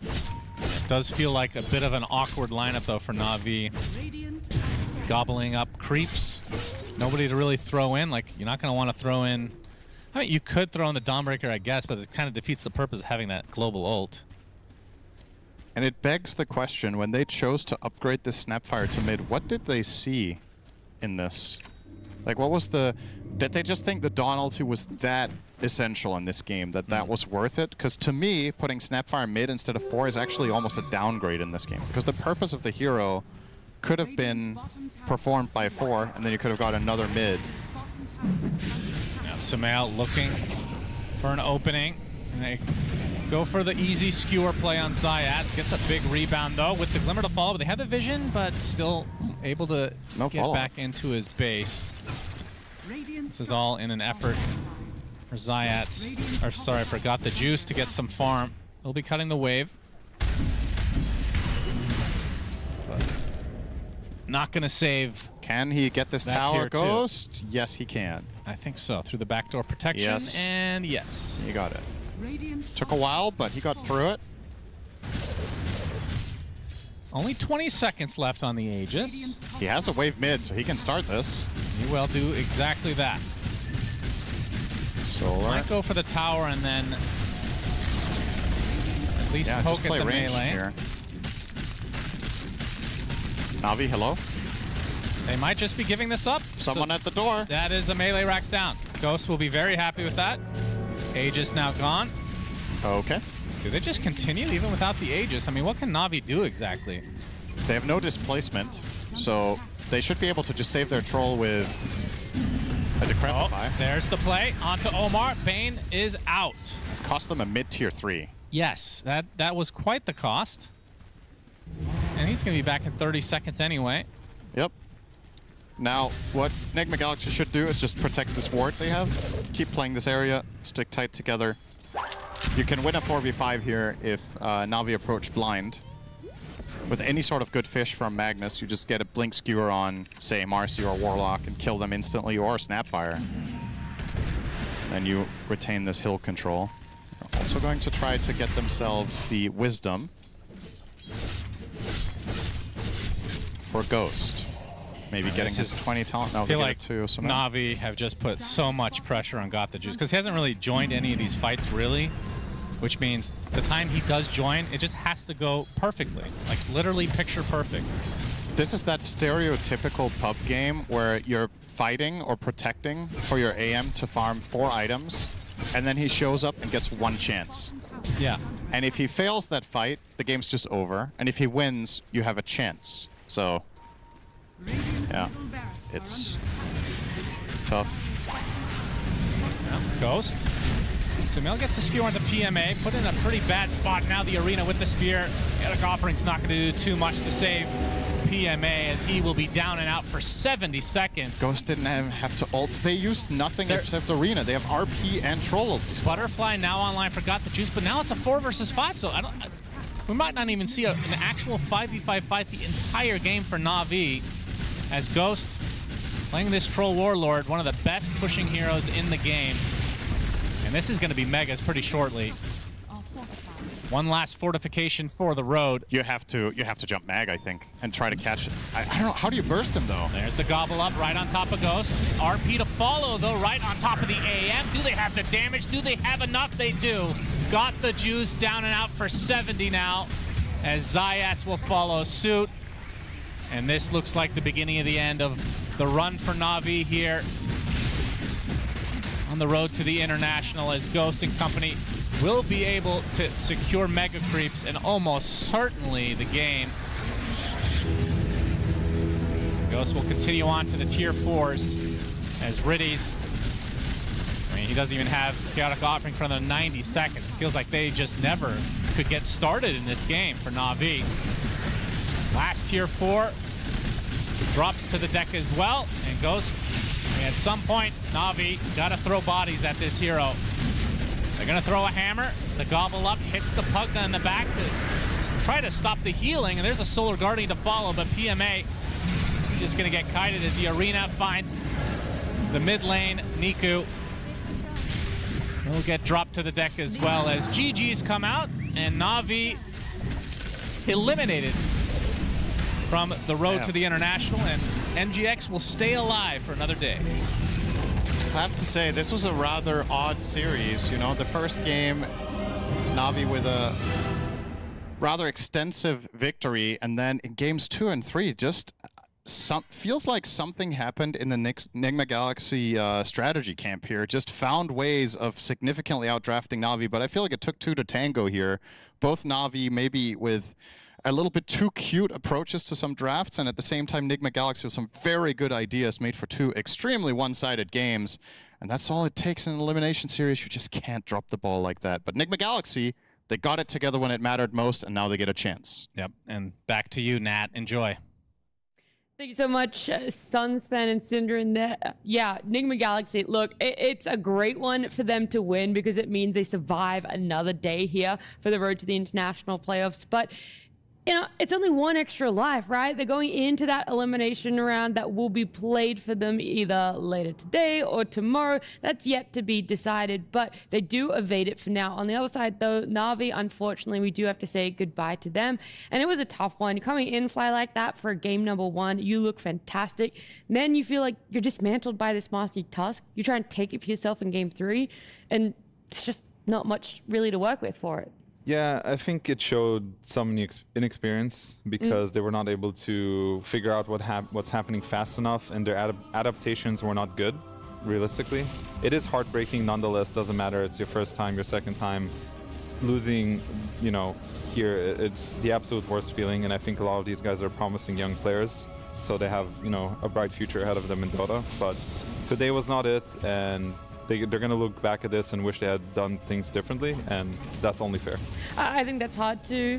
Speaker 2: It does feel like a bit of an awkward lineup, though, for Na'Vi. Gobbling up creeps. Nobody to really throw in. Like, you're not going to want to throw in... I mean, you could throw in the Dawnbreaker, I guess, but it kind of defeats the purpose of having that global ult.
Speaker 5: And it begs the question, when they chose to upgrade this Snapfire to mid, what did they see in this? Like, what was the... Did they just think the Dawn ulti was that essential in this game, that was worth it? Because to me, putting Snapfire mid instead of 4 is actually almost a downgrade in this game. Because the purpose of the hero could have been performed by 4, and then you could have got another mid.
Speaker 2: Now, Sumail looking for an opening. And they go for the easy skewer play on Zayats. Gets a big rebound, though, with the Glimmer to follow. But they have the vision, but still able to get back into his base. This is all in an effort for Zayats. Or, sorry, I forgot the Juice to get some farm. He'll be cutting the wave. But not going to save.
Speaker 5: Can he get this tower Ghost? Yes, he can.
Speaker 2: I think so. Through the backdoor protection.
Speaker 5: Yes.
Speaker 2: And yes.
Speaker 5: He got it. Took a while, but he got through it.
Speaker 2: Only 20 seconds left on the Aegis.
Speaker 5: He has a wave mid, so he can start this.
Speaker 2: He will do exactly that.
Speaker 5: Solar.
Speaker 2: Might go for the tower and then at least poke at the melee.
Speaker 5: Here. Na'Vi, hello?
Speaker 2: They might just be giving this up.
Speaker 5: Someone at the door.
Speaker 2: That is a melee racks down. Ghost will be very happy with that. Aegis now gone.
Speaker 5: Okay.
Speaker 2: Do they just continue even without the Aegis? I mean, what can Na'Vi do exactly?
Speaker 5: They have no displacement, so they should be able to just save their troll with a Decrepify.
Speaker 2: Oh, there's the play onto Omar. Bane is out.
Speaker 5: It cost them a mid-tier 3.
Speaker 2: Yes, that was quite the cost. And he's going to be back in 30 seconds anyway.
Speaker 5: Yep. Now, what Nigma Galaxy should do is just protect this ward they have. Keep playing this area, stick tight together. You can win a 4v5 here if Na'Vi approach blind. With any sort of good fish from Magnus, you just get a Blink Skewer on, say, Marcy or Warlock and kill them instantly, or Snapfire. And you retain this hill control. They're also going to try to get themselves the Wisdom for Ghost. Maybe getting his 20 talent. No,
Speaker 2: I feel like
Speaker 5: too, so
Speaker 2: Na'Vi have just put so much pressure on Got the Juice because he hasn't really joined any of these fights, really. Which means the time he does join, it just has to go perfectly. Like, literally picture perfect.
Speaker 5: This is that stereotypical pub game where you're fighting or protecting for your AM to farm 4 items, and then he shows up and gets 1 chance.
Speaker 2: Yeah.
Speaker 5: And if he fails that fight, the game's just over. And if he wins, you have a chance. So, yeah, it's tough.
Speaker 2: Yeah. Ghost. Sumail gets the skewer onto PMA, put in a pretty bad spot. Now the arena with the spear. Epic Offering's not going to do too much to save PMA as he will be down and out for 70 seconds.
Speaker 5: Ghost didn't have to ult. They used nothing except arena. They have RP and troll ults.
Speaker 2: Butterfly now online for Got the Juice, but now it's a 4 versus 5, so we might not even see an actual 5v5 fight the entire game for Na'Vi as Ghost playing this Troll Warlord, one of the best pushing heroes in the game.
Speaker 6: And this is going to be Megas pretty shortly. One last fortification for the road.
Speaker 5: You have to jump mag, I think, and try to catch it. I don't know. How do you burst him, though?
Speaker 6: There's the gobble up right on top of Ghost. RP to follow, though, right on top of the AM. Do they have the damage? Do they have enough? They do. Got the juice down and out for 70 now, as Zayats will follow suit. And this looks like the beginning of the end of the run for Na'Vi here on the road to the International, as Ghost and company will be able to secure mega creeps and almost certainly the game. Ghost will continue on to the tier 4s as Riddies, I mean, he doesn't even have chaotic offering for another 90 seconds. It feels like they just never could get started in this game for Na'Vi. Last tier 4 drops to the deck as well, and Ghost, at some point, Na'Vi gotta throw bodies at this hero. They're gonna throw a hammer. The gobble up hits the Pugna in the back to try to stop the healing, and there's a Solar Guardian to follow, but PMA just gonna get kited as the arena finds the mid lane. Niku will get dropped to the deck as well, as GG's come out, and Na'Vi eliminated from the road to the International, and NGX will stay alive for another day.
Speaker 5: I have to say, this was a rather odd series. You know, the first game, Na'Vi with a rather extensive victory, and then in games 2 and 3, just feels like something happened in the Nigma Galaxy strategy camp here. Just found ways of significantly outdrafting Na'Vi, but I feel like it took 2 to tango here. Both Na'Vi maybe with a little bit too cute approaches to some drafts, and at the same time, Nigma Galaxy with some very good ideas made for 2 extremely one-sided games. And that's all it takes in an elimination series. You just can't drop the ball like that. But Nigma Galaxy, they got it together when it mattered most, and now they get a chance.
Speaker 6: Yep, and back to you, Nat. Enjoy.
Speaker 9: Thank you so much, Sunspan and Cinder in there. Yeah, Nigma Galaxy, look, it's a great one for them to win because it means they survive another day here for the road to the international playoffs. But you know, it's only one extra life, right? They're going into that elimination round that will be played for them either later today or tomorrow. That's yet to be decided, but they do evade it for now. On the other side, though, Na'Vi, unfortunately, we do have to say goodbye to them. And it was a tough one. Coming in fly like that for game number 1, you look fantastic. And then you feel like you're dismantled by this Master Tusk. You try and take it for yourself in game 3, and it's just not much really to work with for it.
Speaker 12: Yeah, I think it showed some inexperience because they were not able to figure out what's happening fast enough, and their adaptations were not good, realistically. It is heartbreaking nonetheless, doesn't matter, it's your first time, your second time. Losing, you know, here, it's the absolute worst feeling, and I think a lot of these guys are promising young players, so they have, you know, a bright future ahead of them in Dota, but today was not it, and they're going to look back at this and wish they had done things differently, and that's only fair.
Speaker 9: I think that's hard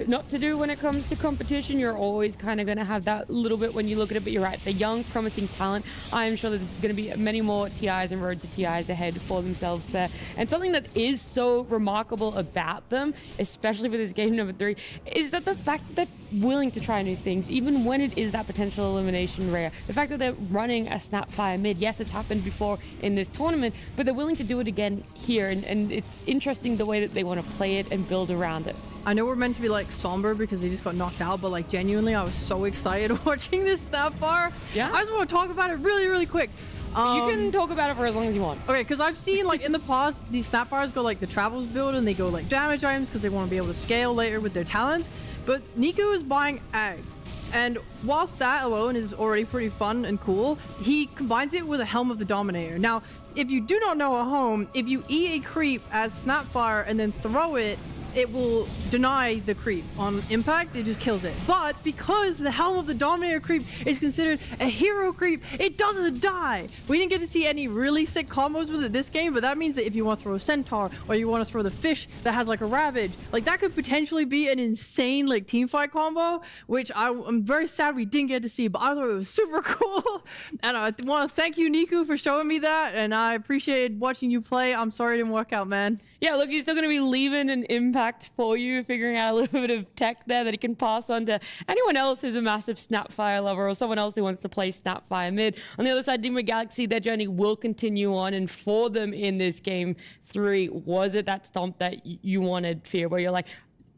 Speaker 9: not to do when it comes to competition. You're always kind of going to have that little bit when you look at it, but you're right. The young, promising talent, I'm sure there's going to be many more TIs and road to TIs ahead for themselves there. And something that is so remarkable about them, especially for this game number 3, is that the fact that they're willing to try new things, even when it is that potential elimination rare. The fact that they're running a Snapfire mid, yes, it's happened before in this tournament, but they're willing to do it again here, and it's interesting the way that they want to play it and build around it.
Speaker 11: I know we're meant to be like somber because they just got knocked out, but like genuinely I was so excited watching this Snapfire.
Speaker 9: Yeah,
Speaker 11: I just want to talk about it really quick.
Speaker 9: You can talk about it for as long as you want.
Speaker 11: Okay, because I've seen like in the past these Snapfires go like the travels build, and they go like damage items because they want to be able to scale later with their talents. But Niku is buying eggs, and whilst that alone is already pretty fun and cool, he combines it with a Helm of the Dominator. Now, if you do not know at home, if you eat a creep as Snapfire and then throw it, it will deny the creep. On impact, it just kills it. But because the Helm of the Dominator creep is considered a hero creep, it doesn't die. We didn't get to see any really sick combos with it this game, but that means that if you want to throw a Centaur, or you want to throw the fish that has like a Ravage, like that could potentially be an insane like teamfight combo, which I'm very sad we didn't get to see, but I thought it was super cool. And I want to thank you, Niku, for showing me that, and I appreciated watching you play. I'm sorry it didn't work out, man.
Speaker 9: Yeah, look, he's still going to be leaving an impact for you, figuring out a little bit of tech there that he can pass on to anyone else who's a massive Snapfire lover or someone else who wants to play Snapfire mid. On the other side, Nigma Galaxy, their journey will continue on, and for them in this game 3, was it that stomp that you wanted, Fear, where you're like,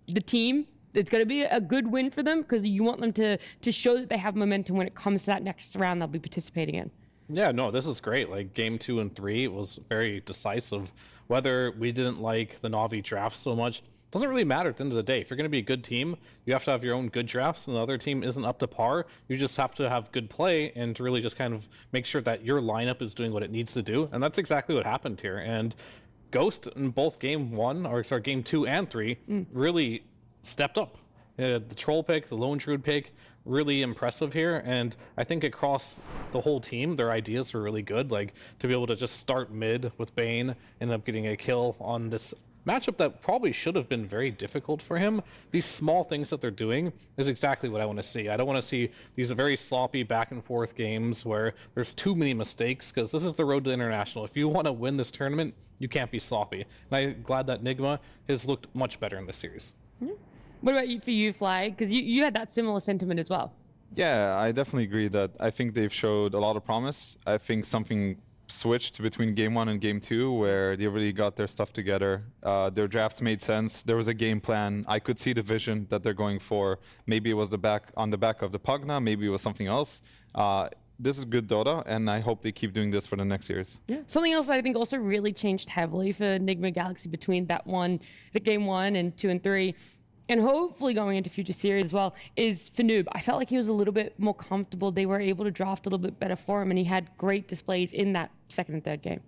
Speaker 9: the team, it's going to be a good win for them because you want them to show that they have momentum when it comes to that next round they'll be participating in.
Speaker 10: Yeah, no, this is great. Like game 2 and 3 was very decisive. Whether we didn't like the Na'Vi draft so much doesn't really matter at the end of the day. If you're going to be a good team, you have to have your own good drafts, and the other team isn't up to par. You just have to have good play and to really just kind of make sure that your lineup is doing what it needs to do. And that's exactly what happened here. And Ghost in both game 2 and 3 really stepped up. The troll pick, the lone druid pick, really impressive here. And I think across the whole team, their ideas were really good. Like to be able to just start mid with Bane, end up getting a kill on this matchup that probably should have been very difficult for him. These small things that they're doing is exactly what I want to see. I don't want to see these very sloppy back and forth games where there's too many mistakes, because this is the road to international. If you want to win this tournament, you can't be sloppy. And I'm glad that Nigma has looked much better in this series.
Speaker 9: What about you, for you, Fly? Because you had that similar sentiment as well.
Speaker 12: Yeah, I definitely agree that I think they've showed a lot of promise. I think something switched between game 1 and game 2 where they really got their stuff together. Their drafts made sense. There was a game plan. I could see the vision that they're going for. Maybe it was on the back of the Pugna. Maybe it was something else. This is good Dota, and I hope they keep doing this for the next years.
Speaker 9: Yeah. Something else I think also really changed heavily for Nigma Galaxy between the game 1 and 2 and 3, and hopefully going into future series as well, is Fanoob. I felt like he was a little bit more comfortable. They were able to draft a little bit better for him, and he had great displays in that second and third game.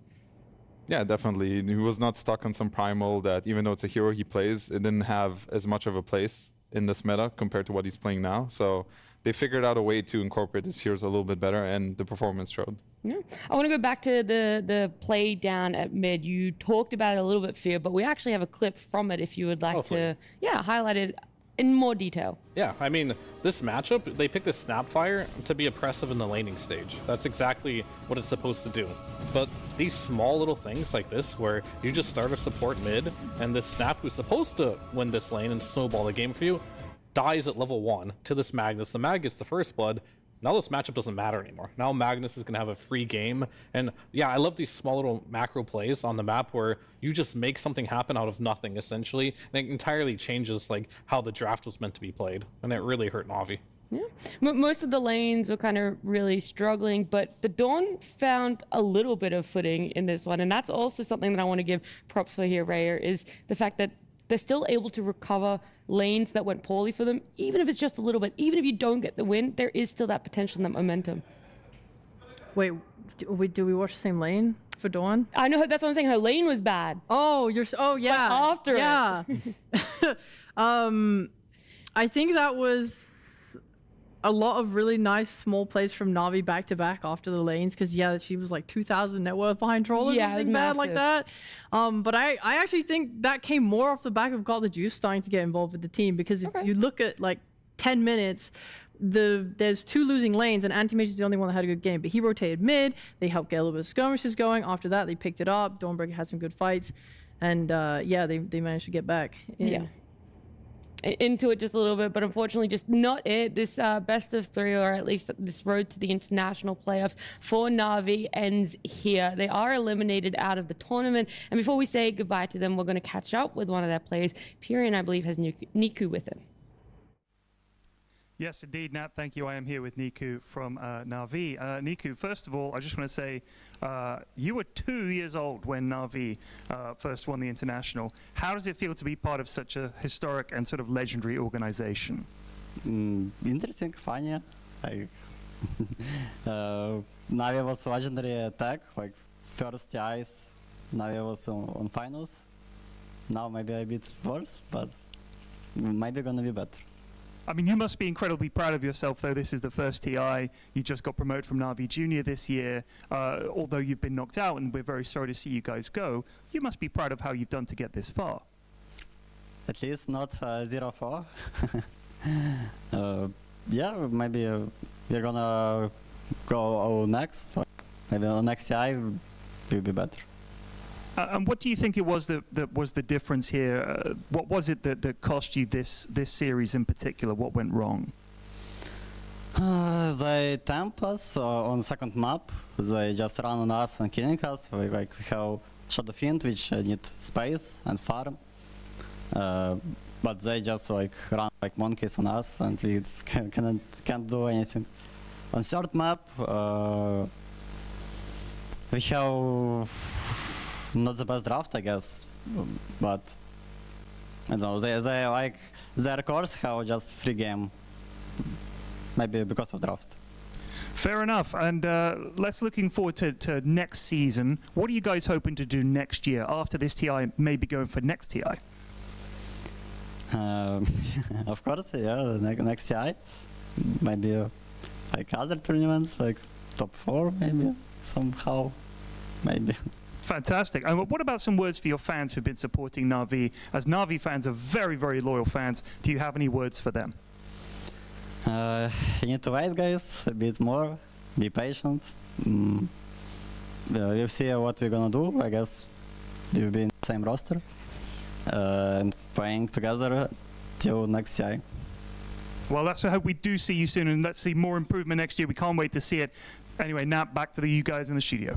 Speaker 12: Yeah, definitely. He was not stuck on some primal that, even though it's a hero he plays, it didn't have as much of a place in this meta compared to what he's playing now. So they figured out a way to incorporate his heroes a little bit better, and the performance showed.
Speaker 9: Yeah. I want to go back to the play down at mid. You talked about it a little bit, Fear, but we actually have a clip from it if you would like to highlight it in more detail.
Speaker 10: Yeah, I mean, this matchup, they picked the Snapfire to be oppressive in the laning stage. That's exactly what it's supposed to do. But these small little things like this, where you just start a support mid, and this Snap who's supposed to win this lane and snowball the game for you, dies at level 1 to this Magnus. The Mag gets the first blood. Now this matchup doesn't matter anymore. Now Magnus is going to have a free game. And yeah, I love these small little macro plays on the map where you just make something happen out of nothing, essentially. And it entirely changes like how the draft was meant to be played. And it really hurt Na'Vi.
Speaker 9: Yeah, most of the lanes were kind of really struggling, but the Dawn found a little bit of footing in this one. And that's also something that I want to give props for here, Rayer, is the fact that they're still able to recover lanes that went poorly for them, even if it's just a little bit. Even if you don't get the win, there is still that potential and that momentum.
Speaker 11: Wait, do we watch the same lane for Dawn?
Speaker 9: I know, that's what I'm saying. Her lane was bad.
Speaker 11: Oh, yeah.
Speaker 9: But after
Speaker 11: it. I think that was a lot of really nice small plays from Na'Vi back to back after the lanes, because she was like 2,000 net worth behind Troll or something bad like that. But I actually think that came more off the back of Got the Juice starting to get involved with the team, because if you look at like 10 minutes, there's 2 losing lanes, and Anti-Mage is the only one that had a good game, but he rotated mid. They helped get a little bit of skirmishes going. After that, they picked it up. Dawnbreaker had some good fights, and they managed to get back
Speaker 9: into it just a little bit, but unfortunately just not it. This best of 3, or at least this road to the international playoffs for Na'Vi, ends here. They are eliminated out of the tournament, and before we say goodbye to them, we're going to catch up with one of their players. Purian, I believe, has Niku with him.
Speaker 4: Yes, indeed, Nat. Thank you. I am here with Niku from Na'Vi. Niku, first of all, I just want to say you were 2 years old when Na'Vi first won the international. How does it feel to be part of such a historic and sort of legendary organization?
Speaker 22: Interesting, funny. Na'Vi was legendary attack, like first TIs, Na'Vi was on finals. Now maybe a bit worse, but maybe gonna be better.
Speaker 4: I mean, you must be incredibly proud of yourself, though. This is the first TI. You just got promoted from Na'Vi Junior this year. Although you've been knocked out, and we're very sorry to see you guys go, you must be proud of how you've done to get this far.
Speaker 22: At least not 0-4. Yeah, maybe we're gonna go next. Maybe on next TI will be better.
Speaker 4: And what do you think it was that was the difference here? What was it that cost you this series in particular? What went wrong?
Speaker 22: They tempt us on second map. They just run on us and killing us. We have Shadow Fiend, which need space and farm. But they just run like monkeys on us, and we can't do anything. On third map, we have not the best draft, I guess, but I don't know. They like their course have just free game. Maybe because of draft.
Speaker 4: Fair enough. And let's looking forward to next season. What are you guys hoping to do next year after this TI? Maybe going for next TI.
Speaker 22: Of course, yeah. Next TI, maybe like other tournaments, like top 4, maybe somehow, maybe.
Speaker 4: Fantastic. And what about some words for your fans who've been supporting Na'Vi? As Na'Vi fans are very, very loyal fans, do you have any words for them?
Speaker 22: You need to wait, guys, a bit more. Be patient. We'll see what we're gonna do. I guess we'll be in the same roster and playing together till next year.
Speaker 4: Well, let's hope we do see you soon, and let's see more improvement next year. We can't wait to see it. Anyway, now back to you guys in the studio.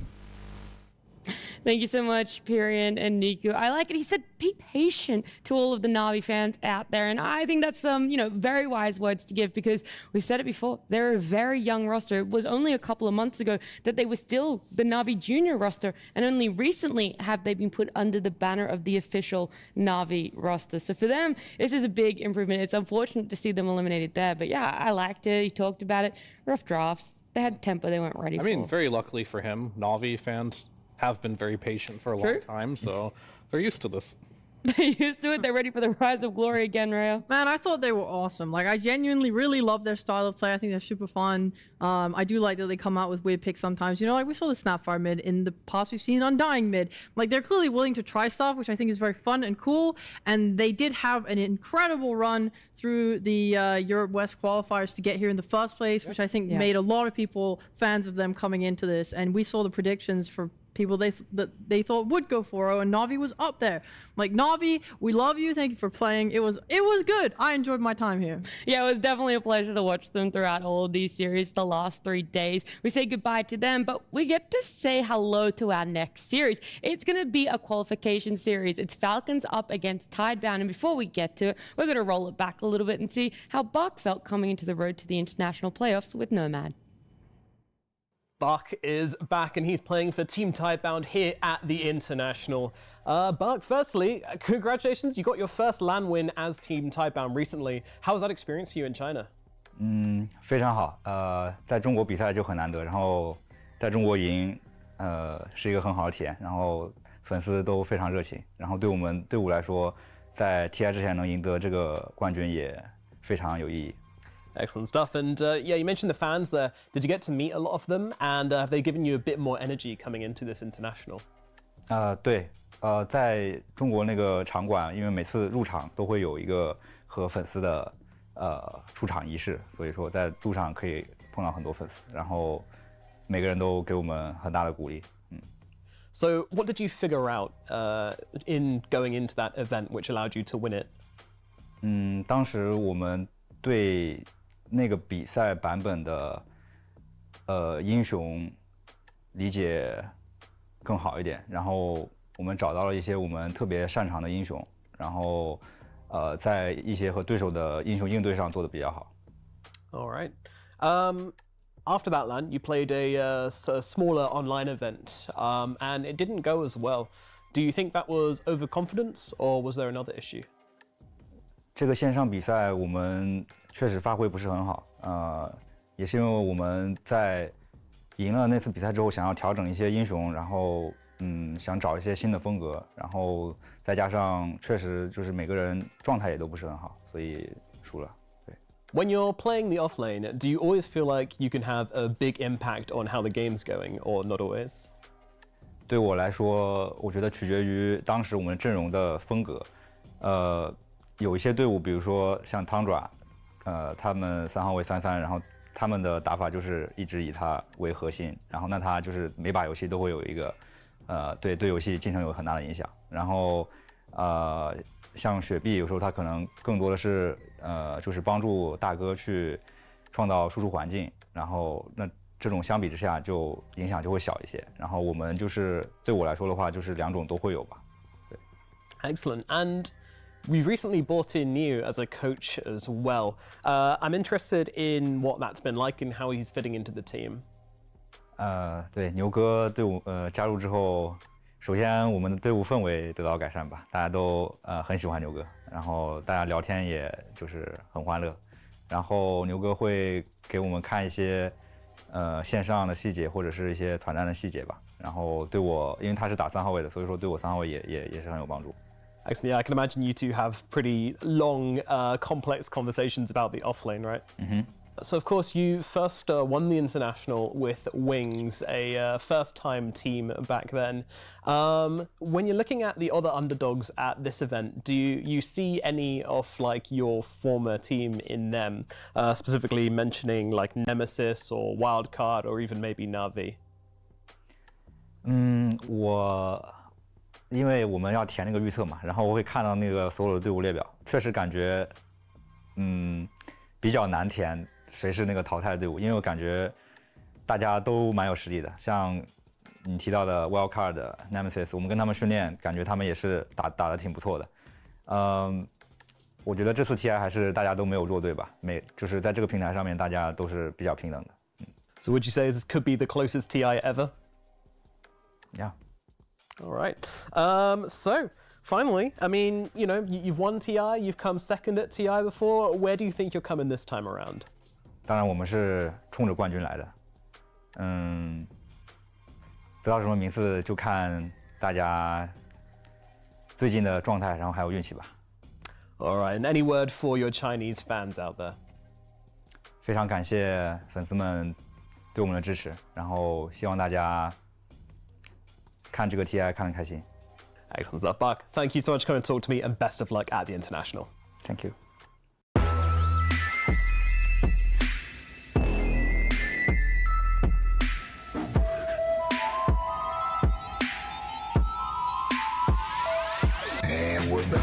Speaker 9: Thank you so much, Pyrian and Niku. I like it. He said, be patient to all of the Na'Vi fans out there. And I think that's some, very wise words to give, because we've said it before. They're a very young roster. It was only a couple of months ago that they were still the Na'Vi junior roster. And only recently have they been put under the banner of the official Na'Vi roster. So for them, this is a big improvement. It's unfortunate to see them eliminated there. But yeah, I liked it. He talked about it. Rough drafts. They had tempo they weren't ready for.
Speaker 10: I mean, very luckily for him, Na'Vi fans have been very patient for a long time, so they're used to this.
Speaker 9: They're used to it. They're ready for the rise of glory again, Rayo.
Speaker 11: Man, I thought they were awesome. Like, I genuinely really love their style of play. I think they're super fun. I do like that they come out with weird picks sometimes. Like we saw the Snapfire mid in the past. We've seen Undying mid. Like, they're clearly willing to try stuff, which I think is very fun and cool. And they did have an incredible run through the Europe West qualifiers to get here in the first place, which I think made a lot of people fans of them coming into this. And we saw the predictions for people that they thought would go 4-0, and Na'Vi was up there. Like, Na'Vi, we love you. Thank you for playing. It was good. I enjoyed my time here.
Speaker 9: Yeah, it was definitely a pleasure to watch them throughout all of these series the last 3 days. We say goodbye to them, but we get to say hello to our next series. It's going to be a qualification series. It's Falcons up against Tidebound, and before we get to it, we're going to roll it back a little bit and see how Buck felt coming into the road to the international playoffs with Nomad.
Speaker 15: Buck is back and he's playing for Team Tidebound here at the International. Buck, firstly, congratulations. You got your first LAN win as Team Tidebound recently. How was that experience for you in China?
Speaker 3: 非常好。在中国比赛就很难得，然后在中国赢，是一个很好的体验。然后粉丝都非常热情，然后对我们队伍来说，在 TI 之前能赢得这个冠军也非常有意义。
Speaker 15: Excellent stuff. And yeah, you mentioned the fans there. Did you get to meet a lot of them? And have they given you a bit more energy coming into this international?
Speaker 3: 对，在中国那个场馆，因为每次入场都会有一个和粉丝的出场仪式，所以说在路上可以碰到很多粉丝，然后每个人都给我们很大的鼓励。
Speaker 15: So what did you figure out in going into that event which allowed you to win it?
Speaker 3: 当时我们对那个比赛版本的英雄理解更好一点，然后我们找到了一些我们特别擅长的英雄，然后在一些和对手的英雄应对上做得比较好。
Speaker 15: All right. After that LAN, you played a smaller online event, and it didn't go as well. Do you think that was overconfidence, or was there another issue?
Speaker 3: 这个线上比赛我们确实发挥不是很好，也是因为我们在赢了那次比赛之后，想要调整一些英雄，然后想找一些新的风格，然后再加上确实就是每个人状态也都不是很好，所以输了。对。
Speaker 15: When you're playing the offlane, do you always feel like you can have a big impact on how the game's going, or not always?
Speaker 3: 对我来说，我觉得取决于当时我们阵容的风格。有一些队伍，比如说像 Tundra， 他们3号位33，然后他们的打法就是一直以他为核心，然后那他就是每把游戏都会有一个对游戏进程有很大的影响。然后像雪碧有时候它可能更多的是就是帮助大哥去创造输出环境，然后那这种相比之下就影响就会小一些。然后我们就是对我来说的话，就是两种都会有吧。对。
Speaker 15: Excellent. And we've recently brought in Niu as a coach as well. I'm interested in what that's been like and how he's fitting into the team.
Speaker 3: 对，牛哥队伍加入之后，首先我们的队伍氛围得到改善吧，大家都很喜欢牛哥，然后大家聊天也就是很欢乐，然后牛哥会给我们看一些线上的细节或者是一些团战的细节吧，然后对我，因为他是打3号位的，所以说对我3号位也是很有帮助。
Speaker 15: Excellent. Yeah, I can imagine you two have pretty long, complex conversations about the offlane, right?
Speaker 3: Mm-hmm.
Speaker 15: So, of course, you first won the International with Wings, a first-time team back then. When you're looking at the other underdogs at this event, do you see any of like your former team in them, specifically mentioning like Nemesis or Wildcard or even maybe Na'Vi?
Speaker 3: 因为我们要填那个预测嘛，然后我会看到那个所有的队伍列表，确实感觉比较难填谁是那个淘汰的队伍，因为我感觉大家都蛮有实力的，像你提到的 Wildcard、Nemesis， 我们跟他们训练，感觉他们也是打得挺不错的。我觉得这次 TI 还是大家都没有弱队吧，就是在这个平台上面大家都是比较平等的。
Speaker 15: So would you say this could be the closest TI ever?
Speaker 3: Yeah.
Speaker 15: All right. So finally, I mean, you know, you've won TI, you've come second at TI before. Where do you think you're coming this time around?
Speaker 3: 当然我们是冲着冠军来的，得到什么名次就看大家最近的状态，然后还有运气吧。
Speaker 15: All right, and any word for your Chinese fans out there?
Speaker 3: 非常感谢粉丝们对我们的支持，然后希望大家看这个 TI 看得开心。
Speaker 15: Excellent stuff, Buck. Thank you so much for coming to talk to me, and best of luck at the International.
Speaker 3: Thank you.
Speaker 20: And we're back.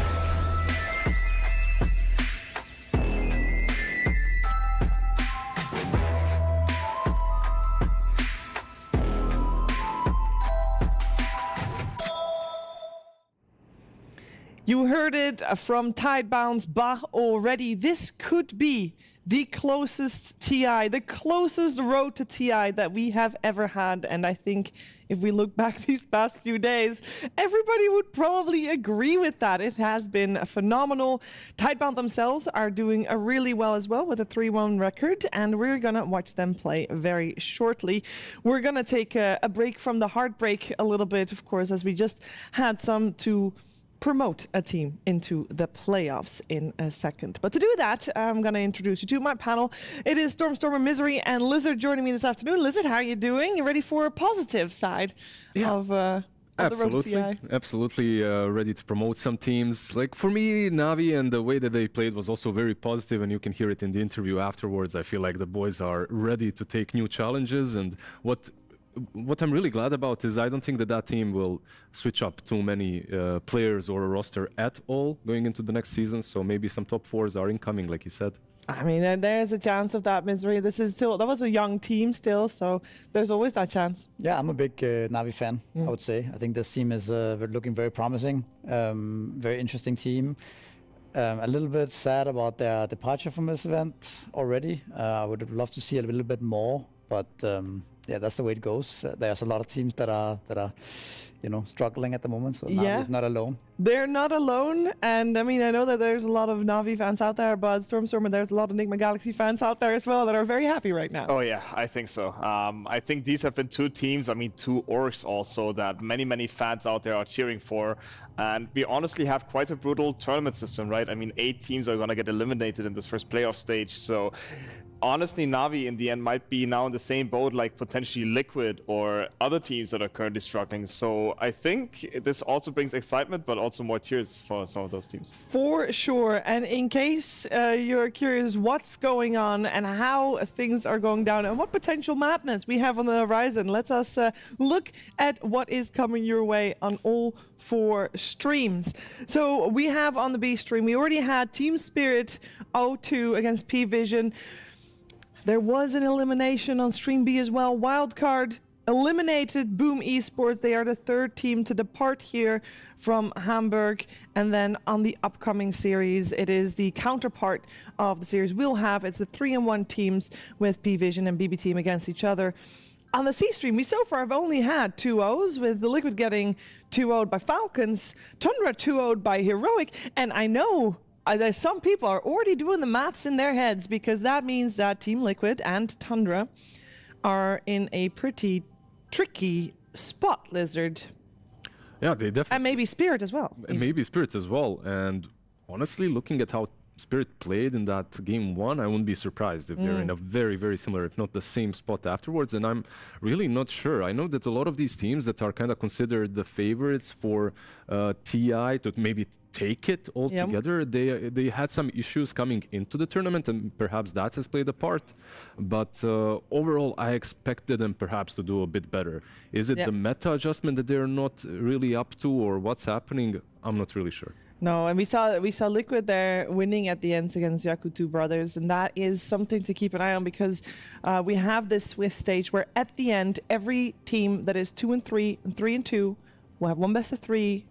Speaker 1: You heard it from Tidebound's Bach already. This could be the closest TI, the closest road to TI that we have ever had. And I think if we look back these past few days, everybody would probably agree with that. It has been phenomenal. Tidebound themselves are doing really well as well with a 3-1 record, and we're going to watch them play very shortly. We're going to take a break from the heartbreak a little bit, of course, as we just had some to promote a team into the playoffs in a second. But to do that, I'm going to introduce you to my panel. It is Stormer, Misery, and Lizard joining me this afternoon. Lizard, how are you doing? You ready for a positive side of the road to TI?
Speaker 7: Absolutely ready to promote some teams. Like for me, Navi and the way that they played was also very positive, and you can hear it in the interview afterwards. I feel like the boys are ready to take new challenges, and what I'm really glad about is I don't think that team will switch up too many players or a roster at all going into the next season. So maybe some top 4s are incoming, like you said.
Speaker 1: I mean, there's a chance of that, Misery. That was a young team still, so there's always that chance.
Speaker 23: Yeah, I'm a big Navi fan, I would say. I think this team is looking very promising, very interesting team. A little bit sad about their departure from this event already. I would love to see a little bit more, but yeah, that's the way it goes. There's a lot of teams that are struggling at the moment, so Navi is not alone.
Speaker 1: They're not alone, and I mean, I know that there's a lot of Navi fans out there, but Stormer, there's a lot of Nigma Galaxy fans out there as well that are very happy right now.
Speaker 24: Oh yeah, I think so. I think these have been two teams, two orgs also, that many fans out there are cheering for. And we honestly have quite a brutal tournament system, right? I mean, 8 teams are going to get eliminated in this first playoff stage, so honestly, Na'Vi in the end might be now in the same boat like potentially Liquid or other teams that are currently struggling. So I think this also brings excitement, but also more tears for some of those teams.
Speaker 1: For sure. And in case you're curious what's going on and how things are going down and what potential madness we have on the horizon, let us look at what is coming your way on all 4 streams. So we have on the B stream, we already had Team Spirit 0-2 against PVISION. There was an elimination on Stream B as well. Wildcard eliminated Boom Esports. They are the 3rd team to depart here from Hamburg. And then on the upcoming series, it is the counterpart of the series we'll have. It's the 3-1 teams with PVISION and BB Team against each other. On the C stream, we so far have only had 2-0s, with the Liquid getting 2-0'd by Falcons, Tundra 2-0'd by Heroic, and I know that some people are already doing the maths in their heads, because that means that Team Liquid and Tundra are in a pretty tricky spot, Lizard.
Speaker 7: Yeah, they definitely...
Speaker 1: And maybe Spirit as well.
Speaker 7: And maybe Spirit as well. And honestly, looking at how Spirit played in that game 1, I wouldn't be surprised if they're in a very, very similar, if not the same spot afterwards. And I'm really not sure. I know that a lot of these teams that are kind of considered the favorites for TI to maybe take it all together, they had some issues coming into the tournament, and perhaps that has played a part. But overall, I expected them perhaps to do a bit better. Is it the meta adjustment that they're not really up to, or what's happening? I'm not really sure.
Speaker 1: No, and we saw Liquid there winning at the end against Yakutou Brothers, and that is something to keep an eye on, because we have this Swift stage where at the end, every team that is 2-3 and 3-2 will have 1 best of 3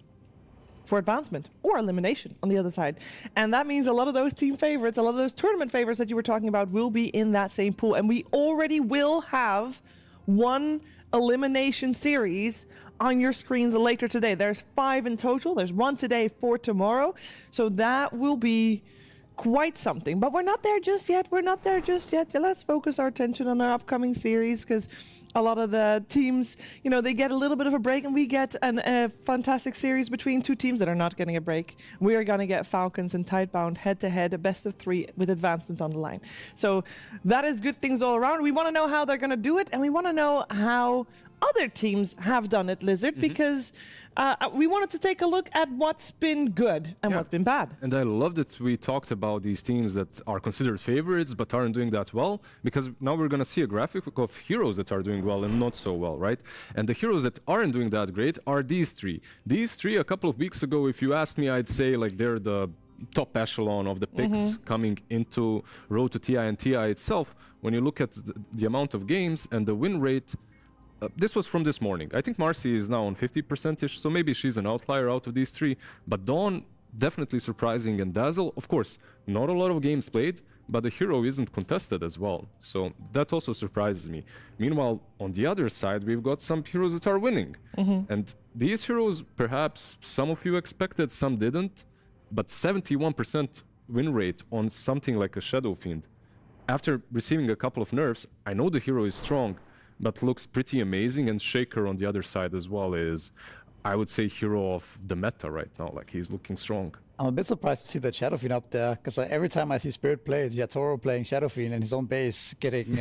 Speaker 1: for advancement or elimination on the other side. And that means a lot of those team favorites, a lot of those tournament favorites that you were talking about will be in that same pool. And we already will have 1 elimination series on your screens later today. There's 5 in total. There's 1 today, 4 tomorrow. So that will be quite something. But we're not there just yet. We're not there just yet. Let's focus our attention on our upcoming series, because a lot of the teams, you know, they get a little bit of a break, and we get a fantastic series between 2 teams that are not getting a break. We are going to get Falcons and Tidebound head-to-head, a best of 3 with advancement on the line. So that is good things all around. We want to know how they're going to do it, and we want to know how other teams have done it, Lizard, because we wanted to take a look at what's been good and what's been bad.
Speaker 7: And I love that we talked about these teams that are considered favorites but aren't doing that well, because now we're going to see a graphic of heroes that are doing well and not so well, right? And the heroes that aren't doing that great are these 3. These 3, a couple of weeks ago, if you asked me, I'd say like they're the top echelon of the picks coming into Road to TI and TI itself. When you look at the amount of games and the win rate, this was from this morning. I think Marcy is now on 50%ish, so maybe she's an outlier out of these 3. But Dawn, definitely surprising, and Dazzle, of course, not a lot of games played, but the hero isn't contested as well. So that also surprises me. Meanwhile, on the other side, we've got some heroes that are winning. And these heroes, perhaps some of you expected, some didn't, but 71% win rate on something like a Shadow Fiend. After receiving a couple of nerfs, I know the hero is strong, but looks pretty amazing. And Shaker on the other side as well is, I would say, hero of the meta right now. Like, he's looking strong.
Speaker 23: I'm a bit surprised to see the Shadow Fiend up there, because every time I see Spirit play, it's Yatoro playing Shadow Fiend in his own base, getting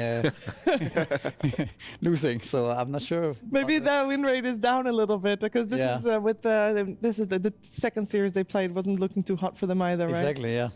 Speaker 23: losing. So I'm not sure.
Speaker 1: Maybe the win rate is down a little bit, because this is with the second series they played wasn't looking too hot for them either, right?
Speaker 23: Exactly, yeah.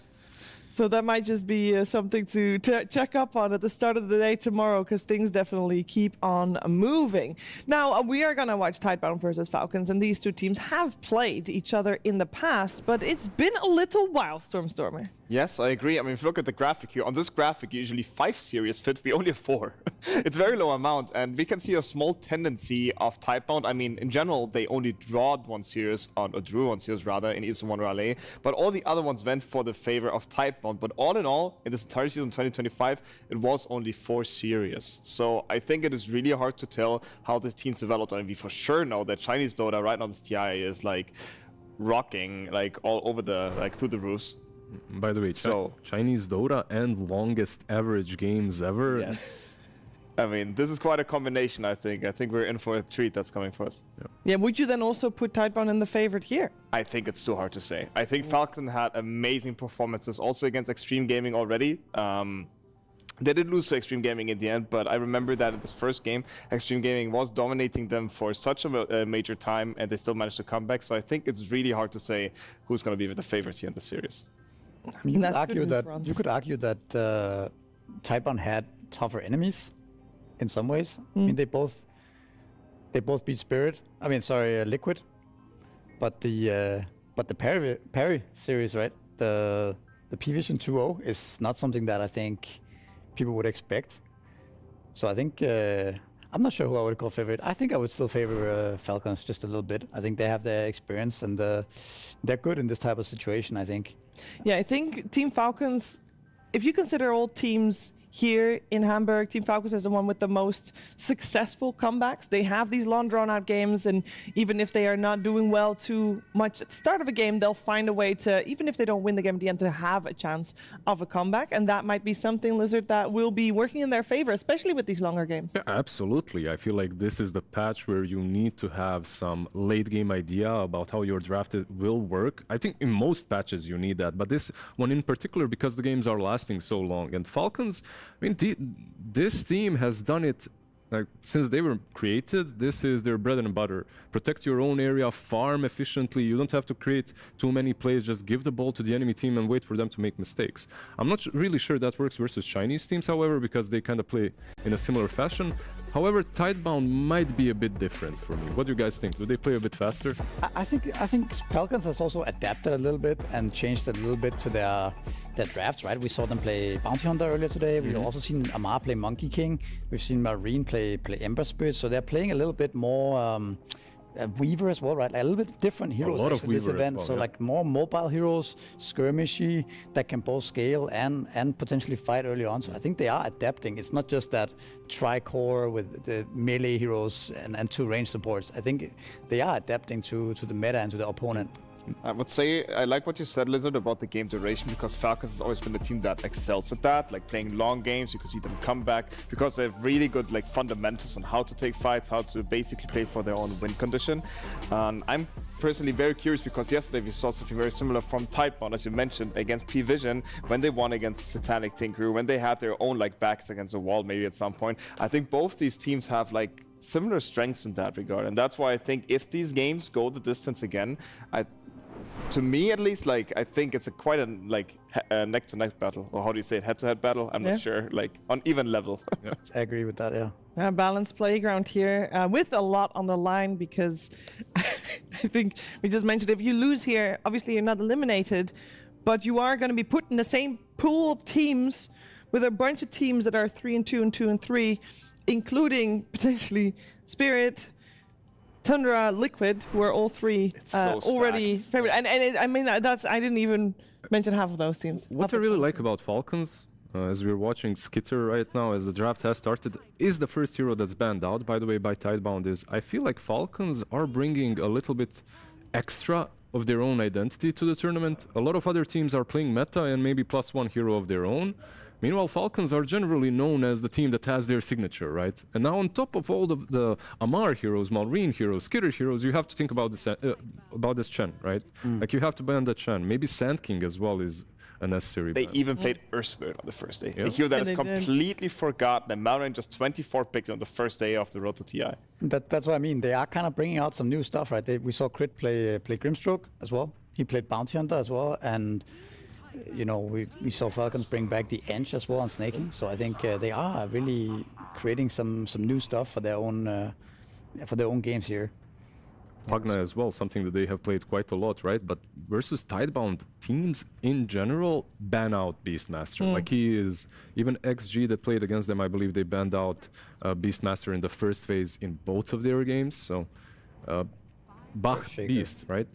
Speaker 1: So that might just be something to check up on at the start of the day tomorrow, because things definitely keep on moving. Now, we are going to watch Tidebound versus Falcons, and these 2 teams have played each other in the past, but it's been a little while, Stormer.
Speaker 24: Yes, I agree. I mean, if you look at the graphic here, on this graphic, usually 5 series fit, we only have 4. It's a very low amount, and we can see a small tendency of Tidebound. I mean, in general, they only drew 1 series, or drew 1 series rather, in Eastern 1 Raleigh, but all the other ones went for the favor of Tidebound. But all in all, in this entire season 2025, it was only 4 series. So I think it is really hard to tell how the teams developed. I mean, we for sure know that Chinese Dota right now, this TI is like rocking, like all over the, like through the roofs.
Speaker 7: By the way, Chinese Dota and longest average games ever.
Speaker 24: Yes. I mean, this is quite a combination, I think. I think we're in for a treat that's coming for us.
Speaker 1: Yeah, would you then also put Tidebound in the favorite here?
Speaker 24: I think it's too hard to say. I think Falcon had amazing performances also against Xtreme Gaming already. They did lose to Xtreme Gaming in the end, but I remember that in this first game, Xtreme Gaming was dominating them for such a major time, and they still managed to come back. So I think it's really hard to say who's going to be the favorite here in the series.
Speaker 23: You could argue that Tidebound had tougher enemies in some ways. I mean, they both beat Spirit. I mean, sorry, Liquid. But the Parry series, right? The PVISION 2.0 is not something that I think people would expect. So I think I'm not sure who I would call favorite. I think I would still favor Falcons just a little bit. I think they have the experience and they're good in this type of situation, I think.
Speaker 1: Yeah, I think Team Falcons, if you consider all teams here in Hamburg, Team Falcons is the one with the most successful comebacks. They have these long drawn-out games, and even if they are not doing well too much at the start of a game, they'll find a way to, even if they don't win the game at the end, to have a chance of a comeback. And that might be something, Lizard, that will be working in their favor, especially with these longer games.
Speaker 7: Yeah, absolutely. I feel like this is the patch where you need to have some late-game idea about how your draft will work. I think in most patches you need that, but this one in particular, because the games are lasting so long. And Falcons, I mean, this team has done it like since they were created. This is their bread and butter. Protect your own area, farm efficiently. You don't have to create too many plays. Just give the ball to the enemy team and wait for them to make mistakes. I'm not really sure that works versus Chinese teams, however, because they kind of play in a similar fashion. However, Tidebound might be a bit different for me. What do you guys think? Do they play a bit faster?
Speaker 23: I think Falcons has also adapted a little bit and changed a little bit to their drafts, right? We saw them play Bounty Hunter earlier today. We've also seen Amar play Monkey King. We've seen Marine play Ember Spirit. So they're playing a little bit more Weaver as well, right? Like a little bit different heroes for this event.
Speaker 7: Well,
Speaker 23: so like more mobile heroes, skirmishy, that can both scale and potentially fight early on. So I think they are adapting. It's not just that tri-core with the melee heroes and two range supports. I think they are adapting to the meta and to the opponent.
Speaker 24: I would say I like what you said, Lizard, about the game duration, because Falcons has always been the team that excels at that, like playing long games. You can see them come back because they have really good like fundamentals on how to take fights, how to basically play for their own win condition. I'm personally very curious because yesterday we saw something very similar from Tidebound, as you mentioned, against PVISION when they won against Satanic Tinker, when they had their own like backs against the wall maybe at some point. I think both these teams have like similar strengths in that regard, and that's why I think if these games go the distance again, to me at least, like I think it's quite a like neck-to-neck battle, or how do you say it, head-to-head battle? I'm not sure, like on even level.
Speaker 23: I agree with that, yeah.
Speaker 1: A balanced playground here with a lot on the line, because I think we just mentioned if you lose here, obviously you're not eliminated, but you are going to be put in the same pool of teams with a bunch of teams that are 3-2 and 2-3, including potentially Spirit, Tundra, Liquid, who are all three already favorite. And I mean, I didn't even mention half of those teams.
Speaker 7: What I really like about Falcons, as we're watching Skitter right now, as the draft has started, is the first hero that's banned out, by the way, by Tidebound. Is I feel like Falcons are bringing a little bit extra of their own identity to the tournament. A lot of other teams are playing meta and maybe +1 hero of their own. Meanwhile, Falcons are generally known as the team that has their signature, right? And now on top of all the Amar heroes, Marine heroes, Skitter heroes, you have to think about this Chen, right? Like you have to ban the Chen. Maybe Sand King as well is a necessary
Speaker 24: They
Speaker 7: ban.
Speaker 24: even played Earthspirit on the first day.
Speaker 7: Yeah.
Speaker 24: A hero that is
Speaker 1: they did.
Speaker 24: completely forgotten, and Malrain just 24 picked on the first day of the Road to TI.
Speaker 23: That's what I mean. They are kind of bringing out some new stuff, right? We saw Crit play Grimstroke as well. He played Bounty Hunter as well, and you know we saw Falcons bring back the Ench as well on snaking. So I think they are really creating some new stuff for their own games here.
Speaker 7: Pugna as well, something that they have played quite a lot, right? But versus Tidebound, teams in general ban out Beastmaster. Like he is, even XG that played against them, I believe they banned out Beastmaster in the first phase in both of their games. So Bach Beast, right?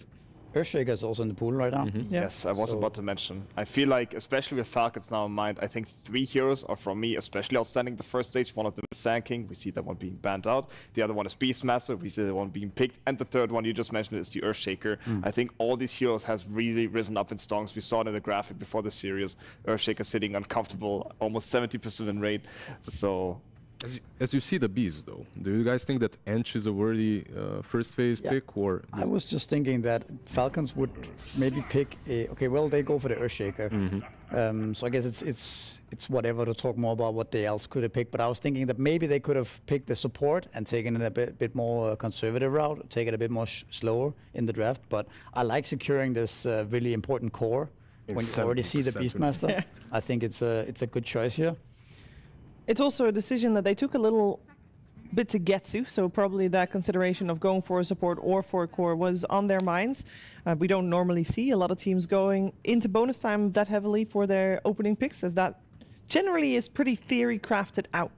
Speaker 23: Earthshaker is also in the pool right now.
Speaker 24: Yes, I was about to mention. I feel like, especially with Falcons now in mind, I think 3 heroes are, for me, especially outstanding the first stage. One of them is Sand King. We see that one being banned out. The other one is Beastmaster. We see that one being picked. And the third one you just mentioned is the Earthshaker. I think all these heroes has really risen up in stonks. We saw it in the graphic before the series. Earthshaker sitting uncomfortable, almost 70% win rate. So
Speaker 7: As you see the bees, though, do you guys think that Ench is a worthy first phase pick, or?
Speaker 23: I was just thinking that Falcons would maybe pick a. Okay, well they go for the Earthshaker, so I guess it's whatever to talk more about what they else could have picked. But I was thinking that maybe they could have picked the support and taken it a bit more conservative route, take it a bit more slower in the draft. But I like securing this really important core when you already see the Beastmaster.
Speaker 1: Yeah.
Speaker 23: I think it's a good choice here.
Speaker 1: It's also a decision that they took a little bit to get to, so probably that consideration of going for a support or for a core was on their minds. We don't normally see a lot of teams going into bonus time that heavily for their opening picks, as that generally is pretty theory crafted out.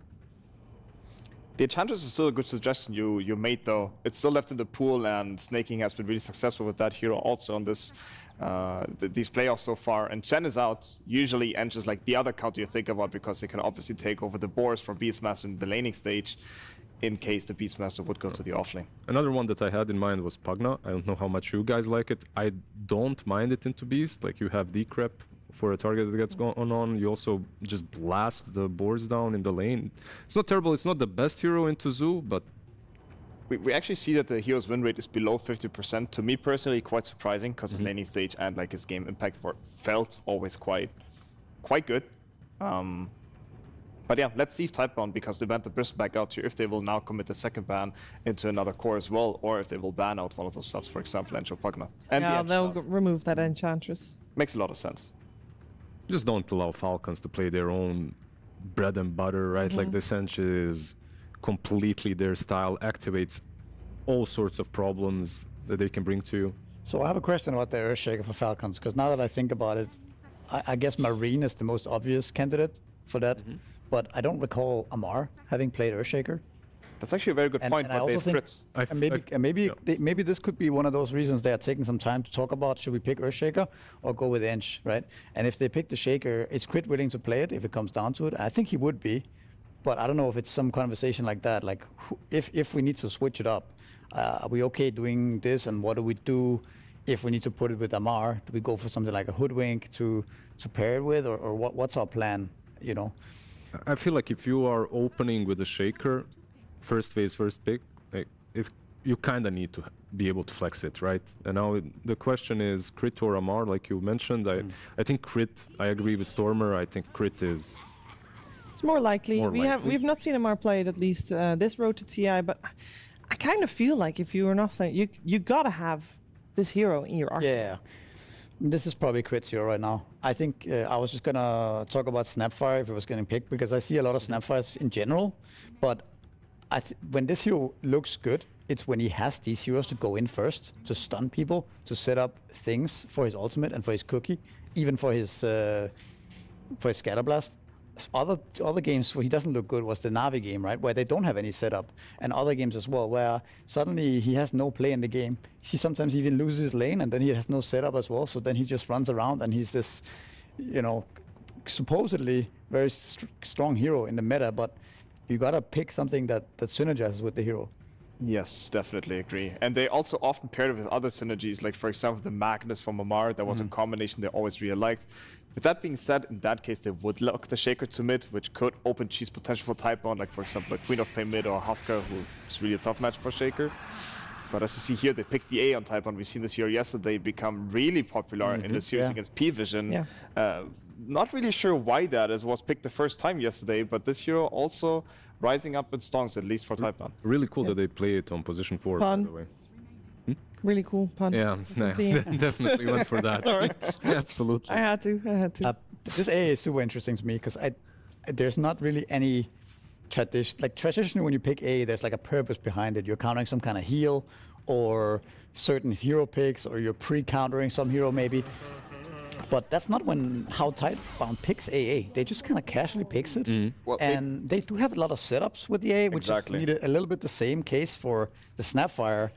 Speaker 24: The Enchantress is still a good suggestion you made, though. It's still left in the pool, and Snaking has been really successful with that hero also on this these playoffs so far. And Chen is out. Usually Ench is like the other counter you think about, because they can obviously take over the boards from Beastmaster in the laning stage in case the Beastmaster would go to the offlane.
Speaker 7: Another one that I had in mind was Pugna. I don't know how much you guys like it. I don't mind it into Beast. Like, you have Decrep for a target that gets going on. You also just blast the boards down in the lane. It's not terrible. It's not the best hero into Zoo, but
Speaker 24: we actually see that the hero's win rate is below 50%. To me personally, quite surprising, because his laning stage and like his game impact felt always quite good. But yeah, let's see if Tidebound, because they banned the Burst back out here, if they will now commit the second ban into another core as well, or if they will ban out one of those subs, for example, Encho Pugna. And
Speaker 1: Yeah,
Speaker 24: the
Speaker 1: they'll remove that Enchantress.
Speaker 24: Makes a lot of sense.
Speaker 7: just don't allow Falcons to play their own bread and butter, right? Like this Ench is completely their style, activates all sorts of problems that they can bring to you.
Speaker 23: So I have a question about the Earthshaker for Falcons, because now that I think about it, I guess Marine is the most obvious candidate for that, but I don't recall Amar having played Earthshaker.
Speaker 24: That's actually a very good point,
Speaker 23: and I
Speaker 24: but
Speaker 23: also
Speaker 24: they've
Speaker 23: think maybe this could be one of those reasons they are taking some time to talk about, should we pick Earthshaker or go with Ench, right? And if they pick the Shaker, is Crit willing to play it if it comes down to it? I think he would be, but I don't know if it's some conversation like that, like if we need to switch it up, are we okay doing this, and what do we do if we need to put it with Amar? Do we go for something like a Hoodwink to pair it with, or what's our plan, you know?
Speaker 7: I feel like if you are opening with a Shaker, first phase, first pick, like you kind of need to be able to flex it, right? And now the question is Crit or Amar, like you mentioned. I think Crit, I agree with Stormer. I think Crit is...
Speaker 1: It's more likely. We've not seen Amar play it, at least this road to TI, but I kind of feel like if you are not playing, you gotta have this hero in your arsenal.
Speaker 23: Yeah. This is probably Crit's hero right now. I think I was just gonna talk about Snapfire if it was getting picked, because I see a lot of Snapfires in general, but when this hero looks good, it's when he has these heroes to go in first, to stun people, to set up things for his ultimate and for his cookie, even for his Scatterblast. Other games where he doesn't look good was the Na'Vi game, right? Where they don't have any setup. And other games as well, where suddenly he has no play in the game. He sometimes even loses his lane, and then he has no setup as well. So then he just runs around, and he's this, you know, supposedly very strong hero in the meta, but you gotta pick something that synergizes with the hero.
Speaker 24: Yes, definitely agree. And they also often paired it with other synergies, like for example the Magnus from Amar. That was a combination they always really liked. With that being said, in that case they would lock the Shaker to mid, which could open cheese potential for Tidebound, like for example a Queen of Pain mid or Husker, who is really a tough match for Shaker. But as you see here, they picked the A on Tidebound. We've seen this hero yesterday become really popular in the series against PVISION. Not really sure why that is, was picked the first time yesterday, but this hero also rising up in stonks, at least for Tidebound.
Speaker 7: Really cool that they play it on position 4, by the way.
Speaker 1: Really cool pun.
Speaker 7: Yeah, definitely went for that.
Speaker 1: Sorry.
Speaker 7: Absolutely.
Speaker 1: I had to.
Speaker 23: This A is super interesting to me, because there's not really any tradition. Like traditionally, when you pick A, there's like a purpose behind it. You're countering some kind of heal, or certain hero picks, or you're pre-countering some hero maybe. But that's not how Tidebound picks AA. They just kind of casually picks it.
Speaker 24: Well,
Speaker 23: and they do have a lot of setups with the A, which is needed a little bit the same case for the Snapfire,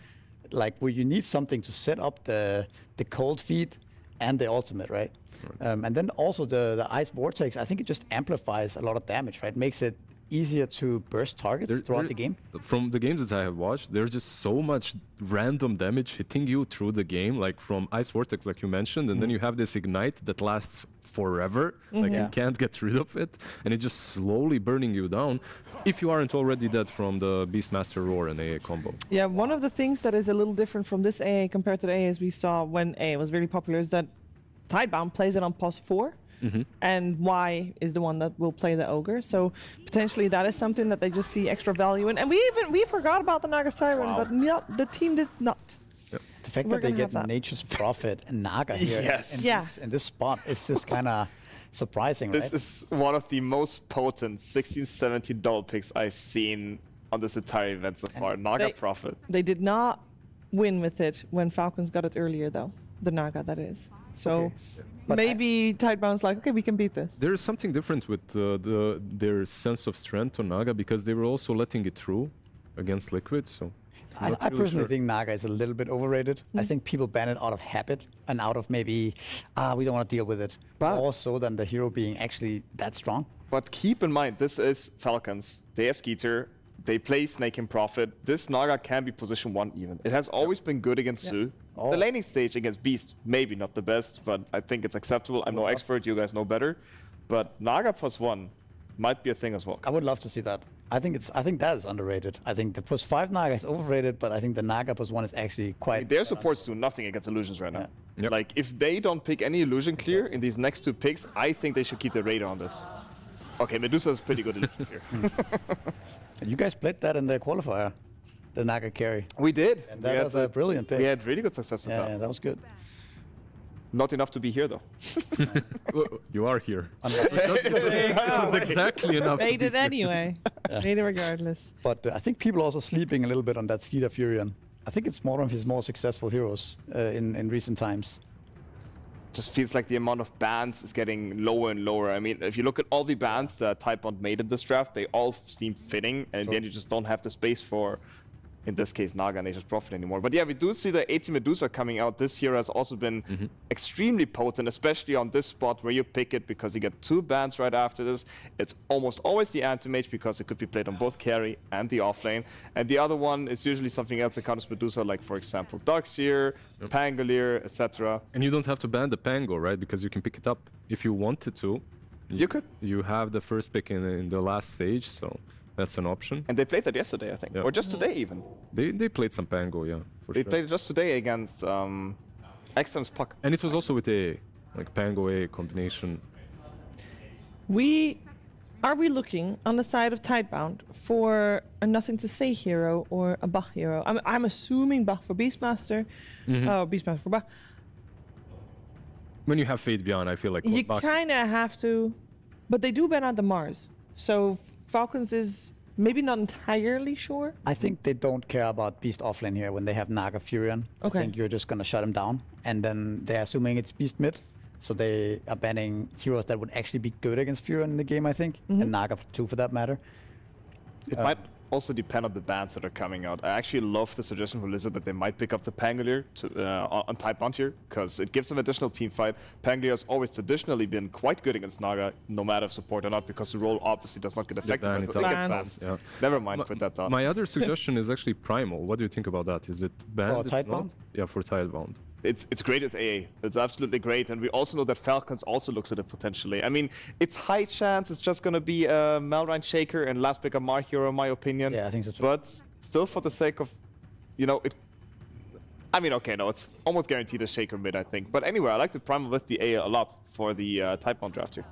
Speaker 23: like where you need something to set up the cold feed and the ultimate, right? And then also the Ice Vortex, I think it just amplifies a lot of damage, right? Makes it easier to burst targets throughout the game.
Speaker 7: From the games that I have watched, there's just so much random damage hitting you through the game, like from Ice Vortex, like you mentioned, and then you have this Ignite that lasts forever. Like you can't get rid of it, and it's just slowly burning you down if you aren't already dead from the Beastmaster Roar and AA combo.
Speaker 1: Yeah, one of the things that is a little different from this AA compared to the AAs we saw when AA was really popular is that Tidebound plays it on pos 4. And Y is the one that will play the Ogre. So potentially that is something that they just see extra value in. And we forgot about the Naga Siren, but the team did not.
Speaker 23: The fact that they get Nature's Prophet and Naga here in this spot is just kind of surprising,
Speaker 24: This
Speaker 23: right?
Speaker 24: is one of the most potent 16-17 double picks I've seen on this entire event so far. Naga Prophet.
Speaker 1: They did not win with it when Falcons got it earlier, though. The Naga, that is. So maybe Tidebound's like, okay, we can beat this.
Speaker 7: There is something different with their sense of strength on Naga because they were also letting it through against Liquid. So
Speaker 23: I personally think Naga is a little bit overrated. I think people ban it out of habit and out of maybe, we don't want to deal with it. But also than the hero being actually that strong.
Speaker 24: But keep in mind, this is Falcons. They have Skeeter. They play Snake and Prophet. This Naga can be position 1 even. It has always been good against Su. The laning stage against Beast, maybe not the best, but I think it's acceptable. I'm no expert, you guys know better. But Naga +1 might be a thing as well.
Speaker 23: I would love to see that. I think that is underrated. I think the +5 Naga is overrated, but I think the Naga +1 is actually quite...
Speaker 24: I mean, their supports do nothing against illusions right now. Like, if they don't pick any illusion clear in these next 2 picks, I think they should keep their radar on this. Okay, Medusa is pretty good illusion clear.
Speaker 23: You guys played that in the qualifier, the Naga carry.
Speaker 24: We did.
Speaker 23: And that was a brilliant pick.
Speaker 24: We had really good success with that.
Speaker 23: Yeah, that was good.
Speaker 24: Not enough to be here, though.
Speaker 7: You are here. It was exactly enough.
Speaker 1: Made it anyway. Made it regardless.
Speaker 23: But I think people are also sleeping a little bit on that Skeeter Furion. I think it's one of his more successful heroes in recent times.
Speaker 24: Just feels like the amount of bans is getting lower and lower. I mean, if you look at all the bans that Tidebound made in this draft, they all seem fitting, and in the end you just don't have the space for, in this case, Naga and Nature's Prophet anymore. But yeah, we do see the AT Medusa coming out this year has also been extremely potent, especially on this spot where you pick it because you get 2 bans right after this. It's almost always the anti-mage because it could be played on both carry and the offlane. And the other one is usually something else that counters Medusa, like for example, Darkseer, Pangolier, etc.
Speaker 7: And you don't have to ban the Pango, right? Because you can pick it up if you wanted to.
Speaker 24: You could.
Speaker 7: You have the first pick in the last stage, so that's an option.
Speaker 24: And they played that yesterday, I think, or just today even.
Speaker 7: They played some Pango, yeah.
Speaker 24: They played it just today against xtreme's Puck.
Speaker 7: And it was also with a like Pango A combination.
Speaker 1: Are we looking on the side of Tidebound for a nothing to say hero or a Bach hero? I'm assuming Bach for Beastmaster. Beastmaster for Bach.
Speaker 7: When you have Fate Beyond, I feel like
Speaker 1: You kind of have to, but they do ban out the Mars. So Falcons is maybe not entirely sure.
Speaker 23: I think they don't care about Beast offlane here when they have Naga Furion.
Speaker 1: Okay.
Speaker 23: I think you're just going to shut him down. And then they're assuming it's Beast mid. So they are banning heroes that would actually be good against Furion in the game, I think. And Naga too, for that matter.
Speaker 24: It might also depend on the bans that are coming out. I actually love the suggestion from Lizard that they might pick up the Pangolier on Tidebound here, because it gives them additional team fight. Pangolier has always traditionally been quite good against Naga, no matter support or not, because the role obviously does not get affected by it. It gets fast.
Speaker 7: Yeah.
Speaker 24: Never mind, put that down.
Speaker 7: My other suggestion is actually Primal. What do you think about that? Is it banned?
Speaker 23: For Tidebound?
Speaker 7: Yeah, for Tidebound.
Speaker 24: It's great at AA. It's absolutely great. And we also know that Falcons also looks at it potentially. I mean, it's high chance it's just going to be a Malrine Shaker and last pick a Mar hero, in my opinion.
Speaker 23: Yeah, I think so too.
Speaker 24: But still, for the sake of, it... I mean, okay, no, it's almost guaranteed a Shaker mid, I think. But anyway, I like the Primal with the AA a lot for the Tidebound draft here.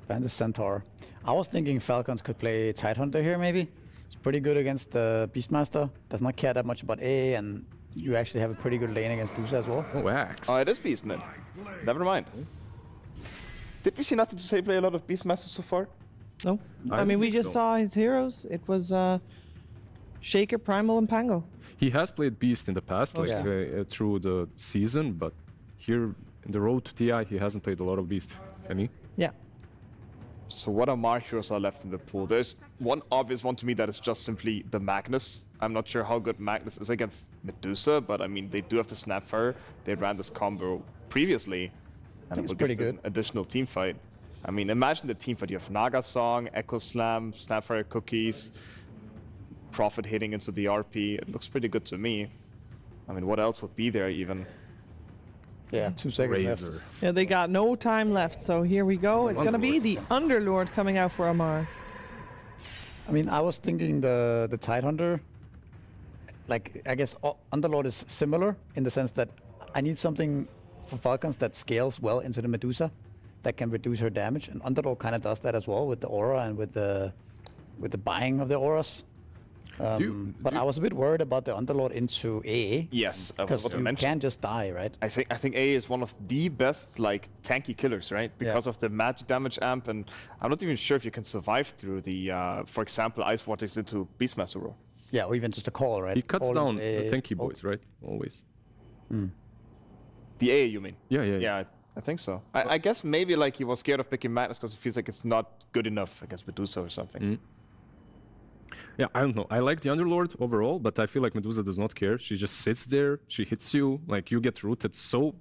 Speaker 23: And the Centaur. I was thinking Falcons could play Tidehunter here, maybe. It's pretty good against the Beastmaster. Does not care that much about AA, and you actually have a pretty good lane against Dusa as well.
Speaker 7: Oh, wax.
Speaker 24: Oh, it is Beast mid. Never mind. Did we see Nothing to Say play a lot of Beastmasters so far?
Speaker 1: No. I mean, we just saw his heroes. It was Shaker, Primal, and Pango.
Speaker 7: He has played Beast in the past, through the season, but here in the road to TI, he hasn't played a lot of Beast. Any?
Speaker 1: Yeah.
Speaker 24: So what Mar heroes are left in the pool? There's one obvious one to me that is just simply the Magnus. I'm not sure how good Magnus is against Medusa, but I mean, they do have the Snapfire. They ran this combo previously, and it will give them an additional team fight. I mean, imagine the team fight. You have Naga Song, Echo Slam, Snapfire Cookies, Prophet hitting into the RP. It looks pretty good to me. I mean, what else would be there even?
Speaker 23: Yeah, 2 seconds left.
Speaker 7: Razor.
Speaker 1: Yeah, they got no time left, so here we go. It's gonna be the Underlord coming out for Amar.
Speaker 23: I mean, I was thinking the Tidehunter, like, I guess Underlord is similar in the sense that I need something for Falcons that scales well into the Medusa that can reduce her damage, and Underlord kind of does that as well with the aura and with the buying of the auras. But I was a bit worried about the Underlord into AA.
Speaker 24: Yes, I was
Speaker 23: because
Speaker 24: about to
Speaker 23: you
Speaker 24: mention.
Speaker 23: can't just die, right?
Speaker 24: I think A is one of the best like tanky killers, right? Because of the magic damage amp, and I'm not even sure if you can survive through the, for example, Ice Vortex into Beastmaster Roar.
Speaker 23: Yeah, or even just a call, right?
Speaker 7: He cuts
Speaker 23: Call
Speaker 7: down
Speaker 23: AA.
Speaker 7: the tanky boys, right? Always.
Speaker 24: The A, you mean?
Speaker 7: Yeah.
Speaker 24: I think so. I guess maybe like he was scared of picking Madness because he feels like it's not good enough against Medusa or something.
Speaker 7: Yeah, I don't know. I like the Underlord overall, but I feel like Medusa does not care. She just sits there, she hits you, like you get rooted, so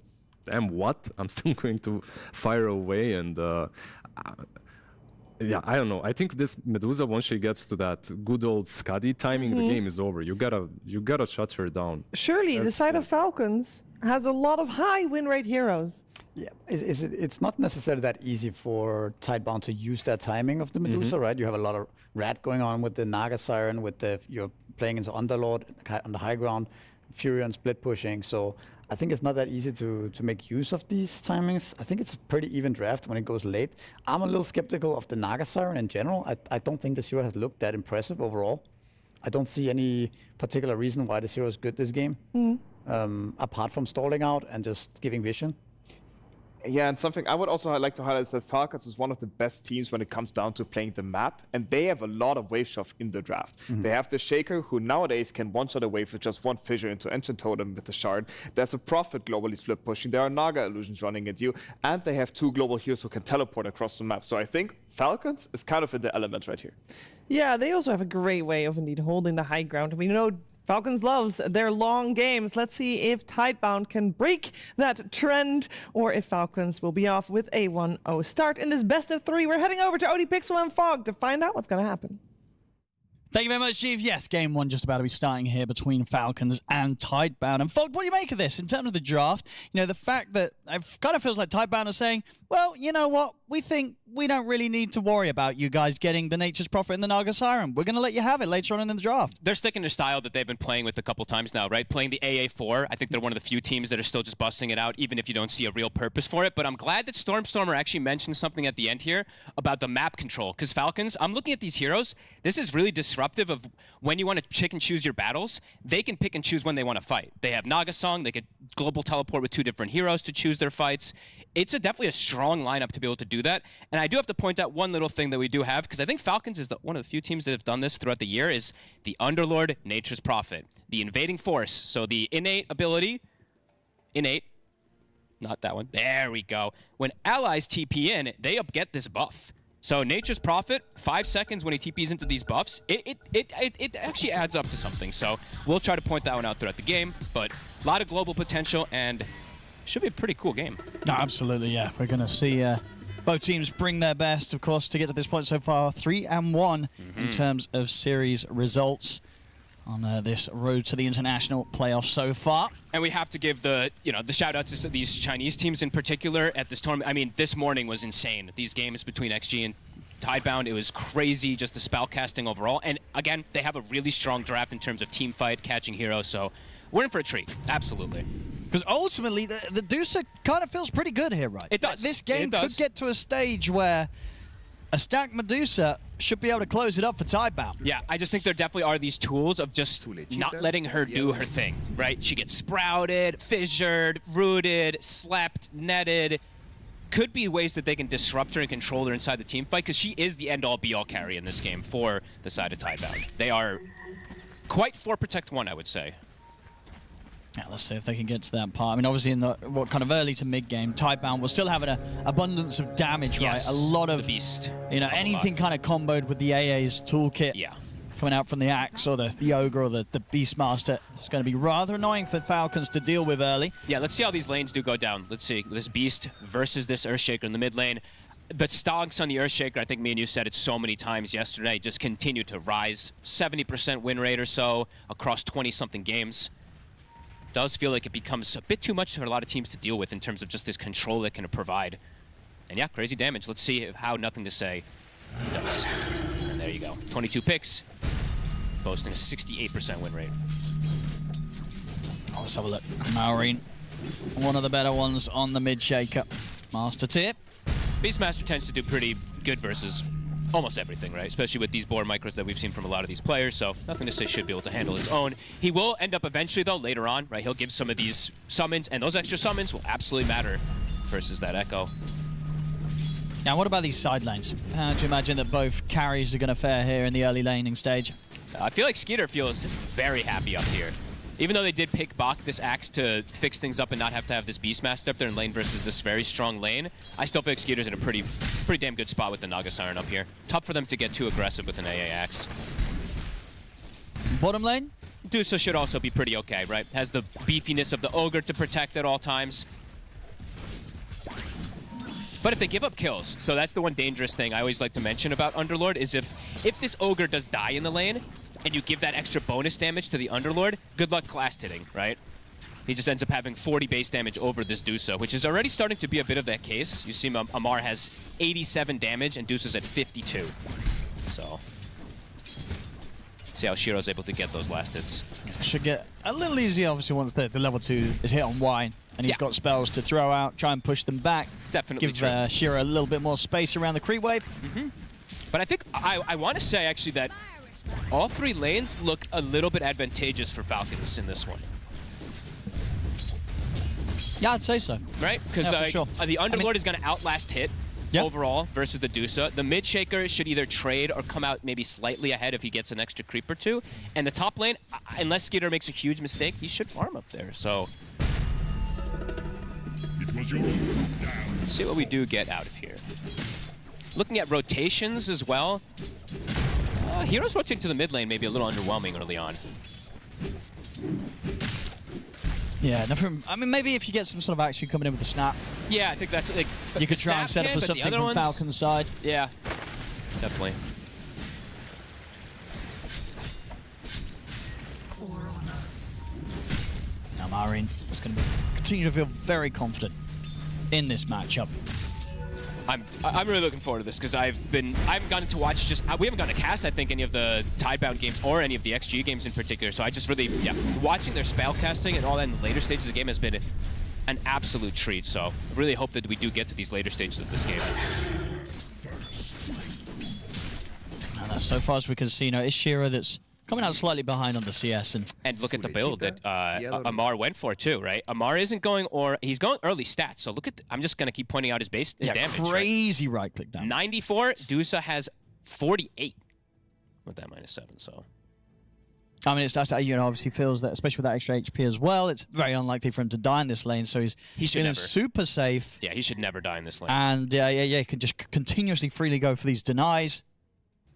Speaker 7: damn what? I'm still going to fire away, and yeah, I don't know. I think this Medusa, once she gets to that good old Skadi timing, the game is over. You gotta shut her down.
Speaker 1: Surely, the side of Falcons has a lot of high win rate heroes.
Speaker 23: Yeah, it's not necessarily that easy for Tidebound to use that timing of the Medusa, right? You have a lot of rat going on with the Naga Siren, you're playing into Underlord on the high ground, Furion split pushing. So I think it's not that easy to make use of these timings. I think it's a pretty even draft when it goes late. I'm a little skeptical of the Naga Siren in general. I don't think this hero has looked that impressive overall. I don't see any particular reason why this hero is good this game, apart from stalling out and just giving vision.
Speaker 24: Yeah, and something I would also like to highlight is that Falcons is one of the best teams when it comes down to playing the map, and they have a lot of wave shove in the draft. They have the Shaker, who nowadays can one-shot a wave with just one fissure into Ancient Totem with the Shard. There's a Prophet globally split pushing. There are Naga illusions running at you, and they have 2 global heroes who can teleport across the map. So I think Falcons is kind of in the element right here.
Speaker 1: Yeah, they also have a great way of indeed holding the high ground. We know Falcons loves their long games. Let's see if Tidebound can break that trend, or if Falcons will be off with a 1-0 start in this best of 3. We're heading over to OD Pixel and Fog to find out what's going to happen.
Speaker 8: Thank you very much, Chief. Yes, game 1 just about to be starting here between Falcons and Tidebound. And Fog, what do you make of this in terms of the draft? You know, the fact that it kind of feels like Tidebound are saying, well, you know what? We think we don't really need to worry about you guys getting the Nature's Prophet and the Naga Siren. We're going to let you have it later on in the draft.
Speaker 13: They're sticking to style that they've been playing with a couple times now, right? Playing the AA4. I think they're one of the few teams that are still just busting it out, even if you don't see a real purpose for it. But I'm glad that Stormstormer actually mentioned something at the end here about the map control. Because Falcons, I'm looking at these heroes. This is really disruptive of when you want to pick and choose your battles. They can pick and choose when they want to fight. They have Naga Song. They could global teleport with 2 different heroes to choose their fights. It's definitely a strong lineup to be able to do that. And I do have to point out one little thing that we do have, because I think Falcons is one of the few teams that have done this throughout the year, is the Underlord Nature's Prophet. The Invading Force. So the innate ability, not that one, there we go. When allies TP in, they get this buff. So Nature's Prophet, 5 seconds when he TPs into these buffs, it actually adds up to something. So we'll try to point that one out throughout the game, but a lot of global potential and should be a pretty cool game.
Speaker 8: No, absolutely, yeah. We're going to see both teams bring their best, of course, to get to this point so far. 3-1 in terms of series results on this road to the international playoffs so far.
Speaker 13: And we have to give the shout out to these Chinese teams in particular at this tournament. I mean, this morning was insane. These games between XG and Tidebound, it was crazy, just the spell casting overall. And again, they have a really strong draft in terms of team fight, catching heroes, so we're in for a treat, absolutely.
Speaker 8: Because ultimately, the Dusa kind of feels pretty good here, right?
Speaker 13: It does.
Speaker 8: This game could get to a stage where a stacked Medusa should be able to close it up for Tidebound.
Speaker 13: Yeah, I just think there definitely are these tools of just not letting her do her thing, right? She gets sprouted, fissured, rooted, slept, netted. Could be ways that they can disrupt her and control her inside the team fight, because she is the end-all, be-all carry in this game for the side of Tidebound. They are quite 4 Protect 1, I would say.
Speaker 8: Yeah, let's see if they can get to that part. I mean, obviously in the kind of early to mid-game, Tidebound will still have an abundance of damage,
Speaker 13: yes,
Speaker 8: right? A lot of,
Speaker 13: the beast.
Speaker 8: You know, anything kind of comboed with the AA's toolkit.
Speaker 13: Yeah.
Speaker 8: Coming out from the Axe or the Ogre or the Beastmaster. It's going to be rather annoying for Falcons to deal with early.
Speaker 13: Yeah, let's see how these lanes do go down. Let's see, this Beast versus this Earthshaker in the mid lane. The stonks on the Earthshaker, I think me and you said it so many times yesterday, just continue to rise. 70% win rate or so across 20-something games. does feel like it becomes a bit too much for a lot of teams to deal with in terms of just this control it can provide. And yeah, crazy damage. Let's see how Nothing to Say does. And there you go. 22 picks, boasting a 68% win rate.
Speaker 8: Let's have a look. Maureen, one of the better ones on the mid shaker. Master tip.
Speaker 13: Beastmaster tends to do pretty good versus almost everything, right? Especially with these board micros that we've seen from a lot of these players, so Nothing to Say should be able to handle his own. He will end up eventually, though, later on, right? He'll give some of these summons, and those extra summons will absolutely matter versus that Echo.
Speaker 8: Now, what about these side lanes? How do you imagine that both carries are going to fare here in the early laning stage?
Speaker 13: I feel like Skeeter feels very happy up here. Even though they did pick Bach this Axe to fix things up and not have to have this Beastmaster up there in lane versus this very strong lane, I still feel like Skeeter's in a pretty damn good spot with the Naga Siren up here. Tough for them to get too aggressive with an AA Axe.
Speaker 8: Bottom lane?
Speaker 13: Dusa should also be pretty okay, right? Has the beefiness of the Ogre to protect at all times. But if they give up kills, so that's the one dangerous thing I always like to mention about Underlord, is if this Ogre does die in the lane, and you give that extra bonus damage to the Underlord, good luck class hitting, right? He just ends up having 40 base damage over this Dusa, which is already starting to be a bit of that case. You see Amar has 87 damage and Dusa's at 52. So, see how Shiro's able to get those last hits.
Speaker 8: Should get a little easier, obviously, once the level 2 is hit on Wine, and he's got spells to throw out, try and push them back.
Speaker 13: Definitely
Speaker 8: give Shiro a little bit more space around the creep wave.
Speaker 13: But I think, I want to say, actually, that all three lanes look a little bit advantageous for Falcons in this one.
Speaker 8: Yeah, I'd say so.
Speaker 13: Right? Because the Underlord is going to outlast hit overall versus the Dusa. The mid shaker should either trade or come out maybe slightly ahead if he gets an extra creep or two. And the top lane, unless Skeeter makes a huge mistake, he should farm up there. So let's see what we do get out of here. Looking at rotations as well. Heroes rotating to the mid lane may be a little underwhelming early on.
Speaker 8: Yeah, I mean, maybe if you get some sort of action coming in with the snap.
Speaker 13: Yeah, I think that's like
Speaker 8: you could try and set up for something from Falcon's side.
Speaker 13: Yeah, definitely.
Speaker 8: Now Maureen is going to continue to feel very confident in this matchup.
Speaker 13: I'm really looking forward to this because I haven't gotten to watch we haven't gotten to cast, I think, any of the Tidebound games or any of the XG games in particular. So I just really, watching their spell casting and all that in the later stages of the game has been an absolute treat. So I really hope that we do get to these later stages of this game.
Speaker 8: And so far as we can see, it's Shiro that's coming out slightly behind on the CS. And
Speaker 13: look at the build that Amar went for, too, right? Amar isn't going, he's going early stats. So look at, I'm just going to keep pointing out his damage.
Speaker 8: Crazy right-click damage.
Speaker 13: 94, Dusa has 48 with that -7, so.
Speaker 8: I mean, it's nice that, obviously feels that, especially with that extra HP as well, it's very unlikely for him to die in this lane, so he's feeling super safe.
Speaker 13: Yeah, he should never die in this lane.
Speaker 8: And he can just continuously freely go for these denies,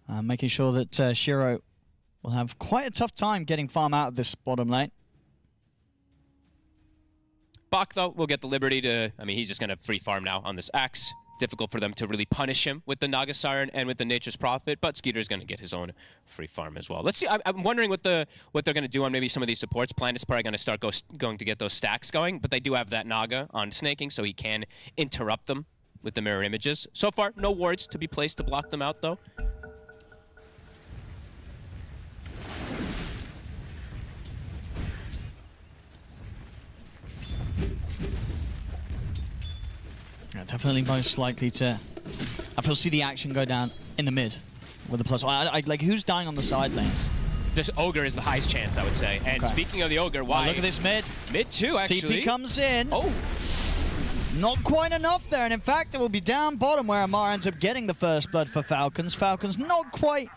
Speaker 8: making sure that Shiro will have quite a tough time getting farm out of this bottom lane.
Speaker 13: Bach, though, will get the liberty to, he's just going to free farm now on this Axe. Difficult for them to really punish him with the Naga Siren and with the Nature's Prophet, but Skeeter's going to get his own free farm as well. Let's see. I'm wondering what they're going to do on maybe some of these supports. Planet's probably going to start going to get those stacks going, but they do have that Naga on snaking, so he can interrupt them with the mirror images. So far, no wards to be placed to block them out, though.
Speaker 8: Yeah, definitely most likely to, I feel, see the action go down in the mid with the plus. Like, who's dying on the side lanes?
Speaker 13: This Ogre is the highest chance, I would say. And speaking of the Ogre, why?
Speaker 8: Look at this mid.
Speaker 13: Mid too, actually.
Speaker 8: TP comes in.
Speaker 13: Oh.
Speaker 8: Not quite enough there, and in fact, it will be down bottom where Amar ends up getting the first blood for Falcons. Falcons not quite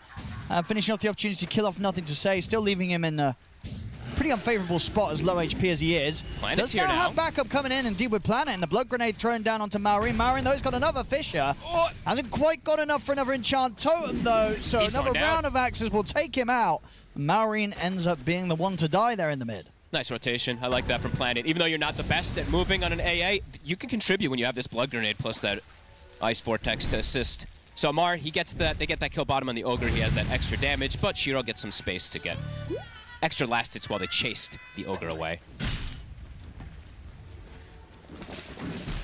Speaker 8: finishing off the opportunity to kill off Nothing to Say, still leaving him in a pretty unfavorable spot as low HP as he is.
Speaker 13: Planet's
Speaker 8: Does
Speaker 13: here
Speaker 8: now
Speaker 13: now
Speaker 8: have backup coming in, indeed, with Planet, and the blood grenade thrown down onto Maureen. Maureen, though, has got another Fissure. Oh. Hasn't quite got enough for another Enchant Totem, though, so another round of axes will take him out. Maureen ends up being the one to die there in the mid.
Speaker 13: Nice rotation. I like that from Planet. Even though you're not the best at moving on an AA, you can contribute when you have this blood grenade plus that Ice Vortex to assist. So Amar, he gets that. They get that kill bottom on the Ogre. He has that extra damage, but Shiro gets some space to get extra last hits while they chased the Ogre away.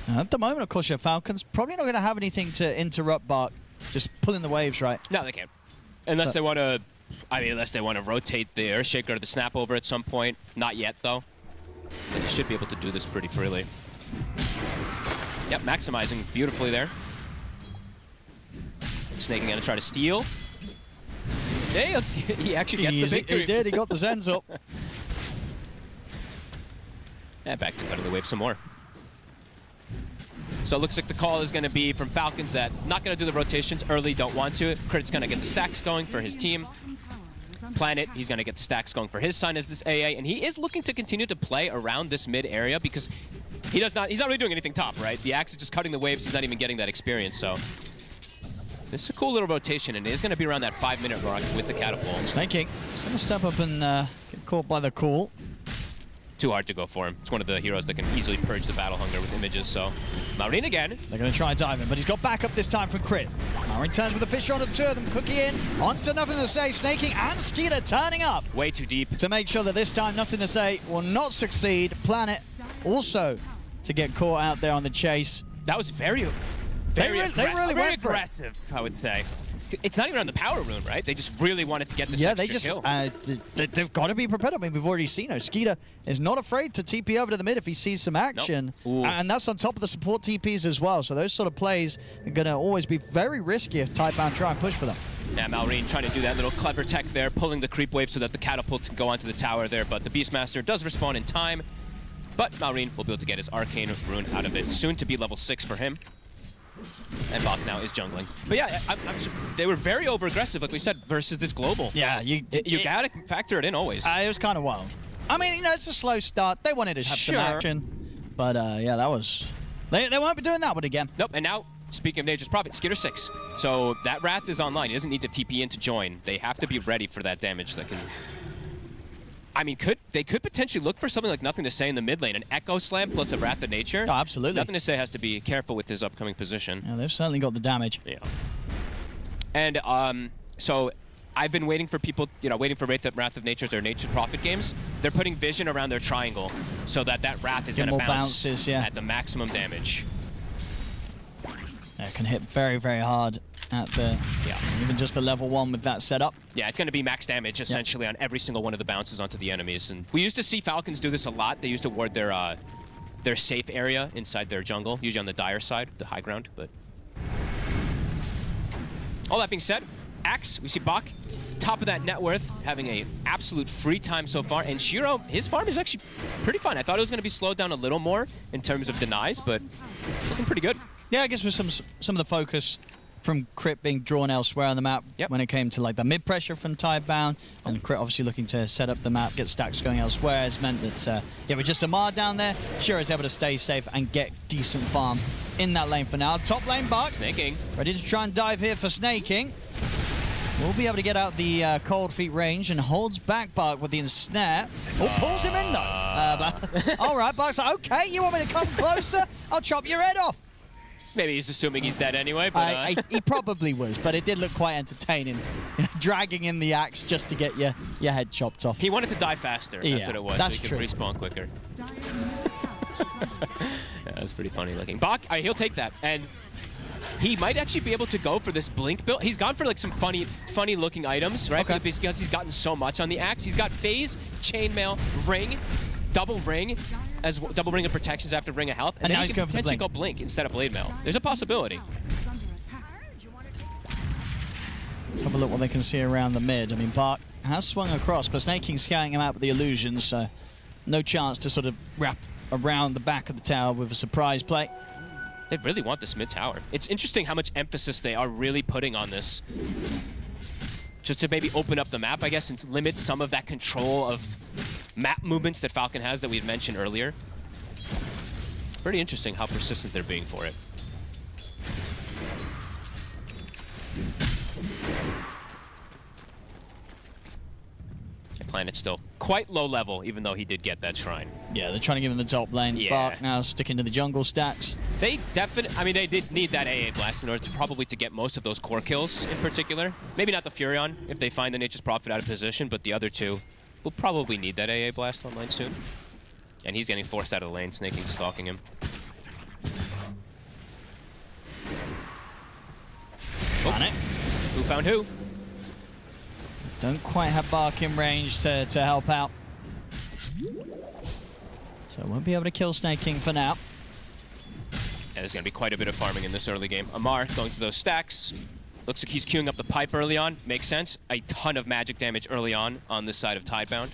Speaker 8: At the moment, of course, your Falcons probably not going to have anything to interrupt Bark. Just pulling the waves, right?
Speaker 13: No, they can't. Unless they want to, unless they want to rotate the Earthshaker or the Snap over at some point. Not yet, though. Then they should be able to do this pretty freely. Yep, maximizing beautifully there. Snaking going to try to steal. Hey, he actually gets the victory.
Speaker 8: He did, he got the Zens up.
Speaker 13: And back to cutting the wave some more. So it looks like the call is going to be from Falcons that not going to do the rotations early, don't want to. Crit's going to get the stacks going for his team. Planet, he's going to get the stacks going for his son as this AA, and he is looking to continue to play around this mid area because he's not really doing anything top, right? The Axe is just cutting the waves, he's not even getting that experience, so this is a cool little rotation, and it is going to be around that 5-minute mark with the catapult.
Speaker 8: Snaking, he's going to step up and get caught by the call.
Speaker 13: Too hard to go for him. It's one of the heroes that can easily purge the battle hunger with images, so Maureen again.
Speaker 8: They're going to try and dive him, but he's got backup this time from Crit. Maureen turns with a fish on the two of them. Cookie in, on to Nothing to Say. Snaking and Skeeter turning up.
Speaker 13: Way too deep.
Speaker 8: To make sure that this time Nothing to Say will not succeed. Planet also to get caught out there on the chase.
Speaker 13: That was very aggressive, I would say. It's not even on the power rune, right? They just really wanted to get this extra kill.
Speaker 8: They've got to be prepared. I mean, we've already seen Skeeter is not afraid to TP over to the mid if he sees some action.
Speaker 13: Nope.
Speaker 8: And that's on top of the support TPs as well. So those sort of plays are going to always be very risky if Tidebound try and push for them.
Speaker 13: Yeah, Maureen trying to do that little clever tech there, pulling the creep wave so that the catapult can go onto the tower there. But the Beastmaster does respawn in time. But Maureen will be able to get his Arcane Rune out of it. Soon to be level 6 for him. And Bach now is jungling. But yeah, I'm sure they were very over-aggressive, like we said, versus this global.
Speaker 8: Yeah, you
Speaker 13: gotta factor it in always.
Speaker 8: It was kind of wild. I mean, you know, it's a slow start. They wanted to have some action. But yeah, that was... They won't be doing that one again.
Speaker 13: Nope, and now, speaking of Nature's Prophet, Skitter 6. So that Wrath is online. He doesn't need to TP in to join. They have to be ready for that damage that can... I mean, they could potentially look for something like Nothing to Say in the mid lane, an Echo Slam plus a Wrath of Nature.
Speaker 8: Oh, absolutely.
Speaker 13: Nothing to Say has to be careful with his upcoming position.
Speaker 8: Yeah, they've certainly got the damage.
Speaker 13: Yeah. And so I've been waiting for people, waiting for Wrath of Nature's or Nature's Prophet games. They're putting vision around their triangle so that Wrath is going to bounce at the maximum damage.
Speaker 8: Yeah, it can hit very, very hard at the, even just the level 1 with that setup.
Speaker 13: Yeah, it's going to be max damage essentially on every single one of the bounces onto the enemies. And we used to see Falcons do this a lot. They used to ward their safe area inside their jungle, usually on the dire side, the high ground. But all that being said, Axe, we see Bach, top of that net worth, having a absolute free time so far. And Shiro, his farm is actually pretty fun. I thought it was going to be slowed down a little more in terms of denies, but looking pretty good.
Speaker 8: Yeah, I guess with some of the focus from Crit being drawn elsewhere on the map when it came to like the mid pressure from Tidebound, and Crit obviously looking to set up the map, get stacks going elsewhere, has meant that with just a Mar down there, Shiro is able to stay safe and get decent farm in that lane for now. Top lane Bach,
Speaker 13: Snaking,
Speaker 8: ready to try and dive here for Snaking. Will be able to get out the cold feet range and holds back Bach with the ensnare. Oh, pulls him in though. All right, Bach's like, okay, you want me to come closer? I'll chop your head off.
Speaker 13: Maybe he's assuming he's dead anyway, but...
Speaker 8: he probably was, but it did look quite entertaining. Dragging in the axe just to get your head chopped off.
Speaker 13: He wanted to die faster, that's what it was,
Speaker 8: that's
Speaker 13: so he
Speaker 8: true.
Speaker 13: could respawn quicker. Yeah, that's pretty funny looking. Bach, he'll take that, and he might actually be able to go for this blink build. He's gone for like some funny looking items, right? Okay. Because he's gotten so much on the axe. He's got phase, chainmail, ring, double ring, as double ring of protections after ring of health, and then he can potentially go blink instead of blade mail. There's a possibility.
Speaker 8: Let's have a look what they can see around the mid. I mean, Bach has swung across, but Snaking's scanning him out with the illusions, so no chance to sort of wrap around the back of the tower with a surprise play.
Speaker 13: They really want this mid tower. It's interesting how much emphasis they are really putting on this. Just to maybe open up the map, I guess, and limit some of that control of map movements that Falcon has that we had mentioned earlier. Pretty interesting how persistent they're being for it. Planet's still quite low level, even though he did get that shrine.
Speaker 8: Yeah, they're trying to give him the top lane.
Speaker 13: Yeah.
Speaker 8: Bach now sticking to the jungle stacks.
Speaker 13: They definitely, I mean, they did need that AA blast in order to probably to get most of those core kills in particular. Maybe not the Furion if they find the Nature's Prophet out of position, but the other two will probably need that AA blast online soon. And he's getting forced out of the lane, Snaking stalking him.
Speaker 8: Found it.
Speaker 13: Who found who?
Speaker 8: Don't quite have Bark in range to help out. So won't be able to kill Snake King for now.
Speaker 13: Yeah, there's going to be quite a bit of farming in this early game. Amar going through those stacks. Looks like he's queuing up the pipe early on. Makes sense. A ton of magic damage early on this side of Tidebound.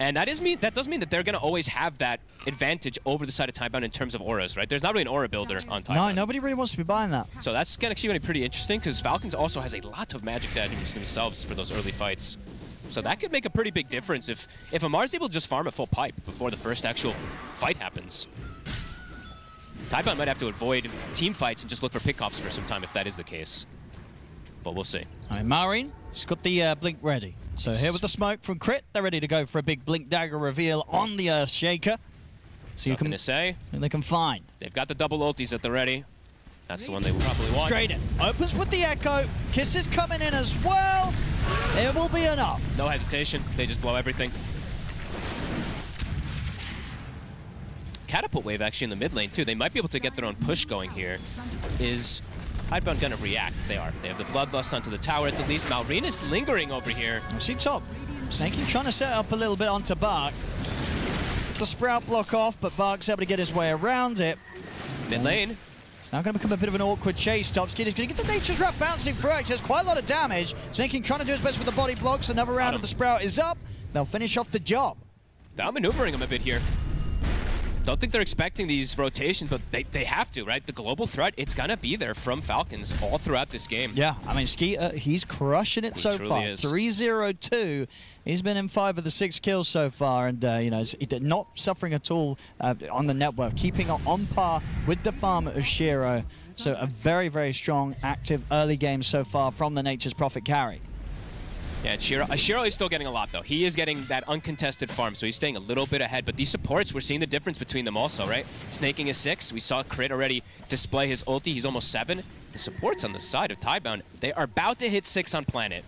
Speaker 13: And that does mean that they're going to always have that advantage over the side of Tidebound in terms of auras, right? There's not really an aura builder on Tidebound.
Speaker 8: No, nobody really wants to be buying that.
Speaker 13: So that's actually going to be pretty interesting because Falcons also has a lot of magic damage themselves for those early fights. So that could make a pretty big difference if Amar's able to just farm a full pipe before the first actual fight happens. Tidebound might have to avoid team fights and just look for pickoffs for some time if that is the case. But we'll see.
Speaker 8: All right, Maureen, she's got the blink ready. So here with the smoke from Crit, they're ready to go for a big blink dagger reveal on the Earth Shaker. So
Speaker 13: Nothing to say.
Speaker 8: Who they can find.
Speaker 13: They've got the double ultis at the ready. That's the one they probably want.
Speaker 8: Straight in. Opens with the Echo. Kisses coming in as well. It will be enough.
Speaker 13: No hesitation. They just blow everything. Catapult wave actually in the mid lane too. They might be able to get their own push going here. Is Tidebound gonna react? They are. They have the Bloodlust onto the tower at the least. Malrine is lingering over here.
Speaker 8: See top. Snakey trying to set up a little bit onto Bark. The Sprout block off, but Bark's able to get his way around it.
Speaker 13: Mid lane.
Speaker 8: It's now going to become a bit of an awkward chase. Topskid is going to get the Nature's Wrap bouncing through. Actually, there's quite a lot of damage. Snake trying to do his best with the body blocks. Another round of the Sprout is up. They'll finish off the job.
Speaker 13: They're outmaneuvering him a bit here. Don't think they're expecting these rotations, but they have to, right? The global threat, it's going to be there from Falcons all throughout this game.
Speaker 8: Yeah, I mean, Skeeter, he's crushing it so far.
Speaker 13: Is.
Speaker 8: 3-0-2. He's been in 5 of the 6 kills so far, and, you know, he's not suffering at all on the network, keeping on par with the farm of Shiro. So a very, very strong, active early game so far from the Nature's Prophet carry.
Speaker 13: Yeah, Shiro is still getting a lot, though. He is getting that uncontested farm, so he's staying a little bit ahead. But these supports, we're seeing the difference between them also, right? Snaking is 6. We saw Crit already display his ulti. He's almost 7. The supports on the side of Tidebound, they are about to hit 6 on Planet.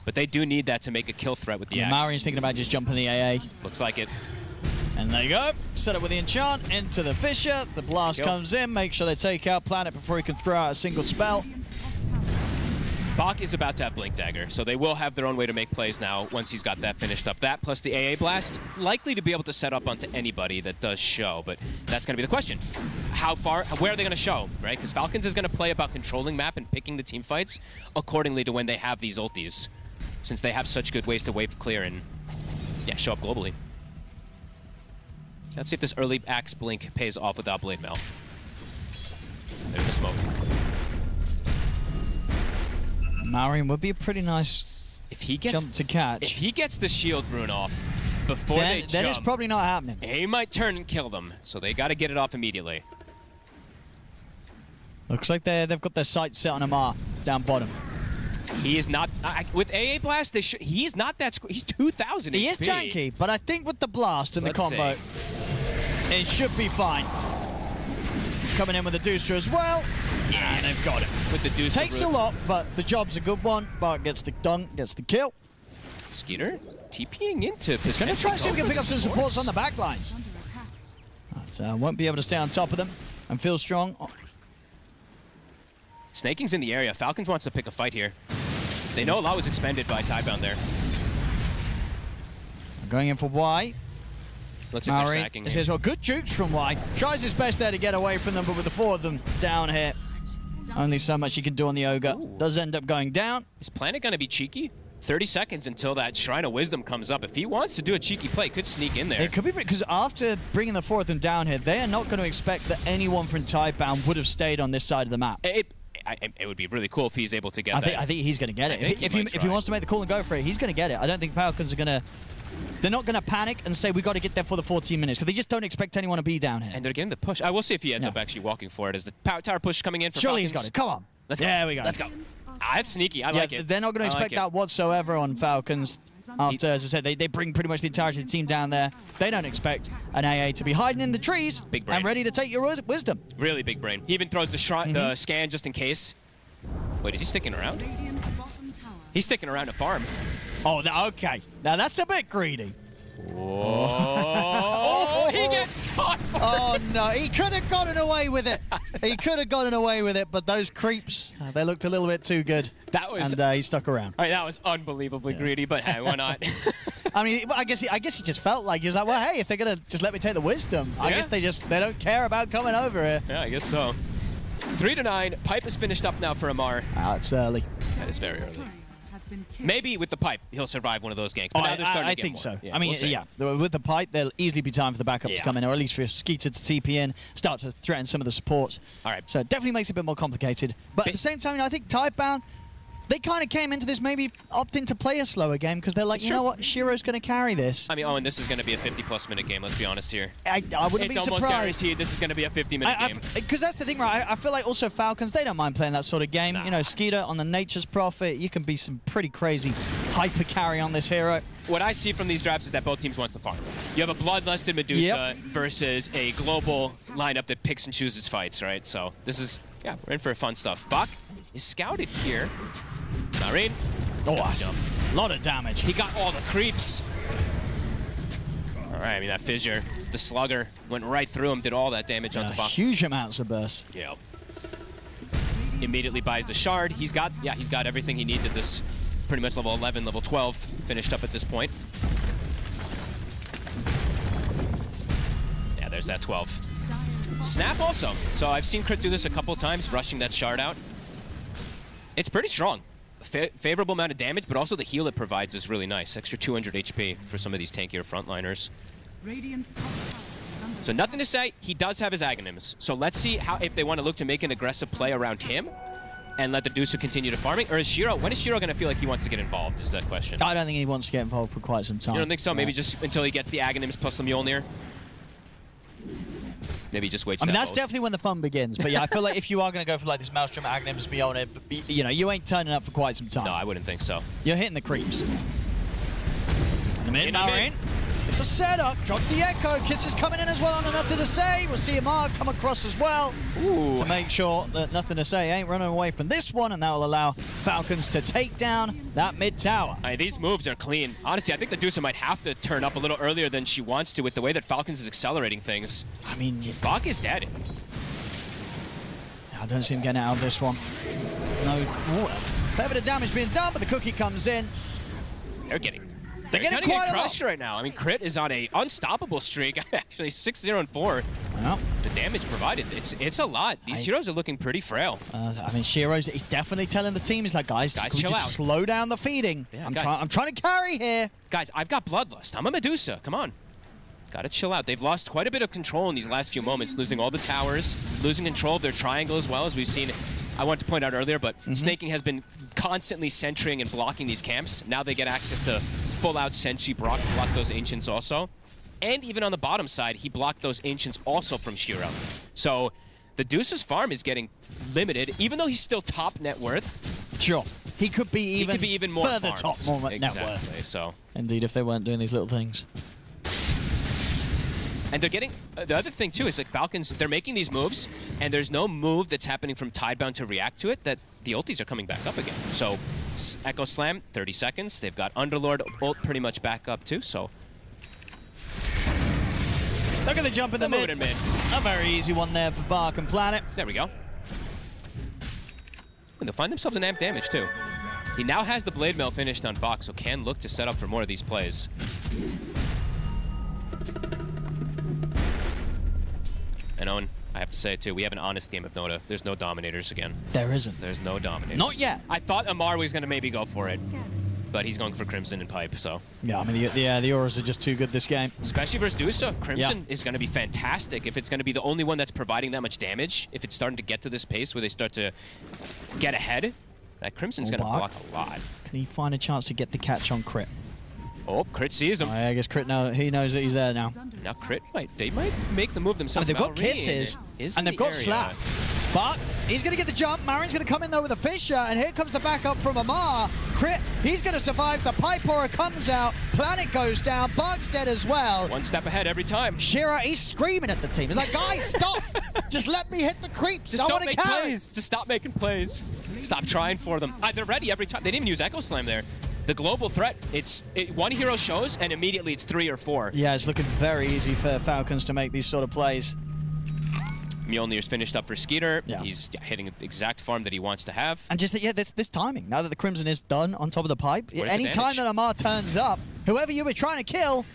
Speaker 13: But they do need that to make a kill threat with the axe.
Speaker 8: Marian's thinking about just jumping the AA.
Speaker 13: Looks like it.
Speaker 8: And there you go. Set up with the enchant into the Fissure. The blast comes in. Make sure they take out Planet before he can throw out a single spell.
Speaker 13: Bach is about to have Blink Dagger, so they will have their own way to make plays now once he's got that finished up. That plus the AA Blast, likely to be able to set up onto anybody that does show, but that's going to be the question. How far, where are they going to show, right? Because Falcons is going to play about controlling map and picking the team fights accordingly to when they have these ultis, since they have such good ways to wave clear and, yeah, show up globally. Let's see if this early Axe Blink pays off without Blade Mail. There's the smoke.
Speaker 8: Marion would be a pretty nice jump to catch.
Speaker 13: If he gets the shield rune off before they jump,
Speaker 8: then it's probably not happening.
Speaker 13: He might turn and kill them, so they got to get it off immediately.
Speaker 8: Looks like they've got their sights set on Amar down bottom.
Speaker 13: He is not with AA Blast. He is not that. He's 2,000.
Speaker 8: He is tanky, but I think with the blast and the combo, it should be fine. Coming in with the Deucer as well.
Speaker 13: Yeah,
Speaker 8: and they've got it.
Speaker 13: With the Deucer.
Speaker 8: Takes a lot, but the job's a good one. Bart gets the dunk, gets the kill.
Speaker 13: Skeeter TPing into.
Speaker 8: He's going to try to see if he can pick up some supports on the back lines. But won't be able to stay on top of them and feel strong.
Speaker 13: Snaking's in the area. Falcons wants to pick a fight here. They know a lot was expended by Tidebound there.
Speaker 8: Going in for Y.
Speaker 13: Looks like they're sacking
Speaker 8: here. Well, good jukes from Y. Tries his best there to get away from them, but with the 4 of them down here, only so much he can do on the Ogre. Ooh. Does end up going down.
Speaker 13: Is Planet going to be cheeky? 30 seconds until that Shrine of Wisdom comes up. If he wants to do a cheeky play, could sneak in there.
Speaker 8: It could be, because after bringing the 4 of them down here, they are not going to expect that anyone from Tidebound would have stayed on this side of the map.
Speaker 13: It would be really cool if he's able to get that.
Speaker 8: I think he's going to get it. If he wants to make the call and go for it, he's going to get it. I don't think Falcons are going to... They're not going to panic and say, we got to get there for the 14 minutes, because they just don't expect anyone to be down here.
Speaker 13: And they're getting the push. I will see if he ends up actually walking for it. Is the power tower push coming in for
Speaker 8: Surely
Speaker 13: Falcons?
Speaker 8: He's got it. Come on.
Speaker 13: Let's go.
Speaker 8: There we go.
Speaker 13: Let's go. That's sneaky. I like it.
Speaker 8: They're not going to expect that whatsoever on Falcons. After, as I said, they bring pretty much the entirety of the team down there. They don't expect an AA to be hiding in the trees and ready to take your wisdom.
Speaker 13: Really big brain. He even throws the scan just in case. Wait, is he sticking around? He's sticking around to farm.
Speaker 8: Oh, okay. Now that's a bit greedy.
Speaker 13: Whoa.
Speaker 8: Oh,
Speaker 13: he gets caught.
Speaker 8: Oh no, he could have gotten away with it. He could have gotten away with it, but those creeps, they looked a little bit too good.
Speaker 13: That was,
Speaker 8: and he stuck around.
Speaker 13: All right, that was unbelievably greedy, but hey, why not?
Speaker 8: I mean, I guess he just felt like he was like, well, hey, if they're gonna just let me take the wisdom, I guess they don't care about coming over here.
Speaker 13: Yeah, I guess so. 3-9. Pipe is finished up now for Amar.
Speaker 8: It's early.
Speaker 13: That is very early. Maybe with the pipe, he'll survive one of those ganks. But now they're starting
Speaker 8: I
Speaker 13: to get
Speaker 8: think
Speaker 13: more.
Speaker 8: so.
Speaker 13: Yeah,
Speaker 8: I mean, with the pipe, there'll easily be time for the backup to come in, or at least for Skeeter to TP in, start to threaten some of the supports.
Speaker 13: All right.
Speaker 8: So it definitely makes it a bit more complicated. But at the same time, you know, I think Tidebound, they kind of came into this maybe opting to play a slower game because they're like, you know what, Shiro's going to carry this.
Speaker 13: I mean, and this is going to be a 50-plus minute game, let's be honest here.
Speaker 8: I wouldn't be surprised.
Speaker 13: It's almost guaranteed this is going to be a 50-minute game.
Speaker 8: Because that's the thing, right? I feel like also Falcons, they don't mind playing that sort of game. You know, Skeeter on the Nature's Prophet, you can be some pretty crazy hyper carry on this hero.
Speaker 13: What I see from these drafts is that both teams want to farm. You have a bloodlusted Medusa versus a global lineup that picks and chooses fights, right? So this is, we're in for fun stuff. Bach is scouted here. Marin.
Speaker 8: Oh, awesome. A lot of damage.
Speaker 13: He got all the creeps. All right, I mean, that fissure, the slugger, went right through him, did all that damage onto Bach.
Speaker 8: Huge amounts of burst.
Speaker 13: Yeah. Immediately buys the shard. He's got everything he needs at this pretty much level 11, level 12, finished up at this point. Yeah, there's that 12. Snap also. So I've seen Crit do this a couple of times, rushing that shard out. It's pretty strong. Favorable amount of damage, but also the heal it provides is really nice. Extra 200 HP for some of these tankier frontliners. So nothing to say. He does have his Aghanims. So let's see if they want to look to make an aggressive play around him and let the Dusa continue to farming. Or is Shiro, when is Shiro going to feel like he wants to get involved is that question.
Speaker 8: I don't think he wants to get involved for quite some time.
Speaker 13: You don't think so? Maybe just until he gets the Aghanims plus the Mjolnir? Maybe just waits.
Speaker 8: I mean, that's definitely when the fun begins. But yeah, I feel like if you are going to go for like this Maelstrom, Aghanims, Mjolnir, you know, you ain't turning up for quite some time.
Speaker 13: No, I wouldn't think so.
Speaker 8: You're hitting the creeps. Marin. The setup, drop the echo. Kiss is coming in as well on Nothing to Say. We'll see Amar come across as well to make sure that Nothing to Say ain't running away from this one, and that will allow Falcons to take down that mid tower.
Speaker 13: These moves are clean. Honestly, I think the Dusa might have to turn up a little earlier than she wants to with the way that Falcons is accelerating things.
Speaker 8: I mean,
Speaker 13: Bach is dead.
Speaker 8: I don't see him getting out of this one. No, fair bit of damage being done, but the cookie comes in.
Speaker 13: They're getting
Speaker 8: quite
Speaker 13: crushed right now. I mean, Crit is on a unstoppable streak. Actually, 6-0-4.
Speaker 8: Well,
Speaker 13: the damage provided, it's a lot. These heroes are looking pretty frail.
Speaker 8: I mean, Shiro's he's definitely telling the team, he's like, guys
Speaker 13: chill out.
Speaker 8: Slow down the feeding.
Speaker 13: Yeah,
Speaker 8: I'm trying to carry here.
Speaker 13: Guys, I've got Bloodlust. I'm a Medusa. Come on. Gotta chill out. They've lost quite a bit of control in these last few moments, losing all the towers, losing control of their triangle as well, as we've seen. I wanted to point out earlier, but Snaking has been constantly centering and blocking these camps. Now they get access to full-out Senshi, block those Ancients also. And even on the bottom side, he blocked those Ancients also from Shiro. So the Deuce's farm is getting limited, even though he's still top net worth.
Speaker 8: Sure. He could be even
Speaker 13: more
Speaker 8: further
Speaker 13: farmed.
Speaker 8: top more net worth.
Speaker 13: So.
Speaker 8: Indeed, if they weren't doing these little things.
Speaker 13: And they're getting, the other thing too is like Falcons, they're making these moves and there's no move that's happening from Tidebound to react to it that the ultis are coming back up again. So Echo Slam, 30 seconds. They've got Underlord ult pretty much back up too, so.
Speaker 8: They're gonna jump in the mid. A very easy one there for Bark and Planet.
Speaker 13: There we go. And they'll find themselves an amp damage too. He now has the Blade Mail finished on Bach, so can look to set up for more of these plays. And Owen, I have to say too, we have an honest game of Noda. There's no Dominators again.
Speaker 8: There isn't.
Speaker 13: There's no Dominators.
Speaker 8: Not yet.
Speaker 13: I thought Amar was gonna maybe go for it, but he's going for Crimson and Pipe, so.
Speaker 8: Yeah, I mean, the auras are just too good this game.
Speaker 13: Especially versus Dusa. Crimson is gonna be fantastic if it's gonna be the only one that's providing that much damage. If it's starting to get to this pace where they start to get ahead, that Crimson's gonna block a lot.
Speaker 8: Can he find a chance to get the catch on Crit?
Speaker 13: Oh, Crit sees him.
Speaker 8: I guess Crit he knows that he's there now.
Speaker 13: Now Crit they might make the move themselves.
Speaker 8: They've got kisses, and they've got slap. But he's going to get the jump. Marin's going to come in though with a Fissure, and here comes the backup from Amar. Crit, he's going to survive. The Pipe Aura comes out. Planet goes down. Bug's dead as well.
Speaker 13: One step ahead every time.
Speaker 8: Shiro, he's screaming at the team. He's like, guys, stop. Just let me hit the creeps.
Speaker 13: Just
Speaker 8: I
Speaker 13: don't
Speaker 8: want to
Speaker 13: make
Speaker 8: carry.
Speaker 13: plays. Just stop making plays. Stop trying for them. They're ready every time. They didn't even use Echo Slam there. the global threat, one hero shows and immediately it's 3 or 4.
Speaker 8: Yeah, it's looking very easy for Falcons to make these sort of plays.
Speaker 13: Mjolnir's finished up for Skeeter.
Speaker 8: Yeah.
Speaker 13: He's getting the exact farm that he wants to have.
Speaker 8: And just, this timing, now that the Crimson is done on top of the pipe,
Speaker 13: Where's
Speaker 8: any
Speaker 13: the
Speaker 8: time
Speaker 13: damage?
Speaker 8: that Amar turns up, whoever you were trying to kill,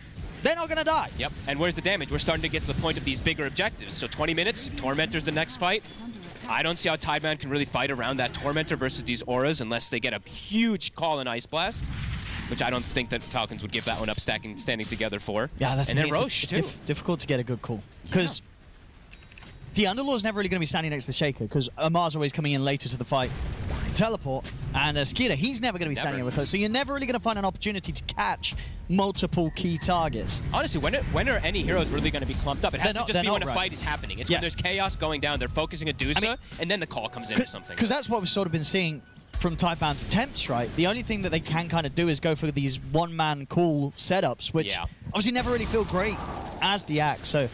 Speaker 8: they're not going to die.
Speaker 13: Yep, and where's the damage? We're starting to get to the point of these bigger objectives. So 20 minutes, Tormentor's the next fight. I don't see how Tidebound can really fight around that Tormentor versus these auras unless they get a huge call in Ice Blast, which I don't think that Falcons would give that one up standing together for.
Speaker 8: Yeah, that's
Speaker 13: and
Speaker 8: the
Speaker 13: then
Speaker 8: thing,
Speaker 13: Roche,
Speaker 8: it's
Speaker 13: too.
Speaker 8: difficult to get a good call. Because the Underlord's never really going to be standing next to Shaker, because Amar's always coming in later to the fight to teleport, and Skeeter, he's never going to be standing in with her, so you're never really going to find an opportunity to catch multiple key targets.
Speaker 13: Honestly, when are any heroes really going to be clumped up? It has to just be when a fight is happening. It's when there's chaos going down, they're focusing a Dusa, and then the call comes in or something.
Speaker 8: Because that's what we've sort of been seeing from Tidebound's attempts, right? The only thing that they can kind of do is go for these one-man cool setups, which obviously never really feel great as the Axe. So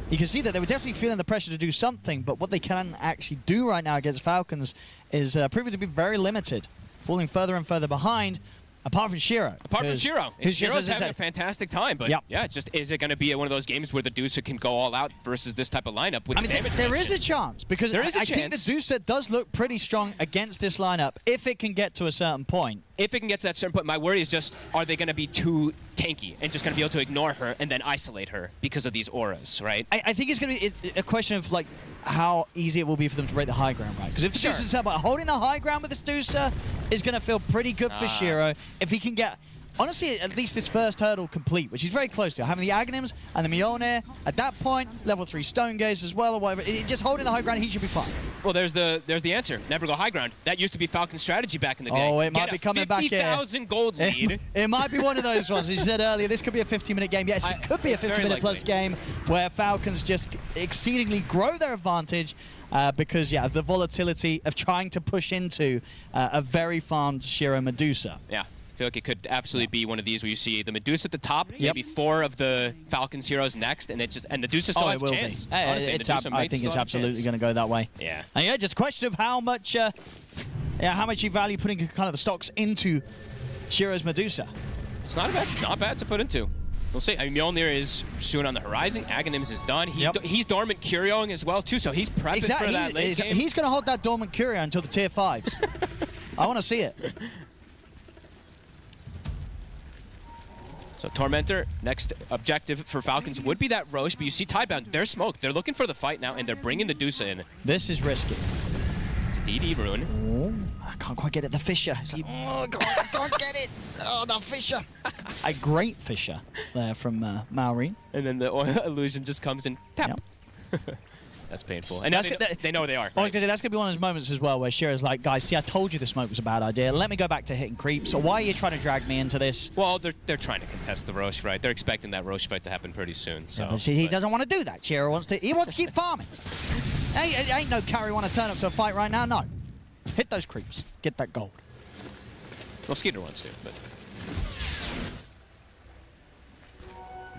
Speaker 8: you can see that they were definitely feeling the pressure to do something, but what they can actually do right now against Falcons is proving to be very limited, falling further and further behind, apart from Shiro.
Speaker 13: Apart from Shiro. Shiro's having a fantastic time, but yeah, it's just, is it going to be one of those games where the Dusa can go all out versus this type of lineup with the damage?
Speaker 8: There is a chance, because
Speaker 13: there is a
Speaker 8: I think the Dusa does look pretty strong against this lineup, if it can get to a certain point.
Speaker 13: If it can get to that certain point, my worry is just, are they going to be too tanky and just going to be able to ignore her and then isolate her because of these auras, right?
Speaker 8: I think it's going to be a question of like how easy it will be for them to break the high ground, right? Because if the Dusa's up, holding the high ground with this Dusa is going to feel pretty good for Shiro. If he can get, honestly, at least this first hurdle complete, which he's very close to, having the Aghanims and the Mjolnir, at that point, level 3 Stone Gaze as well, or whatever, just holding the high ground, he should be fine.
Speaker 13: Well, there's the answer. Never go high ground. That used to be Falcon's strategy back in the day.
Speaker 8: Oh, it might be coming back here.
Speaker 13: 50,000 gold lead.
Speaker 8: It might be one of those ones. As you said earlier, this could be a 50-minute game. Yes, it could be a 50-minute plus game where Falcons just exceedingly grow their advantage because, yeah, of the volatility of trying to push into a very farmed Shiro Medusa.
Speaker 13: Yeah. I feel like it could absolutely be one of these where you see the Medusa at the top, maybe 4 of the Falcons heroes next, and it's just the Dusa still has a chance. Honestly,
Speaker 8: I think it's absolutely going to go that way.
Speaker 13: Yeah.
Speaker 8: And yeah, just a question of how much you value putting kind of the stocks into Shiro's Medusa.
Speaker 13: It's not bad to put into. We'll see. I mean, Mjolnir is soon on the horizon. Aghanims is done. He's dormant Curioing as well too, so he's prepping for that late game.
Speaker 8: He's going to hold that dormant Curio until the tier 5s. I want to see it.
Speaker 13: So Tormentor, next objective for Falcons would be that Roche, but you see Tidebound, they're smoked. They're looking for the fight now, and they're bringing the Dusa in.
Speaker 8: This is risky.
Speaker 13: It's a DD rune.
Speaker 8: Oh, I can't quite get it. The Fissure. I can't get it. Oh, the Fissure. A great Fissure there from Maureen.
Speaker 13: And then the illusion just comes in. Tap. Yep. That's painful. And they know they are.
Speaker 8: I was going to say, that's going to be one of those moments as well where Shiro's like, guys, see, I told you the smoke was a bad idea. Let me go back to hitting creep. So why are you trying to drag me into this?
Speaker 13: Well, they're trying to contest the Roche, right? They're expecting that Roche fight to happen pretty soon. So
Speaker 8: yeah, see, he doesn't want to do that. Shiro wants to keep farming. Ain't no carry want to turn up to a fight right now. No. Hit those creeps. Get that gold.
Speaker 13: Well, Skeeter wants to, but...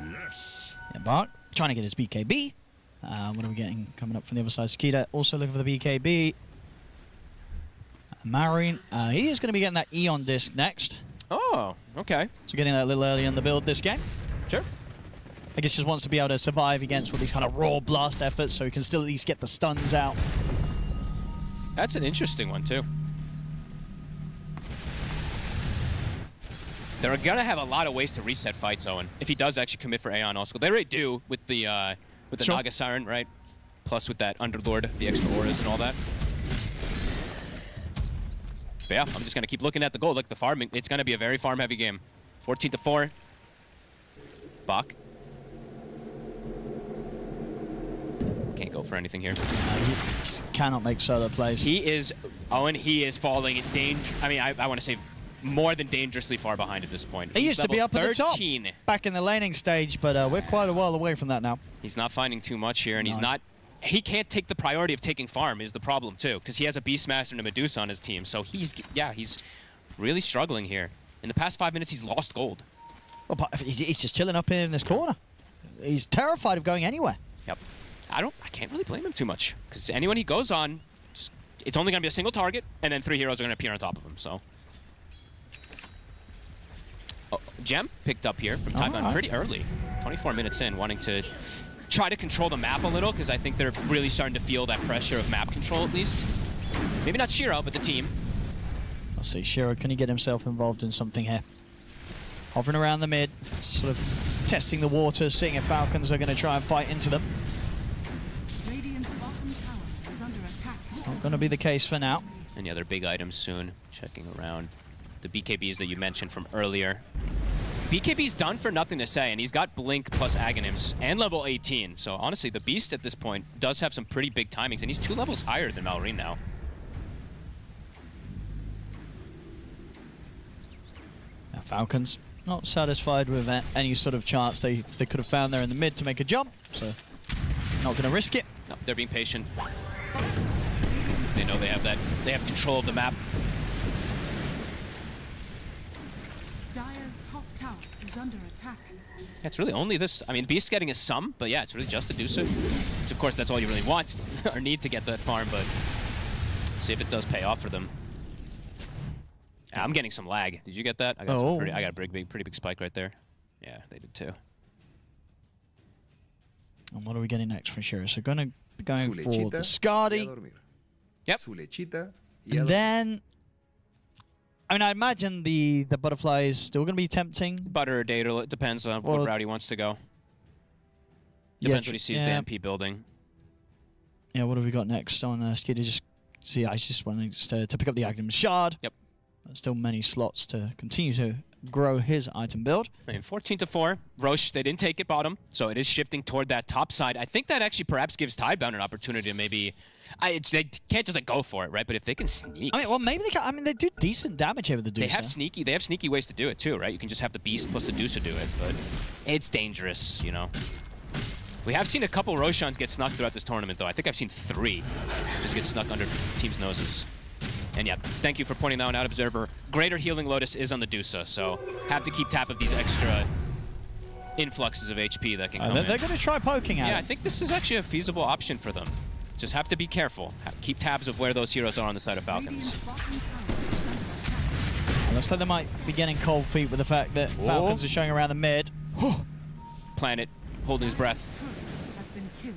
Speaker 20: Yes.
Speaker 8: Yeah, Bart trying to get his BKB. What are we getting coming up from the other side? Skeeter also looking for the BKB. Maureen, he is going to be getting that Eon disc next.
Speaker 13: Oh, okay.
Speaker 8: So getting that a little early in the build this game.
Speaker 13: Sure.
Speaker 8: I guess just wants to be able to survive against all these kind of raw blast efforts so he can still at least get the stuns out.
Speaker 13: That's an interesting one, too. They're going to have a lot of ways to reset fights, Owen, if he does actually commit for Aeon also. They already do with the Naga Siren, right? Plus with that Underlord, the extra auras and all that. But yeah, I'm just going to keep looking at the gold. Look, the farming. It's going to be a very farm-heavy game. 14-4. Bach. Can't go for anything here.
Speaker 8: He cannot make solo plays.
Speaker 13: He is, Owen, he is falling in danger. I mean, I want to say more than dangerously far behind at this point.
Speaker 8: He used to be up
Speaker 13: 13.
Speaker 8: at the top back in the laning stage, but we're quite a while away from that now.
Speaker 13: He's not finding too much here, and he can't take the priority of taking farm is the problem too, because he has a Beastmaster and a Medusa on his team, so he's really struggling here. In the past 5 minutes, he's lost gold.
Speaker 8: Well, he's just chilling up here in this corner. He's terrified of going anywhere.
Speaker 13: Yep. I can't really blame him too much, because anyone he goes on, it's only going to be a single target, and then 3 heroes are going to appear on top of him, so. Oh, Gem picked up here from Tidebound pretty early. 24 minutes in, wanting to try to control the map a little, because I think they're really starting to feel that pressure of map control at least. Maybe not Shiro, but the team.
Speaker 8: Let's see, Shiro, can he get himself involved in something here? Hovering around the mid, sort of testing the water, seeing if Falcons are going to try and fight into them.
Speaker 14: Radiant's bottom tower is under attack.
Speaker 8: It's not going to be the case for now.
Speaker 13: Any other big items soon? Checking around. The BKBs that you mentioned from earlier. BKB's done for nothing to say, and he's got Blink plus Aghanims and level 18. So honestly, the Beast at this point does have some pretty big timings, and he's 2 levels higher than Malrine now.
Speaker 8: Now Falcons not satisfied with any sort of chance they could have found there in the mid to make a jump, so not going to risk it.
Speaker 13: No, they're being patient. They know they have control of the map.
Speaker 14: Dire's top tower is under attack.
Speaker 13: Yeah, it's really only this. I mean, Beast's getting a sum, but yeah, it's really just the Dusa. Which, of course, that's all you really want or need to get that farm, but see if it does pay off for them. I'm getting some lag. Did you get that? I got I got a pretty big spike right there. Yeah, they did too.
Speaker 8: And what are we getting next for sure? So going for the Skadi.
Speaker 13: Yep.
Speaker 8: And then, I mean, I imagine the butterfly is still going to be tempting.
Speaker 13: Butter or data, it depends on what route he wants to go. Depends what he sees the MP building.
Speaker 8: Yeah, what have we got next on Skidi? Just see, I just wanting to pick up the Aghanims Shard.
Speaker 13: Yep.
Speaker 8: There's still many slots to continue to grow his item build.
Speaker 13: I mean, 14-4. Roche, they didn't take it bottom, so it is shifting toward that top side. I think that actually perhaps gives Tidebound an opportunity to maybe... they can't just like go for it, right? But if they can sneak...
Speaker 8: I mean, well, maybe they can. I mean, they do decent damage over the Dusa.
Speaker 13: They have sneaky ways to do it too, right? You can just have the Beast plus the Dusa do it, but it's dangerous, you know? We have seen a couple Roshans get snuck throughout this tournament, though. I think I've seen 3 just get snuck under teams' noses. And yeah, thank you for pointing that one out, Observer. Greater Healing Lotus is on the Dusa, so have to keep tap of these extra influxes of HP that can come in.
Speaker 8: They're going to try poking at
Speaker 13: Yeah,
Speaker 8: it.
Speaker 13: I think this is actually a feasible option for them. Just have to be careful. Keep tabs of where those heroes are on the side of Falcons.
Speaker 8: Looks like they might be getting cold feet with the fact that Falcons are showing around the mid.
Speaker 13: Planet holding his breath.
Speaker 14: Has been killed.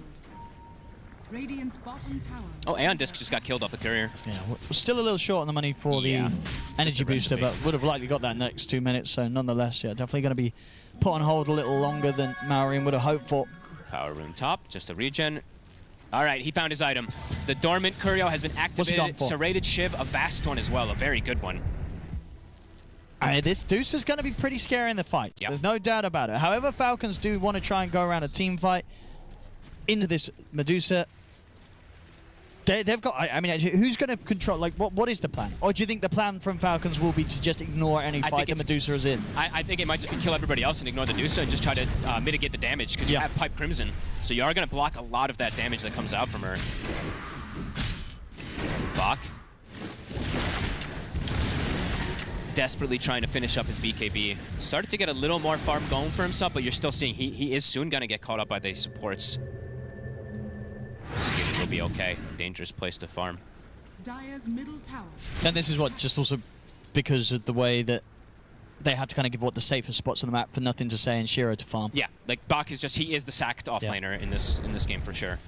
Speaker 14: Radiant's bottom tower.
Speaker 13: Oh, Aeon Disc just got killed off the courier.
Speaker 8: Yeah, we're still a little short on the money for the energy booster, but would have likely got that in the next 2 minutes. So nonetheless, yeah, definitely going to be put on hold a little longer than Malrine would have hoped for.
Speaker 13: Power rune top, just a regen. All right, he found his item. The dormant Curio has been activated. Serrated Shiv, a vast one as well, a very good one.
Speaker 8: This Deuce is going to be pretty scary in the fight. Yep. There's no doubt about it. However, Falcons do want to try and go around a team fight into this Medusa. They've got, I mean, who's going to control, like, what is the plan? Or do you think the plan from Falcons will be to just ignore any fight the Medusa is in?
Speaker 13: I think it might just be kill everybody else and ignore the Medusa and just try to mitigate the damage, because you have Pipe Crimson. So you are going to block a lot of that damage that comes out from her. Bach. Desperately trying to finish up his BKB. Started to get a little more farm going for himself, but you're still seeing he is soon going to get caught up by the supports. Skid will be okay. Dangerous place to farm.
Speaker 14: Dire's middle tower.
Speaker 8: And this is what, just also because of the way that they have to kind of give what the safest spots on the map for nothing to say and Shiro to farm.
Speaker 13: Yeah, like Bach is just, he is the sacked offlaner in this game for sure.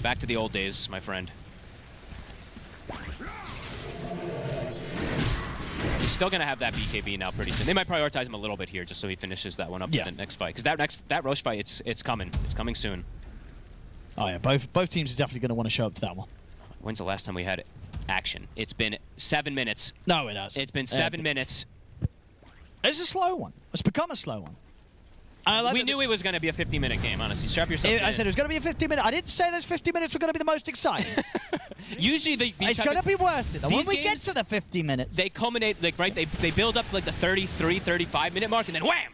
Speaker 13: Back to the old days, my friend. He's still going to have that BKB now pretty soon. They might prioritize him a little bit here just so he finishes that one up in the next fight. Because that Roche fight, it's coming. It's coming soon.
Speaker 8: Oh yeah, both teams are definitely going to want to show up to that one.
Speaker 13: When's the last time we had action? It's been 7 minutes.
Speaker 8: No, it has.
Speaker 13: It's been 7 minutes.
Speaker 8: It's a slow one. It's become a slow one.
Speaker 13: We knew it was going to be a 50-minute game, honestly. Strap yourself in.
Speaker 8: I said it was going to be a 50-minute. I didn't say those 50 minutes were going to be the most exciting.
Speaker 13: Usually,
Speaker 8: it's going to be worth it. When we get to the 50 minutes,
Speaker 13: they culminate, like, right? They build up to like the 33, 35-minute mark, and then wham!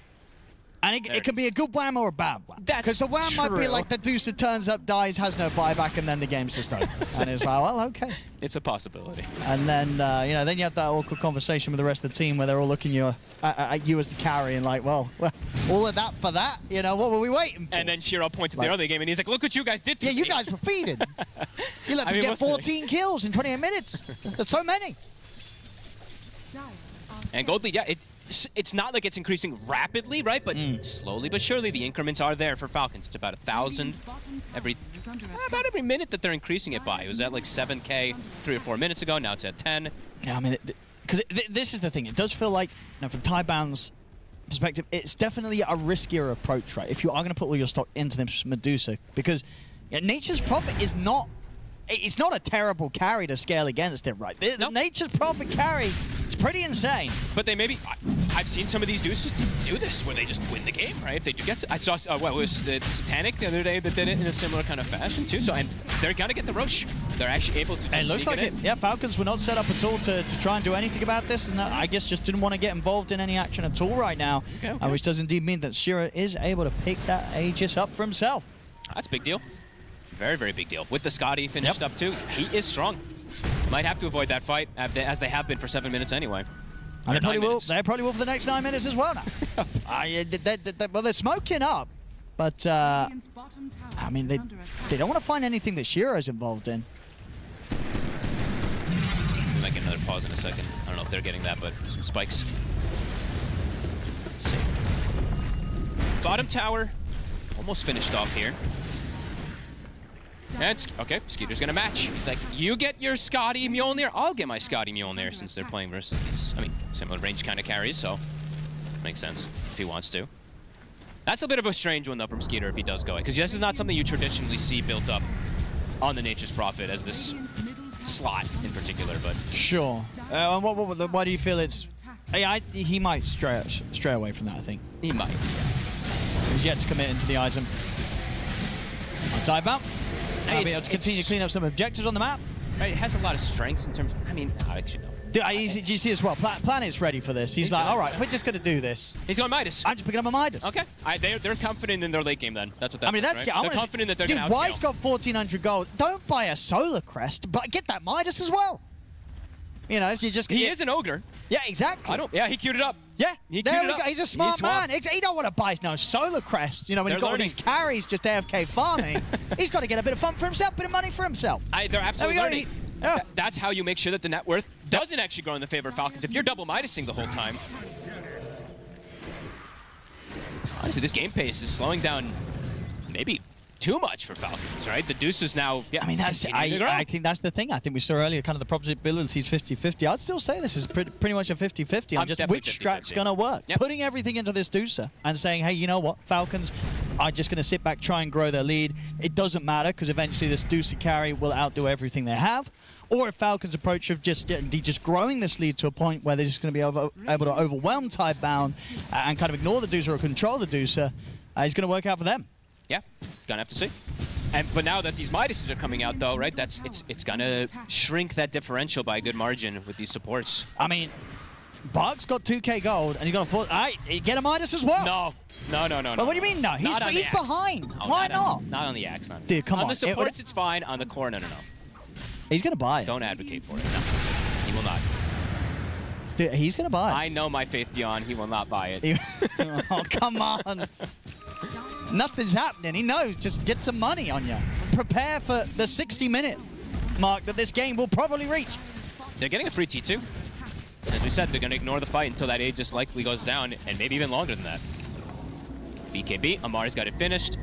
Speaker 8: And it can be a good wham or a bad wham. Because the wham might be like the Deucer turns up, dies, has no buyback, and then the game's just over. And it's like, well, okay.
Speaker 13: It's a possibility.
Speaker 8: And then, then you have that awkward conversation with the rest of the team where they're all looking at you as the carry and like, well, all of that for that? You know, what were we waiting for?
Speaker 13: And then Shiro points at the early game and he's like, look what you guys did to me.
Speaker 8: Yeah, you guys were feeding. You let me get 14 kills in 28 minutes. That's so many.
Speaker 13: And Gold Lead, it's not like it's increasing rapidly, right? But slowly but surely the increments are there for Falcons. It's about 1,000 about every minute that they're increasing it by. It was at like 7K 3 or 4 minutes ago. Now it's at 10.
Speaker 8: Yeah, I mean, because this is the thing. It does feel like, you know, from Tidebound's perspective, it's definitely a riskier approach, right? If you are going to put all your stock into this Medusa, because Nature's Prophet is not. It's not a terrible carry to scale against it, right? The Nature's Prophet carry is pretty insane.
Speaker 13: But they maybe... I've seen some of these deuces do this, where they just win the game, right? If they do get to... I saw, what was the Satanic the other day that did it in a similar kind of fashion, too. So, and they're going to get the Roche. They're actually able to just
Speaker 8: It looks like it. Yeah, Falcons were not set up at all to try and do anything about this, and I guess just didn't want to get involved in any action at all right now, which does indeed mean that Shira is able to pick that Aegis up for himself.
Speaker 13: That's a big deal. Very, very big deal. With the Scotty finished up too, he is strong. Might have to avoid that fight, as they have been for 7 minutes anyway.
Speaker 8: And they probably will. They probably will for the next 9 minutes as well now. Well, they're smoking up, but I mean, they don't want to find anything that Shira's involved in.
Speaker 13: We might get another pause in a second. I don't know if they're getting that, but some spikes. Let's see. Bottom tower almost finished off here. And okay, Skeeter's gonna match. He's like, you get your Scotty Mjolnir, I'll get my Scotty Mjolnir, since they're playing versus these, I mean, similar range kind of carries, so makes sense if he wants to. That's a bit of a strange one though from Skeeter if he does go in, because this is not something you traditionally see built up on the Nature's Prophet as this slot in particular, but
Speaker 8: sure. And why do you feel it's? He might stray away from that. I think
Speaker 13: he might.
Speaker 8: He's yet to commit into the item. On Tidebound. I'll be able to continue to clean up some objectives on the map.
Speaker 13: Right, it has a lot of strengths in terms of, I mean, actually no.
Speaker 8: Do you see as well? Planet's ready for this. He's like, all right, we're just going to do this.
Speaker 13: He's going Midas.
Speaker 8: I'm just picking up a Midas.
Speaker 13: Okay. They're confident in their late game then. That's what that's
Speaker 8: I mean, that's
Speaker 13: right? They're confident that they're going to outscale.
Speaker 8: Wise got 1,400 gold. Don't buy a Solar Crest, but get that Midas as well. You know, if you just...
Speaker 13: He is an ogre.
Speaker 8: Yeah, exactly.
Speaker 13: Yeah, he queued it up.
Speaker 8: Yeah,
Speaker 13: he
Speaker 8: there we go. He's a smart man. He don't want to buy no Solar Crest. You know, when he's got all these carries just AFK farming, he's got to get a bit of fun for himself, bit of money for himself.
Speaker 13: They're absolutely learning. That's how you make sure that the net worth doesn't actually go in the favor of Falcons. If you're double Midasing the whole time. Honestly, this game pace is slowing down maybe too much for Falcons, right? The Deuce is now,
Speaker 8: I mean, I think that's the thing. I think we saw earlier kind of the probabilities 50-50. I'd still say this is pretty much a 50-50 on just which strat's going to work. Yep. Putting everything into this Deucer and saying, hey, you know what? Falcons are just going to sit back, try and grow their lead. It doesn't matter because eventually this Deucer carry will outdo everything they have. Or if Falcons' approach of just growing this lead to a point where they're just going to be able to overwhelm Tidebound and kind of ignore the Deucer or control the Deucer, is going to work out for them.
Speaker 13: Yeah, gonna have to see. But now that these Midases are coming out, though, right? It's gonna shrink that differential by a good margin with these supports.
Speaker 8: I mean, Bug's got 2k gold, and he's got get a Midas as well.
Speaker 13: No.
Speaker 8: But what do you mean no? He's behind.
Speaker 13: Oh,
Speaker 8: why not?
Speaker 13: Not on the axe. Not
Speaker 8: Dude, come on.
Speaker 13: On the supports, it's fine. On the core, no.
Speaker 8: He's gonna buy it.
Speaker 13: Don't advocate for it. No, he will not.
Speaker 8: Dude, he's gonna buy it.
Speaker 13: I know my faith beyond. He will not buy it.
Speaker 8: Oh, come on. Nothing's happening. He knows. Just get some money on you. Prepare for the 60-minute mark that this game will probably reach.
Speaker 13: They're getting a free T2. As we said, they're going to ignore the fight until that Aegis likely goes down, and maybe even longer than that. BKB, Amari's got it finished.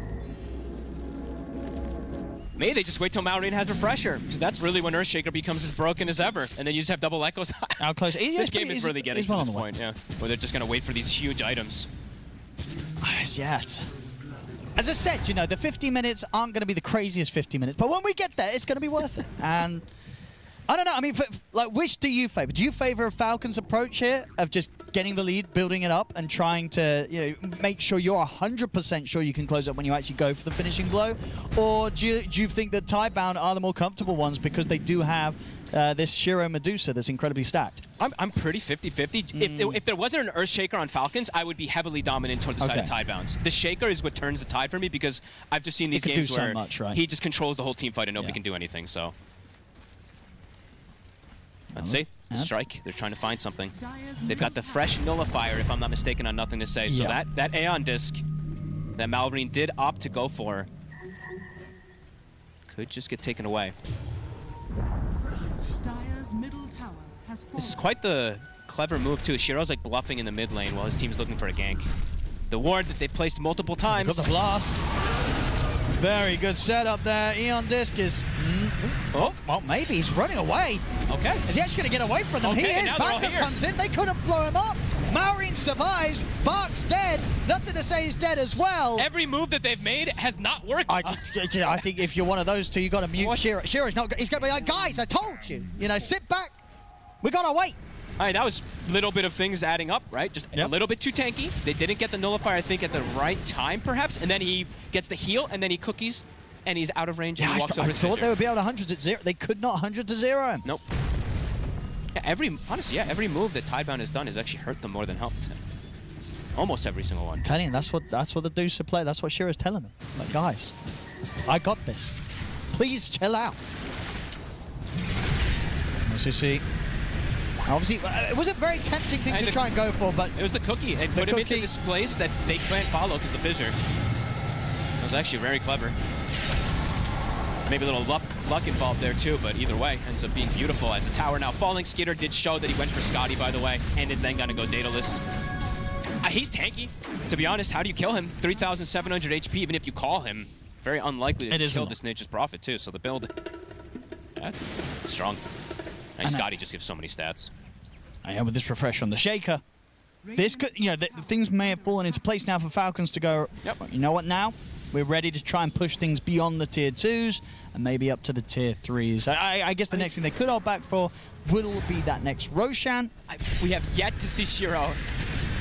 Speaker 13: Maybe they just wait till Malrain has Refresher, because that's really when Earthshaker becomes as broken as ever, and then you just have double Echoes.
Speaker 8: How close?
Speaker 13: This game is really getting to this point, yeah, where they're just going to wait for these huge items.
Speaker 8: Yes. As I said, you know, the 50 minutes aren't going to be the craziest 50 minutes, but when we get there, it's going to be worth it. And I don't know. I mean, which do you favor? Do you favor a Falcons approach here of just getting the lead, building it up, and trying to, you know, make sure you're 100% sure you can close up when you actually go for the finishing blow? Or do you think that Tidebound are the more comfortable ones because they do have this Shiro Medusa that's incredibly stacked?
Speaker 13: I'm pretty 50-50. If there wasn't an Earthshaker on Falcons, I would be heavily dominant toward the side of Tidebounds. The Shaker is what turns the tide for me because I've just seen these games where he just controls the whole team fight and nobody can do anything, so. Let's see. The strike. They're trying to find something. They've got the fresh nullifier, if I'm not mistaken, on Nothing to Say. So that Aeon disc that Malrain did opt to go for could just get taken away.
Speaker 14: Dire's middle tower has fallen.
Speaker 13: This is quite the clever move too. Shiro's like bluffing in the mid lane while his team's looking for a gank. The ward that they placed multiple times.
Speaker 8: Got the blast. Very good setup there. Eon Disc is... Oh, well, maybe he's running away.
Speaker 13: Okay.
Speaker 8: Is he actually going to get away from them?
Speaker 13: Okay,
Speaker 8: He is.
Speaker 13: now they're all
Speaker 8: Backup
Speaker 13: here.
Speaker 8: comes in. They couldn't blow him up. Maureen survives. Bark's dead. Nothing to say he's dead as well.
Speaker 13: Every move that they've made has not worked.
Speaker 8: I think if you're one of those two, you got to mute Shiro. Shiro's not... He's going to be like, guys, I told you. You know, sit back. We got to wait.
Speaker 13: All right, that was a little bit of things adding up, right? Just a little bit too tanky. They didn't get the nullifier, I think, at the right time, perhaps. And then he gets the heal, and then he cookies, and he's out of range, and he walks over his
Speaker 8: I thought
Speaker 13: Fissure.
Speaker 8: they would be able to 100 at 0. They could not 100 to 0 him.
Speaker 13: Nope. Yeah, honestly, every move that Tidebound has done has actually hurt them more than helped. Almost every single one.
Speaker 8: I'm telling you, that's what the Deuce play. That's what Shiro's telling them. Like, guys, I got this. Please chill out. Let's see. Obviously, it was a very tempting thing to try and go for, but...
Speaker 13: It was the cookie. It put him into this place that they can't follow because the Fissure. It was actually very clever. Maybe a little luck involved there too, but either way, ends up being beautiful as the tower now falling. Skitter did show that he went for Scotty, by the way, and is then going to go dataless. He's tanky. To be honest, how do you kill him? 3,700 HP, even if you call him. Very unlikely to kill this Nature's Prophet too, so the build... Yeah, strong. And Scotty just gives so many stats.
Speaker 8: I am with this refresh on the Shaker. This could, you know, the things may have fallen into place now for Falcons to go, you know what now? We're ready to try and push things beyond the tier 2s and maybe up to the tier 3s. I guess the next thing they could hold back for will be that next Roshan.
Speaker 13: We have yet to see Shiro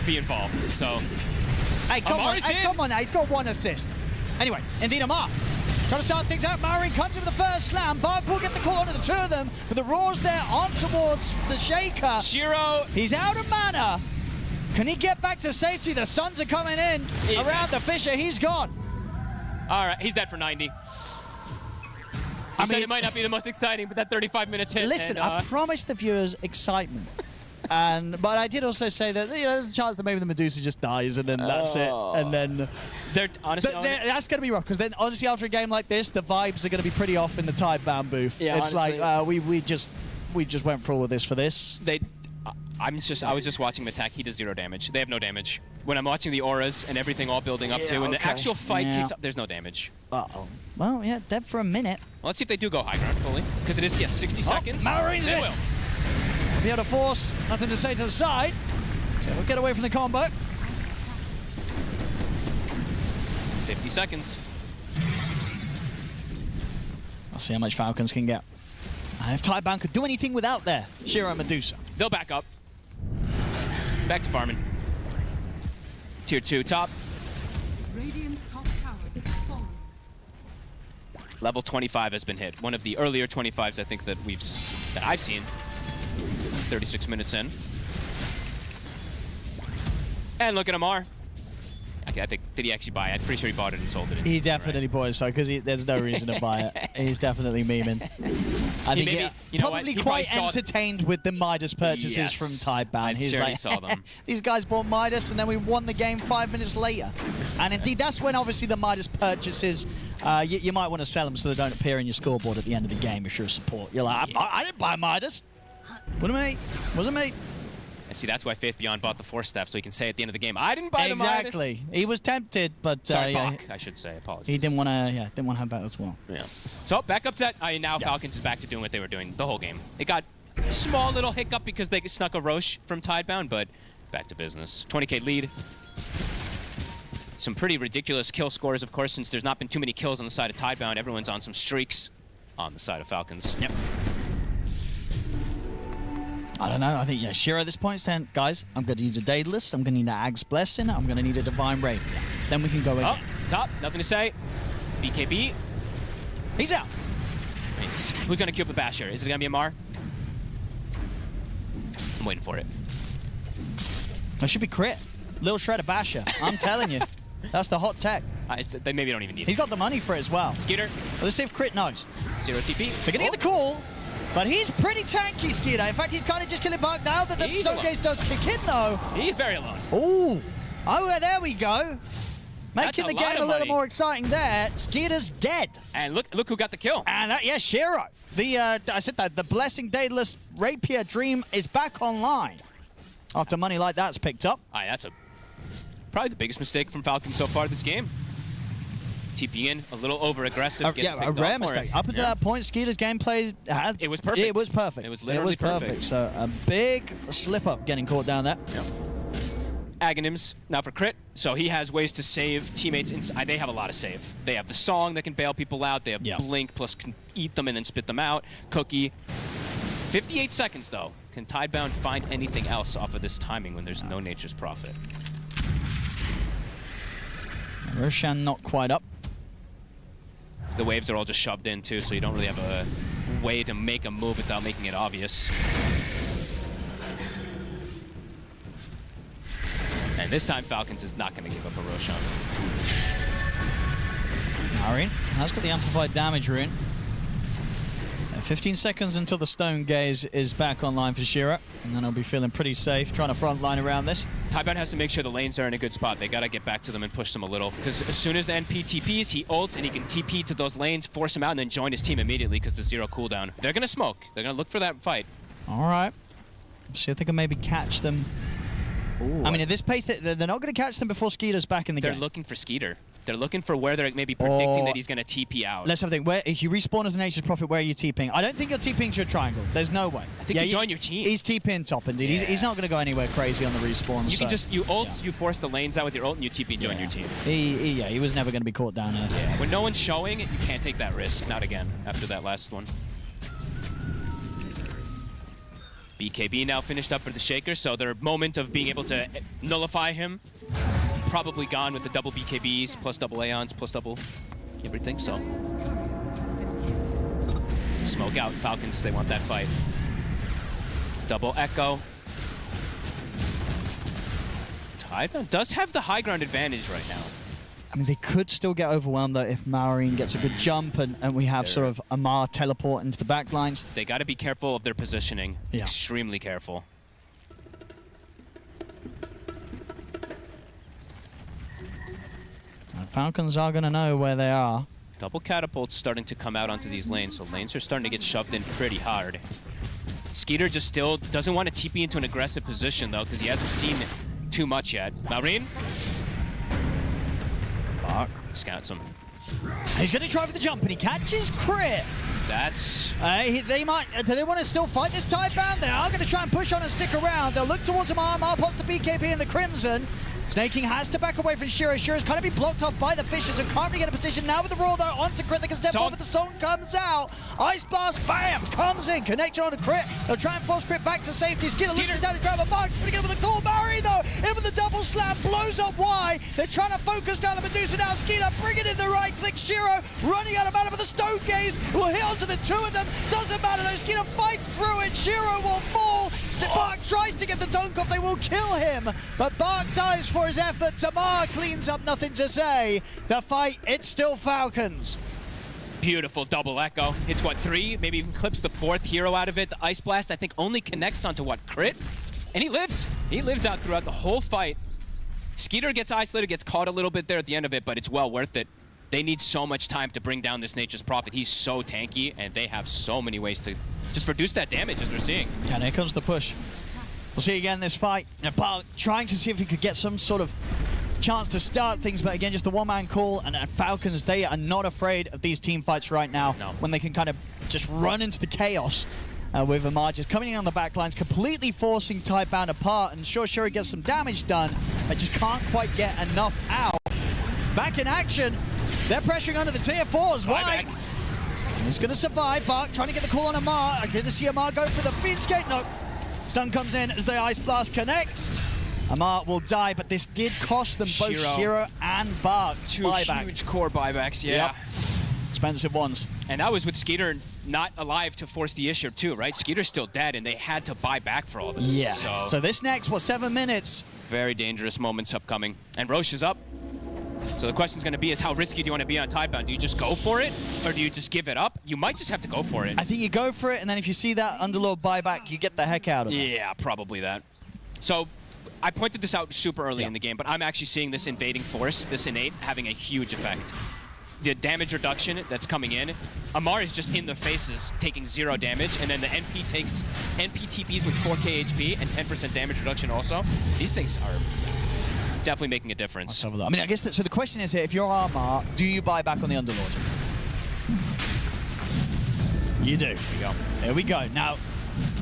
Speaker 13: be involved, so...
Speaker 8: Hey, come on now, he's got 1 assist. Anyway, indeed Amar. Trying to start things out. Maureen comes in for the first slam. Bark will get the call onto the two of them. But the Roar's there on towards the Shaker.
Speaker 13: Shiro.
Speaker 8: He's out of mana. Can he get back to safety? The stuns are coming in around the Fissure. He's gone.
Speaker 13: All right, he's dead for 90. I mean, it might not be the most exciting, but that 35 minutes hit.
Speaker 8: Listen, I promised the viewers excitement. But I did also say that there's a chance that maybe the Medusa just dies and then that's it. And then
Speaker 13: honestly,
Speaker 8: that's going to be rough because then honestly after a game like this, the vibes are going to be pretty off in the Tidebound booth.
Speaker 13: Yeah,
Speaker 8: it's
Speaker 13: honestly,
Speaker 8: like we just went through all of this for this.
Speaker 13: I was just watching him attack. He does 0 damage. They have no damage. When I'm watching the auras and everything all building up to, and the actual fight kicks up, there's no damage.
Speaker 8: Uh-oh. Well, yeah, dead for a minute.
Speaker 13: Well, let's see if they do go high ground fully, because it is 60 seconds.
Speaker 8: Maureen's
Speaker 13: They
Speaker 8: in.
Speaker 13: will.
Speaker 8: Be able to force, nothing to say to the side. So we'll get away from the combo.
Speaker 13: 50 seconds.
Speaker 8: I'll see how much Falcons can get. If Tidebound could do anything without their Shiro and Medusa.
Speaker 13: They'll back up. Back to farming. Tier 2 top.
Speaker 14: Radiant's top tower is falling.
Speaker 13: Level 25 has been hit. One of the earlier 25s I think that I've seen. 36 minutes in. And look at Amar. I think, did he actually buy it? I'm pretty sure he bought it and sold it.
Speaker 8: He definitely bought it, so because there's no reason to buy it. He's definitely memeing. I think
Speaker 13: you know
Speaker 8: probably
Speaker 13: what? He
Speaker 8: quite entertained with the Midas purchases from Tidebound.
Speaker 13: He's like, saw them.
Speaker 8: These guys bought Midas and then we won the game 5 minutes later. And indeed, that's when obviously the Midas purchases, you might want to sell them so they don't appear in your scoreboard at the end of the game if you're a support. You're like, I didn't buy Midas. Wasn't me. Wasn't me.
Speaker 13: I see, that's why Faith Beyond bought the Force Staff, so he can say at the end of the game, I didn't buy the Midas.
Speaker 8: Exactly. He was tempted, but...
Speaker 13: Sorry, Bach, I should say. Apologies.
Speaker 8: He didn't want to have that as well.
Speaker 13: Yeah. So, back up to that. Now Falcons is back to doing what they were doing the whole game. It got a small little hiccup because they snuck a Roche from Tidebound, but back to business. 20k lead. Some pretty ridiculous kill scores, of course, since there's not been too many kills on the side of Tidebound. Everyone's on some streaks on the side of Falcons.
Speaker 8: Yep. I don't know. I think, Shiro at this point is saying, guys, I'm going to need a Daedalus, I'm going to need an Ag's Blessing, I'm going to need a Divine Rapier. Then we can go in.
Speaker 13: Oh, top, nothing to say. BKB.
Speaker 8: He's out.
Speaker 13: Nice. Who's going to queue up a Basher? Is it going to be Amar? I'm waiting for it.
Speaker 8: That should be crit. Little shred of Basher. I'm telling you. That's the hot tech.
Speaker 13: They maybe don't even need it.
Speaker 8: He's got the money for it as well.
Speaker 13: Skeeter.
Speaker 8: Well, let's see if crit knows.
Speaker 13: 0 TP.
Speaker 8: They're going to get the call. But he's pretty tanky, Skeeter. In fact, he's kind of just killing Bark now that the Stonegaze does kick in, though.
Speaker 13: He's very alone.
Speaker 8: Oh, there we go. Making the game a little more exciting there. Skeeter's dead.
Speaker 13: And look who got the kill.
Speaker 8: And Shiro. I said that the Blessing Daedalus Rapier Dream is back online. After money like that's picked up.
Speaker 13: Aye, that's probably the biggest mistake from Falcons so far this game. TP in, a little over-aggressive, gets
Speaker 8: yeah,
Speaker 13: picked
Speaker 8: a rare
Speaker 13: off.
Speaker 8: mistake. Up until that point, Skeeter's gameplay had...
Speaker 13: It was perfect.
Speaker 8: It was perfect.
Speaker 13: It was literally perfect.
Speaker 8: So a big slip-up getting caught down there.
Speaker 13: Yep. Aghanims now for crit, so he has ways to save teammates. They have a lot of save. They have the song that can bail people out. They have Blink, plus can eat them and then spit them out. Cookie. 58 seconds, though. Can Tidebound find anything else off of this timing when there's no Nature's Prophet?
Speaker 8: Roshan not quite up.
Speaker 13: The waves are all just shoved in, too, so you don't really have a way to make a move without making it obvious. And this time, Falcons is not going to give up a Roshan.
Speaker 8: Marine has got the amplified damage rune. 15 seconds until the Stone Gaze is back online for Shiro, and then he'll be feeling pretty safe trying to front line around this.
Speaker 13: Tidebound has to make sure the lanes are in a good spot. They got to get back to them and push them a little, because as soon as the NP TPs, he ults and he can TP to those lanes, force him out, and then join his team immediately because the 0 cooldown. They're going to smoke. They're going to look for that fight.
Speaker 8: All right. See if they can maybe catch them. Ooh. I mean, at this pace, they're not going to catch them before Skeeter's back in the game.
Speaker 13: They're looking for Skeeter. They're looking for where they're maybe predicting that he's going to TP out.
Speaker 8: Let's have a think. Where, if you respawn as a Nature's Prophet, where are you TPing? I don't think you're TPing to a triangle. There's no way.
Speaker 13: I think you join your team.
Speaker 8: He's TPing top, indeed.
Speaker 13: Yeah.
Speaker 8: He's not going to go anywhere crazy on the respawn.
Speaker 13: You can just, you ult, you force the lanes out with your ult, and you TP and join your team.
Speaker 8: He was never going to be caught down there.
Speaker 13: Yeah. When no one's showing, you can't take that risk. Not again, after that last one. BKB now finished up for the Shaker, so their moment of being able to nullify him probably gone with the double BKBs, plus double Aeons, plus double everything, so. Smoke out Falcons, they want that fight. Double Echo. Tidebound does have the high ground advantage right now.
Speaker 8: I mean, they could still get overwhelmed, though, if Maureen gets a good jump and we have sort of Amar teleport into the back lines.
Speaker 13: They got to be careful of their positioning.
Speaker 8: Yeah.
Speaker 13: Extremely careful.
Speaker 8: And Falcons are going to know where they are.
Speaker 13: Double catapults starting to come out onto these lanes, so lanes are starting to get shoved in pretty hard. Skeeter just still doesn't want to TP into an aggressive position, though, because he hasn't seen too much yet. Maureen? Bark scouts him.
Speaker 8: He's going to try for the jump, and he catches crit.
Speaker 13: That's...
Speaker 8: they might... Do they want to still fight this Tidebound? They are going to try and push on and stick around. They'll look towards Amar. Amar pots the BKB and the Crimson. Snake King has to back away from Shiro. Shiro's kind of been blocked off by the Fishers and can't really get a position. Now with the Roar, though, onto crit, they can step over. The song comes out. Ice Blast, bam, comes in. Connector on a crit. They'll try and force crit back to safety. Skeeter looks down to grab a mark. Spinning in with a call. Murray, though, in with the double slam. Blows up Y. They're trying to focus down the Medusa now. Skeeter bringing in the right click. Shiro running out of mana, but the Stone Gaze will hit onto the two of them. Doesn't matter, though. Skeeter fights through it. Shiro will fall. Bark tries to get the dunk off. They will kill him, but Bark dies for his efforts. Amar cleans up, nothing to say. The fight, it's still Falcons.
Speaker 13: Beautiful double Echo. Hits, what, 3? Maybe even clips the 4th hero out of it. The Ice Blast, I think, only connects onto, what, crit? And he lives. He lives out throughout the whole fight. Skeeter gets isolated, gets caught a little bit there at the end of it, but it's well worth it. They need so much time to bring down this Nature's Prophet. He's so tanky, and they have so many ways to just reduce that damage, as we're seeing.
Speaker 8: And here comes the push. We'll see again this fight. Bark trying to see if he could get some sort of chance to start things, but again, just the one-man call, and Falcons, they are not afraid of these team fights right now when they can kind of just run into the chaos with Amar just coming in on the back lines, completely forcing Tidebound apart, and sure, he gets some damage done, but just can't quite get enough out. Back in action, they're pressuring under the tier 4s. Why? He's going to survive. Bark trying to get the call on Amar. I get to see Amar go for the feed skate. No. Stun comes in as the Ice Blast connects. Amar will die, but this did cost them both Shiro and Bark.
Speaker 13: 2 huge core buybacks, yeah.
Speaker 8: Yep. Expensive ones.
Speaker 13: And that was with Skeeter not alive to force the issue too, right? Skeeter's still dead, and they had to buy back for all this.
Speaker 8: Yeah.
Speaker 13: So
Speaker 8: this next, 7 minutes?
Speaker 13: Very dangerous moments upcoming. And Roche is up. So the question's going to be is how risky do you want to be on Tidebound? Do you just go for it, or do you just give it up? You might just have to go for it.
Speaker 8: I think you go for it, and then if you see that Underlord buyback, you get the heck out of it.
Speaker 13: Yeah, probably that. So I pointed this out super early in the game, but I'm actually seeing this invading force, this innate, having a huge effect. the damage reduction that's coming in, Amar is just in the faces, taking 0 damage, and then the NP TPs with 4k HP and 10% damage reduction also. These things are definitely making a difference.
Speaker 8: I mean, I guess so the question is here, if you're Armar, do you buy back on the Underlord? You do. Here we go. Now,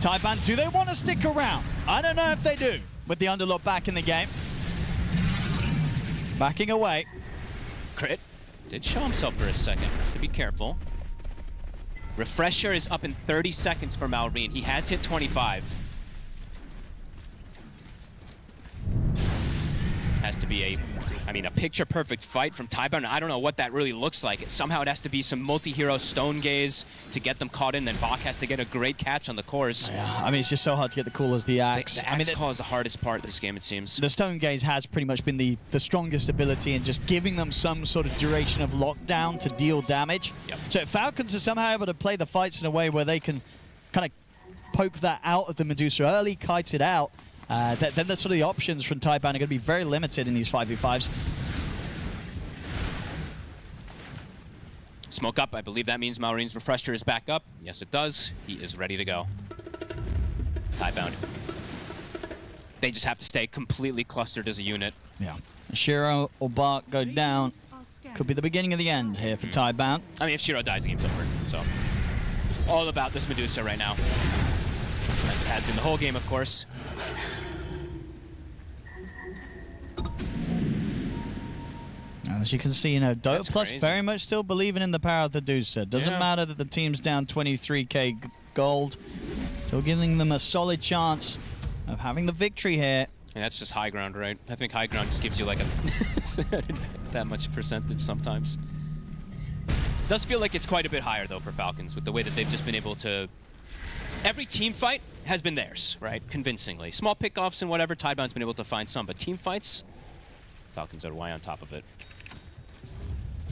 Speaker 8: Tidebound, do they want to stick around? I don't know if they do, with the Underlord back in the game. Backing away.
Speaker 13: Crit did show himself for a second. Has to be careful. Refresher is up in 30 seconds for Malrine. He has hit 25. Has to be a picture-perfect fight from Tidebound. I don't know what that really looks like. Somehow it has to be some multi-hero stone gaze to get them caught in. Then Bach has to get a great catch on the course.
Speaker 8: Yeah, I mean, it's just so hard to get the call as the axe.
Speaker 13: The axe call is the hardest part of this game, it seems.
Speaker 8: The stone gaze has pretty much been the strongest ability in just giving them some sort of duration of lockdown to deal damage.
Speaker 13: Yep.
Speaker 8: So if Falcons are somehow able to play the fights in a way where they can kind of poke that out of the Medusa early, kites it out, then the sort of the options from Tidebound are going to be very limited in these 5v5s.
Speaker 13: Smoke up. I believe that means Malrine's Refresher is back up. Yes, it does. He is ready to go. Tidebound. They just have to stay completely clustered as a unit.
Speaker 8: Yeah. Shiro or Bart go down. Could be the beginning of the end here for Tidebound.
Speaker 13: I mean, if Shiro dies, the game's over. So, all about this Medusa right now. As it has been the whole game, of course.
Speaker 8: As you can see, Dota Plus
Speaker 13: crazy.
Speaker 8: very much still believing in the power of the Medusa. Doesn't matter that the team's down 23k gold. Still giving them a solid chance of having the victory here.
Speaker 13: And that's just high ground, right? I think high ground just gives you like that much percentage sometimes. Does feel like it's quite a bit higher though for Falcons with the way that they've just been able to. Every team fight has been theirs, right? Convincingly. Small pickoffs and whatever, Tidebound's been able to find some, but team fights, Falcons are way on top of it.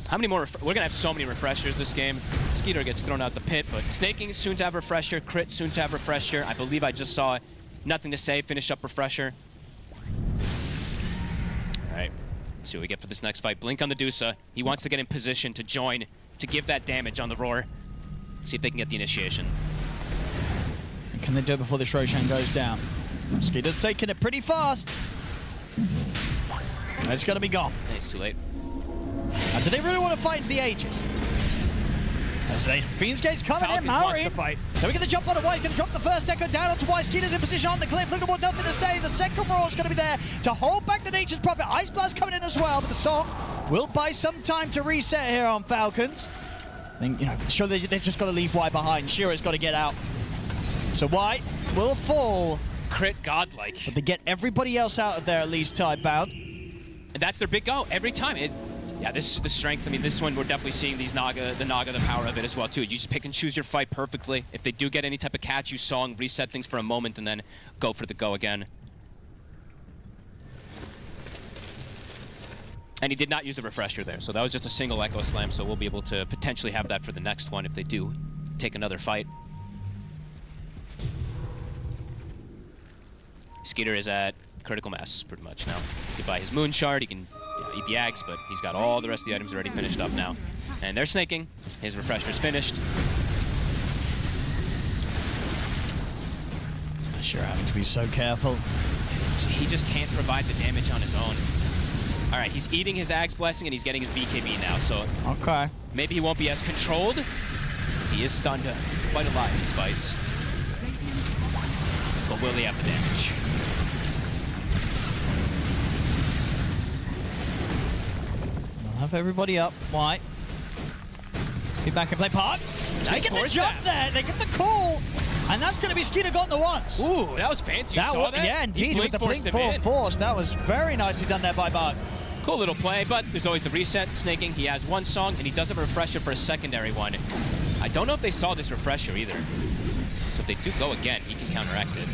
Speaker 13: How many more? We're gonna have so many refreshers this game. Skeeter gets thrown out the pit, but Snaking soon to have Refresher. Crit soon to have Refresher. I believe I just saw Nothing to Say finish up Refresher. All right, let's see what we get for this next fight. Blink on the Dusa. He wants to get in position to join, to give that damage on the Roar. See if they can get the initiation.
Speaker 8: And can they do it before this Roshan goes down? Skeeter's taking it pretty fast. It's gonna be gone.
Speaker 13: It's too late.
Speaker 8: And do they really want to fight into the Aegis? As Fiend's Gate's coming
Speaker 13: Falcons
Speaker 8: in,
Speaker 13: wants
Speaker 8: Maori.
Speaker 13: to fight.
Speaker 8: So we get the jump on White. He's going to drop the first echo down onto White. Skeeter's in position on the cliff. Looking for Nothing to Say. The second Roar is going to be there to hold back the Nature's Prophet. Ice Blast coming in as well, but the song will buy some time to reset here on Falcons. I think, sure, they've just got to leave White behind. Shiro's got to get out. So White will fall.
Speaker 13: Crit godlike.
Speaker 8: But they get everybody else out of there, at least Tidebound.
Speaker 13: And that's their big go every time. Yeah, the strength. I mean, this one we're definitely seeing the power of it as well too. You just pick and choose your fight perfectly. If they do get any type of catch, you song, reset things for a moment, and then go for the go again. And he did not use the Refresher there, so that was just a single Echo Slam. So we'll be able to potentially have that for the next one if they do take another fight. Skeeter is at critical mass pretty much now. He can buy his Moon Shard. He can eat the Axe, but he's got all the rest of the items already finished up now. And they're snaking. His Refresher's finished.
Speaker 8: Sure, having to be so careful.
Speaker 13: He just can't provide the damage on his own. All right, he's eating his Axe Blessing and he's getting his BKB now, so
Speaker 8: okay.
Speaker 13: Maybe he won't be as controlled, because he is stunned quite a lot in these fights. But will he have the damage?
Speaker 8: Have everybody up. White. Let's get back and play part.
Speaker 13: Nice
Speaker 8: They get the jump there. They get the call. And that's going to be Skeeter gone the once.
Speaker 13: Ooh, that was fancy. You saw that?
Speaker 8: Yeah, indeed. With the blink force. That was very nicely done there by Bart.
Speaker 13: Cool little play, but there's always the reset. Snaking, he has one song, and he does have a Refresher for a secondary one. I don't know if they saw this Refresher either. So if they do go again, he can counteract it.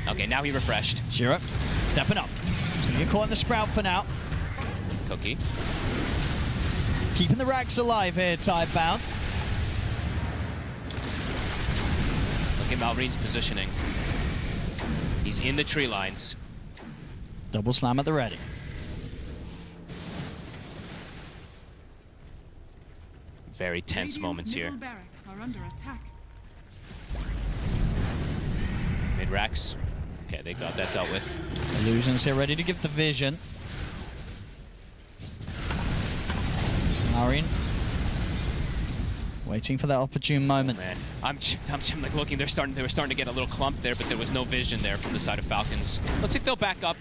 Speaker 13: Okay, now he refreshed.
Speaker 8: Shiro, stepping up. You're caught in the Sprout for now.
Speaker 13: Cookie.
Speaker 8: Keeping the racks alive here, Tidebound.
Speaker 13: Look at Malrine's positioning. He's in the tree lines.
Speaker 8: Double slam at the ready.
Speaker 13: very tense moments here.
Speaker 14: Barracks are under attack.
Speaker 13: Mid-racks. Okay, they got that dealt with.
Speaker 8: Illusions here ready to give the vision. Maureen. Waiting for that opportune moment.
Speaker 13: Oh, man, I'm like looking. They were starting to get a little clump there, but there was no vision there from the side of Falcons. Looks like they'll back up.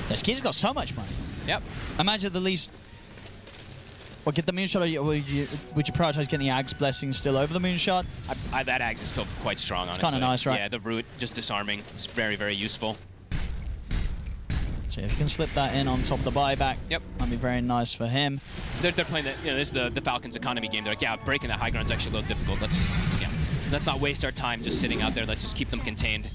Speaker 8: This kid's got so much money.
Speaker 13: Yep.
Speaker 8: Imagine the least. Or get the moonshot, or would you prioritize getting the Ag's blessing still over the moonshot?
Speaker 13: That Ags is still quite strong, honestly.
Speaker 8: It's kind of nice, right?
Speaker 13: Yeah, the root just disarming. It's very, very useful.
Speaker 8: So if you can slip that in on top of the buyback,
Speaker 13: yep,
Speaker 8: that'd be very nice for him.
Speaker 13: They're playing the, this is the Falcons economy game. They're like, yeah, breaking that high ground is actually a little difficult. Let's not waste our time just sitting out there. Let's just keep them contained.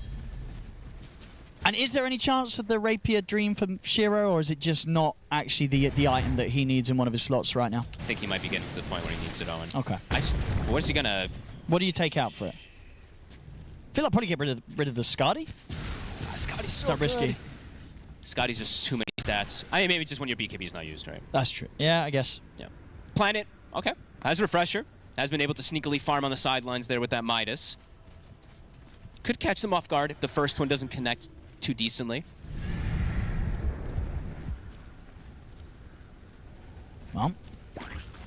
Speaker 8: And is there any chance of the Rapier Dream from Shiro, or is it just not actually the item that he needs in one of his slots right now?
Speaker 13: I think he might be getting to the point where he needs it, Owen.
Speaker 8: Okay.
Speaker 13: What is he gonna?
Speaker 8: What do you take out for it? I feel like probably get rid of the Scotty.
Speaker 13: Scotty's so
Speaker 8: risky.
Speaker 13: Scotty's just too many stats. I mean, maybe just when your BKB is not used, right?
Speaker 8: That's true. Yeah, I guess.
Speaker 13: Yeah. Planet, okay. Has Refresher. Has been able to sneakily farm on the sidelines there with that Midas. Could catch them off guard if the first one doesn't connect too decently.
Speaker 8: Well,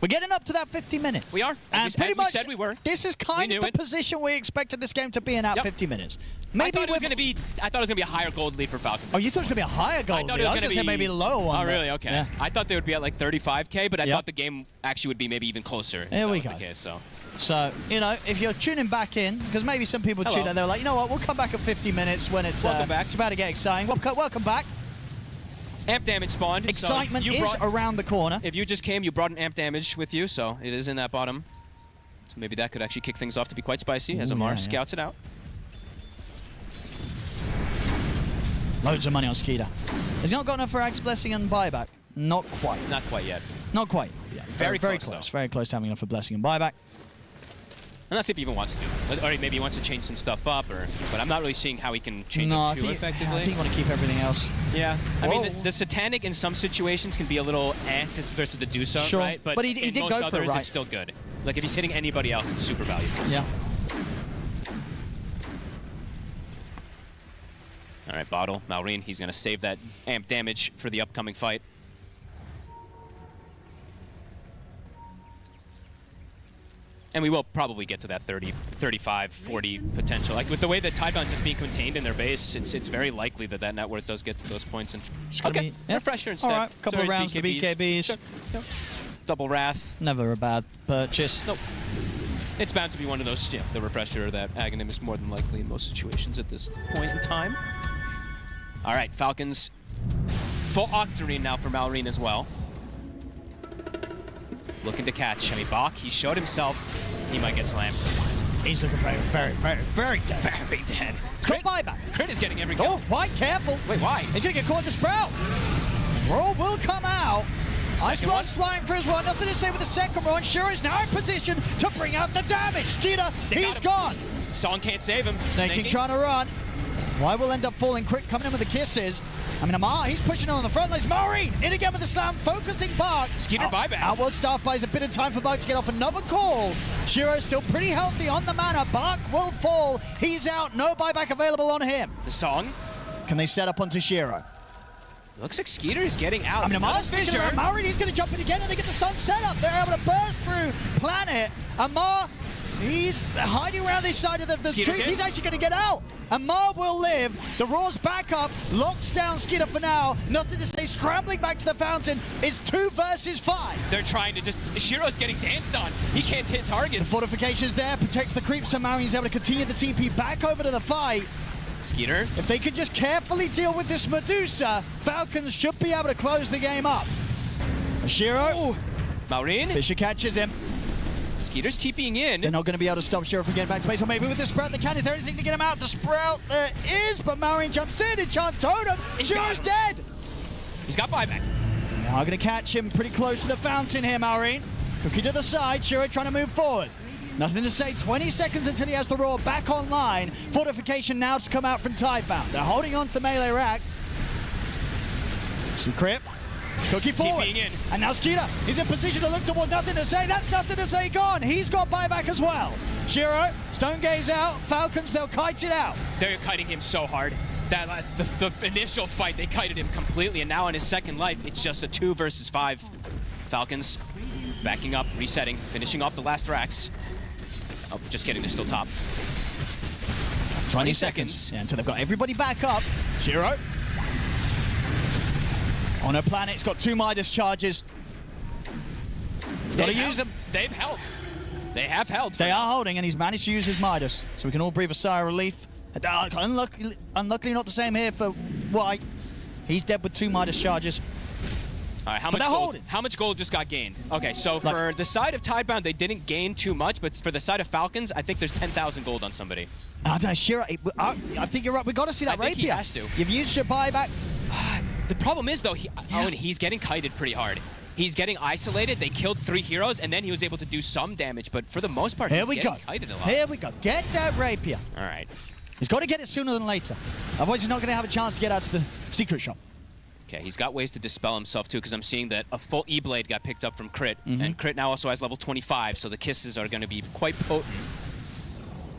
Speaker 8: we're getting up to that 50 minutes.
Speaker 13: We are.
Speaker 8: And pretty much
Speaker 13: said we were.
Speaker 8: This is kind of the position we expected this game to be in at 50 minutes. Maybe
Speaker 13: I thought it was going to be a higher gold lead for Falcons.
Speaker 8: Oh, you thought it was going to be a higher gold lead? I was going to say maybe lower one.
Speaker 13: Oh, really? Okay.
Speaker 8: Yeah.
Speaker 13: I thought they would be at like 35K, but I thought the game actually would be maybe even closer.
Speaker 8: There we go.
Speaker 13: The case,
Speaker 8: so, you know, if you're tuning back in, because maybe some people tune in, they're like, you know what, we'll come back at 50 minutes when it's it's about to get exciting. Welcome back.
Speaker 13: Amp damage spawned.
Speaker 8: Excitement is around the corner.
Speaker 13: If you just came, you brought an amp damage with you, so it is in that bottom. So maybe that could actually kick things off to be quite spicy as Amar scouts it out.
Speaker 8: Loads of money on Skeeter. Has he not got enough for Ag's Blessing and buyback? Not quite.
Speaker 13: Not quite yet.
Speaker 8: Not quite. Yeah,
Speaker 13: very
Speaker 8: close.
Speaker 13: though.
Speaker 8: Very close to having enough for Blessing and buyback.
Speaker 13: I'm not sure if he even wants to do it. Or maybe he wants to change some stuff up, but I'm not really seeing how he can change it too effectively.
Speaker 8: I think you want to keep everything else.
Speaker 13: Yeah. I mean, the Satanic in some situations can be a little versus the Dusa,
Speaker 8: sure.
Speaker 13: right?
Speaker 8: But he did
Speaker 13: most
Speaker 8: go
Speaker 13: others,
Speaker 8: for it, right?
Speaker 13: it's still good. Like, if he's hitting anybody else, it's super valuable.
Speaker 8: Yeah.
Speaker 13: All right, Bottle, Maureen, he's going to save that amp damage for the upcoming fight. And we will probably get to that 30, 35, 40 potential. Like, with the way that Tidebound's just being contained in their base, it's very likely that that net worth does get to those points. And okay, Refresher instead.
Speaker 8: All right, couple of rounds to BKBs.
Speaker 13: Sure. Yep. Double Wrath.
Speaker 8: Never a bad purchase.
Speaker 13: Nope. It's bound to be one of those, the Refresher or that Aghanim is more than likely in most situations at this point in time. All right, Falcons. Full Octarine now for Maureen as well. Looking to catch. I mean, Bach, he showed himself. He might get slammed.
Speaker 8: He's looking very, very, very, very dead.
Speaker 13: Very dead.
Speaker 8: It's got buyback.
Speaker 13: Crit is getting every kill.
Speaker 8: Oh, why? Careful.
Speaker 13: Wait, why?
Speaker 8: He's going to get caught in the sprout. Roll will come out. Ice Blast flying for his one. Nothing to say with the second one. Shiro is now in position to bring out the damage. Skeeter, he's gone.
Speaker 13: Song can't save him.
Speaker 8: Snaking trying to run. Why will end up falling quick, coming in with the kisses. I mean, Amar, he's pushing on the front lines. Maureen, in again with the slam, focusing Bach.
Speaker 13: Skeeter buyback.
Speaker 8: Outward Staff buys a bit of time for Bach to get off another call. Shiro's still pretty healthy on the mana. Bach will fall. He's out. No buyback available on him.
Speaker 13: The Song.
Speaker 8: Can they set up onto Shiro?
Speaker 13: Looks like Skeeter is getting out.
Speaker 8: I mean, Amar's sticking around. Maureen, he's going to jump in again, and they get the stun set up. They're able to burst through Planet. Amar, he's hiding around this side of the trees. He's actually going to get out. Amar will live. The Raw's back up. Locks down Skeeter for now. Nothing to say. Scrambling back to the fountain. It's 2 versus 5.
Speaker 13: They're trying to just... Shiro's getting danced on. He can't hit targets.
Speaker 8: The fortification's there. Protects the creep, so Maureen's able to continue the TP back over to the fight.
Speaker 13: Skeeter.
Speaker 8: If they could just carefully deal with this Medusa, Falcons should be able to close the game up. Shiro.
Speaker 13: Maureen.
Speaker 8: Fisher catches him.
Speaker 13: Skeeter's TPing in.
Speaker 8: They're not going to be able to stop Shiro from getting back to base, or maybe with the Sprout they can. Is there anything to get him out? The Sprout there is, but Maureen jumps in, enchant totem. Shiro's dead.
Speaker 13: He's got buyback.
Speaker 8: They are going to catch him pretty close to the fountain here, Maureen. Cookie to the side, Shiro trying to move forward. Nothing to say, 20 seconds until he has the Raw back online. Fortification now to come out from Tidebound. They're holding on to the melee racks. See Crip. Cookie forward.
Speaker 13: TPing in.
Speaker 8: And now Skeeter, he's in position to look toward Nothing to Say. That's Nothing to Say gone. He's got buyback as well. Shiro, Stone Gaze out. Falcons, they'll kite it out.
Speaker 13: They're kiting him so hard. That the initial fight, they kited him completely, and now in his second life, it's just a 2 versus 5. Falcons backing up, resetting, finishing off the last racks. Oh, just kidding, they're still top.
Speaker 8: 20 seconds. Yeah, until they've got everybody back up. Shiro. On her planet, it's got 2 Midas charges. He's got to use them.
Speaker 13: They've held. They have held.
Speaker 8: They are holding, and he's managed to use his Midas. So we can all breathe a sigh of relief. Unluckily not the same here for White. He's dead with 2 Midas charges.
Speaker 13: All right, how much gold just got gained? Okay, so for the side of Tidebound, they didn't gain too much, but for the side of Falcons, I think there's 10,000 gold on somebody.
Speaker 8: I don't know, Shiro, I think you're right. We got to see that rapier.
Speaker 13: I think he has to.
Speaker 8: You've used your buyback.
Speaker 13: The problem is, though, and he's getting kited pretty hard. He's getting isolated. They killed 3 heroes, and then he was able to do some damage, but for the most part, he's getting kited a lot.
Speaker 8: Here we go. Get that rapier.
Speaker 13: All right.
Speaker 8: He's got to get it sooner than later. Otherwise, he's not going to have a chance to get out to the secret shop.
Speaker 13: Okay, he's got ways to dispel himself, too, because I'm seeing that a full E-Blade got picked up from Crit, and Crit now also has level 25, so the kisses are going to be quite potent.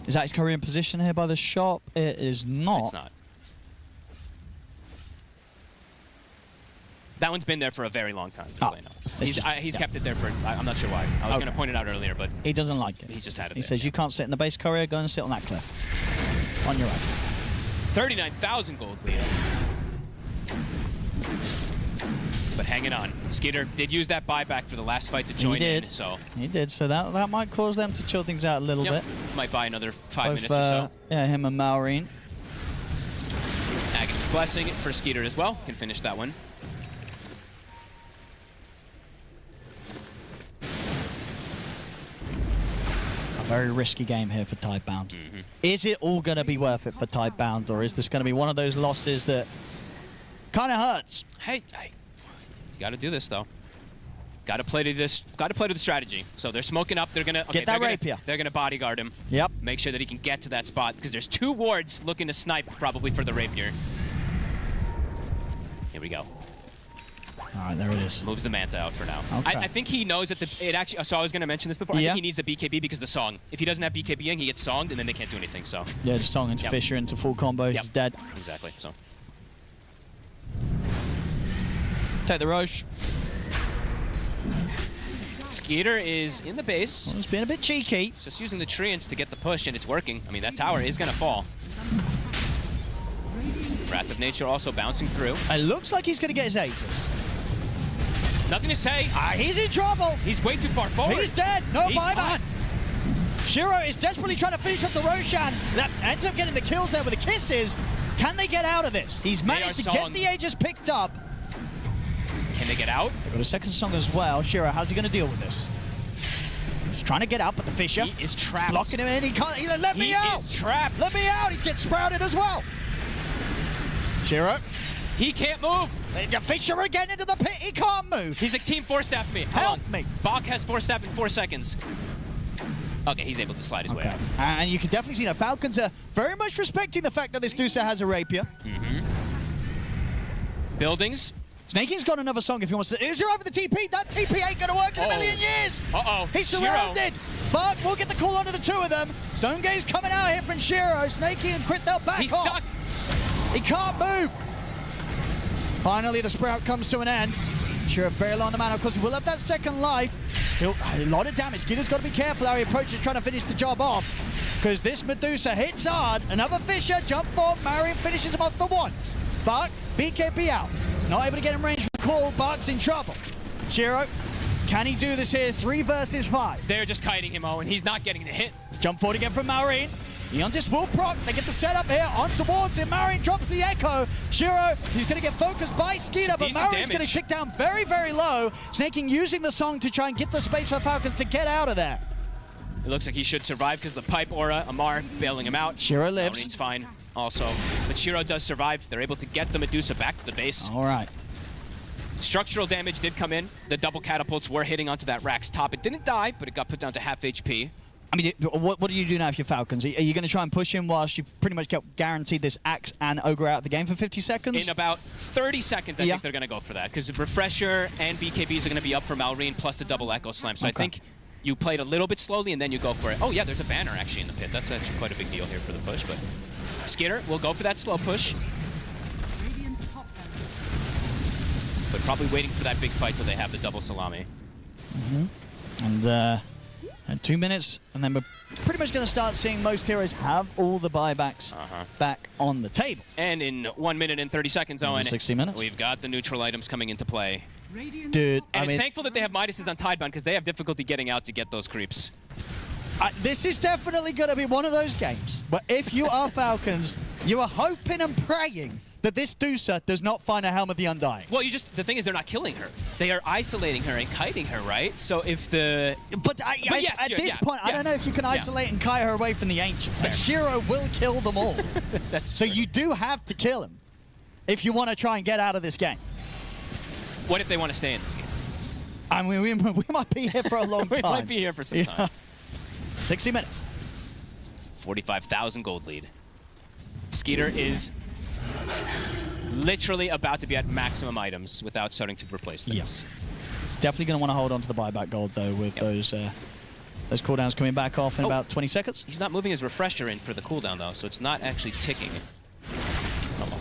Speaker 8: Is that his Korean position here by the shop? It is not.
Speaker 13: It's not. That one's been there for a very long time, just so you know. He's kept it there for, I'm not sure why. I was going to point it out earlier, but...
Speaker 8: He doesn't like it.
Speaker 13: He just had it
Speaker 8: He says, you can't sit in the base Korea, go and sit on that cliff. On your own.
Speaker 13: 39,000 gold lead. But hanging on. Skeeter did use that buyback for the last fight to join in, so...
Speaker 8: He did, so that might cause them to chill things out a little bit.
Speaker 13: Might buy another 5 minutes or so.
Speaker 8: Yeah, him and Maureen.
Speaker 13: Aghanim Blessing for Skeeter as well. Can finish that one.
Speaker 8: Very risky game here for Tidebound. Is it all going to be worth it for Tidebound, or is this going to be one of those losses that kind of hurts?
Speaker 13: Hey, you got to do this though. Got to play to this. Got to play to the strategy. So they're smoking up. They're gonna
Speaker 8: get that rapier.
Speaker 13: They're gonna bodyguard him.
Speaker 8: Yep.
Speaker 13: Make sure that he can get to that spot because there's 2 wards looking to snipe probably for the rapier. Here we go.
Speaker 8: All right, there it is.
Speaker 13: Moves the Manta out for now.
Speaker 8: Okay.
Speaker 13: I think he knows that it actually. So I was going to mention this before. I think he needs the BKB because of the song. If he doesn't have BKB in, he gets songed, and then they can't do anything. So
Speaker 8: yeah, just song into Fisher into full combo. He's dead.
Speaker 13: Exactly. So
Speaker 8: take the Roche.
Speaker 13: Skeeter is in the base.
Speaker 8: Well, he's being a bit cheeky.
Speaker 13: He's just using the treants to get the push, and it's working. I mean, that tower is going to fall. Wrath of Nature also bouncing through.
Speaker 8: It looks like he's going to get his Aegis.
Speaker 13: Nothing to say.
Speaker 8: He's in trouble.
Speaker 13: He's way too far forward.
Speaker 8: He's dead. No buyback. Shiro is desperately trying to finish up the Roshan. That ends up getting the kills there with the kisses. Can they get out of this? He's managed to get the Aegis picked up.
Speaker 13: Can they get out?
Speaker 8: They've got a second song as well. Shiro, how's he going to deal with this? He's trying to get out, but the Fisher
Speaker 13: is trapped.
Speaker 8: He's blocking him in. He can't. He's like, let me out.
Speaker 13: He is trapped.
Speaker 8: Let me out. He's getting sprouted as well. Shiro.
Speaker 13: He can't move.
Speaker 8: The Fisher again into the pit. He can't move.
Speaker 13: He's like team 4-staff me.
Speaker 8: Help me.
Speaker 13: Bach has 4-staff in 4 seconds. Okay, he's able to slide his way out.
Speaker 8: And you can definitely see that Falcons are very much respecting the fact that this Dusa has a rapier.
Speaker 13: Buildings.
Speaker 8: Snaking's got another song if he wants to. He's over the TP. That TP ain't going to work in a million years. He's surrounded. But we'll get the call onto the 2 of them. Stone Gaze coming out here from Shiro. Snaky and Crit, they'll back
Speaker 13: He's
Speaker 8: off.
Speaker 13: stuck.
Speaker 8: He can't move. Finally, the sprout comes to an end. Shiro very low on the mana. Of course, he will have that second life. Still a lot of damage. Skitter's got to be careful how he approaches trying to finish the job off. Because this Medusa hits hard. Another Fisher, jump forward. Marion finishes him off the once. But BKB out. Not able to get in range for the call. Bark's in trouble. Shiro, can he do this here? 3 versus 5.
Speaker 13: They're just kiting him, Owen. He's not getting the hit.
Speaker 8: Jump forward again from Maureen. Eontis will proc. They get the setup here on towards him. Maureen drops the Echo. Shiro, he's going to get focused by Skeeter, but Maureen's going to tick down very, very low. Snaking using the song to try and get the space for Falcons to get out of there.
Speaker 13: It looks like he should survive because the pipe aura, Amar bailing him out.
Speaker 8: Shiro lives.
Speaker 13: Maureen's fine also. But Shiro does survive. They're able to get the Medusa back to the base.
Speaker 8: All right.
Speaker 13: Structural damage did come in. The double catapults were hitting onto that rack's top. It didn't die, but it got put down to half HP.
Speaker 8: I mean, what do you do now if you're Falcons? Are you going to try and push him whilst you pretty much get guaranteed this Axe and Ogre out of the game for 50 seconds?
Speaker 13: In about 30 seconds, I think they're going to go for that. Because Refresher and BKBs are going to be up for Malrine plus the double Echo Slam. So I think you play it a little bit slowly and then you go for it. Oh, yeah, there's a banner actually in the pit. That's actually quite a big deal here for the push. But Skitter will go for that slow push. But probably waiting for that big fight till they have the double Salami.
Speaker 8: And 2 minutes, and then we're pretty much going to start seeing most heroes have all the buybacks back on the table.
Speaker 13: And in 1 minute and 30 seconds, Owen,
Speaker 8: 60 minutes.
Speaker 13: We've got the neutral items coming into play.
Speaker 8: Dude,
Speaker 13: and it's thankful that they have Midases on Tidebound because they have difficulty getting out to get those creeps.
Speaker 8: This is definitely going to be one of those games, but if you are Falcons, you are hoping and praying that this Dusa does not find a Helm of the Undying.
Speaker 13: Well, the thing is they're not killing her. They are isolating her and kiting her, right? So if the...
Speaker 8: But at this point, I don't know if you can isolate and kite her away from the Ancient. But Shiro will kill them all. So you do have to kill him if you want to try and get out of this game.
Speaker 13: What if they want to stay in this game?
Speaker 8: I mean, we might be here for a long time.
Speaker 13: We might be here for some time.
Speaker 8: 60 minutes.
Speaker 13: 45,000 gold lead. Skeeter is literally about to be at maximum items without starting to replace things.
Speaker 8: Yes. He's definitely going to want to hold on to the buyback gold, though, with those cooldowns coming back off in about 20 seconds.
Speaker 13: He's not moving his refresher in for the cooldown, though, so it's not actually ticking. Oh,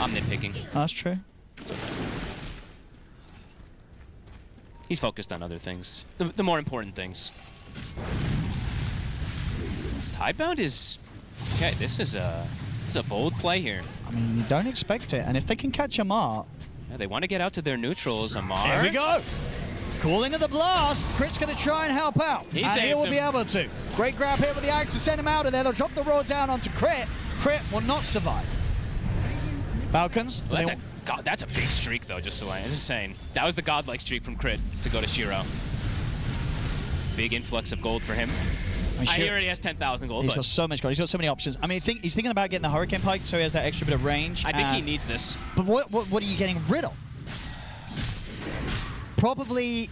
Speaker 13: I'm nitpicking.
Speaker 8: That's true.
Speaker 13: It's okay. He's focused on other things. The more important things. Tidebound is... Okay, this is a bold play here.
Speaker 8: I mean, you don't expect it, and if they can catch Amar...
Speaker 13: Yeah, they want to get out to their neutrals, Amar.
Speaker 8: Here we go! Call into the blast. Crit's going to try and help out.
Speaker 13: He
Speaker 8: will be able to. Great grab here with the Axe to send him out of there. They'll drop the Roar down onto Crit. Crit will not survive. Falcons.
Speaker 13: Well, that's a big streak, though, just saying. That was the godlike streak from Crit to go to Shiro. Big influx of gold for him. He already has 10,000 gold.
Speaker 8: He's got so much gold. He's got so many options. I mean, he's thinking about getting the Hurricane Pike, so he has that extra bit of range.
Speaker 13: I think he needs this.
Speaker 8: But what are you getting rid of? Probably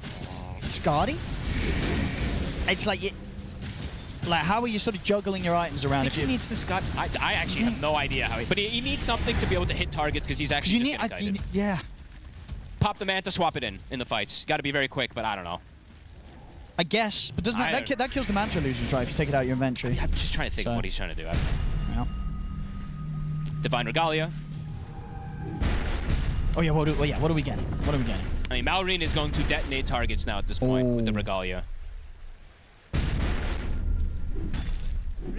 Speaker 8: Skadi. It's like how are you sort of juggling your items around?
Speaker 13: I think he needs the Scott. I actually have no idea how but he needs something to be able to hit targets because he's actually just getting kited.
Speaker 8: Yeah.
Speaker 13: Pop the Manta, swap it in the fights. Got to be very quick, but I don't know.
Speaker 8: I guess, but doesn't that kills the Manta illusions, right? If you take it out of your inventory.
Speaker 13: I'm just trying to think of what he's trying to do.
Speaker 8: Yeah.
Speaker 13: Divine Regalia.
Speaker 8: Oh yeah, what are we getting? What are we getting?
Speaker 13: I mean, Malrine is going to detonate targets now at this point with the Regalia.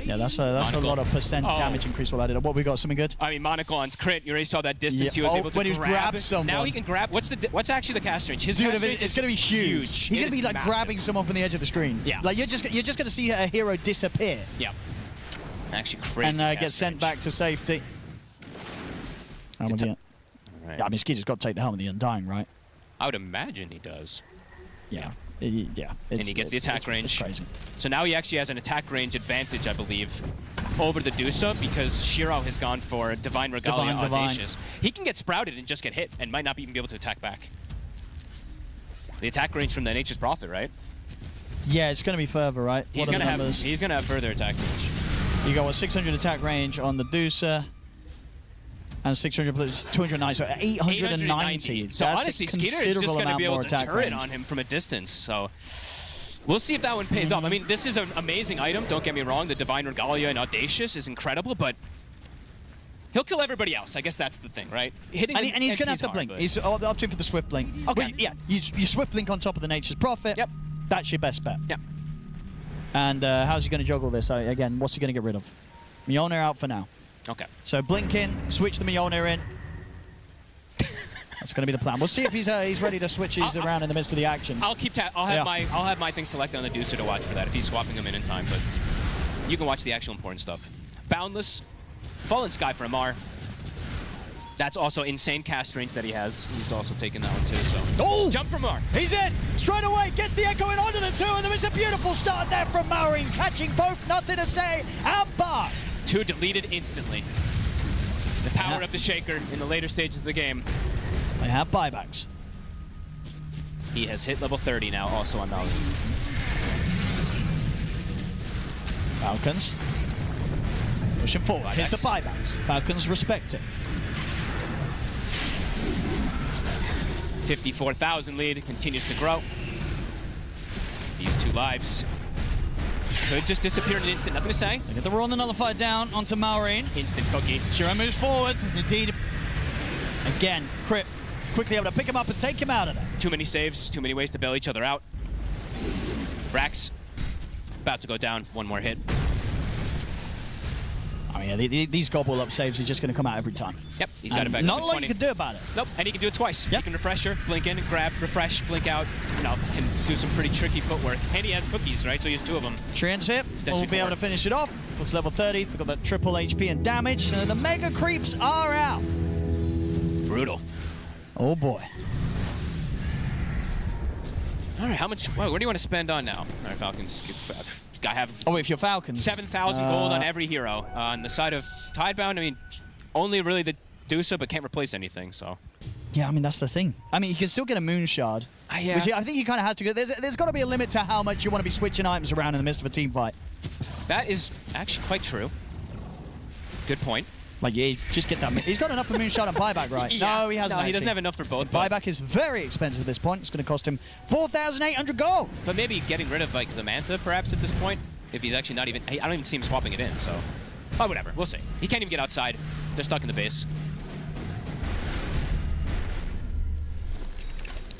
Speaker 8: Yeah, that's a lot of percent damage increase for that. What we got? Something good?
Speaker 13: I mean, Monaco on Crit. You already saw that distance he was able to
Speaker 8: grab someone.
Speaker 13: Now he can grab. What's actually the cast range? His
Speaker 8: cast range it's going to be huge. He's going to be like
Speaker 13: massive.
Speaker 8: grabbing someone from the edge of the screen.
Speaker 13: Yeah.
Speaker 8: Like you're just going to see a hero disappear.
Speaker 13: Yeah. Actually crazy.
Speaker 8: And get sent back to safety. Right. Yeah, I mean, Skeeter's got to take the Helm of the Undying, right?
Speaker 13: I would imagine he does.
Speaker 8: Yeah.
Speaker 13: And he gets the attack range.
Speaker 8: It's crazy.
Speaker 13: So now he actually has an attack range advantage, I believe, over the Dusa because Shiro has gone for Divine Regalia Audacious. He can get sprouted and just get hit and might not even be able to attack back. The attack range from the Nature's Prophet, right?
Speaker 8: Yeah, it's going to be further, right?
Speaker 13: He's going to have further attack range.
Speaker 8: You got 600 attack range on the Dusa. And 600 plus 290, so 890.
Speaker 13: So
Speaker 8: that's
Speaker 13: honestly, Skeeter is just going to be able to turret on him from a distance. So we'll see if that one pays off. I mean, this is an amazing item. Don't get me wrong. The Divine Regalia and Audacious is incredible, but he'll kill everybody else. I guess that's the thing, right?
Speaker 8: And he's going to have to blink. He's opting for the Swift Blink.
Speaker 13: Okay.
Speaker 8: Well, yeah, you Swift Blink on top of the Nature's Prophet.
Speaker 13: Yep.
Speaker 8: That's your best bet.
Speaker 13: Yep.
Speaker 8: And how's he going to juggle this? Again, what's he going to get rid of? Mjolnir out for now.
Speaker 13: Okay.
Speaker 8: So blink in, switch the Mjolnir in. That's going to be the plan. We'll see if he's ready to switch these around in the midst of the action.
Speaker 13: I'll have my thing selected on the Deucer to watch for that if he's swapping them in time. But you can watch the actual important stuff. Boundless, Fallen Sky for Amar. That's also insane cast range that he has. He's also taking that one too. So jump from Amar.
Speaker 8: He's in straight away. Gets the Echo in onto the two, and there is a beautiful start there from Malrine, catching both. Nothing to say. And Bar.
Speaker 13: 2 deleted instantly. The power of the Shaker in the later stages of the game.
Speaker 8: They have buybacks.
Speaker 13: He has hit level 30 now, also on Malrine.
Speaker 8: Falcons. Pushing forward. Here's the buybacks. Falcons respect it.
Speaker 13: 54,000 lead continues to grow. These two lives could just disappear in an instant. Nothing to say.
Speaker 8: They get the Roar and the Nullifier down onto Maureen.
Speaker 13: Instant cookie.
Speaker 8: Shiro moves forward. Indeed. Again, Crip quickly able to pick him up and take him out of there.
Speaker 13: Too many saves, too many ways to bail each other out. Rax about to go down. One more hit.
Speaker 8: I mean, yeah, these gobble up saves are just going to come out every time.
Speaker 13: Yep, he's got it back.
Speaker 8: Not a lot you can do about it.
Speaker 13: Nope, and he can do it twice. Yep. He can refresh her, blink in, grab, refresh, blink out. You know, can do some pretty tricky footwork. And he has cookies, right? So he has 2 of them.
Speaker 8: Treant's hit. We'll be able to finish it off. Looks level 30. We've got that triple HP and damage. And the Mega Creeps are out.
Speaker 13: Brutal.
Speaker 8: Oh boy.
Speaker 13: All right, how much? Whoa, what do you want to spend on now? All right, Falcons. I have.
Speaker 8: Oh, if you're Falcons,
Speaker 13: 7,000 gold on every hero. On the side of Tidebound, I mean, only really the Dusa, but can't replace anything. So.
Speaker 8: Yeah, I mean that's the thing. I mean, you can still get a Moon Shard.
Speaker 13: Yeah.
Speaker 8: Which I think you kind of have to go. There's got to be a limit to how much you want to be switching items around in the midst of a team fight.
Speaker 13: That is actually quite true. Good point.
Speaker 8: Like, yeah, just get that. He's got enough for Moon Shard and buyback, right?
Speaker 13: Yeah.
Speaker 8: No, he hasn't.
Speaker 13: No, he doesn't have enough for both.
Speaker 8: Buyback is very expensive at this point. It's going to cost him 4,800 gold.
Speaker 13: But maybe getting rid of like the Manta, perhaps at this point, if he's actually not even. I don't even see him swapping it in. So, oh, whatever. We'll see. He can't even get outside. They're stuck in the base.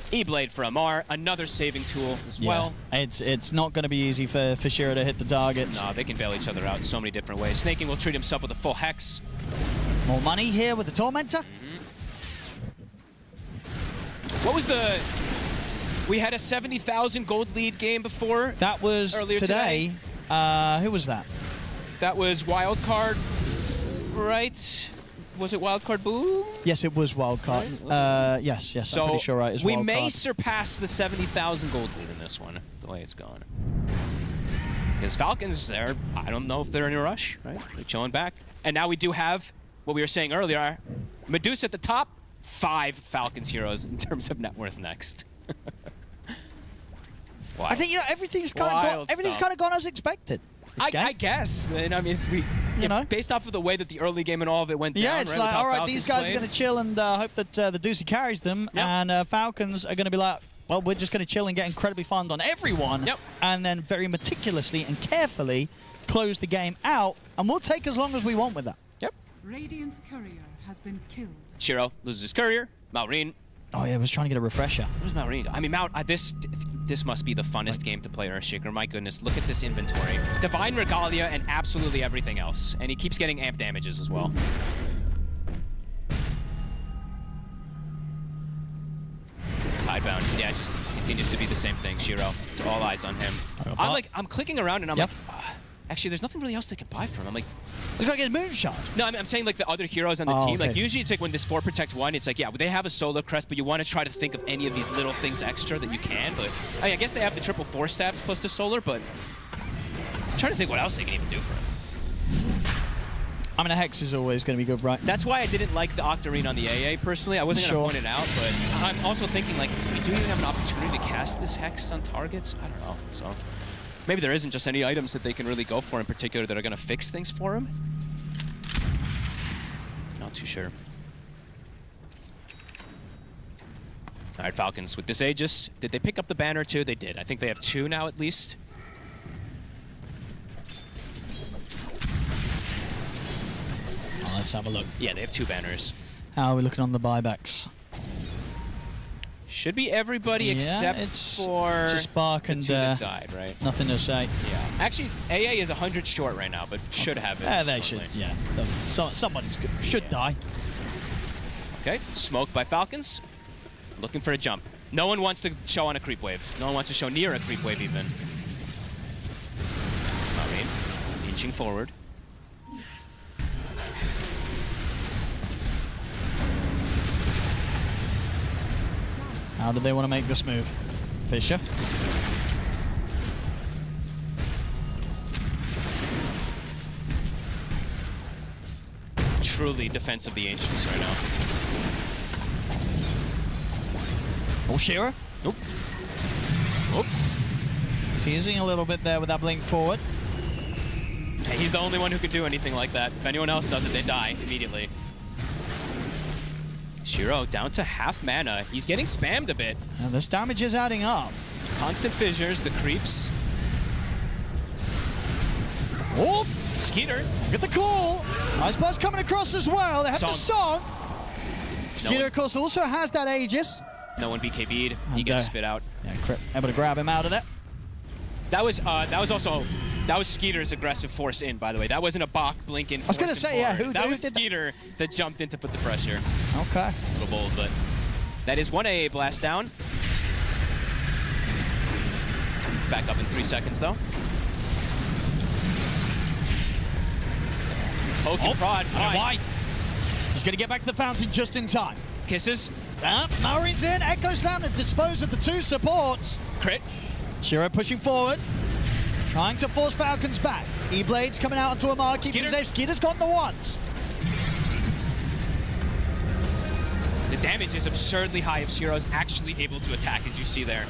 Speaker 13: E-Blade for Amar, another saving tool as well.
Speaker 8: It's not going to be easy for Shiro to hit the targets.
Speaker 13: No, they can bail each other out in so many different ways. Snaking will treat himself with a full Hex.
Speaker 8: More money here with the Tormentor.
Speaker 13: What was the... We had a 70,000 gold lead game before.
Speaker 8: That was
Speaker 13: earlier
Speaker 8: today. Who was that?
Speaker 13: That was Wildcard, right? Was it Wildcard Boom?
Speaker 8: Yes, it was Wildcard. Yes,
Speaker 13: So
Speaker 8: I'm pretty sure right. It was
Speaker 13: we
Speaker 8: Wildcard.
Speaker 13: may surpass the 70,000 gold lead in this one, the way it's gone. Because Falcons, I don't know if they're in a rush, right? They're chilling back. And now we do have what we were saying earlier, Medusa at the top, 5 Falcons heroes in terms of net worth next.
Speaker 8: I think everything's kind of gone as expected.
Speaker 13: I guess. And I mean, if we, based off of the way that the early game and all of it went down.
Speaker 8: Yeah, it's
Speaker 13: right,
Speaker 8: like, all right,
Speaker 13: Falcons
Speaker 8: these guys
Speaker 13: played.
Speaker 8: are going to chill and hope that the Deucey carries them, and Falcons are going to be like, well, we're just going to chill and get incredibly farmed on everyone, and then very meticulously and carefully close the game out, and we'll take as long as we want with that.
Speaker 13: Yep.
Speaker 14: Radiant's courier has been killed.
Speaker 13: Shiro loses his courier. Maureen.
Speaker 8: Oh yeah, I was trying to get a refresher.
Speaker 13: Where's Maureen? I mean, this must be the funnest game to play Earthshaker. My goodness, look at this inventory. Divine Regalia and absolutely everything else. And he keeps getting amp damages as well. Tidebound, yeah, it just continues to be the same thing. Shiro, it's all eyes on him. I'm clicking around and I'm like, actually, there's nothing really else they can buy from him. I'm like,
Speaker 8: he's got to get a moon shot.
Speaker 13: No, I'm saying like the other heroes on the team. Like usually it's like when this 4 protect 1, it's like, yeah, they have a solo crest, but you want to try to think of any of these little things extra that you can. But I guess they have the triple 4 staffs plus the solar, but I'm trying to think what else they can even do for him.
Speaker 8: I mean, a Hex is always going to be good, right?
Speaker 13: That's why I didn't like the Octarine on the AA personally. I wasn't going to point it out, but I'm also thinking like, do you even have an opportunity to cast this Hex on targets? I don't know. So maybe there isn't just any items that they can really go for in particular that are going to fix things for him. Not too sure. All right, Falcons with this Aegis. Did they pick up the banner too? They did. I think they have 2 now at least.
Speaker 8: Let's have a look.
Speaker 13: Yeah, they have 2 banners.
Speaker 8: How are we looking on the buybacks?
Speaker 13: Should be everybody except for
Speaker 8: just Bark and
Speaker 13: that died, right?
Speaker 8: Nothing to say.
Speaker 13: Yeah. Actually, AA is 100 short right now, but should have it.
Speaker 8: Yeah, they should. Yeah. Somebody's good. Should die. Okay.
Speaker 13: Smoke by Falcons. Looking for a jump. No one wants to show on a creep wave. No one wants to show near a creep wave even. Maureen inching forward.
Speaker 8: How do they want to make this move? Fisher.
Speaker 13: Truly defense of the Ancients right now.
Speaker 8: Oh, Shiro.
Speaker 13: Nope. Oh.
Speaker 8: Teasing a little bit there with that blink forward.
Speaker 13: He's the only one who can do anything like that. If anyone else does it, they die immediately. Shiro down to half mana. He's getting spammed a bit.
Speaker 8: And this damage is adding up.
Speaker 13: Constant fissures, the creeps.
Speaker 8: Oh!
Speaker 13: Skeeter.
Speaker 8: Get the call. Ice Blast coming across as well. They have the song. Skeeter, of course, also has that Aegis.
Speaker 13: No one BKB'd. He gets spit out.
Speaker 8: Yeah, able to grab him out of there.
Speaker 13: That was Skeeter's aggressive force in, by the way. That wasn't a Bach blink in.
Speaker 8: I was going to say, yeah,
Speaker 13: that was Skeeter that jumped in to put the pressure.
Speaker 8: Okay.
Speaker 13: A little bold, but that is one AA blast down. It's back up in 3 seconds, though. Poke and prod.
Speaker 8: Why? He's going to get back to the fountain just in time.
Speaker 13: Kisses.
Speaker 8: Maorine's in. Echo Slam to dispose of the 2 supports.
Speaker 13: Crit.
Speaker 8: Shiro pushing forward. Trying to force Falcons back. E-Blades coming out onto Amar. Keeps him safe. Skeeter's got the ones.
Speaker 13: The damage is absurdly high if Shiro's actually able to attack, as you see there.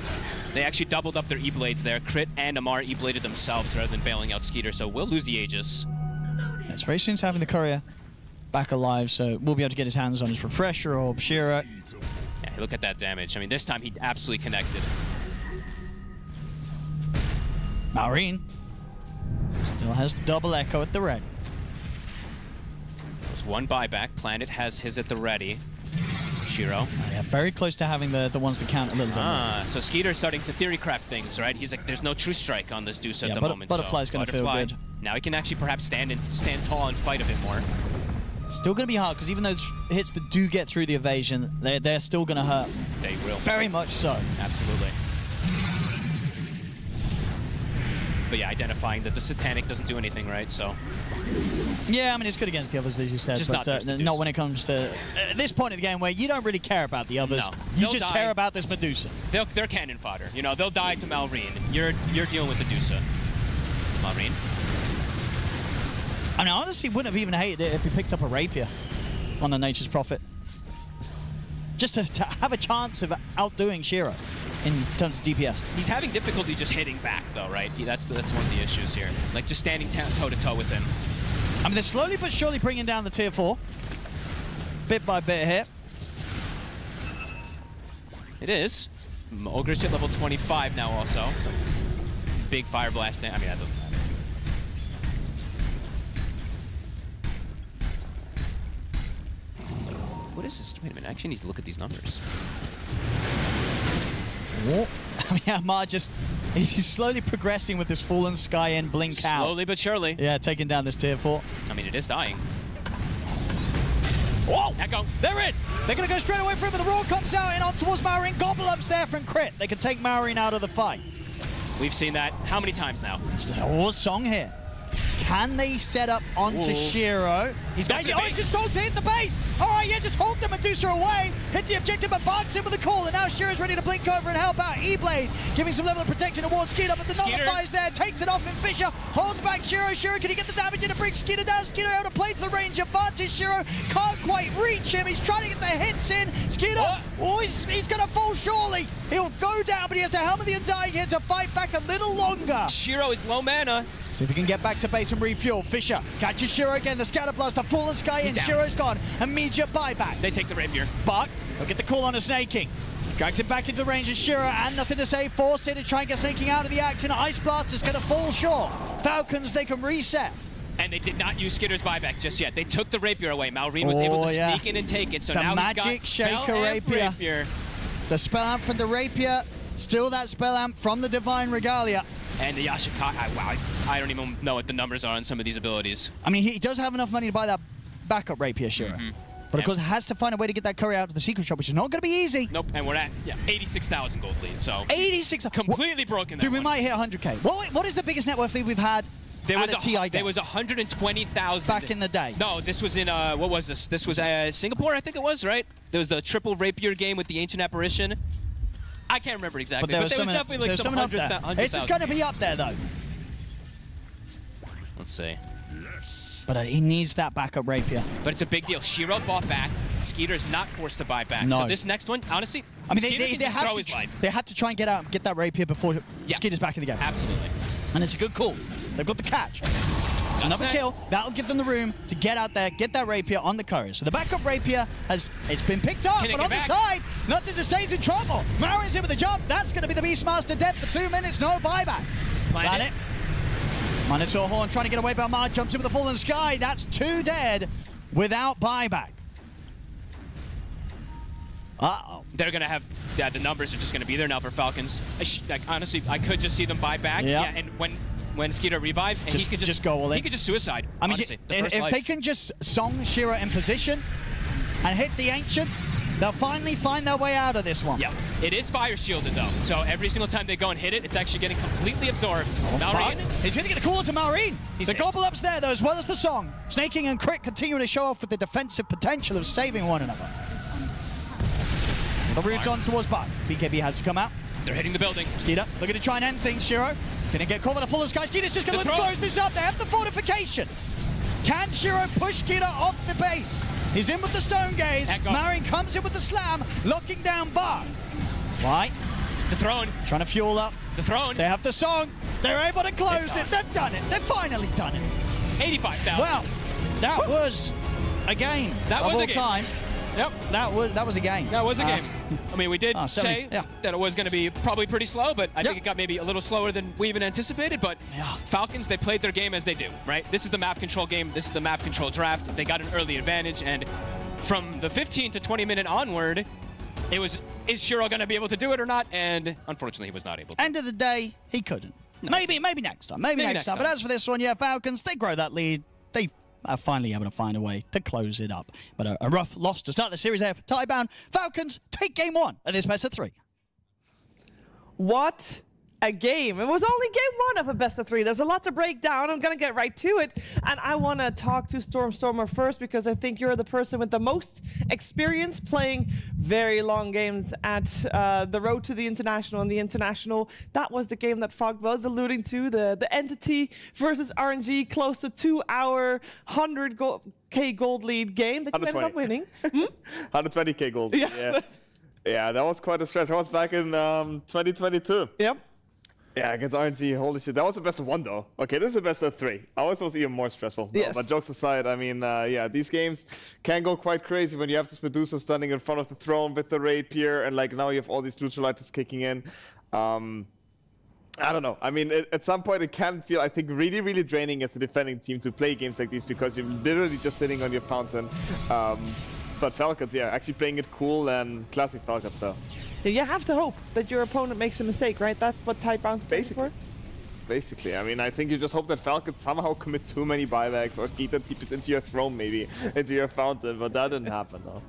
Speaker 13: They actually doubled up their E-Blades there. Crit and Amar E-Bladed themselves rather than bailing out Skeeter, so we'll lose the Aegis.
Speaker 8: It's very soon to having the courier back alive, so we'll be able to get his hands on his refresher orb. Shiro.
Speaker 13: Yeah, look at that damage. I mean, this time he absolutely connected.
Speaker 8: Maureen still has the double echo at the ready.
Speaker 13: There's one buyback. Planet has his at the ready. Shiro.
Speaker 8: Yeah, very close to having the ones to count a little bit.
Speaker 13: So Skeeter's starting to theory craft things, right? He's like, there's no true strike on this Deuce at the moment.
Speaker 8: Butterfly's going to feel good.
Speaker 13: Now he can actually perhaps stand tall and fight a bit more.
Speaker 8: It's still going to be hard because even those hits that do get through the evasion, they're still going to hurt.
Speaker 13: They will.
Speaker 8: Very much so.
Speaker 13: Absolutely. But yeah, identifying that the Satanic doesn't do anything, right? So.
Speaker 8: Yeah, I mean, it's good against the others, as you said,
Speaker 13: Just
Speaker 8: but not when it comes to this point of the game where you don't really care about the others.
Speaker 13: No.
Speaker 8: You just care about this Medusa.
Speaker 13: They're cannon fodder. You know, they'll die to Malrine. You're dealing with the Medusa. Malrine.
Speaker 8: I mean, I honestly wouldn't have even hated it if he picked up a Rapier on the Nature's Prophet. Just to have a chance of outdoing Shiro in terms of DPS.
Speaker 13: He's having difficulty just hitting back, though, right? That's one of the issues here. Like, just standing toe-to-toe with him.
Speaker 8: I mean, they're slowly but surely bringing down the tier 4. Bit by bit here.
Speaker 13: It is. Ogre's hit level 25 now also. So big fire blast. I mean, that doesn't matter. What is this? Wait a minute. I actually need to look at these numbers.
Speaker 8: What? I mean, Amar he's slowly progressing with this Fallen Sky and blink out.
Speaker 13: Slowly but surely.
Speaker 8: Yeah, taking down this tier 4.
Speaker 13: I mean, it is dying.
Speaker 8: Whoa!
Speaker 13: Echo.
Speaker 8: They're in! They're going to go straight away for him, but the roar comes out and on towards Maureen. Gobble-ups there from Crit. They can take Maureen out of the fight.
Speaker 13: We've seen that how many times now?
Speaker 8: Oh, Song here. Can they set up onto Shiro?
Speaker 13: He's got
Speaker 8: he just sold to hit the base. All right, yeah, just hold the Medusa away. Hit the objective, but Barks in with the call. And now Shiro's ready to blink over and help out. E-Blade giving some level of protection towards Skeeter, but the nullifies there. Takes it off and Fisher holds back Shiro. Shiro, can he get the damage in to bring Skeeter down? Skeeter able to play to the range advantage. Shiro can't quite reach him. He's trying to get the hits in. Skeeter, he's going to fall surely. He'll go down, but he has the Helm of the Undying here to fight back a little longer.
Speaker 13: Shiro is low mana.
Speaker 8: See if he can get back to base and refuel. Fisher catches Shiro again. The Scatter Blast, the Fallen Sky, and Shiro's gone. Immediate buyback.
Speaker 13: They take the rapier.
Speaker 8: But they'll get the call on a Snaking. Dragged him back into the range of Shiro, and nothing to say. Force it to try and get Snaking out of the action. Ice Blast is going to fall short. Falcons, they can reset.
Speaker 13: And they did not use Skitter's buyback just yet. They took the rapier away. Malrine was able to sneak in and take it. So
Speaker 8: the
Speaker 13: now
Speaker 8: magic
Speaker 13: he's got
Speaker 8: Shaker
Speaker 13: rapier.
Speaker 8: The spell amp from the rapier. Still that spell amp from the Divine Regalia.
Speaker 13: And the Yashikata, wow, I don't even know what the numbers are on some of these abilities.
Speaker 8: I mean, he does have enough money to buy that backup rapier, Shiro. But of course, has to find a way to get that curry out to the secret shop, which is not going to be easy.
Speaker 13: Nope, and we're at 86,000 gold lead, so
Speaker 8: 86,
Speaker 13: completely broken.
Speaker 8: Dude, we might hit 100k. What is the biggest net worth lead we've had?
Speaker 13: There was
Speaker 8: a TI game?
Speaker 13: There was 120,000
Speaker 8: back in the day.
Speaker 13: No, this was in what was this? This was Singapore, I think it was, right? There was the triple rapier game with the Ancient Apparition. I can't remember exactly, but there was definitely like some 100,000.
Speaker 8: This is going to be up there, though.
Speaker 13: Let's see.
Speaker 8: But he needs that backup rapier.
Speaker 13: But it's a big deal. Shiro bought back. Skeeter's not forced to buy back.
Speaker 8: No.
Speaker 13: So this next one, honestly,
Speaker 8: I mean,
Speaker 13: Skeeter can just throw his life.
Speaker 8: They had to try and get out and get that rapier before Skeeter's back in the game.
Speaker 13: Absolutely.
Speaker 8: And it's a good call. They've got the catch. It's another kill. That'll give them the room to get out there, get that rapier on the courier. So the backup rapier it's been picked up, but on the side, nothing to say, he's in trouble. Marin's in with the jump. That's going to be the Beastmaster dead for 2 minutes. No buyback. Planet. Minotaur Horn trying to get away by Mar, jumps in with the Fallen Sky. That's 2 dead without buyback. Uh-oh.
Speaker 13: They're going to have, the numbers are just going to be there now for Falcons. Honestly, I could just see them buy back.
Speaker 8: Yep.
Speaker 13: Yeah, and when Skeeter revives, and he could just
Speaker 8: go all in.
Speaker 13: He could just suicide,
Speaker 8: I mean,
Speaker 13: honestly.
Speaker 8: if they can just song Shira in position and hit the Ancient, they'll finally find their way out of this one.
Speaker 13: Yeah, it is fire shielded though, so every single time they go and hit it, it's actually getting completely absorbed. Malrine.
Speaker 8: He's going to get the call to Malrine. The gobble up's there though, as well as the song. Snaking and Crit continuing to show off with the defensive potential of saving one another. The route's on towards Buck. BKB has to come out.
Speaker 13: They're hitting the building.
Speaker 8: Skeeter looking to try and end things, Shiro. He's going to get caught with the Fallen Sky. Skeeter's just going to close this up. They have the fortification. Can Shiro push Skeeter off the base? He's in with the Stone Gaze. Marin comes in with the slam, locking down Buck. Right.
Speaker 13: The throne.
Speaker 8: Trying to fuel up.
Speaker 13: The throne.
Speaker 8: They have the song. They're able to close it. They've done it. They've finally done it.
Speaker 13: 85,000.
Speaker 8: Well, that was a game
Speaker 13: that
Speaker 8: of
Speaker 13: was
Speaker 8: all
Speaker 13: a game.
Speaker 8: time.
Speaker 13: Yep.
Speaker 8: That was a game.
Speaker 13: That was a game. I mean, we did say
Speaker 8: yeah.
Speaker 13: that it was going to be probably pretty slow, but I think it got maybe a little slower than we even anticipated. But Falcons, they played their game as they do, right? This is the map control game. This is the map control draft. They got an early advantage, and from the 15 to 20 minute onward, it was, is Shiro going to be able to do it or not? And unfortunately, he was not able to.
Speaker 8: End of the day, he couldn't. No. Maybe next time. Maybe next time. But as for this one, yeah, Falcons, they grow that lead. They are finally able to find a way to close it up. But a rough loss to start the series there for Tidebound. Falcons take game 1 of this best of 3.
Speaker 1: What a game. It was only game 1 of a best of 3. There's a lot to break down. I'm going to get right to it. And I want to talk to Stormstormer first because I think you're the person with the most experience playing very long games at the road to the International. And the International, that was the game that Fog was alluding to, the Entity versus RNG, close to 2-hour, 100k gold lead game that you ended up winning.
Speaker 24: 120k gold.
Speaker 1: Yeah.
Speaker 24: Yeah, that was quite a stretch. I was back in 2022.
Speaker 1: Yep.
Speaker 24: Yeah, against RNG, holy shit. That was the best of 1, though. Okay, this is the best of 3. Ours was even more stressful. No, but jokes aside, I mean, yeah, these games can go quite crazy when you have this Medusa standing in front of the throne with the rapier, and like now you have all these neutralizers kicking in. I don't know. I mean, at some point it can feel, I think, really, really draining as a defending team to play games like these because you're literally just sitting on your fountain. But Falcons, yeah, actually playing it cool and classic Falcons, though.
Speaker 1: You have to hope that your opponent makes a mistake, right? That's what Tidebound's for.
Speaker 24: Basically, I mean, I think you just hope that Falcons somehow commit too many buybacks or Skeeter deepest into your throne, maybe, into your fountain, but that didn't happen, though.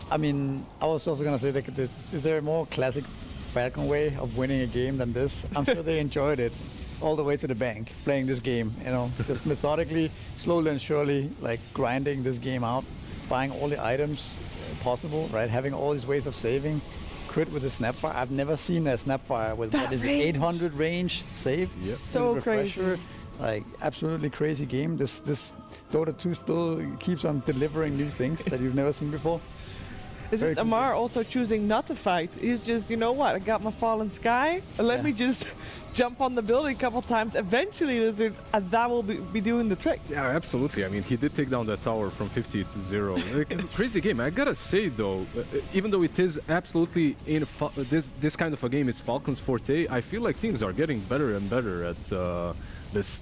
Speaker 23: I mean, I was also going to say, that is there a more classic Falcon way of winning a game than this? I'm sure they enjoyed it all the way to the bank, playing this game, you know, just methodically, slowly and surely, like grinding this game out, buying all the items possible, right? Having all these ways of saving. Crit with a Snapfire. I've never seen a Snapfire with what is it, 800 range save.
Speaker 1: Yep. So crazy.
Speaker 23: Like absolutely crazy game. This Dota 2 still keeps on delivering new things that you've never seen before.
Speaker 1: Is it Amar also choosing not to fight? He's just, you know what, I got my Fallen Sky, let me just jump on the building a couple times. Eventually, that will be doing the trick.
Speaker 7: Yeah, absolutely. I mean, he did take down that tower from 50 to 0. Crazy game. I gotta say, though, even though it is absolutely in this kind of a game is Falcons forte, I feel like teams are getting better and better at this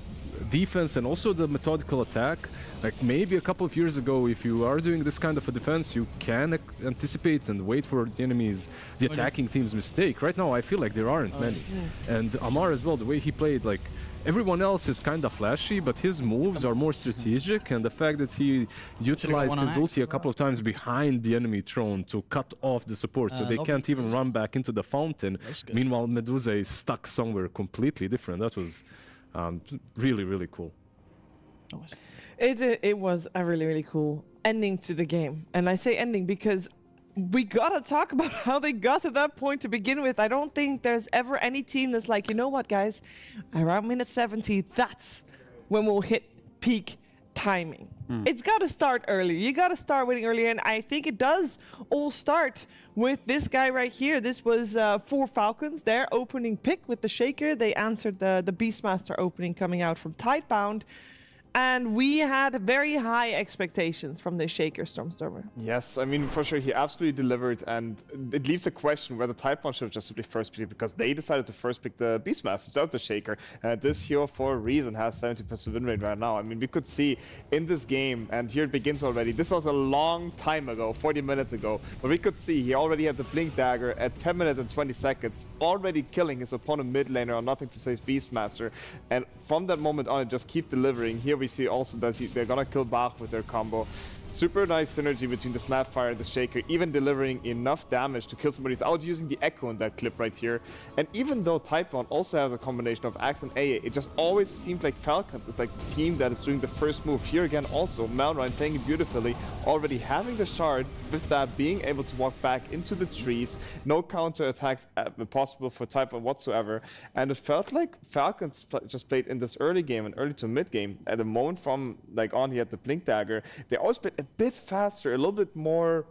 Speaker 7: defense and also the methodical attack. Like maybe a couple of years ago, if you are doing this kind of a defense, you can anticipate and wait for the attacking team's mistake. Right now, I feel like there aren't many. And Amar as well, the way he played, like everyone else is kind of flashy, but his moves are more strategic, and the fact that he utilized his ulti a couple of times behind the enemy throne to cut off the support so they can't even run back into the fountain. Meanwhile, Medusa is stuck somewhere completely different. That was really, really cool.
Speaker 1: It was a really, really cool ending to the game. And I say ending because we gotta talk about how they got to that point to begin with. I don't think there's ever any team that's like, you know what, guys, around minute 70, that's when we'll hit peak timing. It's got to start early. You got to start winning early, and I think it does all start with this guy right here. This was 4 Falcons, their opening pick with the Shaker. They answered the Beastmaster opening coming out from Tidebound. And we had very high expectations from the Shaker Stormstormer.
Speaker 24: Yes, I mean, for sure, he absolutely delivered, and it leaves a question whether Tidebound should have just simply first picked, because they decided to first pick the Beastmaster without the Shaker. This hero, for a reason, has 70% win rate right now. I mean, we could see in this game, and here it begins already. This was a long time ago, 40 minutes ago, but we could see he already had the Blink Dagger at 10 minutes and 20 seconds, already killing his opponent mid laner on nothing to say Beastmaster. And from that moment on, it just keep delivering. Here we see also that they're gonna kill Bach with their combo. Super nice synergy between the Snapfire and the Shaker, even delivering enough damage to kill somebody without using the Echo in that clip right here. And even though Tidebound also has a combination of Axe and AA, it just always seems like Falcons is like the team that is doing the first move. Here again also, Malrine playing it beautifully, already having the shard, with that being able to walk back into the trees, no counter attacks possible for Tidebound whatsoever. And it felt like Falcons just played in this early game and early to mid game. At the moment from like on, he had the Blink Dagger. They always played a bit faster, a little bit more.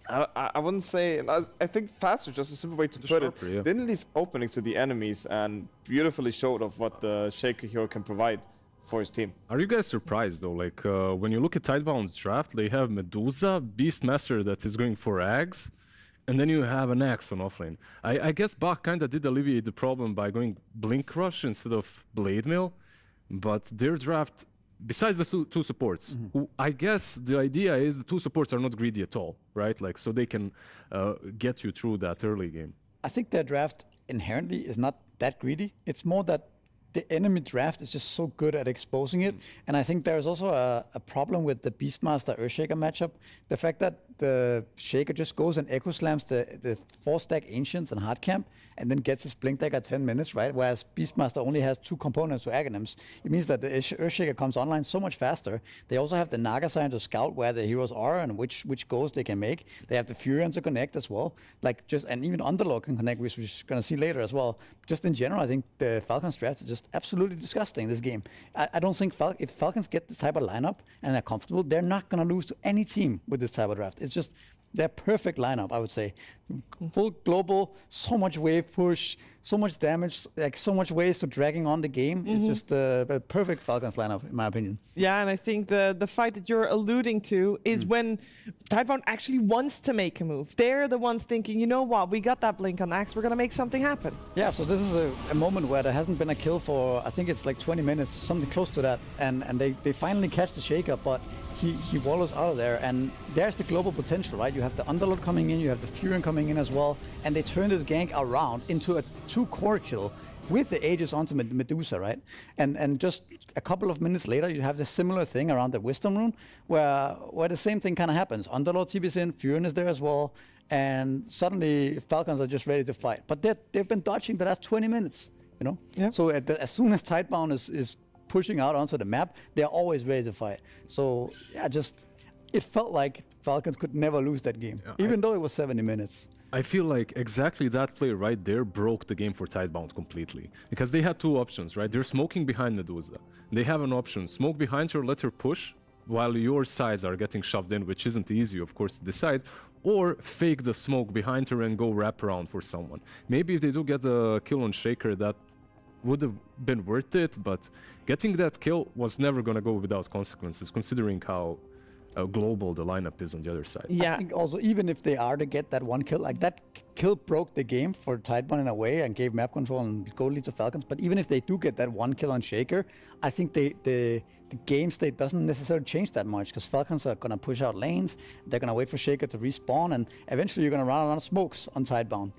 Speaker 24: I wouldn't say. I think faster, just a simple way to put it.
Speaker 7: Yeah.
Speaker 24: Didn't leave openings to the enemies, and beautifully showed of what the Shaker hero can provide for his team.
Speaker 7: Are you guys surprised though? Like when you look at Tidebound's draft, they have Medusa, Beastmaster that is going for Ags, and then you have an Axe on offlane. I guess Bach kind of did alleviate the problem by going Blink Rush instead of Blade Mail, but their draft, besides the two supports, who I guess the idea is the two supports are not greedy at all, right? Like, so they can get you through that early game.
Speaker 23: I think their draft inherently is not that greedy. It's more that the enemy draft is just so good at exposing it. And I think there's also a problem with the Beastmaster Earthshaker matchup. The fact that the Shaker just goes and echo slams the 4-stack Ancients and Hardcamp and then gets his Blink Dagger at 10 minutes, right? Whereas Beastmaster only has 2 components to Aghanims. It means that the Earthshaker comes online so much faster. They also have the Naga sign to scout where the heroes are and which goals they can make. They have the Furion to connect as well. Like just, and even Underlord can connect, which we're going to see later as well. Just in general, I think the Falcons draft is just absolutely disgusting this game. I don't think if Falcons get this type of lineup and they're comfortable, they're not going to lose to any team with this type of draft. It's just their perfect lineup, I would say. Full global, so much wave push, so much damage, like so much ways to dragging on the game. It's just a perfect Falcons lineup, in my opinion.
Speaker 1: Yeah, and I think the fight that you're alluding to is when Tidebound actually wants to make a move. They're the ones thinking, you know what, we got that Blink on Axe, we're going to make something happen.
Speaker 23: Yeah, so this is a moment where there hasn't been a kill for, I think it's like 20 minutes, something close to that. And they finally catch the Shaker, but he wallows out of there. And there's the global potential, right? You have the Underlord coming in, you have the Furion coming in as well. And they turn this gank around into a 2-core kill with the Aegis onto Medusa, right? And just a couple of minutes later, you have the similar thing around the Wisdom Rune, where the same thing kind of happens. Underlord TP's in, Furion is there as well, and suddenly Falcons are just ready to fight. But they've been dodging the last 20 minutes, you know? Yeah. So as soon as Tidebound is pushing out onto the map, they're always ready to fight. So yeah, it felt like Falcons could never lose that game, even though it was 70 minutes.
Speaker 7: I feel like exactly that play right there broke the game for Tidebound completely. Because they had 2 options, right? They're smoking behind Medusa. They have an option, smoke behind her, let her push, while your sides are getting shoved in, which isn't easy, of course, to decide, or fake the smoke behind her and go wrap around for someone. Maybe if they do get a kill on Shaker, that would have been worth it, but getting that kill was never going to go without consequences, considering how global the lineup is on the other side.
Speaker 23: Yeah. I think also, even if they are to get that one kill, like that kill broke the game for Tidebound in a way and gave map control and goal lead to Falcons. But even if they do get that one kill on Shaker, I think the game state doesn't necessarily change that much, because Falcons are going to push out lanes, they're going to wait for Shaker to respawn, and eventually you're going to run around smokes on Tidebound.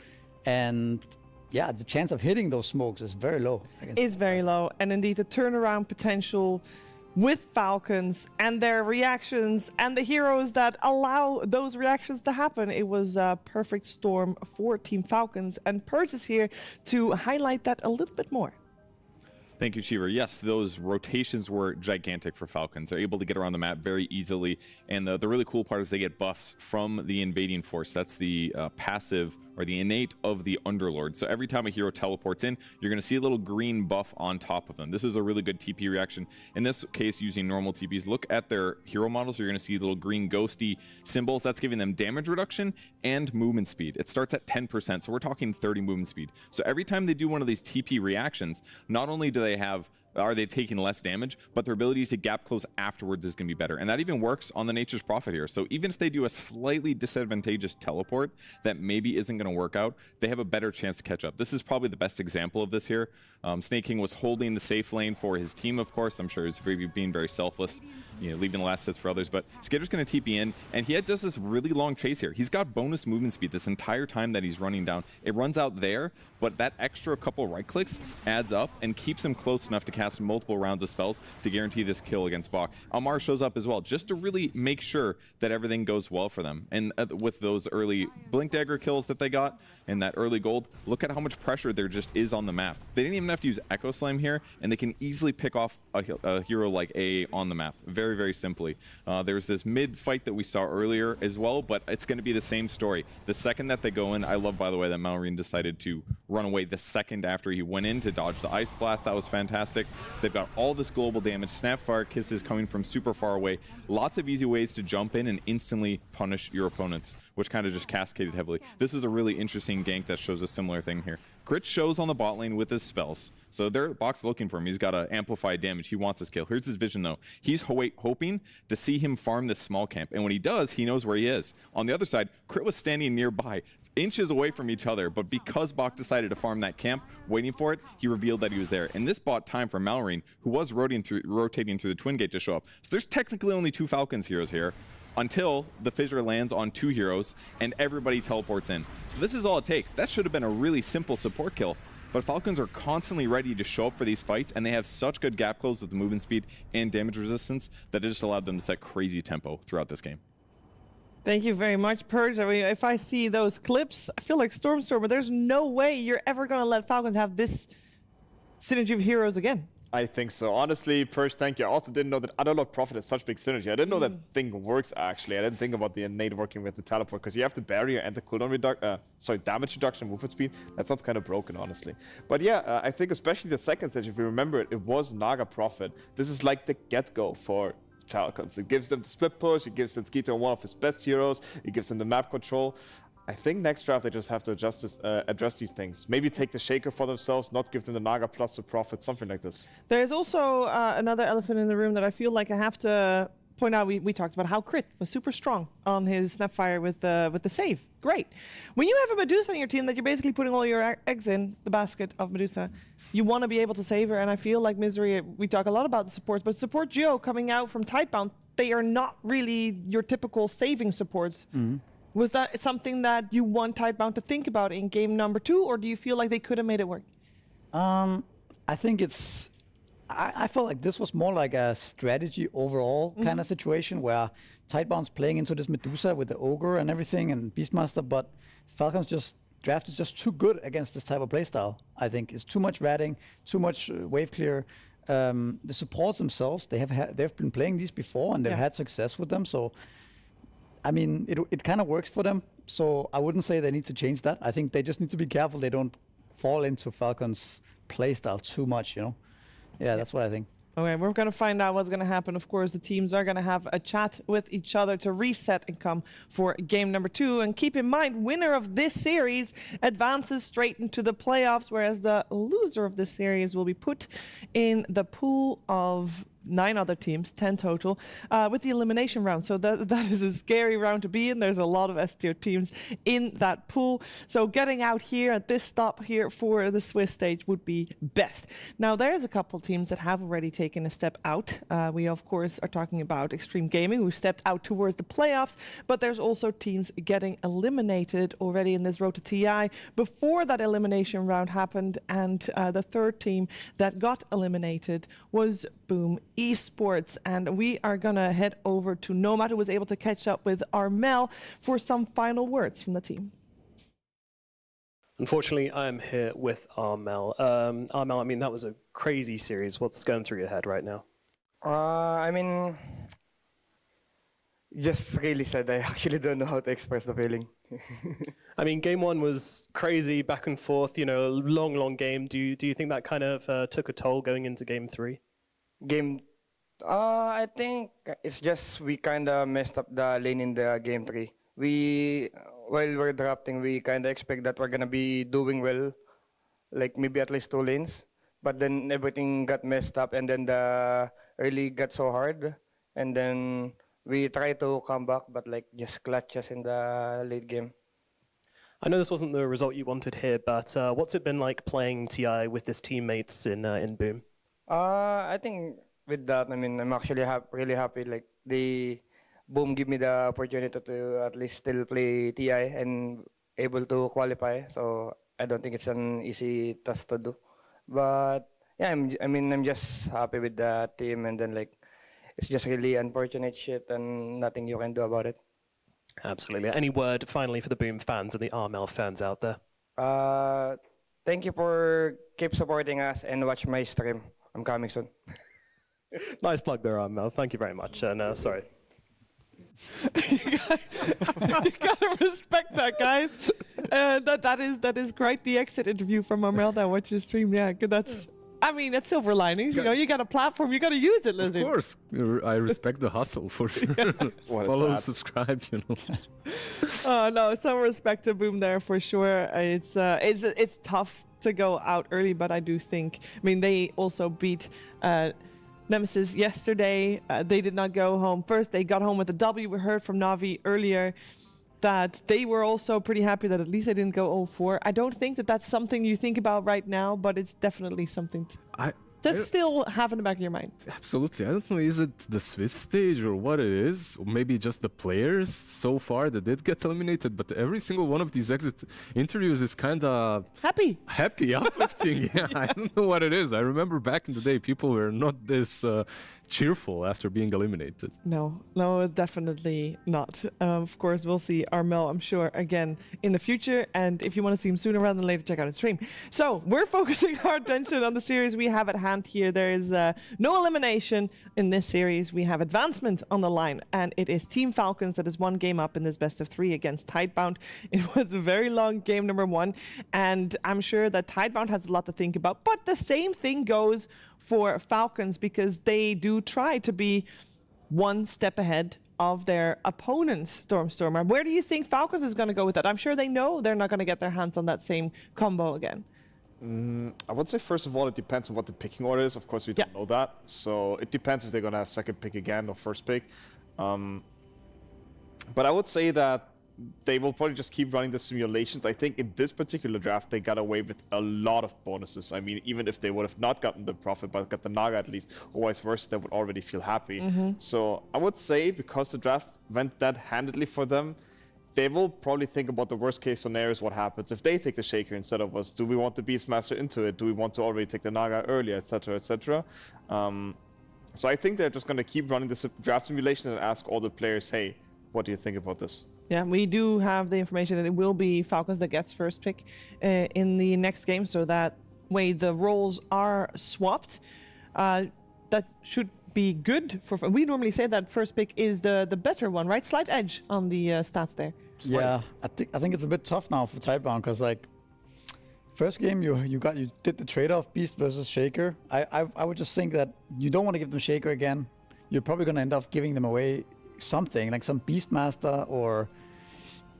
Speaker 23: And yeah, the chance of hitting those smokes is very low.
Speaker 1: It's very low, and indeed the turnaround potential with Falcons and their reactions and the heroes that allow those reactions to happen. It was a perfect storm for Team Falcons, and Purge is here to highlight that a little bit more.
Speaker 16: Thank you, Cheever. Yes, those rotations were gigantic for Falcons. They're able to get around the map very easily, and the really cool part is they get buffs from the invading force. That's the passive or the innate of the Underlord. So every time a hero teleports in, you're going to see a little green buff on top of them. This is a really good TP reaction. In this case, using normal TPs, look at their hero models. You're going to see little green ghosty symbols. That's giving them damage reduction and movement speed. It starts at 10%, so we're talking 30 movement speed. So every time they do one of these TP reactions, not only do they have are they taking less damage, but their ability to gap close afterwards is going to be better. And that even works on the Nature's Prophet here. So even if they do a slightly disadvantageous teleport that maybe isn't going to work out, they have a better chance to catch up. This is probably the best example of this here. Snake King was holding the safe lane for his team, of course. I'm sure he's being very selfless, leaving the last hits for others. But Skitter's going to TP in, and he does this really long chase here. He's got bonus movement speed this entire time that he's running down. It runs out there, but that extra couple right clicks adds up and keeps him close enough to cast multiple rounds of spells to guarantee this kill against Bach. Almar shows up as well, just to really make sure that everything goes well for them. And with those early Blink Dagger kills that they got and that early gold, look at how much pressure there just is on the map. They didn't even have to use Echo Slam here, and they can easily pick off a hero like AA on the map very, very simply. There's this mid fight that we saw earlier as well, but it's going to be the same story. The second that they go in, I love, by the way, that Malrine decided to run away the second after he went in to dodge the Ice Blast. That was fantastic. They've got all this global damage. Snapfire Kisses coming from super far away. Lots of easy ways to jump in and instantly punish your opponents, which kind of just cascaded heavily. This is a really interesting gank that shows a similar thing here. Crit shows on the bot lane with his spells. So their box looking for him. He's got to amplify damage. He wants his kill. Here's his vision, though. He's hoping to see him farm this small camp. And when he does, he knows where he is. On the other side, Crit was standing nearby, inches away from each other. But because Bach decided to farm that camp, waiting for it, he revealed that he was there. And this bought time for Malrine, who was rotating through the Twin Gate to show up. So there's technically only 2 Falcons heroes here, until the fissure lands on 2 heroes and everybody teleports in. So this is all it takes. That should have been a really simple support kill, but Falcons are constantly ready to show up for these fights, and they have such good gap close with the movement speed and damage resistance that it just allowed them to set crazy tempo throughout this game.
Speaker 1: Thank you very much, Purge. I mean, if I see those clips, I feel like Stormstormer, there's no way you're ever going to let Falcons have this synergy of heroes again.
Speaker 24: I think so. Honestly, Purge, thank you. I also didn't know that Underlord Prophet has such big synergy. I didn't know that thing works, actually. I didn't think about the innate working with the teleport, because you have the barrier and the cooldown damage reduction, movement speed. That sounds kind of broken, honestly. But yeah, I think especially the second stage, if you remember it, it was Naga Prophet. This is like the get-go for Falcons. It gives them the split push, it gives Skito one of his best heroes, it gives them the map control. I think next draft they just have to address these things. Maybe take the Shaker for themselves, not give them the Naga plus the Prophet, something like this.
Speaker 1: There's also another elephant in the room that I feel like I have to point out. We talked about how Crit was super strong on his Snapfire with the save. Great. When you have a Medusa on your team that you're basically putting all your eggs in the basket of Medusa, you want to be able to save her, and I feel like Misery, we talk a lot about the supports, but support Geo coming out from Tidebound, they are not really your typical saving supports. Mm-hmm. Was that something that you want Tidebound to think about in game number 2, or do you feel like they could have made it work?
Speaker 23: I think it's... I felt like this was more like a strategy overall kind of situation where Tidebound's playing into this Medusa with the Ogre and everything and Beastmaster, but Falcons just drafted just too good against this type of playstyle. I think it's too much ratting, too much wave clear. The supports themselves, they've been playing these before and they've had success with them, so... I mean, it kind of works for them, so I wouldn't say they need to change that. I think they just need to be careful they don't fall into Falcons' playstyle too much, you know? Yeah, that's what I think.
Speaker 1: Okay, we're going to find out what's going to happen. Of course, the teams are going to have a chat with each other to reset and come for game number 2. And keep in mind, winner of this series advances straight into the playoffs, whereas the loser of this series will be put in the pool of 9 other teams, 10 total, with the elimination round. So that is a scary round to be in. There's a lot of S-tier teams in that pool. So getting out here at this stop here for the Swiss stage would be best. Now, there's a couple teams that have already taken a step out. We, of course, are talking about Xtreme Gaming, who stepped out towards the playoffs, but there's also teams getting eliminated already in this road to TI before that elimination round happened. And the third team that got eliminated was Boom Esports, and we are gonna head over to Nomad, who was able to catch up with Armel for some final words from the team.
Speaker 17: Unfortunately, I'm here with Armel. Armel, I mean, that was a crazy series. What's going through your head right now?
Speaker 18: I mean, just really sad. I actually don't know how to express the feeling.
Speaker 17: I mean, game 1 was crazy, back and forth, you know, long game. Do you think that kind of took a toll going into game 3?
Speaker 18: I think it's just we kind of messed up the lane in the game 3. While we're drafting, we kind of expect that we're going to be doing well, like maybe at least 2 lanes. but then everything got messed up, and then the early got so hard, and then we tried to come back, but like just clutches in the late game.
Speaker 17: I know this wasn't the result you wanted here, but what's it been like playing TI with his teammates in Boom?
Speaker 18: I think with that, I mean, I'm actually really happy. Like the Boom give me the opportunity to at least still play TI and able to qualify. So I don't think it's an easy task to do. But yeah, I'm just happy with the team, and then like it's just really unfortunate shit and nothing you can do about it.
Speaker 17: Absolutely. Any word finally for the Boom fans and the RML fans out there?
Speaker 18: Thank you for keep supporting us and watch my stream. I'm coming soon.
Speaker 17: Nice plug there, RML. Thank you very much. And sorry.
Speaker 1: You gotta respect that, guys. That is quite the exit interview from Amelda. Watch your stream. Yeah, good. That's silver linings. You know, you got a platform, you got to use it, Lizard.
Speaker 7: Of course, I respect the hustle for sure. Follow, subscribe, you know.
Speaker 1: Oh no, some respect to Boom there for sure. It's tough to go out early, but I do think. I mean, they also beat Nemesis yesterday. They did not go home first. They got home with a W. We heard from Na'Vi earlier that they were also pretty happy that at least they didn't go 0-4. I don't think that that's something you think about right now, but it's definitely something to still have in the back of your mind.
Speaker 7: Absolutely. I don't know, is it the Swiss stage or what it is? Or maybe just the players so far that did get eliminated, but every single one of these exit interviews is kind of...
Speaker 1: Happy,
Speaker 7: uplifting. Yeah, I don't know what it is. I remember back in the day, people were not this cheerful after being eliminated.
Speaker 1: No, definitely not. Of course, we'll see Armel, I'm sure, again in the future. And if you want to see him sooner rather than later, check out his stream. So we're focusing our attention on the series we have at hand here. There is no elimination in this series. We have advancement on the line, and it is Team Falcons that is one game up in this best of 3 against Tidebound. It was a very long game number 1, and I'm sure that Tidebound has a lot to think about. But the same thing goes for Falcons, because they do try to be one step ahead of their opponents, Stormstormer. Where do you think Falcons is going to go with that? I'm sure they know they're not going to get their hands on that same combo again.
Speaker 24: I would say, first of all, it depends on what the picking order is. Of course, we don't know that. So it depends if they're going to have second pick again or first pick. But I would say that they will probably just keep running the simulations. I think in this particular draft, they got away with a lot of bonuses. I mean, even if they would have not gotten the Prophet, but got the Naga at least, or vice versa, they would already feel happy. So I would say, because the draft went that handedly for them, they will probably think about the worst case scenarios, what happens if they take the Shaker instead of us. Do we want the Beastmaster into it? Do we want to already take the Naga earlier, etc., etc.? So I think they're just going to keep running the draft simulation and ask all the players, hey, what do you think about this?
Speaker 1: Yeah, we do have the information that it will be Falcons that gets first pick in the next game, so that way the roles are swapped. That should be good for. We normally say that first pick is the better one, right? Slight edge on the stats there.
Speaker 23: Yeah, I think it's a bit tough now for Tidebound, because like first game you did the trade-off Beast versus Shaker. I would just think that you don't want to give them Shaker again. You're probably going to end up giving them away something like some Beastmaster, or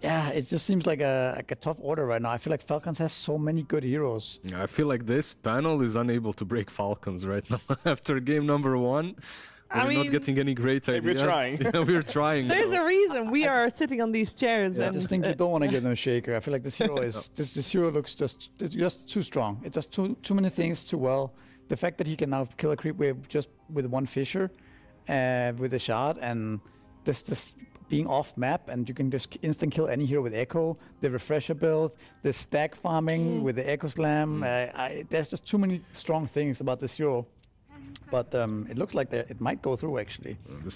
Speaker 23: it just seems like a tough order right now. I feel like Falcons has so many good heroes.
Speaker 7: I feel like this panel is unable to break Falcons right now after game number 1. We're not getting any great ideas.
Speaker 24: We're trying.
Speaker 7: Yeah, we're trying.
Speaker 1: There's a reason we are sitting on these chairs.
Speaker 23: I just think you don't want to give them a Shaker. I feel like this hero is this hero looks just too strong. It does too many things too well. The fact that he can now kill a creep wave just with one Fissure, with a shot, and this being off map, and you can just instant kill any hero with Echo, the refresher build, the stack farming with the Echo Slam. There's just too many strong things about this hero. But it looks like it might go through, actually.
Speaker 7: The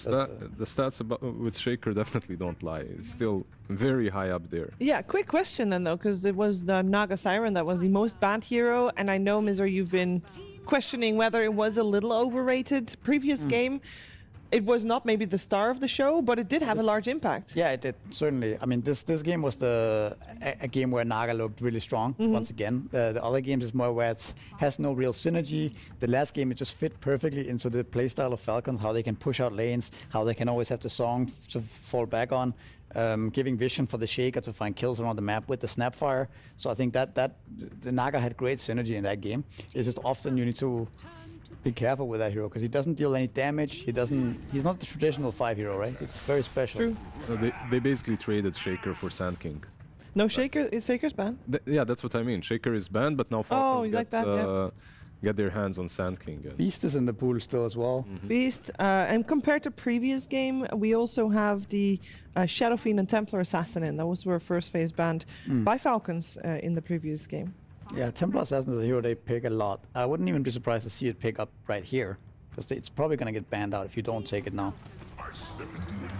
Speaker 7: stats with Shaker definitely don't lie. It's still very high up there.
Speaker 1: Yeah, quick question then, though, because it was the Naga Siren that was the most banned hero, and I know, Mizor, you've been questioning whether it was a little overrated previous game. it was not maybe the star of the show, but it did have a large impact.
Speaker 23: Yeah, it did, certainly. I mean, this game was a game where Naga looked really strong, once again. The other games is more where it has no real synergy. The last game, it just fit perfectly into the playstyle of Falcons, how they can push out lanes, how they can always have the song to fall back on, giving vision for the Shaker to find kills around the map with the Snapfire. So I think that the Naga had great synergy in that game. It's just often you need to be careful with that hero because he doesn't deal any damage. He's not the traditional 5 hero, right? It's very special.
Speaker 1: True.
Speaker 7: They basically traded Shaker for Sand King.
Speaker 1: No, Shaker's banned.
Speaker 7: Yeah, that's what I mean. Shaker is banned, but now Falcons get their hands on Sand King.
Speaker 23: Beast is in the pool still as well.
Speaker 1: Beast, and compared to previous game, we also have the Shadow Fiend and Templar Assassin in. Those were first phase banned by Falcons in the previous game.
Speaker 23: Yeah, Templar Assassin is a hero they pick a lot. I wouldn't even be surprised to see it pick up right here, because it's probably going to get banned out if you don't take it now.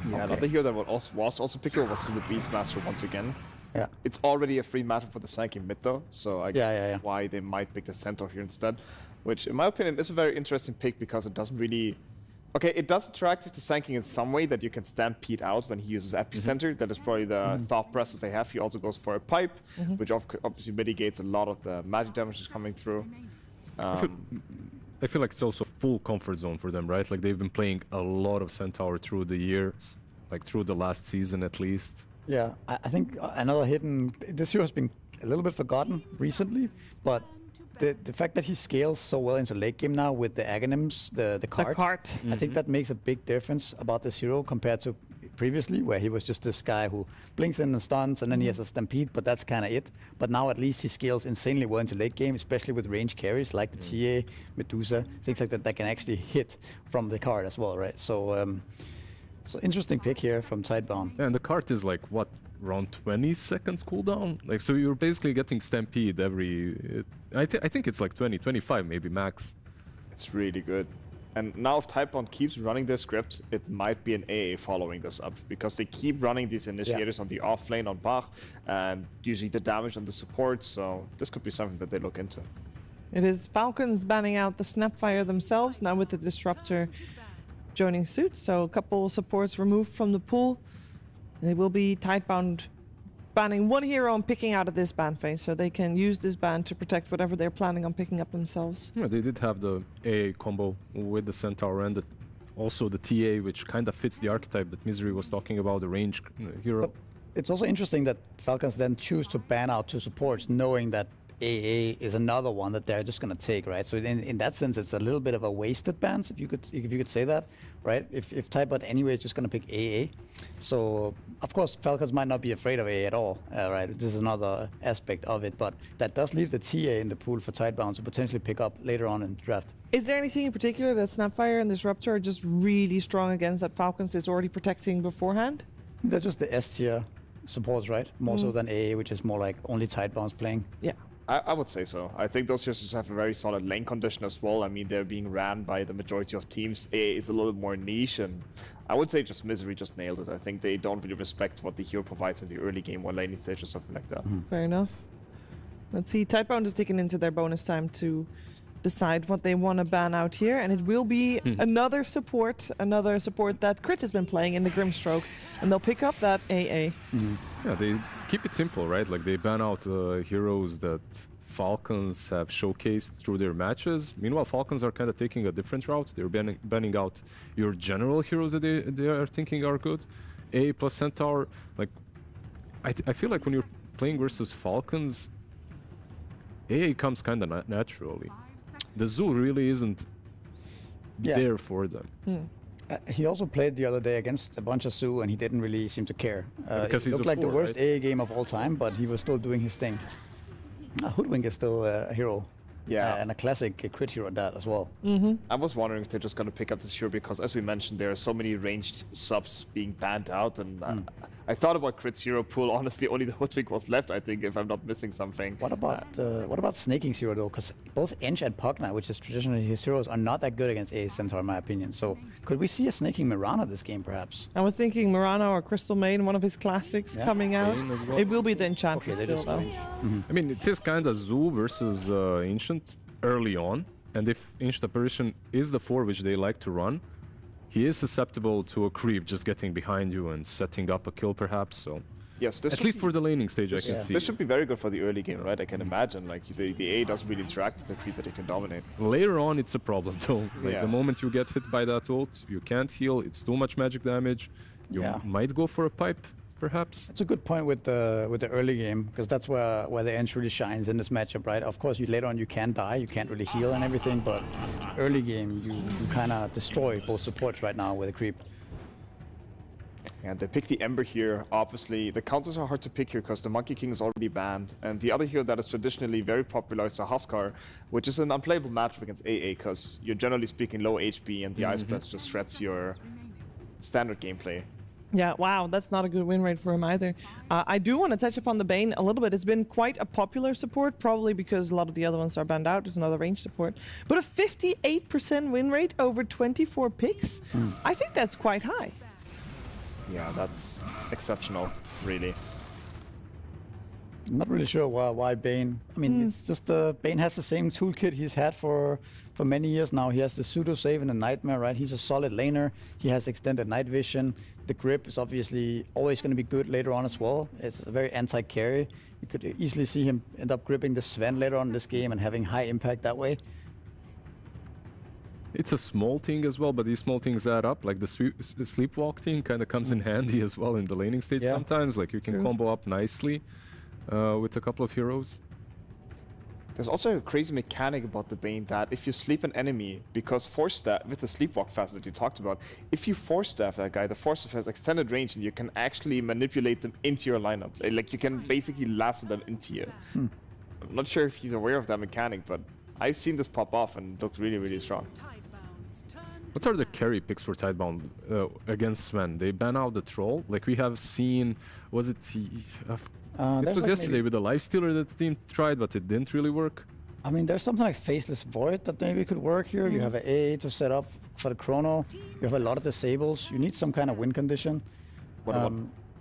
Speaker 24: Yeah, another hero that was also picked up was the Beastmaster once again.
Speaker 23: Yeah.
Speaker 24: It's already a free matter for the Sanky mid though, so I guess why they might pick the Centaur here instead. Which, in my opinion, is a very interesting pick because it doesn't really... Okay, it does interact with the Sanking in some way that you can stampede out when he uses Epicenter. That is probably the thought process they have. He also goes for a pipe, which obviously mitigates a lot of the magic damage that's coming through.
Speaker 7: I feel like it's also full comfort zone for them, right? Like they've been playing a lot of Centaur through the years, like through the last season at least.
Speaker 23: Yeah, I think another hidden... This hero has been a little bit forgotten recently, but the fact that he scales so well into late game now with the Aghanims, the cart, I think that makes a big difference about this hero compared to previously, where he was just this guy who blinks in and stuns, and then he has a Stampede, but that's kind of it. But now at least he scales insanely well into late game, especially with range carries like the TA, Medusa, things like that can actually hit from the cart as well, right? So, so interesting pick here from Tidebound.
Speaker 7: Yeah, and the cart is like, what, around 20 seconds cooldown? Like, so you're basically getting Stampede every... I think it's like 20, 25 maybe max.
Speaker 24: It's really good. And now if Tidebound keeps running their script, it might be an AA following this up, because they keep running these initiators on the off lane on Bach, and usually the damage on the support, so this could be something that they look into.
Speaker 1: It is Falcons banning out the Snapfire themselves, now with the Disruptor joining suit, so a couple supports removed from the pool. They will be Tidebound banning one hero and picking out of this ban phase, so they can use this ban to protect whatever they're planning on picking up themselves.
Speaker 7: Yeah, they did have the AA combo with the Centaur and also the TA, which kind of fits the archetype that Misery was talking about, the range hero.
Speaker 23: But it's also interesting that Falcons then choose to ban out 2 supports, knowing that AA is another one that they're just going to take, right? So in that sense, it's a little bit of a wasted bans, if you could say that, right? If Tidebound anyway is just going to pick AA. So, of course, Falcons might not be afraid of AA at all, right? This is another aspect of it, but that does leave the TA in the pool for Tidebound to potentially pick up later on in the draft.
Speaker 1: Is there anything in particular that Snapfire and Disruptor are just really strong against that Falcons is already protecting beforehand?
Speaker 23: They're just the S tier supports, right? More so than AA, which is more like only Tidebound's playing.
Speaker 1: Yeah.
Speaker 24: I would say so. I think those heroes have a very solid lane condition as well. I mean, they're being ran by the majority of teams. AA is a little more niche, and I would say just Misery just nailed it. I think they don't really respect what the hero provides in the early game, one laning stage or something like that.
Speaker 1: Fair enough. Let's see, Tidebound is taking into their bonus time to decide what they want to ban out here, and it will be another support that Crit has been playing in the Grimstroke, and they'll pick up that AA.
Speaker 7: Yeah, they keep it simple, right? Like they ban out heroes that Falcons have showcased through their matches. Meanwhile, Falcons are kind of taking a different route. They're banning out your general heroes that they are thinking are good. AA plus Centaur, like I feel like when you're playing versus Falcons, AA comes kind of naturally. The Zoo really isn't there for them.
Speaker 23: He also played the other day against a bunch of Zoo, and he didn't really seem to care.
Speaker 7: Because
Speaker 23: it
Speaker 7: he's
Speaker 23: looked like the worst
Speaker 7: right?
Speaker 23: AA game of all time, but he was still doing his thing. Hoodwink is still a hero.
Speaker 24: Yeah.
Speaker 23: And a classic crit hero at that as well.
Speaker 24: I was wondering if they're just going to pick up this hero because, as we mentioned, there are so many ranged subs being banned out, and I thought about Crit's hero pool. Honestly, only the Hoodwink was left, I think, if I'm not missing something.
Speaker 23: What about Snaking's hero though? Because both Ench and Pugna, which is traditionally his heroes, are not that good against AA Centaur in my opinion. So could we see a Snaking Mirana this game perhaps?
Speaker 1: I was thinking Mirana or Crystal Main, one of his classics coming out.
Speaker 7: Well.
Speaker 1: It will be the Enchantress still though.
Speaker 7: I mean, it is kind of Zoo versus Ancient early on, and if Ancient Apparition is the 4 which they like to run, he is susceptible to a creep just getting behind you and setting up a kill perhaps, so...
Speaker 24: Yes, this
Speaker 7: at least for the laning stage, I can see.
Speaker 24: This should be very good for the early game, right? I can imagine, like, the A doesn't really interact with the creep that he can dominate.
Speaker 7: Later on, it's a problem, though. Like, the moment you get hit by that ult, you can't heal, it's too much magic damage. You might go for a pipe, perhaps.
Speaker 23: It's a good point with the early game, because that's where the Ench really shines in this matchup, right? Of course, later on you can die, you can't really heal and everything, but early game you kind of destroy both supports right now with a creep.
Speaker 24: And they pick the Ember here. Obviously, the counters are hard to pick here because the Monkey King is already banned. And the other hero that is traditionally very popular is the Huskar, which is an unplayable matchup against AA because you're generally speaking low HP and the Ice Blast just shreds your standard gameplay.
Speaker 1: Yeah, wow, that's not a good win rate for him either. I do want to touch upon the Bane a little bit. It's been quite a popular support, probably because a lot of the other ones are banned out. There's another range support. But a 58% win rate over 24 picks, I think that's quite high.
Speaker 24: Yeah, that's exceptional, really.
Speaker 23: I'm not really sure why Bane. I mean, it's just Bane has the same toolkit he's had for many years now. He has the pseudo save and the nightmare, right? He's a solid laner. He has extended night vision. The grip is obviously always going to be good later on as well. It's a very anti-carry. You could easily see him end up gripping the Sven later on in this game and having high impact that way.
Speaker 7: It's a small thing as well, but these small things add up. Like the sleepwalk thing kind of comes in handy as well in the laning stage sometimes. Like you can combo up nicely with a couple of heroes.
Speaker 24: There's also a crazy mechanic about the Bane that if you sleep an enemy, because force staff, with the sleepwalk facet that you talked about, if you force staff that guy, the force staff has extended range and you can actually manipulate them into your lineup. Like you can basically lasso them into you. I'm not sure if he's aware of that mechanic, but I've seen this pop off and it looks really, really strong.
Speaker 7: What are the carry picks for Tidebound against Sven? They ban out the troll. Like we have seen, was it? It was yesterday with the lifestealer that the team tried, but it didn't really work.
Speaker 23: I mean, there's something like Faceless Void that maybe could work here. You have an AA to set up for the chrono. You have a lot of disables. You need some kind of win condition.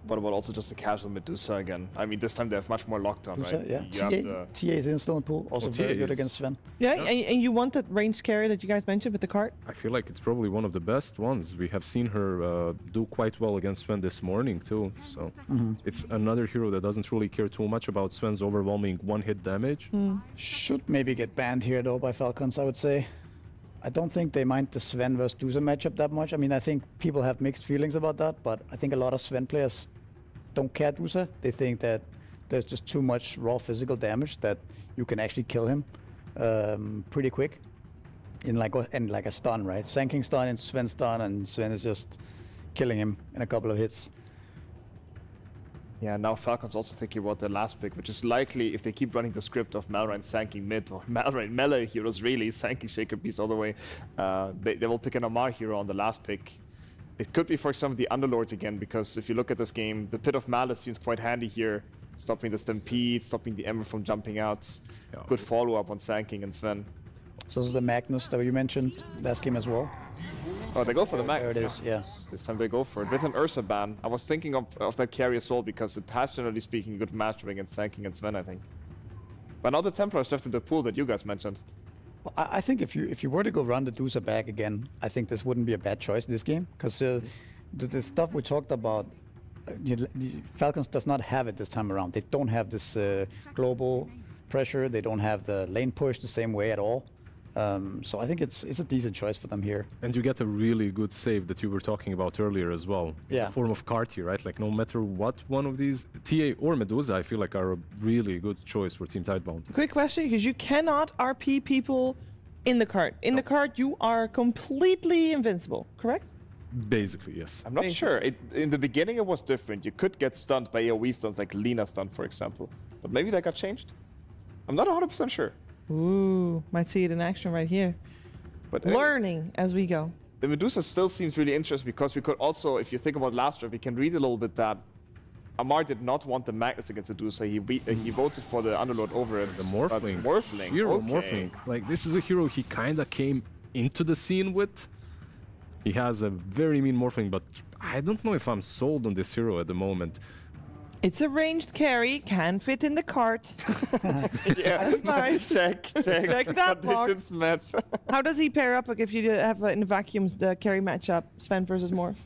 Speaker 24: What about also just a casual Medusa again? I mean, this time they have much more lockdown, right?
Speaker 23: Yeah. TA is still in the pool, also very good against Sven.
Speaker 1: Yeah, and you want that ranged carry that you guys mentioned with the cart?
Speaker 7: I feel like it's probably one of the best ones. We have seen her do quite well against Sven this morning too. So it's another hero that doesn't really care too much about Sven's overwhelming one-hit damage.
Speaker 23: Should maybe get banned here though by Falcons, I would say. I don't think they mind the Sven versus Dusa matchup that much. I mean, I think people have mixed feelings about that, but I think a lot of Sven players don't care Dusa. They think that there's just too much raw physical damage that you can actually kill him pretty quick in like a stun, right? Sanking stun and Sven stun, and Sven is just killing him in a couple of hits.
Speaker 24: Yeah, now Falcons also thinking about their last pick, which is likely if they keep running the script of Malrine sanking mid or Malrine melee heroes really sanking Shaker Beast all the way. They will pick an Amar hero on the last pick. It could be, for example, the Underlord again, because if you look at this game, the Pit of Malice seems quite handy here, stopping the Stampede, stopping the Ember from jumping out. Good follow-up on Sanking and Sven.
Speaker 23: So the Magnus that you mentioned last game as well.
Speaker 24: Oh, they go for the Magnus.
Speaker 23: There it is, yeah.
Speaker 24: This time they go for it. With an Ursa ban, I was thinking of that carry as well, because it has, generally speaking, a good matchup against Sanking and Sven, I think. But now the Templars left in the pool that you guys mentioned.
Speaker 23: Well, I think if you were to go run the Dusa back again, I think this wouldn't be a bad choice in this game, because the stuff we talked about, Falcons does not have it this time around. They don't have this global pressure. They don't have the lane push the same way at all. So I think it's a decent choice for them here.
Speaker 7: And you get a really good save that you were talking about earlier as well.
Speaker 23: Yeah.
Speaker 7: In the form of Cartier, right? Like no matter what one of these, TA or Medusa, I feel like are a really good choice for Team Tidebound.
Speaker 1: Quick question, because you cannot RP people in the cart. In the cart, you are completely invincible, correct?
Speaker 7: Basically, yes.
Speaker 24: I'm not sure. In the beginning, it was different. You could get stunned by AoE stuns like Lina stun, for example. But maybe that got changed? I'm not 100% sure.
Speaker 1: Ooh, might see it in action right here.
Speaker 24: But
Speaker 1: learning as we go.
Speaker 24: The Medusa still seems really interesting because we could also, if you think about last draft, we can read a little bit that Amar did not want the Magnus against Medusa. He voted for the Underlord over it.
Speaker 7: The Morphling.
Speaker 24: Morphling.
Speaker 7: Hero Morphling. Like this is a hero he kind of came into the scene with. He has a very mean Morphling, but I don't know if I'm sold on this hero at the moment.
Speaker 1: It's a ranged carry, can fit in the cart.
Speaker 24: Yeah,
Speaker 1: That's nice.
Speaker 24: Check
Speaker 1: Check that
Speaker 24: conditions
Speaker 1: box.
Speaker 24: met.
Speaker 1: How does he pair up like, if you have in vacuums the carry matchup, Sven versus Morph?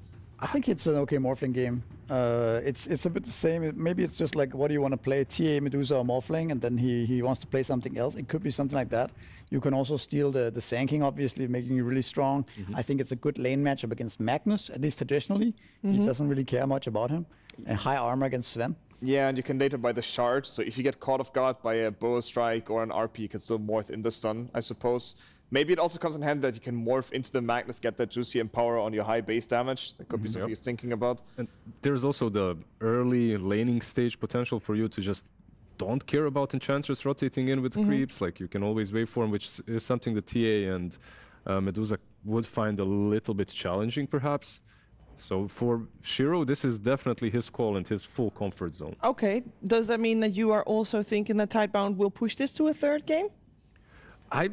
Speaker 23: I think it's an okay Morphling game. It's a bit the same. Maybe it's just like, what do you want to play? TA, Medusa, or Morphling, and then he wants to play something else. It could be something like that. You can also steal the Sanking, obviously, making you really strong. I think it's a good lane matchup against Magnus, at least traditionally. He doesn't really care much about him. And high armor against Sven.
Speaker 24: Yeah, and you can later buy the shard, so if you get caught off guard by a bow strike or an RP, you can still morph in the stun, I suppose. Maybe it also comes in hand that you can morph into the Magnus, get that juicy empower on your high base damage. That could be something he's thinking about.
Speaker 7: And there's also the early laning stage potential for you to just don't care about Enchantress rotating in with creeps. Like, you can always wait for him, which is something that TA and Medusa would find a little bit challenging, perhaps. So for Shiro, this is definitely his call and his full comfort zone.
Speaker 1: Okay, does that mean that you are also thinking that Tidebound will push this to a third game?
Speaker 7: I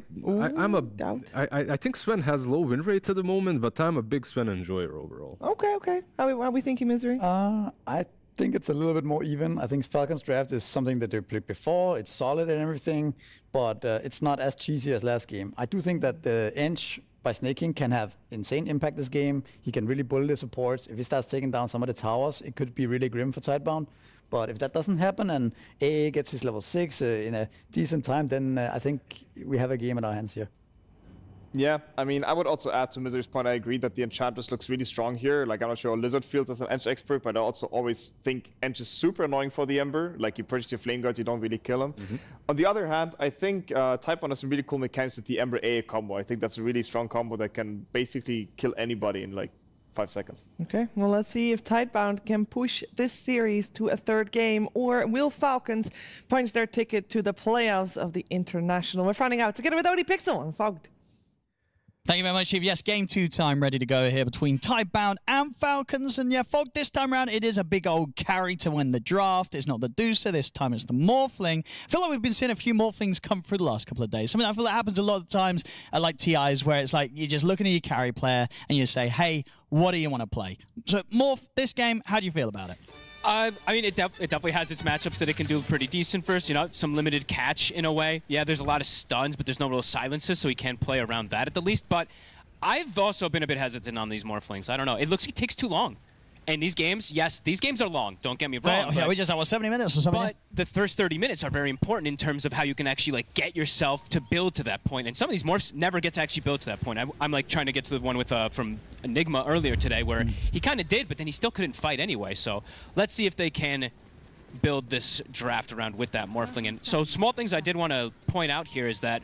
Speaker 7: think Sven has low win rates at the moment, but I'm a big Sven enjoyer overall.
Speaker 1: Okay. How are we thinking, Misery?
Speaker 23: I think it's a little bit more even. I think Falcons draft is something that they played before. It's solid and everything, but it's not as cheesy as last game. I do think that the Ench by snaking can have insane impact this game. He can really bully the supports. If he starts taking down some of the towers, it could be really grim for Tidebound. But if that doesn't happen and AA gets his level 6 in a decent time, then I think we have a game in our hands here.
Speaker 24: Yeah, I mean, I would also add to Misery's point, I agree that the Enchantress looks really strong here. Like, I'm not sure how Lizard feels as an Ench expert, but I also always think Ench is super annoying for the Ember. Like, you purchase your Flame Guards, you don't really kill him. On the other hand, I think Type 1 has some really cool mechanics with the Ember AA combo. I think that's a really strong combo that can basically kill anybody in, like, 5 seconds.
Speaker 1: Okay, well, let's see if Tidebound can push this series to a third game, or will Falcons punch their ticket to the playoffs of the International? We're finding out together with Odie Pixel and Fogged.
Speaker 8: Thank you very much, Chief. Yes, game 2 time ready to go here between Tidebound and Falcons. And yeah, Fog, this time around, it is a big old carry to win the draft. It's not the Deucer, this time it's the Morphling. I feel like we've been seeing a few Morphlings come through the last couple of days. I mean, I feel that happens a lot of times at like TIs where it's like you're just looking at your carry player and you say, hey, what do you want to play? So, Morph, this game, how do you feel about it?
Speaker 13: I mean, it definitely has its matchups that it can do pretty decent first. You know, some limited catch in a way. Yeah, there's a lot of stuns, but there's no real silences, so he can play around that at the least. But I've also been a bit hesitant on these Morphlings. I don't know. It looks like it takes too long. And these games, yes, these games are long. Don't get me wrong.
Speaker 8: Yeah, we just had 70 minutes or something.
Speaker 13: But the first 30 minutes are very important in terms of how you can actually like get yourself to build to that point. And some of these morphs never get to actually build to that point. I'm like trying to get to the one with from Nigma earlier today where he kind of did, but then he still couldn't fight anyway. So let's see if they can build this draft around with that Morphling. And so small things I did want to point out here is that,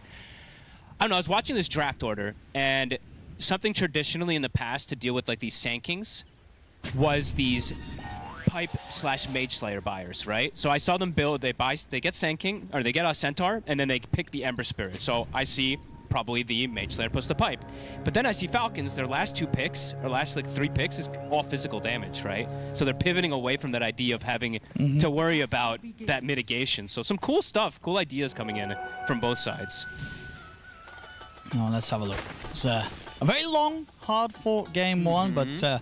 Speaker 13: I don't know, I was watching this draft order and something traditionally in the past to deal with like these Sankings was these pipe / mage slayer buyers, right? So I saw them build, they get Sanking, or they get a centaur, and then they pick the Ember Spirit. So I see probably the mage slayer plus the pipe. But then I see Falcons, their last 2 picks, or last like 3 picks is all physical damage, right? So they're pivoting away from that idea of having to worry about that mitigation. So some cool stuff, cool ideas coming in from both sides.
Speaker 8: Oh, let's have a look. It's a very long, hard-fought game 1, but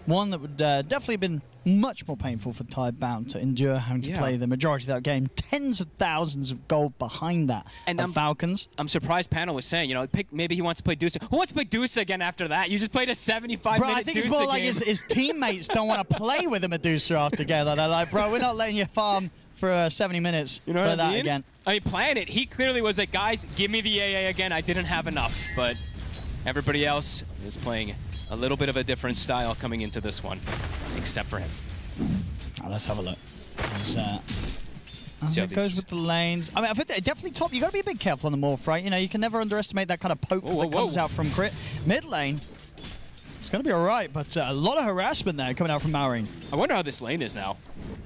Speaker 8: one that would definitely have been much more painful for Tidebound to endure having to play the majority of that game. Tens of thousands of gold behind that. And Falcons.
Speaker 13: I'm surprised Panel was saying, you know, maybe he wants to play Deuce. Who wants to play Deuce again after that? You just played a 75-minute Deuce
Speaker 8: Bro, I think it's more like his teammates don't want to play with a Medusa after together. They're like, bro, we're not letting you farm for 70 minutes for that again.
Speaker 13: I mean, Planet, he clearly was like, guys, give me the AA again. I didn't have enough. But everybody else is playing a little bit of a different style coming into this one, except for him.
Speaker 8: Let's have a look. As it goes with the lanes. I mean, I think definitely top. You got to be a bit careful on the Morph, right? You know, you can never underestimate that kind of poke that comes out from crit. Mid lane, it's going to be all right, but a lot of harassment there coming out from Maureen.
Speaker 13: I wonder how this lane is now.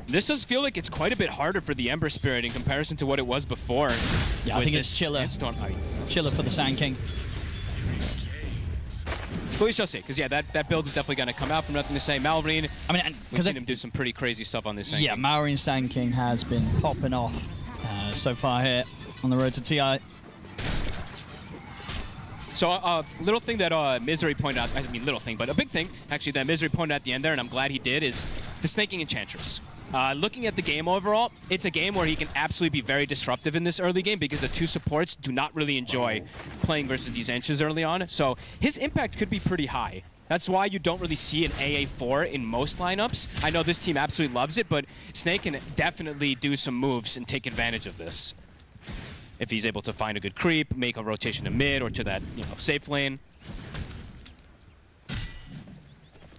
Speaker 13: This does feel like it's quite a bit harder for the Ember Spirit in comparison to what it was before.
Speaker 8: Yeah, I think it's chiller. Chiller for the Sand King.
Speaker 13: But we shall see, because yeah, that build is definitely going to come out from nothing to say. Malrine, I mean, we've seen him do some pretty crazy stuff on this Sand King.
Speaker 8: Yeah, Malrine Sand King has been popping off so far here on the road to TI.
Speaker 13: So little thing that Misery pointed out, I mean little thing, but a big thing, actually, that Misery pointed out at the end there, and I'm glad he did, is the snaking Enchantress. Looking at the game overall, it's a game where he can absolutely be very disruptive in this early game because the two supports do not really enjoy playing versus these Enches early on. So his impact could be pretty high. That's why you don't really see an AA4 in most lineups. I know this team absolutely loves it, but Snake can definitely do some moves and take advantage of this. If he's able to find a good creep, make a rotation to mid or to that, safe lane.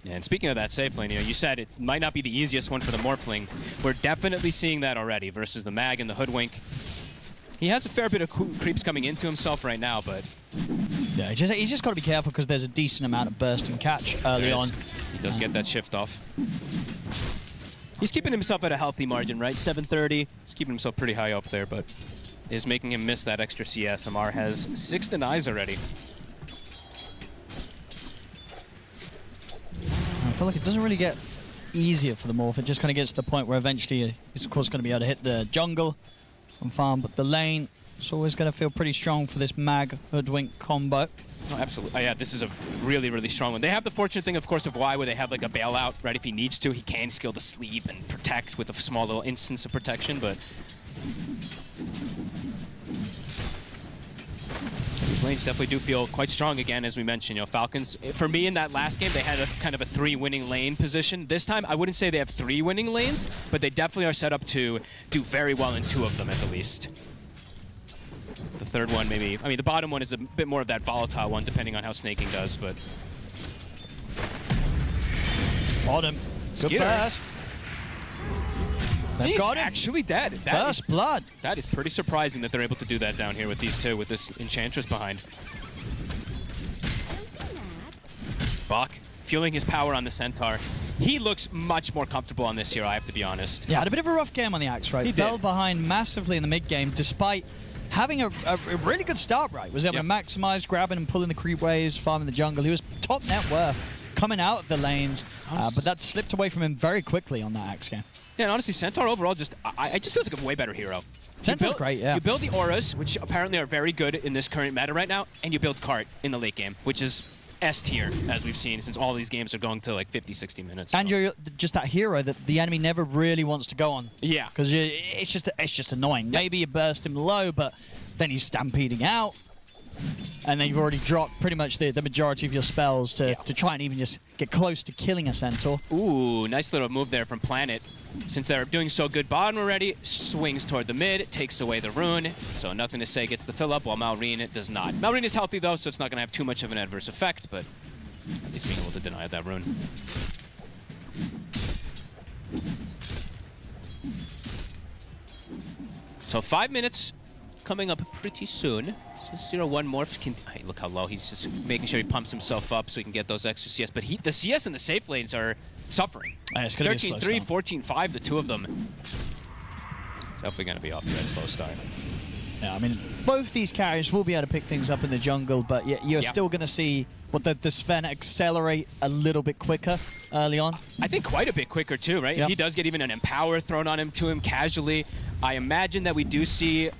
Speaker 13: And speaking of that safe lane, you said it might not be the easiest one for the Morphling. We're definitely seeing that already versus the Mag and the Hoodwink. He has a fair bit of creeps coming into himself right now, but...
Speaker 8: Yeah, he's just got to be careful because there's a decent amount of burst and catch early on.
Speaker 13: He does get that shift off. He's keeping himself at a healthy margin, right? 730. He's keeping himself pretty high up there, but is making him miss that extra CS. Amar has 6 denies already.
Speaker 8: I feel like it doesn't really get easier for the Morph. It just kind of gets to the point where eventually he's, of course, going to be able to hit the jungle and farm, but the lane is always going to feel pretty strong for this Mag Hoodwink combo.
Speaker 13: Oh, absolutely. Oh, yeah, this is a really, really strong one. They have the fortunate thing, of course, of Y, where they have like a bailout, right? If he needs to, he can skill the sleep and protect with a small little instance of protection, but these lanes definitely do feel quite strong again, as we mentioned. Falcons, for me in that last game, they had a kind of a 3 winning lane position. This time, I wouldn't say they have 3 winning lanes, but they definitely are set up to do very well in 2 of them at the least. The third one, maybe. I mean, the bottom one is a bit more of that volatile one, depending on how snaking does, but...
Speaker 8: Bottom. Good burst.
Speaker 13: He's actually dead.
Speaker 8: First blood.
Speaker 13: That is pretty surprising that they're able to do that down here with these two, with this Enchantress behind. Bach, feeling his power on the Centaur. He looks much more comfortable on this hero, I have to be honest.
Speaker 8: Yeah, had a bit of a rough game on the Axe, right? He fell behind massively in the mid game, despite having a really good start, right? Was able to maximize, grabbing and pulling the creep waves, farming the jungle. He was top net worth coming out of the lanes, but that slipped away from him very quickly on that Axe game.
Speaker 13: Yeah, and honestly, Centaur overall I just feels like a way better hero.
Speaker 8: Centaur's great, yeah.
Speaker 13: You build the auras, which apparently are very good in this current meta right now, and you build cart in the late game, which is S tier, as we've seen, since all these games are going to like 50, 60 minutes.
Speaker 8: And you're just that hero that the enemy never really wants to go on.
Speaker 13: Yeah.
Speaker 8: Because it's just annoying. Yep. Maybe you burst him low, but then he's stampeding out. And then you've already dropped pretty much the majority of your spells to try and even just get close to killing a Centaur.
Speaker 13: Ooh, nice little move there from Planet. Since they're doing so good bottom already, swings toward the mid, takes away the rune. So Nothing to Say gets the fill up, while Malrine does not. Malrine is healthy though, so it's not going to have too much of an adverse effect, but at least being able to deny that rune. So 5 minutes coming up pretty soon. So 0-1 Morph can... look how low. He's just making sure he pumps himself up so he can get those extra CS. But the CS and the safe lanes are suffering. 13-3, 14-5, the two of them. Definitely going to be off to a slow start.
Speaker 8: Yeah, I mean, both these carriers will be able to pick things up in the jungle, but you're still going to see what the Sven accelerate a little bit quicker early on.
Speaker 13: I think quite a bit quicker too, right? If he does get even an Empower thrown on him to him casually, I imagine that we do see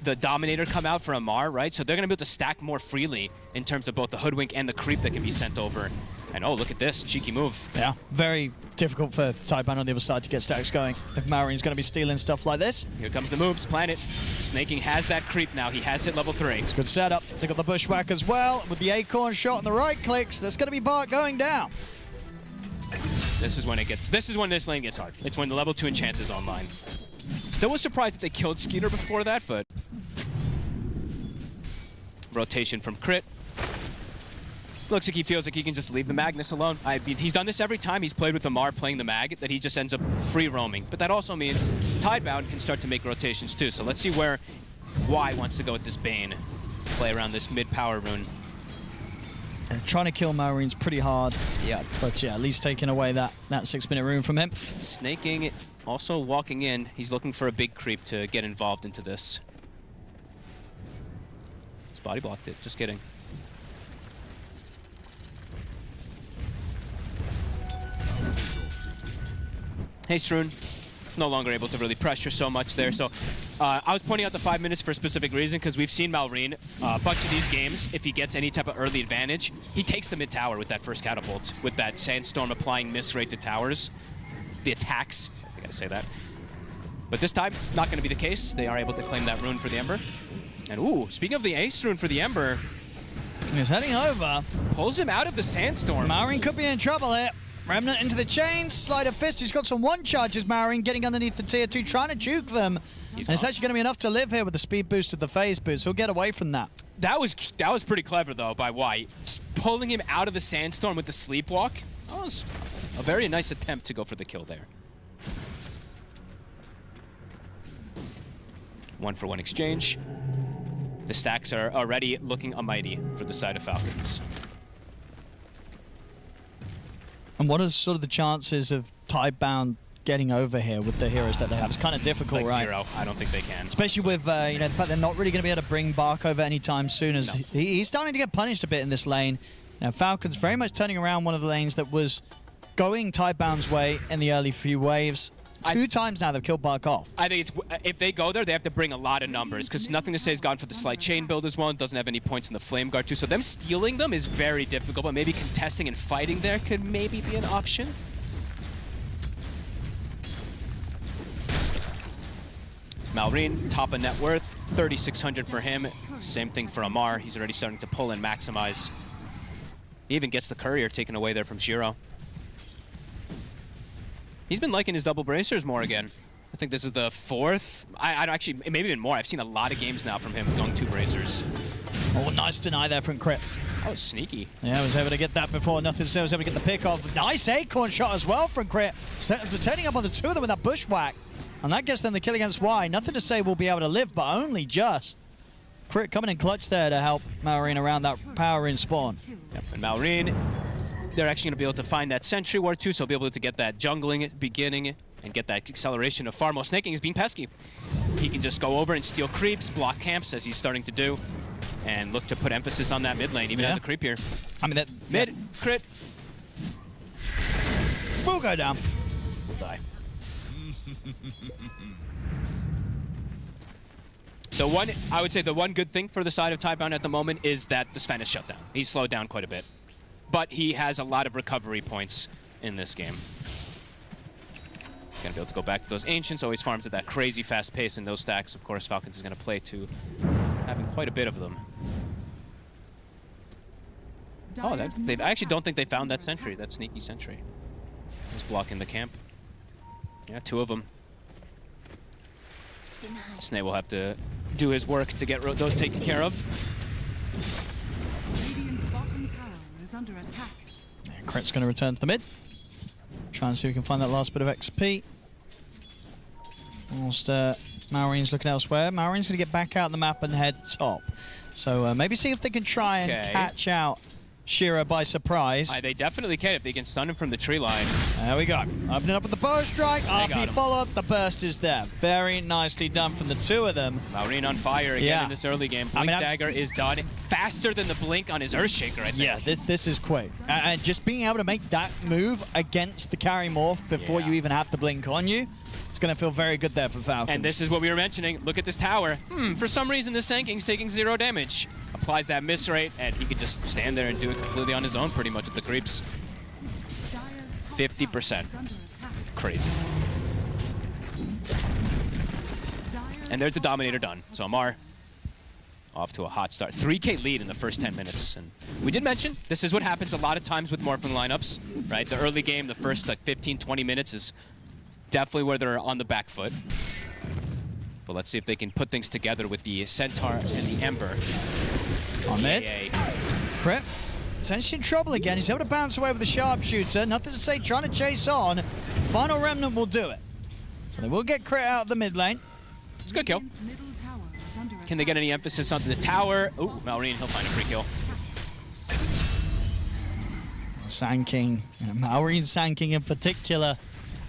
Speaker 13: the Dominator come out for Amar, right? So they're going to be able to stack more freely in terms of both the Hoodwink and the Creep that can be sent over. And oh, look at this. Cheeky move.
Speaker 8: Yeah, very difficult for Tidebound on the other side to get stacks going if Marine's going to be stealing stuff like this.
Speaker 13: Here comes the moves. Planet. Snaking has that Creep now. He has hit level 3.
Speaker 8: It's a good setup. They got the Bushwhack as well with the Acorn shot and the right clicks. There's going to be Bart going down.
Speaker 13: This is when this lane gets hard. It's when the level 2 enchant is online. Still was surprised that they killed Skeeter before that, but rotation from Crit. Looks like he feels like he can just leave the Magnus alone. I mean, he's done this every time he's played with Amar playing the Mag, that he just ends up free roaming. But that also means Tidebound can start to make rotations too. So let's see where Y wants to go with this Bane. Play around this mid-power rune.
Speaker 8: Trying to kill Marine's pretty hard.
Speaker 13: Yeah.
Speaker 8: But yeah, at least taking away that 6-minute rune from him.
Speaker 13: Snaking, also walking in. He's looking for a big creep to get involved into this. He's body blocked it, just kidding. Hey, Stroon. No longer able to really pressure so much there. So I was pointing out the 5 minutes for a specific reason, because we've seen Malrine a bunch of these games. If he gets any type of early advantage, he takes the mid-tower with that first catapult, with that Sandstorm applying miss rate to towers. The attacks I gotta say that. But this time, not gonna be the case. They are able to claim that rune for the Ember. And ooh, speaking of the ace rune for the Ember,
Speaker 8: he's heading over.
Speaker 13: Pulls him out of the sandstorm.
Speaker 8: Maureen could be in trouble here. Remnant into the chains, Sleight of Fist. He's got some one charges, Maureen, getting underneath the tier 2, trying to juke them. And it's actually going to be enough to live here with the speed boost of the phase boost. He'll get away from that.
Speaker 13: That was pretty clever, though, by White. Just pulling him out of the sandstorm with the sleepwalk. That was a very nice attempt to go for the kill there. 1-for-1 exchange. The stacks are already looking almighty for the side of Falcons.
Speaker 8: And what are sort of the chances of Tidebound getting over here with the heroes that they have? It's kind of difficult,
Speaker 13: like
Speaker 8: right?
Speaker 13: 0. I don't think they can.
Speaker 8: Especially with you know, the fact they're not really going to be able to bring Bark over anytime soon, as he's starting to get punished a bit in this lane. Now, Falcons very much turning around one of the lanes that was going Tidebound's way in the early few waves. Two times now they've killed Bark off.
Speaker 13: I think it's, if they go there, they have to bring a lot of numbers, because Nothing to Say has gone for the slight chain build as well, doesn't have any points in the Flame Guard too, so them stealing them is very difficult, but maybe contesting and fighting there could maybe be an option. Maureen, top of net worth, 3,600 for him. Same thing for Amar. He's already starting to pull and maximize. He even gets the courier taken away there from Shiro. He's been liking his double bracers more again. I think this is the 4th. I actually, maybe even more. I've seen a lot of games now from him going 2 bracers.
Speaker 8: Oh, nice deny there from Crit.
Speaker 13: That was sneaky.
Speaker 8: Yeah, I was able to get that before. Nothing to Say was able to get the pick off. Nice acorn shot as well from Crit. Turning up on the 2 of them with that bushwhack. And that gets them the kill against Y. Nothing to Say will be able to live, but only just. Crit coming in clutch there to help Maureen around that power in spawn.
Speaker 13: Yep, and Maureen, they're actually going to be able to find that Sentry Ward too, so they'll be able to get that jungling beginning and get that acceleration of Farmo. Snaking is being pesky. He can just go over and steal creeps, block camps as he's starting to do, and look to put emphasis on that mid lane, even as a creep here.
Speaker 8: I mean, that
Speaker 13: mid, crit.
Speaker 8: We'll go down.
Speaker 13: We'll die. I would say the one good thing for the side of Tidebound at the moment is that the Sven is shut down. He's slowed down quite a bit. But he has a lot of recovery points in this game. Gonna be able to go back to those Ancients, always farms at that crazy fast pace, and those stacks, of course, Falcons is gonna play to having quite a bit of them. Oh, I actually don't think they found that sentry, that sneaky sentry. He's blocking the camp. Yeah, 2 of them. Snay will have to do his work to get those taken care of.
Speaker 14: Radiant's bottom tower is under attack.
Speaker 8: Yeah, Crit's going to return to the mid. Try and see if we can find that last bit of XP. Whilst Maureen's looking elsewhere. Maureen's going to get back out the map and head top. So maybe see if they can try and catch out Shiro by surprise.
Speaker 13: They definitely can if they can stun him from the tree line.
Speaker 8: There we go. Opening up with the bow strike. RP follow-up. The burst is there. Very nicely done from the 2 of them.
Speaker 13: Maureen on fire again in this early game. Blink Dagger is done faster than the blink on his Earthshaker, I think.
Speaker 8: Yeah, this is quick. And just being able to make that move against the carry morph before you even have to blink on you, it's going to feel very good there for Falcons.
Speaker 13: And this is what we were mentioning. Look at this tower. For some reason, the Sanking's taking 0 damage. Applies that miss rate, and he can just stand there and do it completely on his own, pretty much, with the creeps. 50%. Crazy. And there's the Dominator done. So Amar off to a hot start. 3K lead in the first 10 minutes. And we did mention, this is what happens a lot of times with Morphin lineups, right? The early game, the first like 15, 20 minutes is definitely where they're on the back foot. But let's see if they can put things together with the Centaur and the Ember.
Speaker 8: On mid. Crit. Essentially in trouble again. He's able to bounce away with the sharpshooter. Nothing to Say, trying to chase on. Final Remnant will do it. So they will get Crit out of the mid lane.
Speaker 13: It's a good kill. Can they get any emphasis on the tower? Oh, Maureen, he'll find a free kill.
Speaker 8: Sanking. Maureen Sanking in particular.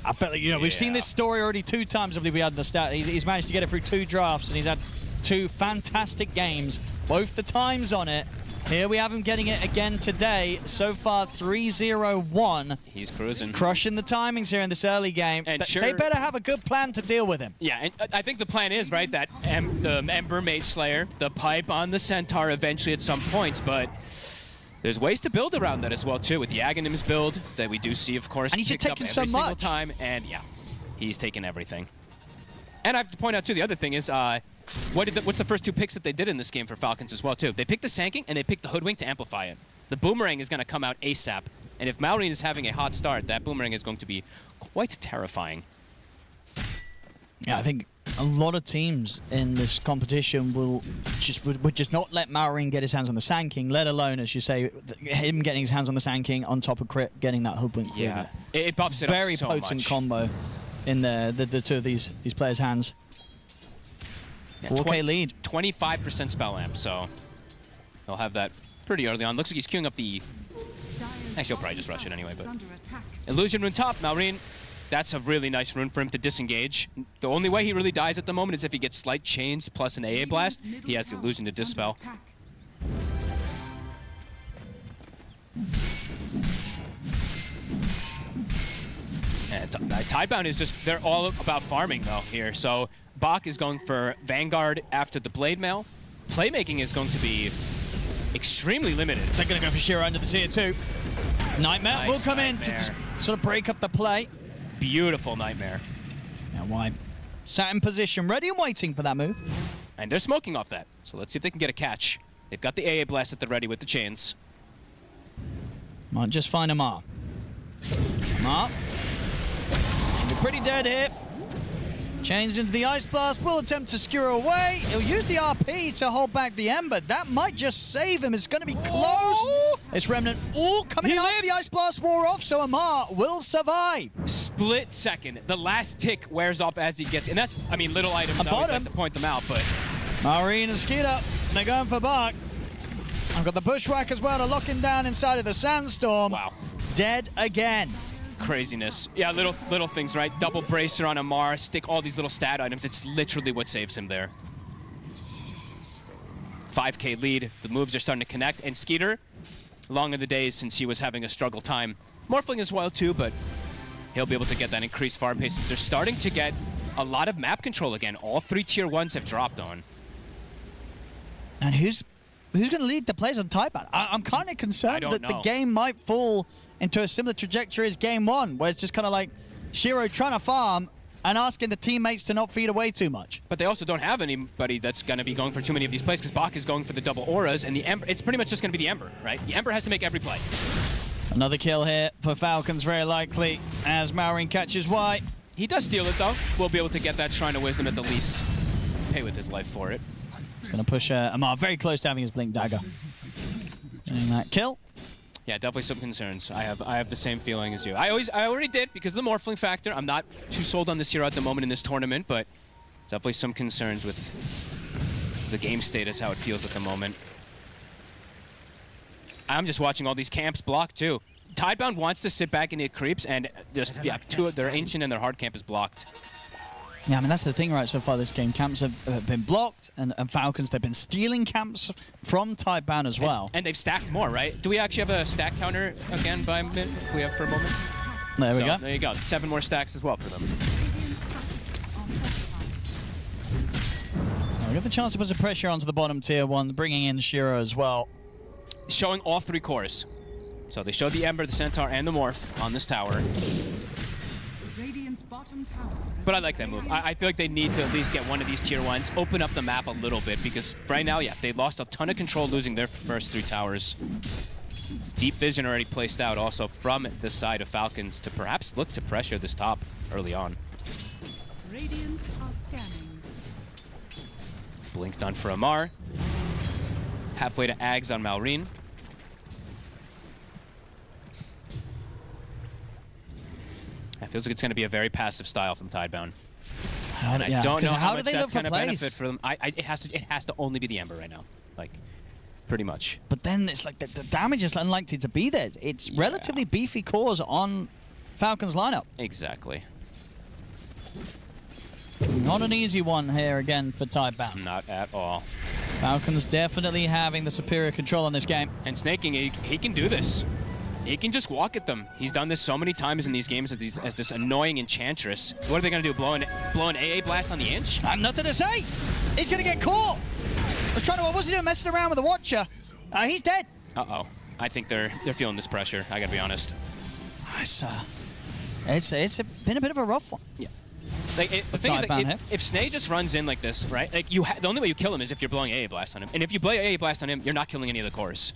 Speaker 8: I felt like, we've seen this story already 2 times. I believe we had the stat. He's managed to get it through 2 drafts, and he's had 2 fantastic games. Both the times on it. Here we have him getting it again today. So far, 3-0-1.
Speaker 13: He's cruising.
Speaker 8: Crushing the timings here in this early game.
Speaker 13: And
Speaker 8: they better have a good plan to deal with him.
Speaker 13: Yeah, and I think the plan is, right, that the Ember Mage Slayer, the pipe on the Centaur eventually at some points, but there's ways to build around that as well, too, with the Aghanims build that we do see, of course,
Speaker 8: and he's just
Speaker 13: picked
Speaker 8: taking
Speaker 13: up
Speaker 8: so
Speaker 13: every single
Speaker 8: much
Speaker 13: time. And yeah, he's taken everything. And I have to point out, too, the other thing is, what's the first 2 picks that they did in this game for Falcons as well, too? They picked the Sanking, and they picked the Hoodwink to amplify it. The Boomerang is going to come out ASAP. And if Maureen is having a hot start, that Boomerang is going to be quite terrifying.
Speaker 8: Yeah, I think a lot of teams in this competition would just not let Maureen get his hands on the Sand King, let alone, as you say, him getting his hands on the Sand King on top of Crit, getting that Hoodwink.
Speaker 13: Yeah, it buffs it up
Speaker 8: very
Speaker 13: so
Speaker 8: potent
Speaker 13: much.
Speaker 8: combo in the 2 of these players' hands.
Speaker 13: Yeah,
Speaker 8: 4K lead.
Speaker 13: 25% spell amp, so he'll have that pretty early on. Looks like he's queuing up the... Actually, he'll probably just rush it anyway, but... Illusion rune top, Maureen. That's a really nice rune for him to disengage. The only way he really dies at the moment is if he gets Slight Chains plus an AA Blast. He has the Illusion to dispel. And Tidebound is just, they're all about farming though here. So Bach is going for Vanguard after the Blade Mail. Playmaking is going to be extremely limited.
Speaker 8: They're going to go for Shiro under the tier 2. Nightmare will come in to just sort of break up the play.
Speaker 13: Beautiful Nightmare.
Speaker 8: Now White sat in position, ready and waiting for that move.
Speaker 13: And they're smoking off that. So let's see if they can get a catch. They've got the AA Blast at the ready with the chains.
Speaker 8: Might just find Amar. Amar. Should be pretty dead here. Chains into the Ice Blast, will attempt to skewer away. He'll use the RP to hold back the Ember. That might just save him. It's going to be close. It's Remnant all coming out. The Ice Blast wore off, so Amar will survive.
Speaker 13: Split second. The last tick wears off as he gets, and that's, I mean, little items, I always like to point them out, but...
Speaker 8: Maureen and Skeeter, they're going for Bach. I've got the Bushwhack as well to lock him down inside of the Sandstorm.
Speaker 13: Wow.
Speaker 8: Dead again.
Speaker 13: Craziness. Yeah, little things, right? Double bracer on Amar, stick all these little stat items. It's literally what saves him there. 5K lead. The moves are starting to connect. And Skeeter, long in the days since he was having a struggle time. Morphling as well too, but he'll be able to get that increased farm pace since they're starting to get a lot of map control again. All 3 tier 1s have dropped on.
Speaker 8: And who's going to lead the plays on Tidebound? I'm kind of concerned that the game might fall into a similar trajectory as game 1, where it's just kind of like Shiro trying to farm and asking the teammates to not feed away too much.
Speaker 13: But they also don't have anybody that's going to be going for too many of these plays because Bach is going for the double auras, and the Ember, it's pretty much just going to be the Ember, right? The Ember has to make every play.
Speaker 8: Another kill here for Falcons, very likely, as Maureen catches White.
Speaker 13: He does steal it, though. We'll be able to get that Shrine of Wisdom at the least. Pay with his life for it.
Speaker 8: He's going to push Amar very close to having his Blink Dagger. Getting that kill.
Speaker 13: Yeah, definitely some concerns. I have the same feeling as you. I already did because of the Morphling factor. I'm not too sold on this hero at the moment in this tournament, but definitely some concerns with the game status, how it feels at the moment. I'm just watching all these camps block too. Tidebound wants to sit back and hit creeps, and just two of their ancient and their hard camp is blocked.
Speaker 8: Yeah, I mean, that's the thing, right, so far this game. Camps have been blocked, and Falcons, they've been stealing camps from Tidebound as well.
Speaker 13: And they've stacked more, right? Do we actually have a stack counter again by mid? We have for a moment?
Speaker 8: There we go.
Speaker 13: There you go. 7 more stacks as well for them.
Speaker 8: We got the chance to put some pressure onto the bottom tier 1, bringing in Shiro as well.
Speaker 13: Showing all 3 cores. So they showed the Ember, the Centaur, and the Morph on this tower. But I like that move. I feel like they need to at least get one of these tier 1s, open up the map a little bit, because right now, yeah, they lost a ton of control losing their first 3 towers. Deep Vision already placed out also from the side of Falcons to perhaps look to pressure this top early on.
Speaker 14: Radiant are scanning.
Speaker 13: Blink done for Amar. Halfway to Ags on Maureen. It feels like it's going to be a very passive style from Tidebound. And I don't know how much that's going to benefit for them. It has to only be the Ember right now, like pretty much.
Speaker 8: But then it's like the damage is unlikely to be there. It's relatively beefy cores on Falcons lineup.
Speaker 13: Exactly.
Speaker 8: Not an easy one here again for Tidebound.
Speaker 13: Not at all.
Speaker 8: Falcons definitely having the superior control in this game.
Speaker 13: And Snaking, he can do this. He can just walk at them. He's done this so many times in these games as this annoying Enchantress. What are they going to do, blow an AA Blast on the inch?
Speaker 8: I have nothing to say. He's going to get caught. What was he doing, messing around with the Watcher? He's dead.
Speaker 13: Uh-oh. I think they're feeling this pressure, I got to be honest.
Speaker 8: It's been a bit of a rough one.
Speaker 13: Yeah. Like the thing is, like, if Snay just runs in like this, right? Like the only way you kill him is if you're blowing AA blast on him, and if you blow AA blast on him, you're not killing any of the cores.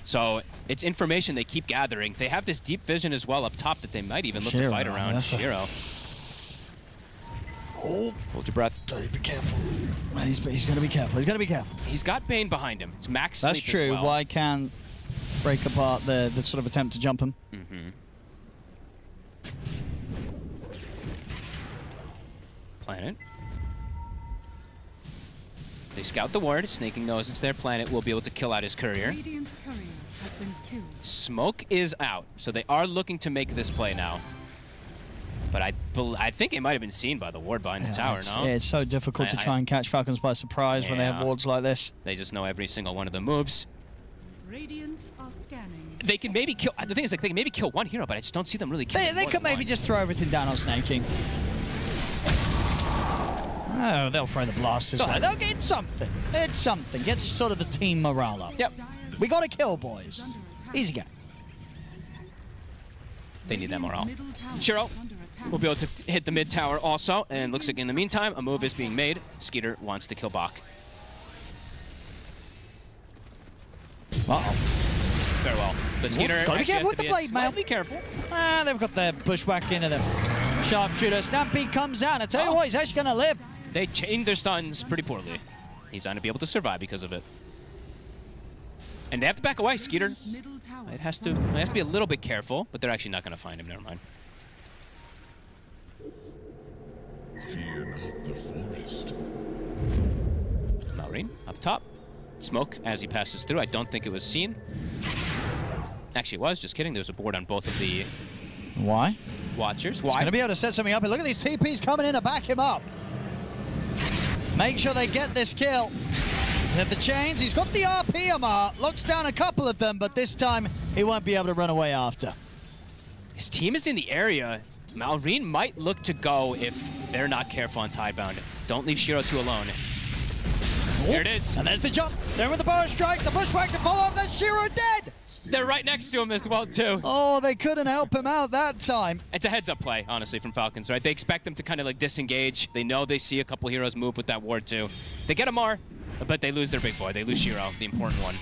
Speaker 13: So it's information they keep gathering. They have this deep vision as well up top that they might even look to fight around. Shiro.
Speaker 8: Oh,
Speaker 13: hold your breath.
Speaker 8: Be careful. He's going to be careful. He's going to be careful.
Speaker 13: He's got Bane behind him. It's max
Speaker 8: That's
Speaker 13: sleep
Speaker 8: true.
Speaker 13: as well.
Speaker 8: Why can't break apart the sort of attempt to jump him?
Speaker 13: Mm-hmm. Planet. They scout the ward. Snaking knows it's their planet. Will be able to kill out his courier.
Speaker 14: Radiant's courier has been killed.
Speaker 13: Smoke is out, so they are looking to make this play now. But I think it might have been seen by the ward behind the tower, no?
Speaker 8: Yeah, it's so difficult to try and catch Falcons by surprise when they have wards like this.
Speaker 13: They just know every single one of the moves.
Speaker 14: Radiant are scanning.
Speaker 13: They can maybe kill. The thing is, like, they can maybe kill one hero, but I just don't see them really killing.
Speaker 8: They could maybe just throw everything down on Snaking. Oh, they'll throw the blasters away. They'll get something. It's something. Gets sort of the team morale up.
Speaker 13: Yep.
Speaker 8: We got to kill, boys. Easy game.
Speaker 13: They need that morale. Shiro will be able to hit the mid tower also, and looks like in the meantime a move is being made. Skeeter wants to kill Bach.
Speaker 8: Uh-oh.
Speaker 13: Farewell. But Skeeter
Speaker 8: Gotta be careful with the blade mail.
Speaker 13: Be careful.
Speaker 8: They've got their bushwhack into them. Sharpshooter. Stampede comes out. I tell you what, he's actually going to live.
Speaker 13: They chained their stuns pretty poorly. He's not going to be able to survive because of it. And they have to back away, Skeeter. It has to be a little bit careful, but they're actually not going to find him. Never mind.
Speaker 20: Fear not the forest.
Speaker 13: Maureen up top. Smoke as he passes through. I don't think it was seen. Actually, it was. Just kidding. There's a board on both of the Watchers. Why?
Speaker 8: He's going to be able to set something up. And look at these TPs coming in to back him up. Make sure they get this kill. They have the chains. He's got the RP Amar. Locks down a couple of them, but this time he won't be able to run away after.
Speaker 13: His team is in the area. Maureen might look to go if they're not careful on Tidebound. Don't leave Shiro 2 alone. Here it is.
Speaker 8: And there's the jump. There with the bar strike. The bushwhack to follow up. That's Shiro dead.
Speaker 13: They're right next to him as well, too.
Speaker 8: Oh, they couldn't help him out that time.
Speaker 13: It's a heads-up play, honestly, from Falcons, right? They expect them to kind of like disengage. They know they see a couple heroes move with that ward, too. They get Amar, but they lose their big boy. They lose Shiro, the important one.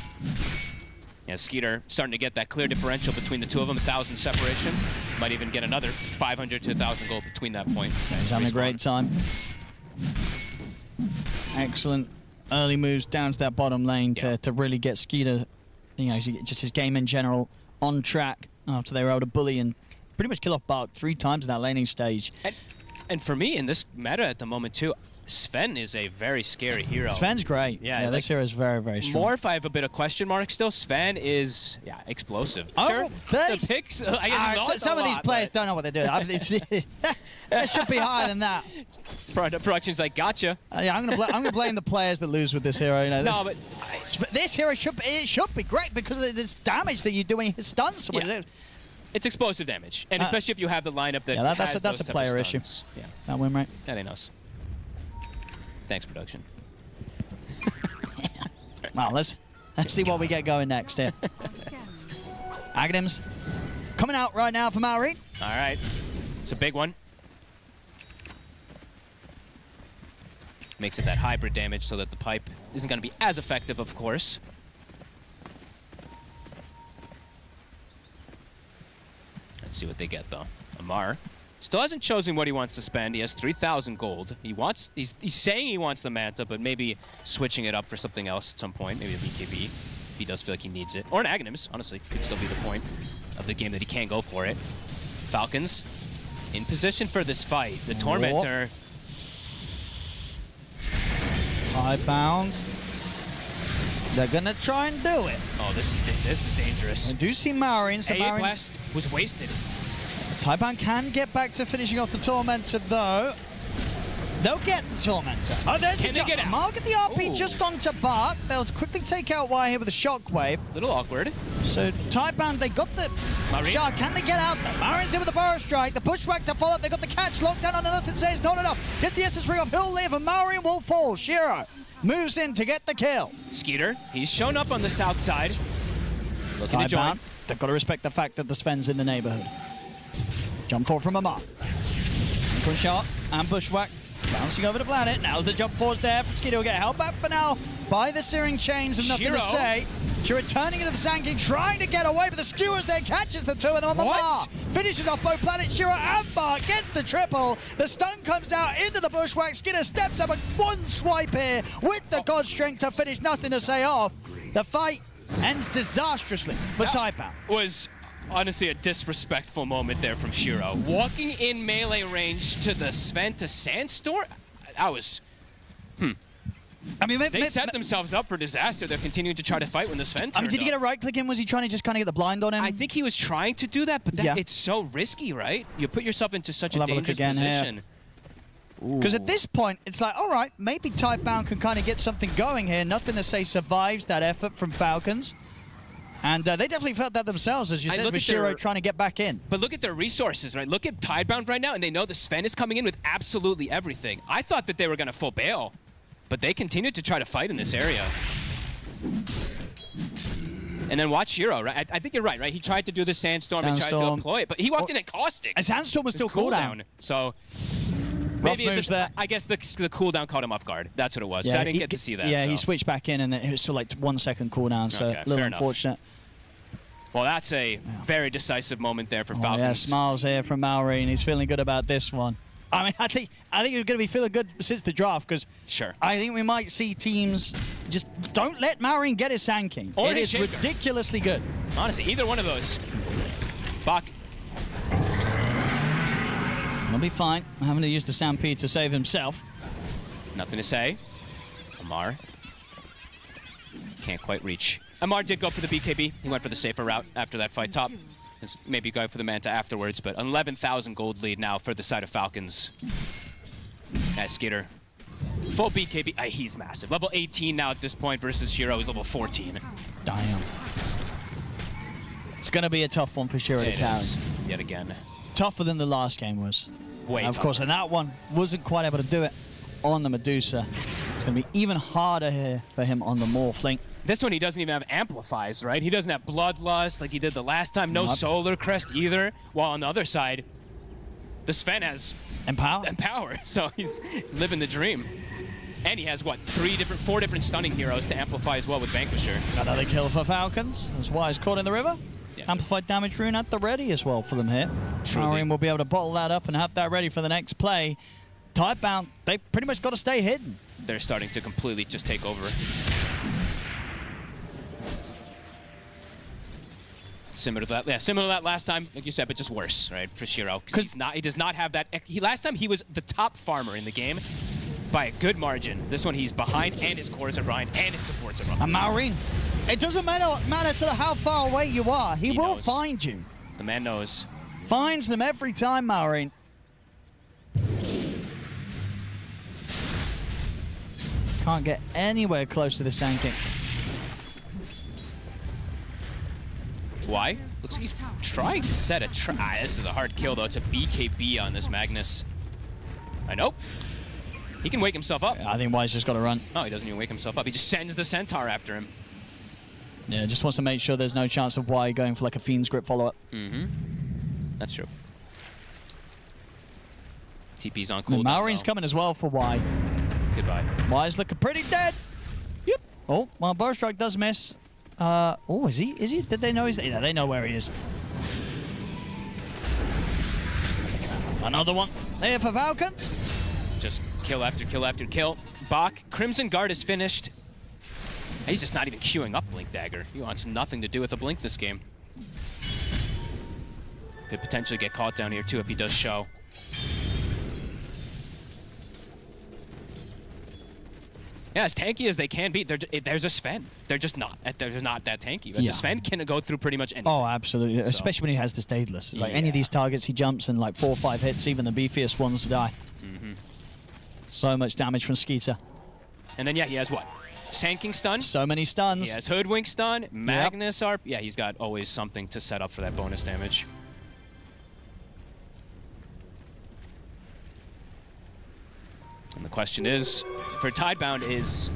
Speaker 13: Yeah, Skeeter starting to get that clear differential between the two of them, 1,000 separation. Might even get another 500 to 1,000 gold between that point.
Speaker 8: He's having a great time. Excellent early moves down to that bottom lane to really get Skeeter, you know, just his game in general on track after they were able to bully and pretty much kill off Bach 3 times in that laning stage.
Speaker 13: And for me, in this meta at the moment, too, Sven is a very scary hero.
Speaker 8: Sven's great.
Speaker 13: Yeah,
Speaker 8: like, this hero is very, very strong.
Speaker 13: More if I have a bit of question mark still, Sven is, explosive.
Speaker 8: Oh,
Speaker 13: sure,
Speaker 8: 30.
Speaker 13: the picks, I guess
Speaker 8: some of these players don't know what they're doing. It should be higher than that.
Speaker 13: Production's like, gotcha.
Speaker 8: Yeah, I'm gonna blame the players that lose with this hero. You know,
Speaker 13: no, but
Speaker 8: this hero should be great because of this damage that you're doing. His stuns.
Speaker 13: Yeah. It's explosive damage, and especially if you have the lineup that
Speaker 8: that's a player issue.
Speaker 13: Yeah,
Speaker 8: that win rate.
Speaker 13: That ain't us. Thanks, production.
Speaker 8: Well, let's see what we get going next here. Aghanims coming out right now for Maori.
Speaker 13: All right, it's a big one. Makes it that hybrid damage so that the pipe isn't going to be as effective, of course. Let's see what they get, though. Amar still hasn't chosen what he wants to spend. He has 3,000 gold. He's saying he wants the Manta, but maybe switching it up for something else at some point. Maybe a BKB, if he does feel like he needs it. Or an Aghanims, honestly. Could still be the point of the game that he can go for it. Falcons in position for this fight. The Tormentor.
Speaker 8: Tidebound. They're gonna try and do it.
Speaker 13: Oh, this is dangerous.
Speaker 8: I do see Maureen, so
Speaker 13: AA Blast was wasted.
Speaker 8: Tidebound can get back to finishing off the Tormentor, though. They'll get the Tormentor. Oh, there's
Speaker 13: Can
Speaker 8: the
Speaker 13: they get out?
Speaker 8: Mark at the RP
Speaker 13: Ooh.
Speaker 8: just onto Bach. They'll quickly take out Wire here with a Shockwave.
Speaker 13: A little awkward.
Speaker 8: So Tidebound, they got the shot. Can they get out? Maureen's in with the Burrow Strike. The Bushwhack to follow up. They got the catch locked down on nothing. Says not enough. Get the Essence Ring off. He'll live, and Maureen will fall. Shiro moves in to get the kill.
Speaker 13: Skeeter, he's shown up on the south side. Looking to join.
Speaker 8: They've got to respect the fact that the Sven's in the neighborhood. Jump forward from Amar. Push shot and bushwhack. Bouncing over the planet. Now the jump force there. Skitty will get held back for now by the searing chains and nothing to say. Shiro turning into the Sand King, trying to get away, but the Stewards there catches the two of them on the bar. Finishes off both Planet, Shiro and Bar, gets the triple. The stun comes out into the bushwhack. Skinner steps up, one swipe here with the God Strength to finish, nothing to say off. The fight ends disastrously for Tidebound.
Speaker 13: Was honestly a disrespectful moment there from Shiro. Walking in melee range to the Sven to Sandstorm? That was...
Speaker 8: I mean,
Speaker 13: they set themselves up for disaster. They're continuing to try to fight when the Sven
Speaker 8: I mean, did he get a right click in? Was he trying to just kind of get the blind on him?
Speaker 13: I think he was trying to do that, but it's so risky, right? You put yourself into such a dangerous position.
Speaker 8: Because at this point, it's like, all right, maybe Tidebound can kind of get something going here. Nothing to say survives that effort from Falcons. And they definitely felt that themselves, as you said, with Shiro trying to get back in.
Speaker 13: But look at their resources, right? Look at Tidebound right now, and they know the Sven is coming in with absolutely everything. I thought that they were going to full bail, but they continued to try to fight in this area. And then watch Shiro, right? I think you're right? He tried to do the Sandstorm and tried to employ it, but he walked in at Caustic.
Speaker 8: And Sandstorm was still cooldown.
Speaker 13: So maybe I guess the cooldown caught him off guard. That's what it was.
Speaker 8: Yeah,
Speaker 13: I didn't get to see that.
Speaker 8: Yeah,
Speaker 13: so.
Speaker 8: he switched back in, and it was still like 1 second cooldown, so a little unfortunate.
Speaker 13: Well, that's a very decisive moment there for Falcons.
Speaker 8: Yeah, smiles here from Malrine. He's feeling good about this one. I mean, I think you're going to be feeling good since the draft, because I think we might see teams just don't let Malrine get his Sand King.
Speaker 13: Or
Speaker 8: it is
Speaker 13: Shaker.
Speaker 8: ridiculously good.
Speaker 13: Honestly, either one of those. Bach.
Speaker 8: He'll be fine. Having to use the Stampede to save himself.
Speaker 13: Nothing to say. Amar. Can't quite reach. Amar did go for the BKB. He went for the safer route after that fight top. Maybe go for the Manta afterwards, but an 11,000 gold lead now for the side of Falcons. As Skitter. Full BKB. He's massive. Level 18 now at this point versus Shiro is level 14.
Speaker 8: Damn. It's going to be a tough one for Shiro to carry.
Speaker 13: Yet again.
Speaker 8: Tougher than the last game was.
Speaker 13: Way
Speaker 8: Of course, and that one wasn't quite able to do it on the Medusa. It's going to be even harder here for him on the Morphling.
Speaker 13: This one, he doesn't even have amplifies, right? He doesn't have Bloodlust like he did the last time. No Solar Crest either. While on the other side, the Sven has Empower. So he's living the dream. And he has, what, 4 different stunning heroes to amplify as well with Vanquisher.
Speaker 8: Another kill for Falcons. As Wise caught in the river. Amplified damage rune at the ready as well for them here. Marion will be able to bottle that up and have that ready for the next play. Tidebound, they pretty much got to stay hidden.
Speaker 13: They're starting to completely just take over. Similar to that, similar to that last time, like you said, but just worse, right, for Shiro. Because he does not have that. Last time he was the top farmer in the game by a good margin. This one he's behind, and his cores are behind, and his supports are behind.
Speaker 8: And Malrine, it doesn't matter sort of how far away you are. He will find you.
Speaker 13: The man knows.
Speaker 8: Finds them every time, Malrine. Can't get anywhere close to the Sand King.
Speaker 13: Why? Looks like he's trying to set a trap. This is a hard kill, though. It's a BKB on this Magnus. I know. He can wake himself up.
Speaker 8: I think Wise just got to run.
Speaker 13: No, he doesn't even wake himself up. He just sends the Centaur after him.
Speaker 8: Yeah, just wants to make sure there's no chance of Y going for like a Fiend's Grip follow-up.
Speaker 13: That's true. TP's on
Speaker 8: cooldown. Malrine's coming as well for Y.
Speaker 13: Goodbye.
Speaker 8: Y's looking pretty dead.
Speaker 13: Yep.
Speaker 8: Oh, well, Bowstrike does miss. Oh, is he? Is he? Did they know he's there? Yeah, they know where he is. Another one there for Falcons.
Speaker 13: Just kill after kill after kill. Bach, Crimson Guard is finished. He's just not even queuing up Blink Dagger. He wants nothing to do with a Blink this game. Could potentially get caught down here too if he does show. Yeah, as tanky as they can be, there's a Sven. They're just not. They're not that tanky. But the Sven can go through pretty much anything.
Speaker 8: Oh, absolutely. So. Especially when he has the Stadeless. It's like any of these targets he jumps and like 4 or 5 hits, even the beefiest ones die. So much damage from Skeeter.
Speaker 13: And then, yeah, he has what? Sand King stun.
Speaker 8: So many stuns.
Speaker 13: He has Hoodwink stun, Magnus ARP. Yeah, he's got always something to set up for that bonus damage. And the question is, for Tidebound is,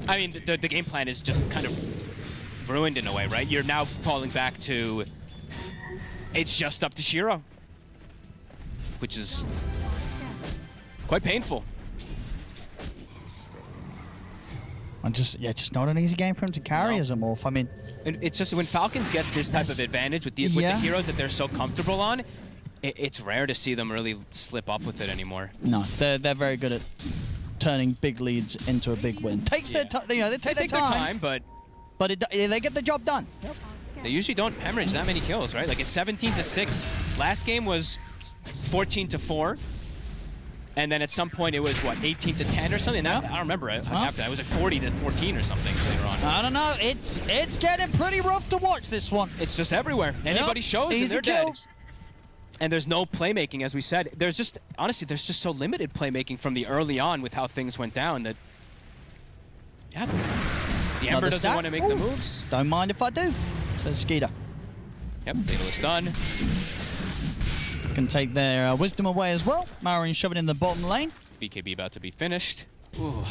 Speaker 13: I mean, the game plan is just kind of ruined in a way, right? You're now falling back to, it's just up to Shiro. Which is quite painful.
Speaker 8: And just not an easy game for him to carry as a morph. I mean,
Speaker 13: it's just when Falcons gets this type of advantage with the heroes that they're so comfortable on, it's rare to see them really slip up with it anymore.
Speaker 8: No, they're very good at turning big leads into a big win. Takes their time, you know, they take their time,
Speaker 13: but
Speaker 8: they get the job done. Yep.
Speaker 13: They usually don't hemorrhage that many kills, right? Like it's 17-6. Last game was 14-4. And then at some point it was what, 18-10 or something? I don't remember. After that, it was like 40-14 or something later on.
Speaker 8: I don't know. It's getting pretty rough to watch this one.
Speaker 13: It's just everywhere. Anybody shows and they're dead. And there's no playmaking, as we said. There's just honestly, there's just so limited playmaking from the early on with how things went down that the Ember doesn't want to make the moves.
Speaker 8: Don't mind if I do. Says Skeeter.
Speaker 13: Yep, Daedalus done.
Speaker 8: Can take their wisdom away as well. Maureen shove it in the bottom lane.
Speaker 13: BKB about to be finished. Ooh.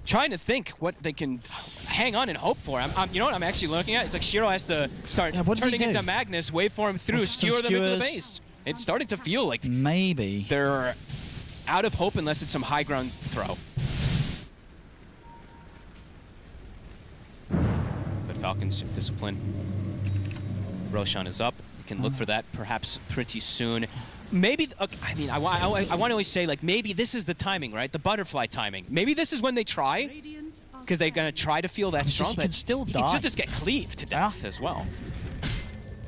Speaker 13: Trying to think what they can hang on and hope for. You know what I'm actually looking at? It's like Shiro has to start turning into Magnus, wait for him through, skewer them into the base. It's starting to feel like
Speaker 8: maybe
Speaker 13: they're out of hope unless it's some high ground throw. But Falcons discipline. Roshan is up. You can look for that perhaps pretty soon. Maybe, I mean, I want to always say, like, maybe this is the timing, right? The butterfly timing. Maybe this is when they try, because they're going to try to feel that strong.
Speaker 8: He can still die.
Speaker 13: He should just get cleaved to death as well.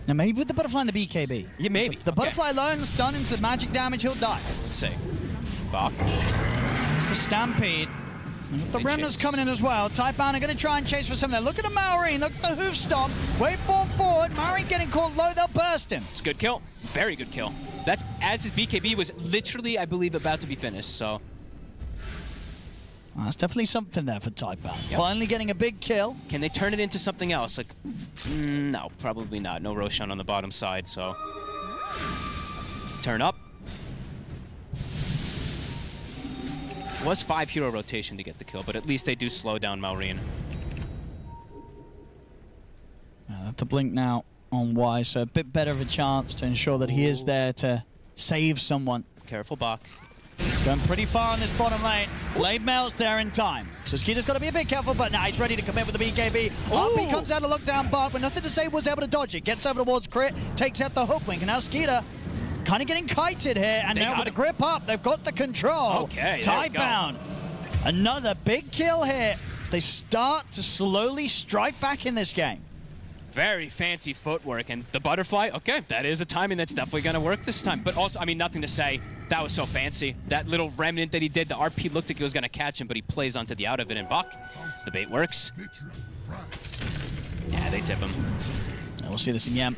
Speaker 8: Now, maybe with the butterfly and the BKB.
Speaker 13: Yeah, maybe.
Speaker 8: The butterfly alone, stun into the magic damage, he'll die.
Speaker 13: Let's see. Bach.
Speaker 8: It's a Stampede. The Remnants coming in as well. Tidebound are going to try and chase for something. Look at the Maureen. Look at the hoof stomp. Waveform forward. Maureen getting caught low. They'll burst him.
Speaker 13: It's a good kill. Very good kill. That's as his BKB was literally, I believe, about to be finished, so.
Speaker 8: That's definitely something there for Tidebound. Yep. Finally getting a big kill.
Speaker 13: Can they turn it into something else? Like, no, probably not. No Roshan on the bottom side, so. Turn up. Was 5 hero rotation to get the kill, but at least they do slow down Maureen.
Speaker 8: To blink now on Y, so a bit better of a chance to ensure that he is there to save someone.
Speaker 13: Careful, Bach.
Speaker 8: He's going pretty far on this bottom lane. Blade Mail's there in time. So Skeeter's got to be a bit careful, but now he's ready to commit with the BKB. RP comes out of lockdown, Bach, but nothing to say, was able to dodge it. Gets over towards Crit, takes out the hook wink, and now Skeeter kind of getting kited here, and now with the grip up, they've got the control.
Speaker 13: Okay,
Speaker 8: Tidebound. Another big kill here as they start to slowly strike back in this game.
Speaker 13: Very fancy footwork, and the butterfly, okay, that is a timing that's definitely going to work this time. But also, I mean, nothing to say. That was so fancy. That little remnant that he did, the RP looked like he was going to catch him, but he plays onto the out of it, and Bach, the bait works. Yeah, they tip him.
Speaker 8: And we'll see this again.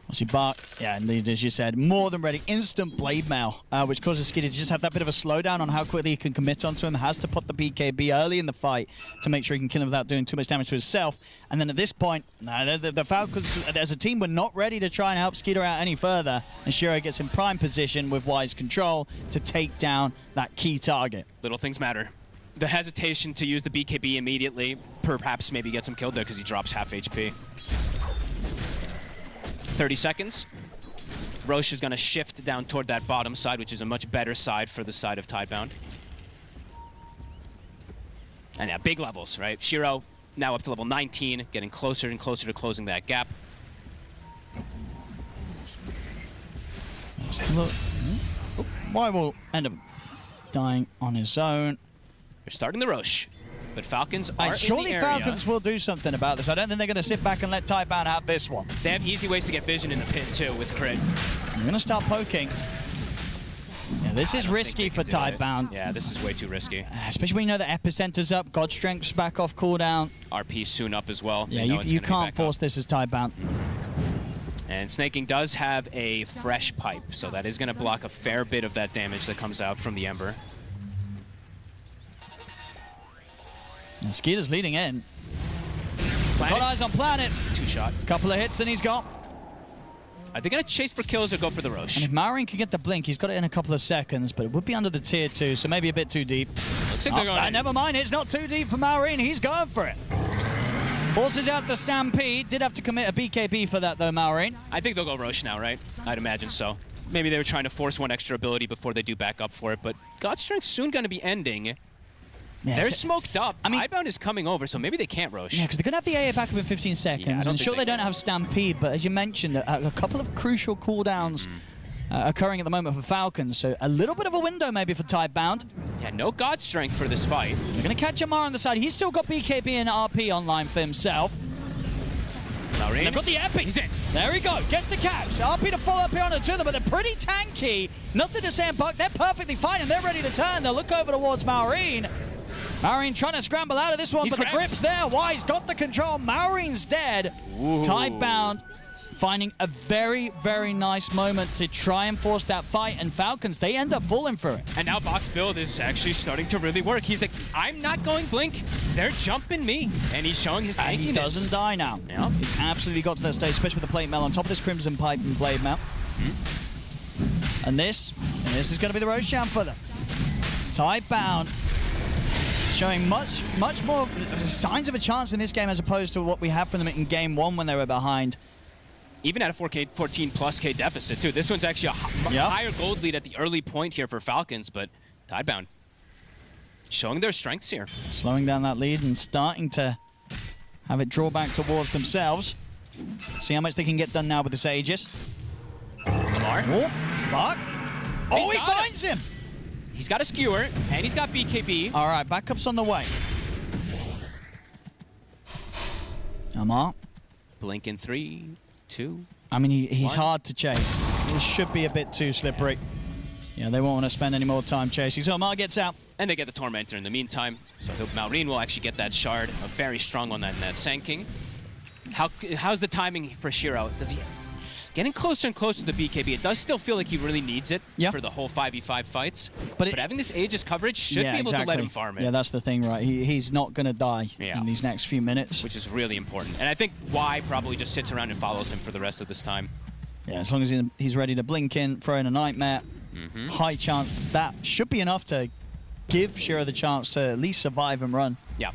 Speaker 8: We'll see Bach, yeah, and as you said, more than ready. Instant Blade Mail, which causes Skeeter to just have that bit of a slowdown on how quickly he can commit onto him. Has to put the BKB early in the fight to make sure he can kill him without doing too much damage to himself. And then at this point, the Falcons, as a team, were not ready to try and help Skeeter out any further. And Shiro gets in prime position with Wise control to take down that key target.
Speaker 13: Little things matter. The hesitation to use the BKB immediately perhaps maybe gets him killed there because he drops half HP. 30 seconds. Roche is going to shift down toward that bottom side, which is a much better side for the side of Tidebound. And yeah, big levels, right? Shiro now up to level 19, getting closer and closer to closing that gap.
Speaker 8: Why will end up dying on his own.
Speaker 13: They're starting the Roche. But Falcons are
Speaker 8: surely
Speaker 13: in the area.
Speaker 8: Falcons will do something about this. I don't think they're going to sit back and let Tidebound have this one.
Speaker 13: They have easy ways to get vision in the pit, too, with Crit.
Speaker 8: You're going to start poking. Yeah, this is risky for Tidebound.
Speaker 13: Yeah, this is way too risky.
Speaker 8: Especially when you know the Epicenter's up, God Strength's back off cooldown.
Speaker 13: RP soon up as well.
Speaker 8: Yeah, you can't force this as Tidebound.
Speaker 13: And Snaking does have a fresh pipe, so that is going to block a fair bit of that damage that comes out from the Ember.
Speaker 8: And Skeeter's leading in. Got eyes on Planet.
Speaker 13: 2-shot.
Speaker 8: Couple of hits and he's gone.
Speaker 13: Are they going to chase for kills or go for the Roche?
Speaker 8: And if Maureen can get the blink, he's got it in a couple of seconds, but it would be under the tier 2, so maybe a bit too deep.
Speaker 13: Looks like they're going in.
Speaker 8: Never mind, it's not too deep for Maureen. He's going for it. Forces out the Stampede. Did have to commit a BKB for that, though, Maureen.
Speaker 13: I think they'll go Roche now, right? I'd imagine so. maybe they were trying to force one extra ability before they do back up for it, but God's Strength's soon going to be ending.
Speaker 8: Yeah,
Speaker 13: they're smoked up. I mean, Tidebound is coming over, so maybe they can't Rosh.
Speaker 8: Yeah, because they're going to have the AA back up in 15 seconds. And sure, they don't have Stampede, but as you mentioned, a couple of crucial cooldowns occurring at the moment for Falcons. So a little bit of a window maybe for Tidebound.
Speaker 13: Yeah, no God Strength for this fight.
Speaker 8: They're going to catch Amar on the side. He's still got BKB and RP online for himself. They've got the epic.
Speaker 13: He's in.
Speaker 8: There we go. Get the catch. RP to follow up here on the two of them, but they're pretty tanky. Nothing to say in Buck. They're perfectly fine, and they're ready to turn. They'll look over towards Maureen. Maureen trying to scramble out of this one, but the grip's there. Wise got the control. Maureen's dead. Tidebound finding a very, very nice moment to try and force that fight, and Falcons, they end up falling for it.
Speaker 13: And now Box build is actually starting to really work. He's like, I'm not going Blink. They're jumping me. And he's showing his tankiness.
Speaker 8: He doesn't die now.
Speaker 13: Yeah.
Speaker 8: He's absolutely got to that stage, especially with the plate mail on top of this Crimson Pipe and Blade mail. And this is going to be the Roshan for them. Tidebound showing much more signs of a chance in this game as opposed to what we had from them in game one when they were behind.
Speaker 13: Even at a 14+ K deficit, too. This one's actually a higher gold lead at the early point here for Falcons, but Tidebound showing their strengths here.
Speaker 8: Slowing down that lead and starting to have it draw back towards themselves. See how much they can get done now with this Aegis.
Speaker 13: Lamar.
Speaker 8: Buck. Oh, he finds him.
Speaker 13: He's got a skewer, and he's got BKB.
Speaker 8: All right, backup's on the way. Amar.
Speaker 13: Blink in 3, 2.
Speaker 8: I mean, he's hard to chase. This should be a bit too slippery. Yeah, they won't want to spend any more time chasing. So Amar gets out.
Speaker 13: And they get the Tormentor in the meantime. So Maureen will actually get that shard. Very strong on that Sanking. How's the timing for Shiro? Does he... Getting closer and closer to the BKB. It does still feel like he really needs it for the whole 5v5 fights. But having this Aegis coverage should be able to let him farm it.
Speaker 8: Yeah, that's the thing, right? He's not going to die in these next few minutes.
Speaker 13: Which is really important. And I think Y probably just sits around and follows him for the rest of this time.
Speaker 8: Yeah, as long as he's ready to blink in, throw in a Nightmare, high chance that should be enough to give Shiro the chance to at least survive and run.
Speaker 13: Yeah.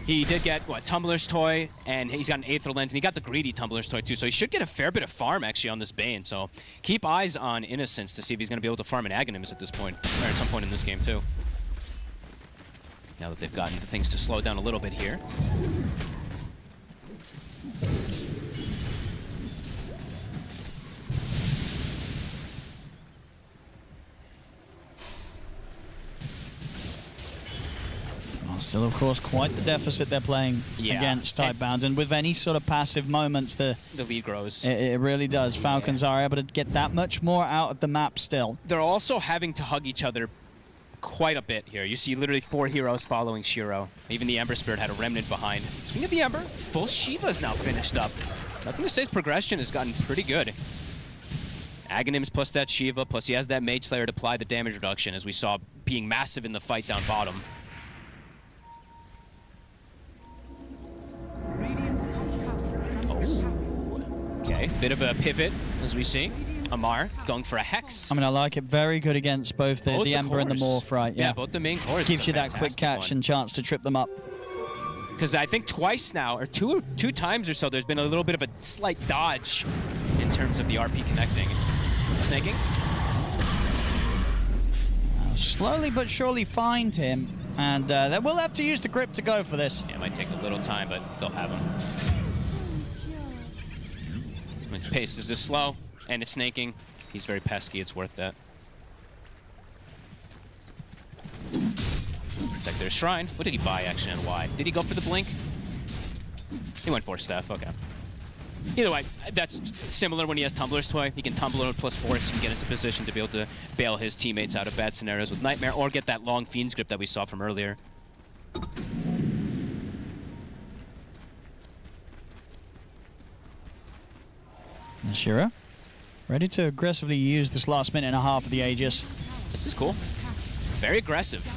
Speaker 13: He did get, Tumbler's Toy, and he's got an Aether Lens, and he got the Greedy Tumbler's Toy, too. So he should get a fair bit of farm, actually, on this Bane. So keep eyes on Innocence to see if he's going to be able to farm an Aghanims at this point, or at some point in this game, too. Now that they've gotten the things to slow down a little bit here.
Speaker 8: Still, of course, quite the deficit they're playing against Tidebound. And with any sort of passive moments, the
Speaker 13: lead grows.
Speaker 8: It really does. Falcons are able to get that much more out of the map still.
Speaker 13: They're also having to hug each other quite a bit here. You see literally 4 heroes following Shiro. Even the Ember Spirit had a Remnant behind. Speaking of the Ember, full Shiva is now finished up. Nothing to say, his progression has gotten pretty good. Aghanims plus that Shiva, plus he has that Mage Slayer to apply the damage reduction, as we saw being massive in the fight down bottom. Okay, bit of a pivot, as we see. Amar going for a Hex.
Speaker 8: I mean, I like it. Very good against both the Ember and the Morph, right?
Speaker 13: Yeah, both the main cores.
Speaker 8: Gives you that quick catch and chance to trip them up.
Speaker 13: Because I think twice now, or two times or so, there's been a little bit of a slight dodge in terms of the RP connecting. Snaking.
Speaker 8: Slowly but surely find him, and they will have to use the grip to go for this.
Speaker 13: Yeah, it might take a little time, but they'll have him. His pace is this slow, and it's snaking. He's very pesky, it's worth that. Protect their Shrine. What did he buy, actually, and why? Did he go for the Blink? He went for Staff, okay. Either way, that's similar when he has Tumbler's Toy. He can Tumbler plus Force and get into position to be able to bail his teammates out of bad scenarios with Nightmare, or get that long Fiend's Grip that we saw from earlier.
Speaker 8: Shiro, ready to aggressively use this last minute and a half of the Aegis.
Speaker 13: This is cool. Very aggressive.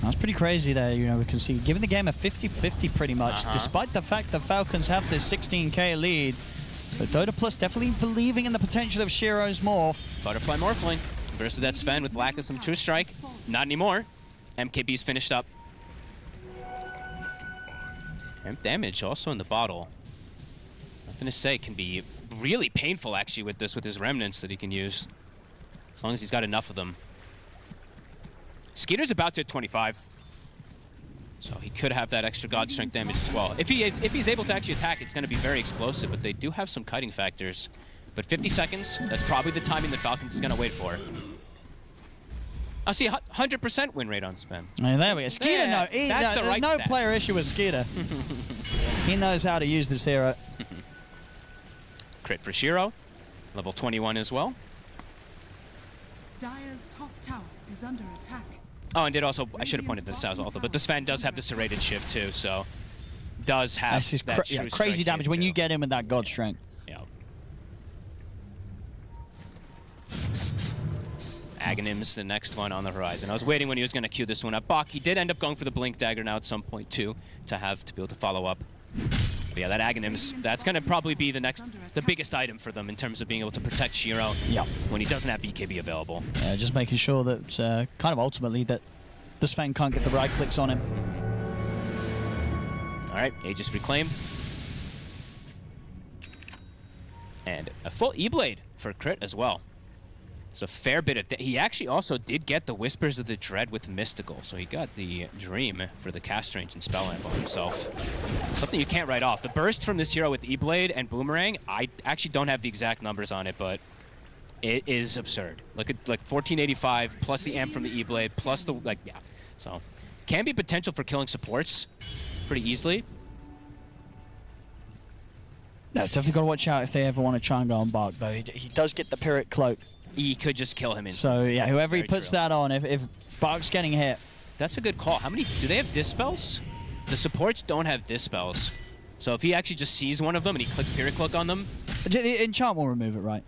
Speaker 8: That's pretty crazy there, you know, we can see giving the game a 50-50 pretty much, despite the fact that Falcons have this 16k lead. So Dota Plus definitely believing in the potential of Shiro's Morph.
Speaker 13: Butterfly Morphling versus that Sven with lack of some True Strike. Not anymore. MKB's finished up. And damage also in the bottle. Nothing to say, can be really painful, actually, with this, with his remnants that he can use. As long as he's got enough of them. Skeeter's about to hit 25. So he could have that extra God Strength damage as well. If he's able to actually attack, it's going to be very explosive, but they do have some kiting factors. But 50 seconds, that's probably the timing that Falcons is going to wait for. I'll see 100% win rate on Sven.
Speaker 8: And there we go. Skeeter,
Speaker 13: Yeah, that's the
Speaker 8: there's
Speaker 13: right
Speaker 8: no
Speaker 13: stat.
Speaker 8: player issue with Skeeter. He knows how to use this hero.
Speaker 13: Crit for Shiro, level 21 as well.
Speaker 14: Dire's top tower is under attack.
Speaker 13: Oh, and did also, I should have pointed this out also, but the Sven does have the serrated shift too, so does have
Speaker 8: That's just
Speaker 13: that
Speaker 8: yeah,
Speaker 13: true
Speaker 8: crazy
Speaker 13: strike
Speaker 8: damage
Speaker 13: hit
Speaker 8: when
Speaker 13: too.
Speaker 8: you get in with that God Strength.
Speaker 13: Yeah. Aghanims, the next one on the horizon. I was waiting when he was going to queue this one up. Bach, he did end up going for the Blink Dagger now at some point too, to be able to follow up. But yeah, that Aghanims, that's going to probably be the biggest item for them in terms of being able to protect Shiro when he doesn't have BKB available.
Speaker 8: Yeah, just making sure that, kind of ultimately, that the Sven can't get the right clicks on him.
Speaker 13: All right, Aegis reclaimed. And a full E-Blade for crit as well. It's a fair bit of... He actually also did get the Whispers of the Dread with Mystical, so he got the Dream for the cast range and spell amp on himself. Something you can't write off. The burst from this hero with E-Blade and Boomerang, I actually don't have the exact numbers on it, but it is absurd. Look at, like, 1485 plus the amp from the E-Blade plus the... Like, yeah. So, can be potential for killing supports pretty easily.
Speaker 8: No, definitely got to watch out if they ever want to try and go on Bark, though. He does get the Pyrrhic Cloak.
Speaker 13: He could just kill him instantly.
Speaker 8: So, yeah, whoever he
Speaker 13: Very
Speaker 8: puts
Speaker 13: true.
Speaker 8: that on, if Bark's getting hit.
Speaker 13: That's a good call. How many... Do they have Dispels? The supports don't have Dispels. So if he actually just sees one of them and he clicks Pyrrhic Cloak on them...
Speaker 8: The enchant will remove it, right?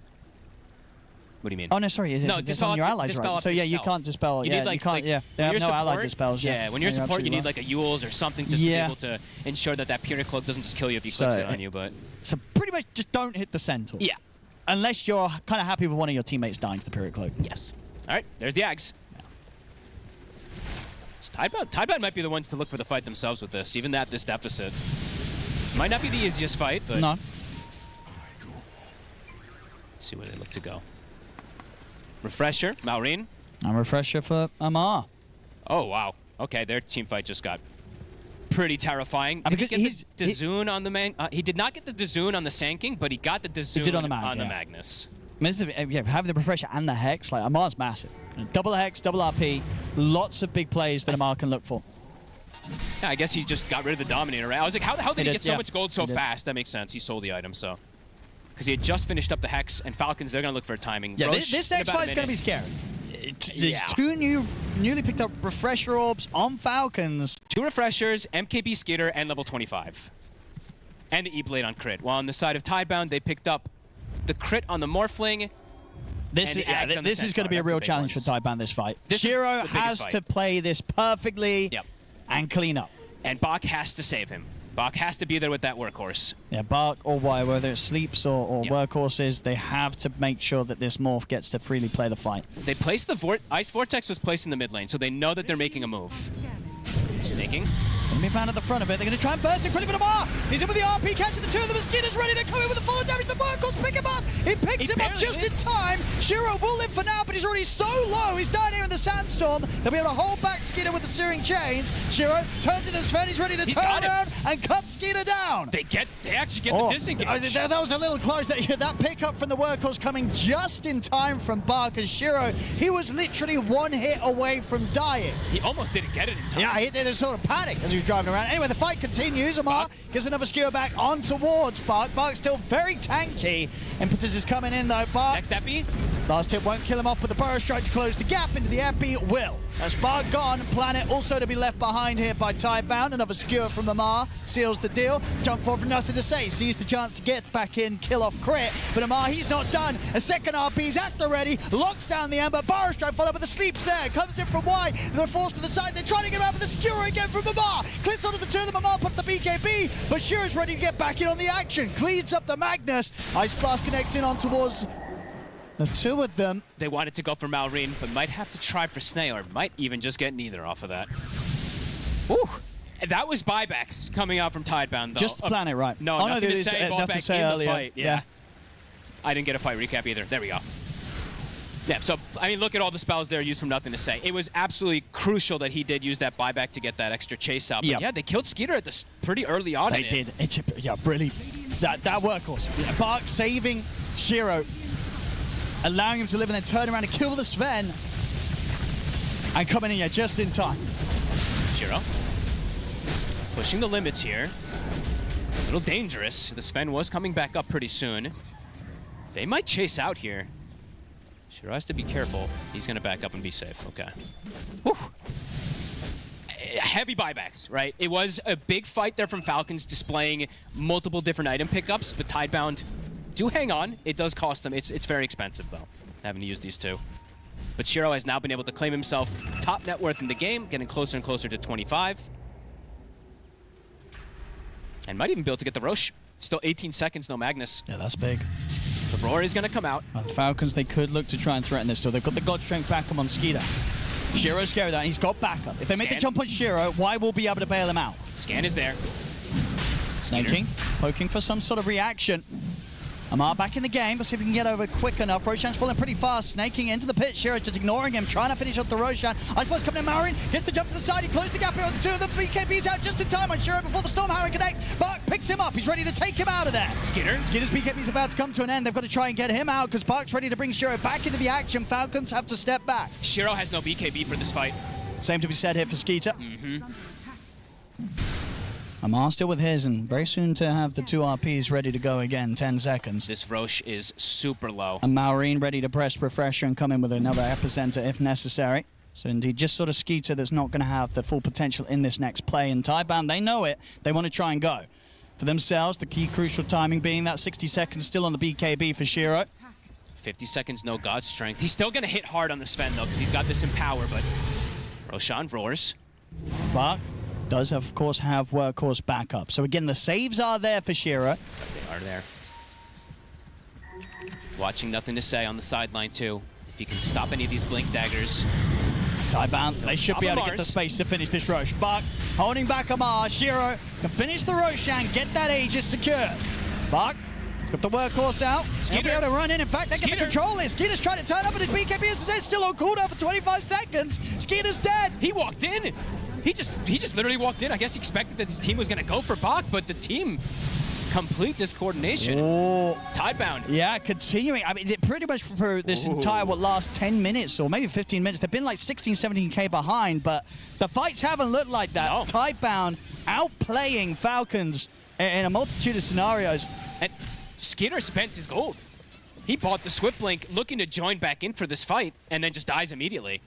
Speaker 13: What do you mean?
Speaker 8: Oh, no, sorry. It's on your allies,
Speaker 13: dispel
Speaker 8: right?
Speaker 13: off
Speaker 8: So, yeah, you
Speaker 13: yourself.
Speaker 8: can't dispel.
Speaker 13: You
Speaker 8: Yeah,
Speaker 13: need, like,
Speaker 8: you can't. Yeah, they
Speaker 13: when
Speaker 8: have no
Speaker 13: you're
Speaker 8: ally
Speaker 13: support-
Speaker 8: dispels.
Speaker 13: Yeah, when you're
Speaker 8: you're
Speaker 13: support, you need
Speaker 8: absolutely
Speaker 13: like a Yules or something just to be able to ensure that that Pyrrhic Cloak doesn't just kill you if he clicks it on you, but...
Speaker 8: So pretty much just don't hit the centaur.
Speaker 13: Yeah.
Speaker 8: Unless you're kind of happy with one of your teammates dying to the Pyrrhic Cloak.
Speaker 13: Yes. All right, there's the Ags. It's Tidebound might be the ones to look for the fight themselves with this, even at this deficit. Might not be the easiest fight, but...
Speaker 8: No.
Speaker 13: Let's see where they look to go. Refresher, Maureen.
Speaker 8: And refresher for Amar.
Speaker 13: Oh, wow. Okay, their team fight just got pretty terrifying. Did he get the Dazoon on the man? He did not get the Dazoon on the Sand King, but he got the Dazoon
Speaker 8: on the
Speaker 13: Magnus.
Speaker 8: Yeah, having the refresher and the Hex, like Amar's massive. Double Hex, double RP, lots of big plays that Amar can look for.
Speaker 13: Yeah, I guess he just got rid of the Dominator, right? I was like, how the hell did he get so
Speaker 8: yeah.
Speaker 13: much gold so fast? That makes sense. He sold the item, so. Because he had just finished up the Hex, and Falcons, they're going to look for a timing.
Speaker 8: Yeah,
Speaker 13: Roche,
Speaker 8: this
Speaker 13: in
Speaker 8: next
Speaker 13: about a
Speaker 8: fight is going to be
Speaker 13: minute.
Speaker 8: scary. There's two newly picked up refresher orbs on Falcons.
Speaker 13: 2 refreshers, MKB Skater, and level 25. And the E-Blade on crit. While on the side of Tidebound, they picked up the crit on the Morphling.
Speaker 8: This is going to be a real challenge for Tidebound this fight. Shiro has to play this perfectly and clean up.
Speaker 13: And Bach has to save him. Bach has to be there with that workhorse.
Speaker 8: Yeah, Bark or Y, whether it's sleeps or workhorses, they have to make sure that this morph gets to freely play the fight.
Speaker 13: They placed the Ice Vortex was placed in the mid lane, so they know that they're making a move. Snaking.
Speaker 8: It's going to be found at the front of it. They're going to try and burst it. Critical Amar. He's in with the RP, catching the two of them. Mosquito's ready to come in with the full damage. The workhorse pick him up. He picks him up just in time. Shiro will live for now, but he's already so low. He's down here in the sandstorm. They'll be able to hold back Skeeter with the Searing Chains. Shiro turns it to Sven. He's ready to turn around and cut Skeeter down.
Speaker 13: They actually get the disengage.
Speaker 8: That was a little close. That pickup from the workhorse coming just in time from Bark as Shiro. He was literally one hit away from dying.
Speaker 13: He almost didn't get it in time.
Speaker 8: Yeah, he did a sort of panic as he was driving around. Anyway, the fight continues. Amar gets another skewer back on towards Bark. Bark's still very tanky. Impetus is coming in though. Bark.
Speaker 13: Next epi.
Speaker 8: Last hit won't kill him off, but the Burrow Strike to close the gap into the epi will. As Bark gone, Planet also to be left behind here by Tidebound. Another skewer from Amar seals the deal. Jump forward for nothing to say. Sees the chance to get back in, kill off crit. But Amar, he's not done. A second RP's at the ready. Locks down the Ember. Burrow Strike followed, but the sleeps there. Comes in from Y. They're forced to the side. They're trying to get around with the skewer again from Amar. Clips onto the two of them. Amar puts the BKB, but Shiro's ready to get back in on the action. Cleans up the Magnus. Ice Blast connects in on towards the two of them.
Speaker 13: They wanted to go for Maureen, but might have to try for Snay, or might even just get neither off of that. Woo! That was buybacks coming out from Tidebound, though.
Speaker 8: Just Planet, right?
Speaker 13: No,
Speaker 8: oh,
Speaker 13: nothing to say. Ball
Speaker 8: nothing
Speaker 13: back
Speaker 8: to say
Speaker 13: in
Speaker 8: earlier.
Speaker 13: the fight. Yeah. I didn't get a fight recap either. There we go. Yeah, so, I mean, look at all the spells there used from nothing to say. It was absolutely crucial that he did use that buyback to get that extra chase out. But yeah, they killed Skeeter at this pretty early on.
Speaker 8: They did. It's brilliant. That workhorse. Yeah, Bark saving Shiro, allowing him to live and then turn around and kill the Sven. And coming in here just in time.
Speaker 13: Shiro pushing the limits here. A little dangerous. The Sven was coming back up pretty soon. They might chase out here. Shiro has to be careful. He's going to back up and be safe. Okay. Whew. Heavy buybacks, right? It was a big fight there from Falcons, displaying multiple different item pickups, but Tidebound do hang on. It does cost them. It's very expensive, though, having to use these two. But Shiro has now been able to claim himself top net worth in the game, getting closer and closer to 25. And might even be able to get the Roche. Still 18 seconds, no Magnus.
Speaker 8: Yeah, that's big.
Speaker 13: The Roar is going to come out.
Speaker 8: The Falcons, they could look to try and threaten this. So they've got the God Strength backup on Skeeter. Shiro's scared of that, and he's got backup. If they make the jump on Shiro, why will be able to bail him out?
Speaker 13: Scan is there.
Speaker 8: Snaking, poking for some sort of reaction. Amar back in the game. Let's see if he can get over quick enough. Roshan's falling pretty fast. Snaking into the pit. Shiro's just ignoring him, trying to finish off the Roshan. I suppose coming in Marin. Gets the jump to the side. He closed the gap here with the two of them. BKB's out just in time on Shiro before the Stormhammer connects. Bark picks him up. He's ready to take him out of there.
Speaker 13: Skeeter's
Speaker 8: BKB's about to come to an end. They've got to try and get him out because Bark's ready to bring Shiro back into the action. Falcons have to step back.
Speaker 13: Shiro has no BKB for this fight.
Speaker 8: Same to be said here for Skeeter. Amar still with his, and very soon to have the two RPs ready to go again. 10 seconds.
Speaker 13: This Roche is super low.
Speaker 8: And Maureen ready to press refresher and come in with another epicenter if necessary. So indeed, just sort of Skeeter that's not going to have the full potential in this next play. And Tidebound, they know it. They want to try and go. For themselves, the key crucial timing being that 60 seconds still on the BKB for Shiro.
Speaker 13: 50 seconds, no God Strength. He's still going to hit hard on the Sven, though, because he's got this Empower, but Roshan roars.
Speaker 8: Bark does, of course, have workhorse backup. So again, the saves are there for Shiro.
Speaker 13: They are there. Watching nothing to say on the sideline, too. If he can stop any of these Blink Daggers.
Speaker 8: Tidebound, they should be able to get the space to finish this Roche. Bark holding back Amar. Shiro can finish the Roshan, get that Aegis secured. Bark got the workhorse out. Skeeter be able to run in. In fact, they get the control in. Skeeter's trying to turn up, and his BKB is still on cooldown for 25 seconds. Skeeter's dead.
Speaker 13: He walked in. He just literally walked in. I guess he expected that his team was going to go for Bach, but the team, complete discoordination.
Speaker 8: Oh.
Speaker 13: Tidebound.
Speaker 8: Yeah, continuing. I mean, pretty much for this entire, last 10 minutes or maybe 15 minutes, they've been like 16, 17K behind, but the fights haven't looked like that. No. Tidebound outplaying Falcons in a multitude of scenarios.
Speaker 13: And Skeeter spent his gold. He bought the Swift Blink looking to join back in for this fight and then just dies immediately.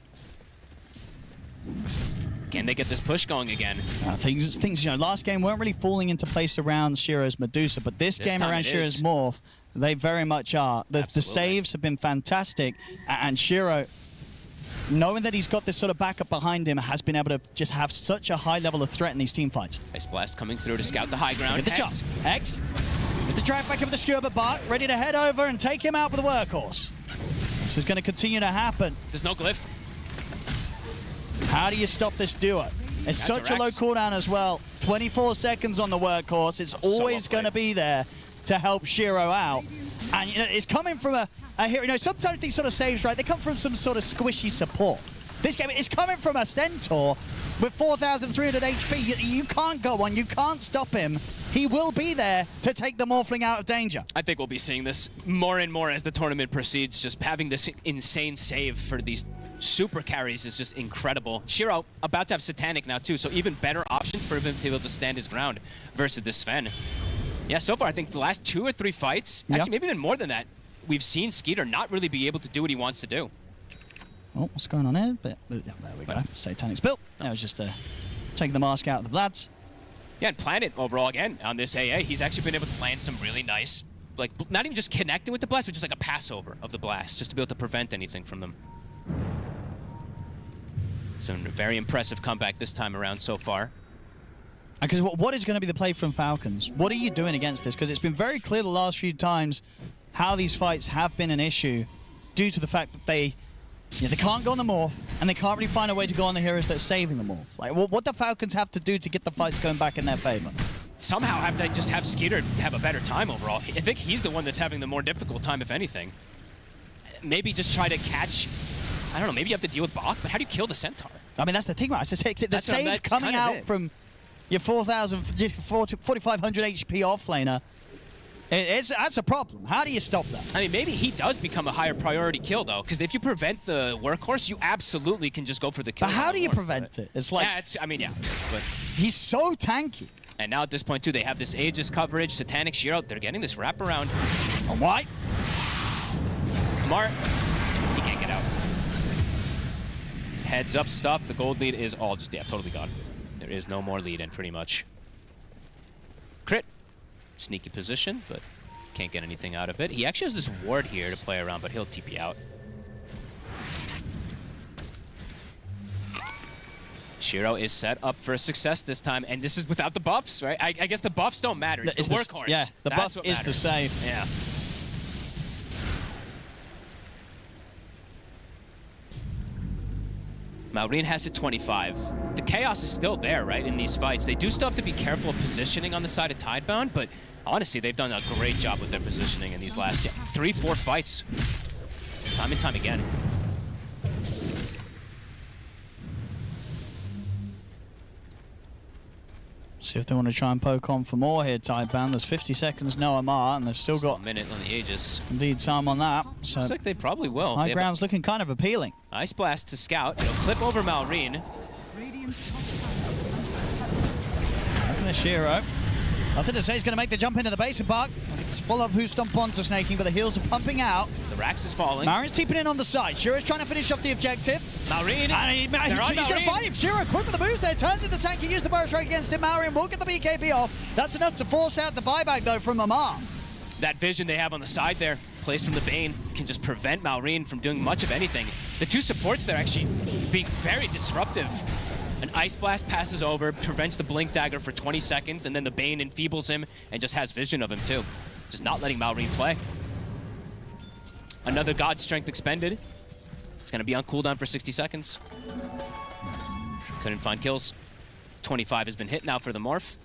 Speaker 13: Can they get this push going again?
Speaker 8: Things, last game weren't really falling into place around Shiro's Medusa, but this game around Shiro's Morph, they very much are. The saves have been fantastic, and Shiro, knowing that he's got this sort of backup behind him, has been able to just have such a high level of threat in these team fights.
Speaker 13: Ice Blast coming through to scout the high ground.
Speaker 8: Get the jump. X, with the drive back of the Scuba Bark, ready to head over and take him out with a workhorse. This is going to continue to happen.
Speaker 13: There's no glyph.
Speaker 8: How do you stop this duo? It's such a low cooldown as well. 24 seconds on the workhorse. It's always going to be there to help Shiro out. And it's coming from a hero. Sometimes these sort of saves, right, they come from some sort of squishy support. This game is coming from a Centaur with 4,300 HP. You can't go on. You can't stop him. He will be there to take the Morphling out of danger.
Speaker 13: I think we'll be seeing this more and more as the tournament proceeds. Just having this insane save for these super carries is just incredible. Shiro about to have Satanic now too, so even better options for him to be able to stand his ground versus this Sven. Yeah, so far I think the last 2 or 3 fights, actually maybe even more than that, we've seen Skeeter not really be able to do what he wants to do.
Speaker 8: Oh, what's going on here? But there we go. Satanic spill. That was just taking the mask out of the Vlads.
Speaker 13: Yeah, and Planet overall again on this AA, he's actually been able to land some really nice, like not even just connecting with the blast, but just like a passover of the blast, just to be able to prevent anything from them. So a very impressive comeback this time around so far.
Speaker 8: Because what is going to be the play from Falcons? What are you doing against this? Because it's been very clear the last few times how these fights have been an issue due to the fact that they can't go on the Morph and they can't really find a way to go on the heroes that's saving the Morph. Like, what the Falcons have to do to get the fights going back in their favor?
Speaker 13: somehow have to just have Skeeter have a better time overall. I think he's the one that's having the more difficult time, if anything. Maybe just try to catch, I don't know, maybe you have to deal with Bach, but how do you kill the Centaur?
Speaker 8: I mean, that's the thing, right? It's just the save coming out from your 4,500 HP offlaner. That's a problem. How do you stop that?
Speaker 13: I mean, maybe he does become a higher priority kill, though, because if you prevent the workhorse, you absolutely can just go for the kill.
Speaker 8: But how do you prevent it? It's like...
Speaker 13: Yeah, I mean, yeah. But
Speaker 8: he's so tanky.
Speaker 13: And now at this point, too, they have this Aegis coverage, Satanic Shiro. They're getting this wraparound.
Speaker 8: On white.
Speaker 13: Mart, he can't get out. Heads up stuff. The gold lead is all just, yeah, totally gone. There is no more lead in, pretty much. Crit. Sneaky position, but can't get anything out of it. He actually has this ward here to play around, but he'll TP out. Shiro is set up for success this time, and this is without the buffs, right? I guess the buffs don't matter. It's the workhorse.
Speaker 8: Yeah, the
Speaker 13: That's
Speaker 8: buff
Speaker 13: what
Speaker 8: is the
Speaker 13: matters.
Speaker 8: save.
Speaker 13: Yeah. Maureen has it 25. The chaos is still there, right, in these fights. They do still have to be careful of positioning on the side of Tidebound, but honestly, they've done a great job with their positioning in these last 3-4 fights. Time and time again.
Speaker 8: See if they want to try and poke on for more here, Tidebound. There's 50 seconds, no MR, and they've still got
Speaker 13: a minute on the Aegis.
Speaker 8: Indeed, time on that. So
Speaker 13: looks like they probably will.
Speaker 8: High ground's looking kind of appealing.
Speaker 13: Ice Blast to scout. It'll clip over Maureen.
Speaker 8: Looking at Shiro. Nothing to say, he's going to make the jump into the base of Buck. It's full up who stomp onto Snaking, but the heals are pumping out.
Speaker 13: The Rax is falling.
Speaker 8: Maureen's teeping in on the side. Shiro's trying to finish off the objective.
Speaker 13: Maureen.
Speaker 8: And he's going to find him. Shiro quick with the moves there. Turns into the tank. He used the burst right against him. Maureen will get the BKB off. That's enough to force out the buyback, though, from Amar.
Speaker 13: That vision they have on the side there, placed from the Bane, can just prevent Maureen from doing much of anything. The two supports there actually being very disruptive. An Ice Blast passes over, prevents the Blink Dagger for 20 seconds, and then the Bane enfeebles him and just has vision of him too. Just not letting Maureen play. Another God Strength expended. It's going to be on cooldown for 60 seconds. Couldn't find kills. 25 has been hit now for the Morph.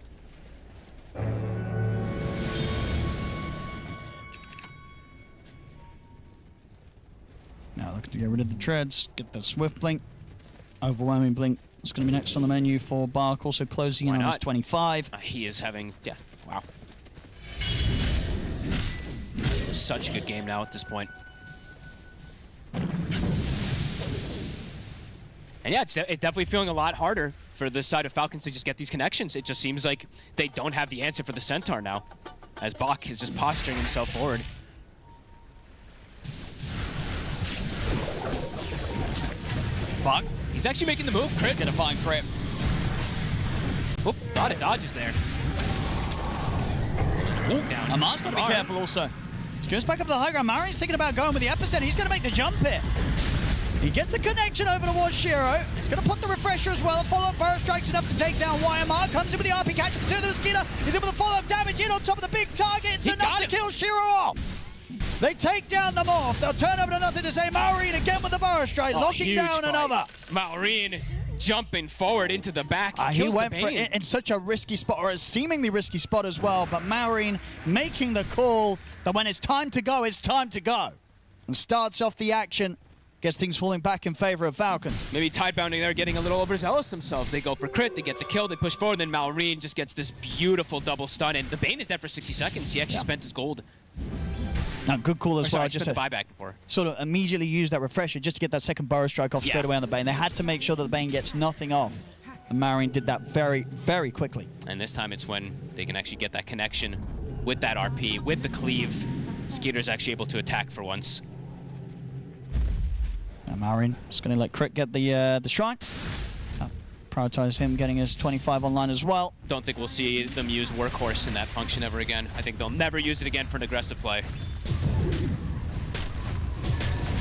Speaker 8: Now looking to get rid of the treads, get the Swift Blink. Overwhelming Blink. It's going to be next on the menu for Bark, also closing in on his 25.
Speaker 13: He is having, yeah, wow. Such a good game now at this point. And yeah, it's definitely feeling a lot harder for the side of Falcons to just get these connections. It just seems like they don't have the answer for the Centaur now, as Bach is just posturing himself forward.
Speaker 8: Bach.
Speaker 13: He's actually making the move. Crit.
Speaker 8: He's going to find Crit.
Speaker 13: Oop, a lot of dodges there.
Speaker 8: Ooh, down. Amar's got to be careful also. He goes back up to the high ground. Maureen's thinking about going with the epicenter. He's going to make the jump here. He gets the connection over towards Shiro. He's going to put the refresher as well. Follow-up burst strikes enough to take down YMR. Comes in with the RP, catches the two of the Mosquito. He's in with the follow-up damage in on top of the big target. It's enough to kill Shiro off. They take down the Morph. They'll turn over to nothing to say. Maureen again with the burst strike, locking down another.
Speaker 13: Maureen jumping forward into the back.
Speaker 8: He went for it in such a risky spot, or a seemingly risky spot as well, but Maureen making the call that when it's time to go, it's time to go. And starts off the action, gets things falling back in favor of Falcon.
Speaker 13: Maybe Tidebounding there getting a little overzealous themselves. They go for crit, they get the kill, they push forward, then Maureen just gets this beautiful double stun, and the Bane is dead for 60 seconds. He actually spent his gold.
Speaker 8: Now, good call as well. Just to
Speaker 13: buyback before.
Speaker 8: Sort of immediately use that refresher just to get that second burrow strike off straight away on the Bane. They had to make sure that the Bane gets nothing off. And Maureen did that very, very quickly.
Speaker 13: And this time it's when they can actually get that connection with that RP, with the cleave. Skeeter's actually able to attack for once.
Speaker 8: Now Maureen just going to let Crit get the shrine. Prioritize him getting his 25 online as well.
Speaker 13: Don't think we'll see them use Workhorse in that function ever again. I think they'll never use it again for an aggressive play.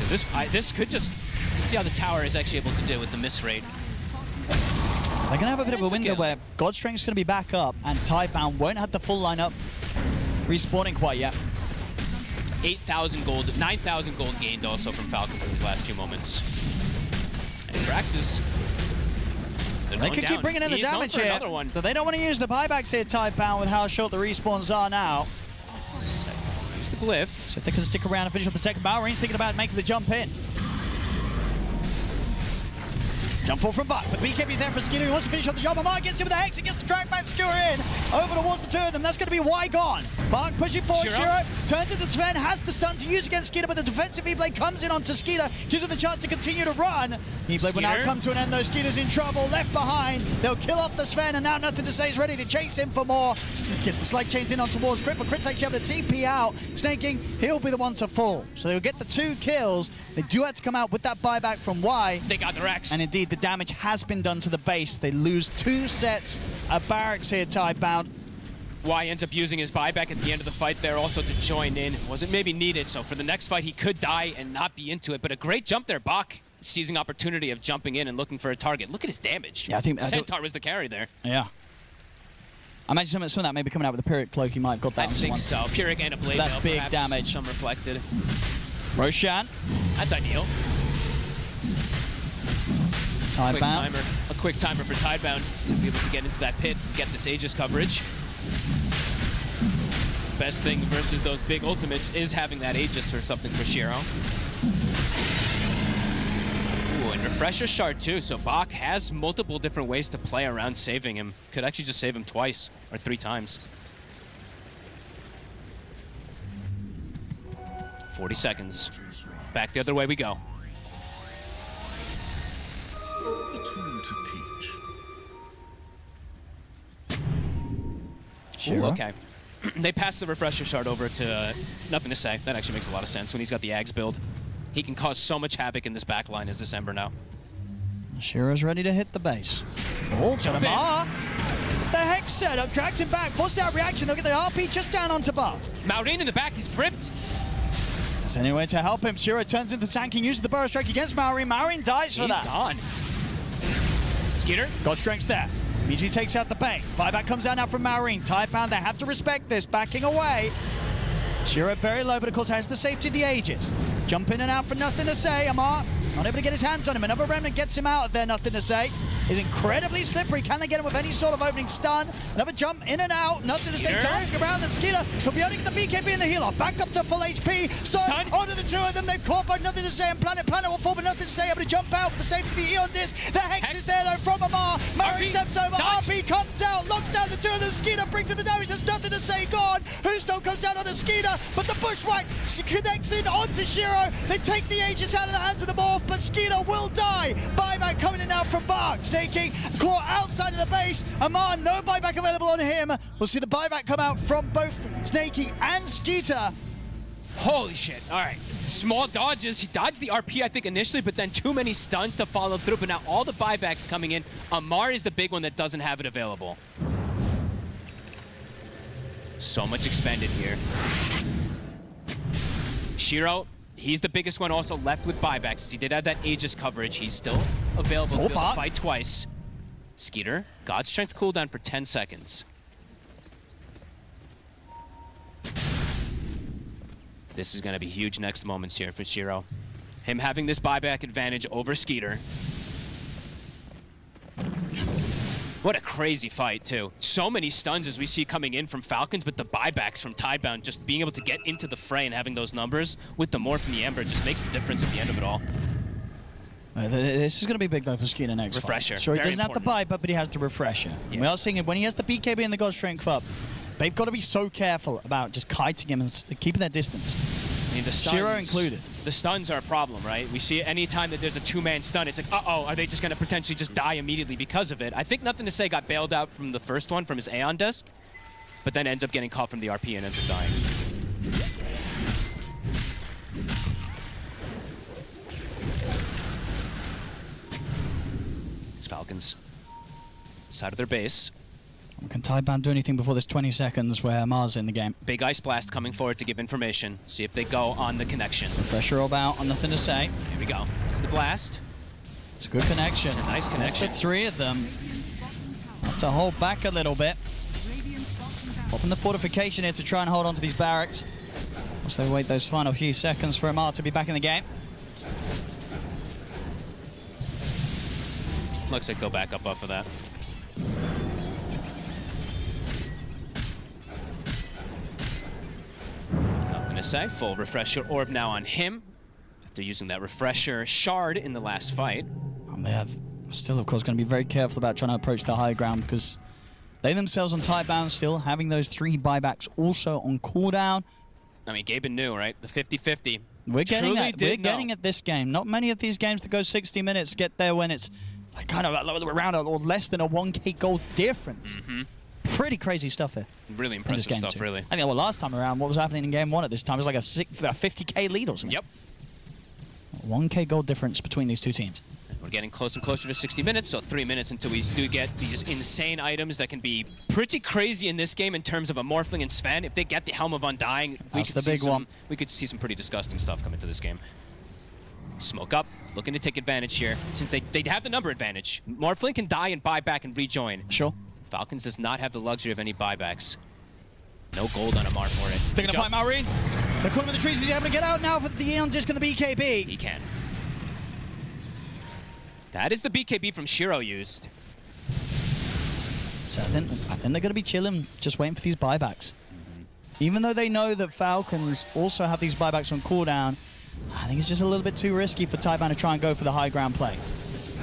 Speaker 13: This could just... Let's see how the tower is actually able to do with the miss rate.
Speaker 8: They're going to have a bit of a window where Godstrength's going to be back up and Tidebound won't have the full lineup respawning quite yet.
Speaker 13: 8,000 gold, 9,000 gold gained also from Falcons in these last few moments. And Drax is
Speaker 8: They could keep bringing in the damage here, but they don't want to use the buybacks here, Tidebound, with how short the respawns are now.
Speaker 13: Use the glyph.
Speaker 8: So if they can stick around and finish off the second barrel, Rain's thinking about making the jump in. Jump forward from Buck, but BKB's there for Skinner. He wants to finish off the job. Amar gets in with the Hex. He gets the track back Skewer in. Over towards the two of them. That's going to be Y gone. Buck pushing forward. Shiro turns into Sven, has the stun to use against Skeeter, but the defensive E-Blade comes in onto Skeeter, gives him the chance to continue to run. E-Blade will now come to an end, though. Skeeter's in trouble, left behind. They'll kill off the Sven, and now Nothing to Say is ready to chase him for more. Gets the slide chains in on towards Crit, but Crit's actually able to TP out. Snaking, he'll be the one to fall. So they'll get the 2 kills. They do have to come out with that buyback from Y.
Speaker 13: They got the Rex.
Speaker 8: And indeed, the damage has been done to the base. They lose 2 sets of barracks here, Tidebound.
Speaker 13: Y ends up using his buyback at the end of the fight there also to join in. Wasn't maybe needed, so for the next fight he could die and not be into it, but a great jump there. Bach seizing opportunity of jumping in and looking for a target. Look at his damage.
Speaker 8: Yeah, I think
Speaker 13: Centaur was the carry there.
Speaker 8: Yeah. I imagine some of that maybe coming out with the Pyrrhic Cloak. He might have got that
Speaker 13: I think so. Pyrrhic and a Blade
Speaker 8: That's
Speaker 13: Veil,
Speaker 8: big
Speaker 13: perhaps
Speaker 8: damage.
Speaker 13: Some reflected.
Speaker 8: Roshan.
Speaker 13: That's ideal.
Speaker 8: Tidebound.
Speaker 13: A quick timer for Tidebound to be able to get into that pit and get this Aegis coverage. Best thing versus those big ultimates is having that Aegis or something for Shiro. Ooh, and Refresher Shard too, so Bach has multiple different ways to play around saving him. Could actually just save him twice or 3 times. 40 seconds. Back the other way we go.
Speaker 20: A tool to teach.
Speaker 13: Ooh, okay. They pass the Refresher Shard over to Nothing to Say. That actually makes a lot of sense when he's got the Ags build. He can cause so much havoc in this backline as this Ember now.
Speaker 8: Shiro's ready to hit the base. Oh,
Speaker 13: Jump in.
Speaker 8: The Hex setup drags him back, forces out reaction. They'll get the RP just down onto Buff.
Speaker 13: Maureen in the back, he's gripped.
Speaker 8: There's anywhere to help him. Shiro turns into tanking, uses the Burrow Strike against Maureen. Maureen dies for that.
Speaker 13: He's gone. Skeeter.
Speaker 8: Got strength there. BG takes out the bait. Buyback comes out now from Maureen. Tidebound, they have to respect this. Backing away. Shiro very low, but of course has the safety of the Aegis. Jump in and out for Nothing to Say. Amar not able to get his hands on him. Another Remnant gets him out of there. Nothing to Say is incredibly slippery. Can they get him with any sort of opening stun? Another jump in and out. Nothing to Say dancing around them. Skeeter will be able to get the BKB and the healer. Back up to full HP. Stun onto the 2 of them. They've caught by Nothing to Say and Planet. Planet will fall, but Nothing to Say able to jump out with the safety of the Eon Disc. The Hex is there though from Amar. Maureen steps over. RP comes out, locks down the 2 of them. Skeeter brings in the damage. There's Nothing to Say gone. Whostone comes down on a Skeeter, but the Bushwhack connects in onto Shiro. They take the Aegis out of the hands of the Morph, but Skeeter will die. Buyback coming in now from Bark. Snaking caught outside of the base. Amar, no buyback available on him. We'll see the buyback come out from both Snaking and Skeeter.
Speaker 13: Holy shit. All right. Small dodges. He dodged the RP, I think, initially, but then too many stuns to follow through. But now all the buybacks coming in. Amar is the big one that doesn't have it available. So much expended here. Shiro, he's the biggest one also left with buybacks. He did have that Aegis coverage. He's still available to be able to fight twice. Skeeter, God Strength cooldown for 10 seconds. This is going to be huge next moments here for Shiro. Him having this buyback advantage over Skeeter. What a crazy fight, too. So many stuns as we see coming in from Falcons, but the buybacks from Tidebound, just being able to get into the fray and having those numbers with the Morph and the Ember just makes the difference at the end of it all.
Speaker 8: This is going to be big, though, for Skeeter next
Speaker 13: Refresher.
Speaker 8: fight. Sure, he
Speaker 13: Very
Speaker 8: doesn't have the buyback, but he has the Refresher. Yeah. We are seeing it when he has the BKB and the God Strength up. They've got to be so careful about just kiting him and keeping their distance.
Speaker 13: I mean, the stuns,
Speaker 8: Shiro included.
Speaker 13: The stuns are a problem, right? We see any time that there's a 2-man stun, it's like, uh-oh, are they just going to potentially just die immediately because of it? I think Nothing to Say got bailed out from the first one, from his Aeon disc, but then ends up getting caught from the RP and ends up dying. These Falcons, side of their base.
Speaker 8: Can Tidebound do anything before this 20 seconds where Mars in the game?
Speaker 13: Big Ice Blast coming forward to give information. See if they go on the connection.
Speaker 8: Refresher about on Nothing to Say.
Speaker 13: Here we go. It's the blast.
Speaker 8: It's a good connection.
Speaker 13: It's a nice connection.
Speaker 8: That's the 3 of them. Have to hold back a little bit. Popping the fortification here to try and hold on to these barracks. As they wait those final few seconds for Amar to be back in the game.
Speaker 13: Looks like they'll back up off of that. Nothing to say. Full refresher orb now on him. After using that refresher shard in the last fight.
Speaker 8: They're still, of course, going to be very careful about trying to approach the high ground because they themselves on Tidebound still, having those 3 buybacks also on cooldown.
Speaker 13: I mean, Gaben knew, right? The 50-50.
Speaker 8: We're getting
Speaker 13: Truly
Speaker 8: at this game. Not many of these games that go 60 minutes get there when it's like kind of around or less than a 1k gold difference. Pretty crazy stuff here.
Speaker 13: Really impressive stuff, really.
Speaker 8: I think last time around, what was happening in game 1 at this time? It was like a 50k lead or something.
Speaker 13: Yep.
Speaker 8: 1k gold difference between these two teams.
Speaker 13: We're getting closer and closer to 60 minutes, so 3 minutes until we do get these insane items that can be pretty crazy in this game in terms of a Morphling and Sven. If they get the Helm of Undying, we could see some pretty disgusting stuff come into this game. Smoke up, looking to take advantage here, since they have the number advantage. Morphling can die and buy back and rejoin.
Speaker 8: Sure.
Speaker 13: Falcons does not have the luxury of any buybacks. No gold on Amar for it.
Speaker 8: They're going to fight Maureen. They're caught with the trees. Is he able to get out now for the Eon Disc and the BKB?
Speaker 13: He can. That is the BKB from Shiro used.
Speaker 8: So I think they're going to be chilling, just waiting for these buybacks. Even though they know that Falcons also have these buybacks on cooldown, I think it's just a little bit too risky for Tidebound to try and go for the high ground play,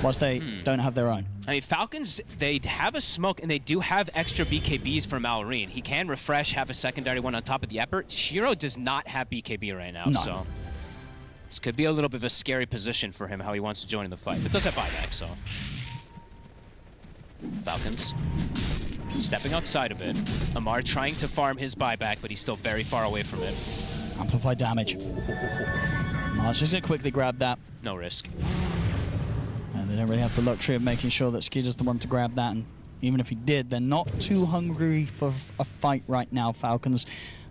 Speaker 8: whilst they don't have their own.
Speaker 13: I mean, Falcons, they have a smoke, and they do have extra BKBs from Malrine. He can refresh, have a secondary one on top of the Epper. Shiro does not have BKB right now, so this could be a little bit of a scary position for him, how he wants to join in the fight. But does have buyback, so. Falcons stepping outside a bit. Amar trying to farm his buyback, but he's still very far away from it.
Speaker 8: Amplified damage. Mar's just going to quickly grab that.
Speaker 13: No risk.
Speaker 8: And they don't really have the luxury of making sure that Skeeter's the one to grab that. And even if he did, they're not too hungry for a fight right now, Falcons.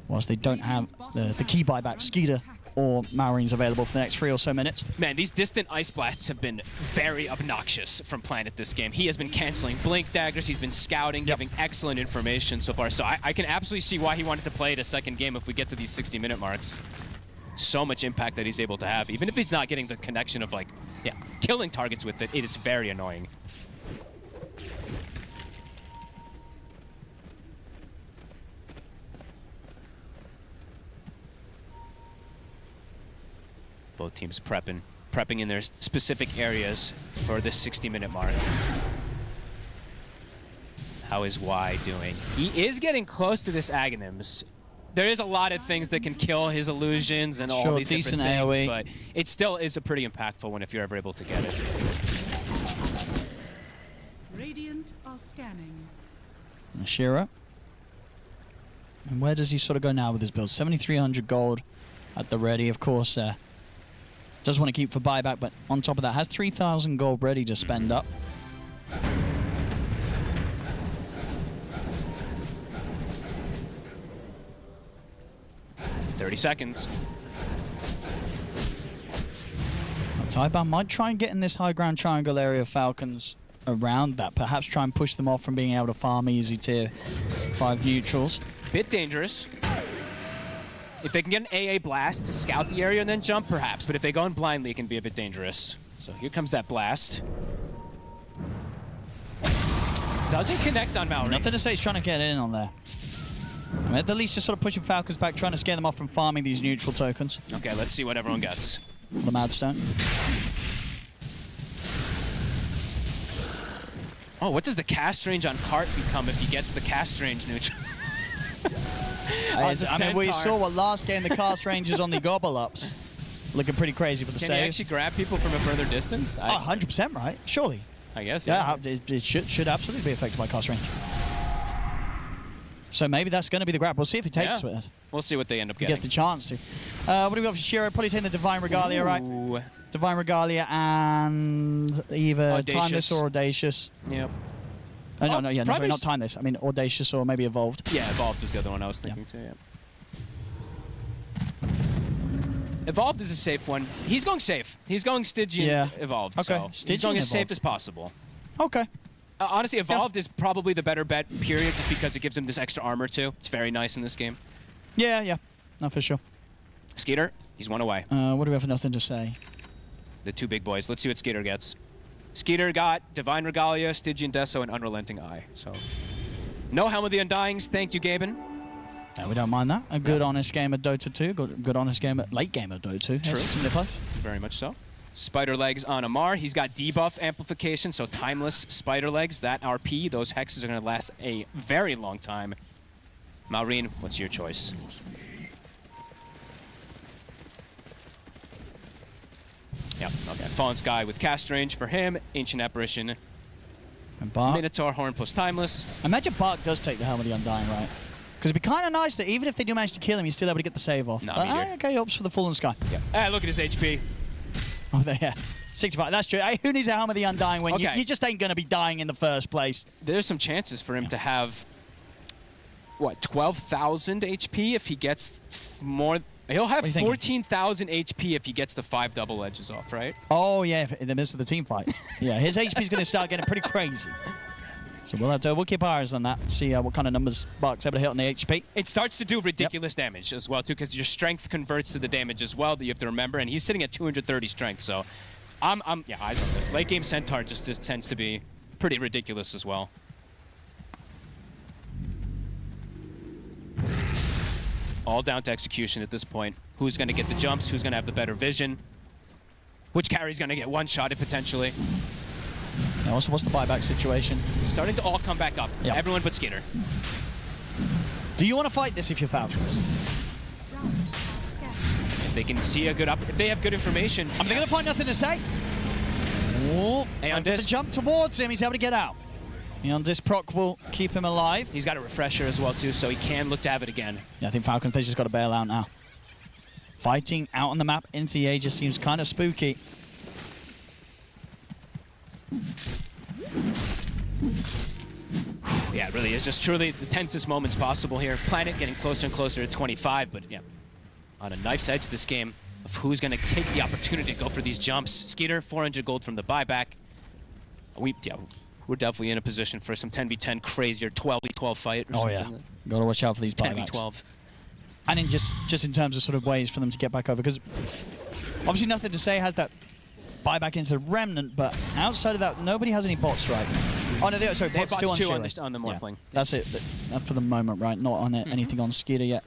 Speaker 8: Whilst they don't have the key buyback, Skeeter or Maurine's available for the next 3 or so minutes.
Speaker 13: Man, these distant ice blasts have been very obnoxious from Planet this game. He has been canceling blink daggers, he's been scouting, giving excellent information so far. So I can absolutely see why he wanted to play it a second game if we get to these 60-minute marks. So much impact that he's able to have. Even if he's not getting the connection of, like, killing targets with it, it is very annoying. Both teams prepping in their specific areas for this 60-minute mark. How is Y doing? He is getting close to this Aghanims. There is a lot of things that can kill his illusions and all these different things, AOE. But it still is a pretty impactful one if you're ever able to get it.
Speaker 14: Radiant are scanning.
Speaker 8: Shiro. And where does he sort of go now with his build? 7,300 gold at the ready, of course. Does want to keep for buyback, but on top of that, has 3,000 gold ready to spend up.
Speaker 13: 30 seconds.
Speaker 8: Tidebound might try and get in this high ground triangle area of Falcons around that. Perhaps try and push them off from being able to farm easy tier 5 neutrals.
Speaker 13: Bit dangerous. If they can get an AA blast to scout the area and then jump, perhaps. But if they go in blindly, it can be a bit dangerous. So here comes that blast. Doesn't connect on Malrine.
Speaker 8: Nothing to say he's trying to get in on there. I mean, at the least just sort of pushing Falcons back, trying to scare them off from farming these neutral tokens.
Speaker 13: Okay, let's see what everyone gets.
Speaker 8: The Madstone.
Speaker 13: Oh, what does the cast range on Cart become if he gets the cast range neutral?
Speaker 8: I mean, we saw what last game the cast range is on the gobble ups. Looking pretty crazy for the save.
Speaker 13: Can he actually grab people from a further distance?
Speaker 8: 100%, right? Surely.
Speaker 13: I guess,
Speaker 8: yeah. It should absolutely be affected by cast range. So maybe that's going to be the grab. We'll see if he takes it.
Speaker 13: We'll see what they end up
Speaker 8: He
Speaker 13: getting.
Speaker 8: gets the chance to. What do we got for Shiro? Probably taking the Divine Regalia, right? Divine Regalia and either
Speaker 13: Audacious.
Speaker 8: Timeless or Audacious.
Speaker 13: Yep.
Speaker 8: No, sorry, not Timeless. I mean Audacious or maybe Evolved.
Speaker 13: Yeah, Evolved was the other one I was thinking too, yeah. Evolved is a safe one. He's going safe. He's going Stygian Evolved.
Speaker 8: Okay.
Speaker 13: So
Speaker 8: Stygian
Speaker 13: he's going as safe
Speaker 8: Evolved.
Speaker 13: as possible.
Speaker 8: Okay.
Speaker 13: Honestly, Evolved is probably the better bet, period, just because it gives him this extra armor too. It's very nice in this game.
Speaker 8: Yeah. No, for sure.
Speaker 13: Skeeter, he's one away.
Speaker 8: What do we have for nothing to say?
Speaker 13: The 2 big boys. Let's see what Skeeter gets. Skeeter got Divine Regalia, Stygian Deso, and Unrelenting Eye. So, no Helm of the Undyings. Thank you, Gaben.
Speaker 8: Yeah, we don't mind that. A good, honest game of Dota 2. Good, honest game at late game of Dota 2.
Speaker 13: True.
Speaker 8: Yes,
Speaker 13: Very much so. Spider Legs on Amar. He's got debuff amplification, so timeless Spider Legs. That RP, those hexes are going to last a very long time. Maureen, what's your choice? Yep, okay. Fallen Sky with cast range for him. Ancient Apparition.
Speaker 8: And Bark.
Speaker 13: Minotaur Horn plus Timeless.
Speaker 8: Imagine Bark does take the Helm of the Undying, right? Because it'd be kind of nice that even if they do manage to kill him, he's still able to get the save off.
Speaker 13: No,
Speaker 8: okay, he opts for the Fallen Sky.
Speaker 13: Yeah. Look at his HP.
Speaker 8: Oh, there, yeah. 65. That's true. Hey, who needs a Helm of the Undying when you just ain't going to be dying in the first place?
Speaker 13: There's some chances for him to have, what, 12,000 HP if he gets more. He'll have 14,000 HP if he gets the 5 double edges off, right?
Speaker 8: Oh, yeah, in the midst of the team fight. Yeah, his HP's going to start getting pretty crazy. So we'll keep our eyes on that, see what kind of numbers Bark's able to hit on the HP.
Speaker 13: It starts to do ridiculous damage as well, too, because your strength converts to the damage as well that you have to remember, and he's sitting at 230 strength, so yeah, eyes on this. Late game Centaur just tends to be pretty ridiculous as well. All down to execution at this point. Who's going to get the jumps? Who's going to have the better vision? Which carry's going to get one-shotted potentially?
Speaker 8: Now, what's the buyback situation?
Speaker 13: It's starting to all come back up.
Speaker 8: Yep.
Speaker 13: Everyone but Skeeter.
Speaker 8: Do you want to fight this if you're Falcons?
Speaker 13: If they can see a good if they have good information.
Speaker 8: They're going to find nothing to say.
Speaker 13: Aeon Disc.
Speaker 8: The jump towards him, he's able to get out. Aeon Disc proc will keep him alive.
Speaker 13: He's got a refresher as well, too, so he can look to have it again.
Speaker 8: Yeah, I think Falcons, they just got to bail out now. Fighting out on the map into the Aegis seems kind of spooky.
Speaker 13: Yeah, it really is just truly the tensest moments possible here. Planet getting closer and closer to 25, but yeah, on a knife's edge this game of who's going to take the opportunity to go for these jumps. Skeeter, 400 gold from the buyback. We're definitely in a position for some 10v10 crazier 12v12 fight or something.
Speaker 8: Yeah. Got to watch out for these buybacks.
Speaker 13: 10v12.
Speaker 8: And in just in terms of sort of ways for them to get back over, because obviously Nothing to Say has that buyback into the Remnant, but outside of that, nobody has any bots, right? Oh no, sorry,
Speaker 13: they have
Speaker 8: bots
Speaker 13: bots
Speaker 8: two
Speaker 13: on the Morphling.
Speaker 8: Yeah, that's it. That for the moment, right? Not on anything on Skeeter yet.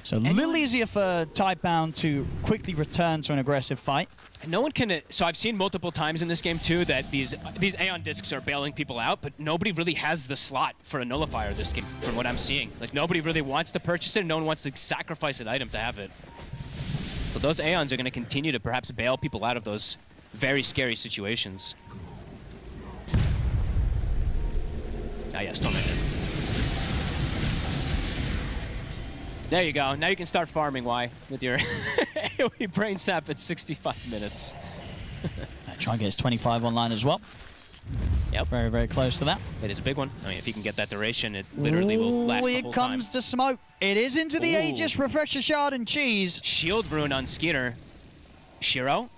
Speaker 8: So a little easier for Tidebound to quickly return to an aggressive fight.
Speaker 13: No one can. So I've seen multiple times in this game too that these Aeon Discs are bailing people out, but nobody really has the slot for a nullifier this game, from what I'm seeing. Like nobody really wants to purchase it, and no one wants to sacrifice an item to have it. So those Aeons are going to continue to perhaps bail people out of those very scary situations. Ah, yeah, Stormender. There you go. Now you can start farming, with your AoE Brain Sap at 65 minutes.
Speaker 8: Try and get his 25 online as well.
Speaker 13: Yep.
Speaker 8: Very, very close to that.
Speaker 13: It is a big one. I mean, if he can get that duration, it literally will last the whole
Speaker 8: Here comes the smoke. It is into the Aegis, Refresher Shard and Cheese.
Speaker 13: Shield Rune on Skeeter. Shiro,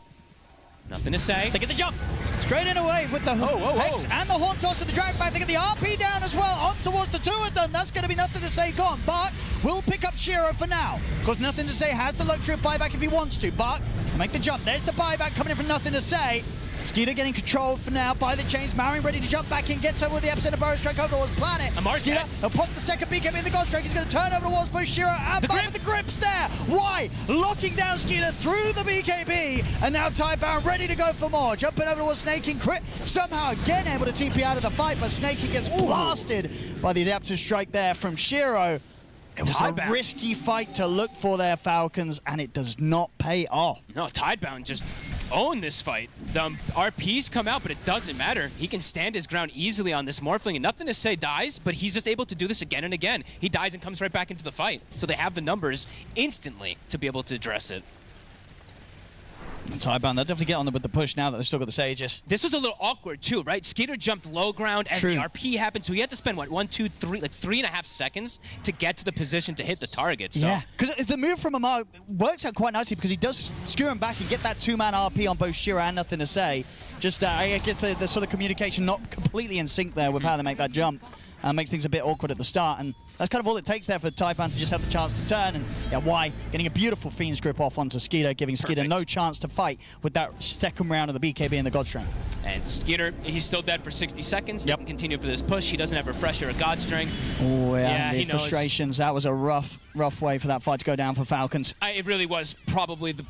Speaker 13: nothing to say.
Speaker 8: They get the jump. Straight in away with the Hex and the Horn Toss of the Dragon Back. They get the RP down as well. On towards the two of them. That's going to be Nothing to Say gone. Bark will pick up Shiro for now. Because Nothing to Say has the luxury of buyback if he wants to. Bark will make the jump. There's the buyback coming in from Nothing to Say. Skeeter getting controlled for now by the chains. Marin ready to jump back in. Gets over with the epicenter Burrow Strike over towards Planet. Skeeter will pop the second BKB in the Ghost Strike. He's going to turn over towards both Shiro and Bark with the grips there. Why? Locking down Skeeter through the BKB. And now Tidebound ready to go for more. Jumping over towards Snaking. Crit somehow again able to TP out of the fight, but Snaking gets blasted by the Adaptive Strike there from Shiro. It was a risky fight to look for there, Falcons, and it does not pay off.
Speaker 13: No, Tidebound just owned this fight. The RPs come out, but it doesn't matter. He can stand his ground easily on this Morphling, and Nothing to Say dies, but he's just able to do this again and again. He dies and comes right back into the fight. So they have the numbers instantly to be able to address it.
Speaker 8: And Tidebound, they'll definitely get on with the push now that they've still got the Sages.
Speaker 13: This was a little awkward too, right? Skeeter jumped low ground as the RP happened, so he had to spend, what, 1, 2, 3, like 3.5 seconds to get to the position to hit the target. So.
Speaker 8: Yeah, because the move from Amar works out quite nicely because he does skewer him back and get that two-man RP on both Shiro and Nothing to Say. Just, I guess the sort of communication not completely in sync there with how they make that jump. makes things a bit awkward at the start, and that's kind of all it takes there for Tidebound to just have the chance to turn, and yeah, Y getting a beautiful Fiend's Grip off onto Skeeter, giving Skeeter no chance to fight with that second round of the BKB and the Godstrength.
Speaker 13: And Skeeter, he's still dead for 60 seconds. They can continue for this push. He doesn't have Refresher or Godstrength.
Speaker 8: Oh, yeah,
Speaker 13: he
Speaker 8: the frustrations. That was a rough way for that fight to go down for Falcons.
Speaker 13: It really was probably the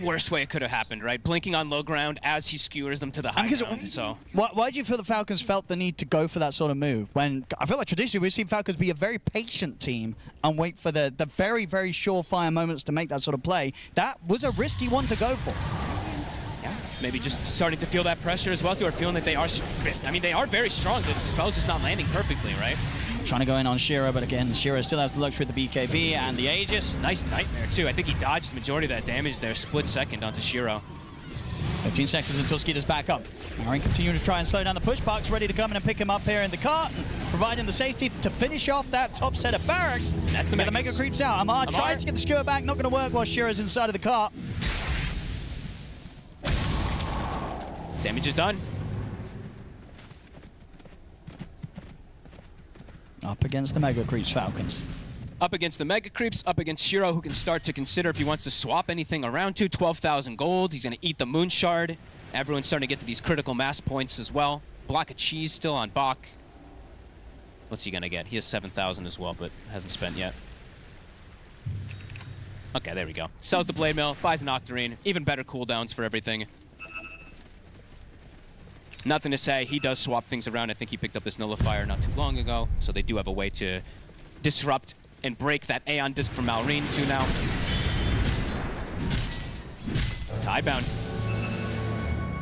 Speaker 13: worst way it could have happened, right? Blinking on low ground as he skewers them to the high ground, so.
Speaker 8: Why do you feel the Falcons felt the need to go for that sort of move? When I feel like traditionally we've seen Falcons be a very patient team and wait for the very, very surefire moments to make that sort of play. That was a risky one to go for.
Speaker 13: Yeah, maybe just starting to feel that pressure as well, too, or feeling that they are, I mean, they are very strong. The spell's just not landing perfectly, right?
Speaker 8: Trying to go in on Shiro, but again, Shiro still has the luxury of the BKB and the Aegis.
Speaker 13: Nice Nightmare, too. I think he dodged the majority of that damage there, split second onto Shiro.
Speaker 8: 15 seconds until Skeeter's back up. Marin continuing to try and slow down the push. Buck's ready to come in and pick him up here in the cart, and providing the safety to finish off that top set of barracks.
Speaker 13: And that's the
Speaker 8: Mega creeps out. Amar tries to get the skewer back, not going to work while Shiro's inside of the cart.
Speaker 13: Damage is done.
Speaker 8: Up against the Mega Creeps, Falcons.
Speaker 13: Up against the Mega Creeps, up against Shiro, who can start to consider if he wants to swap anything around to. 12,000 gold. He's going to eat the Moon Shard. Everyone's starting to get to these critical mass points as well. Block of cheese still on Bach. What's he going to get? He has 7,000 as well, but hasn't spent yet. Okay, there we go. Sells the Blade Mill, buys an Octarine. Even better cooldowns for everything. Nothing to say. He does swap things around. I think he picked up this Nullifier not too long ago, so they do have a way to disrupt and break that Aeon Disc from Malrine too now. Tidebound.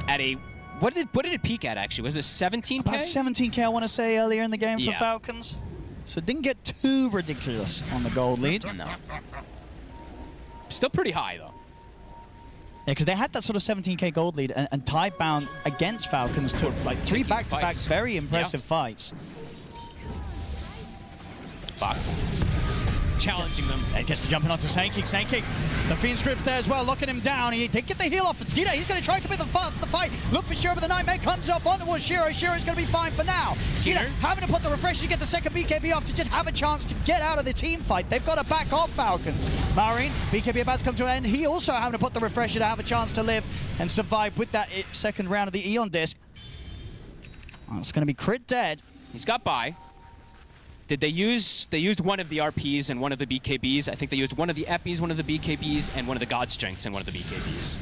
Speaker 13: At a... What did it peak at, actually? Was it 17K?
Speaker 8: About 17K, I want to say, earlier in the game for Falcons. So it didn't get too ridiculous on the gold lead.
Speaker 13: No. Still pretty high, though.
Speaker 8: Yeah, because they had that sort of 17K gold lead, and Tidebound against Falcons took like 3 back-to-back very impressive fights.
Speaker 13: Bach. Challenging them.
Speaker 8: He gets to jumping onto Snake King. The Fiend's Grip there as well, locking him down. He did get the heal off for Skeeter. He's going to try to commit the fight. Look for Shiro, but the Nightmare comes off onto Shiro. Shiro's going to be fine for now. Skeeter having to put the refresher to get the second BKB off to just have a chance to get out of the team fight. They've got to back off Falcons. Marine, BKB about to come to an end. He also having to put the refresher to have a chance to live and survive with that second round of the Aeon Disc. Oh, it's going to be crit dead.
Speaker 13: He's got by. Did they use... They used one of the RPs and one of the BKBs. I think they used one of the Epis, one of the BKBs, and one of the Godstrengths and one of the BKBs.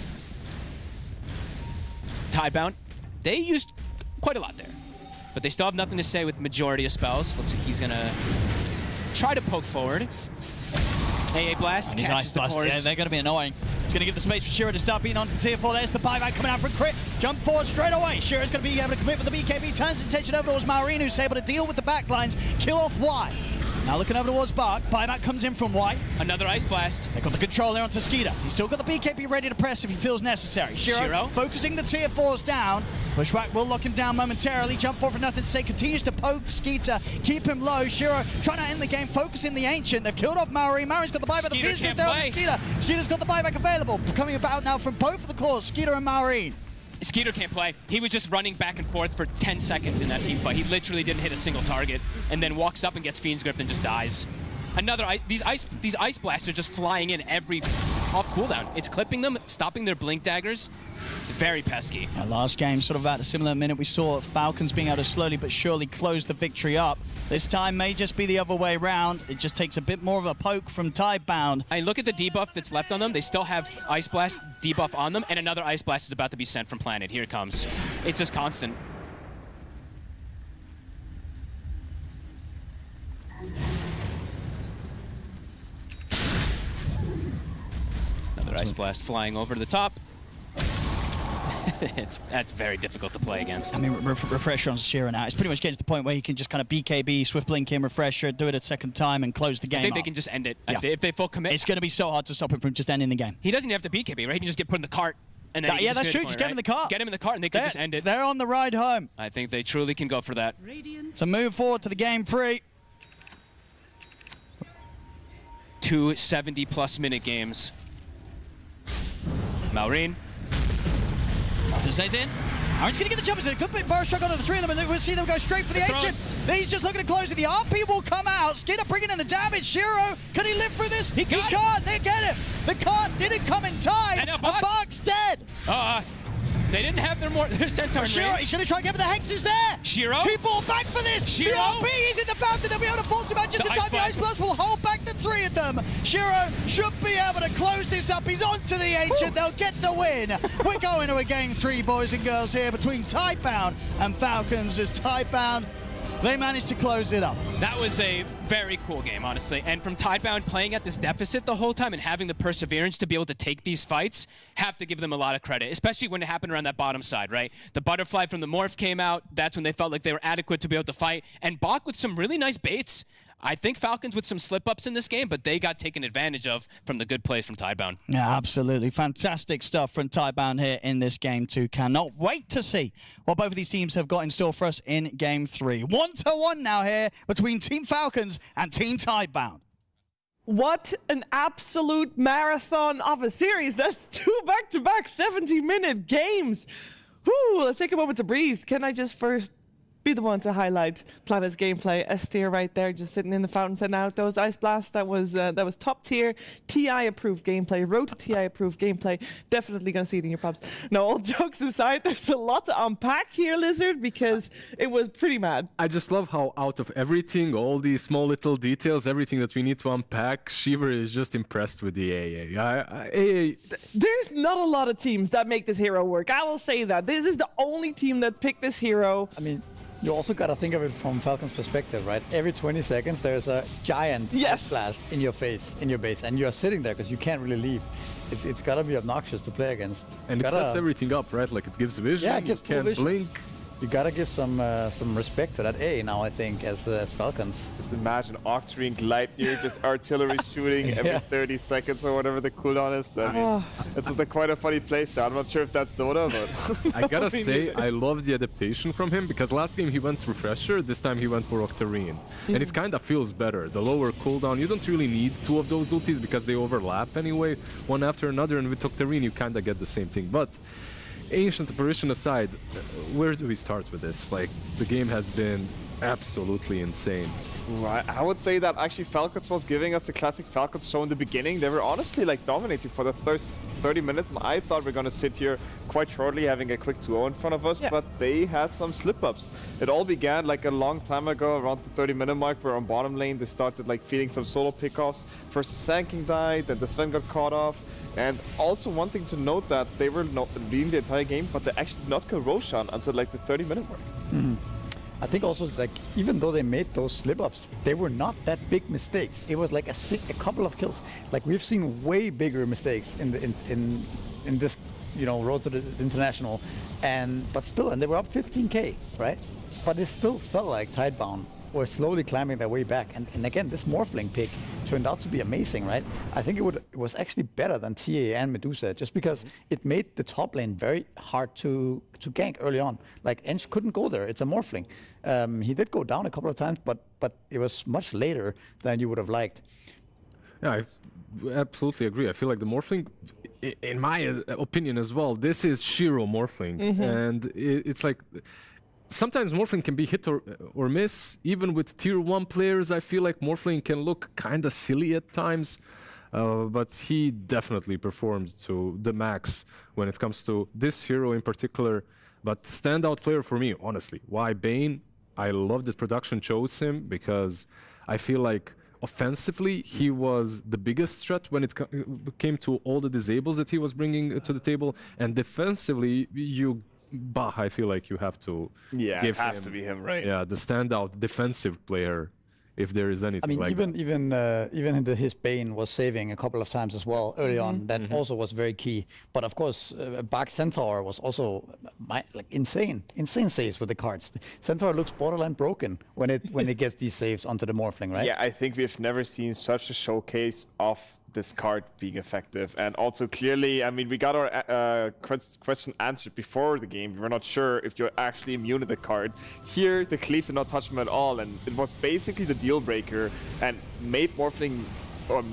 Speaker 13: Tidebound, they used quite a lot there. But they still have nothing to say with majority of spells. Looks like he's going to try to poke forward. AA Blast,
Speaker 8: and his Ice Blast, yeah, they're going to be annoying. He's going to give the space for Shiro to start beating onto the tier 4. There's the buyback coming out for a crit. Jump forward straight away. Shiro's going to be able to commit with the BKB. Turns his attention over towards Malrine, who's able to deal with the backlines. Kill off Y. Now looking over towards Bach. Buyback comes in from Y.
Speaker 13: Another Ice Blast.
Speaker 8: They got the control there onto Skeeter. He's still got the BKB ready to press if he feels necessary. Shiro focusing the tier 4s down. Bushwhack will lock him down momentarily. Jump forward for nothing to say. Continues to poke Skeeter. Keep him low. Shiro trying to end the game. Focusing the Ancient. They've killed off Malrine. Malrine's got the buyback. The Fiend's Grip there on Skeeter. Skeeter's got the buyback available. Coming about now from both of the cores, Skeeter and Malrine.
Speaker 13: Skeeter can't play. He was just running back and forth for 10 seconds in that team fight. He literally didn't hit a single target, and then walks up and gets Fiend's Grip and just dies. Another these ice blasts are just flying in every off cooldown. It's clipping them, stopping their blink daggers. Very pesky.
Speaker 8: Yeah, last game, sort of at a similar minute, we saw Falcons being able to slowly but surely close the victory up. This time may just be the other way around. It just takes a bit more of a poke from Tidebound.
Speaker 13: I look at the debuff that's left on them. They still have Ice Blast debuff on them, and another Ice Blast is about to be sent from Planet. Here it comes. It's just constant. Another Ice Blast flying over to the top. That's very difficult to play against.
Speaker 8: I mean, refresher on Shiro now. It's pretty much getting to the point where he can just kind of BKB, swift blink in, refresher, do it a second time, and close the game.
Speaker 13: I think
Speaker 8: up.
Speaker 13: they can just end it.
Speaker 8: Yeah.
Speaker 13: If they full commit.
Speaker 8: It's going to be so hard to stop him from just ending the game.
Speaker 13: He doesn't even have to BKB, right? He can just get put in the cart. And then
Speaker 8: yeah, that's true. Just get him in the cart.
Speaker 13: Get him in the cart, and they can just end it.
Speaker 8: They're on the ride home.
Speaker 13: I think they truly can go for that.
Speaker 8: So move forward to the game 3.
Speaker 13: 2 70-plus minute games. Malrine.
Speaker 8: Nothing stays in. Aaron's going to get the jumpers in. A good bit burst struck onto the three of them, and we'll see them go straight for the Ancient. He's just looking to close it. The RP will come out. Skinner bringing in the damage. Shiro, can he live through this? He can't. They get him. The card didn't come in time. And Bach's dead.
Speaker 13: They didn't have their Centaur
Speaker 8: Shiro, he's going to try and get, but the Hex is there.
Speaker 13: Shiro?
Speaker 8: He bought back for this.
Speaker 13: Shiro?
Speaker 8: The RP is in the fountain. They'll be able to force him out just in time. The Ice Blast will hold back the three of them. Shiro should be able to close this up. He's onto the Ancient. They'll get the win. We're going to a game 3, boys and girls, here between Tidebound and Falcons as Tidebound, they managed to close it up.
Speaker 13: That was a very cool game, honestly. And from Tidebound playing at this deficit the whole time and having the perseverance to be able to take these fights, have to give them a lot of credit, especially when it happened around that bottom side, right? The butterfly from the Morph came out. That's when they felt like they were adequate to be able to fight. And Bach with some really nice baits. I think Falcons with some slip-ups in this game, but they got taken advantage of from the good plays from Tidebound.
Speaker 8: Yeah, absolutely. Fantastic stuff from Tidebound here in this game too. Cannot wait to see what both of these teams have got in store for us in game 3. 1-1 now here between Team Falcons and Team Tidebound.
Speaker 1: What an absolute marathon of a series. That's 2 back-to-back 70-minute games. Whew, let's take a moment to breathe. Can I just first be the one to highlight Planet's gameplay? Estir right there, just sitting in the fountain, setting out those ice blasts. That was top tier, TI approved gameplay, road to TI approved gameplay. Definitely gonna see it in your pubs. No, all jokes aside, there's a lot to unpack here, Lizard, because it was pretty mad.
Speaker 7: I just love how out of everything, all these small little details, everything that we need to unpack, Shiver is just impressed with the AA.
Speaker 1: There's not a lot of teams that make this hero work. I will say that. This is the only team that picked this hero.
Speaker 23: I mean, you also got to think of it from Falcon's perspective, right? Every 20 seconds, there's a giant ice blast in your face, in your base, and you're sitting there because you can't really leave. It's got to be obnoxious to play against.
Speaker 7: And it sets everything up, right? Like it gives vision,
Speaker 23: yeah, it gives
Speaker 7: you can't blink.
Speaker 23: You gotta give some respect to that A now, I think, as Falcons.
Speaker 24: Just imagine Octarine Gleipnir just artillery shooting every 30 seconds or whatever the cooldown is. I mean, it's just quite a funny playstyle. I'm not sure if that's Dota, but
Speaker 7: I gotta say, I love the adaptation from him because last game he went Refresher, this time he went for Octarine. And it kind of feels better. The lower cooldown, you don't really need 2 of those ultis because they overlap anyway, one after another, and with Octarine you kind of get the same thing. But Ancient Apparition aside, where do we start with this? Like, the game has been absolutely insane.
Speaker 24: Right, I would say that actually Falcons was giving us the classic Falcons show in the beginning. They were honestly like dominating for the first 30 minutes, and I thought we're gonna sit here quite shortly having a quick 2-0 in front of us, but they had some slip-ups. It all began like a long time ago, around the 30-minute mark, where on bottom lane they started like feeding some solo pickoffs. First the Sand died, then the Sven got caught off. And also one thing to note that they were not leading the entire game, but they actually did not kill Roshan until like the 30-minute mark.
Speaker 23: Mm-hmm. I think also, like, even though they made those slip-ups, they were not that big mistakes. It was like a couple of kills. Like, we've seen way bigger mistakes in this, you know, road to the international, but still, and they were up 15k, right? But it still felt like Tidebound were slowly climbing their way back. And again, this Morphling pick turned out to be amazing, right? I think it was actually better than TA and Medusa, just because it made the top lane very hard to gank early on. Like, Ench couldn't go there. It's a Morphling. He did go down a couple of times, but it was much later than you would have liked.
Speaker 7: Yeah, I absolutely agree. I feel like the Morphling, in my opinion as well, this is Shiro Morphling. And it's like, sometimes Morphling can be hit or miss. Even with tier 1 players, I feel like Morphling can look kind of silly at times. But he definitely performs to the max when it comes to this hero in particular. But standout player for me, honestly. Why Bane? I love that production chose him because I feel like offensively he was the biggest threat when it came to all the disables that he was bringing to the table. And defensively, I feel like you have to give
Speaker 24: it has to be him, right?
Speaker 7: Yeah, the standout defensive player, if there is anything.
Speaker 23: I mean, even his Bane was saving a couple of times as well early on. That also was very key. But of course, Bach Centaur was also insane saves with the cards. Centaur looks borderline broken when it gets these saves onto the Morphling, right?
Speaker 24: Yeah, I think we've never seen such a showcase of this card being effective. And also clearly, I mean, we got our question answered before the game. We were not sure if you're actually immune to the card. Here, the cleave did not touch him at all, and it was basically the deal breaker and made Morphling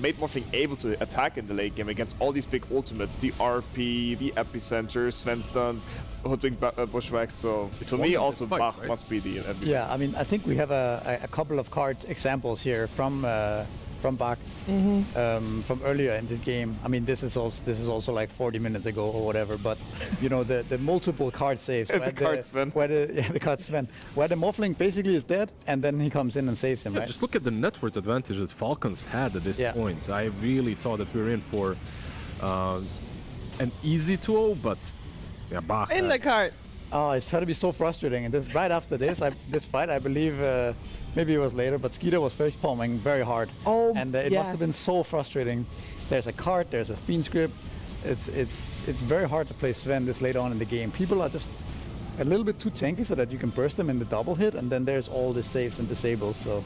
Speaker 24: made Morphling able to attack in the late game against all these big ultimates, the RP, the Epicenter, Svenstone, Hoodwink Bushwhack. So to me, also Bach must be the MVP.
Speaker 23: Yeah, I mean, I think we have a couple of card examples here from Bach from earlier in this game. I mean, this is also like 40 minutes ago or whatever. But you know, the multiple card saves,
Speaker 24: the card Sven,
Speaker 23: where the Morphling basically is dead, and then he comes in and saves him.
Speaker 7: Yeah,
Speaker 23: right?
Speaker 7: just look at the net worth advantage that Falcons had at this point. I really thought that we were in for an easy 2-0, but yeah, Bach.
Speaker 1: In the cart.
Speaker 23: Oh, it's got to be so frustrating. And this right after this, this fight, I believe. Maybe it was later, but Skeeter was face palming very hard.
Speaker 1: Oh,
Speaker 23: and it must have been so frustrating. There's a cart, there's a fiend script. It's very hard to play Sven this late on in the game. People are just a little bit too tanky so that you can burst them in the double hit, and then there's all the saves and disables. So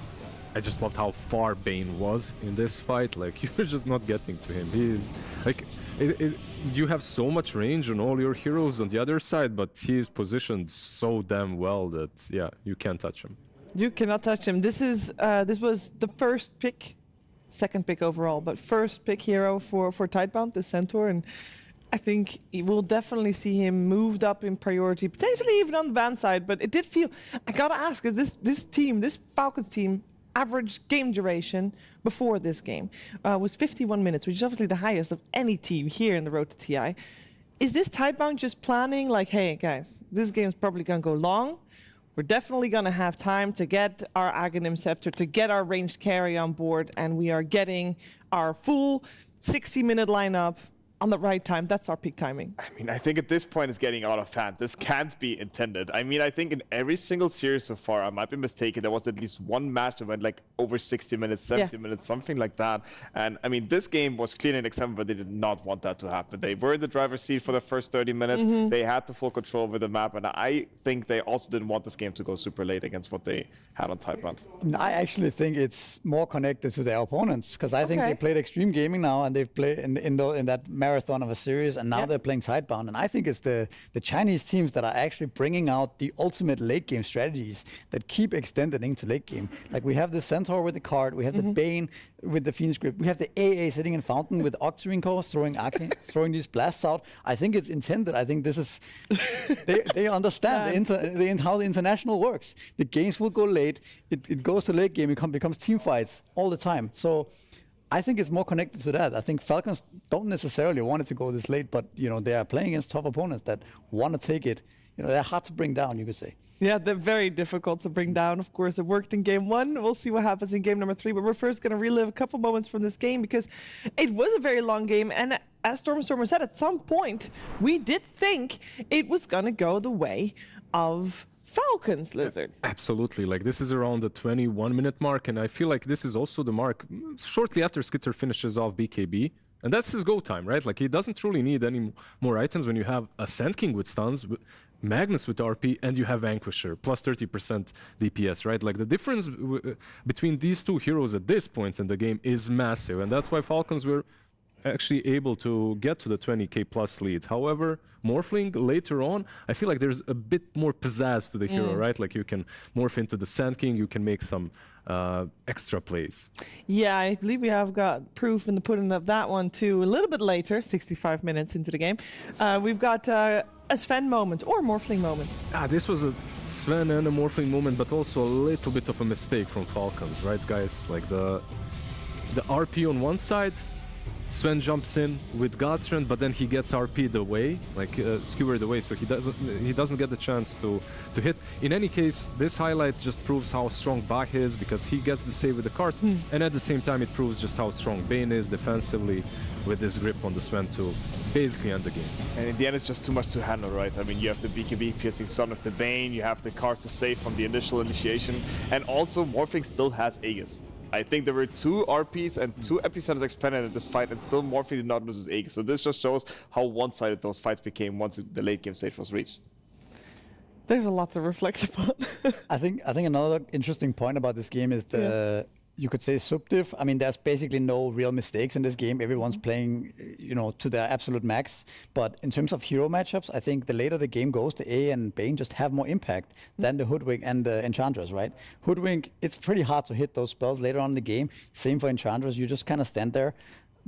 Speaker 7: I just loved how far Bane was in this fight. Like, you were just not getting to him. He's like, you have so much range on all your heroes on the other side, but he is positioned so damn well that yeah, you can't touch him.
Speaker 1: You cannot touch him. This was the first pick, second pick overall, but first pick hero for Tidebound, the Centaur, and I think we'll definitely see him moved up in priority, potentially even on the van side. But it did feel, I gotta ask, is this Falcons team average game duration before this game was 51 minutes, which is obviously the highest of any team here in the road to TI. Is this Tidebound just planning like, hey guys, this game's probably gonna go long. We're definitely going to have time to get our Aghanim Scepter, to get our ranged carry on board, and we are getting our full 60-minute lineup on the right time. That's our peak timing.
Speaker 24: I mean, I think at this point it's getting out of hand. This can't be intended. I mean, I think in every single series so far, I might be mistaken, there was at least one match that went like over 60 minutes, 70 minutes, something like that. And I mean, this game was clearly an example, but they did not want that to happen. They were in the driver's seat for the first 30 minutes. They had the full control over the map. And I think they also didn't want this game to go super late against what they had on Tidebound.
Speaker 23: I actually think it's more connected to their opponents, because I think they played Extreme Gaming now, and they've played in that marathon of a series, and now they're playing Tidebound. And I think it's the Chinese teams that are actually bringing out the ultimate late game strategies that keep extending into late game. Like, we have the Centaur with the card, we have the Bane with the Fiend script, we have the AA sitting in Fountain with Octarine cores throwing these blasts out. I think it's intended. I think this is they understand how the international works. The games will go late. It goes to late game. It becomes team fights all the time. So I think it's more connected to that. I think Falcons don't necessarily want it to go this late, but you know, they are playing against tough opponents that want to take it. You know, they're hard to bring down, you could say.
Speaker 1: Yeah, they're very difficult to bring down. Of course, it worked in game 1. We'll see what happens in game number 3. But we're first going to relive a couple moments from this game, because it was a very long game. And as Stormstormer said, at some point, we did think it was going to go the way of Falcons, Lizard.
Speaker 7: Absolutely. Like, this is around the 21-minute mark, and I feel like this is also the mark shortly after Skitter finishes off BKB. And that's his go time, right? Like, he doesn't truly need any more items when you have a Sand King with stuns, Magnus with RP, and you have Vanquisher, plus 30% DPS, right? Like, the difference between these two heroes at this point in the game is massive, and that's why Falcons were actually able to get to the 20k plus lead. However, Morphling later on, I feel like there's a bit more pizzazz to the hero, right? Like, you can morph into the Sand King, you can make some extra plays.
Speaker 1: Yeah, I believe we have got proof in the pudding of that one too. A little bit later, 65 minutes into the game, we've got a Sven moment or Morphling moment.
Speaker 7: This was a Sven and a Morphling moment, but also a little bit of a mistake from Falcons, right, guys? Like, the RP on one side, Sven jumps in with Godstrand, but then he gets RP'd away, like skewered away, so he doesn't get the chance to hit. In any case, this highlight just proves how strong Bach is, because he gets the save with the cart, and at the same time it proves just how strong Bane is defensively with his grip on the Sven to basically end the game.
Speaker 24: And in the end, it's just too much to handle, right? I mean, you have the BKB piercing Son of the Bane, you have the card to save from the initial initiation, and also Morphling still has Aegis. I think there were 2 RPs and 2 Epicenters expanded in this fight, and still Morphling did not lose his Aegis. So this just shows how one-sided those fights became once the late game stage was reached.
Speaker 1: There's a lot to reflect upon.
Speaker 23: I think another interesting point about this game is you could say subdiv. I mean, there's basically no real mistakes in this game. Everyone's playing, to their absolute max. But in terms of hero matchups, I think the later the game goes, the A and Bane just have more impact than the Hoodwink and the Enchantress, right? Hoodwink, it's pretty hard to hit those spells later on in the game. Same for Enchantress, you just kind of stand there.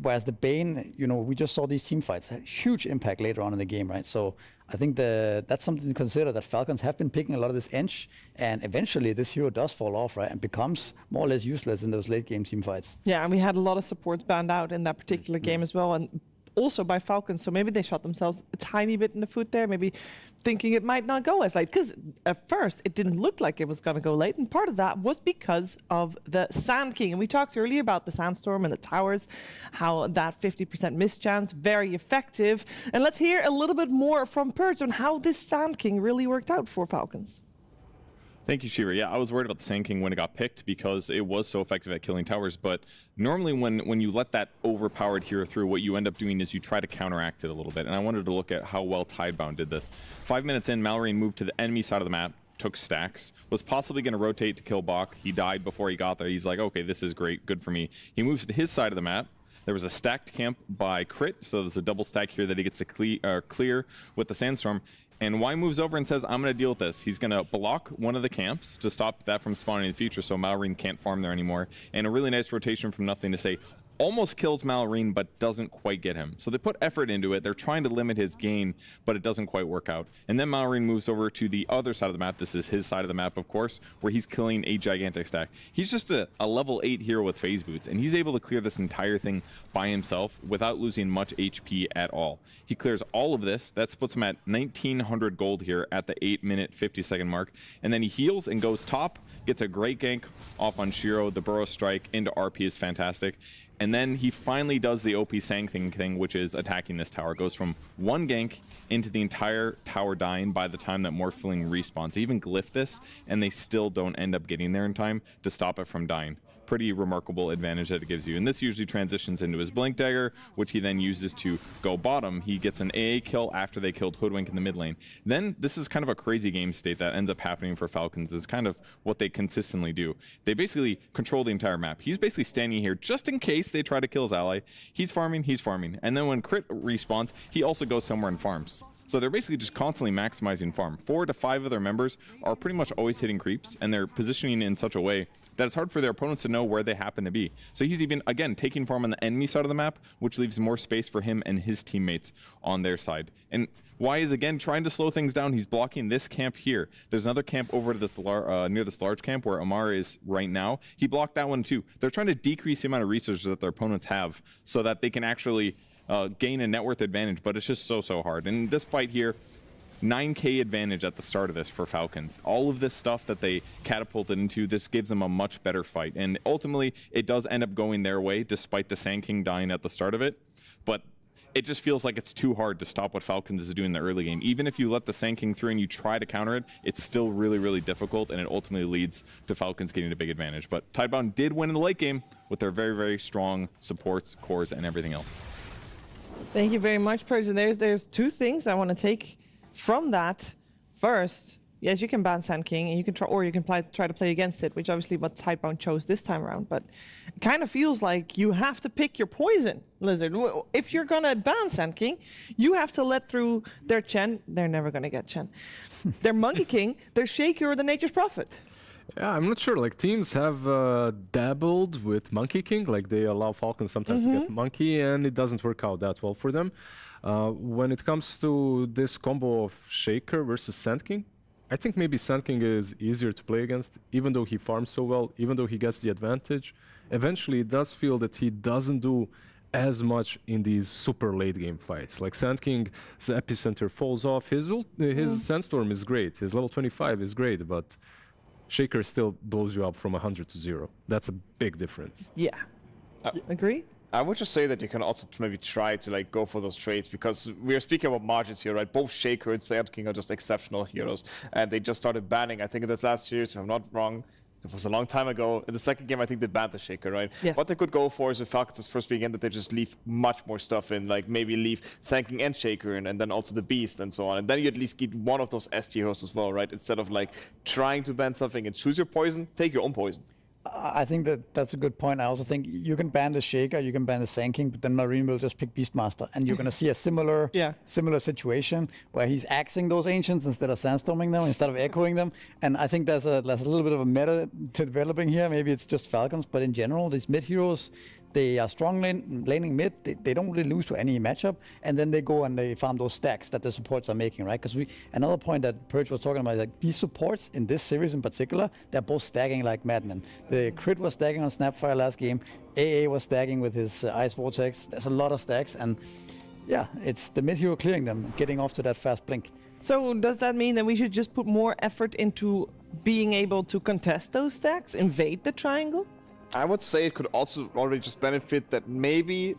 Speaker 23: Whereas the Bane, we just saw these team fights had huge impact later on in the game, right? So I think that's something to consider, that Falcons have been picking a lot of this Ench, and eventually this hero does fall off, right? And becomes more or less useless in those late game team fights.
Speaker 1: Yeah, and we had a lot of supports banned out in that particular game as well. And also by Falcons, so maybe they shot themselves a tiny bit in the foot there, maybe thinking it might not go as late, because at first it didn't look like it was going to go late, and part of that was because of the Sand King. And we talked earlier about the Sandstorm and the towers, how that 50% miss chance, very effective. And let's hear a little bit more from Purge on how this Sand King really worked out for Falcons.
Speaker 16: Thank you, Shira. Yeah, I was worried about the Sand King when it got picked because it was so effective at killing towers, but normally when you let that overpowered hero through, what you end up doing is you try to counteract it a little bit, and I wanted to look at how well Tidebound did this. 5 minutes in, Mallory moved to the enemy side of the map, took stacks, was possibly going to rotate to kill Bach. He died before he got there. He's like, okay, this is great, good for me. He moves to his side of the map. There was a stacked camp by Crit, so there's a double stack here that he gets to clear with the Sandstorm. And Y moves over and says, I'm going to deal with this. He's going to block one of the camps to stop that from spawning in the future so Malrine can't farm there anymore. And a really nice rotation from nothing to say, almost kills Malrine, but doesn't quite get him. So they put effort into it. They're trying to limit his gain, but it doesn't quite work out. And then Malrine moves over to the other side of the map. This is his side of the map, of course, where he's killing a gigantic stack. He's just a level 8 hero with phase boots, and he's able to clear this entire thing by himself without losing much HP at all. He clears all of this. That puts him at 1900 gold here at the 8-minute 50-second mark. And then he heals and goes top, gets a great gank off on Shiro. The Burrow Strike into RP is fantastic. And then he finally does the OP Sang thing, which is attacking this tower. Goes from one gank into the entire tower dying by the time that Morphling respawns. They even glyph this, and they still don't end up getting there in time to stop it from dying. Pretty remarkable advantage that it gives you. And this usually transitions into his Blink Dagger, which he then uses to go bottom. He gets an AA kill after they killed Hoodwink in the mid lane. Then this is kind of a crazy game state that ends up happening for Falcons, is kind of what they consistently do. They basically control the entire map. He's basically standing here just in case they try to kill his ally. He's farming. And then when Crit respawns, he also goes somewhere and farms. So they're basically just constantly maximizing farm. 4 to 5 of their members are pretty much always hitting creeps, and they're positioning in such a way that it's hard for their opponents to know where they happen to be. So he's even, again, taking farm on the enemy side of the map, which leaves more space for him and his teammates on their side. And Y is, again, trying to slow things down. He's blocking this camp here. There's another camp over to this near this large camp where Amar is right now. He blocked that one too. They're trying to decrease the amount of resources that their opponents have so that they can actually gain a net worth advantage, but it's just so hard. And this fight here, 9k advantage at the start of this for Falcons. All of this stuff that they catapulted into, this gives them a much better fight. And ultimately, it does end up going their way, despite the Sand King dying at the start of it. But it just feels like it's too hard to stop what Falcons is doing in the early game. Even if you let the Sand King through and you try to counter it, it's still really difficult, and it ultimately leads to Falcons getting a big advantage. But Tidebound did win in the late game with their very strong supports, cores, and everything else.
Speaker 1: Thank you very much, Purge. And there's two things I want to take from that. First, yes, you can ban Sand King, and you can try to play against it, which obviously what Tidebound chose this time around. But it kind of feels like you have to pick your poison, Lizard. If you're gonna ban Sand King, you have to let through their Chen. They're never gonna get Chen. Their Monkey King, their Shaker, or the Nature's Prophet.
Speaker 7: Yeah, I'm not sure. Like, teams have dabbled with Monkey King. Like, they allow Falcons sometimes to get Monkey, and it doesn't work out that well for them. When it comes to this combo of Shaker versus Sand King, I think maybe Sand King is easier to play against, even though he farms so well, even though he gets the advantage. Eventually, it does feel that he doesn't do as much in these super late game fights. Like, Sand King's epicenter falls off. His Sandstorm is great. His level 25 is great, but Shaker still blows you up from 100 to 0. That's a big difference.
Speaker 1: Yeah. Agree?
Speaker 24: I would just say that you can also maybe try to like go for those trades, because we are speaking about margins here, right? Both Shaker and Sand King are just exceptional heroes, and they just started banning, I think in this last series, if I'm not wrong, it was a long time ago. In the second game, I think they banned the Shaker, right?
Speaker 1: Yes.
Speaker 24: What they could go for is, if Falcons first begin, that they just leave much more stuff in, like maybe leave Sand King and Shaker in, and then also the Beast and so on. And then you at least get one of those ST heroes as well, right? Instead of like trying to ban something and choose your poison, take your own poison.
Speaker 23: I think that's a good point. I also think you can ban the Shaker, you can ban the Sand King, but then Marine will just pick Beastmaster, and you're going to see a similar situation where he's axing those Ancients instead of sandstorming them, instead of echoing them. And I think there's a little bit of a meta developing here. Maybe it's just Falcons, but in general, these mid heroes, they are strong laning mid. They don't really lose to any matchup, and then they go and they farm those stacks that the supports are making, right? Because another point that Purge was talking about is like these supports in this series in particular, they're both stacking like madmen. The Crit was stacking on Snapfire last game. AA was stacking with his Ice Vortex. There's a lot of stacks, and yeah, it's the mid hero clearing them, getting off to that fast blink.
Speaker 1: So does that mean that we should just put more effort into being able to contest those stacks, invade the triangle?
Speaker 24: I would say it could also already just benefit that maybe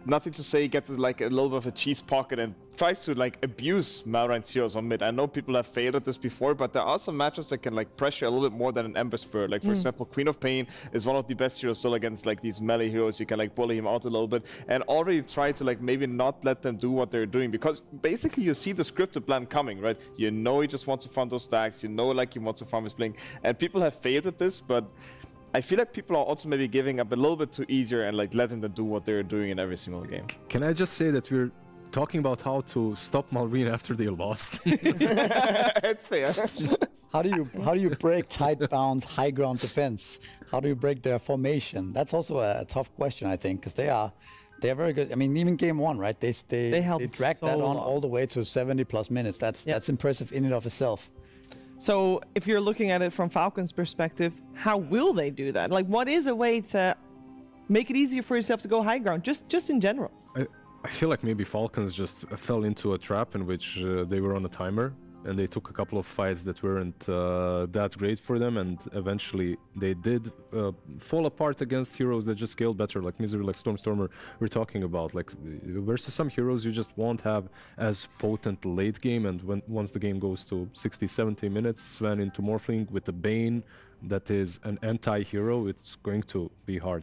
Speaker 24: Nothing to Say gets like a little bit of a cheese pocket and tries to like abuse Malrein's heroes on mid. I know people have failed at this before, but there are some matches that can like pressure a little bit more than an Ember Spur. Like for example, Queen of Pain is one of the best heroes still against like these melee heroes. You can like bully him out a little bit and already try to like maybe not let them do what they're doing, because basically you see the scripted plan coming, right? You know he just wants to farm those stacks, you know like he wants to farm his blink, and people have failed at this, but I feel like people are also maybe giving up a little bit too easier and like letting them do what they're doing in every single game.
Speaker 7: Can I just say that we're talking about how to stop Malrine after they lost?
Speaker 24: It's fair.
Speaker 23: How do you break Tidebound's high ground defense? How do you break their formation? That's also a tough question, I think, because they are very good. I mean, even game one, right? They dragged that on all the way to 70+ minutes. That's impressive in and of itself.
Speaker 1: So if you're looking at it from Falcons' perspective, how will they do that? Like, what is a way to make it easier for yourself to go high ground, just in general?
Speaker 7: I feel like maybe Falcons just fell into a trap in which they were on a timer, and they took a couple of fights that weren't that great for them, and eventually they did fall apart against heroes that just scaled better, like Misery, like Stormstormer we're talking about. Like versus some heroes you just won't have as potent late game, and once the game goes to 60-70 minutes, Sven into Morphling with a Bane that is an anti-hero, it's going to be hard.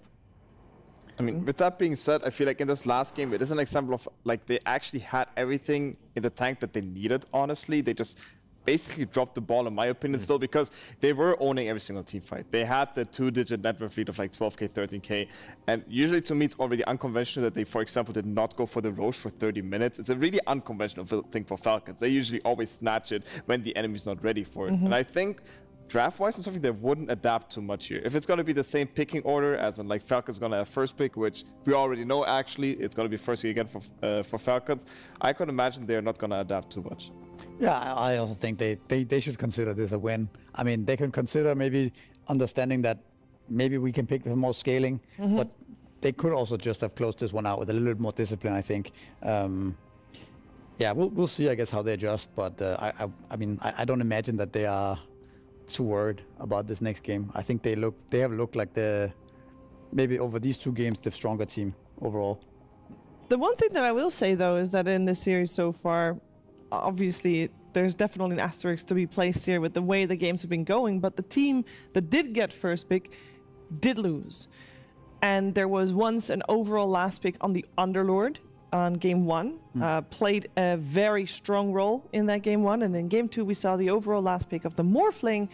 Speaker 24: I mean, with that being said, I feel like in this last game, it is an example of like they actually had everything in the tank that they needed, honestly. They just basically dropped the ball, in my opinion, still, because they were owning every single team fight. They had the 2-digit net worth lead of like 12k, 13k. And usually to me, it's already unconventional that they, for example, did not go for the Roche for 30 minutes. It's a really unconventional thing for Falcons. They usually always snatch it when the enemy's not ready for it. And I think draft-wise and something, they wouldn't adapt too much here. If it's going to be the same picking order, as in like Falcons going to have first pick, which we already know actually, it's going to be first pick again for Falcons, I could imagine they're not going to adapt too much.
Speaker 23: Yeah, I also think they should consider this a win. I mean, they can consider maybe understanding that maybe we can pick more scaling, but they could also just have closed this one out with a little bit more discipline, I think. Yeah, we'll see, I guess, how they adjust, but I mean, I don't imagine that they are too worried about this next game. I think they have looked like maybe over these two games the stronger team overall.
Speaker 1: The one thing that I will say though is that in this series so far, obviously there's definitely an asterisk to be placed here with the way the games have been going, but the team that did get first pick did lose. And there was once an overall last pick on the Underlord on game one, played a very strong role in that game one, and in game two we saw the overall last pick of the Morphling,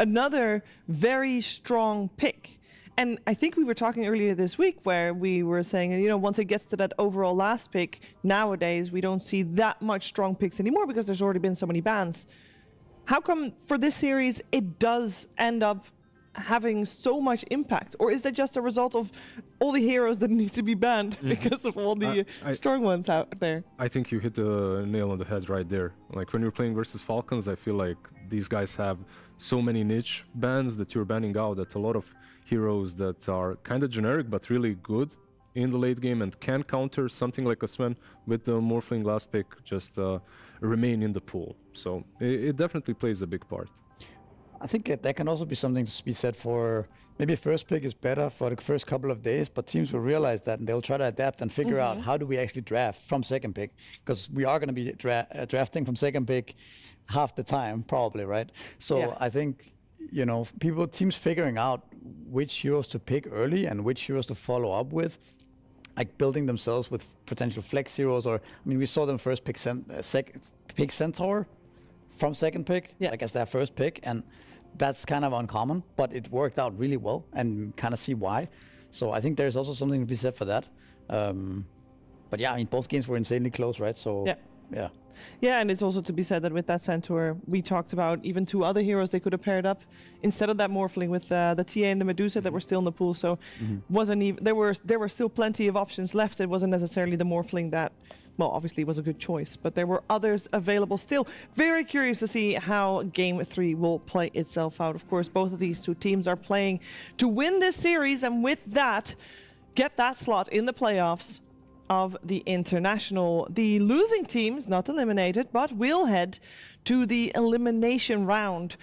Speaker 1: another very strong pick. And I think we were talking earlier this week where we were saying, you know, once it gets to that overall last pick, nowadays we don't see that much strong picks anymore because there's already been so many bans. How come for this series it does end up having so much impact, or is that just a result of all the heroes that need to be banned because of all the strong ones out there?
Speaker 7: I think you hit the nail on the head right there. Like when you're playing versus Falcons, I feel like these guys have so many niche bans that you're banning out that a lot of heroes that are kind of generic but really good in the late game and can counter something like a Sven with the Morphling last pick just remain in the pool. So it definitely plays a big part.
Speaker 23: I think that can also be something to be said for maybe first pick is better for the first couple of days, but teams will realize that and they'll try to adapt and figure out how do we actually draft from second pick, because we are going to be drafting from second pick half the time probably, right? So I think, you know, teams figuring out which heroes to pick early and which heroes to follow up with, like building themselves with potential flex heroes, or I mean we saw them first pick pick Centaur from second pick, like as their first pick, and that's kind of uncommon, but it worked out really well, and kind of see why. So I think there's also something to be said for that. But yeah, I mean, both games were insanely close, right? So yeah.
Speaker 1: Yeah, and it's also to be said that with that Centaur, we talked about even 2 other heroes they could have paired up instead of that Morphling with the TA and the Medusa that were still in the pool. So wasn't even there were still plenty of options left. It wasn't necessarily the Morphling that, well, obviously was a good choice, but there were others available still. Very curious to see how Game 3 will play itself out. Of course, both of these 2 teams are playing to win this series, and with that, get that slot in the playoffs of the International. The losing teams, not eliminated, but will head to the elimination round,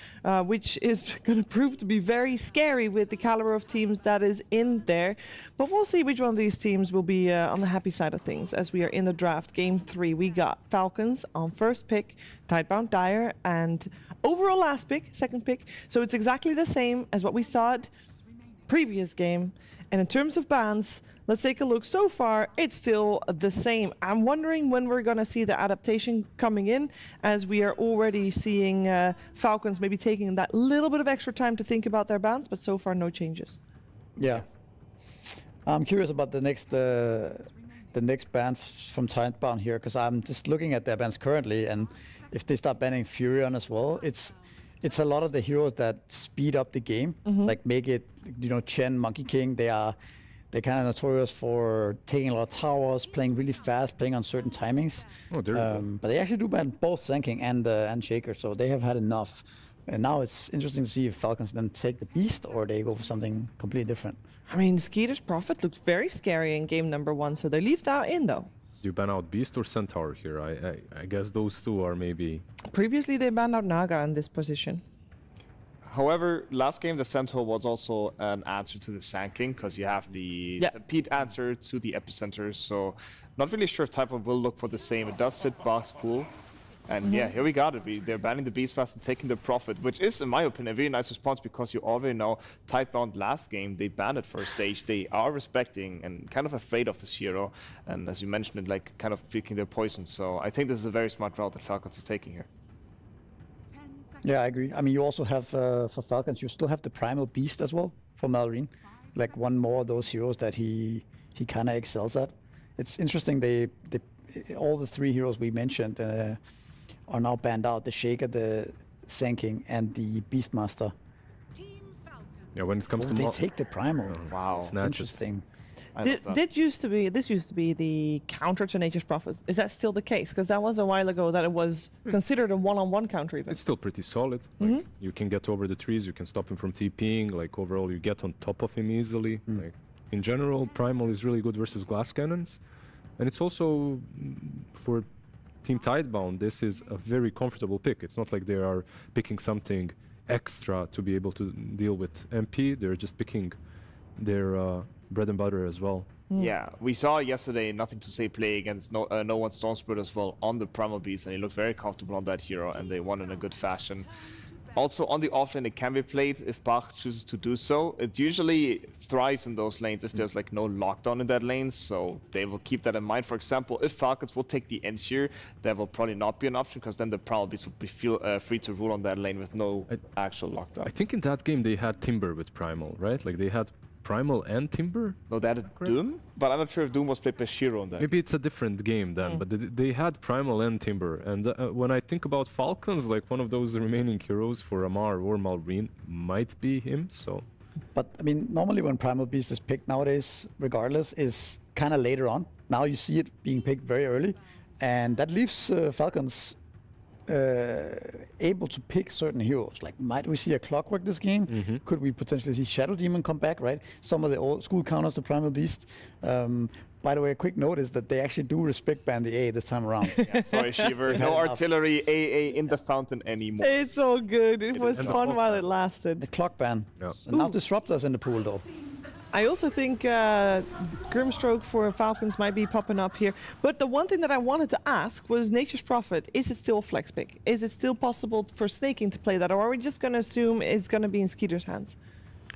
Speaker 1: which is going to prove to be very scary with the caliber of teams that is in there. But we'll see which one of these teams will be on the happy side of things as we are in the draft. Game 3, we got Falcons on first pick, Tidebound Dire, and overall last pick, second pick. So it's exactly the same as what we saw at previous game. And in terms of bans, let's take a look. So far, it's still the same. I'm wondering when we're going to see the adaptation coming in, as we are already seeing Falcons maybe taking that little bit of extra time to think about their bans, but so far no changes.
Speaker 23: Yeah. I'm curious about the next ban from Tidebound here, because I'm just looking at their bans currently, and if they start banning Furion as well, it's a lot of the heroes that speed up the game, like make it, Chen, Monkey King, they're kind of notorious for taking a lot of towers, playing really fast, playing on certain timings.
Speaker 7: Oh,
Speaker 23: but they actually do ban both Sand and Shaker, so they have had enough. And now it's interesting to see if Falcons then take the Beast or they go for something completely different.
Speaker 1: I mean, Skeeter's Prophet looked very scary in game number 1, so they leave that in though.
Speaker 7: Do you ban out Beast or Centaur here? I guess those 2 are maybe...
Speaker 1: Previously they banned out Naga in this position.
Speaker 24: However, last game the Centaur was also an answer to the Sand King, because you have the Stampede answer to the Epicenter, so not really sure if Tidebound will look for the same. It does fit Bach's pool. And yeah, here we got it. They're banning the Beast Blast and taking the Prophet, which is, in my opinion, a very nice response, because you already know Tidebound last game, they banned it first stage. They are respecting and kind of afraid of this hero. And as you mentioned, it, like kind of picking their poison. So I think this is a very smart route that Falcons is taking here.
Speaker 23: Yeah, I agree. I mean, you also have, for Falcons, you still have the Primal Beast as well for Malrine. Like one more of those heroes that he kind of excels at. It's interesting, all the 3 heroes we mentioned are now banned out. The Shaker, the Sand King, and the Beastmaster.
Speaker 7: Yeah, when it comes to...
Speaker 23: They take the Primal.
Speaker 24: Wow.
Speaker 23: Interesting.
Speaker 1: This used to be the counter to Nature's Prophet. Is that still the case? Because that was a while ago that it was considered a one-on-one counter even.
Speaker 7: It's still pretty solid. Like, you can get over the trees, you can stop him from TPing, like overall you get on top of him easily. Like, in general, Primal is really good versus glass cannons. And it's also, for Team Tidebound, this is a very comfortable pick. It's not like they are picking something extra to be able to deal with MP. They're just picking their bread and butter as well.
Speaker 24: Yeah, we saw yesterday Nothing to Say play against No One Stormspirit as well on the Primal Beast, and he looked very comfortable on that hero, and they won in a good fashion. Also on the offlane, it can be played if Bach chooses to do so. It usually thrives in those lanes if there's like no lockdown in that lane, so they will keep that in mind. For example, if Falcons will take the end here, that will probably not be an option, because then the Primal Beast would be free to rule on that lane with no actual lockdown.
Speaker 7: I think in that game they had Timber with Primal, right? Like they had Primal and Timber?
Speaker 24: No, they had Doom, but I'm not sure if Doom was played by Shiro on that.
Speaker 7: Maybe it's a different game then, but they had Primal and Timber. And when I think about Falcons, like one of those remaining heroes for Amar or Malrine might be him, so...
Speaker 23: But, I mean, normally when Primal Beast is picked nowadays, regardless, is kind of later on. Now you see it being picked very early, and that leaves Falcons able to pick certain heroes. Like, might we see a Clockwork this game? Could we potentially see Shadow Demon come back, right? Some of the old school counters to Primal Beast. By the way, a quick note is that they actually do respect ban the A this time around.
Speaker 24: Yeah, sorry, Shiver. No artillery AA in the fountain anymore.
Speaker 1: It's all good. It was fun while it lasted.
Speaker 23: The clock ban. Yeah. So now Disruptors in the pool, though.
Speaker 1: I also think Grimstroke for Falcons might be popping up here. But the one thing that I wanted to ask was Nature's Prophet. Is it still a flex pick? Is it still possible for Snaking to play that? Or are we just going to assume it's going to be in Skeeter's hands?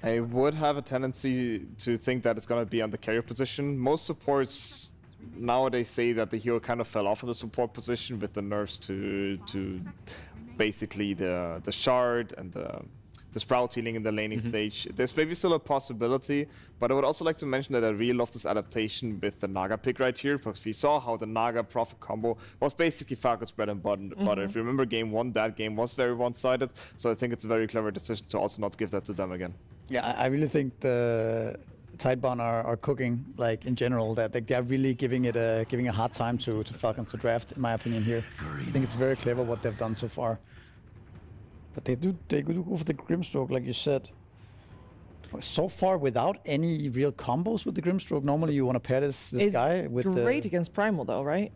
Speaker 24: I would have a tendency to think that it's going to be on the carrier position. Most supports nowadays say that the hero kind of fell off of the support position with the nerfs to basically the shard and the the Sprout healing in the laning stage. There's maybe still a possibility, but I would also like to mention that I really love this adaptation with the Naga pick right here, because we saw how the Naga Prophet combo was basically Falcon's bread and butter. If you remember game 1, that game was very one-sided, so I think it's a very clever decision to also not give that to them again.
Speaker 23: Yeah, I really think the Tidebound are cooking, like in general, that they're really giving a hard time to Falcons to draft, in my opinion here. I think it's very clever what they've done so far. But they do go for the Grimstroke, like you said. So far, without any real combos with the Grimstroke, normally you want to pair this guy with
Speaker 1: great against Primal though, right?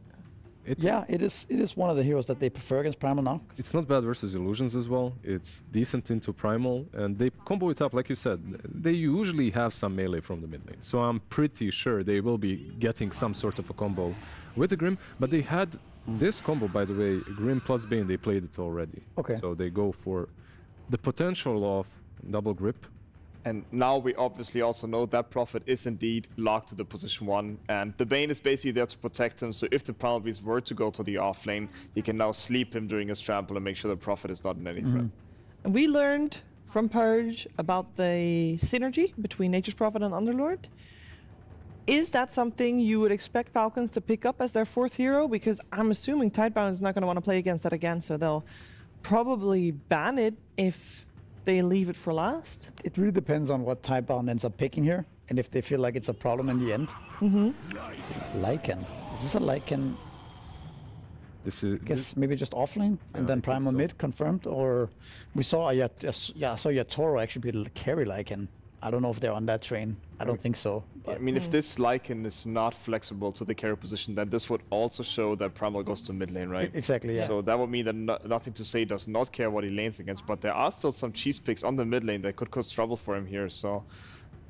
Speaker 23: It is one of the heroes that they prefer against Primal now.
Speaker 7: It's not bad versus Illusions as well. It's decent into Primal, and they combo it up, like you said. They usually have some melee from the mid lane, so I'm pretty sure they will be getting some sort of a combo with the Grim, but they had this combo, by the way, Grim plus Bane, they played it already.
Speaker 23: Okay.
Speaker 7: So they go for the potential of double grip.
Speaker 24: And now we obviously also know that Prophet is indeed locked to the position 1, and the Bane is basically there to protect him, so if the Primal Beast were to go to the off lane, he can now sleep him during his trample and make sure the Prophet is not in any threat.
Speaker 1: And we learned from Purge about the synergy between Nature's Prophet and Underlord. Is that something you would expect Falcons to pick up as their 4th hero? Because I'm assuming Tidebound is not going to want to play against that again, so they'll probably ban it if they leave it for last.
Speaker 23: It really depends on what Tidebound ends up picking here, and if they feel like it's a problem in the end. Lycan. Is this a Lycan?
Speaker 7: This is.
Speaker 23: I guess maybe just offlane, and then Primal mid confirmed, or we saw I saw Yatoro actually be carry Lycan. I don't know if they're on that train. I don't think so.
Speaker 24: I mean, if this Lycan is not flexible to the carry position, then this would also show that Primal goes to mid lane, right?
Speaker 23: Exactly, yeah.
Speaker 24: So that would mean that Nothing to Say does not care what he lanes against, but there are still some cheese picks on the mid lane that could cause trouble for him here. So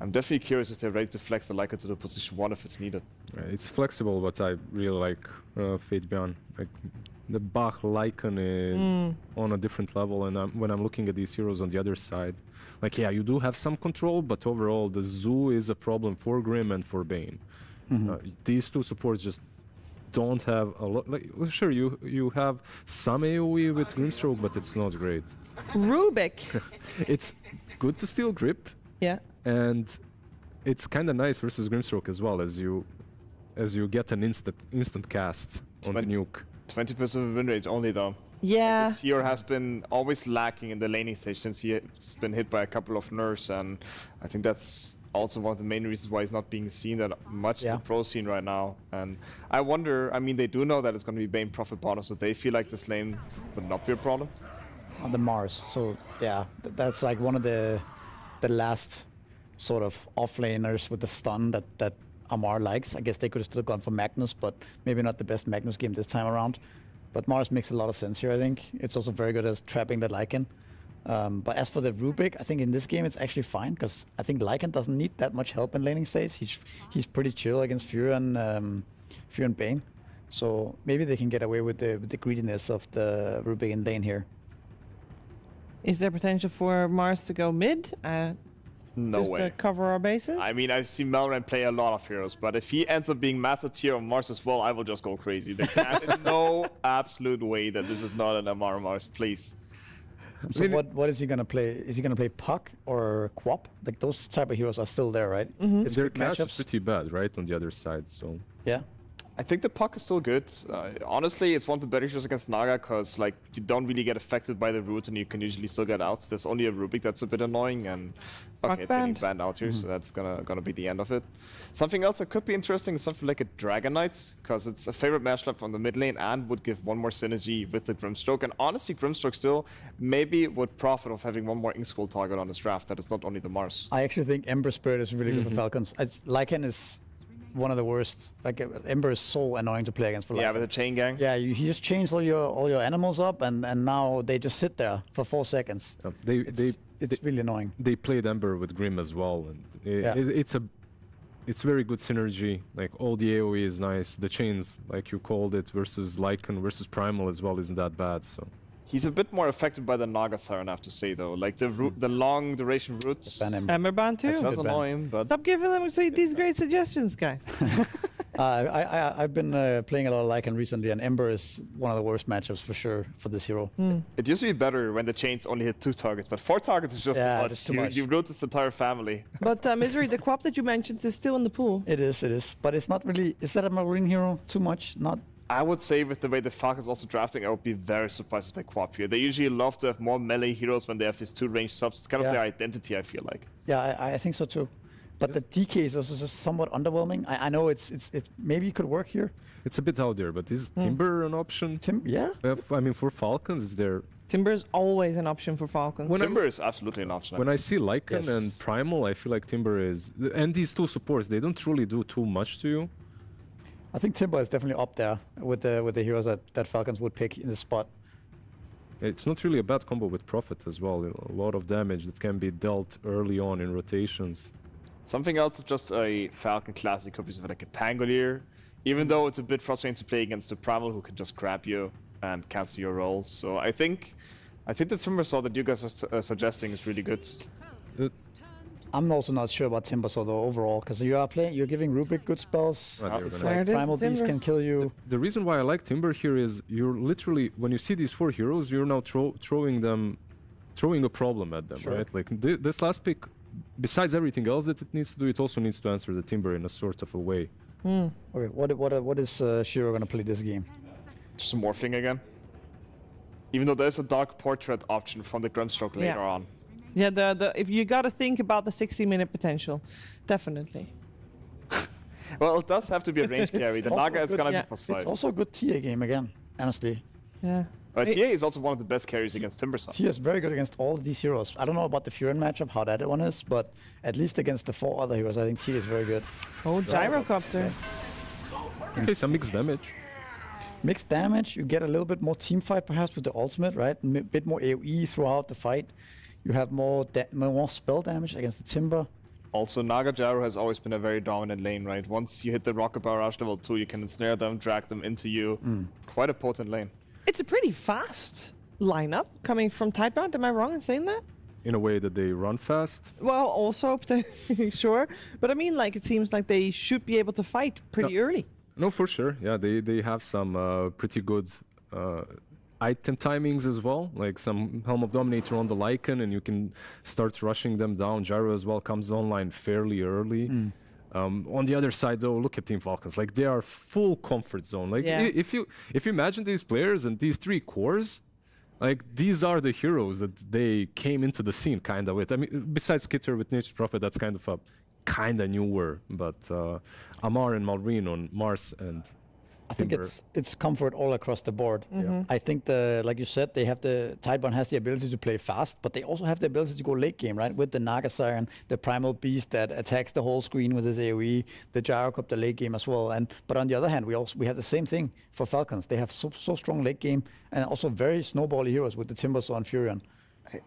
Speaker 24: I'm definitely curious if they're ready to flex the Lycan to the position 1 if it's needed.
Speaker 7: It's flexible, but I really like Fate Beyond. Like, the Bach Lycan is on a different level, and when I'm looking at these heroes on the other side, like, yeah, you do have some control, but overall the Zoo is a problem for Grim and for Bane. These two supports just don't have a lot. Like, well, sure, you have some AoE with Grimstroke, but it's not great.
Speaker 1: Rubik.
Speaker 7: It's good to steal grip.
Speaker 1: Yeah.
Speaker 7: And it's kind of nice versus Grimstroke as well, as you get an instant cast on the nuke.
Speaker 24: 20% win rate only though.
Speaker 1: Yeah.
Speaker 24: This hero has been always lacking in the laning stage since he's been hit by a couple of nerfs, and I think that's also one of the main reasons why he's not being seen that much in the pro scene right now. And I wonder, I mean, they do know that it's going to be Bane Prophet bottom, so they feel like this lane would not be a problem.
Speaker 23: On the Mars, so yeah, that's like one of the last sort of offlaners with the stun that Amar likes. I guess they could have still gone for Magnus, but maybe not the best Magnus game this time around. But Mars makes a lot of sense here, I think. It's also very good at trapping the Lycan. But as for the Rubik, I think in this game it's actually fine, because I think Lycan doesn't need that much help in laning stage. He's pretty chill against Fury and Bane. So maybe they can get away with the greediness of the Rubik in lane here.
Speaker 1: Is there potential for Mars to go mid?
Speaker 24: No
Speaker 1: just
Speaker 24: way.
Speaker 1: to cover our bases?
Speaker 24: I mean, I've seen Melran play a lot of heroes, but if he ends up being Master Tier on Mars as well, I will just go crazy. There's no absolute way that this is not an MR Mars, please.
Speaker 23: So what is he gonna play? Is he gonna play Puck or Quap? Like, those type of heroes are still there, right?
Speaker 7: Their catch is pretty bad, right, on the other side, so...
Speaker 23: Yeah.
Speaker 24: I think the Puck is still good. Honestly, it's one of the better heroes against Naga, because like you don't really get affected by the root and you can usually still get out. There's only a Rubik that's a bit annoying, and okay, it's getting banned out here, so that's gonna be the end of it. Something else that could be interesting is something like a Dragon Knight, because it's a favorite matchup on the mid lane and would give one more synergy with the Grimstroke. And honestly, Grimstroke still maybe would profit of having one more Ink Skull target on his draft that is not only the Mars.
Speaker 23: I actually think Ember Spirit is really good for Falcons. Lycan is one of the worst. Like, Ember is so annoying to play against for Lycan.
Speaker 24: Yeah, with the chain gang.
Speaker 23: Yeah, you just change all your animals up, and now they just sit there for 4 seconds. It's really annoying.
Speaker 7: They played Ember with Grim as well, and it's very good synergy. Like, all the AoE is nice. The chains, like you called it, versus Lycan versus Primal as well, isn't that bad. So
Speaker 24: he's a bit more affected by the Naga Siren, I have to say, though. Like, the long duration roots.
Speaker 1: Hammer ban too?
Speaker 24: That does annoy him, but...
Speaker 1: Stop giving them these great suggestions, guys.
Speaker 23: I've been playing a lot of Lycan recently, and Ember is one of the worst matchups for sure for this hero.
Speaker 24: It used to be better when the chains only hit 2 targets, but 4 targets is just
Speaker 23: Yeah,
Speaker 24: too much.
Speaker 23: that's too much.
Speaker 24: You wrote this entire family.
Speaker 1: But Misery, the crop that you mentioned is still in the pool.
Speaker 23: It is, but it's not really. Is that a Marine hero too much? Not.
Speaker 24: I would say with the way the Falcons also drafting, I would be very surprised if they quap here. They usually love to have more melee heroes when they have these 2 ranged subs. It's kind of their identity, I feel like.
Speaker 23: Yeah, I think so too. But the DK is also just somewhat underwhelming. I know it's maybe it could work here.
Speaker 7: It's a bit out there, but is Timber an option?
Speaker 23: Yeah.
Speaker 7: I mean, for Falcons, is there...
Speaker 1: Timber is always an option for Falcons.
Speaker 24: Timber is absolutely an option.
Speaker 7: When I see Lycan and Primal, I feel like Timber is... And these 2 supports, they don't really do too much to you.
Speaker 23: I think Timber is definitely up there with the heroes that Falcons would pick in the spot.
Speaker 7: It's not really a bad combo with Prophet as well. A lot of damage that can be dealt early on in rotations.
Speaker 24: Something else is just a Falcon classic could be something like a Pangolier. Even though it's a bit frustrating to play against the Primal who can just grab you and cancel your roll. So I think the Timber Saw that you guys are suggesting is really good.
Speaker 23: I'm also not sure about Timber Saw though overall, because you're giving Rubik good spells. It's like Primal Beast can kill you.
Speaker 7: The reason why I like Timber here is you're literally, when you see these 4 heroes, you're now throwing a problem at them, right? Like this last pick, besides everything else that it needs to do, it also needs to answer the Timber in a sort of a way.
Speaker 23: Okay, what is Shiro gonna play this game?
Speaker 24: Just a Morphling again. Even though there's a Dark Portrait option from the Grimstroke later on.
Speaker 1: Yeah, if you got to think about the 60-minute potential, definitely.
Speaker 24: Well, it does have to be a range carry. The Naga is gonna be +5.
Speaker 23: It's also a good TA game again, honestly.
Speaker 1: Yeah.
Speaker 24: TA is also one of the best carries against Timbersaw.
Speaker 23: TA is very good against all of these heroes. I don't know about the Furin matchup, how that one is, but at least against the 4 other heroes, I think TA is very good.
Speaker 1: Oh, Gyrocopter.
Speaker 7: Okay, some mixed damage.
Speaker 23: Mixed damage, you get a little bit more team fight perhaps with the ultimate, right? A bit more AoE throughout the fight. You have more spell damage against the Timber.
Speaker 24: Also, Naga Gyro has always been a very dominant lane, right? Once you hit the Rocket Barrage level 2, you can ensnare them, drag them into you. Quite a potent lane.
Speaker 1: It's a pretty fast lineup coming from Tidebound. Am I wrong in saying that?
Speaker 7: In a way that they run fast?
Speaker 1: Well, also, sure. But I mean, like, it seems like they should be able to fight pretty early.
Speaker 7: No, for sure. Yeah, they have some pretty good item timings as well, like some Helm of Dominator on the Lycan, and you can start rushing them down. Gyro as well comes online fairly early. On the other side, though, look at Team Falcons. Like, they are full comfort zone. Like, if you imagine these players and these 3 cores, like, these are the heroes that they came into the scene kind of with. I mean, besides Skitter with Nature's Prophet, that's kind of a newer, but Amar and Malrine on Mars and
Speaker 23: I think it's comfort all across the board. I think like you said, Tidebound has the ability to play fast, but they also have the ability to go late game, right? With the Naga Siren, the Primal Beast that attacks the whole screen with his AoE, the Gyrocopter late game as well. But on the other hand, we have the same thing for Falcons. They have so strong late game and also very snowbally heroes with the Timbersaw and Furion.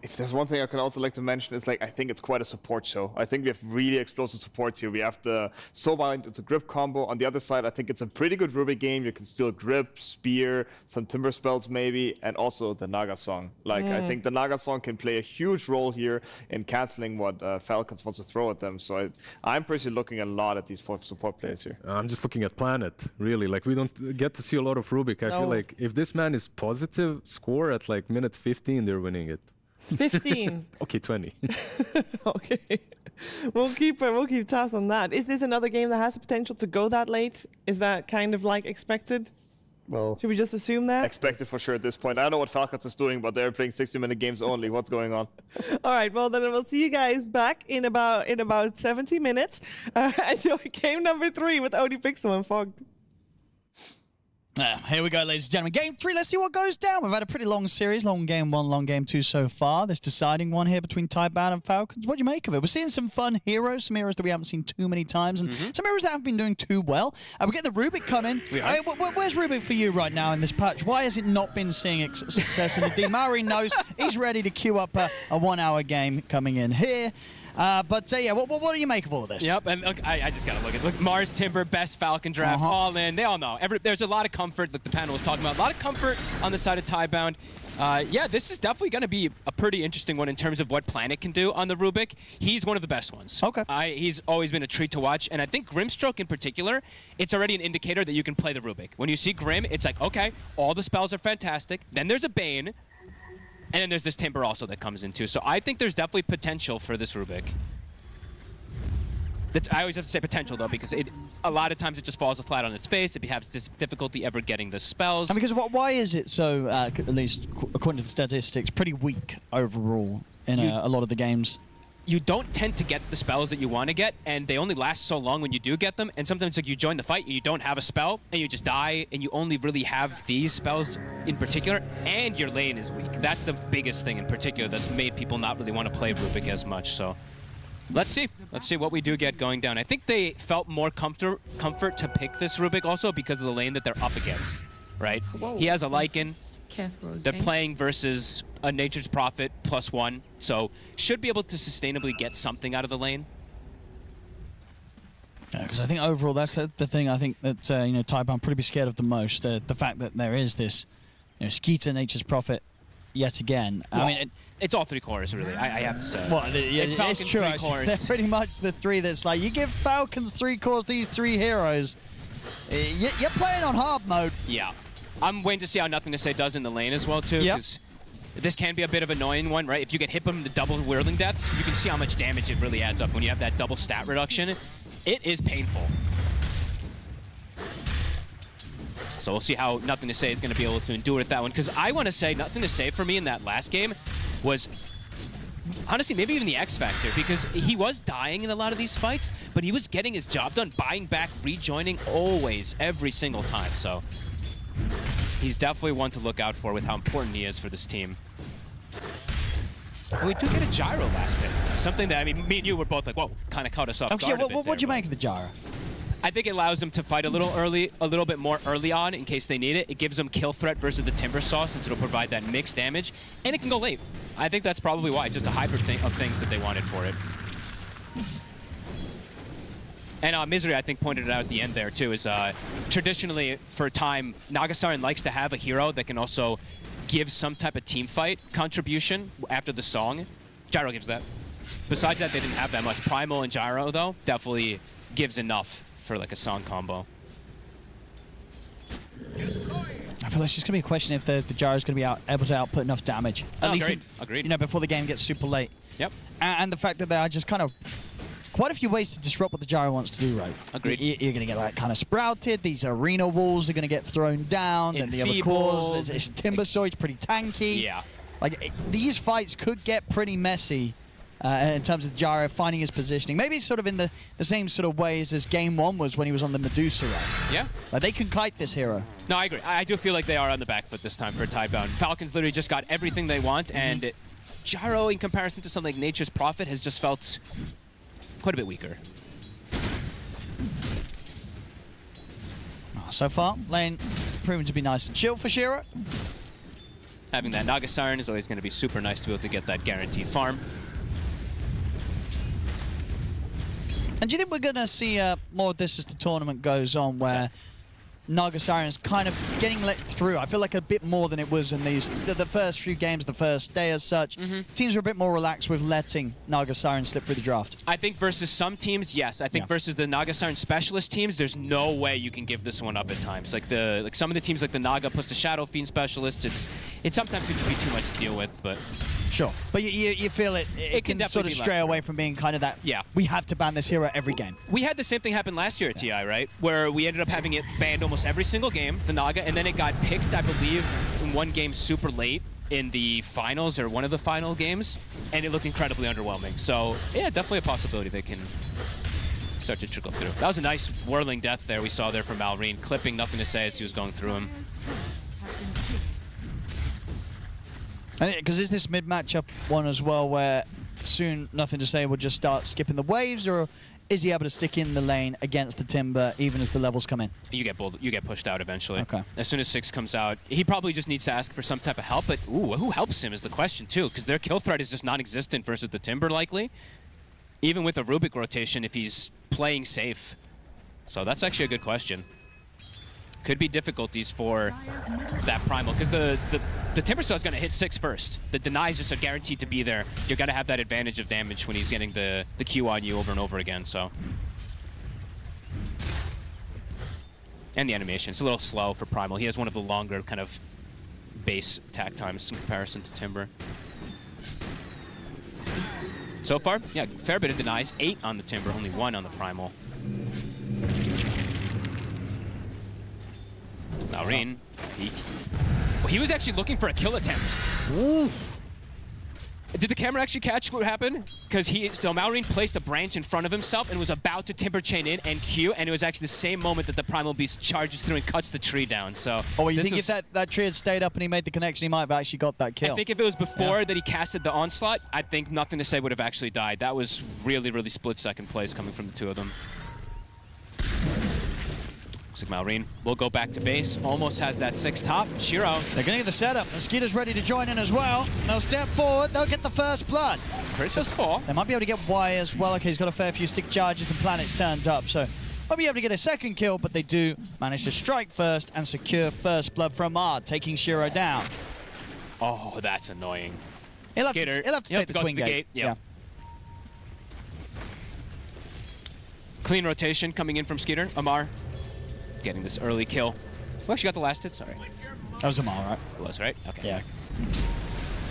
Speaker 24: If there's one thing I can also like to mention, it's like I think it's quite a support show. I think we have really explosive supports here. We have the Soulbind, it's a grip combo. On the other side, I think it's a pretty good Rubik game. You can still grip, spear, some timber spells maybe, and also the Naga Song. Like I think the Naga Song can play a huge role here in canceling what Falcons wants to throw at them. So I'm personally looking a lot at these 4 support players here.
Speaker 7: I'm just looking at Planet, really. Like, we don't get to see a lot of Rubik. I feel like if this man is positive score at like minute 15, they're winning it.
Speaker 1: 15.
Speaker 7: Okay, 20.
Speaker 1: Okay. We'll keep tabs on that. Is this another game that has the potential to go that late? Is that kind of like expected?
Speaker 23: Well,
Speaker 1: should we just assume that?
Speaker 24: Expected for sure at this point. I don't know what Falcons is doing, but they're playing 60-minute games only. What's going on?
Speaker 1: All right. Well, then we'll see you guys back in about 70 minutes. Enjoy game number 3 with Odie Pixel and Fogged.
Speaker 8: Here we go, ladies and gentlemen. Game 3, let's see what goes down. We've had a pretty long series, long game 1, long game 2 so far. This deciding one here between Tidebound and Falcons. What do you make of it? We're seeing some fun heroes, some heroes that we haven't seen too many times, and some heroes that haven't been doing too well. We get the Rubik coming. Where's Rubik for you right now in this patch? Why has it not been seeing success in the D? Maori knows he's ready to queue up a 1-hour game coming in here. Yeah, what do you make of all of this?
Speaker 13: Yep, and look, I just gotta look Mars Timber, best Falcon draft, all in. They all know. There's a lot of comfort, like the panel was talking about. A lot of comfort on the side of Tidebound. Yeah, this is definitely going to be a pretty interesting one in terms of what Planet can do on the Rubik. He's one of the best ones.
Speaker 8: Okay.
Speaker 13: He's always been a treat to watch, and I think Grimstroke in particular, it's already an indicator that you can play the Rubik. When you see Grim, it's like, okay, all the spells are fantastic. Then there's a Bane, and then there's this Timber also that comes in too. So I think there's definitely potential for this Rubik. I always have to say potential, though, because a lot of times it just falls flat on its face. It has this difficulty ever getting the spells.
Speaker 8: And because why is it so, at least according to the statistics, pretty weak overall in a lot of the games?
Speaker 13: You don't tend to get the spells that you want to get, and they only last so long when you do get them. And sometimes like you join the fight and you don't have a spell, and you just die, and you only really have these spells in particular, and your lane is weak. That's the biggest thing in particular that's made people not really want to play Rubik as much. So let's see. Let's see what we do get going down. I think they felt more comfort to pick this Rubik also because of the lane that they're up against, right?
Speaker 9: Whoa.
Speaker 13: He has a Lycan.
Speaker 9: Careful, okay?
Speaker 13: They're playing versus a Nature's Prophet +1, so should be able to sustainably get something out of the lane.
Speaker 8: Because I think overall that's the thing I think that Tidebound pretty be scared of the most. The fact that there is this Skeeter Nature's Prophet yet again.
Speaker 13: Well,
Speaker 8: I mean,
Speaker 13: it's all three cores really. I have to say.
Speaker 8: Well,
Speaker 13: it's Falcons
Speaker 8: true.
Speaker 13: 3 cores.
Speaker 8: They're pretty much the three that's like you give Falcons 3 cores, these 3 heroes. You're playing on hard mode.
Speaker 13: Yeah. I'm waiting to see how Nothing to Say does in the lane as well, too, because this can be a bit of an annoying one, right? If you get hit from the double whirling deaths, you can see how much damage it really adds up when you have that double stat reduction. It is painful. So we'll see how Nothing to Say is going to be able to endure with that one, because I want to say Nothing to Say for me in that last game was honestly maybe even the X factor, because he was dying in a lot of these fights, but he was getting his job done, buying back, rejoining always, every single time. So he's definitely one to look out for with how important he is for this team. And we do get a gyro last pick. Something that, I mean, me and you were both like, whoa, kind of caught us off guard a bit
Speaker 8: what'd you make of the gyro?
Speaker 13: I think it allows them to fight a little bit more early on in case they need it. It gives them kill threat versus the Timber Saw, since it'll provide that mixed damage, and it can go late. I think that's probably why. It's just a hybrid thing of things that they wanted for it. And Misery, I think, pointed it out at the end there, too, is traditionally, for a time, Nagasarin likes to have a hero that can also give some type of team fight contribution after the song. Gyro gives that. Besides that, they didn't have that much. Primal and Gyro, though, definitely gives enough for like a song combo.
Speaker 8: I feel like it's just going to be a question if the Gyro is going to be able to output enough damage. At least,
Speaker 13: agreed.
Speaker 8: Before the game gets super late.
Speaker 13: Yep.
Speaker 8: And the fact that there are just kind of quite a few ways to disrupt what the Gyro wants to do, right?
Speaker 13: Agreed.
Speaker 8: You're going to get like kind of sprouted. These arena walls are going to get thrown down. And the other cores, it's Timber Saw, it's pretty tanky.
Speaker 13: Yeah.
Speaker 8: Like these fights could get pretty messy. In terms of Gyro finding his positioning. Maybe it's sort of in the same sort of ways as Game 1 was when he was on the Medusa run.
Speaker 13: Yeah.
Speaker 8: Like they can kite this hero.
Speaker 13: No, I agree. I do feel like they are on the back foot this time for Tidebound. Falcons literally just got everything they want, and Gyro, in comparison to something like Nature's Prophet, has just felt quite a bit weaker.
Speaker 8: So far, lane proven to be nice and chill for Shiro.
Speaker 13: Having that Naga Siren is always going to be super nice to be able to get that guaranteed farm.
Speaker 8: And do you think we're going to see more of this as the tournament goes on, where Naga Siren is kind of getting let through? I feel like a bit more than it was in the first few games, the first day as such. Teams are a bit more relaxed with letting Naga Siren slip through the draft.
Speaker 13: I think versus some teams, yes. I think versus the Naga Siren specialist teams, there's no way you can give this one up at times. Like some of the teams like the Naga plus the Shadow Fiend specialist, it sometimes seems to be too much to deal with, but...
Speaker 8: Sure, but you feel it can sort of stray away from being kind of that, we have to ban this hero every game.
Speaker 13: We had the same thing happen last year at TI, right? Where we ended up having it banned almost every single game, the Naga, and then it got picked, I believe, in one game super late in the finals or one of the final games, and it looked incredibly underwhelming. So, yeah, definitely a possibility they can start to trickle through. That was a nice whirling death there we saw there from Malrine, clipping Nothing to Say as he was going through him.
Speaker 8: Because is this mid-matchup one as well where soon Nothing to Say will just start skipping the waves, or is he able to stick in the lane against the Timber even as the levels come in?
Speaker 13: You get pushed out eventually.
Speaker 8: Okay.
Speaker 13: As soon as 6 comes out, he probably just needs to ask for some type of help, but who helps him is the question too, because their kill threat is just non-existent versus the Timber likely. Even with a Rubik rotation if he's playing safe. So that's actually a good question. Could be difficulties for that Primal, because the Timbersaw is going to hit 6 first. The denies just are guaranteed to be there. You're going to have that advantage of damage when he's getting the Q on you over and over again, so. And the animation. It's a little slow for Primal. He has one of the longer kind of base attack times in comparison to Timber. So far, yeah, fair bit of denies. 8 on the Timber, only 1 on the Primal. Maureen, he was actually looking for a kill attempt. Oof. Did the camera actually catch what happened? Because so Maureen placed a branch in front of himself and was about to Timber chain in and Q, and it was actually the same moment that the Primal Beast charges through and cuts the tree down. So.
Speaker 8: Oh, well, you think if that tree had stayed up and he made the connection, he might have actually got that kill?
Speaker 13: I think if it was before that he casted the onslaught, I think Nothing to Say would have actually died. That was really, really split-second plays coming from the two of them. Looks like Maureen will go back to base. Almost has that 6 top. Shiro.
Speaker 8: They're going to get the setup. Mosquito's ready to join in as well. They'll step forward. They'll get the first blood.
Speaker 13: Chris has 4.
Speaker 8: They might be able to get Y as well. Okay, he's got a fair few stick charges and planets turned up, so might be able to get a second kill, but they do manage to strike first and secure first blood from Ard, taking Shiro down.
Speaker 13: Oh, that's annoying.
Speaker 8: He'll have to take the twin gate.
Speaker 13: Yeah. Clean rotation coming in from Skeeter. Amar getting this early kill. Who actually got the last hit? Sorry.
Speaker 8: That was Amar, right?
Speaker 13: It was, right? Okay.
Speaker 8: Yeah.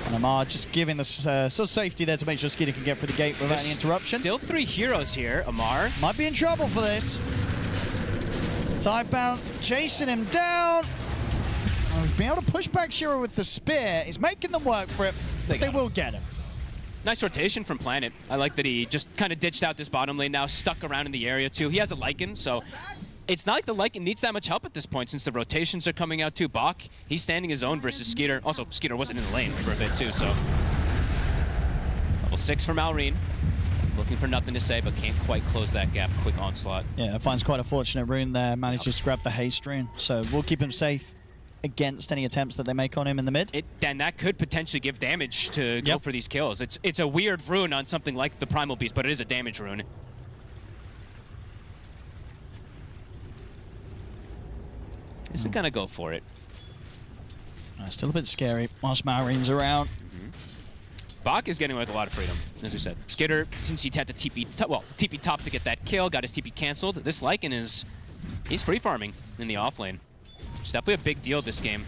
Speaker 8: And Amar just giving the sort of safety there to make sure Skeeter can get through the gate without any interruption.
Speaker 13: Still 3 heroes here. Amar
Speaker 8: might be in trouble for this. Tidebound chasing him down. He's being able to push back Shiro with the spear. He's making them work for it, but they will get him.
Speaker 13: Nice rotation from Planet. I like that he just kind of ditched out this bottom lane now, stuck around in the area too. He has a Lycan, so it's not like the Lycan needs that much help at this point since the rotations are coming out too. Bach, he's standing his own versus Skeeter. Also, Skeeter wasn't in the lane for a bit too, so. Level 6 for Maureen. Looking for Nothing to Say, but can't quite close that gap. Quick onslaught.
Speaker 8: Yeah, finds quite a fortunate rune there. Manages to grab the haste rune, so we'll keep him safe against any attempts that they make on him in the mid.
Speaker 13: Then that could potentially give damage to go for these kills. It's a weird rune on something like the Primal Beast, but it is a damage rune. Isn't gonna go for it.
Speaker 8: Still a bit scary whilst Maureen's around.
Speaker 13: Bach is getting away with a lot of freedom, as we said. Skitter, since he had to TP top to get that kill, got his TP canceled. This Lycan he's free farming in the off lane. It's definitely a big deal this game.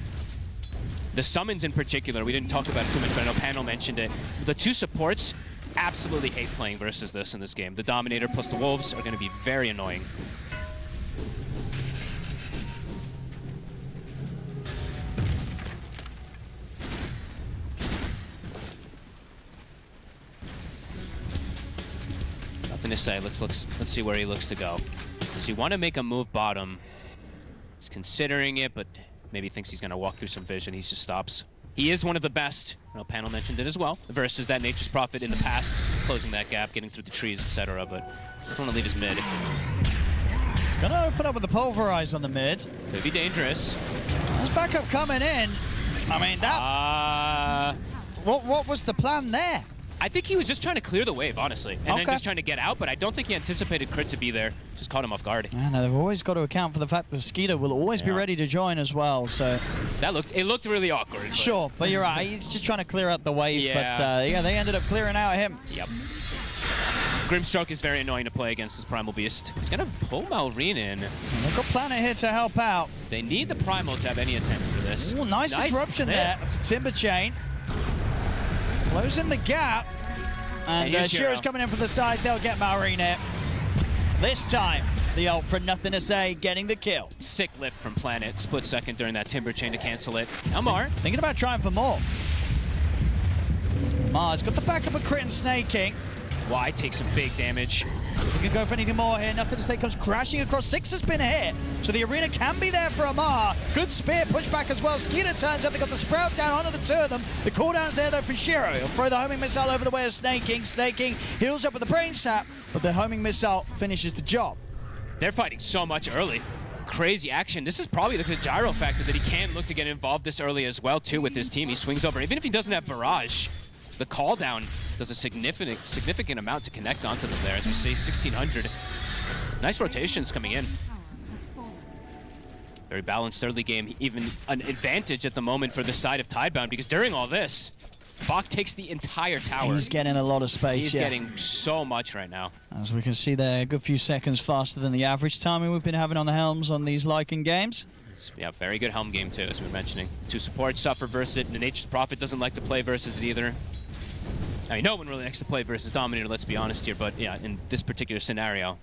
Speaker 13: The summons in particular, we didn't talk about it too much, but I know Panel mentioned it. The 2 supports absolutely hate playing versus this in this game. The Dominator plus the Wolves are going to be very annoying. Nothing to say. Let's see where he looks to go. Does he want to make a move bottom? He's considering it, but maybe thinks he's going to walk through some vision. He just stops. He is one of the best. Well, Panel mentioned it as well. Versus that Nature's Prophet in the past, closing that gap, getting through the trees, etc. But doesn't want to leave his mid.
Speaker 8: He's going to open up with the Pulverize on the mid.
Speaker 13: Could be dangerous.
Speaker 8: There's backup coming in. I mean, that... What was the plan there?
Speaker 13: I think he was just trying to clear the wave, honestly, and then just trying to get out, but I don't think he anticipated Crit to be there. Just caught him off guard.
Speaker 8: Yeah, no, they've always got to account for the fact that Skeeter will always be ready to join as well, so...
Speaker 13: It looked really awkward. But...
Speaker 8: Sure, but you're right. He's just trying to clear out the wave, but yeah, they ended up clearing out him.
Speaker 13: Yep. Grimstroke is very annoying to play against this Primal Beast. He's going to pull Maureen in.
Speaker 8: And they've got Planet here to help out.
Speaker 13: They need the Primal to have any attempt for this.
Speaker 8: Ooh, nice interruption there. It's a Timber Chain. Closing the gap. And Shiro's coming in from the side. They'll get Maureen here. This time, the ult for Nothing to Say, getting the kill.
Speaker 13: Sick lift from Planet. Split second during that Timber Chain to cancel it. Amar.
Speaker 8: Thinking about trying for more. Mars got the backup of Crit and Snaking.
Speaker 13: Y takes some big damage.
Speaker 8: So if we can go for anything more here, Nothing to Say comes crashing across. 6 has been hit, so the arena can be there for Amar. Good spear pushback as well. Skeeter turns out they got the Sprout down onto the 2 of them. The cooldown's there though for Shiro. He'll throw the homing missile over the way of Snaking. Snaking heals up with the brain snap, but the homing missile finishes the job.
Speaker 13: They're fighting so much early. Crazy action. This is probably the gyro factor that he can look to get involved this early as well too with his team. He swings over. Even if he doesn't have Barrage, the call down does a significant amount to connect onto them there. As we see, 1600. Nice rotations coming in. Very balanced early game, even an advantage at the moment for the side of Tidebound, because during all this, Bach takes the entire tower.
Speaker 8: He's getting a lot of space.
Speaker 13: He's getting so much right now.
Speaker 8: As we can see there, a good few seconds faster than the average timing we've been having on the helms on these Lycan games.
Speaker 13: Yeah, very good helm game too, as we were mentioning. Two supports suffer versus it. Nature's Prophet doesn't like to play versus it either. I mean, no one really likes to play versus Dominator, let's be honest here, but yeah, in this particular scenario,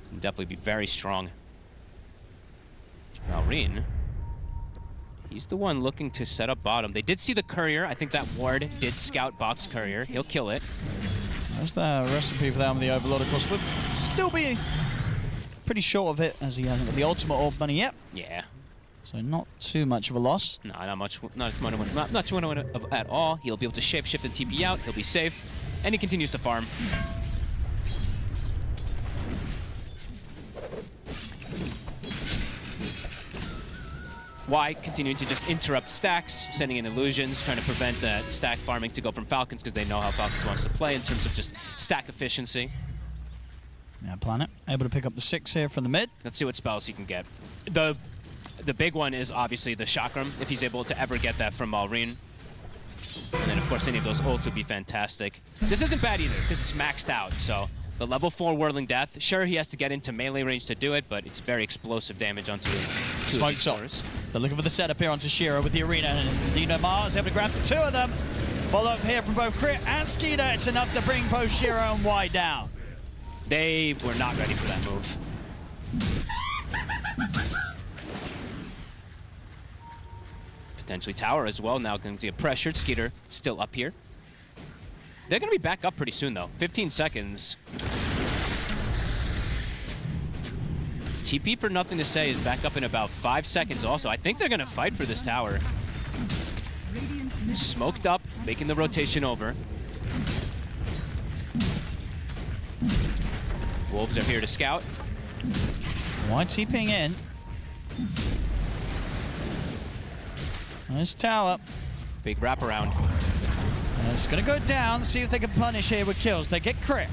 Speaker 13: it can definitely be very strong. Maureen, he's the one looking to set up bottom. They did see the courier. I think that ward did scout Bach's courier. He'll kill it.
Speaker 8: That's the recipe for that with the Overlord. Of course, we'll still be pretty short of it, as he hasn't got the ultimate orb money yet.
Speaker 13: Yeah.
Speaker 8: So not too much of a loss.
Speaker 13: No, not too much at all. He'll be able to shapeshift and TP out. He'll be safe. And he continues to farm. Y continuing to just interrupt stacks, sending in illusions, trying to prevent that stack farming to go from Falcons, because they know how Falcons wants to play in terms of just stack efficiency.
Speaker 8: Yeah, Planet able to pick up the 6 here from the mid.
Speaker 13: Let's see what spells he can get. The big one is obviously the Chakram, if he's able to ever get that from Maureen. And then, of course, any of those ults would be fantastic. This isn't bad either, because it's maxed out, so the level 4 Whirling Death, sure, he has to get into melee range to do it, but it's very explosive damage onto two of these stores.
Speaker 8: They're looking for the setup here onto Shiro with the arena, and Dino Mars able to grab the 2 of them. Follow up here from both Crit and Skeeter. It's enough to bring both Shiro and Y down.
Speaker 13: They were not ready for that move. Potentially tower as well. Now going to get pressured. Skeeter still up here. They're going to be back up pretty soon, though. 15 seconds. TP for Nothing to Say is back up in about 5 seconds also. I think they're going to fight for this tower. Smoked up, making the rotation over. Wolves are here to scout.
Speaker 8: Y TPing in. Nice tower.
Speaker 13: Big wraparound.
Speaker 8: It's going to go down, see if they can punish here with kills. They get Crit.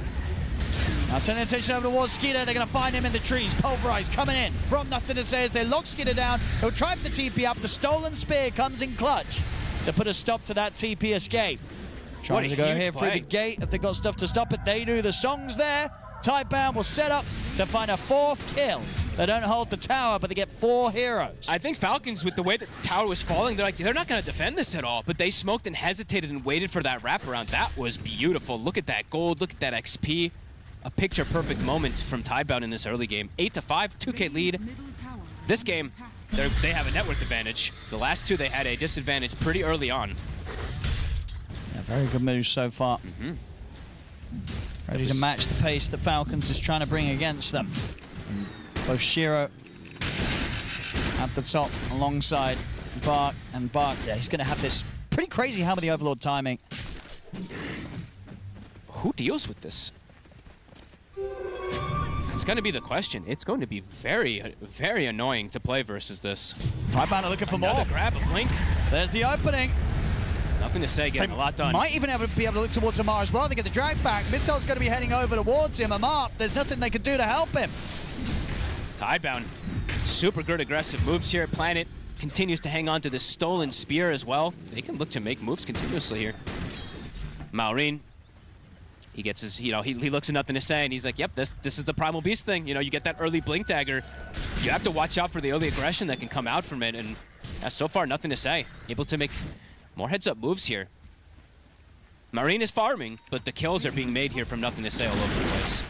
Speaker 8: Now turning attention over towards Skeeter. They're going to find him in the trees. Pulverize coming in from Nothing to Say as they lock Skeeter down. He'll try for the TP up. The Stolen Spear comes in clutch to put a stop to that TP escape. Trying to go here through the gate. If they got stuff to stop it, they do. The song's there. Tidebound will set up to find a 4th kill. They don't hold the tower, but they get 4 heroes.
Speaker 13: I think Falcons, with the way that the tower was falling, they're not going to defend this at all. But they smoked and hesitated and waited for that wraparound. That was beautiful. Look at that gold. Look at that XP. A picture-perfect moment from Tidebound in this early game. 8-5, 2K lead. This game, they have a net worth advantage. The last 2, they had a disadvantage pretty early on.
Speaker 8: Yeah, very good moves so far. Ready to match the pace that Falcons is trying to bring against them. Both Shiro at the top alongside Bach, and Bach, yeah, he's going to have this pretty crazy Hammer the Overlord timing.
Speaker 13: Who deals with this? It's going to be the question. It's going to be very, very annoying to play versus this.
Speaker 8: Tidebound are looking for more.
Speaker 13: Grab a blink.
Speaker 8: There's the opening.
Speaker 13: Nothing to Say, getting a lot done.
Speaker 8: Might even be able to look towards Amar as well. They get the drag back. Missile's going to be heading over towards him. Amar, there's nothing they can do to help him.
Speaker 13: Tidebound, super good aggressive moves here. Planet continues to hang on to this Stolen Spear as well. They can look to make moves continuously here. Maureen, he gets his, he looks at Nothing to Say, and he's like, yep, this is the Primal Beast thing. You get that early Blink Dagger. You have to watch out for the early aggression that can come out from it, and so far, Nothing to Say. Able to make more heads-up moves here. Maureen is farming, but the kills are being made here from Nothing to Say all over the place.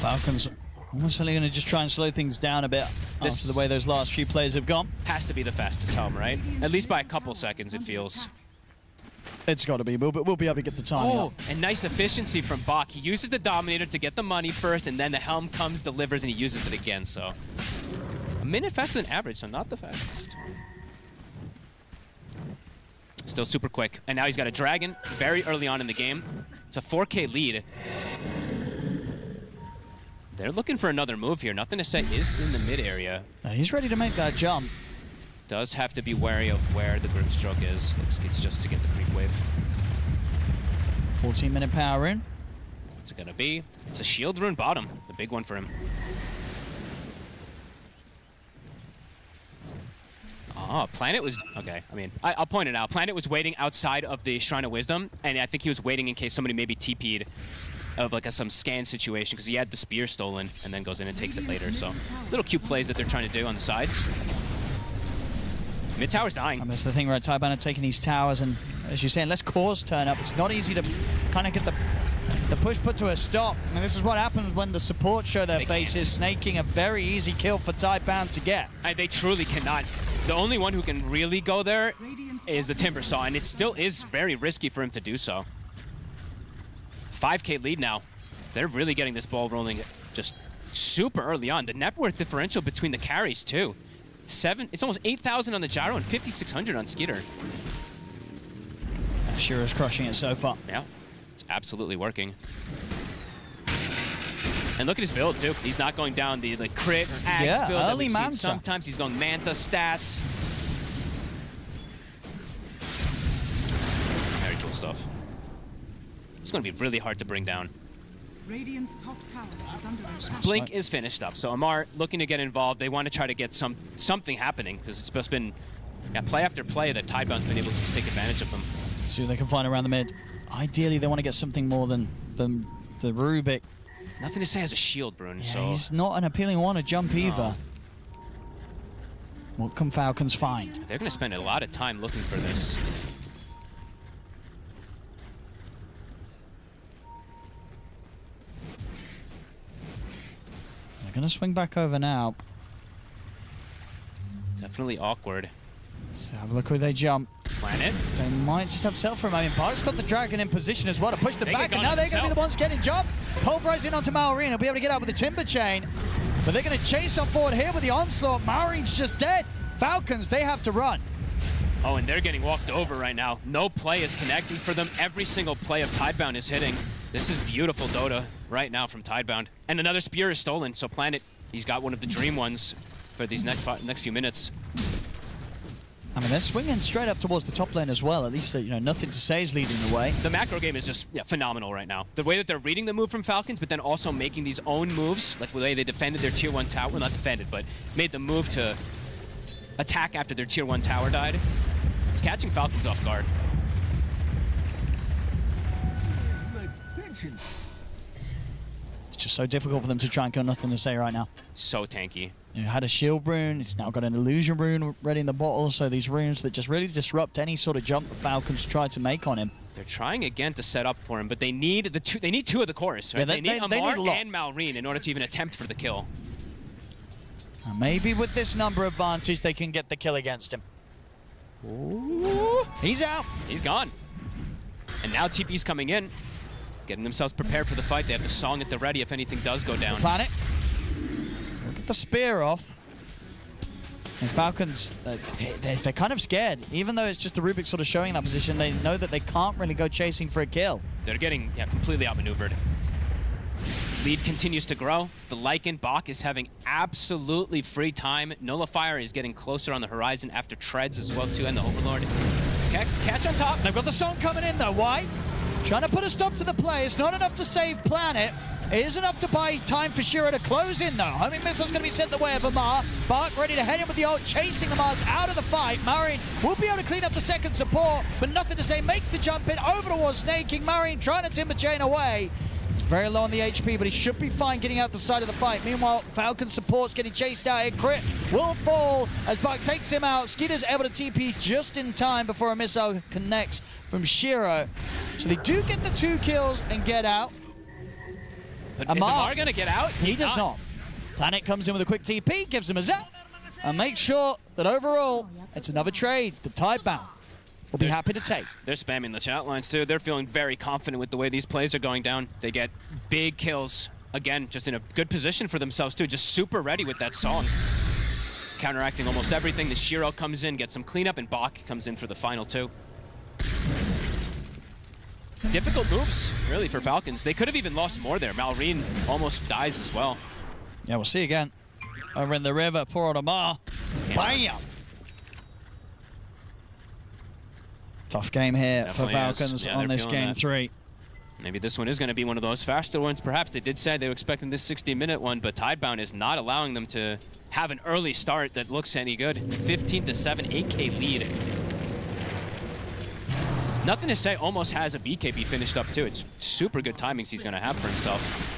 Speaker 8: Falcons almost certainly going to just try and slow things down a bit after the way those last few plays have gone.
Speaker 13: Has to be the fastest helm, right? At least by a couple seconds, it feels.
Speaker 8: It's got to be. We'll be able to get the time up.
Speaker 13: And nice efficiency from Bach. He uses the Dominator to get the money first, and then the helm comes, delivers, and he uses it again. So a minute faster than average, so not the fastest. Still super quick. And now he's got a Dragon very early on in the game. It's a 4K lead. They're looking for another move here. Nothing to Say is in the mid area.
Speaker 8: He's ready to make that jump.
Speaker 13: Does have to be wary of where the Grimstroke is. Looks like it's just to get the creep wave.
Speaker 8: 14-minute power rune.
Speaker 13: What's it gonna be? It's a shield rune bottom, the big one for him. Oh, Planet was, okay, I mean, I'll point it out. Planet was waiting outside of the Shrine of Wisdom, and I think he was waiting in case somebody maybe TP'd of like some scan situation, because he had the spear stolen, and then goes in and takes it later. So, little cute plays that they're trying to do on the sides. Mid tower's dying.
Speaker 8: I mean, that's the thing, right? Tidebound are taking these towers, and as you're saying, let's cause turn up. It's not easy to kind of get the push put to a stop. I mean, this is what happens when the support show their faces, snaking a very easy kill for Tidebound to get.
Speaker 13: And they truly cannot. The only one who can really go there is the Timbersaw, and it still is very risky for him to do so. 5K lead now. They're really getting this ball rolling just super early on. The net worth differential between the carries, too. It's almost 8,000 on the Gyro and 5,600 on Skeeter.
Speaker 8: Shiro's crushing it so far.
Speaker 13: Yeah, it's absolutely working. And look at his build, too. He's not going down the crit or axe build that we've seen. Sometimes he's going Manta stats. Very cool stuff. It's going to be really hard to bring down.
Speaker 14: Radiant's top tower is under attack.
Speaker 13: Blink is finished up, so Amar looking to get involved. They want to try to get something happening, because it's just been play after play that Tidebound's been able to just take advantage of them.
Speaker 8: See what they can find around the mid. Ideally, they want to get something more than the Rubik.
Speaker 13: Nothing to say as a shield rune,
Speaker 8: Yeah,
Speaker 13: so...
Speaker 8: he's not an appealing one to jump either. What can Falcons find?
Speaker 13: They're going to spend a lot of time looking for this.
Speaker 8: They're going to swing back over now.
Speaker 13: Definitely awkward.
Speaker 8: Let's have a look where they jump.
Speaker 13: Planet.
Speaker 8: They might just have self for a moment. Park's got the Dragon in position as well to push them back, and now they're going to be the ones getting jumped. Pulverizing onto Malrine. He'll be able to get out with the Timber Chain. But they're going to chase on forward here with the onslaught. Malrine's just dead. Falcons, they have to run.
Speaker 13: Oh, and they're getting walked over right now. No play is connecting for them. Every single play of Tidebound is hitting. This is beautiful Dota right now from Tidebound. And another spear is stolen, so Planet, he's got one of the dream ones for these next few minutes.
Speaker 8: I mean, they're swinging straight up towards the top lane as well. At least, nothing to say is leading the way.
Speaker 13: The macro game is just phenomenal right now. The way that they're reading the move from Falcons, but then also making these own moves, like the way they defended their tier 1 tower. Well, not defended, but made the move to attack after their tier 1 tower died. It's catching Falcons off guard.
Speaker 8: It's just so difficult for them to try and kill. Nothing to say right now.
Speaker 13: So tanky.
Speaker 8: You had a shield rune, it's now got an illusion rune ready in the bottle, so these runes that just really disrupt any sort of jump the Falcons try to make on him.
Speaker 13: They're trying again to set up for him, but they need two of the chorus, right?
Speaker 8: Yeah,
Speaker 13: they need Amar
Speaker 8: a lot.
Speaker 13: and Malrine in order to even attempt for the kill.
Speaker 8: And maybe with this number advantage, they can get the kill against him.
Speaker 13: Ooh.
Speaker 8: He's out.
Speaker 13: He's gone. And now TP's coming in, getting themselves prepared for the fight. They have the song at the ready if anything does go down.
Speaker 8: Planet. Get the spear off. And Falcons, they're kind of scared. Even though it's just the Rubik sort of showing that position, they know that they can't really go chasing for a kill.
Speaker 13: They're getting completely outmaneuvered. Lead continues to grow. The Lycan Bach is having absolutely free time. Nullifier is getting closer on the horizon after Treads as well too, and the Overlord. Catch on top.
Speaker 8: They've got the song coming in though. Why? Trying to put a stop to the play. It's not enough to save Planet. It is enough to buy time for Shiro to close in, though. Homing missile's going to be sent the way of Amar. Bark ready to head in with the ult, chasing Amar's out of the fight. Marine will be able to clean up the second support, but nothing to say. Makes the jump in over towards Snaking. Marine trying to Timber Chain away. He's very low on the HP, but he should be fine getting out the side of the fight. Meanwhile, Falcon support's getting chased out here. Crit will fall as Bark takes him out. Skeeter's able to TP just in time before a missile connects from Shiro. So they do get the 2 kills and get out.
Speaker 13: But is Amar going to get out?
Speaker 8: He does not. Planet comes in with a quick TP, gives him a zap, and makes sure that overall, it's another trade the Tidebound will be happy to take.
Speaker 13: They're spamming the chat lines too. They're feeling very confident with the way these plays are going down. They get big kills. Again, just in a good position for themselves too. Just super ready with that song. Counteracting almost everything. The Shiro comes in, gets some cleanup, and Bach comes in for the final 2. Difficult moves, really, for Falcons. They could have even lost more there. Malrine almost dies as well.
Speaker 8: Yeah, we'll see again. Over in the river, poor old Amar. Bam! Tough game here for Falcons on this game 3.
Speaker 13: Maybe this one is going to be one of those faster ones. Perhaps they did say they were expecting this 60-minute one, but Tidebound is not allowing them to have an early start that looks any good. 15-7, 8K lead. Nothing to say, almost has a BKB finished up too. It's super good timings he's going to have for himself.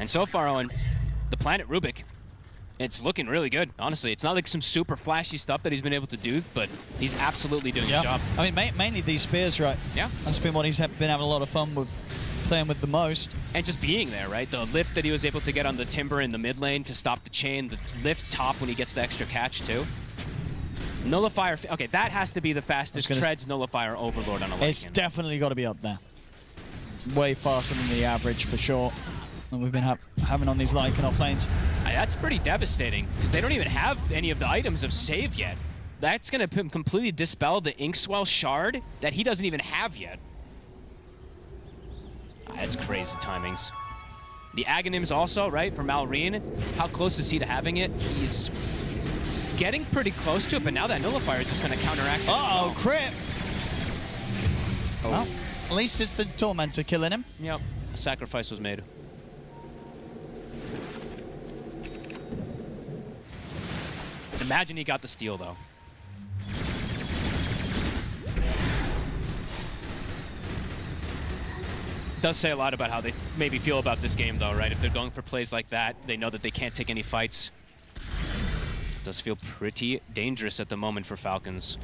Speaker 13: And so far on the Planet Rubik, it's looking really good, honestly. It's not like some super flashy stuff that he's been able to do, but he's absolutely doing his job.
Speaker 8: I mean, mainly these spears, right?
Speaker 13: Yeah.
Speaker 8: That's been what he's been having a lot of fun with, playing with the most.
Speaker 13: And just being there, right? The lift that he was able to get on the Timber in the mid lane to stop the chain, the lift top when he gets the extra catch, too. Nullifier, okay, that has to be the fastest Treads Nullifier Overlord on a lane.
Speaker 8: It's definitely got to be up there. Way faster than the average, for sure. And we've been having on these Lycan off lanes.
Speaker 13: That's pretty devastating, because they don't even have any of the items of save yet. That's going to completely dispel the Inkswell shard that he doesn't even have yet. That's crazy timings. The Aghanims also, right, for Malrine. How close is he to having it? He's getting pretty close to it, but now that Nullifier is just going to counteract it.
Speaker 8: Uh-oh, crit!
Speaker 13: Oh.
Speaker 8: Well, at least it's the Tormentor killing him.
Speaker 13: Yep, a sacrifice was made. Imagine he got the steal, though. Does say a lot about how they maybe feel about this game, though, right? If they're going for plays like that, they know that they can't take any fights. It does feel pretty dangerous at the moment for Falcons.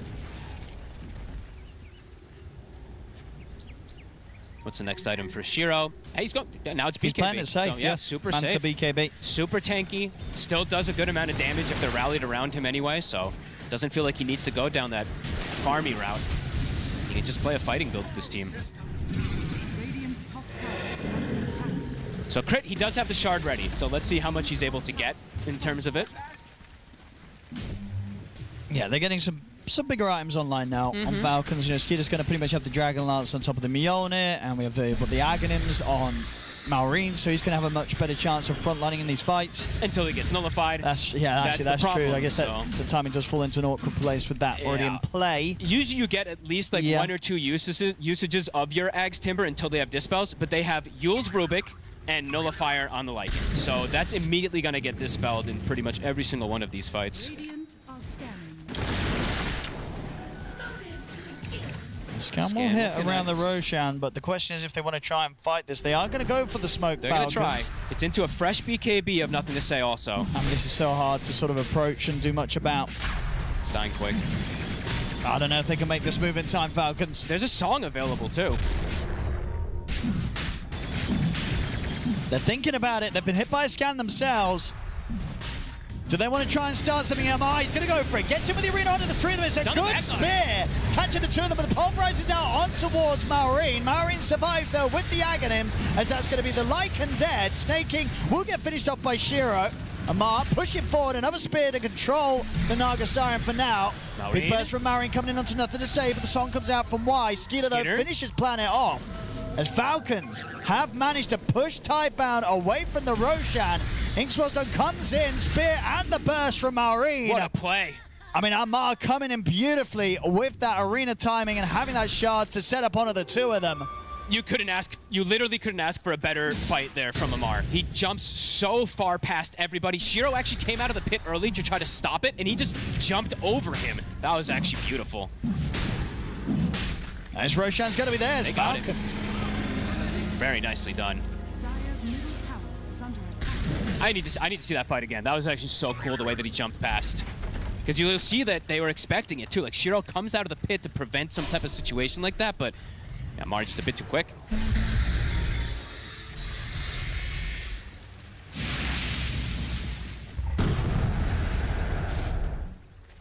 Speaker 13: What's the next item for Shiro? Hey, he's going. Now it's BKB.
Speaker 8: He's playing it safe,
Speaker 13: so, yeah, super
Speaker 8: Man
Speaker 13: safe.
Speaker 8: to BKB.
Speaker 13: Super tanky. Still does a good amount of damage if they're rallied around him anyway, so doesn't feel like he needs to go down that farmy route. He can just play a fighting build with this team. So crit, he does have the shard ready, so let's see how much he's able to get in terms of it.
Speaker 8: Yeah, they're getting some bigger items online now on Falcons. You know, Skeeter's going to pretty much have the Dragon Lance on top of the Mjolnir, and we have the Aghanims on Malrine, so he's going to have a much better chance of frontlining in these fights.
Speaker 13: Until he gets nullified.
Speaker 8: That's
Speaker 13: problem,
Speaker 8: true. I guess
Speaker 13: so.
Speaker 8: the timing does fall into an awkward place with that already in play.
Speaker 13: Usually you get at least like 1 or 2 usages of your Agh's Timber until they have Dispels, but they have Yule's Rubik and Nullifier on the Lycan. So that's immediately going to get dispelled in pretty much every single one of these fights.
Speaker 8: Scan will hit around the Roshan, but the question is if they want to try and fight this. They are going to go for the smoke.
Speaker 13: They're going to try. It's into a fresh BKB of nothing to say also.
Speaker 8: I mean, this is so hard to sort of approach and do much about.
Speaker 13: It's dying quick.
Speaker 8: I don't know if they can make this move in time, Falcons.
Speaker 13: There's a song available too.
Speaker 8: They're thinking about it. They've been hit by a scan themselves. Do they want to try and start something? He's going to go for it. Gets him with the arena onto the three of them. It's a good spear. Catching the two of them, but the pulverizes out on towards Malrine. Malrine survives, though, with the Aghanims, as that's going to be the Lycan dead. Snaking will get finished off by Shiro. Amar pushing forward. Another spear to control the Naga Siren for now.
Speaker 13: Malrine.
Speaker 8: Big burst from Malrine coming in onto nothing to say, but the song comes out from Y. Skeeter, though, finishes Planet off. As Falcons have managed to push Tidebound away from the Roshan. Inkswell comes in, spear and the burst from Malrine.
Speaker 13: What a play.
Speaker 8: I mean, Amar coming in beautifully with that arena timing and having that shard to set up onto the two of them.
Speaker 13: You literally couldn't ask for a better fight there from Amar. He jumps so far past everybody. Shiro actually came out of the pit early to try to stop it, and he just jumped over him. That was actually beautiful.
Speaker 8: Nice, Roshan's going to be there as
Speaker 13: They got it.
Speaker 8: Falcons.
Speaker 13: Very nicely done. I need to see that fight again. That was actually so cool the way that he jumped past. Because you'll see that they were expecting it too. Like Shiro comes out of the pit to prevent some type of situation like that, but yeah, Amar just a bit too quick.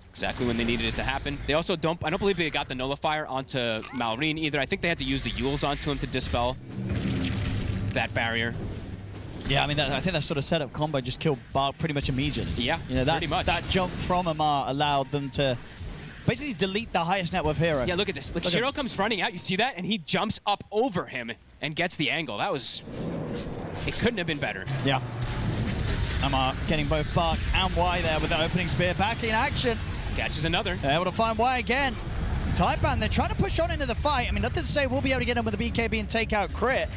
Speaker 13: Exactly when they needed it to happen. They also I don't believe they got the Nullifier onto Malrine either. I think they had to use the Yules onto him to dispel that barrier.
Speaker 8: Yeah, I mean, I think that sort of setup combo just killed Bark pretty much immediately.
Speaker 13: Yeah,
Speaker 8: you know,
Speaker 13: pretty much.
Speaker 8: That jump from Amar allowed them to basically delete the highest net worth hero.
Speaker 13: Yeah, look at this. Like Shiro comes running out, you see that? And he jumps up over him and gets the angle. It couldn't have been better.
Speaker 8: Yeah. Amar getting both Bark and Y there with the opening spear back in action.
Speaker 13: Catches another.
Speaker 8: Able to find Y again. Tidebound, they're trying to push on into the fight. I mean, nothing to say we'll be able to get him with a BKB and take out crit.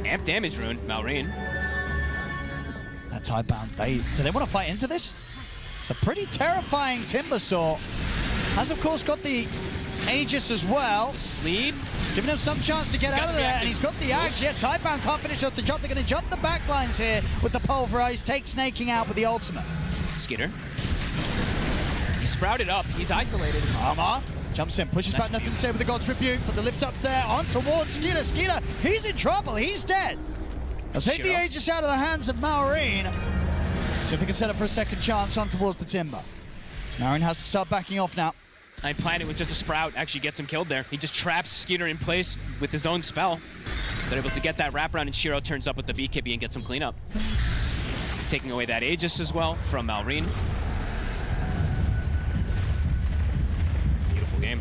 Speaker 13: Amp damage rune, Malrine.
Speaker 8: That Tidebound, do they want to fight into this? It's a pretty terrifying Timber Saw. Has, of course, got the Aegis as well.
Speaker 13: Sleep.
Speaker 8: It's giving him some chance to get out of there, and he's got the Axe. Yeah, Tidebound can't finish off the jump. They're going to jump the backlines here with the Pulverize, take Snaking out with the ultimate.
Speaker 13: Skitter. He sprouted up. He's isolated.
Speaker 8: Armor jumps in, pushes back, nothing to say with the God's Rebuke, but the lift up there on towards Skeeter. Skeeter, he's in trouble. He's dead. Let's take the Aegis out of the hands of Malrine. See if they can set up for a second chance on towards the Timber. Malrine has to start backing off now.
Speaker 13: I planned it with just a Sprout, actually gets him killed there. He just traps Skeeter in place with his own spell. They're able to get that wraparound, and Shiro turns up with the BKB and gets some cleanup. Taking away that Aegis as well from Malrine. Beautiful game.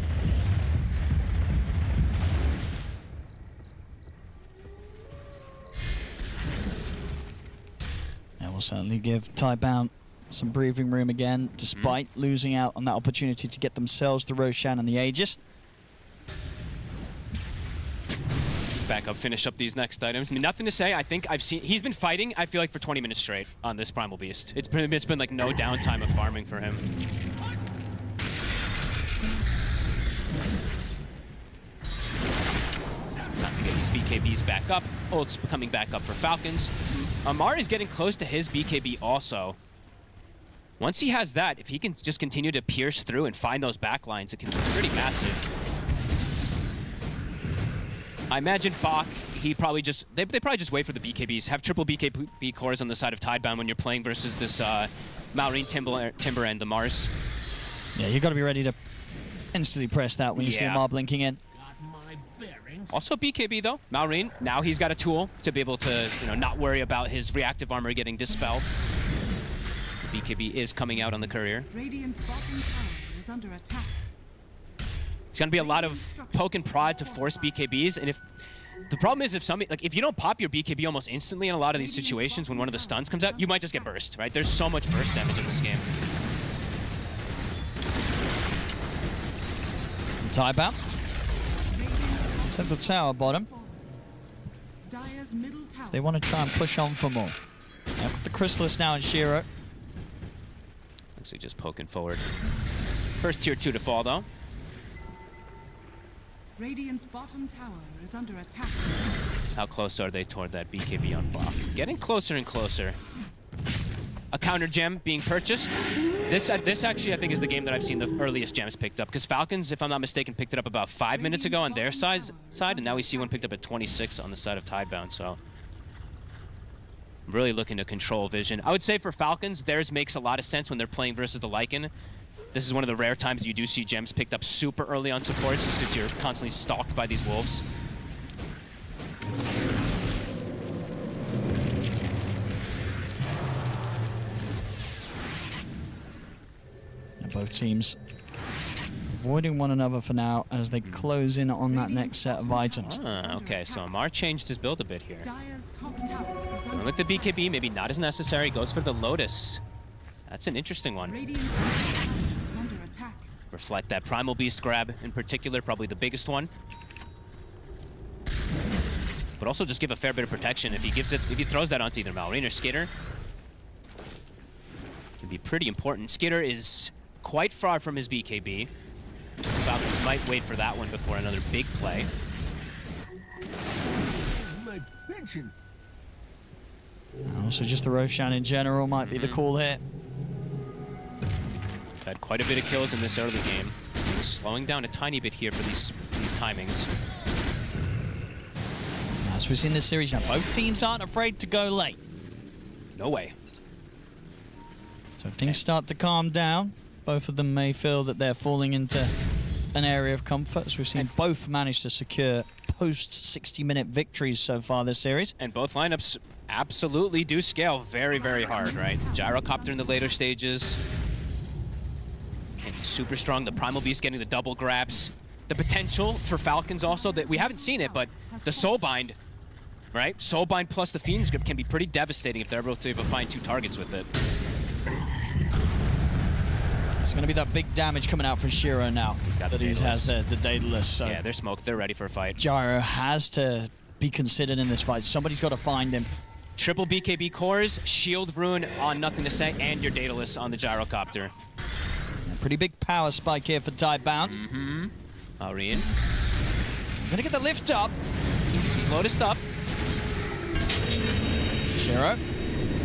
Speaker 8: And we'll certainly give Tidebound some breathing room again, despite losing out on that opportunity to get themselves the Roshan and the Aegis.
Speaker 13: Back up, finish up these next items. I mean, nothing to say. I think he's been fighting, I feel like, for 20 minutes straight on this Primal Beast. It's been like no downtime of farming for him. Time to get these BKBs back up. Ult's coming back up for Falcons. Amar is getting close to his BKB also. Once he has that, if he can just continue to pierce through and find those backlines, it can be pretty massive. I imagine Bach, they probably just wait for the BKBs, have triple BKB cores on the side of Tidebound when you're playing versus this Malrine Timber and the Mars.
Speaker 8: Yeah, you got to be ready to instantly press that when you see Amar blinking in.
Speaker 13: Also BKB though, Malrine, now he's got a tool to be able to, not worry about his reactive armor getting dispelled. BKB is coming out on the courier.
Speaker 14: Radiant's bottom tower is under attack.
Speaker 13: It's gonna be a lot of poke and prod to force BKBs, and if the problem is if you don't pop your BKB almost instantly in a lot of these situations when one of the stuns comes out, you might just get burst, right? There's so much burst damage in this game.
Speaker 8: Tidebound. Set the tower bottom.
Speaker 14: Dire's middle tower.
Speaker 8: They want to try and push on for more. Now got the Chrysalis now and Shiro.
Speaker 13: Looks like just poking forward. First tier 2 to fall though.
Speaker 14: Radiant's bottom tower is under attack.
Speaker 13: How close are they toward that BKB on Bach? Getting closer and closer. A counter gem being purchased. This actually I think is the game that I've seen the earliest gems picked up, because Falcons, if I'm not mistaken, picked it up about 5 minutes ago on their side, and now we see one picked up at 26 on the side of Tidebound. So really looking to control vision. I would say for Falcons, theirs makes a lot of sense when they're playing versus the Lycan. This is one of the rare times you do see gems picked up super early on supports, just because you're constantly stalked by these wolves.
Speaker 8: Both teams avoiding one another for now as they close in on that next set of items.
Speaker 13: Okay, so Amar changed his build a bit here. Gonna look at the BKB, maybe not as necessary. Goes for the Lotus. That's an interesting one. Reflect that Primal Beast grab in particular, probably the biggest one. But also just give a fair bit of protection if he throws that onto either Malrine or Skitter. Can be pretty important. Skitter is quite far from his BKB. Falcons might wait for that one before another big play.
Speaker 8: Also, just the Roshan in general might be the call here.
Speaker 13: Had quite a bit of kills in this early game. He's slowing down a tiny bit here for these timings.
Speaker 8: As we've seen this series now, both teams aren't afraid to go late.
Speaker 13: No way.
Speaker 8: So if things start to calm down, both of them may feel that they're falling into an area of comfort, as we've seen both manage to secure post-60-minute victories so far this series.
Speaker 13: And both lineups absolutely do scale very, very hard, right? Gyrocopter in the later stages. Can be super strong. The Primal Beast getting the double grabs. The potential for Falcons also, that we haven't seen it, but the Soulbind, right? Soulbind plus the Fiend's Grip can be pretty devastating if they're able to find 2 targets with it.
Speaker 8: It's going to be that big damage coming out for Shiro now.
Speaker 13: He's got
Speaker 8: that he has the Daedalus. So
Speaker 13: yeah, they're smoked. They're ready for a fight.
Speaker 8: Gyro has to be considered in this fight. Somebody's got to find him.
Speaker 13: Triple BKB cores, shield rune on Nothing to Say, and your Daedalus on the gyrocopter.
Speaker 8: A pretty big power spike here for Tidebound.
Speaker 13: Mm-hmm. Aureen.
Speaker 8: Gonna get the lift up.
Speaker 13: He's lotused up.
Speaker 8: Shiro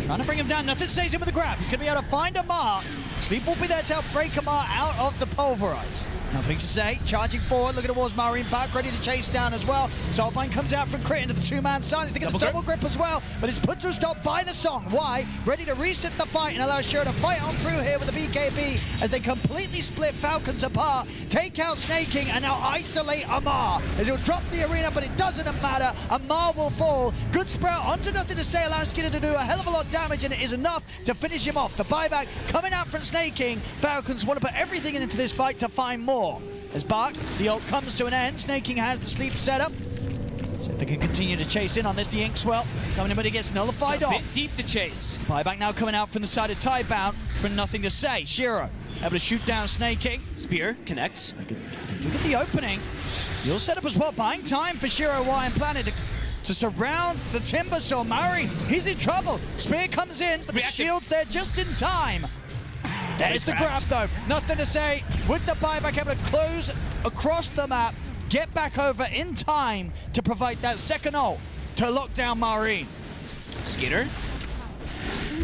Speaker 8: trying to bring him down. Nothing stays in with the grab. He's gonna be able to find Amar. Sleep will be there to help break Amar out of the pulverize. Nothing to say. Charging forward. Looking towards Marine back. Ready to chase down as well. Soulbind comes out from crit into the two-man silence to get the double grip as well. But it's put to a stop by the song. Why? Ready to reset the fight and allow Shiro to fight on through here with the BKB as they completely split Falcons apart. Take out Snaking and now isolate Amar as he'll drop the arena, but it doesn't matter. Amar will fall. Good sprout onto Nothing to Say, allowing Skinner to do a hell of a lot of damage, and it is enough to finish him off. The buyback coming out from Snaking. Falcons want to put everything into this fight to find more. As Bark, the ult comes to an end. Snaking has the sleep setup. So if they can continue to chase in on this, the Inkswell coming in, but he gets nullified off.
Speaker 13: A bit deep to chase.
Speaker 8: Buyback now coming out from the side of Tidebound for Nothing to Say. Shiro able to shoot down Snaking.
Speaker 13: Spear connects.
Speaker 8: They do get the opening. You'll set up as well, buying time for Shiro and Planet to surround the Timber Saw. Marine, he's in trouble. Spear comes in, but the shield's there just in time. There's the grab though. Nothing to Say with the buyback, able to close across the map, get back over in time to provide that second ult to lock down Marine.
Speaker 13: Skinner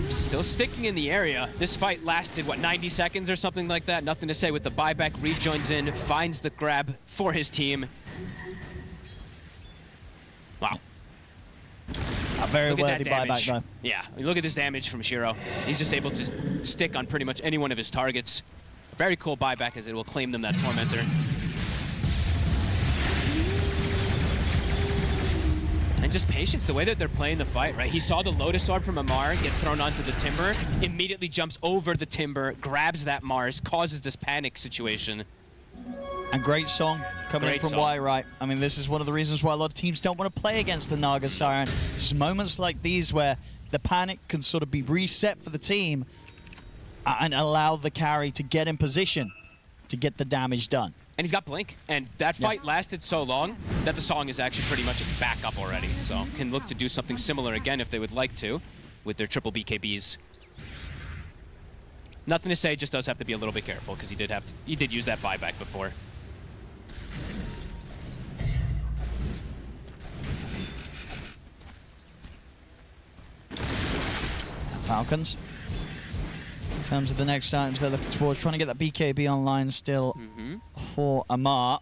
Speaker 13: still sticking in the area. This fight lasted, what, 90 seconds or something like that? Nothing to Say with the buyback, rejoins in, finds the grab for his team. Wow.
Speaker 8: A very worthy buyback though.
Speaker 13: Yeah, look at this damage from Shiro. He's just able to stick on pretty much any one of his targets. Very cool buyback as it will claim them that Tormentor. And just patience, the way that they're playing the fight, right? He saw the Lotus Orb from Amar get thrown onto the Timber, immediately jumps over the Timber, grabs that Mars, causes this panic situation.
Speaker 8: And great song coming in from Y-Right. I mean, this is one of the reasons why a lot of teams don't want to play against the Naga Siren. Just moments like these where the panic can sort of be reset for the team and allow the carry to get in position to get the damage done.
Speaker 13: And he's got Blink, and that fight lasted so long that the song is actually pretty much back up already. So can look to do something similar again if they would like to with their triple BKBs. Nothing to Say, just does have to be a little bit careful because he did use that buyback before.
Speaker 8: Falcons, in terms of the next items they're looking towards, trying to get that BKB online still for Amar.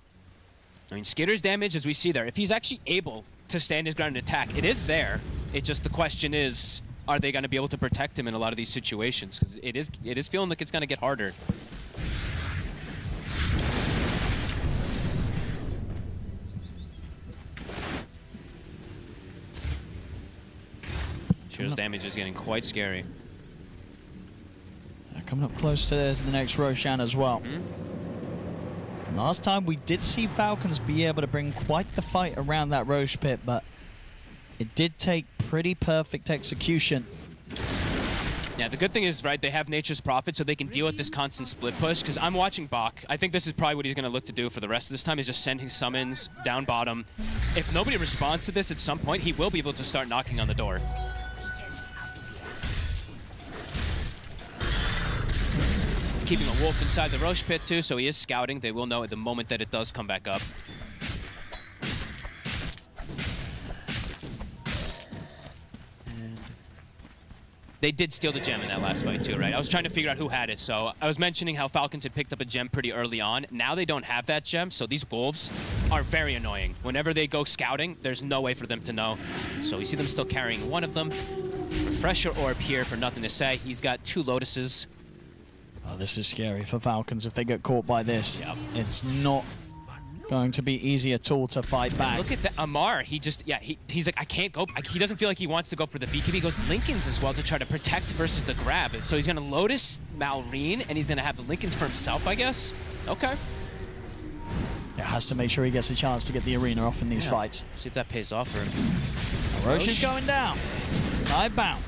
Speaker 13: I mean, Skitter's damage, as we see there, if he's actually able to stand his ground and attack, it is there. It just, the question is, are they going to be able to protect him in a lot of these situations? Because it is feeling like it's going to get harder. Shiro's damage is getting quite scary.
Speaker 8: Coming up close to the next Roshan as well. Last time we did see Falcons be able to bring quite the fight around that Roche pit, but it did take pretty perfect execution.
Speaker 13: Yeah, the good thing is, right, they have Nature's Prophet, so they can deal with this constant split push, because I'm watching Bach. I think this is probably what he's going to look to do for the rest of this time, is just send his summons down bottom. If nobody responds to this at some point, he will be able to start knocking on the door. Keeping a wolf inside the Roche pit too, so he is scouting. They will know at the moment that it does come back up. And they did steal the gem in that last fight too, right? I was trying to figure out who had it, so I was mentioning how Falcons had picked up a gem pretty early on. Now they don't have that gem, so these wolves are very annoying. Whenever they go scouting, there's no way for them to know. So we see them still carrying one of them. Refresher Orb here for Nothing to Say. He's got 2 Lotuses.
Speaker 8: Oh, this is scary for Falcons if they get caught by this. Yep. It's not going to be easy at all to fight back.
Speaker 13: Look at that. Amar, he just, yeah, he's like, I can't go. He doesn't feel like he wants to go for the BKB. He goes Lincolns as well to try to protect versus the grab. So he's going to Lotus Malrine, and he's going to have the Lincolns for himself, I guess. Okay.
Speaker 8: It has to make sure he gets a chance to get the arena off in these fights.
Speaker 13: See if that pays off for him.
Speaker 8: Roche is going down. Tidebound.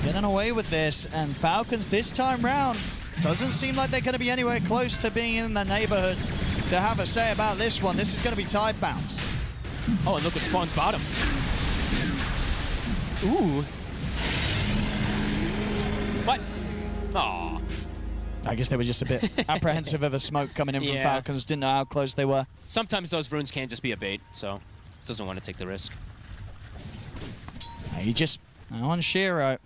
Speaker 8: Getting away with this, and Falcons this time round doesn't seem like they're going to be anywhere close to being in the neighborhood to have a say about this one. This is going to be Tidebound.
Speaker 13: Oh, and look what spawns bottom. Ooh. What? Aw.
Speaker 8: I guess they were just a bit apprehensive of a smoke coming in from
Speaker 13: Yeah.
Speaker 8: Falcons. Didn't know how close they were.
Speaker 13: Sometimes those runes can just be a bait, so doesn't want to take the risk.
Speaker 8: He just on Shiro.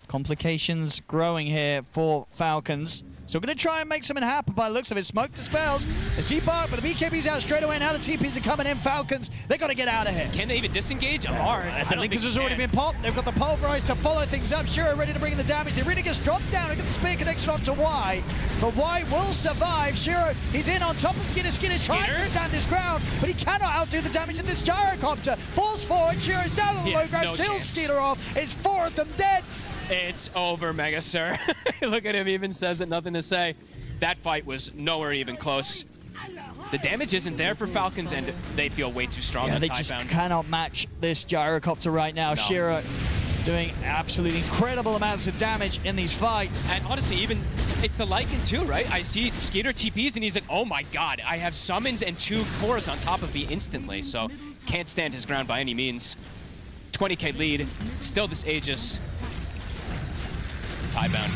Speaker 8: Complications growing here for Falcons. Still going to try and make something happen by the looks of it. Smoke dispels. They see Bark, but the BKB's out straight away. Now the TPs are coming in. Falcons, they got to get out of here.
Speaker 13: Can they even disengage? Hard.
Speaker 8: The Linkers has already been popped. They've got the Pulverize to follow things up. Shiro ready to bring in the damage. They really gets dropped down. They got the spear connection onto Y. But Y will survive. Shiro, he's in on top of Skinner. Skinner trying to stand his ground, but he cannot outdo the damage of this gyrocopter. Falls forward. Shiro's down on the low ground. Kills Skinner off. It's 4 of them dead.
Speaker 13: It's over, Mega Sir. Look at him, even says it, nothing to say. That fight was nowhere even close. The damage isn't there for Falcons, and they feel way too strong.
Speaker 8: Yeah, they just cannot match this gyrocopter right now. No. Shiro doing absolutely incredible amounts of damage in these fights.
Speaker 13: And honestly, even it's the Lycan too, right? I see Skeeter TPs, and he's like, oh my god, I have summons and 2 cores on top of me instantly, so can't stand his ground by any means. 20k lead, still this Aegis. Tidebound.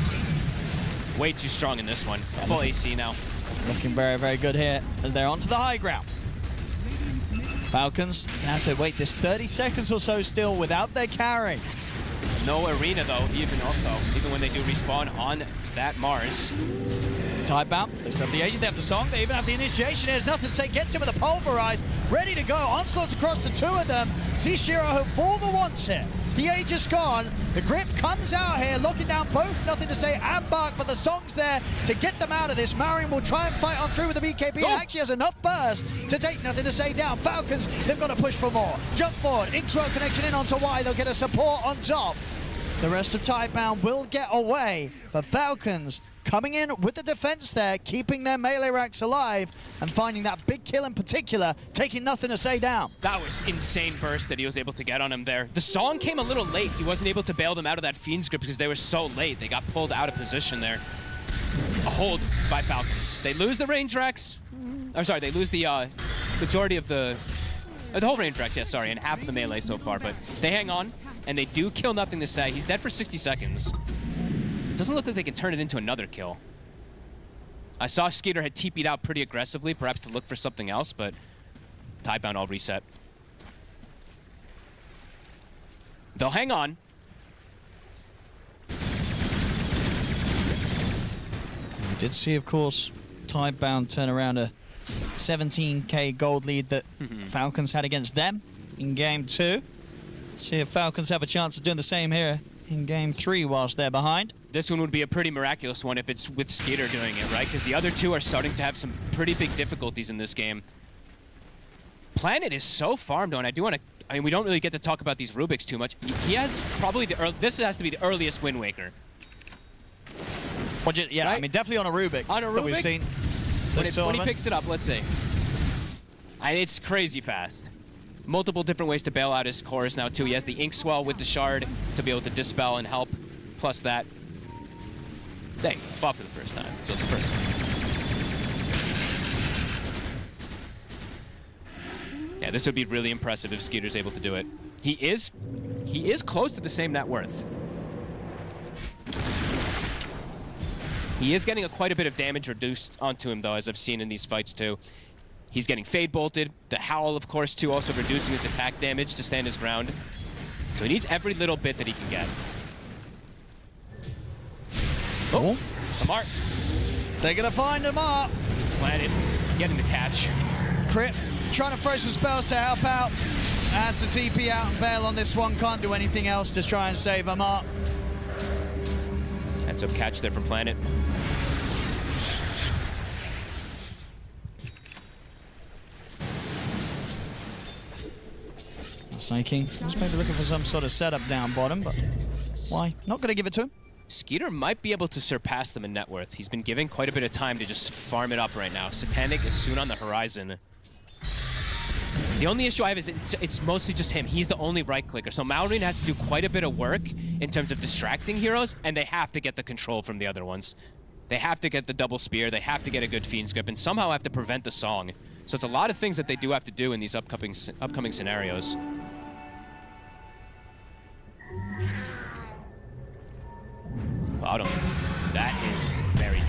Speaker 13: Way too strong in this one. Full AC now.
Speaker 8: Looking very, very good here as they're onto the high ground. Falcons have to wait this 30 seconds or so still without their carry.
Speaker 13: No arena though, even when they do respawn on that Mars.
Speaker 8: Tidebound, they still have the agent, they have the song, they even have the initiation. There's nothing to say, gets him with the Pulverize, ready to go. Onslaughts across the 2 of them. See Shiro for the once here. The Aegis gone. The grip comes out here, locking down both Nothing to Say and Bark, but the song's there to get them out of this. Marion will try and fight on through with the BKB and actually has enough burst to take Nothing to Say down. Falcons, they've got to push for more. Jump forward, Inkswell connection in onto Y, they'll get a support on top. The rest of Tidebound will get away, but Falcons coming in with the defense there, keeping their melee racks alive and finding that big kill in particular, taking Nothing to Say down.
Speaker 13: That was insane burst that he was able to get on him there. The song came a little late. He wasn't able to bail them out of that Fiend's grip because they were so late. They got pulled out of position there. A hold by Falcons. They lose the range racks. Or sorry, they lose the majority of the whole range racks, yeah, sorry, and half of the melee so far, but they hang on and they do kill Nothing to Say. He's dead for 60 seconds. Doesn't look like they can turn it into another kill. I saw Skeeter had TP'd out pretty aggressively, perhaps to look for something else, but Tidebound all reset. They'll hang on.
Speaker 8: We did see, of course, Tidebound turn around a 17k gold lead that Falcons had against them in Game 2. See if Falcons have a chance of doing the same here in Game 3 whilst they're behind.
Speaker 13: This one would be a pretty miraculous one if it's with Skeeter doing it, right? Because the other 2 are starting to have some pretty big difficulties in this game. Planet is so farmed on. I mean, we don't really get to talk about these Rubiks too much. He has probably this has to be the earliest Wind Waker.
Speaker 8: Well, yeah, right? I mean, definitely on a Rubik.
Speaker 13: On a Rubik?
Speaker 8: That we've seen.
Speaker 13: When he picks it up, let's see. It's crazy fast. Multiple different ways to bail out his cores now, too. He has the Inkswell with the Shard to be able to dispel and help. Plus that. Dang, bought for the first time. So it's the first one. Yeah, this would be really impressive if Skeeter's able to do it. He is close to the same net worth. He is getting quite a bit of damage reduced onto him, though, as I've seen in these fights, too. He's getting Fade Bolted. The Howl, of course, too, also reducing his attack damage to stand his ground. So he needs every little bit that he can get. Oh, Amar.
Speaker 8: They're going to find Amar.
Speaker 13: Planet getting the catch.
Speaker 8: Crit trying to throw some spells to help out. Has to TP out and bail on this one. Can't do anything else to try and save Amar.
Speaker 13: That's a catch there from Planet.
Speaker 8: Psyking was maybe looking for some sort of setup down bottom, but why? Not going to give it to him.
Speaker 13: Skeeter might be able to surpass them in net worth. He's been given quite a bit of time to just farm it up right now. Satanic is soon on the horizon. The only issue I have is it's mostly just him. He's the only right-clicker, so Malrine has to do quite a bit of work in terms of distracting heroes, and they have to get the control from the other ones. They have to get the double spear, they have to get a good Fiend's Grip, and somehow have to prevent the Song. So it's a lot of things that they do have to do in these upcoming scenarios. Bottom. That is very deep.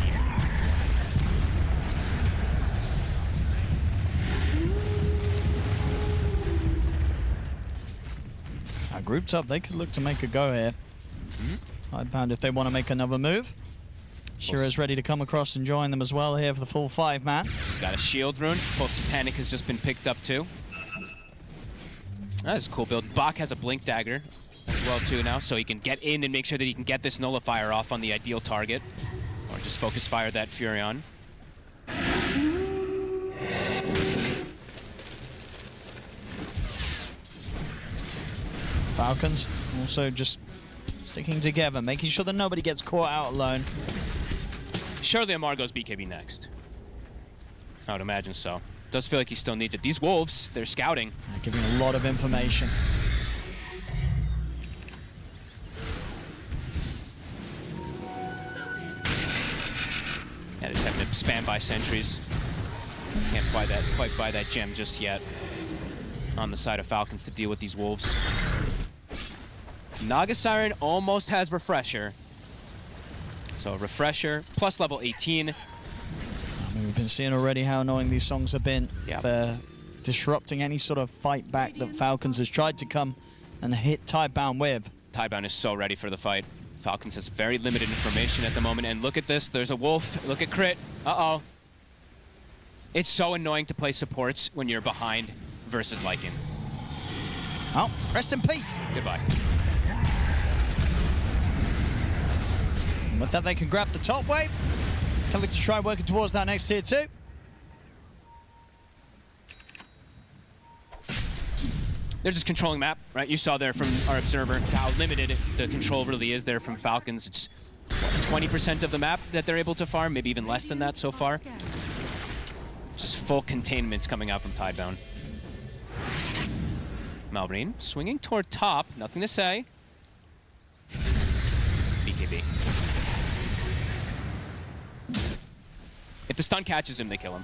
Speaker 8: Grouped up, they could look to make a go here. Tidebound if they want to make another move. Shira's ready to come across and join them as well here for the full 5-man.
Speaker 13: He's got a shield rune. Full Satanic has just been picked up too. That is a cool build. Bach has a Blink Dagger as well too now, so he can get in and make sure that he can get this Nullifier off on the ideal target. Or just focus fire that Furion.
Speaker 8: Falcons also just sticking together, making sure that nobody gets caught out alone.
Speaker 13: Surely Amargo's BKB next. I would imagine so. Does feel like he still needs it. These wolves, they're scouting.
Speaker 8: They're giving a lot of information.
Speaker 13: Yeah, they're just having to spam by sentries. Can't quite buy that gem just yet. On the side of Falcons to deal with these wolves. Naga Siren almost has Refresher. So Refresher plus level 18.
Speaker 8: I mean, we've been seeing already how annoying these songs have been for disrupting any sort of fight back that Falcons has tried to come and hit Tidebound with.
Speaker 13: Tidebound is so ready for the fight. Falcons has very limited information at the moment, and look at this, there's a wolf, look at crit, uh-oh. It's so annoying to play supports when you're behind versus Lycan.
Speaker 8: Oh, rest in peace.
Speaker 13: Goodbye.
Speaker 8: With that, they can grab the top wave. Can look to try working towards that next tier 2.
Speaker 13: They're just controlling map, right? You saw there from our observer how limited the control really is there from Falcons. It's 20% of the map that they're able to farm, maybe even less than that so far. Just full containments coming out from Tidebound. Malvarine swinging toward top, nothing to say. BKB. If the stun catches him, they kill him.